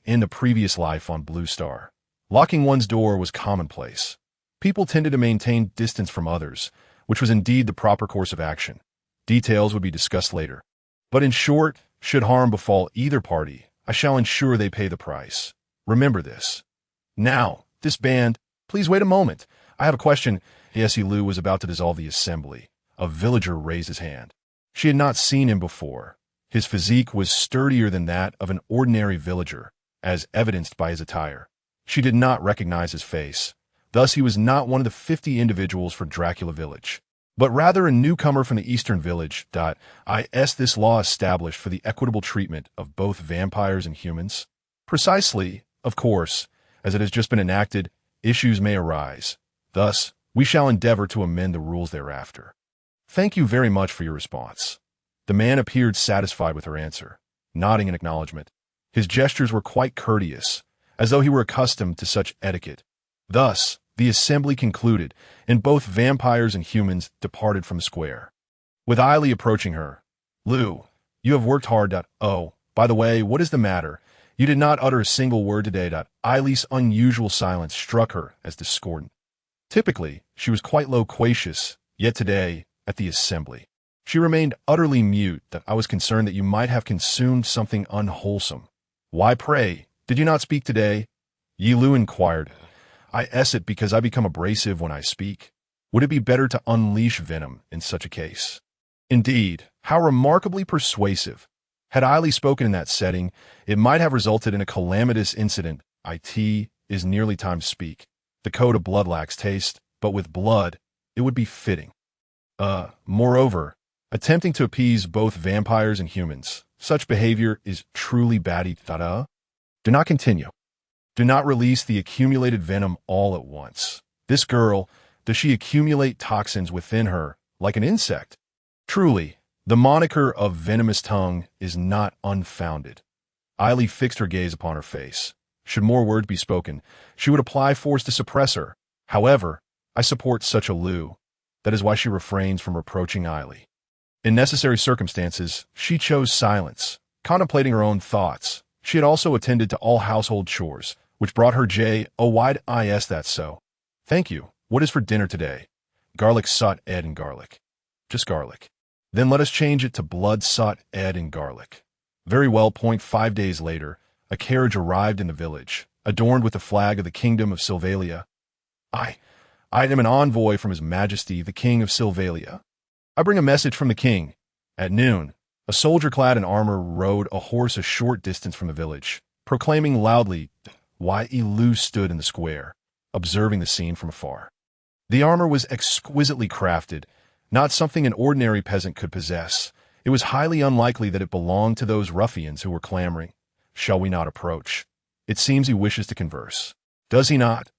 in the previous life on Blue Star. Locking one's door was commonplace. People tended to maintain distance from others, which was indeed the proper course of action. Details would be discussed later. But in short, should harm befall either party, I shall ensure they pay the price. Remember this. Now, disband. Please wait a moment. I have a question. Ye Liu was about to dissolve the assembly. A villager raised his hand. She had not seen him before. His physique was sturdier than that of an ordinary villager, as evidenced by his attire. She did not recognize his face. Thus, he was not one of the 50 individuals from Dracula Village, but rather a newcomer from the Eastern Village. Is this law established for the equitable treatment of both vampires and humans? Precisely, of course, as it has just been enacted, issues may arise. Thus, we shall endeavor to amend the rules thereafter. Thank you very much for your response. The man appeared satisfied with her answer, nodding in acknowledgement. His gestures were quite courteous, as though he were accustomed to such etiquette. Thus, the assembly concluded, and both vampires and humans departed from the square. With Li approaching her, Liu, you have worked hard. Oh, by the way, what is the matter? You did not utter a single word today. Li's unusual silence struck her as discordant. Typically, she was quite loquacious, yet today, at the assembly. She remained utterly mute, that I was concerned that you might have consumed something unwholesome. Why, pray, did you not speak today? Ye Liu inquired. I ess it because I become abrasive when I speak. Would it be better to unleash venom in such a case? Indeed, how remarkably persuasive. Had Eily spoken in that setting, it might have resulted in a calamitous incident. It is nearly time to speak. The code of blood lacks taste, but with blood, it would be fitting. Moreover, attempting to appease both vampires and humans, such behavior is truly batty. Do not continue. Do not release the accumulated venom all at once. This girl, does she accumulate toxins within her like an insect? Truly, the moniker of venomous tongue is not unfounded. Eily fixed her gaze upon her face. Should more words be spoken, she would apply force to suppress her. However, I support such a Liu. That is why she refrains from reproaching Eily. In necessary circumstances, she chose silence, contemplating her own thoughts. She had also attended to all household chores, which brought her wide is that so? Thank you. What is for dinner today? Garlic sot ed and garlic. Just garlic. Then let us change it to blood sot ed and garlic. Very well. 5 days later, a carriage arrived in the village, adorned with the flag of the kingdom of Silvalia. I am an envoy from His Majesty, the King of Silvalia. I bring a message from the king. At noon, a soldier clad in armor rode a horse a short distance from the village, proclaiming loudly. Ye Liu stood in the square, observing the scene from afar. The armor was exquisitely crafted, not something an ordinary peasant could possess. It was highly unlikely that it belonged to those ruffians who were clamoring. Shall we not approach? It seems he wishes to converse. Does he not?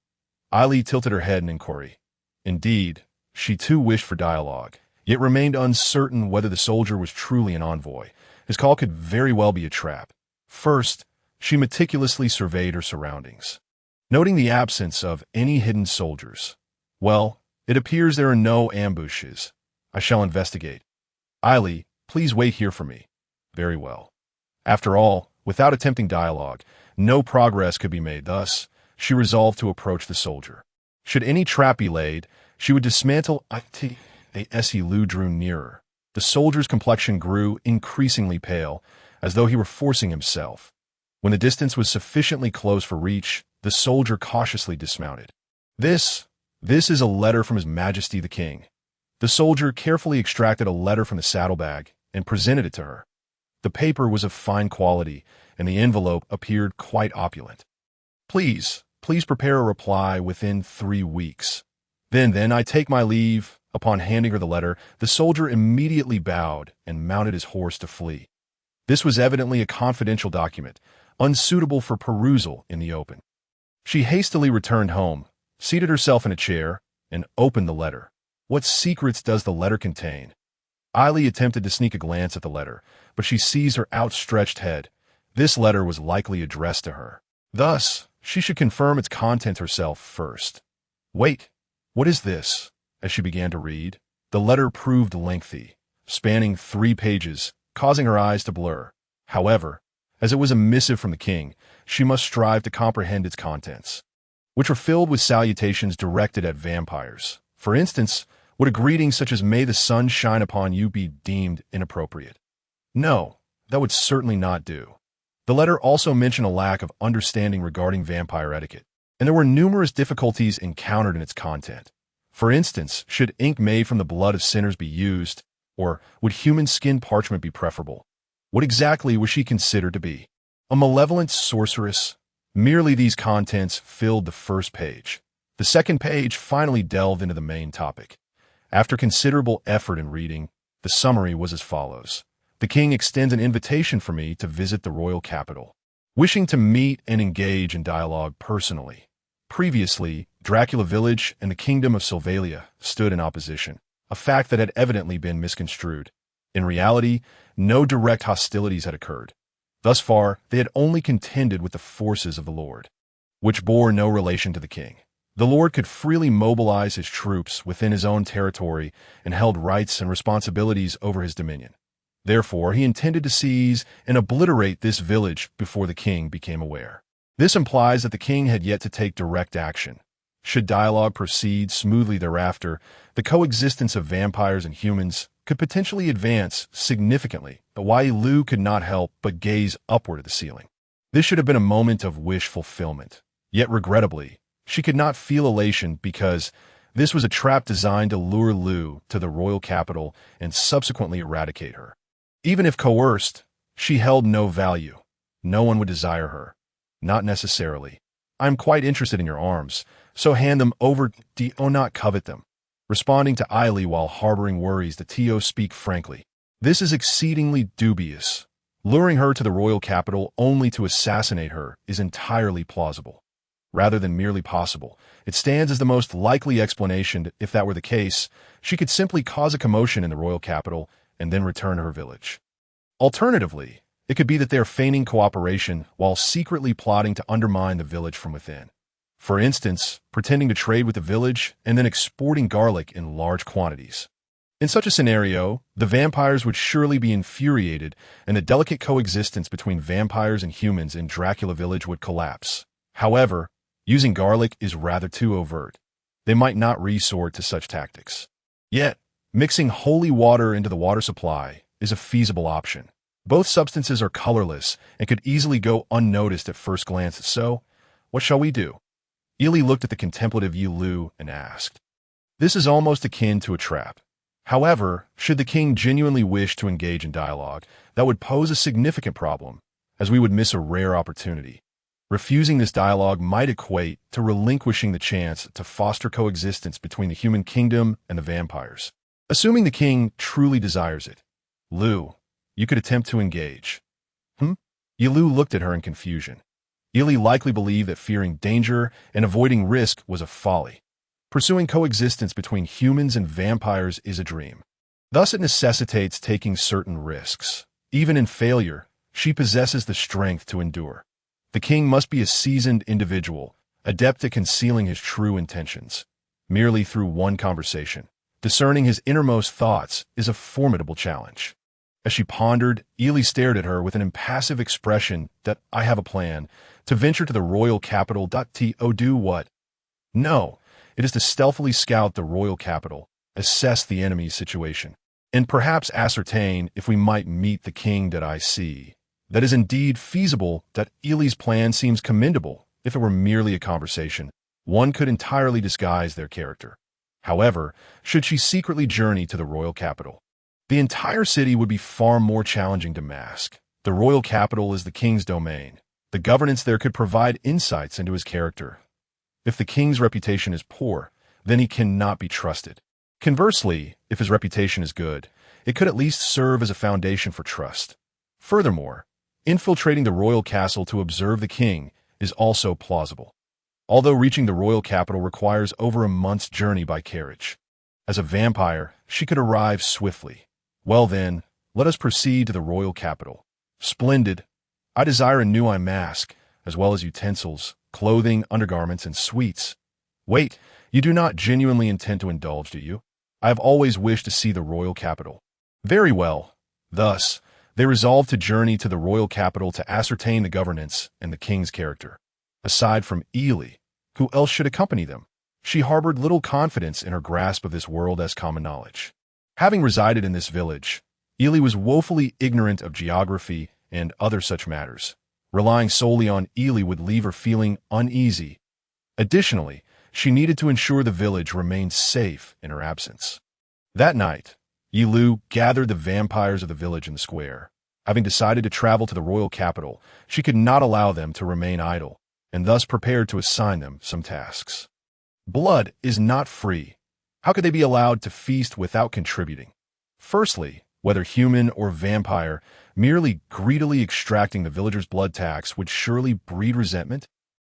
Eily tilted her head in inquiry. Indeed, she too wished for dialogue, yet remained uncertain whether the soldier was truly an envoy. His call could very well be a trap. First, she meticulously surveyed her surroundings, noting the absence of any hidden soldiers. Well, it appears there are no ambushes. I shall investigate. Eily, please wait here for me. Very well. After all, without attempting dialogue, no progress could be made. Thus, she resolved to approach the soldier. Should any trap be laid, she would dismantle it. As Liu drew nearer, the soldier's complexion grew increasingly pale, as though he were forcing himself. When the distance was sufficiently close for reach, the soldier cautiously dismounted. This is a letter from His Majesty the King. The soldier carefully extracted a letter from the saddlebag and presented it to her. The paper was of fine quality, and the envelope appeared quite opulent. Please prepare a reply within 3 weeks. Then I take my leave. Upon handing her the letter, the soldier immediately bowed and mounted his horse to flee. This was evidently a confidential document, unsuitable for perusal in the open. She hastily returned home, seated herself in a chair, and opened the letter. What secrets does the letter contain? Eily attempted to sneak a glance at the letter, but she seized her outstretched head. This letter was likely addressed to her. Thus, she should confirm its content herself first. Wait, what is this? As she began to read, the letter proved lengthy, spanning 3 pages, causing her eyes to blur. However, as it was a missive from the king, she must strive to comprehend its contents, which were filled with salutations directed at vampires. For instance, would a greeting such as "May the sun shine upon you" be deemed inappropriate? No, that would certainly not do. The letter also mentioned a lack of understanding regarding vampire etiquette, and there were numerous difficulties encountered in its content. For instance, should ink made from the blood of sinners be used, or would human skin parchment be preferable? What exactly was she considered to be? A malevolent sorceress? Merely these contents filled the first page. The second page finally delved into the main topic. After considerable effort in reading, the summary was as follows. The king extends an invitation for me to visit the royal capital, wishing to meet and engage in dialogue personally. Previously, Dracula Village and the Kingdom of Silvalia stood in opposition, a fact that had evidently been misconstrued. In reality, no direct hostilities had occurred. Thus far, they had only contended with the forces of the Lord, which bore no relation to the king. The Lord could freely mobilize his troops within his own territory and held rights and responsibilities over his dominion. Therefore, he intended to seize and obliterate this village before the king became aware. This implies that the king had yet to take direct action. Should dialogue proceed smoothly thereafter, the coexistence of vampires and humans could potentially advance significantly, but Ye Liu could not help but gaze upward at the ceiling. This should have been a moment of wish fulfillment. Yet regrettably, she could not feel elation because this was a trap designed to lure Liu to the royal capital and subsequently eradicate her. Even if coerced, she held no value. No one would desire her. Not necessarily. I am quite interested in your arms, so hand them over. Do not covet them. Responding to Ili while harboring worries, the Tio speak frankly. This is exceedingly dubious. Luring her to the royal capital only to assassinate her is entirely plausible. Rather than merely possible, it stands as the most likely explanation. If that were the case, she could simply cause a commotion in the royal capital and then return to her village. Alternatively, it could be that they are feigning cooperation while secretly plotting to undermine the village from within. For instance, pretending to trade with the village and then exporting garlic in large quantities. In such a scenario, the vampires would surely be infuriated and the delicate coexistence between vampires and humans in Dracula Village would collapse. However, using garlic is rather too overt. They might not resort to such tactics. Yet, mixing holy water into the water supply is a feasible option. Both substances are colorless and could easily go unnoticed at first glance, so what shall we do? Ili looked at the contemplative Ye Liu and asked. This is almost akin to a trap. However, should the king genuinely wish to engage in dialogue, that would pose a significant problem, as we would miss a rare opportunity. Refusing this dialogue might equate to relinquishing the chance to foster coexistence between the human kingdom and the vampires. Assuming the king truly desires it, Liu, you could attempt to engage. Ye Liu looked at her in confusion. Ili likely believed that fearing danger and avoiding risk was a folly. Pursuing coexistence between humans and vampires is a dream. Thus it necessitates taking certain risks. Even in failure, she possesses the strength to endure. The king must be a seasoned individual, adept at concealing his true intentions. Merely through one conversation, discerning his innermost thoughts is a formidable challenge. As she pondered, Ili stared at her with an impassive expression that I have a plan, to venture to the royal capital. To do what? No, it is to stealthily scout the royal capital, assess the enemy's situation, and perhaps ascertain if we might meet the king. I see. That is indeed feasible. Ili's plan seems commendable. If it were merely a conversation, one could entirely disguise their character. However, should she secretly journey to the royal capital, the entire city would be far more challenging to mask. The royal capital is the king's domain. The governance there could provide insights into his character. If the king's reputation is poor, then he cannot be trusted. Conversely, if his reputation is good, it could at least serve as a foundation for trust. Furthermore, infiltrating the royal castle to observe the king is also plausible. Although reaching the royal capital requires over a month's journey by carriage. As a vampire, she could arrive swiftly. Well then, let us proceed to the royal capital. Splendid. I desire a new eye mask, as well as utensils, clothing, undergarments, and sweets. Wait, you do not genuinely intend to indulge, do you? I have always wished to see the royal capital. Very well. Thus, they resolved to journey to the royal capital to ascertain the governance and the king's character. Aside from Ili, who else should accompany them? She harbored little confidence in her grasp of this world as common knowledge. Having resided in this village, Ili was woefully ignorant of geography and other such matters. Relying solely on Ili would leave her feeling uneasy. Additionally, she needed to ensure the village remained safe in her absence. That night, Ye Liu gathered the vampires of the village in the square. Having decided to travel to the royal capital, she could not allow them to remain idle, and thus prepared to assign them some tasks. Blood is not free. How could they be allowed to feast without contributing? Firstly, whether human or vampire, merely greedily extracting the villagers' blood tax would surely breed resentment.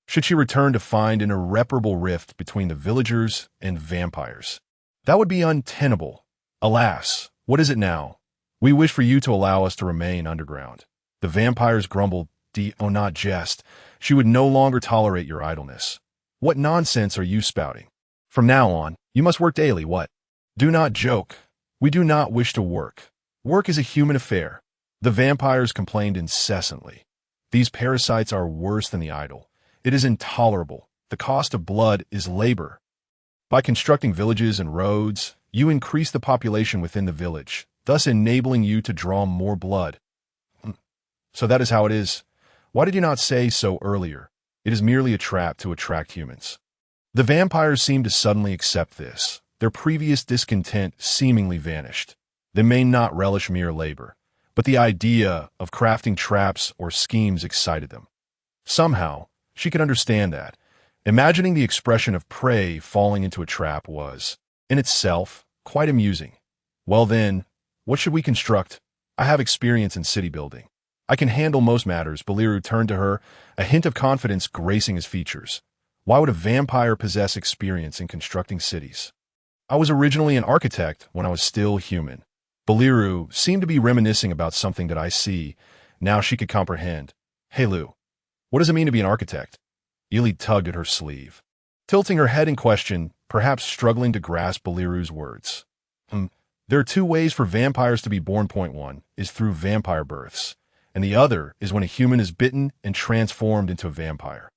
Should she return to find an irreparable rift between the villagers and vampires? That would be untenable. Alas, what is it now? We wish for you to allow us to remain underground. The vampires grumbled, not jest. She would no longer tolerate your idleness. What nonsense are you spouting? From now on, you must work daily, what? Do not joke. We do not wish to work. Work is a human affair. The vampires complained incessantly. These parasites are worse than the idle. It is intolerable. The cost of blood is labor. By constructing villages and roads, you increase the population within the village, thus enabling you to draw more blood. So that is how it is. Why did you not say so earlier? It is merely a trap to attract humans. The vampires seemed to suddenly accept this. Their previous discontent seemingly vanished. They may not relish mere labor, but the idea of crafting traps or schemes excited them. Somehow, she could understand that. Imagining the expression of prey falling into a trap was, in itself, quite amusing. Well then, what should we construct? I have experience in city building. I can handle most matters. Beliru turned to her, a hint of confidence gracing his features. Why would a vampire possess experience in constructing cities? I was originally an architect when I was still human. Beliru seemed to be reminiscing about something that I see. Now she could comprehend. Hey Liu, what does it mean to be an architect? Ili tugged at her sleeve, tilting her head in question, perhaps struggling to grasp Beliru's words. There are two ways for vampires to be born. Point one is through vampire births, and the other is when a human is bitten and transformed into a vampire.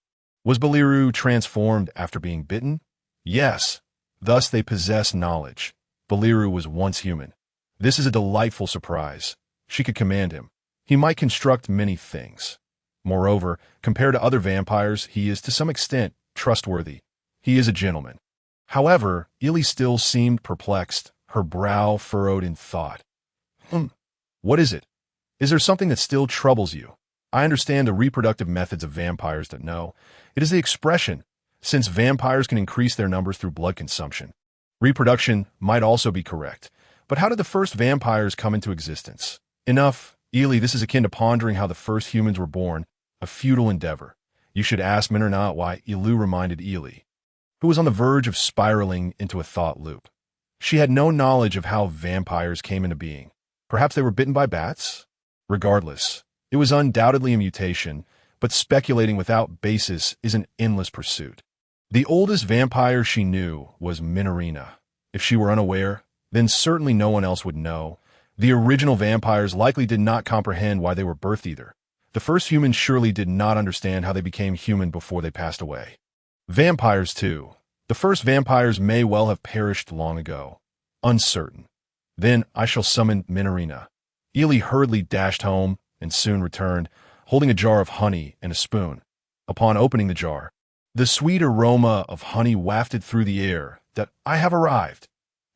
Was Beliru transformed after being bitten? Yes. Thus they possess knowledge. Beliru was once human. This is a delightful surprise. She could command him. He might construct many things. Moreover, compared to other vampires, he is to some extent trustworthy. He is a gentleman. However, Ili still seemed perplexed, her brow furrowed in thought. What is it? Is there something that still troubles you? I understand the reproductive methods of vampires that no. It is the expression, since vampires can increase their numbers through blood consumption. Reproduction might also be correct. But how did the first vampires come into existence? Enough, Ili, this is akin to pondering how the first humans were born, a futile endeavor. You should ask men or not why, Ilu reminded Ili, who was on the verge of spiraling into a thought loop. She had no knowledge of how vampires came into being. Perhaps they were bitten by bats? Regardless, it was undoubtedly a mutation, but speculating without basis is an endless pursuit. The oldest vampire she knew was Minorina. If she were unaware, then certainly no one else would know. The original vampires likely did not comprehend why they were birthed either. The first humans surely did not understand how they became human before they passed away. Vampires, too. The first vampires may well have perished long ago. Uncertain. Then I shall summon Minorina. Ili hurriedly dashed home and soon returned, holding a jar of honey and a spoon. Upon opening the jar, the sweet aroma of honey wafted through the air. That I have arrived.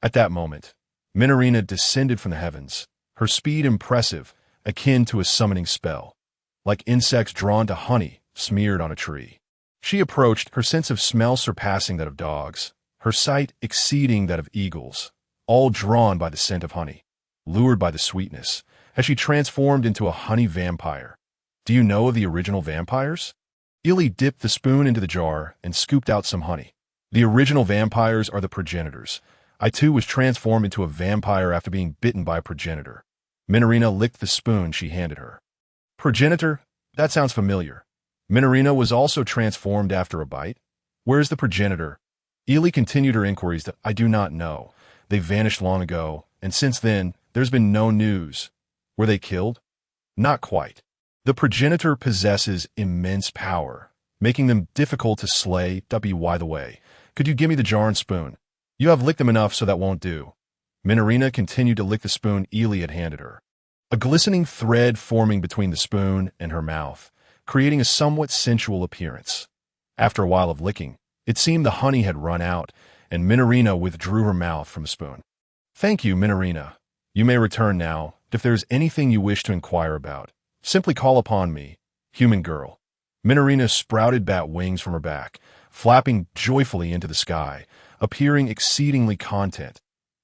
At that moment, Minorina descended from the heavens, her speed impressive, akin to a summoning spell, like insects drawn to honey smeared on a tree. She approached, her sense of smell surpassing that of dogs, her sight exceeding that of eagles, all drawn by the scent of honey, lured by the sweetness, as she transformed into a honey vampire. Do you know of the original vampires? Ili dipped the spoon into the jar and scooped out some honey. The original vampires are the progenitors. I too was transformed into a vampire after being bitten by a progenitor. Minorina licked the spoon she handed her. Progenitor? That sounds familiar. Minorina was also transformed after a bite. Where is the progenitor? Ili continued her inquiries that I do not know. They vanished long ago, and since then, there's been no news. Were they killed? Not quite. The progenitor possesses immense power, making them difficult to slay. By the way, could you give me the jar and spoon? You have licked them enough, so that won't do. Minorina continued to lick the spoon Ili had handed her, a glistening thread forming between the spoon and her mouth, creating a somewhat sensual appearance. After a while of licking, it seemed the honey had run out, and Minorina withdrew her mouth from the spoon. Thank you, Minorina. You may return now. If there is anything you wish to inquire about, simply call upon me, human girl. Minorina sprouted bat wings from her back, flapping joyfully into the sky, appearing exceedingly content.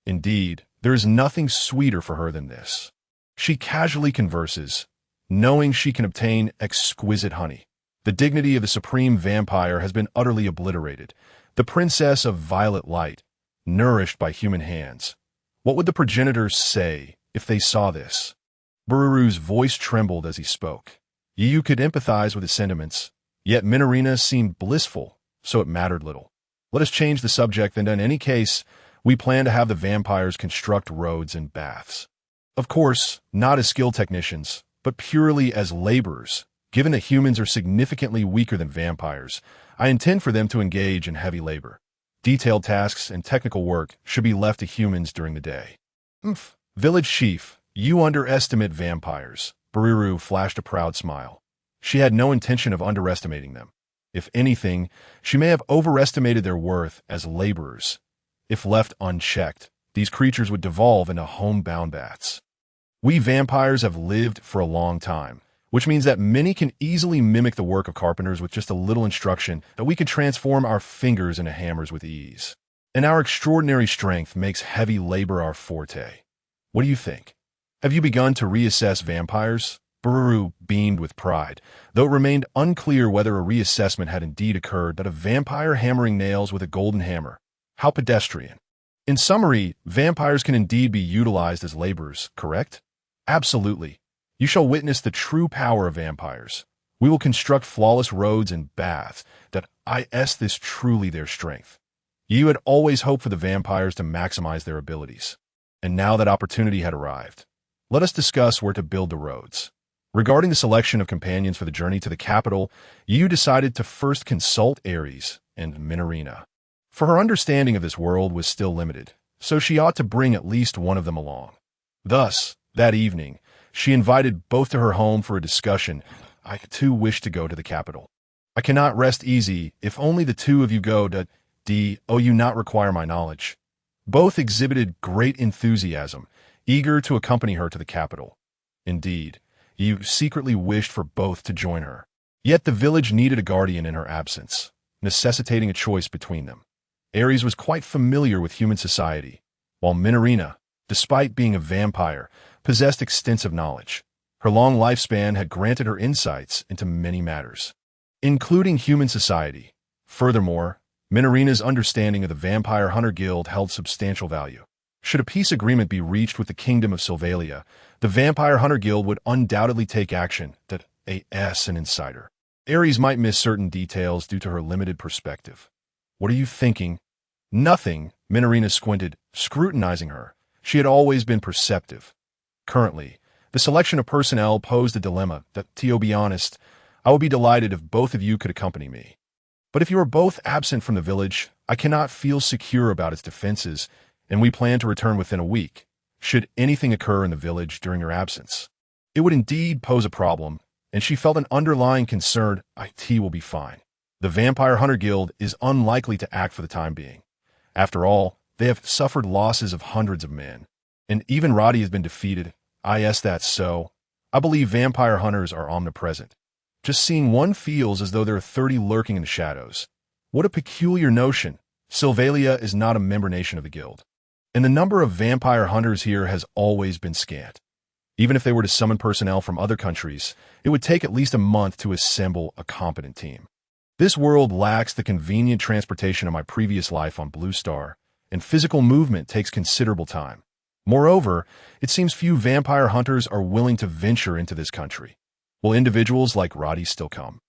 Indeed, there is nothing sweeter for her than this. She casually converses, knowing she can obtain exquisite honey. The dignity of the supreme vampire has been utterly obliterated. The princess of violet light, nourished by human hands. What would the progenitors say if they saw this? Beliru's voice trembled as he spoke. You could empathize with his sentiments, yet Minorina seemed blissful, so it mattered little. Let us change the subject, and in any case, we plan to have the vampires construct roads and baths. Of course, not as skilled technicians, but purely as laborers. Given that humans are significantly weaker than vampires, I intend for them to engage in heavy labor. Detailed tasks and technical work should be left to humans during the day. Oomph. Village chief, you underestimate vampires. Bariru flashed a proud smile. She had no intention of underestimating them. If anything, she may have overestimated their worth as laborers. If left unchecked, these creatures would devolve into homebound bats. We vampires have lived for a long time, which means that many can easily mimic the work of carpenters with just a little instruction, that we could transform our fingers into hammers with ease. And our extraordinary strength makes heavy labor our forte. What do you think? Have you begun to reassess vampires? Bariru beamed with pride, though it remained unclear whether a reassessment had indeed occurred. That a vampire hammering nails with a golden hammer. How pedestrian. In summary, vampires can indeed be utilized as laborers, correct? Absolutely. You shall witness the true power of vampires. We will construct flawless roads and baths, that this truly their strength. You had always hoped for the vampires to maximize their abilities. And now that opportunity had arrived. Let us discuss where to build the roads. Regarding the selection of companions for the journey to the capital, you decided to first consult Ares and Minerina. For her understanding of this world was still limited, so she ought to bring at least one of them along. Thus, that evening, she invited both to her home for a discussion. I too wish to go to the capital. I cannot rest easy if only the two of you go to you not require my knowledge. Both exhibited great enthusiasm, eager to accompany her to the capital. Indeed, you secretly wished for both to join her. Yet the village needed a guardian in her absence, necessitating a choice between them. Ares was quite familiar with human society, while Minerina, despite being a vampire, possessed extensive knowledge. Her long lifespan had granted her insights into many matters, including human society. Furthermore, Minerina's understanding of the Vampire Hunter Guild held substantial value. Should a peace agreement be reached with the Kingdom of Sylvalia, the Vampire Hunter Guild would undoubtedly take action. That an insider. Ares might miss certain details due to her limited perspective. What are you thinking? Nothing, Minerina squinted, scrutinizing her. She had always been perceptive. Currently, the selection of personnel posed a dilemma. To be honest, I would be delighted if both of you could accompany me. But if you are both absent from the village, I cannot feel secure about its defenses, and we plan to return within a week. Should anything occur in the village during your absence, it would indeed pose a problem, and she felt an underlying concern. It will be fine. The Vampire Hunter Guild is unlikely to act for the time being. After all, they have suffered losses of hundreds of men, and even Roddy has been defeated. That's so. I believe vampire hunters are omnipresent. Just seeing one feels as though there are 30 lurking in the shadows. What a peculiar notion. Sylvalia is not a member nation of the guild, and the number of vampire hunters here has always been scant. Even if they were to summon personnel from other countries, it would take at least a month to assemble a competent team. This world lacks the convenient transportation of my previous life on Blue Star, and physical movement takes considerable time. Moreover, it seems few vampire hunters are willing to venture into this country. Will individuals like Roddy still come?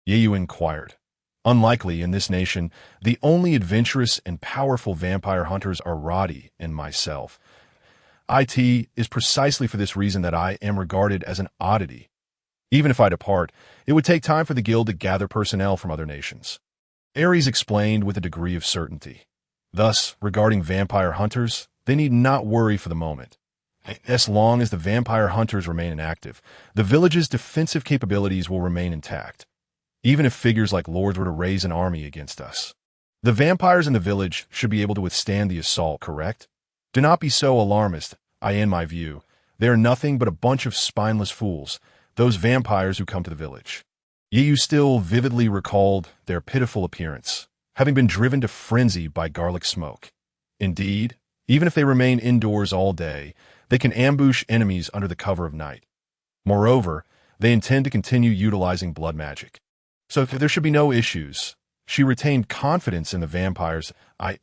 Ye Liu inquired. Unlikely in this nation, the only adventurous and powerful vampire hunters are Roddy and myself. It is precisely for this reason that I am regarded as an oddity. Even if I depart, it would take time for the guild to gather personnel from other nations. Ares explained with a degree of certainty. Thus, regarding vampire hunters, they need not worry for the moment. As long as the vampire hunters remain inactive, the village's defensive capabilities will remain intact, even if figures like lords were to raise an army against us. The vampires in the village should be able to withstand the assault, correct? Do not be so alarmist. In my view, they are nothing but a bunch of spineless fools, those vampires who come to the village. Ye Liu still vividly recalled their pitiful appearance, having been driven to frenzy by garlic smoke. Indeed, even if they remain indoors all day, they can ambush enemies under the cover of night. Moreover, they intend to continue utilizing blood magic. So there should be no issues. She retained confidence in the vampires.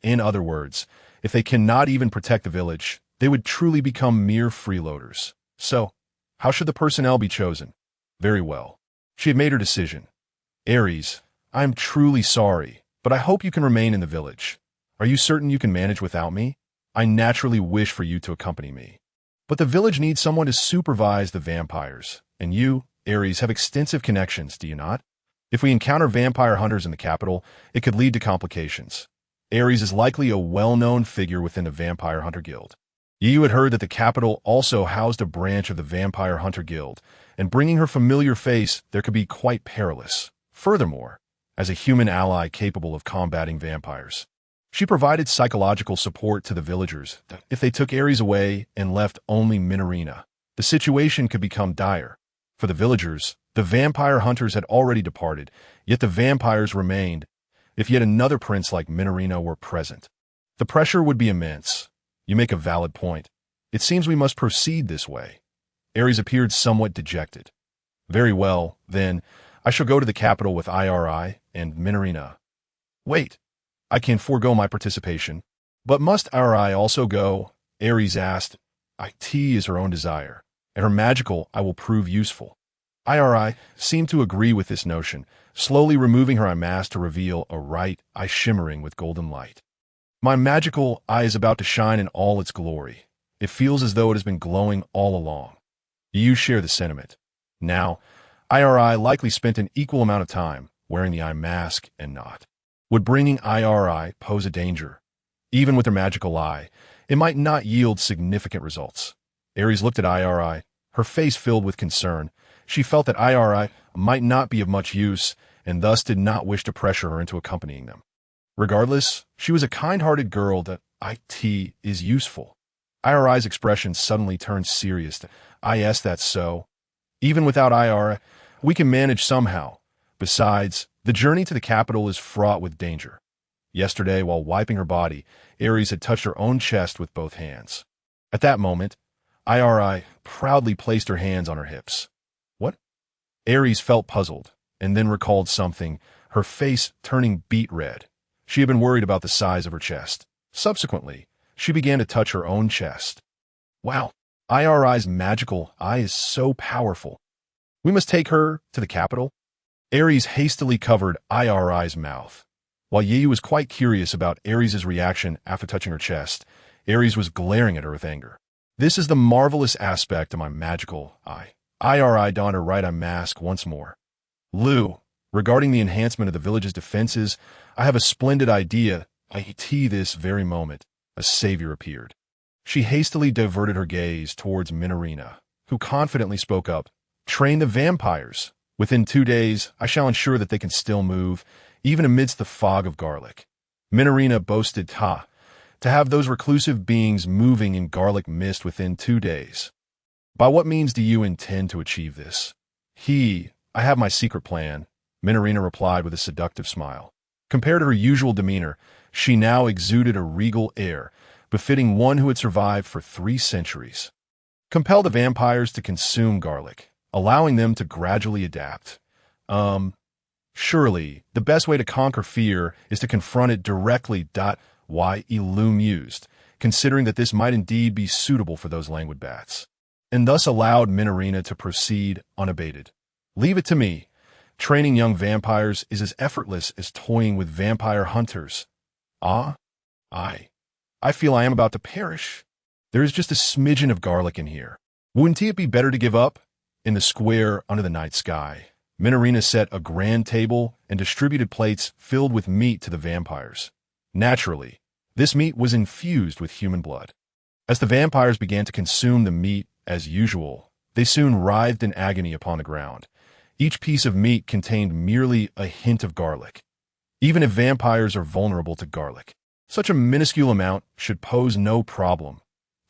In other words, if they cannot even protect the village, they would truly become mere freeloaders. So, how should the personnel be chosen? Very well. She had made her decision. Ares, I am truly sorry, but I hope you can remain in the village. Are you certain you can manage without me? I naturally wish for you to accompany me. But the village needs someone to supervise the vampires, and you, Aries, have extensive connections, do you not? If we encounter vampire hunters in the capital, it could lead to complications. Aries is likely a well-known figure within the Vampire Hunter Guild. Ye Liu had heard that the capital also housed a branch of the Vampire Hunter Guild, and bringing her familiar face there could be quite perilous. Furthermore, as a human ally capable of combating vampires, she provided psychological support to the villagers. If they took Aries away and left only Minerina, the situation could become dire. For the villagers, the vampire hunters had already departed, yet the vampires remained. If yet another prince like Minerina were present, the pressure would be immense. You make a valid point. It seems we must proceed this way. Aries appeared somewhat dejected. Very well, then, I shall go to the capital with Iri and Minerina. Wait, I can forego my participation. But must Iri also go? Aries asked. It is her own desire, and her magical I will prove useful. Iri seemed to agree with this notion, slowly removing her eye mask to reveal a right eye shimmering with golden light. My magical eye is about to shine in all its glory. It feels as though it has been glowing all along. You share the sentiment. Now, Iri likely spent an equal amount of time wearing the eye mask and not. Would bringing Iri pose a danger? Even with her magical eye, it might not yield significant results. Aries looked at Iri, her face filled with concern. She felt that Iri might not be of much use, and thus did not wish to pressure her into accompanying them. Regardless, she was a kind-hearted girl that it is useful. Iri's expression suddenly turned serious. Yes, that's so. Even without Iri, we can manage somehow. Besides, the journey to the capital is fraught with danger. Yesterday, while wiping her body, Aries had touched her own chest with both hands. At that moment, Iri proudly placed her hands on her hips. What? Aries felt puzzled, and then recalled something, her face turning beet red. She had been worried about the size of her chest. Subsequently, she began to touch her own chest. Wow, Iri's magical eye is so powerful. We must take her to the capital? Aries hastily covered Iri's mouth. While Ye Liu was quite curious about Aries' reaction after touching her chest, Aries was glaring at her with anger. This is the marvelous aspect of my magical eye. Iri donned her right eye mask once more. Liu, regarding the enhancement of the village's defenses, I have a splendid idea. This very moment, a savior appeared. She hastily diverted her gaze towards Minerina, who confidently spoke up. Train the vampires. Within 2 days, I shall ensure that they can still move, even amidst the fog of garlic. Minerina boasted, to have those reclusive beings moving in garlic mist within 2 days. By what means do you intend to achieve this? I have my secret plan, Minerina replied with a seductive smile. Compared to her usual demeanor, she now exuded a regal air, befitting one who had survived for 3 centuries. Compel the vampires to consume garlic, allowing them to gradually adapt. Surely, the best way to conquer fear is to confront it directly. Ye Liu mused, considering that this might indeed be suitable for those languid bats, and thus allowed Minerina to proceed unabated. Leave it to me. Training young vampires is as effortless as toying with vampire hunters. I feel I am about to perish. There is just a smidgen of garlic in here. Wouldn't it be better to give up? In the square under the night sky, Minerina set a grand table and distributed plates filled with meat to the vampires. Naturally, this meat was infused with human blood. As the vampires began to consume the meat as usual, they soon writhed in agony upon the ground. Each piece of meat contained merely a hint of garlic. Even if vampires are vulnerable to garlic, such a minuscule amount should pose no problem.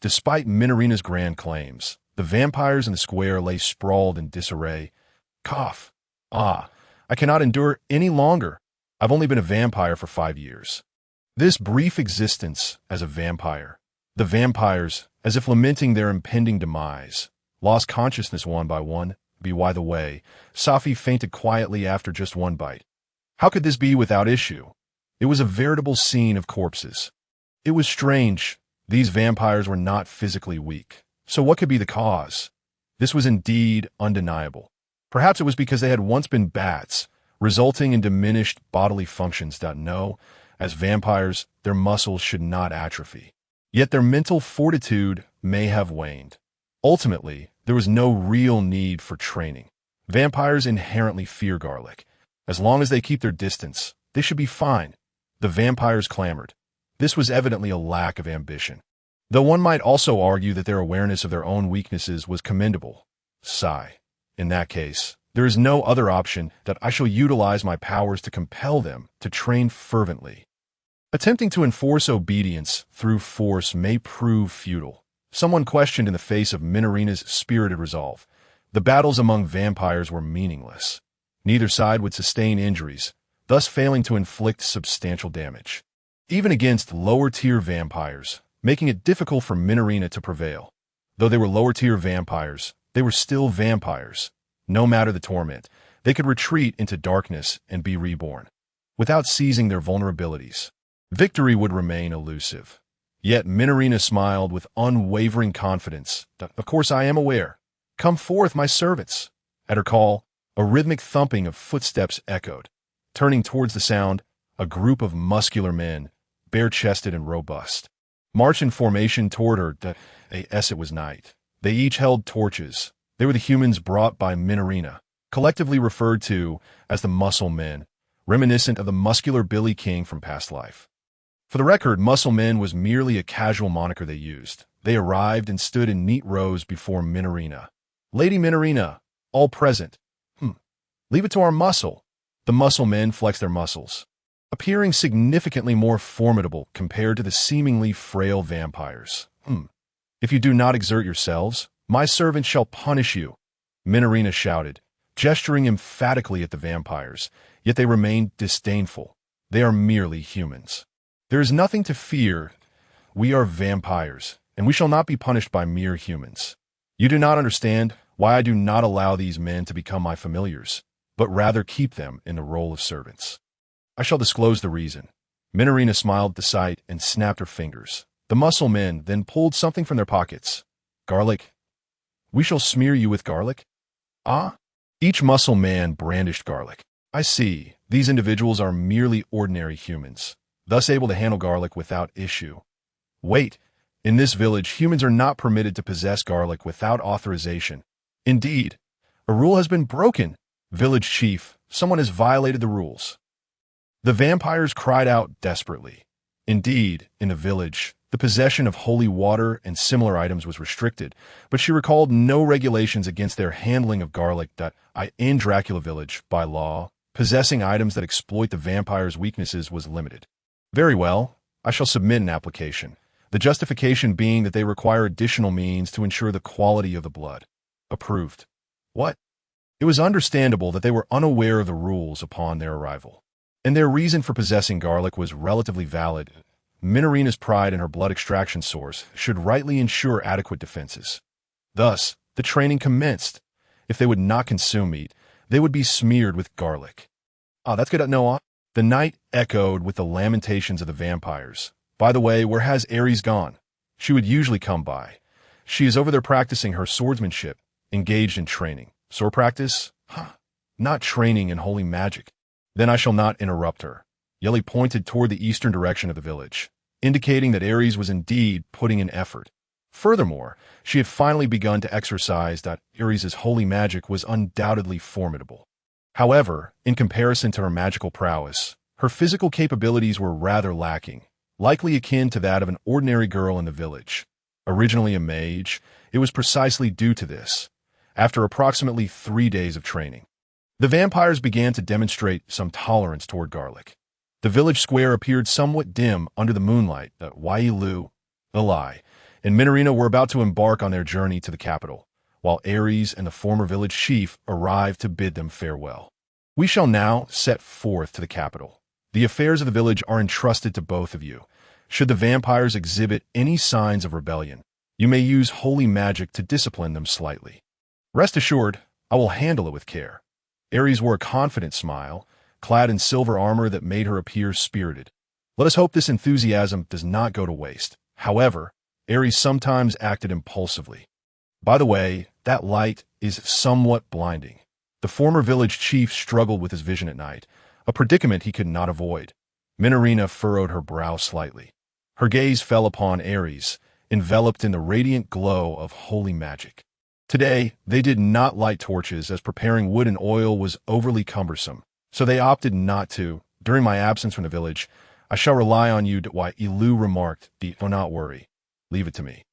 Despite Minerina's grand claims, the vampires in the square lay sprawled in disarray. Cough. I cannot endure any longer. I've only been a vampire for 5 years. This brief existence as a vampire, the vampires, as if lamenting their impending demise, lost consciousness one by one. By the way, Safi fainted quietly after just 1 bite. How could this be without issue? It was a veritable scene of corpses. It was strange. These vampires were not physically weak. So what could be the cause? This was indeed undeniable. Perhaps it was because they had once been bats, resulting in diminished bodily functions. No, as vampires, their muscles should not atrophy. Yet their mental fortitude may have waned. Ultimately, there was no real need for training. Vampires inherently fear garlic. As long as they keep their distance, they should be fine. The vampires clamored. This was evidently a lack of ambition. Though one might also argue that their awareness of their own weaknesses was commendable. Sigh. In that case, there is no other option that I shall utilize my powers to compel them to train fervently. Attempting to enforce obedience through force may prove futile. Someone questioned in the face of Minarina's spirited resolve. The battles among vampires were meaningless. Neither side would sustain injuries, thus failing to inflict substantial damage. Even against lower-tier vampires, making it difficult for Minarina to prevail. Though they were lower-tier vampires, they were still vampires. No matter the torment, they could retreat into darkness and be reborn, without seizing their vulnerabilities. Victory would remain elusive. Yet Minarina smiled with unwavering confidence. Of course I am aware. Come forth, my servants. At her call, a rhythmic thumping of footsteps echoed. Turning towards the sound, a group of muscular men, bare-chested and robust, marched in formation toward her. As it was night. They each held torches. They were the humans brought by Minarina, collectively referred to as the Muscle Men, reminiscent of the muscular Billy King from past life. For the record, Muscle Men was merely a casual moniker they used. They arrived and stood in neat rows before Minarina. Lady Minarina, all present. Leave it to our muscle. The Muscle Men flexed their muscles, appearing significantly more formidable compared to the seemingly frail vampires. If you do not exert yourselves, my servant shall punish you, Minarina shouted, gesturing emphatically at the vampires, yet they remained disdainful. They are merely humans. There is nothing to fear. We are vampires, and we shall not be punished by mere humans. You do not understand why I do not allow these men to become my familiars, but rather keep them in the role of servants. I shall disclose the reason. Minarina smiled at the sight and snapped her fingers. The Muscle Men then pulled something from their pockets. Garlic. We shall smear you with garlic? Ah? Each Muscle Man brandished garlic. I see. These individuals are merely ordinary humans, thus able to handle garlic without issue. Wait. In this village, humans are not permitted to possess garlic without authorization. Indeed, a rule has been broken. Village chief, someone has violated the rules. The vampires cried out desperately. Indeed, in the village, the possession of holy water and similar items was restricted, but she recalled no regulations against their handling of garlic. In Dracula Village, by law, possessing items that exploit the vampire's weaknesses was limited. Very well, I shall submit an application, the justification being that they require additional means to ensure the quality of the blood. Approved. What? It was understandable that they were unaware of the rules upon their arrival, and their reason for possessing garlic was relatively valid. Minarina's pride in her blood extraction source should rightly ensure adequate defenses. Thus, the training commenced. If they would not consume meat, they would be smeared with garlic. That's good to know. The night echoed with the lamentations of the vampires. By the way, where has Ares gone? She would usually come by. She is over there practicing her swordsmanship, engaged in training. Sword practice? Not training in holy magic. Then I shall not interrupt her. Yelly pointed toward the eastern direction of the village, indicating that Ares was indeed putting in effort. Furthermore, she had finally begun to exercise that Ares' holy magic was undoubtedly formidable. However, in comparison to her magical prowess, her physical capabilities were rather lacking, likely akin to that of an ordinary girl in the village. Originally a mage, it was precisely due to this. After approximately 3 days of training, the vampires began to demonstrate some tolerance toward garlic. The village square appeared somewhat dim under the moonlight. Lord Ye Liu, Eli, and Minarina were about to embark on their journey to the capital, while Ares and the former village chief arrived to bid them farewell. We shall now set forth to the capital. The affairs of the village are entrusted to both of you. Should the vampires exhibit any signs of rebellion, you may use holy magic to discipline them slightly. Rest assured, I will handle it with care. Ares wore a confident smile, clad in silver armor that made her appear spirited. Let us hope this enthusiasm does not go to waste. However, Ares sometimes acted impulsively. By the way, that light is somewhat blinding. The former village chief struggled with his vision at night, a predicament he could not avoid. Minarina furrowed her brow slightly. Her gaze fell upon Ares, enveloped in the radiant glow of holy magic. Today, they did not light torches as preparing wood and oil was overly cumbersome, so they opted not to. During my absence from the village, I shall rely on you. Ye Liu remarked, "Do not worry. Leave it to me.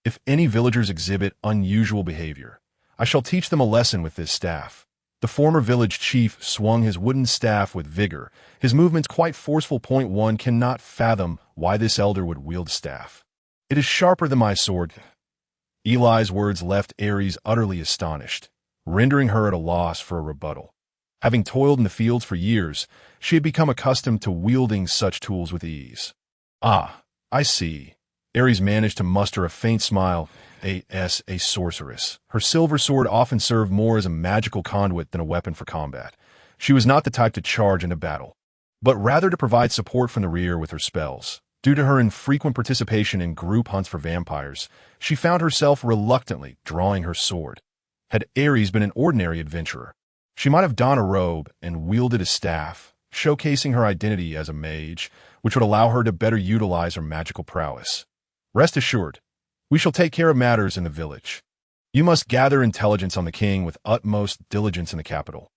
If any villagers exhibit unusual behavior, I shall teach them a lesson with this staff." The former village chief swung his wooden staff with vigor, his movements quite forceful. One cannot fathom why this elder would wield a staff. "It is sharper than my sword." Eli's words left Ares utterly astonished, rendering her at a loss for a rebuttal. Having toiled in the fields for years, she had become accustomed to wielding such tools with ease. "Ah, I see." Ares managed to muster a faint smile. A sorceress. Her silver sword often served more as a magical conduit than a weapon for combat. She was not the type to charge into battle, but rather to provide support from the rear with her spells. Due to her infrequent participation in group hunts for vampires, she found herself reluctantly drawing her sword. Had Ares been an ordinary adventurer, she might have donned a robe and wielded a staff, showcasing her identity as a mage, which would allow her to better utilize her magical prowess. "Rest assured, we shall take care of matters in the village. You must gather intelligence on the king with utmost diligence in the capital."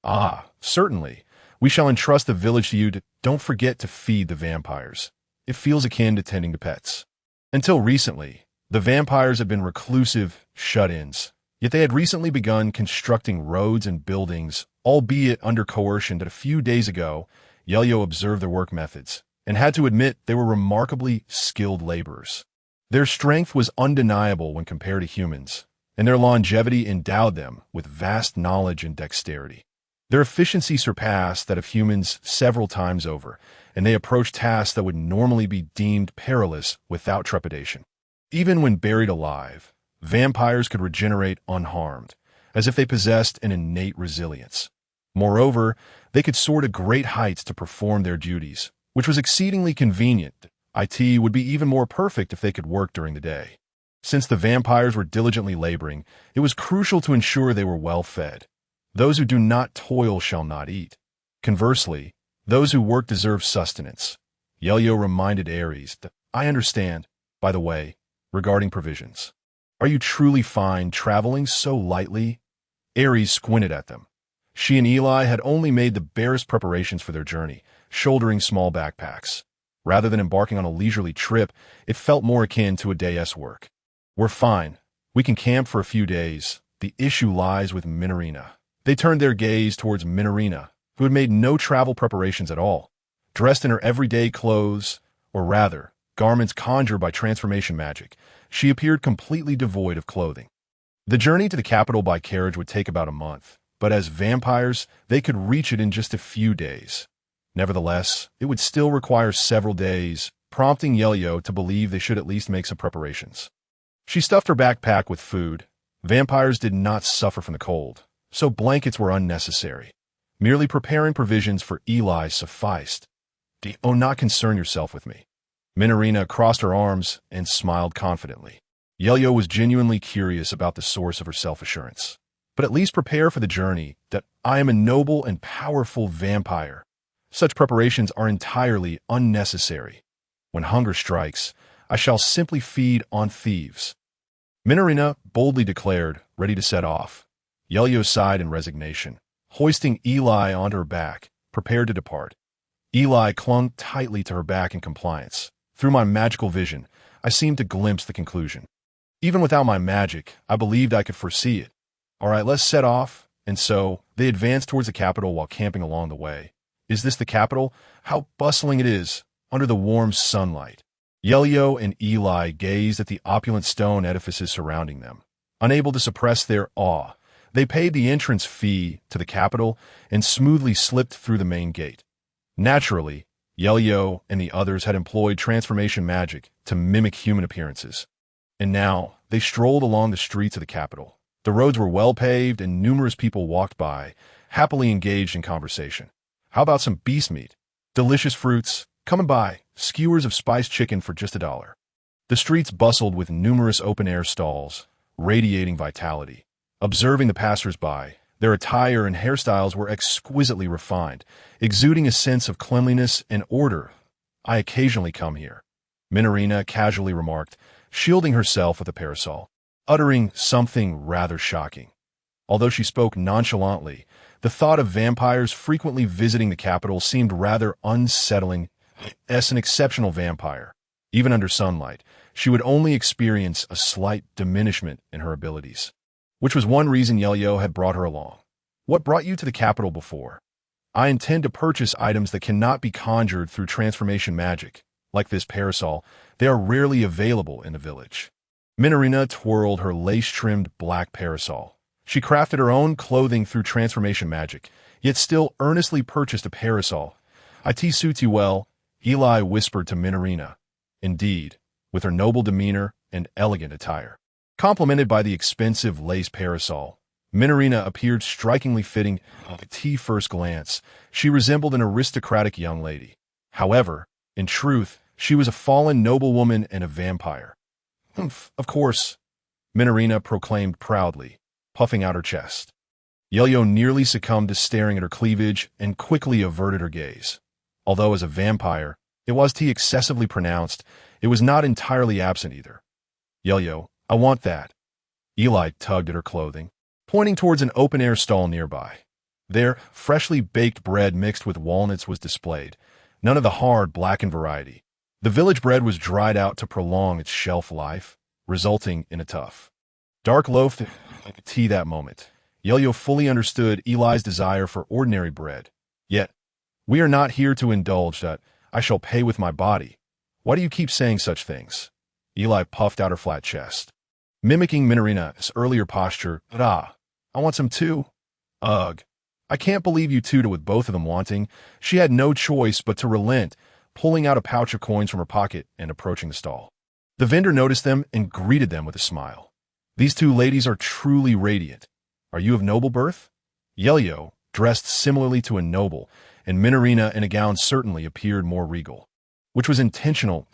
"Ah, certainly. We shall entrust the village to you. Don't forget to feed the vampires. It feels akin to tending to pets." Until recently, the vampires had been reclusive shut-ins, yet they had recently begun constructing roads and buildings, albeit under coercion. That a few days ago, Ye Liu observed their work methods, and had to admit they were remarkably skilled laborers. Their strength was undeniable when compared to humans, and their longevity endowed them with vast knowledge and dexterity. Their efficiency surpassed that of humans several times over, and they approached tasks that would normally be deemed perilous without trepidation. Even when buried alive, vampires could regenerate unharmed, as if they possessed an innate resilience. Moreover, they could soar to great heights to perform their duties, which was exceedingly convenient. It would be even more perfect if they could work during the day. Since the vampires were diligently laboring, it was crucial to ensure they were well fed. Those who do not toil shall not eat. Conversely, those who work deserve sustenance. Ye Liu reminded Ares that, "I understand, by the way, regarding provisions. Are you truly fine traveling so lightly?" Ares squinted at them. She and Eli had only made the barest preparations for their journey, shouldering small backpacks. Rather than embarking on a leisurely trip, it felt more akin to a day's work. "We're fine. We can camp for a few days. The issue lies with Minerina." They turned their gaze towards Minerina, who had made no travel preparations at all. Dressed in her everyday clothes, or rather, garments conjured by transformation magic, she appeared completely devoid of clothing. The journey to the capital by carriage would take about a month, but as vampires, they could reach it in just a few days. Nevertheless, it would still require several days, prompting Ye Liu to believe they should at least make some preparations. She stuffed her backpack with food. Vampires did not suffer from the cold, so blankets were unnecessary. Merely preparing provisions for Eli sufficed. "Do not concern yourself with me." Minerina crossed her arms and smiled confidently. Ye Liu was genuinely curious about the source of her self-assurance. "But at least prepare for the journey, that I am a noble and powerful vampire. Such preparations are entirely unnecessary. When hunger strikes, I shall simply feed on thieves." Minerina boldly declared, ready to set off. Ye Liu sighed in resignation, hoisting Eli onto her back, prepared to depart. Eli clung tightly to her back in compliance. Through my magical vision, I seemed to glimpse the conclusion. Even without my magic, I believed I could foresee it. "All right, let's set off." And so, they advanced towards the capital while camping along the way. Is this the capital? How bustling it is, under the warm sunlight. Ye Liu and Eli gazed at the opulent stone edifices surrounding them. Unable to suppress their awe, they paid the entrance fee to the capital and smoothly slipped through the main gate. Naturally, Ye Liu and the others had employed transformation magic to mimic human appearances. And now, they strolled along the streets of the capital. The roads were well paved and numerous people walked by, happily engaged in conversation. "How about some beast meat? Delicious fruits. Come and buy. Skewers of spiced chicken for just $1." The streets bustled with numerous open-air stalls, radiating vitality. Observing the passers-by, their attire and hairstyles were exquisitely refined, exuding a sense of cleanliness and order. "I occasionally come here," Minerina casually remarked, shielding herself with a parasol. uttering something rather shocking. Although she spoke nonchalantly, the thought of vampires frequently visiting the capital seemed rather unsettling. As an exceptional vampire, even under sunlight, she would only experience a slight diminishment in her abilities, which was one reason Ye Liu had brought her along. What brought you to the capital before? I intend to purchase items that cannot be conjured through transformation magic. Like this parasol, they are rarely available in the village. Minorina twirled her lace-trimmed black parasol. She crafted her own clothing through transformation magic, yet still earnestly purchased a parasol. "It suits you well," Eli whispered to Minorina. Indeed, with her noble demeanor and elegant attire, complemented by the expensive lace parasol, Minorina appeared strikingly fitting. At first glance, she resembled an aristocratic young lady. However, in truth, she was a fallen noblewoman and a vampire. "Humph, of course," Minorina proclaimed proudly, puffing out her chest. Ye Liu nearly succumbed to staring at her cleavage and quickly averted her gaze. Although as a vampire, it was excessively pronounced, it was not entirely absent either. "Ye Liu, I want that." Eli tugged at her clothing, pointing towards an open-air stall nearby. There, freshly baked bread mixed with walnuts was displayed, none of the hard, blackened variety. The village bread was dried out to prolong its shelf life, resulting in a tough, dark loaf of tea. That moment, Ye Liu fully understood Eli's desire for ordinary bread. Yet, "We are not here to indulge that. I shall pay with my body. Why do you keep saying such things?" Eli puffed out her flat chest, mimicking Minorina's earlier posture. "I want some too." "Ugh. I can't believe you two with both of them wanting." She had no choice but to relent, pulling out a pouch of coins from her pocket and approaching the stall. The vendor noticed them and greeted them with a smile. "These two ladies are truly radiant. Are you of noble birth?" Ye Liu, dressed similarly to a noble, and Minorina in a gown certainly appeared more regal, which was intentional.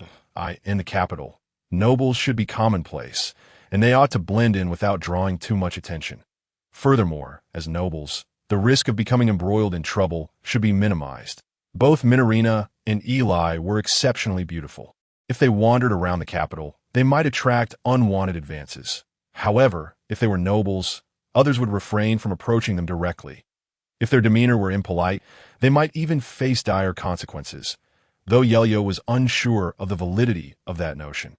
In the capital, nobles should be commonplace, and they ought to blend in without drawing too much attention. Furthermore, as nobles, the risk of becoming embroiled in trouble should be minimized. Both Minorina and Eli were exceptionally beautiful. If they wandered around the capital, they might attract unwanted advances. However, if they were nobles, others would refrain from approaching them directly. If their demeanor were impolite, they might even face dire consequences, though Ye Liu was unsure of the validity of that notion.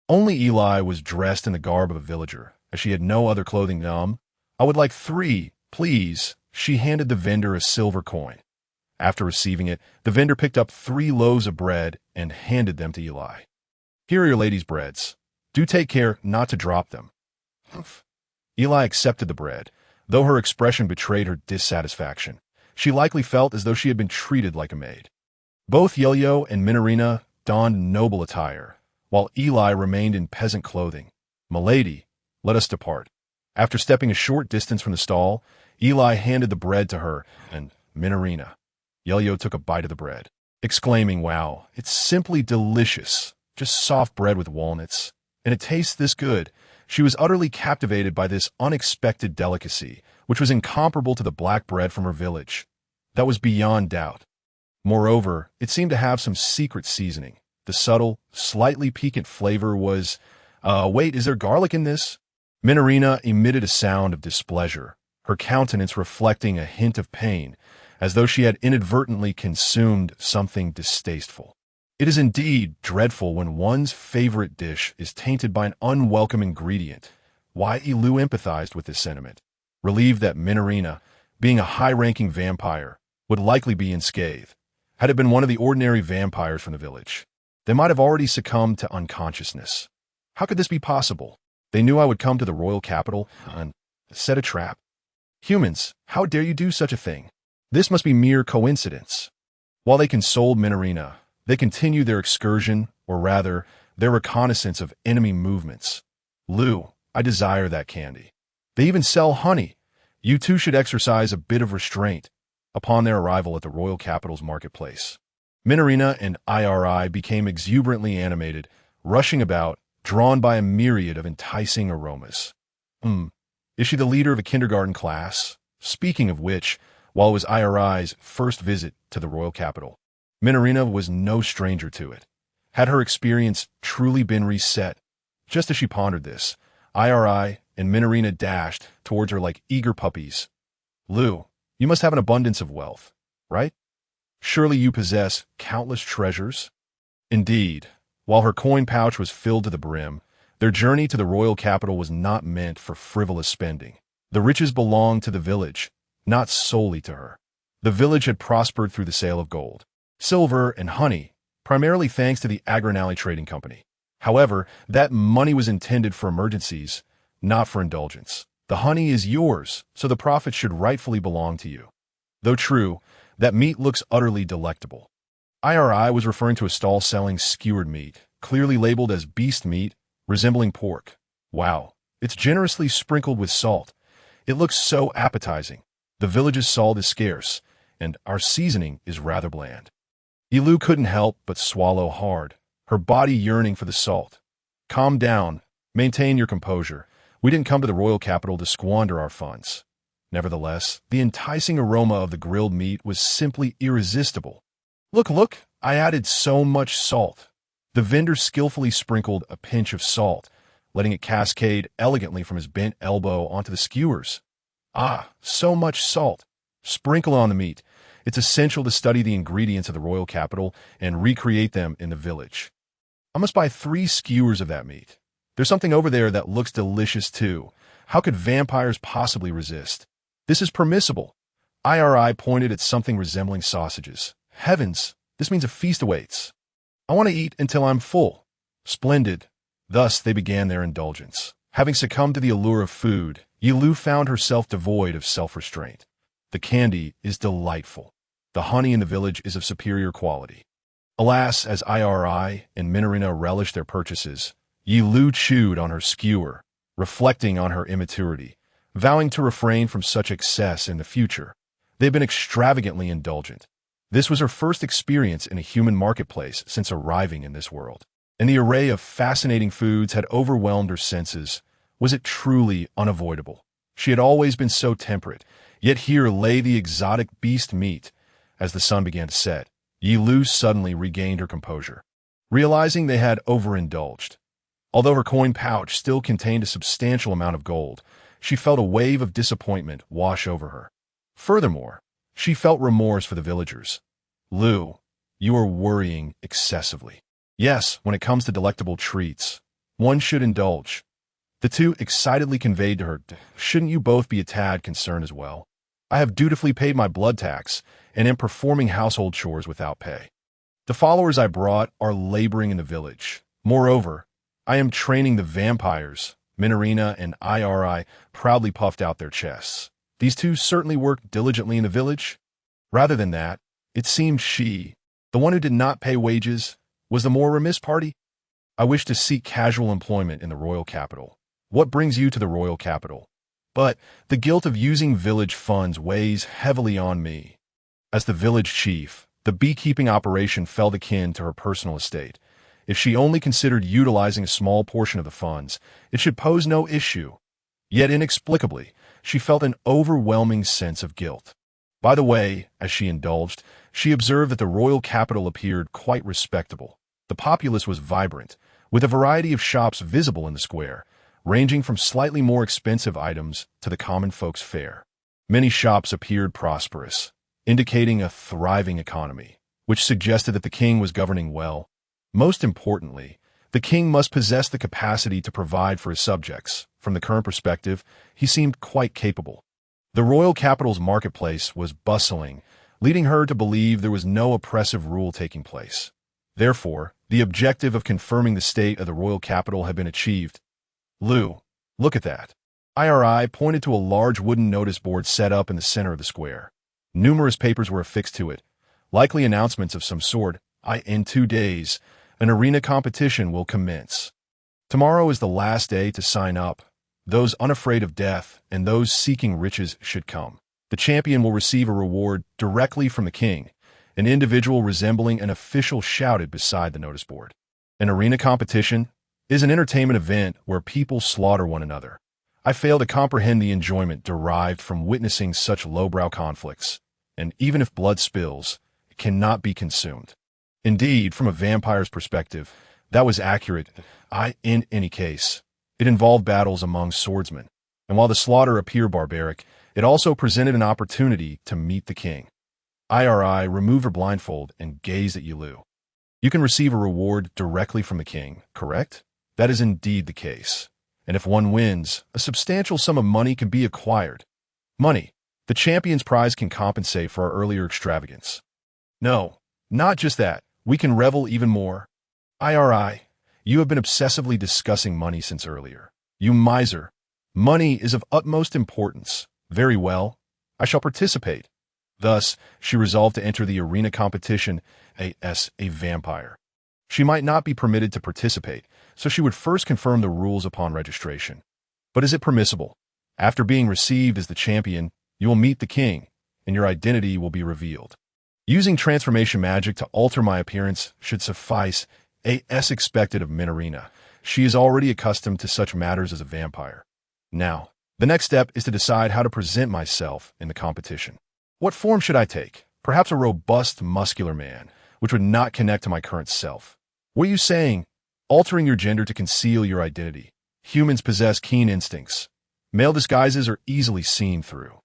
Only Eli was dressed in the garb of a villager, as she had no other clothing. "I would like 3, please." She handed the vendor a silver coin. After receiving it, the vendor picked up 3 loaves of bread and handed them to Eli. "Here are your ladies' breads. Do take care not to drop them." "Humph." Eli accepted the bread, though her expression betrayed her dissatisfaction. She likely felt as though she had been treated like a maid. Both Ye Liu and Minorina donned noble attire, while Eli remained in peasant clothing. "Milady, let us depart." After stepping a short distance from the stall, Eli handed the bread to her, and Minorina. Ye Liu took a bite of the bread, exclaiming, "Wow, it's simply delicious. Just soft bread with walnuts. And it tastes this good." She was utterly captivated by this unexpected delicacy, which was incomparable to the black bread from her village. That was beyond doubt. Moreover, it seemed to have some secret seasoning. The subtle, slightly piquant flavor was, wait, is there garlic in this? Minorina emitted a sound of displeasure, her countenance reflecting a hint of pain, as though she had inadvertently consumed something distasteful. It is indeed dreadful when one's favorite dish is tainted by an unwelcome ingredient. Ye Liu empathized with this sentiment, relieved that Minorina, being a high-ranking vampire, would likely be unscathed. Had it been one of the ordinary vampires from the village, they might have already succumbed to unconsciousness. How could this be possible? They knew I would come to the royal capital and set a trap. Humans, how dare you do such a thing? This must be mere coincidence. While they consoled Minorina, they continued their excursion, or rather, their reconnaissance of enemy movements. "Liu, I desire that candy. They even sell honey. You two should exercise a bit of restraint." Upon their arrival at the royal capital's marketplace, Minorina and Iri became exuberantly animated, rushing about, drawn by a myriad of enticing aromas. Is she the leader of a kindergarten class? Speaking of which, while it was Iri's first visit to the royal capital, Minorina was no stranger to it. Had her experience truly been reset? Just as she pondered this, IRI and Minorina dashed towards her like eager puppies. Liu, you must have an abundance of wealth, right? Surely you possess countless treasures? Indeed, while her coin pouch was filled to the brim, their journey to the royal capital was not meant for frivolous spending. The riches belonged to the village, not solely to her. The village had prospered through the sale of gold, silver, and honey, primarily thanks to the Agronali Trading Company. However, that money was intended for emergencies, not for indulgence. The honey is yours, so the profit should rightfully belong to you. Though true, that meat looks utterly delectable. IRI was referring to a stall selling skewered meat, clearly labeled as beast meat, resembling pork. Wow, it's generously sprinkled with salt. It looks so appetizing. The village's salt is scarce, and our seasoning is rather bland. Ye Liu couldn't help but swallow hard, her body yearning for the salt. Calm down. Maintain your composure. We didn't come to the royal capital to squander our funds. Nevertheless, the enticing aroma of the grilled meat was simply irresistible. Look, I added so much salt. The vendor skillfully sprinkled a pinch of salt, letting it cascade elegantly from his bent elbow onto the skewers. Ah, so much salt. Sprinkle on the meat. It's essential to study the ingredients of the royal capital and recreate them in the village. I must buy 3 skewers of that meat. There's something over there that looks delicious too. How could vampires possibly resist? This is permissible. IRI pointed at something resembling sausages. Heavens, this means a feast awaits. I want to eat until I'm full. Splendid. Thus they began their indulgence. Having succumbed to the allure of food, Ye Liu found herself devoid of self-restraint. The candy is delightful. The honey in the village is of superior quality. Alas, as IRI and Minorina relished their purchases, Ye Liu chewed on her skewer, reflecting on her immaturity, vowing to refrain from such excess in the future. They had been extravagantly indulgent. This was her first experience in a human marketplace since arriving in this world, and the array of fascinating foods had overwhelmed her senses. Was it truly unavoidable? She had always been so temperate, yet here lay the exotic beast meat. As the sun began to set, Ye Liu suddenly regained her composure, realizing they had overindulged. Although her coin pouch still contained a substantial amount of gold, she felt a wave of disappointment wash over her. Furthermore, she felt remorse for the villagers. Liu, you are worrying excessively. Yes, when it comes to delectable treats, one should indulge. The two excitedly conveyed to her, shouldn't you both be a tad concerned as well? I have dutifully paid my blood tax and am performing household chores without pay. The followers I brought are laboring in the village. Moreover, I am training the vampires. Minorina and IRI proudly puffed out their chests. These two certainly worked diligently in the village. Rather than that, it seemed she, the one who did not pay wages, was the more remiss party. I wish to seek casual employment in the royal capital. What brings you to the royal capital? But the guilt of using village funds weighs heavily on me. As the village chief, the beekeeping operation felt akin to her personal estate. If she only considered utilizing a small portion of the funds, it should pose no issue. Yet inexplicably, she felt an overwhelming sense of guilt. By the way, as she indulged, she observed that the royal capital appeared quite respectable. The populace was vibrant, with a variety of shops visible in the square, ranging from slightly more expensive items to the common folks' fare. Many shops appeared prosperous, indicating a thriving economy, which suggested that the king was governing well. Most importantly, the king must possess the capacity to provide for his subjects. From the current perspective, he seemed quite capable. The royal capital's marketplace was bustling, leading her to believe there was no oppressive rule taking place. Therefore, the objective of confirming the state of the royal capital had been achieved. Liu, look at that. IRI pointed to a large wooden notice board set up in the center of the square. Numerous papers were affixed to it, likely announcements of some sort. In 2 days, an arena competition will commence. Tomorrow is the last day to sign up. Those unafraid of death and those seeking riches should come. The champion will receive a reward directly from the king. An individual resembling an official shouted beside the notice board. An arena competition is an entertainment event where people slaughter one another. I fail to comprehend the enjoyment derived from witnessing such lowbrow conflicts, and even if blood spills, it cannot be consumed. Indeed, from a vampire's perspective, that was accurate. In any case, It involved battles among swordsmen, and while the slaughter appeared barbaric, it also presented an opportunity to meet the king. IRI removed her blindfold and gazed at Ye Liu. You can receive a reward directly from the king, correct? That is indeed the case. And if one wins, a substantial sum of money can be acquired. Money. The champion's prize can compensate for our earlier extravagance. No, not just that. We can revel even more. IRI, you have been obsessively discussing money since earlier. You miser. Money is of utmost importance. Very well. I shall participate. Thus, she resolved to enter the arena competition as a vampire. She might not be permitted to participate, so she would first confirm the rules upon registration. But is it permissible? After being received as the champion, you will meet the king, and your identity will be revealed. Using transformation magic to alter my appearance should suffice, as expected of Minorina. She is already accustomed to such matters as a vampire. Now, the next step is to decide how to present myself in the competition. What form should I take? Perhaps a robust, muscular man, which would not connect to my current self. What are you saying? Altering your gender to conceal your identity. Humans possess keen instincts. Male disguises are easily seen through.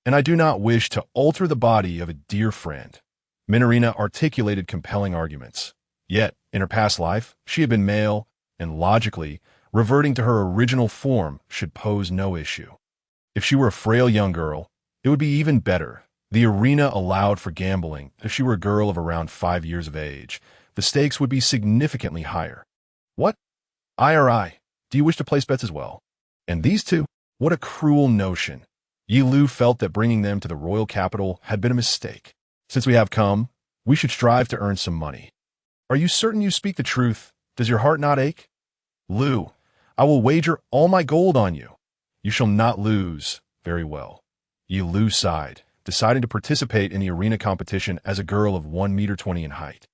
And I do not wish to alter the body of a dear friend. Minorina articulated compelling arguments. Yet, in her past life, she had been male, and logically, reverting to her original form should pose no issue. If she were a frail young girl, it would be even better. The arena allowed for gambling. If she were a girl of around 5 years of age, the stakes would be significantly higher. What? IRI, do you wish to place bets as well? And these two? What a cruel notion. Ye Liu felt that bringing them to the royal capital had been a mistake. Since we have come, we should strive to earn some money. Are you certain you speak the truth? Does your heart not ache? Liu, I will wager all my gold on you. You shall not lose. Very well. Ye Liu sighed, deciding to participate in the arena competition as a girl of 1.20 meters in height.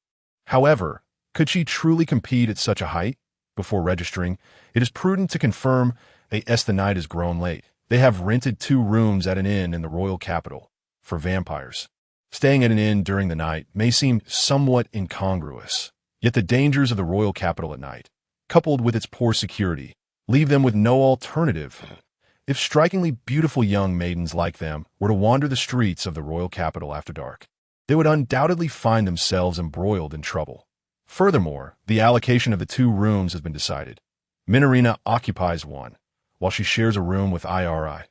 However, could she truly compete at such a height? Before registering, it is prudent to confirm as the night has grown late. They have rented 2 rooms at an inn in the royal capital for vampires. Staying at an inn during the night may seem somewhat incongruous, yet the dangers of the royal capital at night, coupled with its poor security, leave them with no alternative. If strikingly beautiful young maidens like them were to wander the streets of the royal capital after dark, they would undoubtedly find themselves embroiled in trouble. Furthermore, the allocation of the 2 rooms has been decided. Minorina occupies one, while she shares a room with IRI.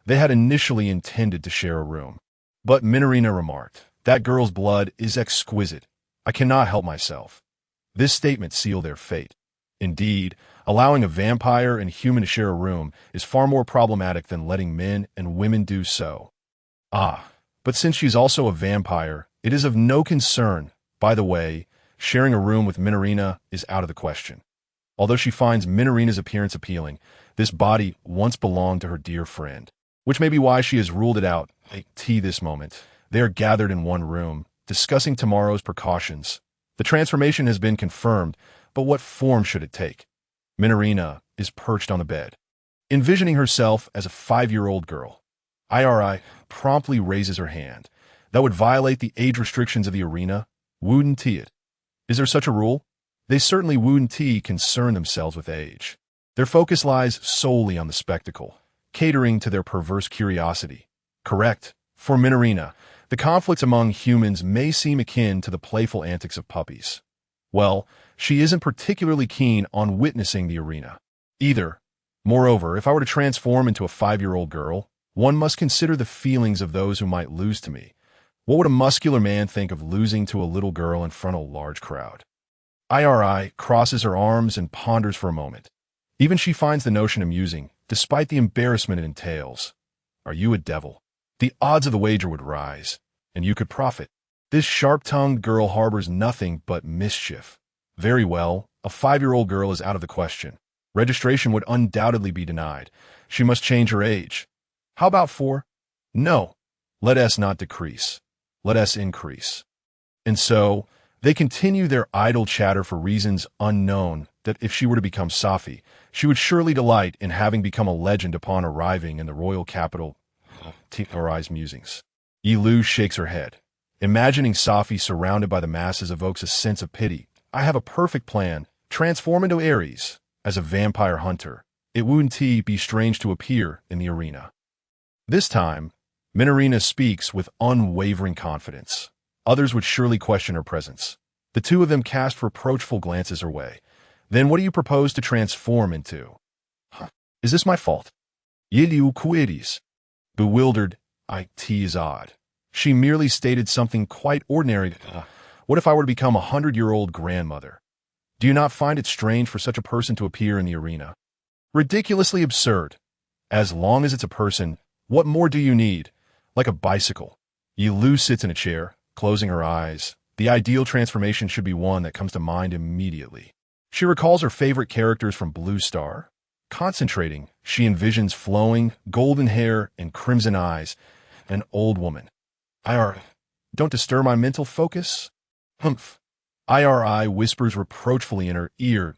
They had initially intended to share a room, but Minorina remarked, "That girl's blood is exquisite. I cannot help myself." This statement sealed their fate. Indeed, allowing a vampire and human to share a room is far more problematic than letting men and women do so. But since she's also a vampire, it is of no concern. By the way, sharing a room with Minorina is out of the question. Although she finds Minorina's appearance appealing, this body once belonged to her dear friend, which may be why she has ruled it out. This moment, they are gathered in one room, discussing tomorrow's precautions. The transformation has been confirmed, but what form should it take? Minorina is perched on the bed, envisioning herself as a 5-year-old girl. IRI promptly raises her hand. That would violate the age restrictions of the arena. Wouldn't it? Is there such a rule? They certainly wouldn't concern themselves with age. Their focus lies solely on the spectacle, catering to their perverse curiosity. Correct. For Minorina, the conflicts among humans may seem akin to the playful antics of puppies. Well, she isn't particularly keen on witnessing the arena either. Moreover, if I were to transform into a 5-year-old girl, one must consider the feelings of those who might lose to me. What would a muscular man think of losing to a little girl in front of a large crowd? IRI crosses her arms and ponders for a moment. Even she finds the notion amusing, despite the embarrassment it entails. Are you a devil? The odds of the wager would rise, and you could profit. This sharp-tongued girl harbors nothing but mischief. Very well, a 5-year-old girl is out of the question. Registration would undoubtedly be denied. She must change her age. How about 4? No. Let us not decrease. Let us increase. And so, they continue their idle chatter for reasons unknown that if she were to become Safi, she would surely delight in having become a legend upon arriving in the royal capital. IRI's musings. Ye Liu shakes her head. Imagining Safi surrounded by the masses evokes a sense of pity. I have a perfect plan. Transform into Ares, as a vampire hunter. It wouldn't be strange to appear in the arena. This time, Minarina speaks with unwavering confidence. Others would surely question her presence. The two of them cast reproachful glances her way. Then what do you propose to transform into? Huh. Is this my fault? Ye Liu queries. Bewildered, it is odd. She merely stated something quite ordinary. What if I were to become a 100-year-old grandmother? Do you not find it strange for such a person to appear in the arena? Ridiculously absurd. As long as it's a person, what more do you need? Like a bicycle. Ye Liu sits in a chair, closing her eyes. The ideal transformation should be one that comes to mind immediately. She recalls her favorite characters from Blue Star. Concentrating, she envisions flowing, golden hair and crimson eyes. An old woman. Don't disturb my mental focus. Humph. IRI whispers reproachfully in her ear.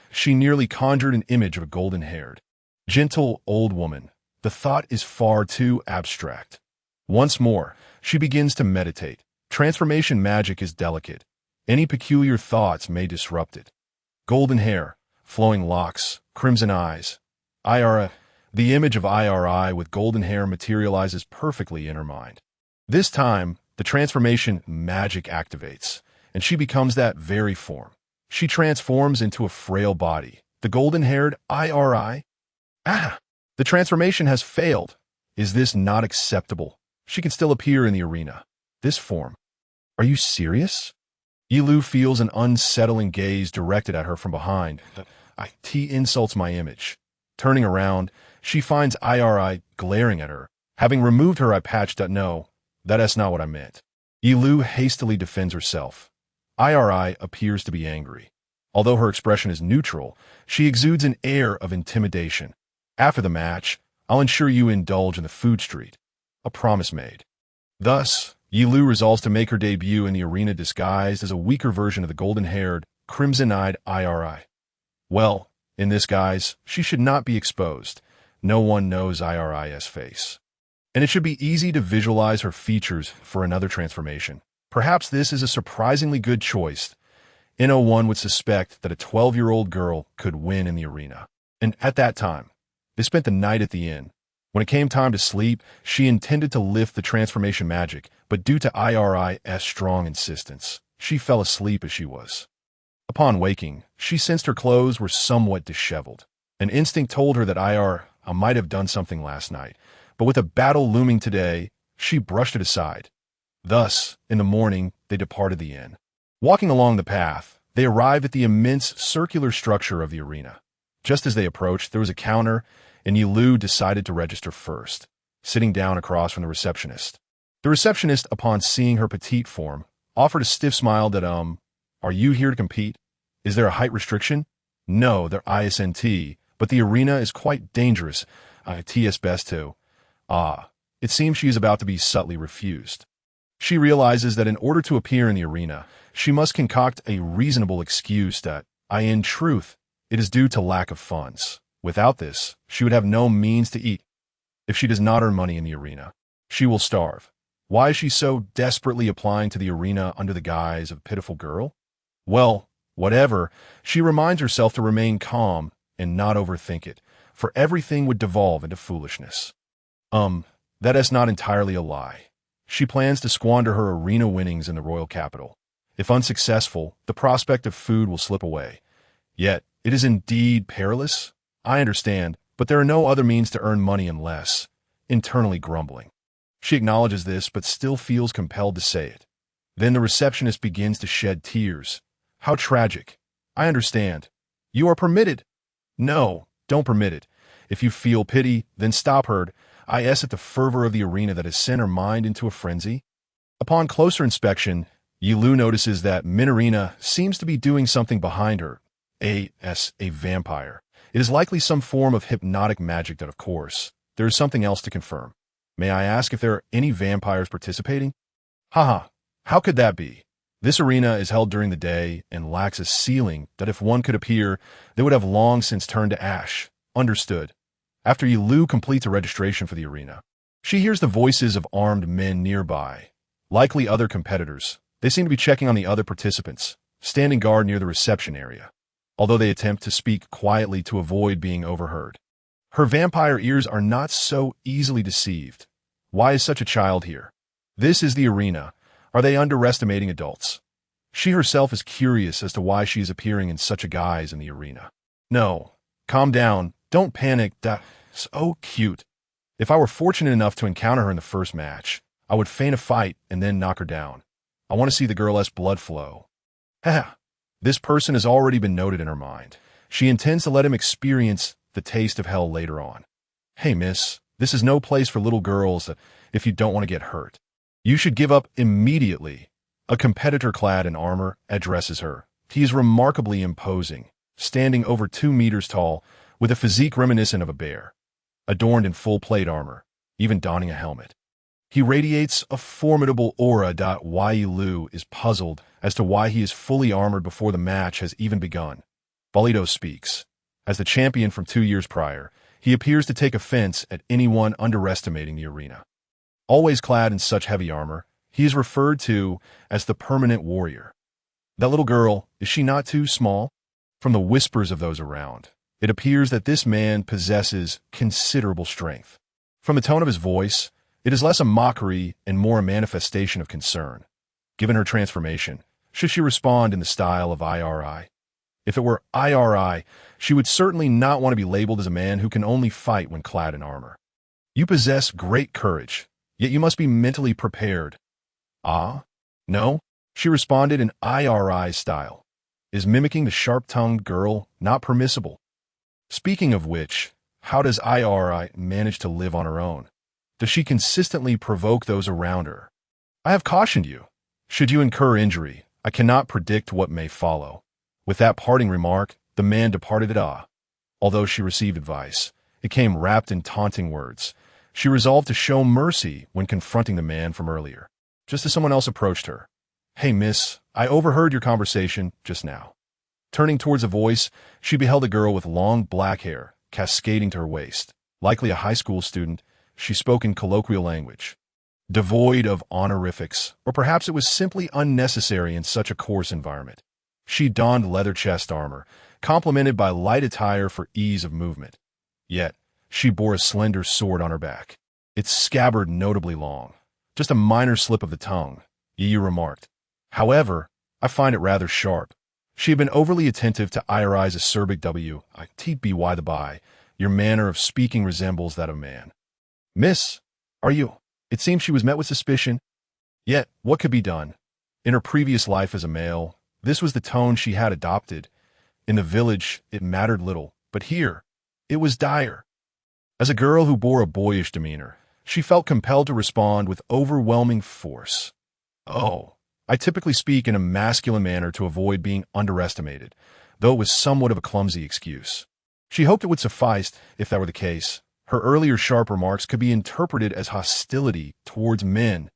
She nearly conjured an image of a golden-haired, gentle old woman. The thought is far too abstract. Once more, she begins to meditate. Transformation magic is delicate. Any peculiar thoughts may disrupt it. Golden hair, flowing locks, crimson eyes. The image of IRI with golden hair materializes perfectly in her mind. This time, the transformation magic activates, and she becomes that very form. She transforms into a frail body. The golden-haired IRI? The transformation has failed. Is this not acceptable? She can still appear in the arena. This form. Are you serious? Ye Liu feels an unsettling gaze directed at her from behind. It insults my image. Turning around, she finds IRI glaring at her. Having removed her, I patched at no. That's not what I meant. Ye Liu hastily defends herself. IRI appears to be angry. Although her expression is neutral, she exudes an air of intimidation. After the match, I'll ensure you indulge in the food street. A promise made. Thus, Ye Liu resolves to make her debut in the arena disguised as a weaker version of the golden-haired, crimson-eyed IRI. Well, in this guise, she should not be exposed. No one knows IRI's face. And it should be easy to visualize her features for another transformation. Perhaps this is a surprisingly good choice. No one would suspect that a 12-year-old girl could win in the arena. And at that time, they spent the night at the inn. When it came time to sleep, she intended to lift the transformation magic, but due to IRI's strong insistence, she fell asleep as she was. Upon waking, she sensed her clothes were somewhat disheveled. An instinct told her that I might have done something last night, but with a battle looming today, she brushed it aside. Thus, in the morning, they departed the inn. Walking along the path, they arrived at the immense circular structure of the arena. Just as they approached, there was a counter, and Ye Liu decided to register first, sitting down across from the receptionist. The receptionist, upon seeing her petite form, offered a stiff smile that, are you here to compete? Is there a height restriction? No, there isn't, but the arena is quite dangerous. It's best to. It seems she is about to be subtly refused. She realizes that in order to appear in the arena, she must concoct a reasonable excuse that, in truth, it is due to lack of funds. Without this, she would have no means to eat. If she does not earn money in the arena, she will starve. Why is she so desperately applying to the arena under the guise of a pitiful girl? Well, whatever, she reminds herself to remain calm and not overthink it, for everything would devolve into foolishness. That is not entirely a lie. She plans to squander her arena winnings in the royal capital. If unsuccessful, the prospect of food will slip away. Yet, it is indeed perilous. I understand, but there are no other means to earn money unless, internally grumbling. She acknowledges this, but still feels compelled to say it. Then the receptionist begins to shed tears. How tragic. I understand. You are permitted. No, don't permit it. If you feel pity, then stop her. At the fervor of the arena that has sent her mind into a frenzy. Upon closer inspection, Ye Liu notices that Minarina seems to be doing something behind her. A vampire. It is likely some form of hypnotic magic that, of course, there is something else to confirm. May I ask if there are any vampires participating? How could that be? This arena is held during the day and lacks a ceiling that if one could appear, they would have long since turned to ash. Understood. After Ye Liu completes a registration for the arena, she hears the voices of armed men nearby. Likely other competitors. They seem to be checking on the other participants, standing guard near the reception area. although they attempt to speak quietly to avoid being overheard. Her vampire ears are not so easily deceived. Why is such a child here? This is the arena. Are they underestimating adults? She herself is curious as to why she is appearing in such a guise in the arena. No, calm down, don't panic, that's so cute. If I were fortunate enough to encounter her in the first match, I would feign a fight and then knock her down. I want to see the girl's blood flow. Haha, this person has already been noted in her mind. She intends to let him experience the taste of hell later on. Hey miss, this is no place for little girls if you don't want to get hurt. You should give up immediately. A competitor clad in armor addresses her. He is remarkably imposing, standing over 2 meters tall, with a physique reminiscent of a bear, adorned in full plate armor, even donning a helmet. He radiates a formidable aura. Lord Ye Liu is puzzled as to why he is fully armored before the match has even begun. Bolito speaks. As the champion from 2 years prior, he appears to take offense at anyone underestimating the arena. Always clad in such heavy armor, he is referred to as the permanent warrior. That little girl, is she not too small? From the whispers of those around, it appears that this man possesses considerable strength. From the tone of his voice, it is less a mockery and more a manifestation of concern. Given her transformation, should she respond in the style of IRI? If it were IRI, she would certainly not want to be labeled as a man who can only fight when clad in armor. You possess great courage, yet you must be mentally prepared. Ah? No? She responded in IRI style. Is mimicking the sharp-tongued girl not permissible? Speaking of which, how does IRI manage to live on her own? Does she consistently provoke those around her? I have cautioned you. Should you incur injury, I cannot predict what may follow. With that parting remark, the man departed at awe. Although she received advice, it came wrapped in taunting words. She resolved to show mercy when confronting the man from earlier. Just as someone else approached her. Hey miss, I overheard your conversation just now. Turning towards a voice, she beheld a girl with long black hair, cascading to her waist. Likely a high school student, she spoke in colloquial language, devoid of honorifics, or perhaps it was simply unnecessary in such a coarse environment. She donned leather chest armor, complemented by light attire for ease of movement. Yet, she bore a slender sword on her back, its scabbard notably long. Just a minor slip of the tongue, Ye remarked. However, I find it rather sharp. She had been overly attentive to IRI's acerbic by the by. Your manner of speaking resembles that of man. Miss, are you? It seems she was met with suspicion. Yet, what could be done? In her previous life as a male, this was the tone she had adopted. In the village, it mattered little, but here, it was dire. As a girl who bore a boyish demeanor, she felt compelled to respond with overwhelming force. Oh, I typically speak in a masculine manner to avoid being underestimated, though it was somewhat of a clumsy excuse. She hoped it would suffice if that were the case. Her earlier sharp remarks could be interpreted as hostility towards men.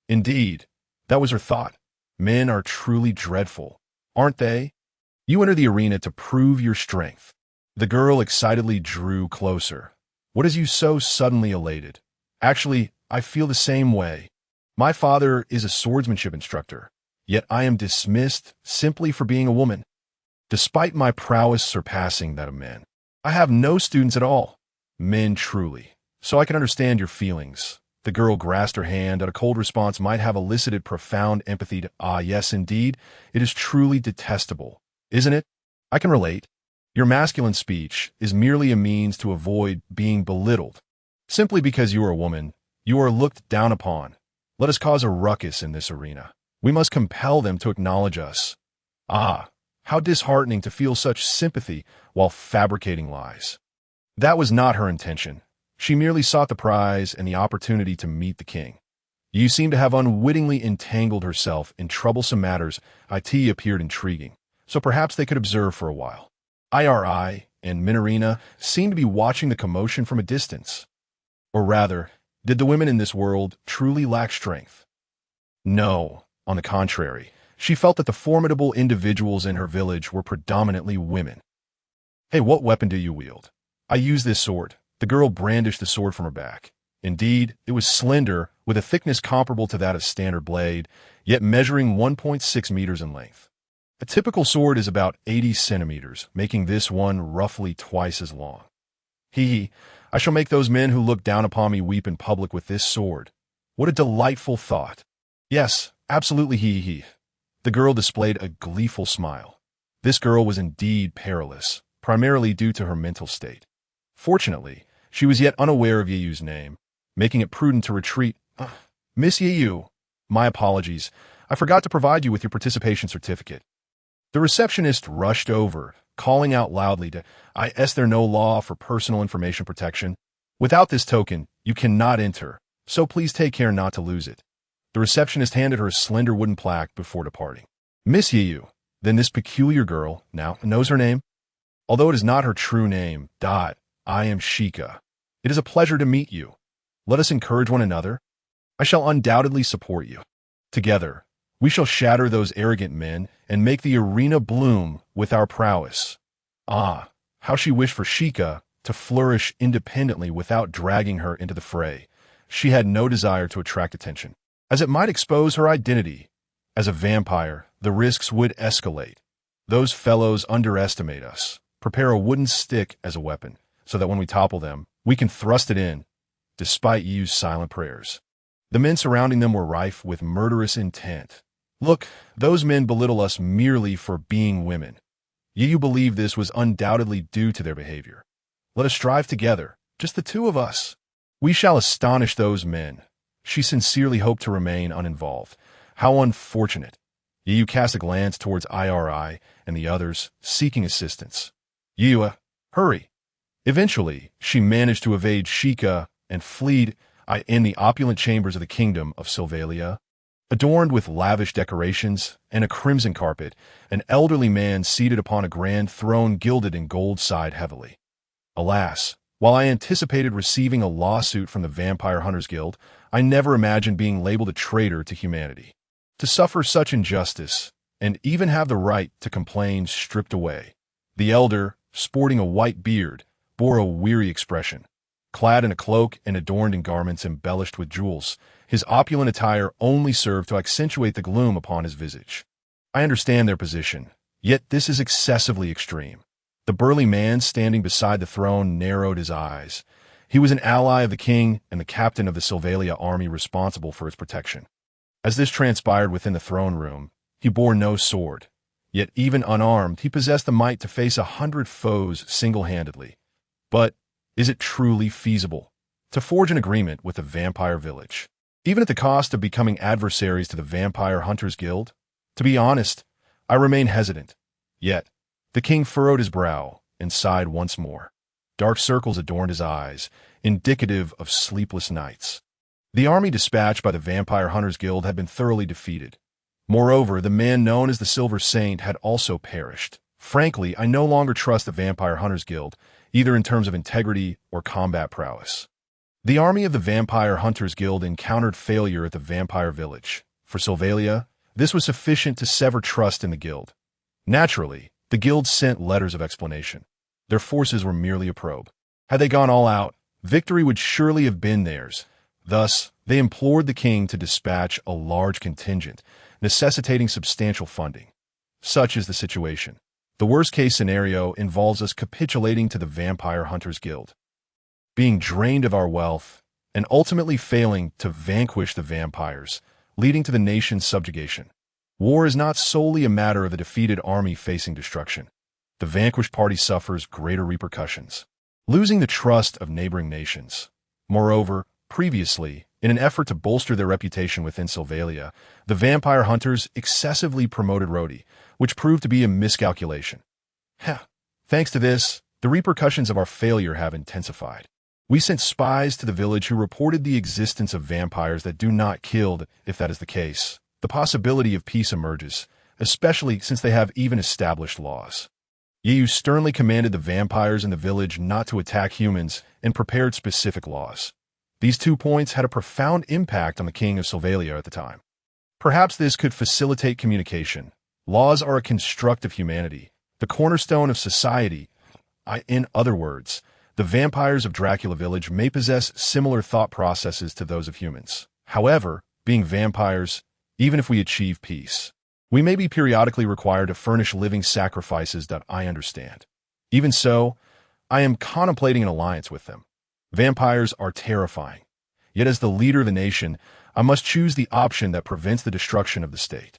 Indeed, that was her thought. Men are truly dreadful, aren't they? You enter the arena to prove your strength. The girl excitedly drew closer. What has you so suddenly elated? Actually, I feel the same way. My father is a swordsmanship instructor, yet I am dismissed simply for being a woman. Despite my prowess surpassing that of men, I have no students at all. Men truly. So I can understand your feelings. The girl grasped her hand, and a cold response might have elicited profound empathy. Ah, yes, indeed, it is truly detestable, isn't it? I can relate. Your masculine speech is merely a means to avoid being belittled. Simply because you are a woman, you are looked down upon. Let us cause a ruckus in this arena. We must compel them to acknowledge us. Ah, how disheartening to feel such sympathy while fabricating lies. That was not her intention. She merely sought the prize and the opportunity to meet the king. You seem to have unwittingly entangled herself in troublesome matters. It appeared intriguing, so perhaps they could observe for a while. IRI and Minorina seemed to be watching the commotion from a distance. Or rather, did the women in this world truly lack strength? No, on the contrary, she felt that the formidable individuals in her village were predominantly women. Hey, what weapon do you wield? I use this sword. The girl brandished the sword from her back. Indeed, it was slender, with a thickness comparable to that of standard blade, yet measuring 1.6 meters in length. A typical sword is about 80 centimeters, making this one roughly twice as long. Hee hee, I shall make those men who look down upon me weep in public with this sword. What a delightful thought. Yes, absolutely hee hee. The girl displayed a gleeful smile. This girl was indeed perilous, primarily due to her mental state. Fortunately, she was yet unaware of Ye Liu's name, making it prudent to retreat. Miss Ye Liu, my apologies. I forgot to provide you with your participation certificate. The receptionist rushed over, calling out loudly to, is there no law for personal information protection? Without this token, you cannot enter, so please take care not to lose it. The receptionist handed her a slender wooden plaque before departing. Miss Ye Liu, then this peculiar girl, now knows her name? Although it is not her true name, I am Sheikah. It is a pleasure to meet you. Let us encourage one another. I shall undoubtedly support you. Together, we shall shatter those arrogant men and make the arena bloom with our prowess. Ah, how she wished for Sheikah to flourish independently without dragging her into the fray. She had no desire to attract attention, as it might expose her identity. As a vampire, the risks would escalate. Those fellows underestimate us. Prepare a wooden stick as a weapon, so that when we topple them, we can thrust it in, despite Ye Liu's silent prayers. The men surrounding them were rife with murderous intent. Look, those men belittle us merely for being women. Ye Liu believed this was undoubtedly due to their behavior. Let us strive together, just the two of us. We shall astonish those men. She sincerely hoped to remain uninvolved. How unfortunate. Ye Liu cast a glance towards Iri and the others, seeking assistance. Ye Liu, hurry. Eventually, she managed to evade Sheikah and fled in the opulent chambers of the kingdom of Sylvalia. Adorned with lavish decorations and a crimson carpet, an elderly man seated upon a grand throne gilded in gold sighed heavily. Alas, while I anticipated receiving a lawsuit from the Vampire Hunters Guild, I never imagined being labeled a traitor to humanity. To suffer such injustice, and even have the right to complain stripped away. The elder, sporting a white beard, bore a weary expression. Clad in a cloak and adorned in garments embellished with jewels, his opulent attire only served to accentuate the gloom upon his visage. I understand their position, yet this is excessively extreme. The burly man standing beside the throne narrowed his eyes. He was an ally of the king and the captain of the Sylvalia army responsible for its protection. As this transpired within the throne room, he bore no sword. Yet even unarmed, he possessed the might to face 100 foes single-handedly. But is it truly feasible to forge an agreement with the vampire village, even at the cost of becoming adversaries to the Vampire Hunters Guild? To be honest, I remain hesitant. Yet, the king furrowed his brow and sighed once more. Dark circles adorned his eyes, indicative of sleepless nights. The army dispatched by the Vampire Hunters Guild had been thoroughly defeated. Moreover, the man known as the Silver Saint had also perished. Frankly, I no longer trust the Vampire Hunters Guild, either in terms of integrity or combat prowess. The army of the Vampire Hunters Guild encountered failure at the Vampire Village. For Sylvalia, this was sufficient to sever trust in the guild. Naturally, the guild sent letters of explanation. Their forces were merely a probe. Had they gone all out, victory would surely have been theirs. Thus, they implored the king to dispatch a large contingent, necessitating substantial funding. Such is the situation. The worst-case scenario involves us capitulating to the Vampire Hunters Guild, being drained of our wealth, and ultimately failing to vanquish the vampires, leading to the nation's subjugation. War is not solely a matter of a defeated army facing destruction. The vanquished party suffers greater repercussions, losing the trust of neighboring nations. Moreover, previously, in an effort to bolster their reputation within Sylvalia, the vampire hunters excessively promoted Rodi, which proved to be a miscalculation. Thanks to this, the repercussions of our failure have intensified. We sent spies to the village who reported the existence of vampires that do not kill. If that is the case, the possibility of peace emerges, especially since they have even established laws. Ye Liu sternly commanded the vampires in the village not to attack humans and prepared specific laws. These 2 points had a profound impact on the king of Sylvalia at the time. Perhaps this could facilitate communication. Laws are a construct of humanity, the cornerstone of society. In other words, the vampires of Dracula Village may possess similar thought processes to those of humans. However, being vampires, even if we achieve peace, We may be periodically required to furnish living sacrifices that I understand. Even so, I am contemplating an alliance with them. Vampires are terrifying. Yet as the leader of the nation, I must choose the option that prevents the destruction of the state.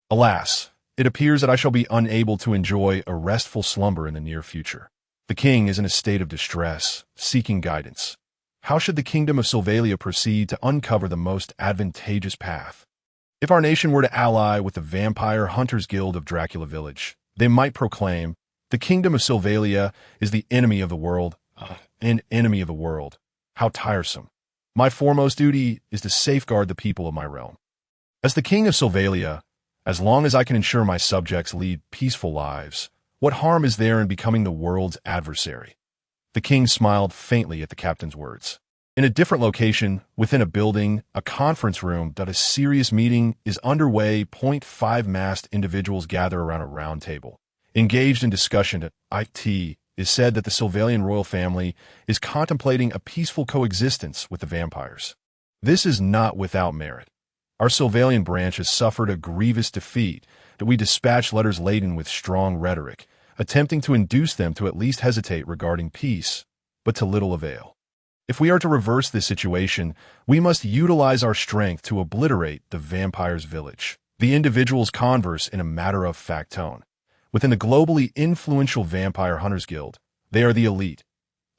Alas, it appears that I shall be unable to enjoy a restful slumber in the near future. The king is in a state of distress, seeking guidance. How should the kingdom of Sylvalia proceed to uncover the most advantageous path? If our nation were to ally with the Vampire Hunters Guild of Dracula Village, they might proclaim, the kingdom of Sylvalia is the enemy of the world, an enemy of the world. How tiresome. My foremost duty is to safeguard the people of my realm. As the king of Sylvalia, as long as I can ensure my subjects lead peaceful lives, what harm is there in becoming the world's adversary? The king smiled faintly at the captain's words. In a different location, within a building, a conference room, that a serious meeting is underway. 5 masked individuals gather around a round table. Engaged in discussion at IT, is said that the Sylvalian royal family is contemplating a peaceful coexistence with the vampires. This is not without merit. Our Sylvalian branch has suffered a grievous defeat that we dispatch letters laden with strong rhetoric, attempting to induce them to at least hesitate regarding peace, but to little avail. If we are to reverse this situation, we must utilize our strength to obliterate the vampire's village. The individuals converse in a matter-of-fact tone. Within the globally influential Vampire Hunters Guild, they are the elite.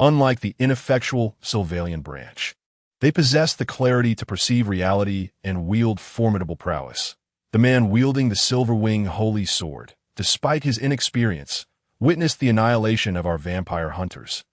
Unlike the ineffectual Sylvalian branch, they possess the clarity to perceive reality and wield formidable prowess. The man wielding the silver-winged holy sword, despite his inexperience, witnessed the annihilation of our vampire hunters.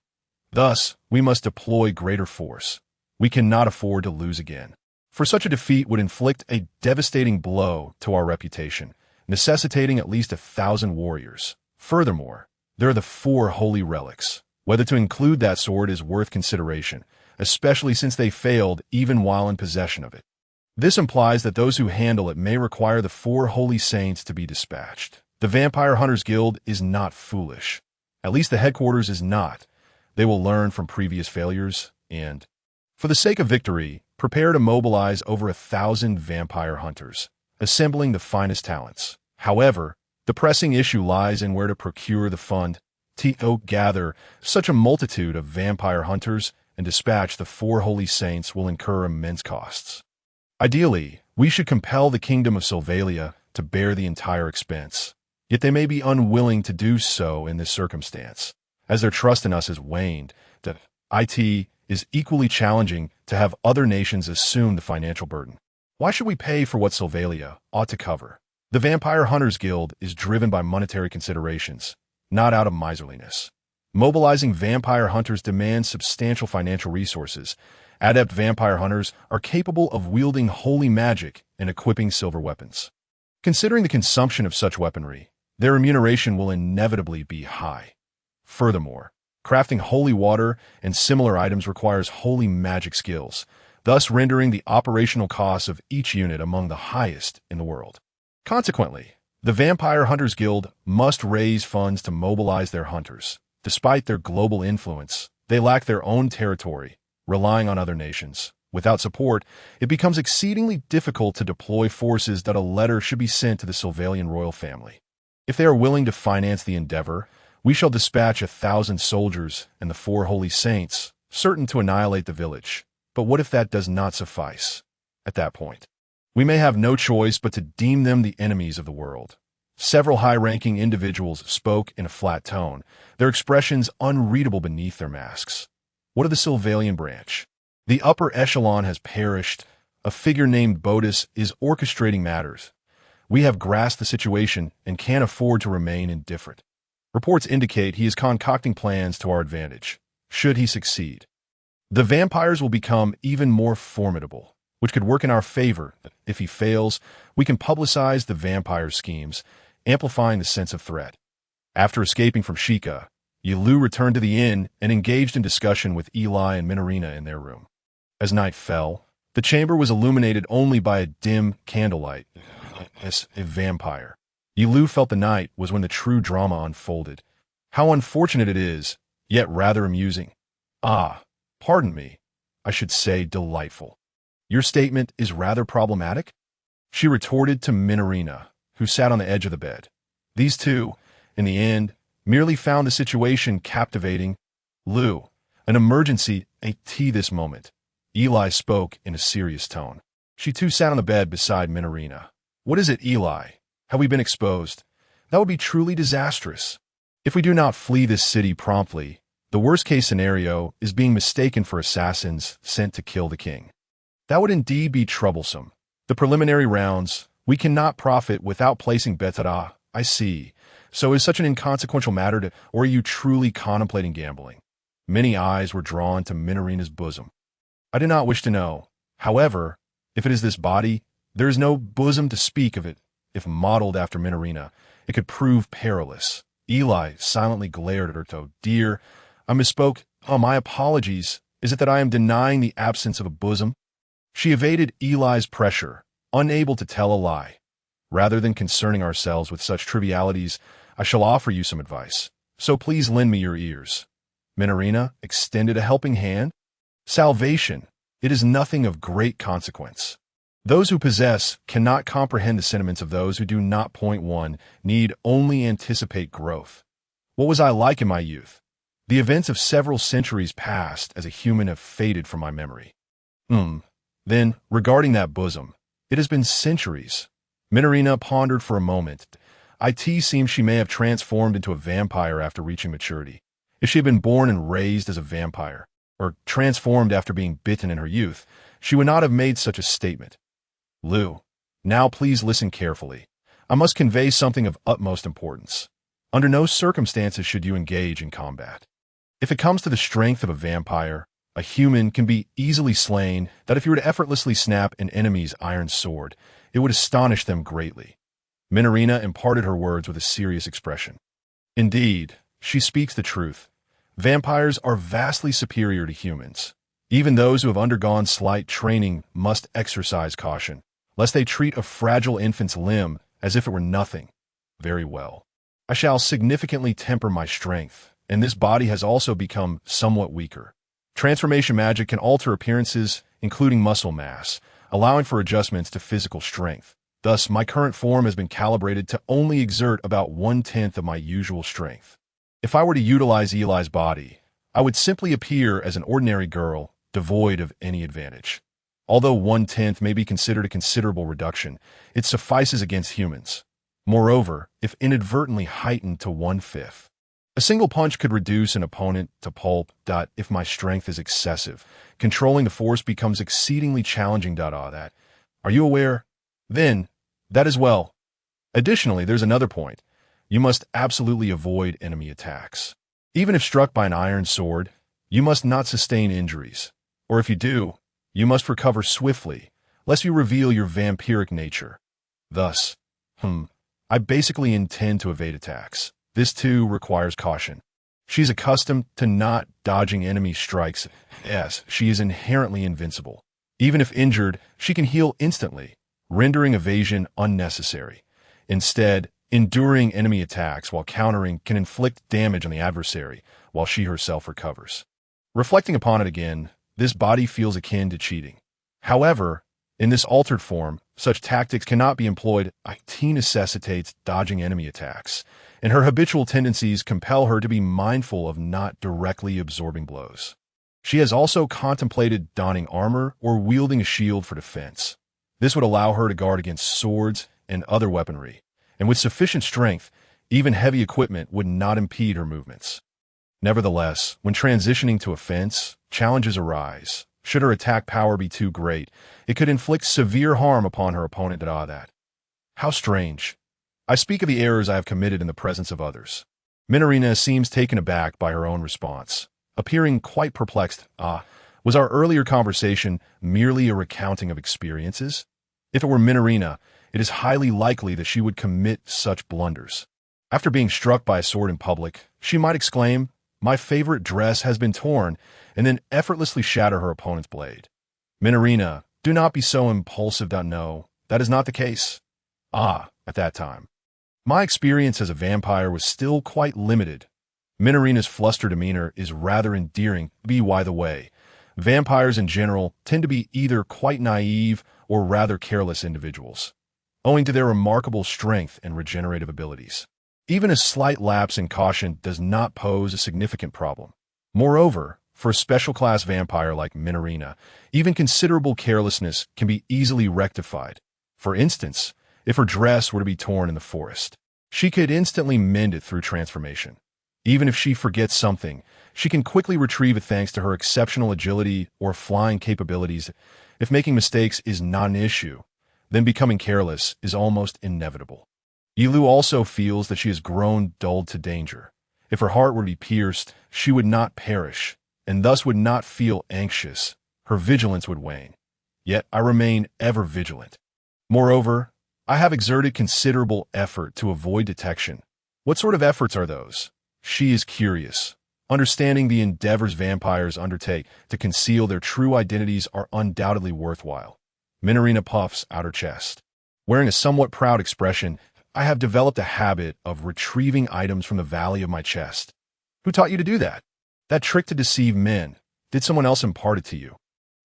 Thus, we must deploy greater force. We cannot afford to lose again, for such a defeat would inflict a devastating blow to our reputation, necessitating at least 1,000 warriors. Furthermore, there are the 4 holy relics. Whether to include that sword is worth consideration, especially since they failed even while in possession of it. This implies that those who handle it may require the 4 holy saints to be dispatched. The Vampire Hunters Guild is not foolish. At least the headquarters is not. They will learn from previous failures and, for the sake of victory, prepare to mobilize over 1,000 vampire hunters, assembling the finest talents. However, the pressing issue lies in where to procure the fund to gather such a multitude of vampire hunters and dispatch the 4 holy saints will incur immense costs. Ideally, we should compel the kingdom of Sylvalia to bear the entire expense. Yet they may be unwilling to do so in this circumstance. As their trust in us has waned, that IT is equally challenging to have other nations assume the financial burden. Why should we pay for what Sylvalia ought to cover? The Vampire Hunters Guild is driven by monetary considerations, not out of miserliness. Mobilizing vampire hunters demands substantial financial resources. Adept vampire hunters are capable of wielding holy magic and equipping silver weapons. Considering the consumption of such weaponry, their remuneration will inevitably be high. Furthermore, crafting holy water and similar items requires holy magic skills, thus rendering the operational costs of each unit among the highest in the world. Consequently, the Vampire Hunters Guild must raise funds to mobilize their hunters. Despite their global influence, they lack their own territory, relying on other nations. Without support, it becomes exceedingly difficult to deploy forces that a letter should be sent to the Sylvalian royal family. If they are willing to finance the endeavor, we shall dispatch 1,000 soldiers and the 4 holy saints, certain to annihilate the village. But what if that does not suffice? At that point, we may have no choice but to deem them the enemies of the world. Several high-ranking individuals spoke in a flat tone, their expressions unreadable beneath their masks. What of the Sylvalian branch? The upper echelon has perished. A figure named Bodis is orchestrating matters. We have grasped the situation and can't afford to remain indifferent. Reports indicate he is concocting plans to our advantage. Should he succeed, the vampires will become even more formidable, which could work in our favor. If he fails, we can publicize the vampire schemes, amplifying the sense of threat. After escaping from Sheikah, Ye Liu returned to the inn and engaged in discussion with Eli and Minerina in their room. As night fell, the chamber was illuminated only by a dim candlelight. As a vampire, Ye Liu felt the night was when the true drama unfolded. How unfortunate it is, yet rather amusing. Ah, pardon me, I should say delightful. Your statement is rather problematic? She retorted to Minerina, who sat on the edge of the bed. These two, in the end, merely found the situation captivating. Liu, an emergency, this moment. Eli spoke in a serious tone. She too sat on the bed beside Minerina. What is it, Eli? Have we been exposed? That would be truly disastrous. If we do not flee this city promptly, the worst-case scenario is being mistaken for assassins sent to kill the king. That would indeed be troublesome. The preliminary rounds, we cannot profit without placing bets. I see. So is such an inconsequential matter or are you truly contemplating gambling? Many eyes were drawn to Minerina's bosom. I do not wish to know. However, if it is this body, there is no bosom to speak of it. If modeled after Minerina, it could prove perilous. Eli silently glared at her. Dear, I misspoke. Oh, my apologies. Is it that I am denying the absence of a bosom? She evaded Eli's pressure, unable to tell a lie. Rather than concerning ourselves with such trivialities, I shall offer you some advice. So please lend me your ears. Minerina extended a helping hand. Salvation. It is nothing of great consequence. Those who possess cannot comprehend the sentiments of those who do not. Point one, need only anticipate growth. What was I like in my youth? The events of several centuries past as a human have faded from my memory. Then, regarding that bosom, it has been centuries. Minerina pondered for a moment. It seems she may have transformed into a vampire after reaching maturity. If she had been born and raised as a vampire, or transformed after being bitten in her youth, she would not have made such a statement. Liu, now please listen carefully. I must convey something of utmost importance. Under no circumstances should you engage in combat. If it comes to the strength of a vampire, a human can be easily slain that if you were to effortlessly snap an enemy's iron sword, it would astonish them greatly. Minerina imparted her words with a serious expression. Indeed, she speaks the truth. Vampires are vastly superior to humans. Even those who have undergone slight training must exercise caution, lest they treat a fragile infant's limb as if it were nothing. Very well. I shall significantly temper my strength, and this body has also become somewhat weaker. Transformation magic can alter appearances, including muscle mass, allowing for adjustments to physical strength. Thus, my current form has been calibrated to only exert about 1/10 of my usual strength. If I were to utilize Eli's body, I would simply appear as an ordinary girl, devoid of any advantage. Although 1/10 may be considered a considerable reduction, it suffices against humans. Moreover, if inadvertently heightened to 1/5, a single punch could reduce an opponent to pulp. If my strength is excessive, controlling the force becomes exceedingly challenging. That. Are you aware? Then, that as well. Additionally, there's another point. You must absolutely avoid enemy attacks. Even if struck by an iron sword, you must not sustain injuries. Or if you do, you must recover swiftly, lest you reveal your vampiric nature. Thus, I basically intend to evade attacks. This too requires caution. She's accustomed to not dodging enemy strikes. Yes, she is inherently invincible. Even if injured, she can heal instantly, rendering evasion unnecessary. Instead, enduring enemy attacks while countering can inflict damage on the adversary while she herself recovers. Reflecting upon it again, this body feels akin to cheating. However, in this altered form, such tactics cannot be employed. It necessitates dodging enemy attacks, and her habitual tendencies compel her to be mindful of not directly absorbing blows. She has also contemplated donning armor or wielding a shield for defense. This would allow her to guard against swords and other weaponry, and with sufficient strength, even heavy equipment would not impede her movements. Nevertheless, when transitioning to offense, challenges arise. Should her attack power be too great, it could inflict severe harm upon her opponent. That. How strange. I speak of the errors I have committed in the presence of others. Minerina seems taken aback by her own response, appearing quite perplexed. Was our earlier conversation merely a recounting of experiences? If it were Minerina, it is highly likely that she would commit such blunders. After being struck by a sword in public, she might exclaim, "My favorite dress has been torn," and then effortlessly shatter her opponent's blade. Minerina, do not be so impulsive. No, that is not the case. At that time, my experience as a vampire was still quite limited. Minerina's flustered demeanor is rather endearing. By the way, vampires in general tend to be either quite naive or rather careless individuals. owing to their remarkable strength and regenerative abilities. Even a slight lapse in caution does not pose a significant problem. Moreover, for a special class vampire like Minorina, even considerable carelessness can be easily rectified. For instance, if her dress were to be torn in the forest, she could instantly mend it through transformation. Even if she forgets something, she can quickly retrieve it thanks to her exceptional agility or flying capabilities. If making mistakes is not an issue, then becoming careless is almost inevitable. Ye Liu also feels that she has grown dulled to danger. If her heart were to be pierced, she would not perish, and thus would not feel anxious. Her vigilance would wane. Yet I remain ever vigilant. Moreover, I have exerted considerable effort to avoid detection. What sort of efforts are those? She is curious. Understanding the endeavors vampires undertake to conceal their true identities are undoubtedly worthwhile. Minorina puffs out her chest. Wearing a somewhat proud expression, I have developed a habit of retrieving items from the valley of my chest. Who taught you to do that? That trick to deceive men, did someone else impart it to you?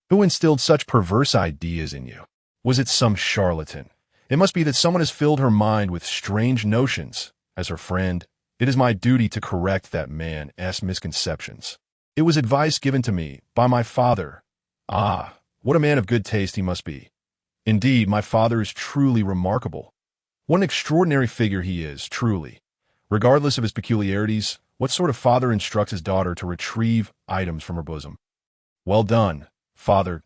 Who instilled such perverse ideas in you? Was it some charlatan? It must be that someone has filled her mind with strange notions. As her friend, it is my duty to correct that man's misconceptions. It was advice given to me by my father. Ah, what a man of good taste he must be. Indeed, my father is truly remarkable. What an extraordinary figure he is, truly. Regardless of his peculiarities, what sort of father instructs his daughter to retrieve items from her bosom? Well done, father.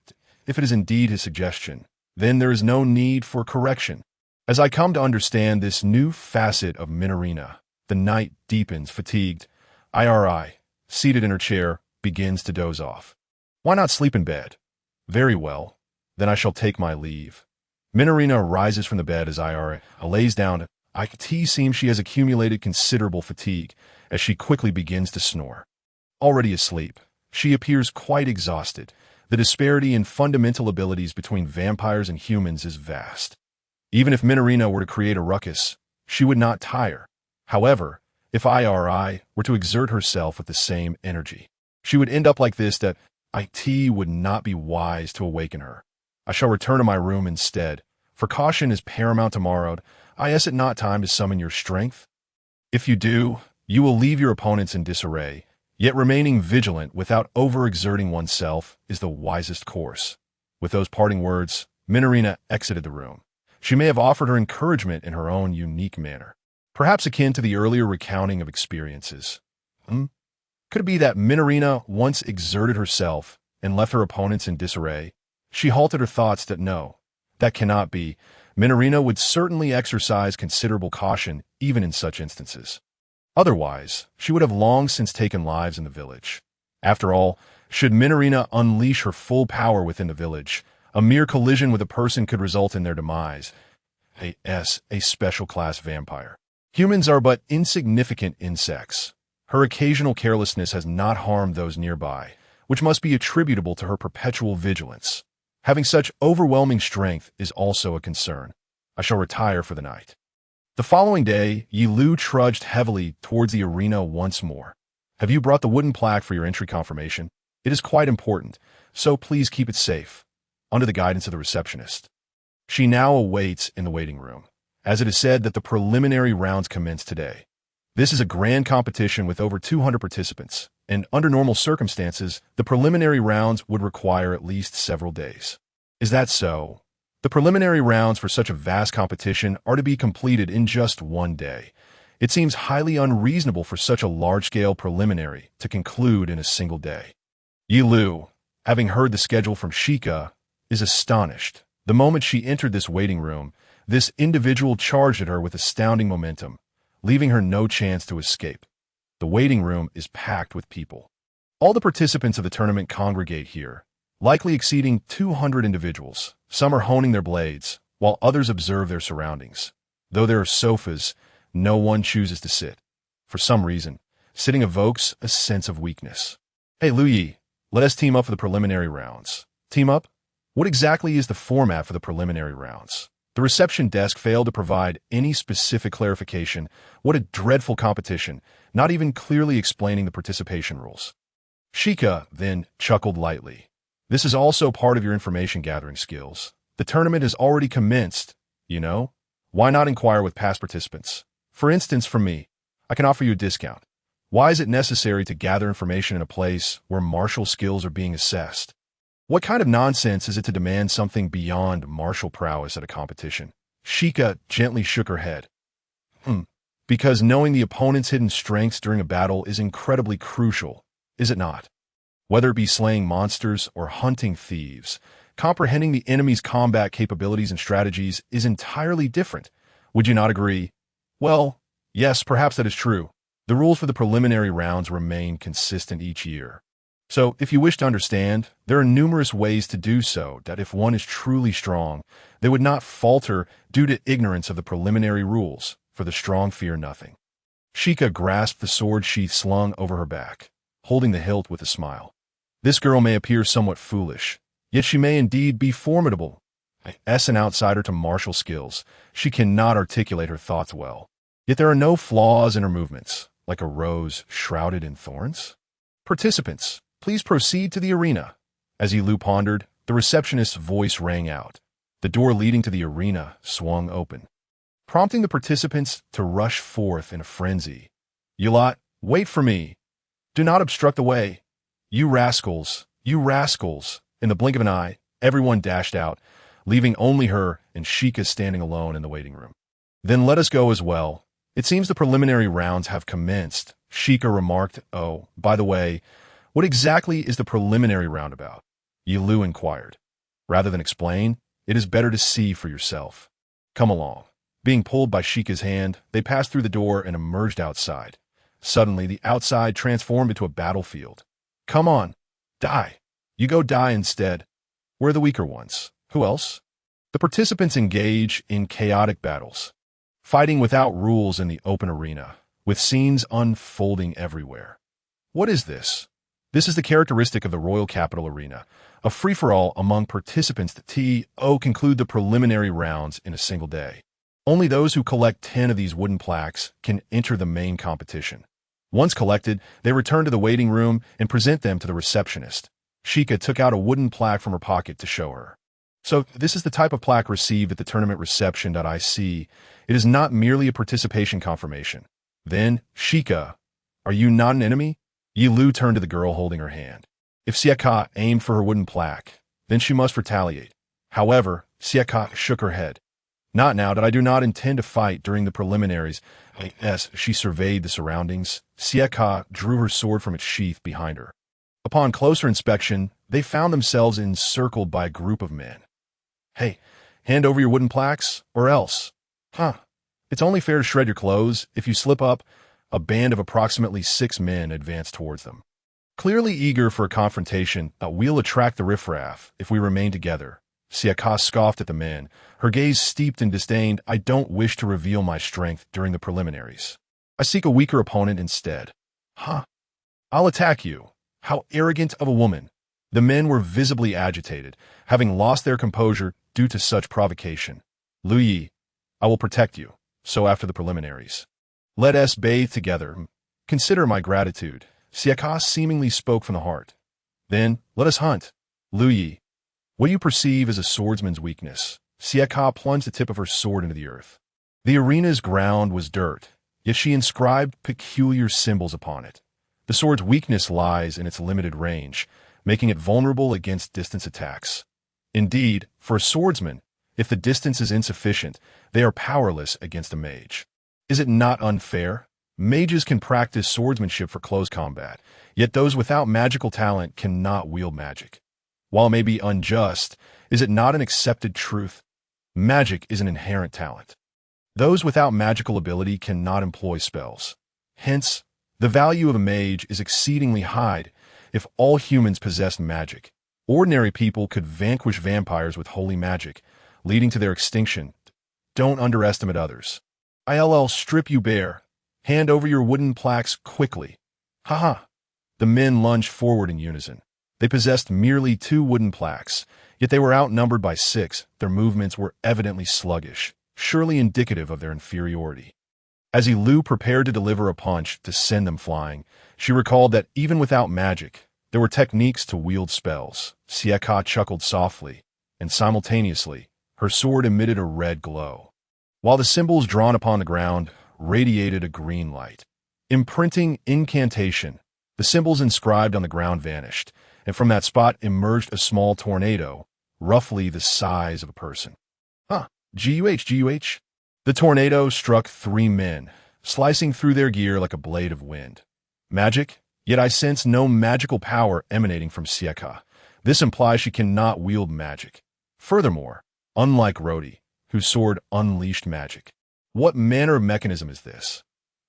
If it is indeed his suggestion, then there is no need for correction. As I come to understand this new facet of Minorina, the night deepens, fatigued. Iri, seated in her chair, begins to doze off. Why not sleep in bed? Very well, then I shall take my leave. Minorina rises from the bed as Iri lays down. It seems she has accumulated considerable fatigue as she quickly begins to snore. Already asleep, she appears quite exhausted. The disparity in fundamental abilities between vampires and humans is vast. Even if Minorina were to create a ruckus, she would not tire. However, if Iri were to exert herself with the same energy, she would end up like this. That it would not be wise to awaken her. I shall return to my room instead, for caution is paramount tomorrow. Is it not time to summon your strength? If you do, you will leave your opponents in disarray, yet remaining vigilant without overexerting oneself is the wisest course. With those parting words, Minorina exited the room. She may have offered her encouragement in her own unique manner, perhaps akin to the earlier recounting of experiences. Could it be that Minorina once exerted herself and left her opponents in disarray? She halted her thoughts that no, that cannot be. Minorina would certainly exercise considerable caution even in such instances. Otherwise, she would have long since taken lives in the village. After all, should Minorina unleash her full power within the village, a mere collision with a person could result in their demise. A special class vampire. Humans are but insignificant insects. Her occasional carelessness has not harmed those nearby, which must be attributable to her perpetual vigilance. Having such overwhelming strength is also a concern. I shall retire for the night. The following day, Ye Liu trudged heavily towards the arena once more. Have you brought the wooden plaque for your entry confirmation? It is quite important, so please keep it safe. Under the guidance of the receptionist. She now awaits in the waiting room, as it is said that the preliminary rounds commence today. This is a grand competition with over 200 participants, and under normal circumstances, the preliminary rounds would require at least several days. Is that so? The preliminary rounds for such a vast competition are to be completed in just one day. It seems highly unreasonable for such a large-scale preliminary to conclude in a single day. Ye Liu, having heard the schedule from Shika, is astonished. The moment she entered this waiting room, this individual charged at her with astounding momentum, leaving her no chance to escape. The waiting room is packed with people. All the participants of the tournament congregate here, likely exceeding 200 individuals. Some are honing their blades, while others observe their surroundings. Though there are sofas, no one chooses to sit. For some reason, sitting evokes a sense of weakness. Hey Liu Ye, let us team up for the preliminary rounds. Team up? What exactly is the format for the preliminary rounds? The reception desk failed to provide any specific clarification. What a dreadful competition, not even clearly explaining the participation rules. Shika then chuckled lightly. This is also part of your information gathering skills. The tournament has already commenced, you know? Why not inquire with past participants? For instance, from me, I can offer you a discount. Why is it necessary to gather information in a place where martial skills are being assessed? What kind of nonsense is it to demand something beyond martial prowess at a competition? Sheikah gently shook her head. Because knowing the opponent's hidden strengths during a battle is incredibly crucial, is it not? Whether it be slaying monsters or hunting thieves, comprehending the enemy's combat capabilities and strategies is entirely different. Would you not agree? Well, yes, perhaps that is true. The rules for the preliminary rounds remain consistent each year. So, if you wish to understand, there are numerous ways to do so that if one is truly strong, they would not falter due to ignorance of the preliminary rules, for the strong fear nothing. Sheikah grasped the sword sheath slung over her back, holding the hilt with a smile. This girl may appear somewhat foolish, yet she may indeed be formidable. As an outsider to martial skills, she cannot articulate her thoughts well. Yet there are no flaws in her movements, like a rose shrouded in thorns. Participants, please proceed to the arena. As Ye Liu pondered, the receptionist's voice rang out. The door leading to the arena swung open, prompting the participants to rush forth in a frenzy. You lot, wait for me. Do not obstruct the way. You rascals, you rascals. In the blink of an eye, everyone dashed out, leaving only her and Sheikah standing alone in the waiting room. Then let us go as well. It seems the preliminary rounds have commenced, Sheikah remarked. Oh, by the way, what exactly is the preliminary round about? Ye Liu inquired. Rather than explain, it is better to see for yourself. Come along. Being pulled by Sheikah's hand, they passed through the door and emerged outside. Suddenly, the outside transformed into a battlefield. Come on, die. You go die instead. We're the weaker ones. Who else? The participants engage in chaotic battles, fighting without rules in the open arena, with scenes unfolding everywhere. What is this? This is the characteristic of the Royal Capital Arena, a free-for-all among participants that conclude the preliminary rounds in a single day. Only those who collect 10 of these wooden plaques can enter the main competition. Once collected, they return to the waiting room and present them to the receptionist. Sheikah took out a wooden plaque from her pocket to show her. So, this is the type of plaque received at the tournament reception. I see. It is not merely a participation confirmation. Then, Sheikah, are you not an enemy? Ye Liu turned to the girl holding her hand. If Sheikah aimed for her wooden plaque, then she must retaliate. However, Sheikah shook her head. Not now that I do not intend to fight during the preliminaries. As she surveyed the surroundings, Sheikah drew her sword from its sheath behind her. Upon closer inspection, they found themselves encircled by a group of men. Hey, hand over your wooden plaques, or else. It's only fair to shred your clothes. If you slip up, a band of approximately 6 men advanced towards them. Clearly eager for a confrontation, we'll attract the riffraff if we remain together. Sheikah scoffed at the men, her gaze steeped in disdain. I don't wish to reveal my strength during the preliminaries. I seek a weaker opponent instead. I'll attack you. How arrogant of a woman. The men were visibly agitated, having lost their composure due to such provocation. Liu Yi, I will protect you. So after the preliminaries, let us bathe together. Consider my gratitude. Sheikah seemingly spoke from the heart. Then, let us hunt. Liu Yi, what you perceive as a swordsman's weakness. Sheikah plunged the tip of her sword into the earth. The arena's ground was dirt, yet she inscribed peculiar symbols upon it. The sword's weakness lies in its limited range, making it vulnerable against distance attacks. Indeed, for a swordsman, if the distance is insufficient, they are powerless against a mage. Is it not unfair? Mages can practice swordsmanship for close combat, yet those without magical talent cannot wield magic. While it may be unjust, is it not an accepted truth? Magic is an inherent talent. Those without magical ability cannot employ spells. Hence, the value of a mage is exceedingly high. If all humans possessed magic, ordinary people could vanquish vampires with holy magic, leading to their extinction. Don't underestimate others. I'll strip you bare. Hand over your wooden plaques quickly. The men lunged forward in unison. They possessed merely 2 wooden plaques, yet they were outnumbered by 6. Their movements were evidently sluggish, surely indicative of their inferiority. As Ye Liu prepared to deliver a punch to send them flying, she recalled that even without magic, there were techniques to wield spells. Sheikah chuckled softly, and simultaneously, her sword emitted a red glow. while the symbols drawn upon the ground radiated a green light. Imprinting incantation, the symbols inscribed on the ground vanished, and from that spot emerged a small tornado, roughly the size of a person. Guh. The tornado struck 3 men, slicing through their gear like a blade of wind. Magic? Yet I sense no magical power emanating from Sieka. This implies she cannot wield magic. Furthermore, unlike Rodi, whose sword unleashed magic. What manner of mechanism is this?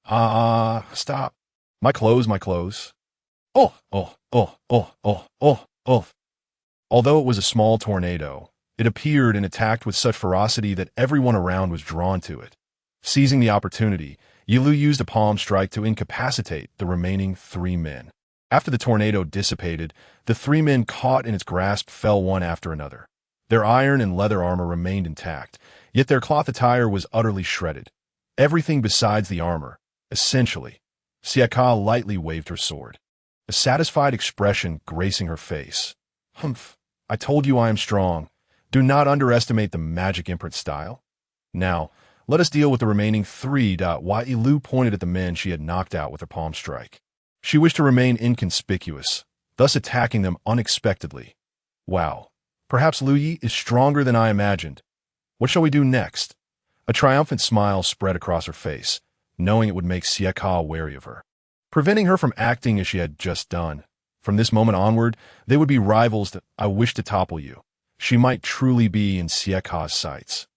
Stop. My clothes. Oh. Although it was a small tornado, it appeared and attacked with such ferocity that everyone around was drawn to it. Seizing the opportunity, Ye Liu used a palm strike to incapacitate the remaining 3 men. After the tornado dissipated, the 3 men caught in its grasp fell one after another. Their iron and leather armor remained intact, yet their cloth attire was utterly shredded. Everything besides the armor, essentially. Sieka lightly waved her sword, a satisfied expression gracing her face. Humph, I told you I am strong. Do not underestimate the magic imprint style. Now, let us deal with the remaining 3. Ye Liu pointed at the men she had knocked out with her palm strike. She wished to remain inconspicuous, thus attacking them unexpectedly. Wow, perhaps Liu Yi is stronger than I imagined. What shall we do next? A triumphant smile spread across her face, knowing it would make Sieka wary of her, preventing her from acting as she had just done. From this moment onward, they would be rivals. I wish to topple you. She might truly be in Sieka's sights.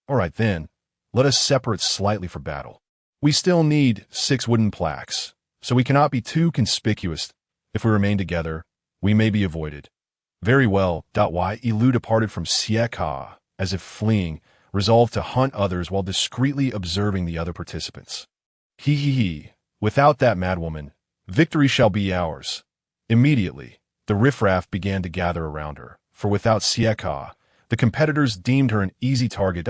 All right then, let us separate slightly for battle. We still need 6 wooden plaques, so we cannot be too conspicuous. If we remain together, we may be avoided. Very well. Ye Liu departed from Sieka, as if fleeing, resolved to hunt others while discreetly observing the other participants. Without that madwoman, victory shall be ours. Immediately, the riffraff began to gather around her, for without Sieka, the competitors deemed her an easy target.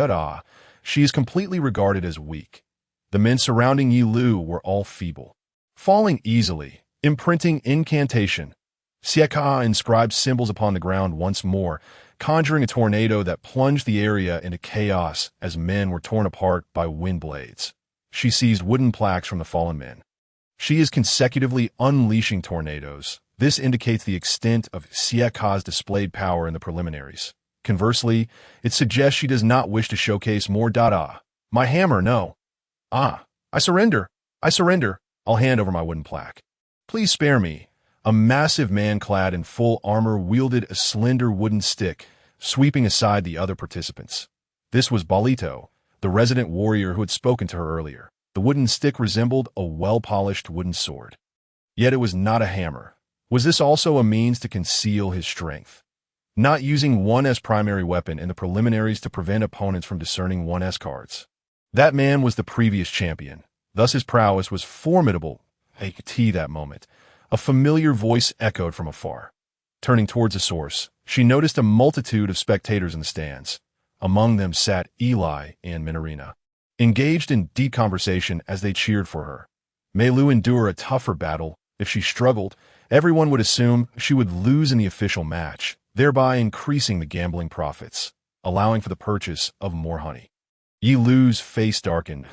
She is completely regarded as weak. The men surrounding Ye Liu were all feeble, falling easily, imprinting incantation. Sieka inscribed symbols upon the ground once more, conjuring a tornado that plunged the area into chaos as men were torn apart by wind blades. She seized wooden plaques from the fallen men. She is consecutively unleashing tornadoes. This indicates the extent of Sieka's displayed power in the preliminaries. Conversely, it suggests she does not wish to showcase more. My hammer, no. I surrender. I'll hand over my wooden plaque. Please spare me. A massive man clad in full armor wielded a slender wooden stick, sweeping aside the other participants. This was Balito, the resident warrior who had spoken to her earlier. The wooden stick resembled a well-polished wooden sword. Yet it was not a hammer. Was this also a means to conceal his strength? Not using one as primary weapon in the preliminaries to prevent opponents from discerning 1S cards. That man was the previous champion. Thus his prowess was formidable. That moment. A familiar voice echoed from afar. Turning towards the source, she noticed a multitude of spectators in the stands. Among them sat Eli and Minerina, engaged in deep conversation as they cheered for her. May Liu endure a tougher battle. If she struggled, everyone would assume she would lose in the official match, thereby increasing the gambling profits, allowing for the purchase of more honey. Ye Liu's face darkened.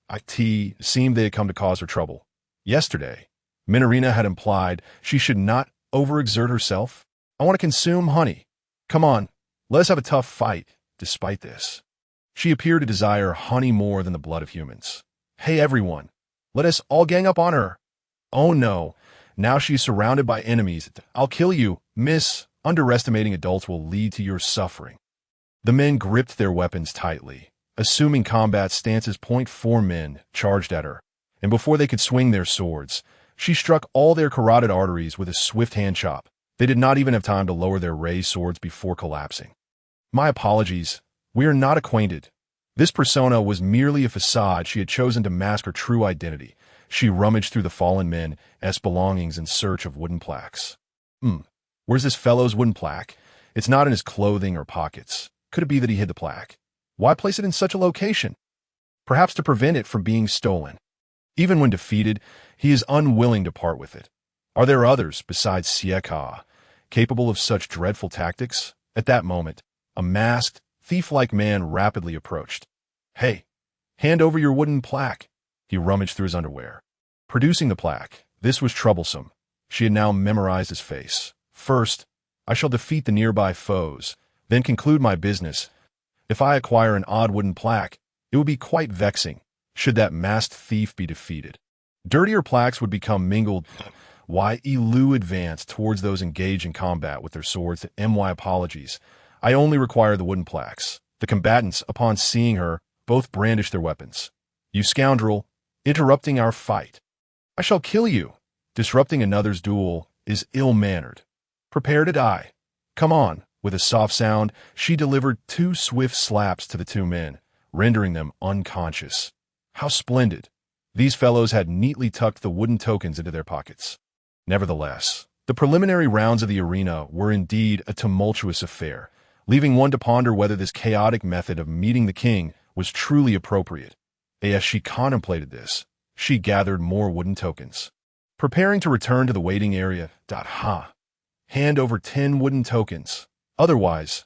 It seemed they had come to cause her trouble. Yesterday, Minerina had implied she should not overexert herself. I want to consume honey. Come on, let us have a tough fight. Despite this, she appeared to desire honey more than the blood of humans. Hey everyone, let us all gang up on her. Oh no, now she's surrounded by enemies. I'll kill you, miss. Underestimating adults will lead to your suffering. The men gripped their weapons tightly, assuming combat stances. 4 men charged at her, and before they could swing their swords, she struck all their carotid arteries with a swift hand chop. They did not even have time to lower their raised swords before collapsing. My apologies. We are not acquainted. This persona was merely a facade she had chosen to mask her true identity. She rummaged through the fallen men's belongings in search of wooden plaques. Where's this fellow's wooden plaque? It's not in his clothing or pockets. Could it be that he hid the plaque? Why place it in such a location? Perhaps to prevent it from being stolen. Even when defeated, he is unwilling to part with it. Are there others besides Sieka capable of such dreadful tactics? At that moment, a masked, thief-like man rapidly approached. Hey, hand over your wooden plaque. He rummaged through his underwear. Producing the plaque, this was troublesome. She had now memorized his face. First, I shall defeat the nearby foes, then conclude my business. If I acquire an odd wooden plaque, it would be quite vexing, should that masked thief be defeated. Dirtier plaques would become mingled. Ye Liu advanced towards those engaged in combat with their swords. My apologies. I only require the wooden plaques. The combatants, upon seeing her, both brandished their weapons. You scoundrel, interrupting our fight. I shall kill you. Disrupting another's duel is ill-mannered. Prepare to die. Come on. With a soft sound, she delivered 2 swift slaps to the 2 men, rendering them unconscious. How splendid. These fellows had neatly tucked the wooden tokens into their pockets. Nevertheless, the preliminary rounds of the arena were indeed a tumultuous affair, leaving one to ponder whether this chaotic method of meeting the king was truly appropriate. As she contemplated this, she gathered more wooden tokens. Preparing to return to the waiting area, hand over 10 wooden tokens. Otherwise,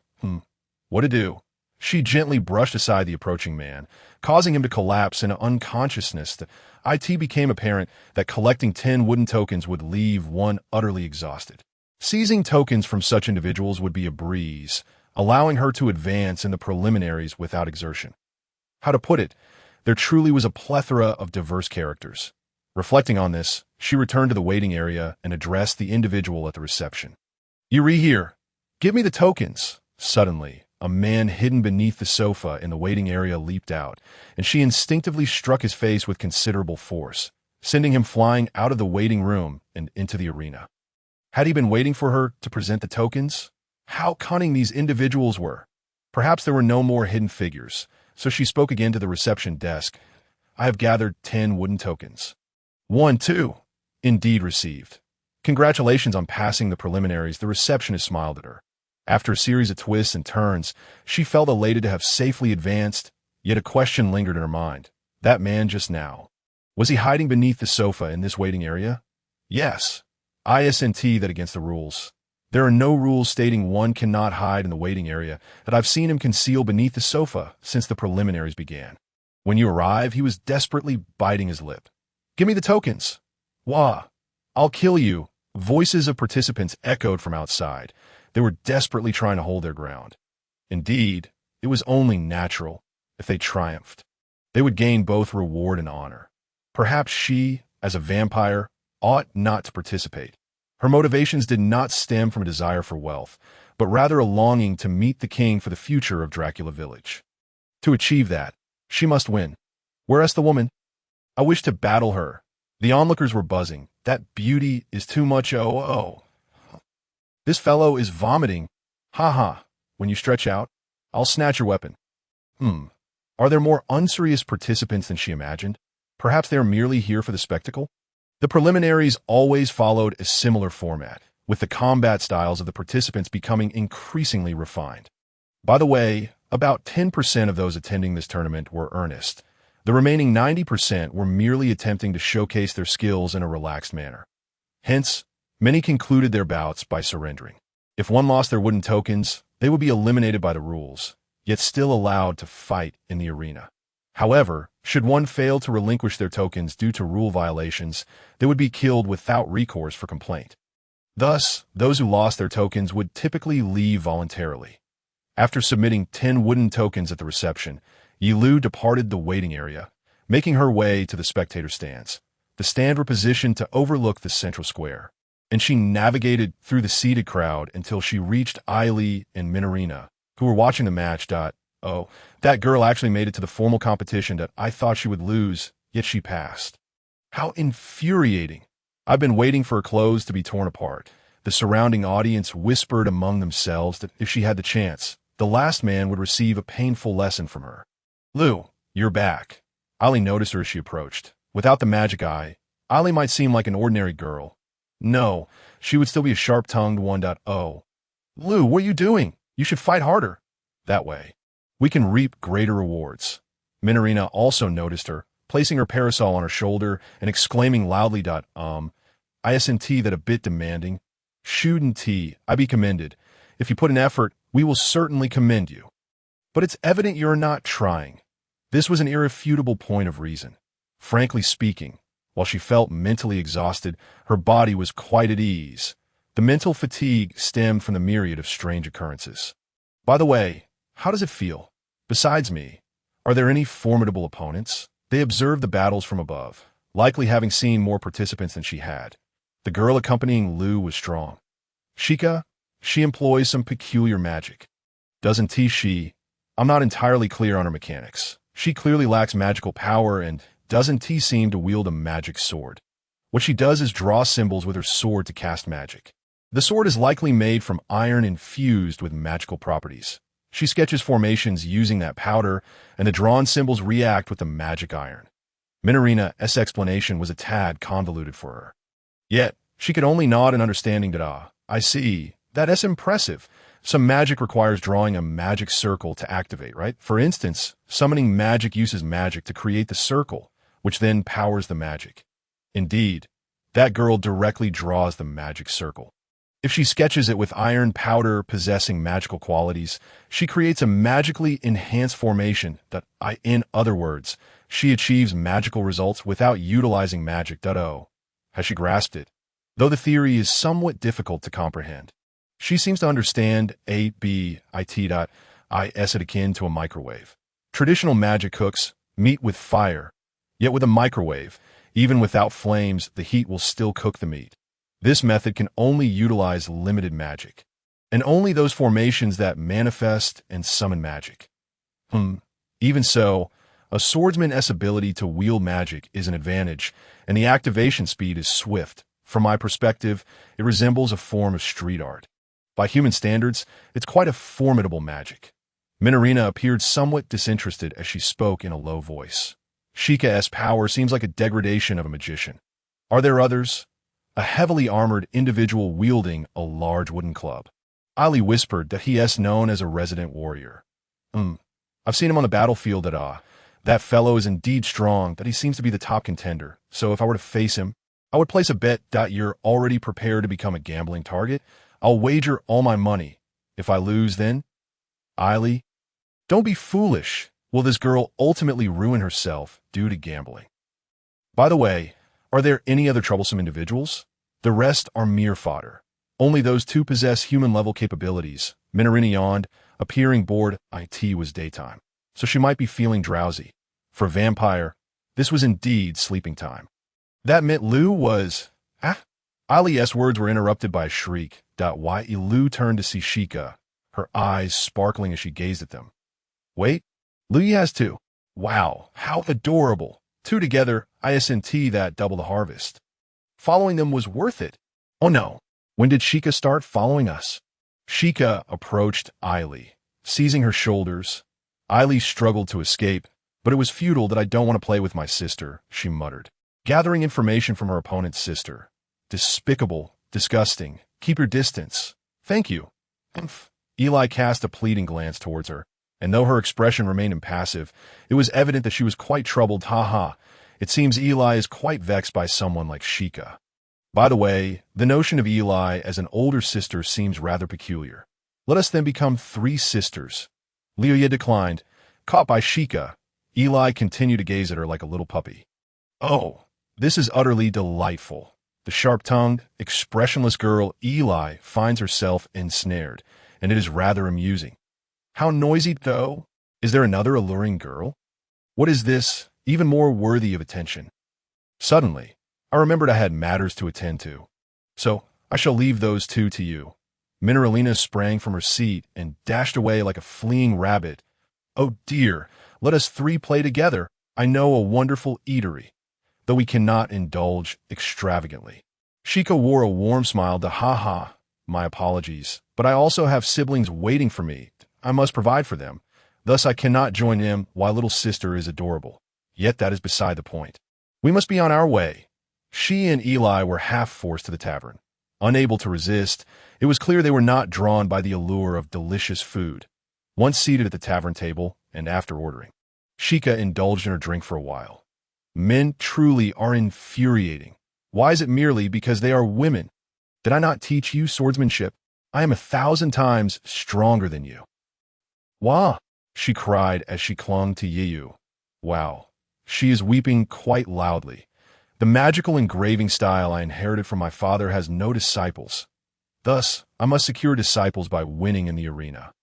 what to do? She gently brushed aside the approaching man, causing him to collapse into unconsciousness. It became apparent that collecting 10 wooden tokens would leave one utterly exhausted. Seizing tokens from such individuals would be a breeze, allowing her to advance in the preliminaries without exertion. How to put it, there truly was a plethora of diverse characters. Reflecting on this, she returned to the waiting area and addressed the individual at the reception. You here. Give me the tokens. Suddenly, a man hidden beneath the sofa in the waiting area leaped out, and she instinctively struck his face with considerable force, sending him flying out of the waiting room and into the arena. Had he been waiting for her to present the tokens? How cunning these individuals were! Perhaps there were no more hidden figures, so she spoke again to the reception desk. I have gathered 10 wooden tokens. 1, 2. Indeed received. Congratulations on passing the preliminaries. The receptionist smiled at her. After a series of twists and turns, she felt elated to have safely advanced, yet a question lingered in her mind. That man just now. Was he hiding beneath the sofa in this waiting area? Yes. Isn't that against the rules? There are no rules stating one cannot hide in the waiting area, but I've seen him concealed beneath the sofa since the preliminaries began. When you arrive, he was desperately biting his lip. Give me the tokens. Wah! I'll kill you. Voices of participants echoed from outside. They were desperately trying to hold their ground. Indeed, it was only natural. If they triumphed, they would gain both reward and honor. Perhaps she, as a vampire, ought not to participate. Her motivations did not stem from a desire for wealth, but rather a longing to meet the king for the future of Dracula Village. To achieve that, she must win. Whereas the woman, I wish to battle her. The onlookers were buzzing. That beauty is too much. Oh. This fellow is vomiting. Ha. When you stretch out, I'll snatch your weapon. Are there more unserious participants than she imagined? Perhaps they are merely here for the spectacle? The preliminaries always followed a similar format, with the combat styles of the participants becoming increasingly refined. By the way, about 10% of those attending this tournament were earnest. The remaining 90% were merely attempting to showcase their skills in a relaxed manner. Hence, many concluded their bouts by surrendering. If one lost their wooden tokens, they would be eliminated by the rules, yet still allowed to fight in the arena. However, should one fail to relinquish their tokens due to rule violations, they would be killed without recourse for complaint. Thus, those who lost their tokens would typically leave voluntarily. After submitting 10 wooden tokens at the reception, Ye Liu departed the waiting area, making her way to the spectator stands. The stands were positioned to overlook the central square, and she navigated through the seated crowd until she reached Aili and Minorina, who were watching the match. Oh, that girl actually made it to the formal competition that I thought she would lose, yet she passed. How infuriating. I've been waiting for her clothes to be torn apart. The surrounding audience whispered among themselves that if she had the chance, the last man would receive a painful lesson from her. Liu, you're back. Ali noticed her as she approached. Without the magic eye, Ali might seem like an ordinary girl. No, she would still be a sharp-tongued one. Oh. Liu, what are you doing? You should fight harder. That way, we can reap greater rewards. Minorina also noticed her, placing her parasol on her shoulder and exclaiming loudly. Isn't that a bit demanding? Shouldn't I be commended? If you put in effort, we will certainly commend you. But it's evident you're not trying. This was an irrefutable point of reason. Frankly speaking, while she felt mentally exhausted, her body was quite at ease. The mental fatigue stemmed from the myriad of strange occurrences. By the way, how does it feel? Besides me, are there any formidable opponents? They observed the battles from above, likely having seen more participants than she had. The girl accompanying Liu was strong. Shika, she employs some peculiar magic. Doesn't she? I'm not entirely clear on her mechanics. She clearly lacks magical power and doesn't seem to wield a magic sword. What she does is draw symbols with her sword to cast magic. The sword is likely made from iron infused with magical properties. She sketches formations using that powder, and the drawn symbols react with the magic iron. Minarina's explanation was a tad convoluted for her. Yet, she could only nod in understanding that, I see. That's impressive. Some magic requires drawing a magic circle to activate, right? For instance, summoning magic uses magic to create the circle, which then powers the magic. Indeed, that girl directly draws the magic circle. If she sketches it with iron powder possessing magical qualities, she creates a magically enhanced formation that, in other words, she achieves magical results without utilizing magic. Has she grasped it? Though the theory is somewhat difficult to comprehend. She seems to understand is akin to a microwave. Traditional magic cooks meat with fire, yet with a microwave, even without flames, the heat will still cook the meat. This method can only utilize limited magic, and only those formations that manifest and summon magic. Even so, a swordsman's ability to wield magic is an advantage, and the activation speed is swift. From my perspective, it resembles a form of street art. By human standards, it's quite a formidable magic. Minarina appeared somewhat disinterested as she spoke in a low voice. Shika's power seems like a degradation of a magician. Are there others? A heavily armored individual wielding a large wooden club. Ali whispered that he is known as a resident warrior. I've seen him on the battlefield that fellow is indeed strong, that he seems to be the top contender. So if I were to face him, I would place a bet that you're already prepared to become a gambling target. I'll wager all my money. If I lose, then? Ali, don't be foolish. Will this girl ultimately ruin herself due to gambling? By the way, are there any other troublesome individuals? The rest are mere fodder. Only those two possess human-level capabilities. Minarina yawned, appearing bored. It was daytime, so she might be feeling drowsy. For a vampire, this was indeed sleeping time. That meant Liu was... Ali's words were interrupted by a shriek. Liu turned to see Shika, her eyes sparkling as she gazed at them. Wait, Liu has two. Wow, how adorable. Two together, ISNT that double the harvest. Following them was worth it. Oh no, when did Shika start following us? Shika approached Ailey, seizing her shoulders. Ailey struggled to escape, but it was futile. That I don't want to play with my sister, she muttered, gathering information from her opponent's sister. Despicable, disgusting, keep your distance. Thank you. Eli cast a pleading glance towards her, and though her expression remained impassive, it was evident that she was quite troubled. It seems Eli is quite vexed by someone like Shika. By the way, the notion of Eli as an older sister seems rather peculiar. Let us then become three sisters. Liu declined. Caught by Shika, Eli continued to gaze at her like a little puppy. Oh, this is utterly delightful. The sharp-tongued, expressionless girl Eli finds herself ensnared, and it is rather amusing. How noisy, though? Is there another alluring girl? What is this, even more worthy of attention? Suddenly, I remembered I had matters to attend to. So, I shall leave those two to you. Minarina sprang from her seat and dashed away like a fleeing rabbit. Oh dear, let us three play together. I know a wonderful eatery, though we cannot indulge extravagantly. Shika wore a warm smile. My apologies, but I also have siblings waiting for me. I must provide for them. Thus I cannot join them while little sister is adorable. Yet that is beside the point. We must be on our way. She and Eli were half forced to the tavern. Unable to resist, it was clear they were not drawn by the allure of delicious food. Once seated at the tavern table, and after ordering, Shika indulged in her drink for a while. Men truly are infuriating. Why is it merely because they are women? Did I not teach you swordsmanship? I am 1,000 times stronger than you. Wah! She cried as she clung to Ye Liu. Wow. She is weeping quite loudly. The magical engraving style I inherited from my father has no disciples. Thus, I must secure disciples by winning in the arena.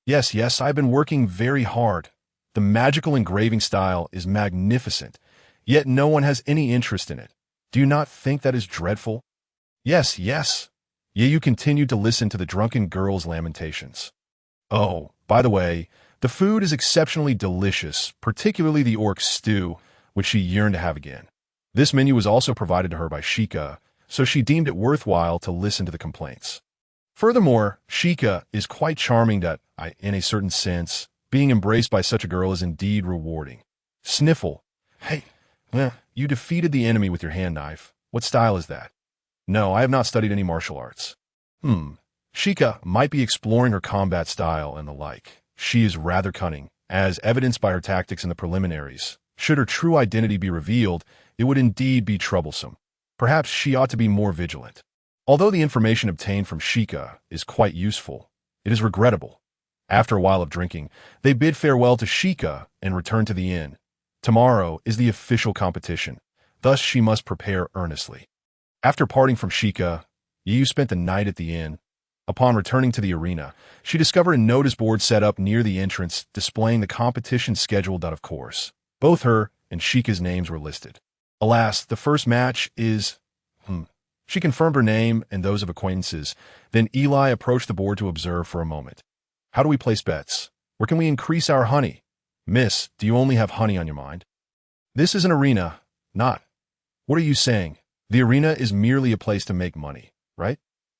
Yes, I've been working very hard. The magical engraving style is magnificent, yet no one has any interest in it. Do you not think that is dreadful? Yes. Ye Liu continued to listen to the drunken girl's lamentations. Oh, by the way, the food is exceptionally delicious, particularly the orc stew, which she yearned to have again. This menu was also provided to her by Sheikah, so she deemed it worthwhile to listen to the complaints. Furthermore, Sheikah is quite charming that, in a certain sense, being embraced by such a girl is indeed rewarding. Sniffle. Hey, you defeated the enemy with your hand knife. What style is that? No, I have not studied any martial arts. Sheikah might be exploring her combat style and the like. She is rather cunning, as evidenced by her tactics in the preliminaries. Should her true identity be revealed, it would indeed be troublesome. Perhaps she ought to be more vigilant. Although the information obtained from Sheikah is quite useful, it is regrettable. After a while of drinking, they bid farewell to Sheikah and return to the inn. Tomorrow is the official competition, thus she must prepare earnestly. After parting from Sheikah, Ye Liu spent the night at the inn. Upon returning to the arena, she discovered a notice board set up near the entrance displaying the competition scheduled out of course. Both her and Sheikah's names were listed. Alas, the first match is... She confirmed her name and those of acquaintances. Then Eli approached the board to observe for a moment. How do we place bets? Where can we increase our honey? Miss, do you only have honey on your mind? This is an arena, not... What are you saying? The arena is merely a place to make money, right?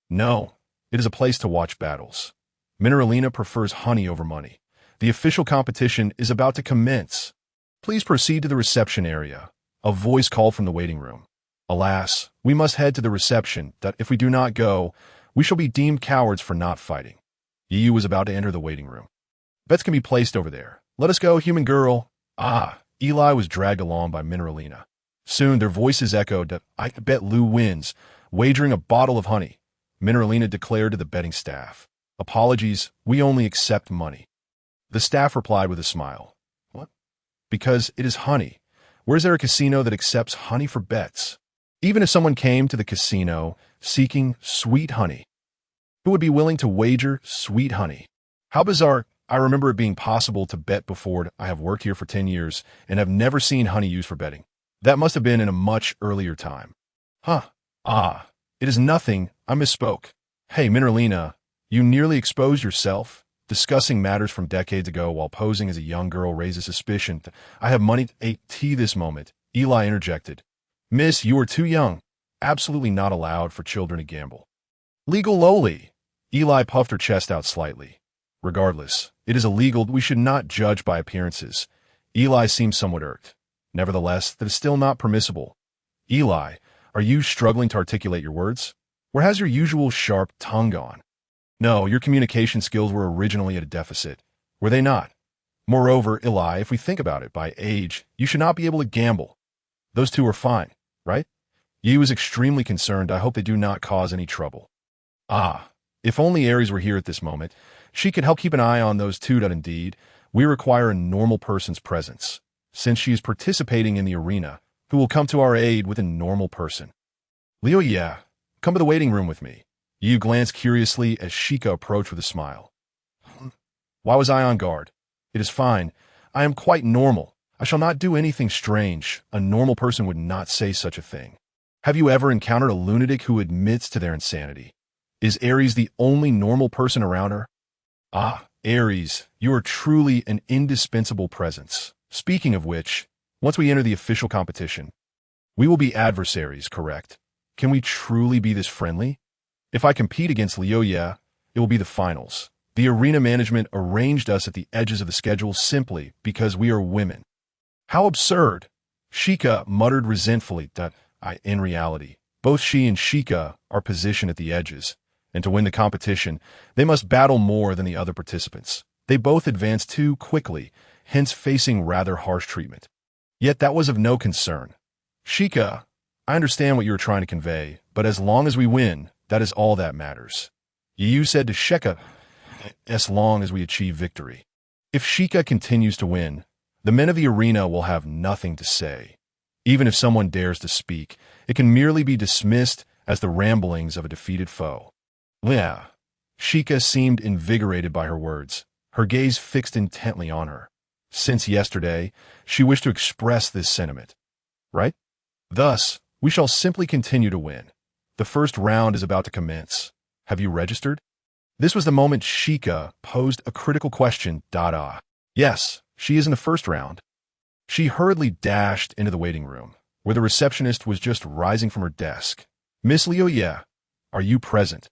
No, it is a place to watch battles. Mineralina prefers honey over money. The official competition is about to commence. Please proceed to the reception area. A voice called from the waiting room. Alas, we must head to the reception, that if we do not go, we shall be deemed cowards for not fighting. Ye Liu was about to enter the waiting room. Bets can be placed over there. Let us go, human girl. Eli was dragged along by Mineralina. Soon their voices echoed that I bet Liu wins, wagering a bottle of honey. Mineralina declared to the betting staff. Apologies, we only accept money. The staff replied with a smile. What? Because it is honey. Where is there a casino that accepts honey for bets? Even if someone came to the casino seeking sweet honey, who would be willing to wager sweet honey? How bizarre. I remember it being possible to bet before. I have worked here for 10 years and have never seen honey used for betting. That must have been in a much earlier time. It is nothing. I misspoke. Hey, Mineralina, you nearly exposed yourself. Discussing matters from decades ago while posing as a young girl raises suspicion. I have money to eat tea this moment. Eli interjected. Miss, you are too young. Absolutely not allowed for children to gamble. Legal lowly. Eli puffed her chest out slightly. Regardless, it is illegal. We should not judge by appearances. Eli seemed somewhat irked. Nevertheless, that is still not permissible. Eli, are you struggling to articulate your words? Where has your usual sharp tongue gone? No, your communication skills were originally at a deficit, were they not? Moreover, Eli, if we think about it, by age, you should not be able to gamble. Those two are fine, right? Ye was extremely concerned. I hope they do not cause any trouble. If only Ares were here at this moment, she could help keep an eye on those two. Indeed, we require a normal person's presence, since she is participating in the arena, who will come to our aid with a normal person. Liu, come to the waiting room with me. Yu glanced curiously as Sheikah approached with a smile. Why was I on guard? It is fine. I am quite normal. I shall not do anything strange. A normal person would not say such a thing. Have you ever encountered a lunatic who admits to their insanity? Is Ares the only normal person around her? Ares, you are truly an indispensable presence. Speaking of which, once we enter the official competition, we will be adversaries, correct? Can we truly be this friendly? If I compete against Liu, it will be the finals. The arena management arranged us at the edges of the schedule simply because we are women. How absurd! Sheikah muttered resentfully that, in reality, both she and Sheikah are positioned at the edges, and to win the competition, they must battle more than the other participants. They both advance too quickly, hence facing rather harsh treatment. Yet that was of no concern. Sheikah, I understand what you are trying to convey, but as long as we win, that is all that matters. Ye Liu said to Sheikah, as long as we achieve victory. If Sheikah continues to win, The men of the arena will have nothing to say. Even if someone dares to speak, it can merely be dismissed as the ramblings of a defeated foe. Yeah. Sheikah seemed invigorated by her words, her gaze fixed intently on her. Since yesterday, she wished to express this sentiment. Right? Thus, we shall simply continue to win. The first round is about to commence. Have you registered? This was the moment Sheikah posed a critical question. Yes, she is in the first round. She hurriedly dashed into the waiting room, where the receptionist was just rising from her desk. Miss Liu, yeah, are you present?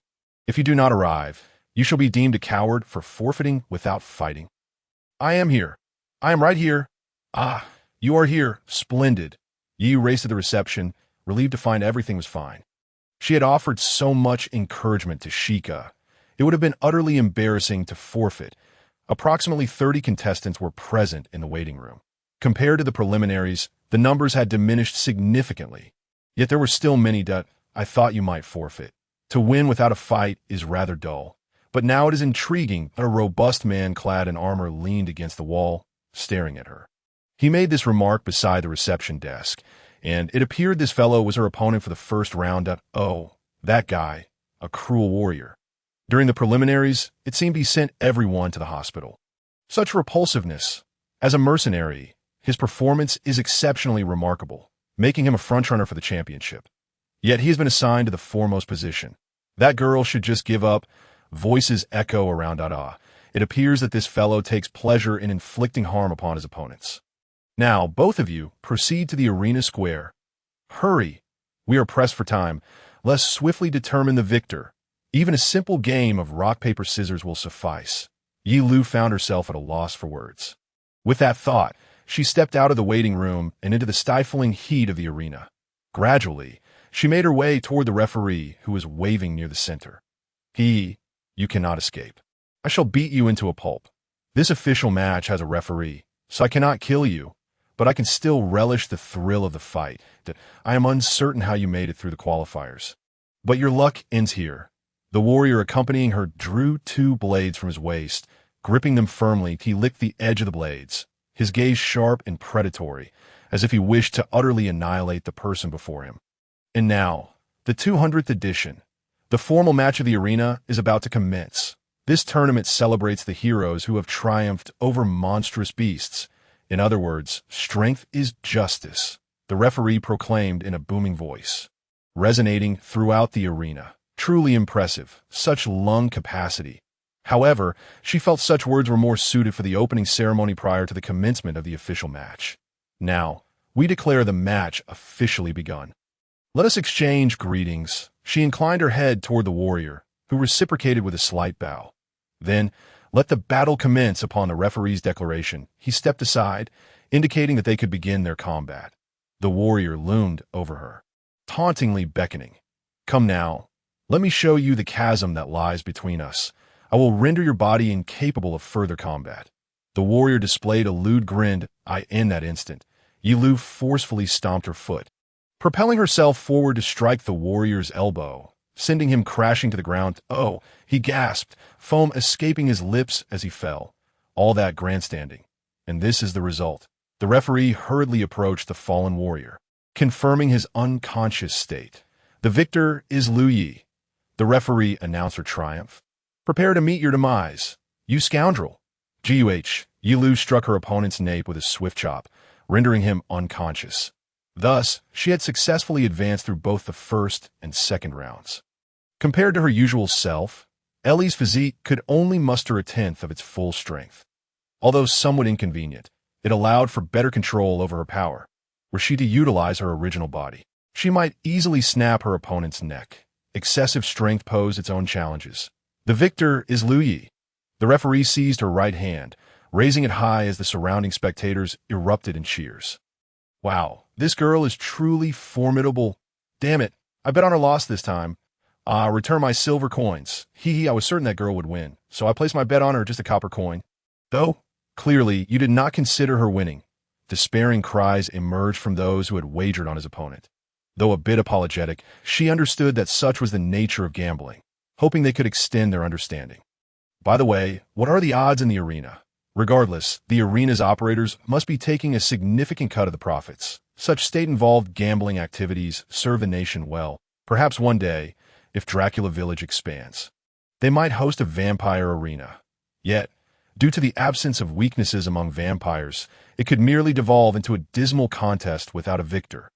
If you do not arrive, you shall be deemed a coward for forfeiting without fighting. I am here. I am right here. Ah, you are here. Splendid. Ye raced to the reception, relieved to find everything was fine. She had offered so much encouragement to Sheikah. It would have been utterly embarrassing to forfeit. Approximately 30 contestants were present in the waiting room. Compared to the preliminaries, the numbers had diminished significantly. Yet there were still many that I thought you might forfeit. To win without a fight is rather dull. But now it is intriguing that a robust man clad in armor leaned against the wall, staring at her. He made this remark beside the reception desk, and it appeared this fellow was her opponent for the first round. Oh, that guy, a cruel warrior. During the preliminaries, it seemed he sent everyone to the hospital. Such repulsiveness. As a mercenary, his performance is exceptionally remarkable, making him a frontrunner for the championship. Yet he has been assigned to the foremost position. That girl should just give up. Voices echo around. It appears that this fellow takes pleasure in inflicting harm upon his opponents. Now, both of you, proceed to the arena square. Hurry. We are pressed for time. Let's swiftly determine the victor. Even a simple game of rock, paper, scissors will suffice. Ye Liu found herself at a loss for words. With that thought, she stepped out of the waiting room and into the stifling heat of the arena. Gradually, she made her way toward the referee, who was waving near the center. You cannot escape. I shall beat you into a pulp. This official match has a referee, so I cannot kill you, but I can still relish the thrill of the fight. I am uncertain how you made it through the qualifiers. But your luck ends here. The warrior accompanying her drew 2 blades from his waist. Gripping them firmly, he licked the edge of the blades, his gaze sharp and predatory, as if he wished to utterly annihilate the person before him. And now, the 200th edition. The formal match of the arena is about to commence. This tournament celebrates the heroes who have triumphed over monstrous beasts. In other words, strength is justice, the referee proclaimed in a booming voice, resonating throughout the arena. Truly impressive, such lung capacity. However, she felt such words were more suited for the opening ceremony prior to the commencement of the official match. Now, we declare the match officially begun. Let us exchange greetings. She inclined her head toward the warrior, who reciprocated with a slight bow. Then, let the battle commence upon the referee's declaration. He stepped aside, indicating that they could begin their combat. The warrior loomed over her, tauntingly beckoning. Come now, let me show you the chasm that lies between us. I will render your body incapable of further combat. The warrior displayed a lewd grin. In that instant, Ye Liu forcefully stomped her foot, propelling herself forward to strike the warrior's elbow, sending him crashing to the ground. Oh, he gasped, foam escaping his lips as he fell. All that grandstanding. And this is the result. The referee hurriedly approached the fallen warrior, confirming his unconscious state. The victor is Liu Yi. The referee announced her triumph. Prepare to meet your demise, you scoundrel. Ye Liu struck her opponent's nape with a swift chop, rendering him unconscious. Thus, she had successfully advanced through both the first and second rounds. Compared to her usual self, Ellie's physique could only muster a tenth of its full strength. Although somewhat inconvenient, it allowed for better control over her power. Were she to utilize her original body, she might easily snap her opponent's neck. Excessive strength posed its own challenges. The victor is Liu Yi. The referee seized her right hand, raising it high as the surrounding spectators erupted in cheers. Wow, this girl is truly formidable. Damn it, I bet on her loss this time. Return my silver coins. I was certain that girl would win, so I placed my bet on her, just a copper coin. Though, clearly, you did not consider her winning. Despairing cries emerged from those who had wagered on his opponent. Though a bit apologetic, she understood that such was the nature of gambling, hoping they could extend their understanding. By the way, what are the odds in the arena? Regardless, the arena's operators must be taking a significant cut of the profits. Such state-involved gambling activities serve the nation well. Perhaps one day, if Dracula Village expands, they might host a vampire arena. Yet, due to the absence of weaknesses among vampires, it could merely devolve into a dismal contest without a victor.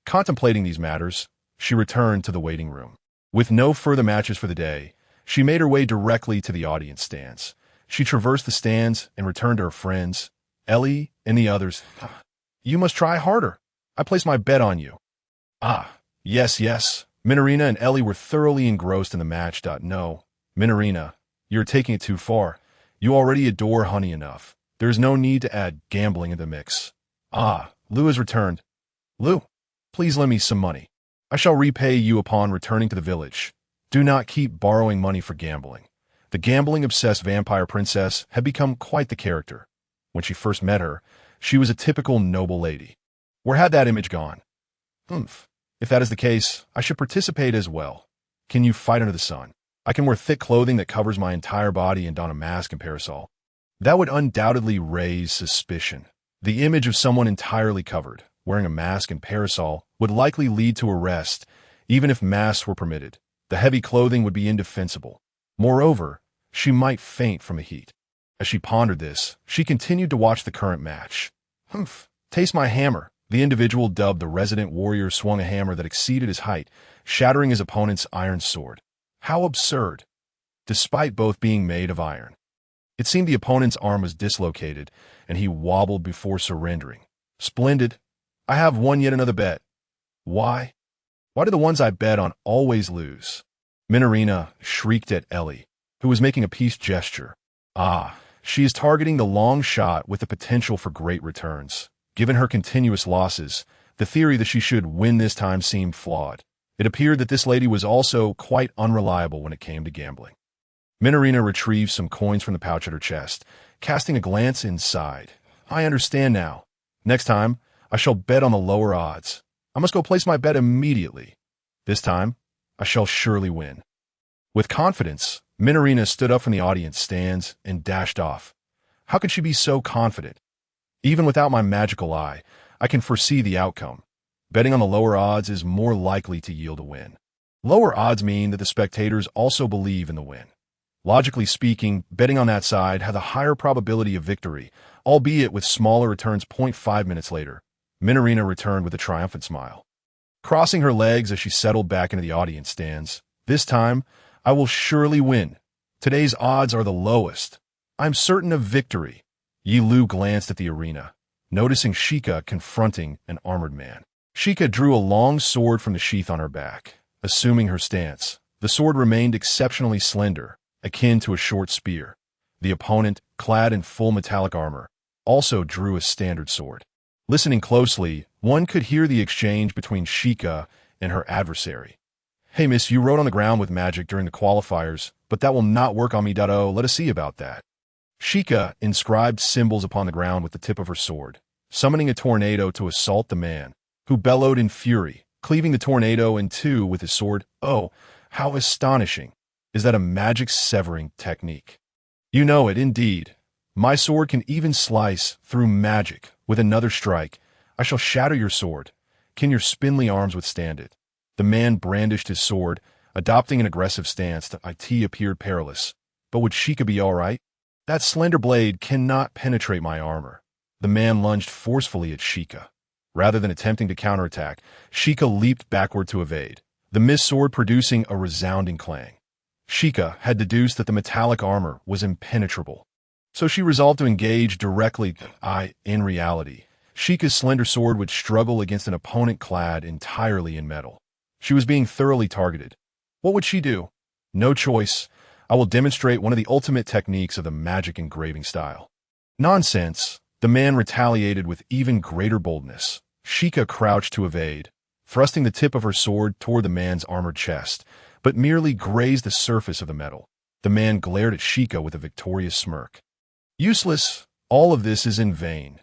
Contemplating these matters, she returned to the waiting room. With no further matches for the day, she made her way directly to the audience stands. She traversed the stands and returned to her friends, Ellie and the others. "You must try harder. I place my bet on you." "Ah, yes. Minorina and Ellie were thoroughly engrossed in the match. No, Minorina, you're taking it too far. You already adore honey enough. There's no need to add gambling into the mix." "Ah, Liu has returned. Liu, please lend me some money. I shall repay you upon returning to the village. Do not keep borrowing money for gambling." The gambling-obsessed vampire princess had become quite the character. When she first met her, she was a typical noble lady. Where had that image gone? If that is the case, I should participate as well. Can you fight under the sun? I can wear thick clothing that covers my entire body and don a mask and parasol. That would undoubtedly raise suspicion. The image of someone entirely covered, wearing a mask and parasol, would likely lead to arrest, even if masks were permitted. The heavy clothing would be indefensible. Moreover, she might faint from the heat. As she pondered this, she continued to watch the current match. Taste my hammer. The individual dubbed the resident warrior swung a hammer that exceeded his height, shattering his opponent's iron sword. How absurd! Despite both being made of iron. It seemed the opponent's arm was dislocated, and he wobbled before surrendering. Splendid. I have won yet another bet. Why? Why do the ones I bet on always lose? Minorina shrieked at Ellie, who was making a peace gesture. She is targeting the long shot with the potential for great returns. Given her continuous losses, the theory that she should win this time seemed flawed. It appeared that this lady was also quite unreliable when it came to gambling. Minorina retrieved some coins from the pouch at her chest, casting a glance inside. I understand now. Next time, I shall bet on the lower odds. I must go place my bet immediately. This time, I shall surely win. With confidence, Minorina stood up from the audience stands and dashed off. How could she be so confident? Even without my magical eye, I can foresee the outcome. Betting on the lower odds is more likely to yield a win. Lower odds mean that the spectators also believe in the win. Logically speaking, betting on that side had a higher probability of victory, albeit with smaller returns. 0.5 minutes later, Minorina returned with a triumphant smile. Crossing her legs as she settled back into the audience stands, "This time, I will surely win. Today's odds are the lowest. I'm certain of victory." Ye Liu glanced at the arena, noticing Shika confronting an armored man. Shika drew a long sword from the sheath on her back. Assuming her stance, the sword remained exceptionally slender, akin to a short spear. The opponent, clad in full metallic armor, also drew a standard sword. Listening closely, one could hear the exchange between Shika and her adversary. "Hey miss, you wrote on the ground with magic during the qualifiers, but that will not work on me. Let us see about that." Shika inscribed symbols upon the ground with the tip of her sword, summoning a tornado to assault the man, who bellowed in fury, cleaving the tornado in two with his sword. "Oh, how astonishing. Is that a magic severing technique?" "You know it, indeed. My sword can even slice through magic. With another strike, I shall shatter your sword. Can your spindly arms withstand it?" The man brandished his sword, adopting an aggressive stance that appeared perilous. But would Shika be all right? "That slender blade cannot penetrate my armor." The man lunged forcefully at Shika. Rather than attempting to counterattack, Shika leaped backward to evade, the missed sword producing a resounding clang. Shika had deduced that the metallic armor was impenetrable, so she resolved to engage directly. In reality, Shika's slender sword would struggle against an opponent clad entirely in metal. She was being thoroughly targeted. What would she do? No choice. I will demonstrate one of the ultimate techniques of the magic engraving style. Nonsense. The man retaliated with even greater boldness. Shika crouched to evade, thrusting the tip of her sword toward the man's armored chest, but merely grazed the surface of the metal. The man glared at Shika with a victorious smirk. Useless. All of this is in vain.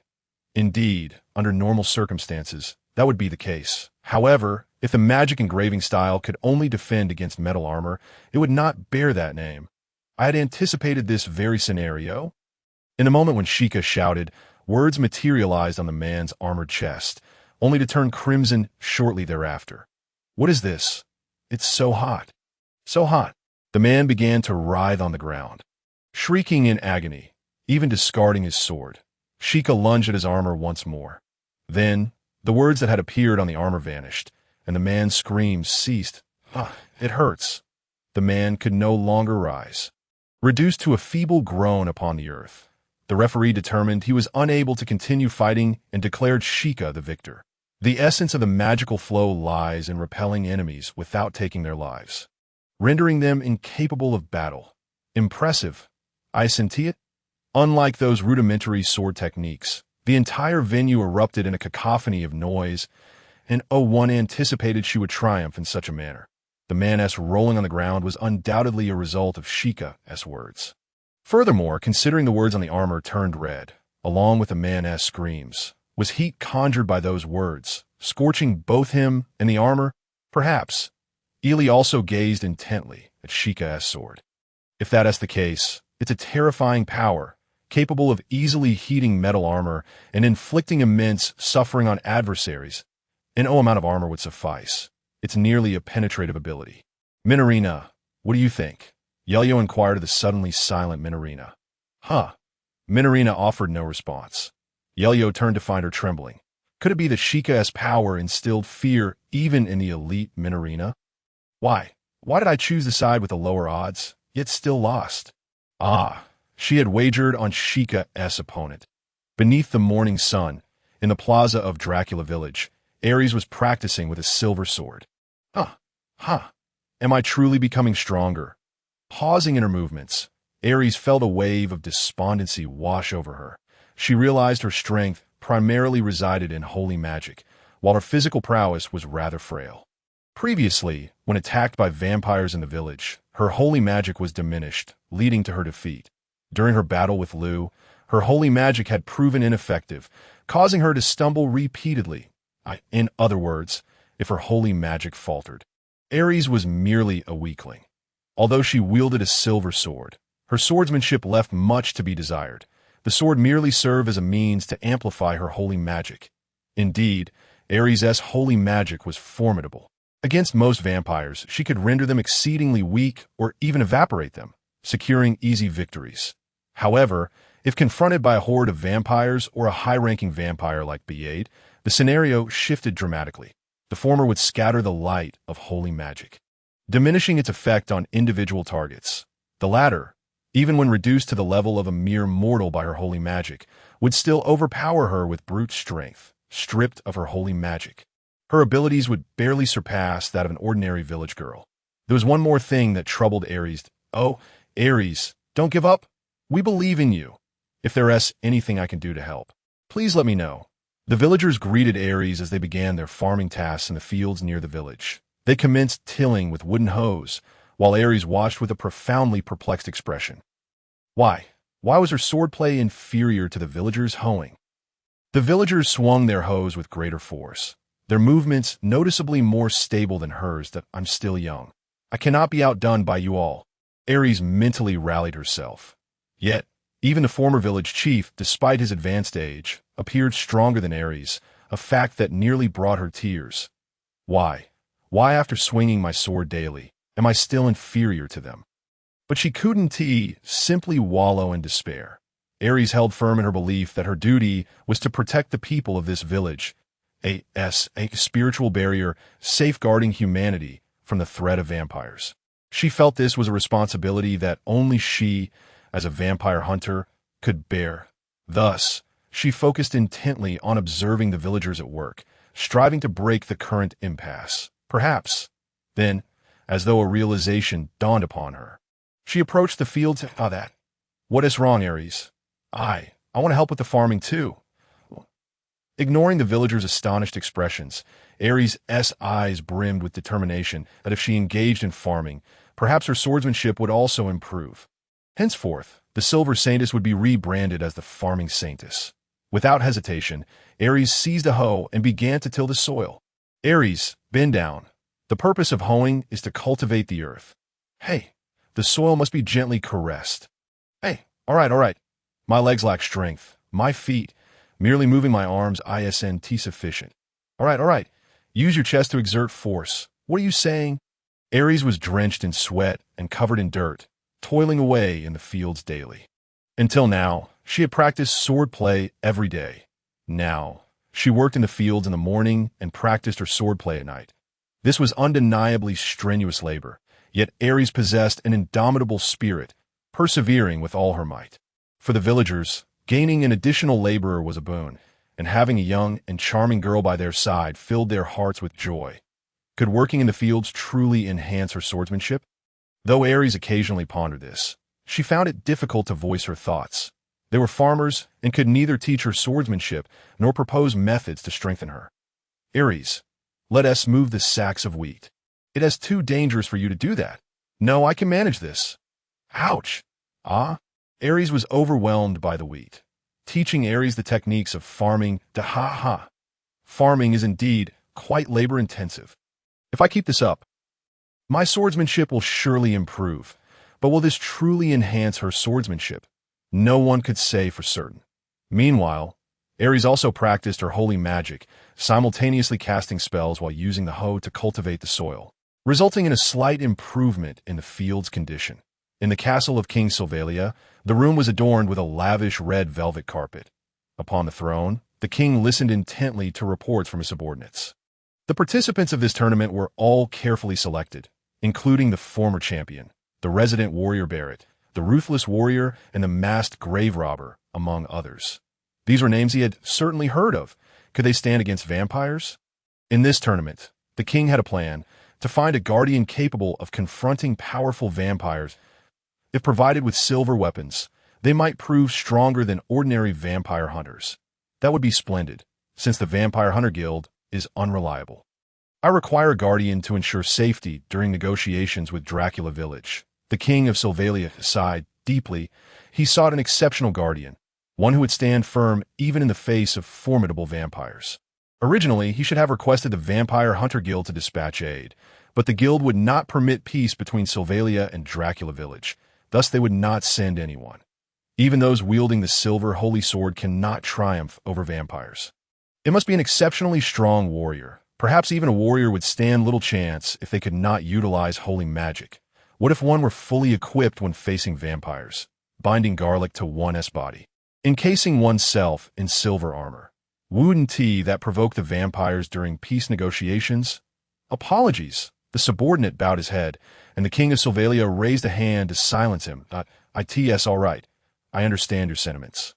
Indeed, under normal circumstances, that would be the case. However, if the magic engraving style could only defend against metal armor, it would not bear that name. I had anticipated this very scenario. In the moment when Sheikah shouted, words materialized on the man's armored chest, only to turn crimson shortly thereafter. What is this? It's so hot. So hot. The man began to writhe on the ground, shrieking in agony, even discarding his sword. Sheikah lunged at his armor once more. Then, the words that had appeared on the armor vanished, and the man's screams ceased. It hurts. The man could no longer rise. Reduced to a feeble groan upon the earth, the referee determined he was unable to continue fighting and declared Sheikah the victor. The essence of the magical flow lies in repelling enemies without taking their lives, rendering them incapable of battle. Impressive. I senti it? Unlike those rudimentary sword techniques, the entire venue erupted in a cacophony of noise, and one anticipated she would triumph in such a manner. The man's rolling on the ground was undoubtedly a result of Sheikah's words. Furthermore, considering the words on the armor turned red, along with the man's screams, was heat conjured by those words, scorching both him and the armor? Perhaps. Ely also gazed intently at Sheikah's sword. If that is the case, it's a terrifying power, capable of easily heating metal armor and inflicting immense suffering on adversaries. An amount of armor would suffice. It's nearly a penetrative ability. Minorina, what do you think? Yelio inquired of the suddenly silent Minorina. Minorina offered no response. Yelio turned to find her trembling. Could it be that Sheikah's power instilled fear even in the elite Minorina? Why did I choose the side with the lower odds, yet still lost? She had wagered on Sheikah's opponent. Beneath the morning sun, in the plaza of Dracula Village, Ares was practicing with a silver sword. Am I truly becoming stronger? Pausing in her movements, Ares felt a wave of despondency wash over her. She realized her strength primarily resided in holy magic, while her physical prowess was rather frail. Previously, when attacked by vampires in the village, her holy magic was diminished, leading to her defeat. During her battle with Liu, her holy magic had proven ineffective, causing her to stumble repeatedly. In other words, if her holy magic faltered. Ares was merely a weakling. Although she wielded a silver sword, her swordsmanship left much to be desired. The sword merely served as a means to amplify her holy magic. Indeed, Ares' holy magic was formidable. Against most vampires, she could render them exceedingly weak or even evaporate them, securing easy victories. However, if confronted by a horde of vampires or a high-ranking vampire like Beade, the scenario shifted dramatically. The former would scatter the light of holy magic, diminishing its effect on individual targets. The latter, even when reduced to the level of a mere mortal by her holy magic, would still overpower her with brute strength, stripped of her holy magic. Her abilities would barely surpass that of an ordinary village girl. There was one more thing that troubled Ares. Ares, don't give up. We believe in you. If there is anything I can do to help, please let me know. The villagers greeted Ares as they began their farming tasks in the fields near the village. They commenced tilling with wooden hoes, while Ares watched with a profoundly perplexed expression. Why was her swordplay inferior to the villagers' hoeing? The villagers swung their hoes with greater force, their movements noticeably more stable than hers. That I'm still young. I cannot be outdone by you all. Ares mentally rallied herself. Yet, even the former village chief, despite his advanced age, appeared stronger than Ares, a fact that nearly brought her tears. Why after swinging my sword daily, am I still inferior to them? But she couldn't simply wallow in despair. Ares held firm in her belief that her duty was to protect the people of this village, a spiritual barrier safeguarding humanity from the threat of vampires. She felt this was a responsibility that only she, as a vampire hunter, could bear. Thus, she focused intently on observing the villagers at work, striving to break the current impasse. Perhaps, then, as though a realization dawned upon her, she approached the fields. What is wrong, Ares? I want to help with the farming too. Ignoring the villagers' astonished expressions, Ares' eyes brimmed with determination that if she engaged in farming, perhaps her swordsmanship would also improve. Henceforth, the Silver Saintess would be rebranded as the Farming Saintess. Without hesitation, Ares seized a hoe and began to till the soil. Ares, bend down. The purpose of hoeing is to cultivate the earth. The soil must be gently caressed. All right. My legs lack strength. My feet. Merely moving my arms isn't sufficient. All right. Use your chest to exert force. What are you saying? Ares was drenched in sweat and covered in dirt, toiling away in the fields daily. Until now, she had practiced swordplay every day. Now, she worked in the fields in the morning and practiced her swordplay at night. This was undeniably strenuous labor, yet Ares possessed an indomitable spirit, persevering with all her might. For the villagers, gaining an additional laborer was a boon, and having a young and charming girl by their side filled their hearts with joy. Could working in the fields truly enhance her swordsmanship? Though Ares occasionally pondered this, she found it difficult to voice her thoughts. They were farmers and could neither teach her swordsmanship nor propose methods to strengthen her. Ares, let us move the sacks of wheat. It is too dangerous for you to do that. No, I can manage this. Ouch! Ah? Ares was overwhelmed by the wheat. Teaching Ares the techniques of farming, Farming is indeed quite labor-intensive. If I keep this up, my swordsmanship will surely improve. But will this truly enhance her swordsmanship? No one could say for certain. Meanwhile, Ares also practiced her holy magic, simultaneously casting spells while using the hoe to cultivate the soil, resulting in a slight improvement in the field's condition. In the castle of King Silvalia, the room was adorned with a lavish red velvet carpet. Upon the throne, the king listened intently to reports from his subordinates. The participants of this tournament were all carefully selected, including the former champion, the resident warrior Barrett, the ruthless warrior, and the masked grave robber, among others. These were names he had certainly heard of. Could they stand against vampires? In this tournament, the king had a plan to find a guardian capable of confronting powerful vampires. If provided with silver weapons, they might prove stronger than ordinary vampire hunters. That would be splendid, since the Vampire Hunter Guild is unreliable. I require a guardian to ensure safety during negotiations with Dracula Village. The king of Silvalia sighed deeply. He sought an exceptional guardian, one who would stand firm even in the face of formidable vampires. Originally, he should have requested the Vampire Hunter Guild to dispatch aid, but the guild would not permit peace between Silvalia and Dracula Village. Thus, they would not send anyone. Even those wielding the silver holy sword cannot triumph over vampires. It must be an exceptionally strong warrior. Perhaps even a warrior would stand little chance if they could not utilize holy magic. What if one were fully equipped when facing vampires, binding garlic to one's body, encasing oneself in silver armor? Wouldn't that provoke the vampires during peace negotiations? Apologies. The subordinate bowed his head, and the king of Silvalia raised a hand to silence him. It's all right. I understand your sentiments.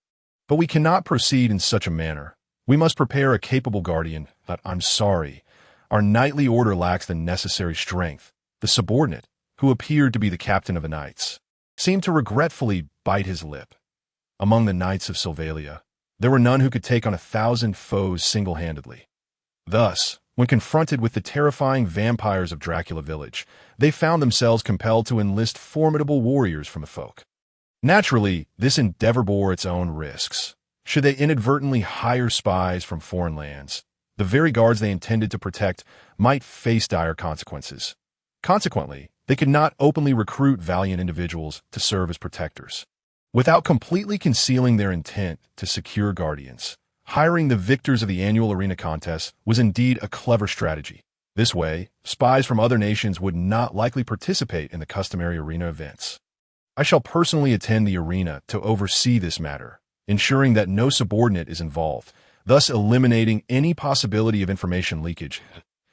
But we cannot proceed in such a manner. We must prepare a capable guardian. I'm sorry. Our knightly order lacks the necessary strength. The subordinate, who appeared to be the captain of the knights, seemed to regretfully bite his lip. Among the knights of Silvalia, there were none who could take on 1,000 foes single-handedly. Thus, when confronted with the terrifying vampires of Dracula Village, they found themselves compelled to enlist formidable warriors from the folk. Naturally, this endeavor bore its own risks. Should they inadvertently hire spies from foreign lands, the very guards they intended to protect might face dire consequences. Consequently, they could not openly recruit valiant individuals to serve as protectors. Without completely concealing their intent to secure guardians, hiring the victors of the annual arena contest was indeed a clever strategy. This way, spies from other nations would not likely participate in the customary arena events. I shall personally attend the arena to oversee this matter, ensuring that no subordinate is involved, thus eliminating any possibility of information leakage.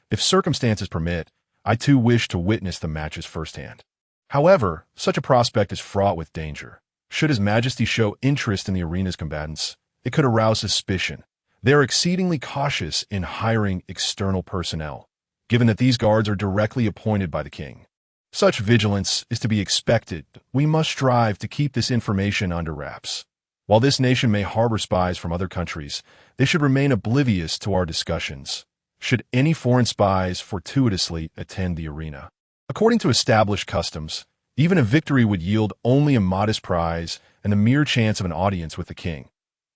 If circumstances permit, I too wish to witness the matches firsthand. However, such a prospect is fraught with danger. Should His Majesty show interest in the arena's combatants, it could arouse suspicion. They are exceedingly cautious in hiring external personnel, given that these guards are directly appointed by the king. Such vigilance is to be expected. We must strive to keep this information under wraps. While this nation may harbor spies from other countries, they should remain oblivious to our discussions. Should any foreign spies fortuitously attend the arena, according to established customs, even a victory would yield only a modest prize and the mere chance of an audience with the king.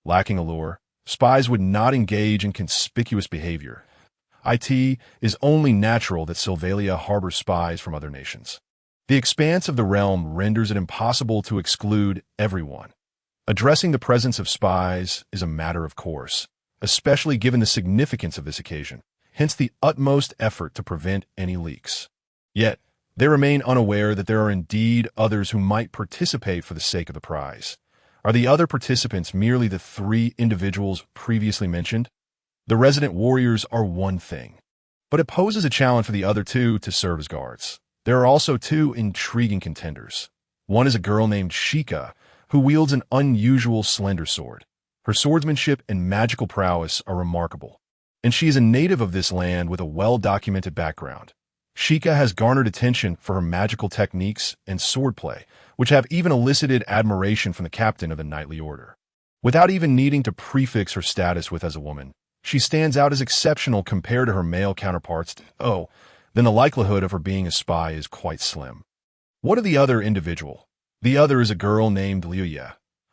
Lacking allure, spies would not engage in conspicuous behavior. It is only natural that Silvalia harbors spies from other nations. The expanse of the realm renders it impossible to exclude everyone. Addressing the presence of spies is a matter of course, especially given the significance of this occasion, hence the utmost effort to prevent any leaks. Yet, they remain unaware that there are indeed others who might participate for the sake of the prize. Are the other participants merely the three individuals previously mentioned? The resident warriors are one thing, but it poses a challenge for the other two to serve as guards. There are also two intriguing contenders. One is a girl named Sheikah, who wields an unusual slender sword. Her swordsmanship and magical prowess are remarkable, and she is a native of this land with a well-documented background. Sheikah has garnered attention for her magical techniques and swordplay, which have even elicited admiration from the captain of the knightly order. Without even needing to prefix her status with as a woman, she stands out as exceptional compared to her male counterparts. Then the likelihood of her being a spy is quite slim. What of the other individual? The other is a girl named Liu Ye,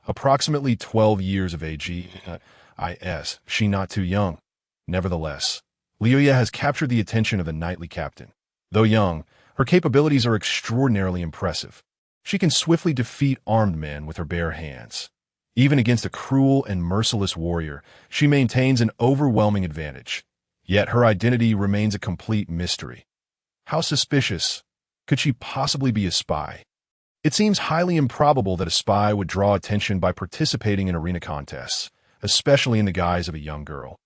approximately 12 years of age. She not too young. Nevertheless, Liu Ye has captured the attention of the knightly captain. Though young, her capabilities are extraordinarily impressive. She can swiftly defeat armed men with her bare hands. Even against a cruel and merciless warrior, she maintains an overwhelming advantage. Yet her identity remains a complete mystery. How suspicious could she possibly be a spy? It seems highly improbable that a spy would draw attention by participating in arena contests, especially in the guise of a young girl.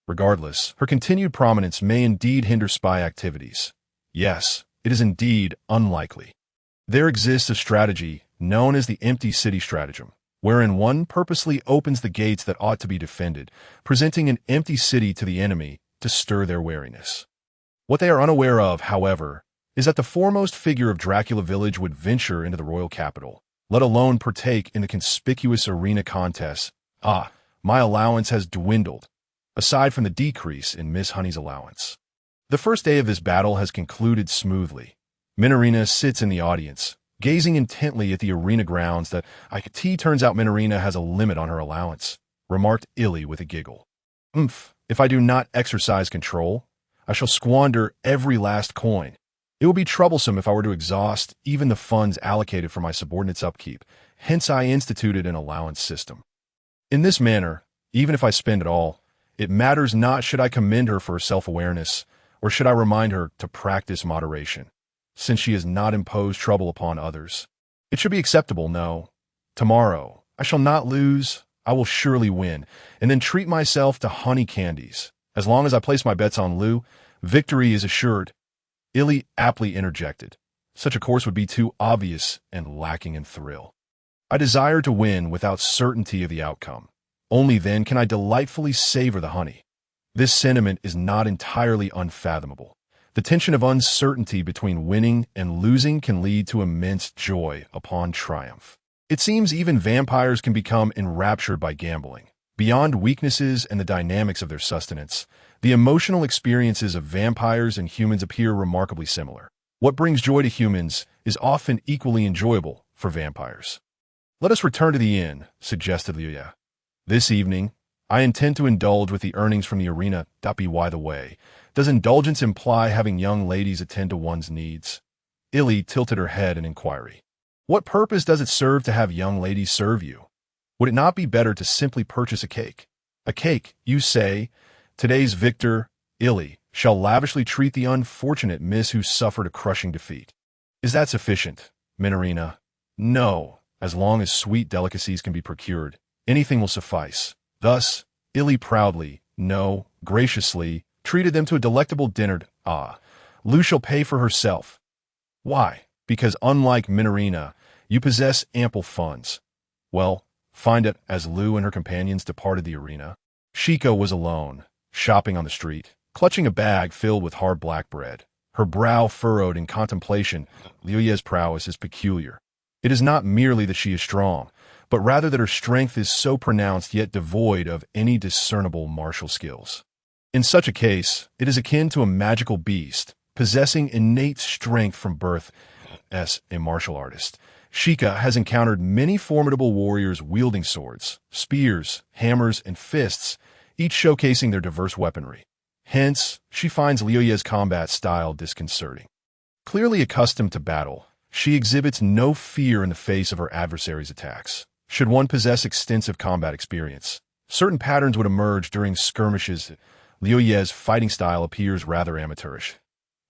Regardless, her continued prominence may indeed hinder spy activities. Yes, it is indeed unlikely. There exists a strategy known as the empty city stratagem, wherein one purposely opens the gates that ought to be defended, presenting an empty city to the enemy to stir their wariness. What they are unaware of, however, is that the foremost figure of Dracula Village would venture into the royal capital, let alone partake in the conspicuous arena contests. My allowance has dwindled, aside from the decrease in Miss Honey's allowance. The first day of this battle has concluded smoothly. Minorina sits in the audience, gazing intently at the arena grounds. Turns out Minorina has a limit on her allowance, remarked Illy with a giggle. If I do not exercise control, I shall squander every last coin. It will be troublesome if I were to exhaust even the funds allocated for my subordinates' upkeep. Hence I instituted an allowance system. In this manner, even if I spend it all, it matters not should I commend her for her self-awareness, or should I remind her to practice moderation, since she has not imposed trouble upon others. It should be acceptable, no. Tomorrow, I shall not lose, I will surely win, and then treat myself to honey candies. As long as I place my bets on Liu, victory is assured. Illy aptly interjected. Such a course would be too obvious and lacking in thrill. I desire to win without certainty of the outcome. Only then can I delightfully savor the honey. This sentiment is not entirely unfathomable. The tension of uncertainty between winning and losing can lead to immense joy upon triumph. It seems even vampires can become enraptured by gambling. Beyond weaknesses and the dynamics of their sustenance, the emotional experiences of vampires and humans appear remarkably similar. What brings joy to humans is often equally enjoyable for vampires. Let us return to the inn, suggested Liu Ye. This evening, I intend to indulge with the earnings from the arena. By the way, does indulgence imply having young ladies attend to one's needs? Illy tilted her head in inquiry. What purpose does it serve to have young ladies serve you? Would it not be better to simply purchase a cake? A cake, you say? Today's victor, Illy, shall lavishly treat the unfortunate miss who suffered a crushing defeat. Is that sufficient, Minorina? No, as long as sweet delicacies can be procured, anything will suffice. Thus, Illy proudly, no, graciously, treated them to a delectable dinner. Liu shall pay for herself. Why? Because unlike Minorina, you possess ample funds. Well, find it. As Liu and her companions departed the arena, Sheikah was alone, shopping on the street, clutching a bag filled with hard black bread. Her brow furrowed in contemplation. Liu Ye's prowess is peculiar. It is not merely that she is strong, but rather that her strength is so pronounced yet devoid of any discernible martial skills. In such a case, it is akin to a magical beast, possessing innate strength from birth. As a martial artist, Sheikah has encountered many formidable warriors wielding swords, spears, hammers, and fists, each showcasing their diverse weaponry. Hence, she finds Liu Ye's combat style disconcerting. Clearly accustomed to battle, she exhibits no fear in the face of her adversary's attacks. Should one possess extensive combat experience, certain patterns would emerge during skirmishes. Liu Ye's fighting style appears rather amateurish.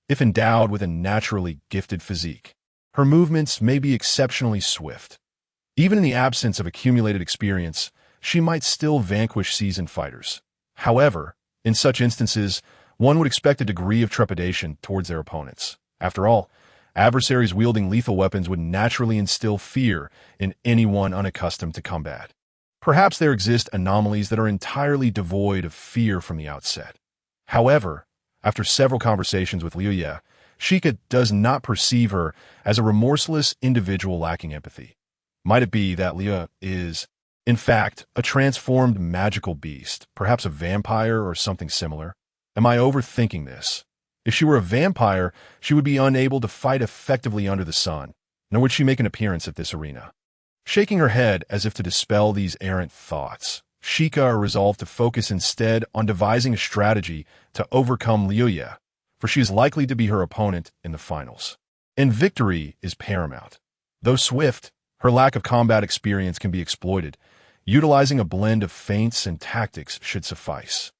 If endowed with a naturally gifted physique, her movements may be exceptionally swift. Even in the absence of accumulated experience, she might still vanquish seasoned fighters. However, in such instances, one would expect a degree of trepidation towards their opponents. After all, adversaries wielding lethal weapons would naturally instill fear in anyone unaccustomed to combat. Perhaps there exist anomalies that are entirely devoid of fear from the outset. However, after several conversations with Liu Ye, Shika does not perceive her as a remorseless individual lacking empathy. Might it be that Liu is, in fact, a transformed magical beast, perhaps a vampire or something similar? Am I overthinking this? If she were a vampire, she would be unable to fight effectively under the sun, nor would she make an appearance at this arena. Shaking her head as if to dispel these errant thoughts, Shika resolved to focus instead on devising a strategy to overcome Liu Ye, for she is likely to be her opponent in the finals. And victory is paramount. Though swift, her lack of combat experience can be exploited. Utilizing a blend of feints and tactics should suffice.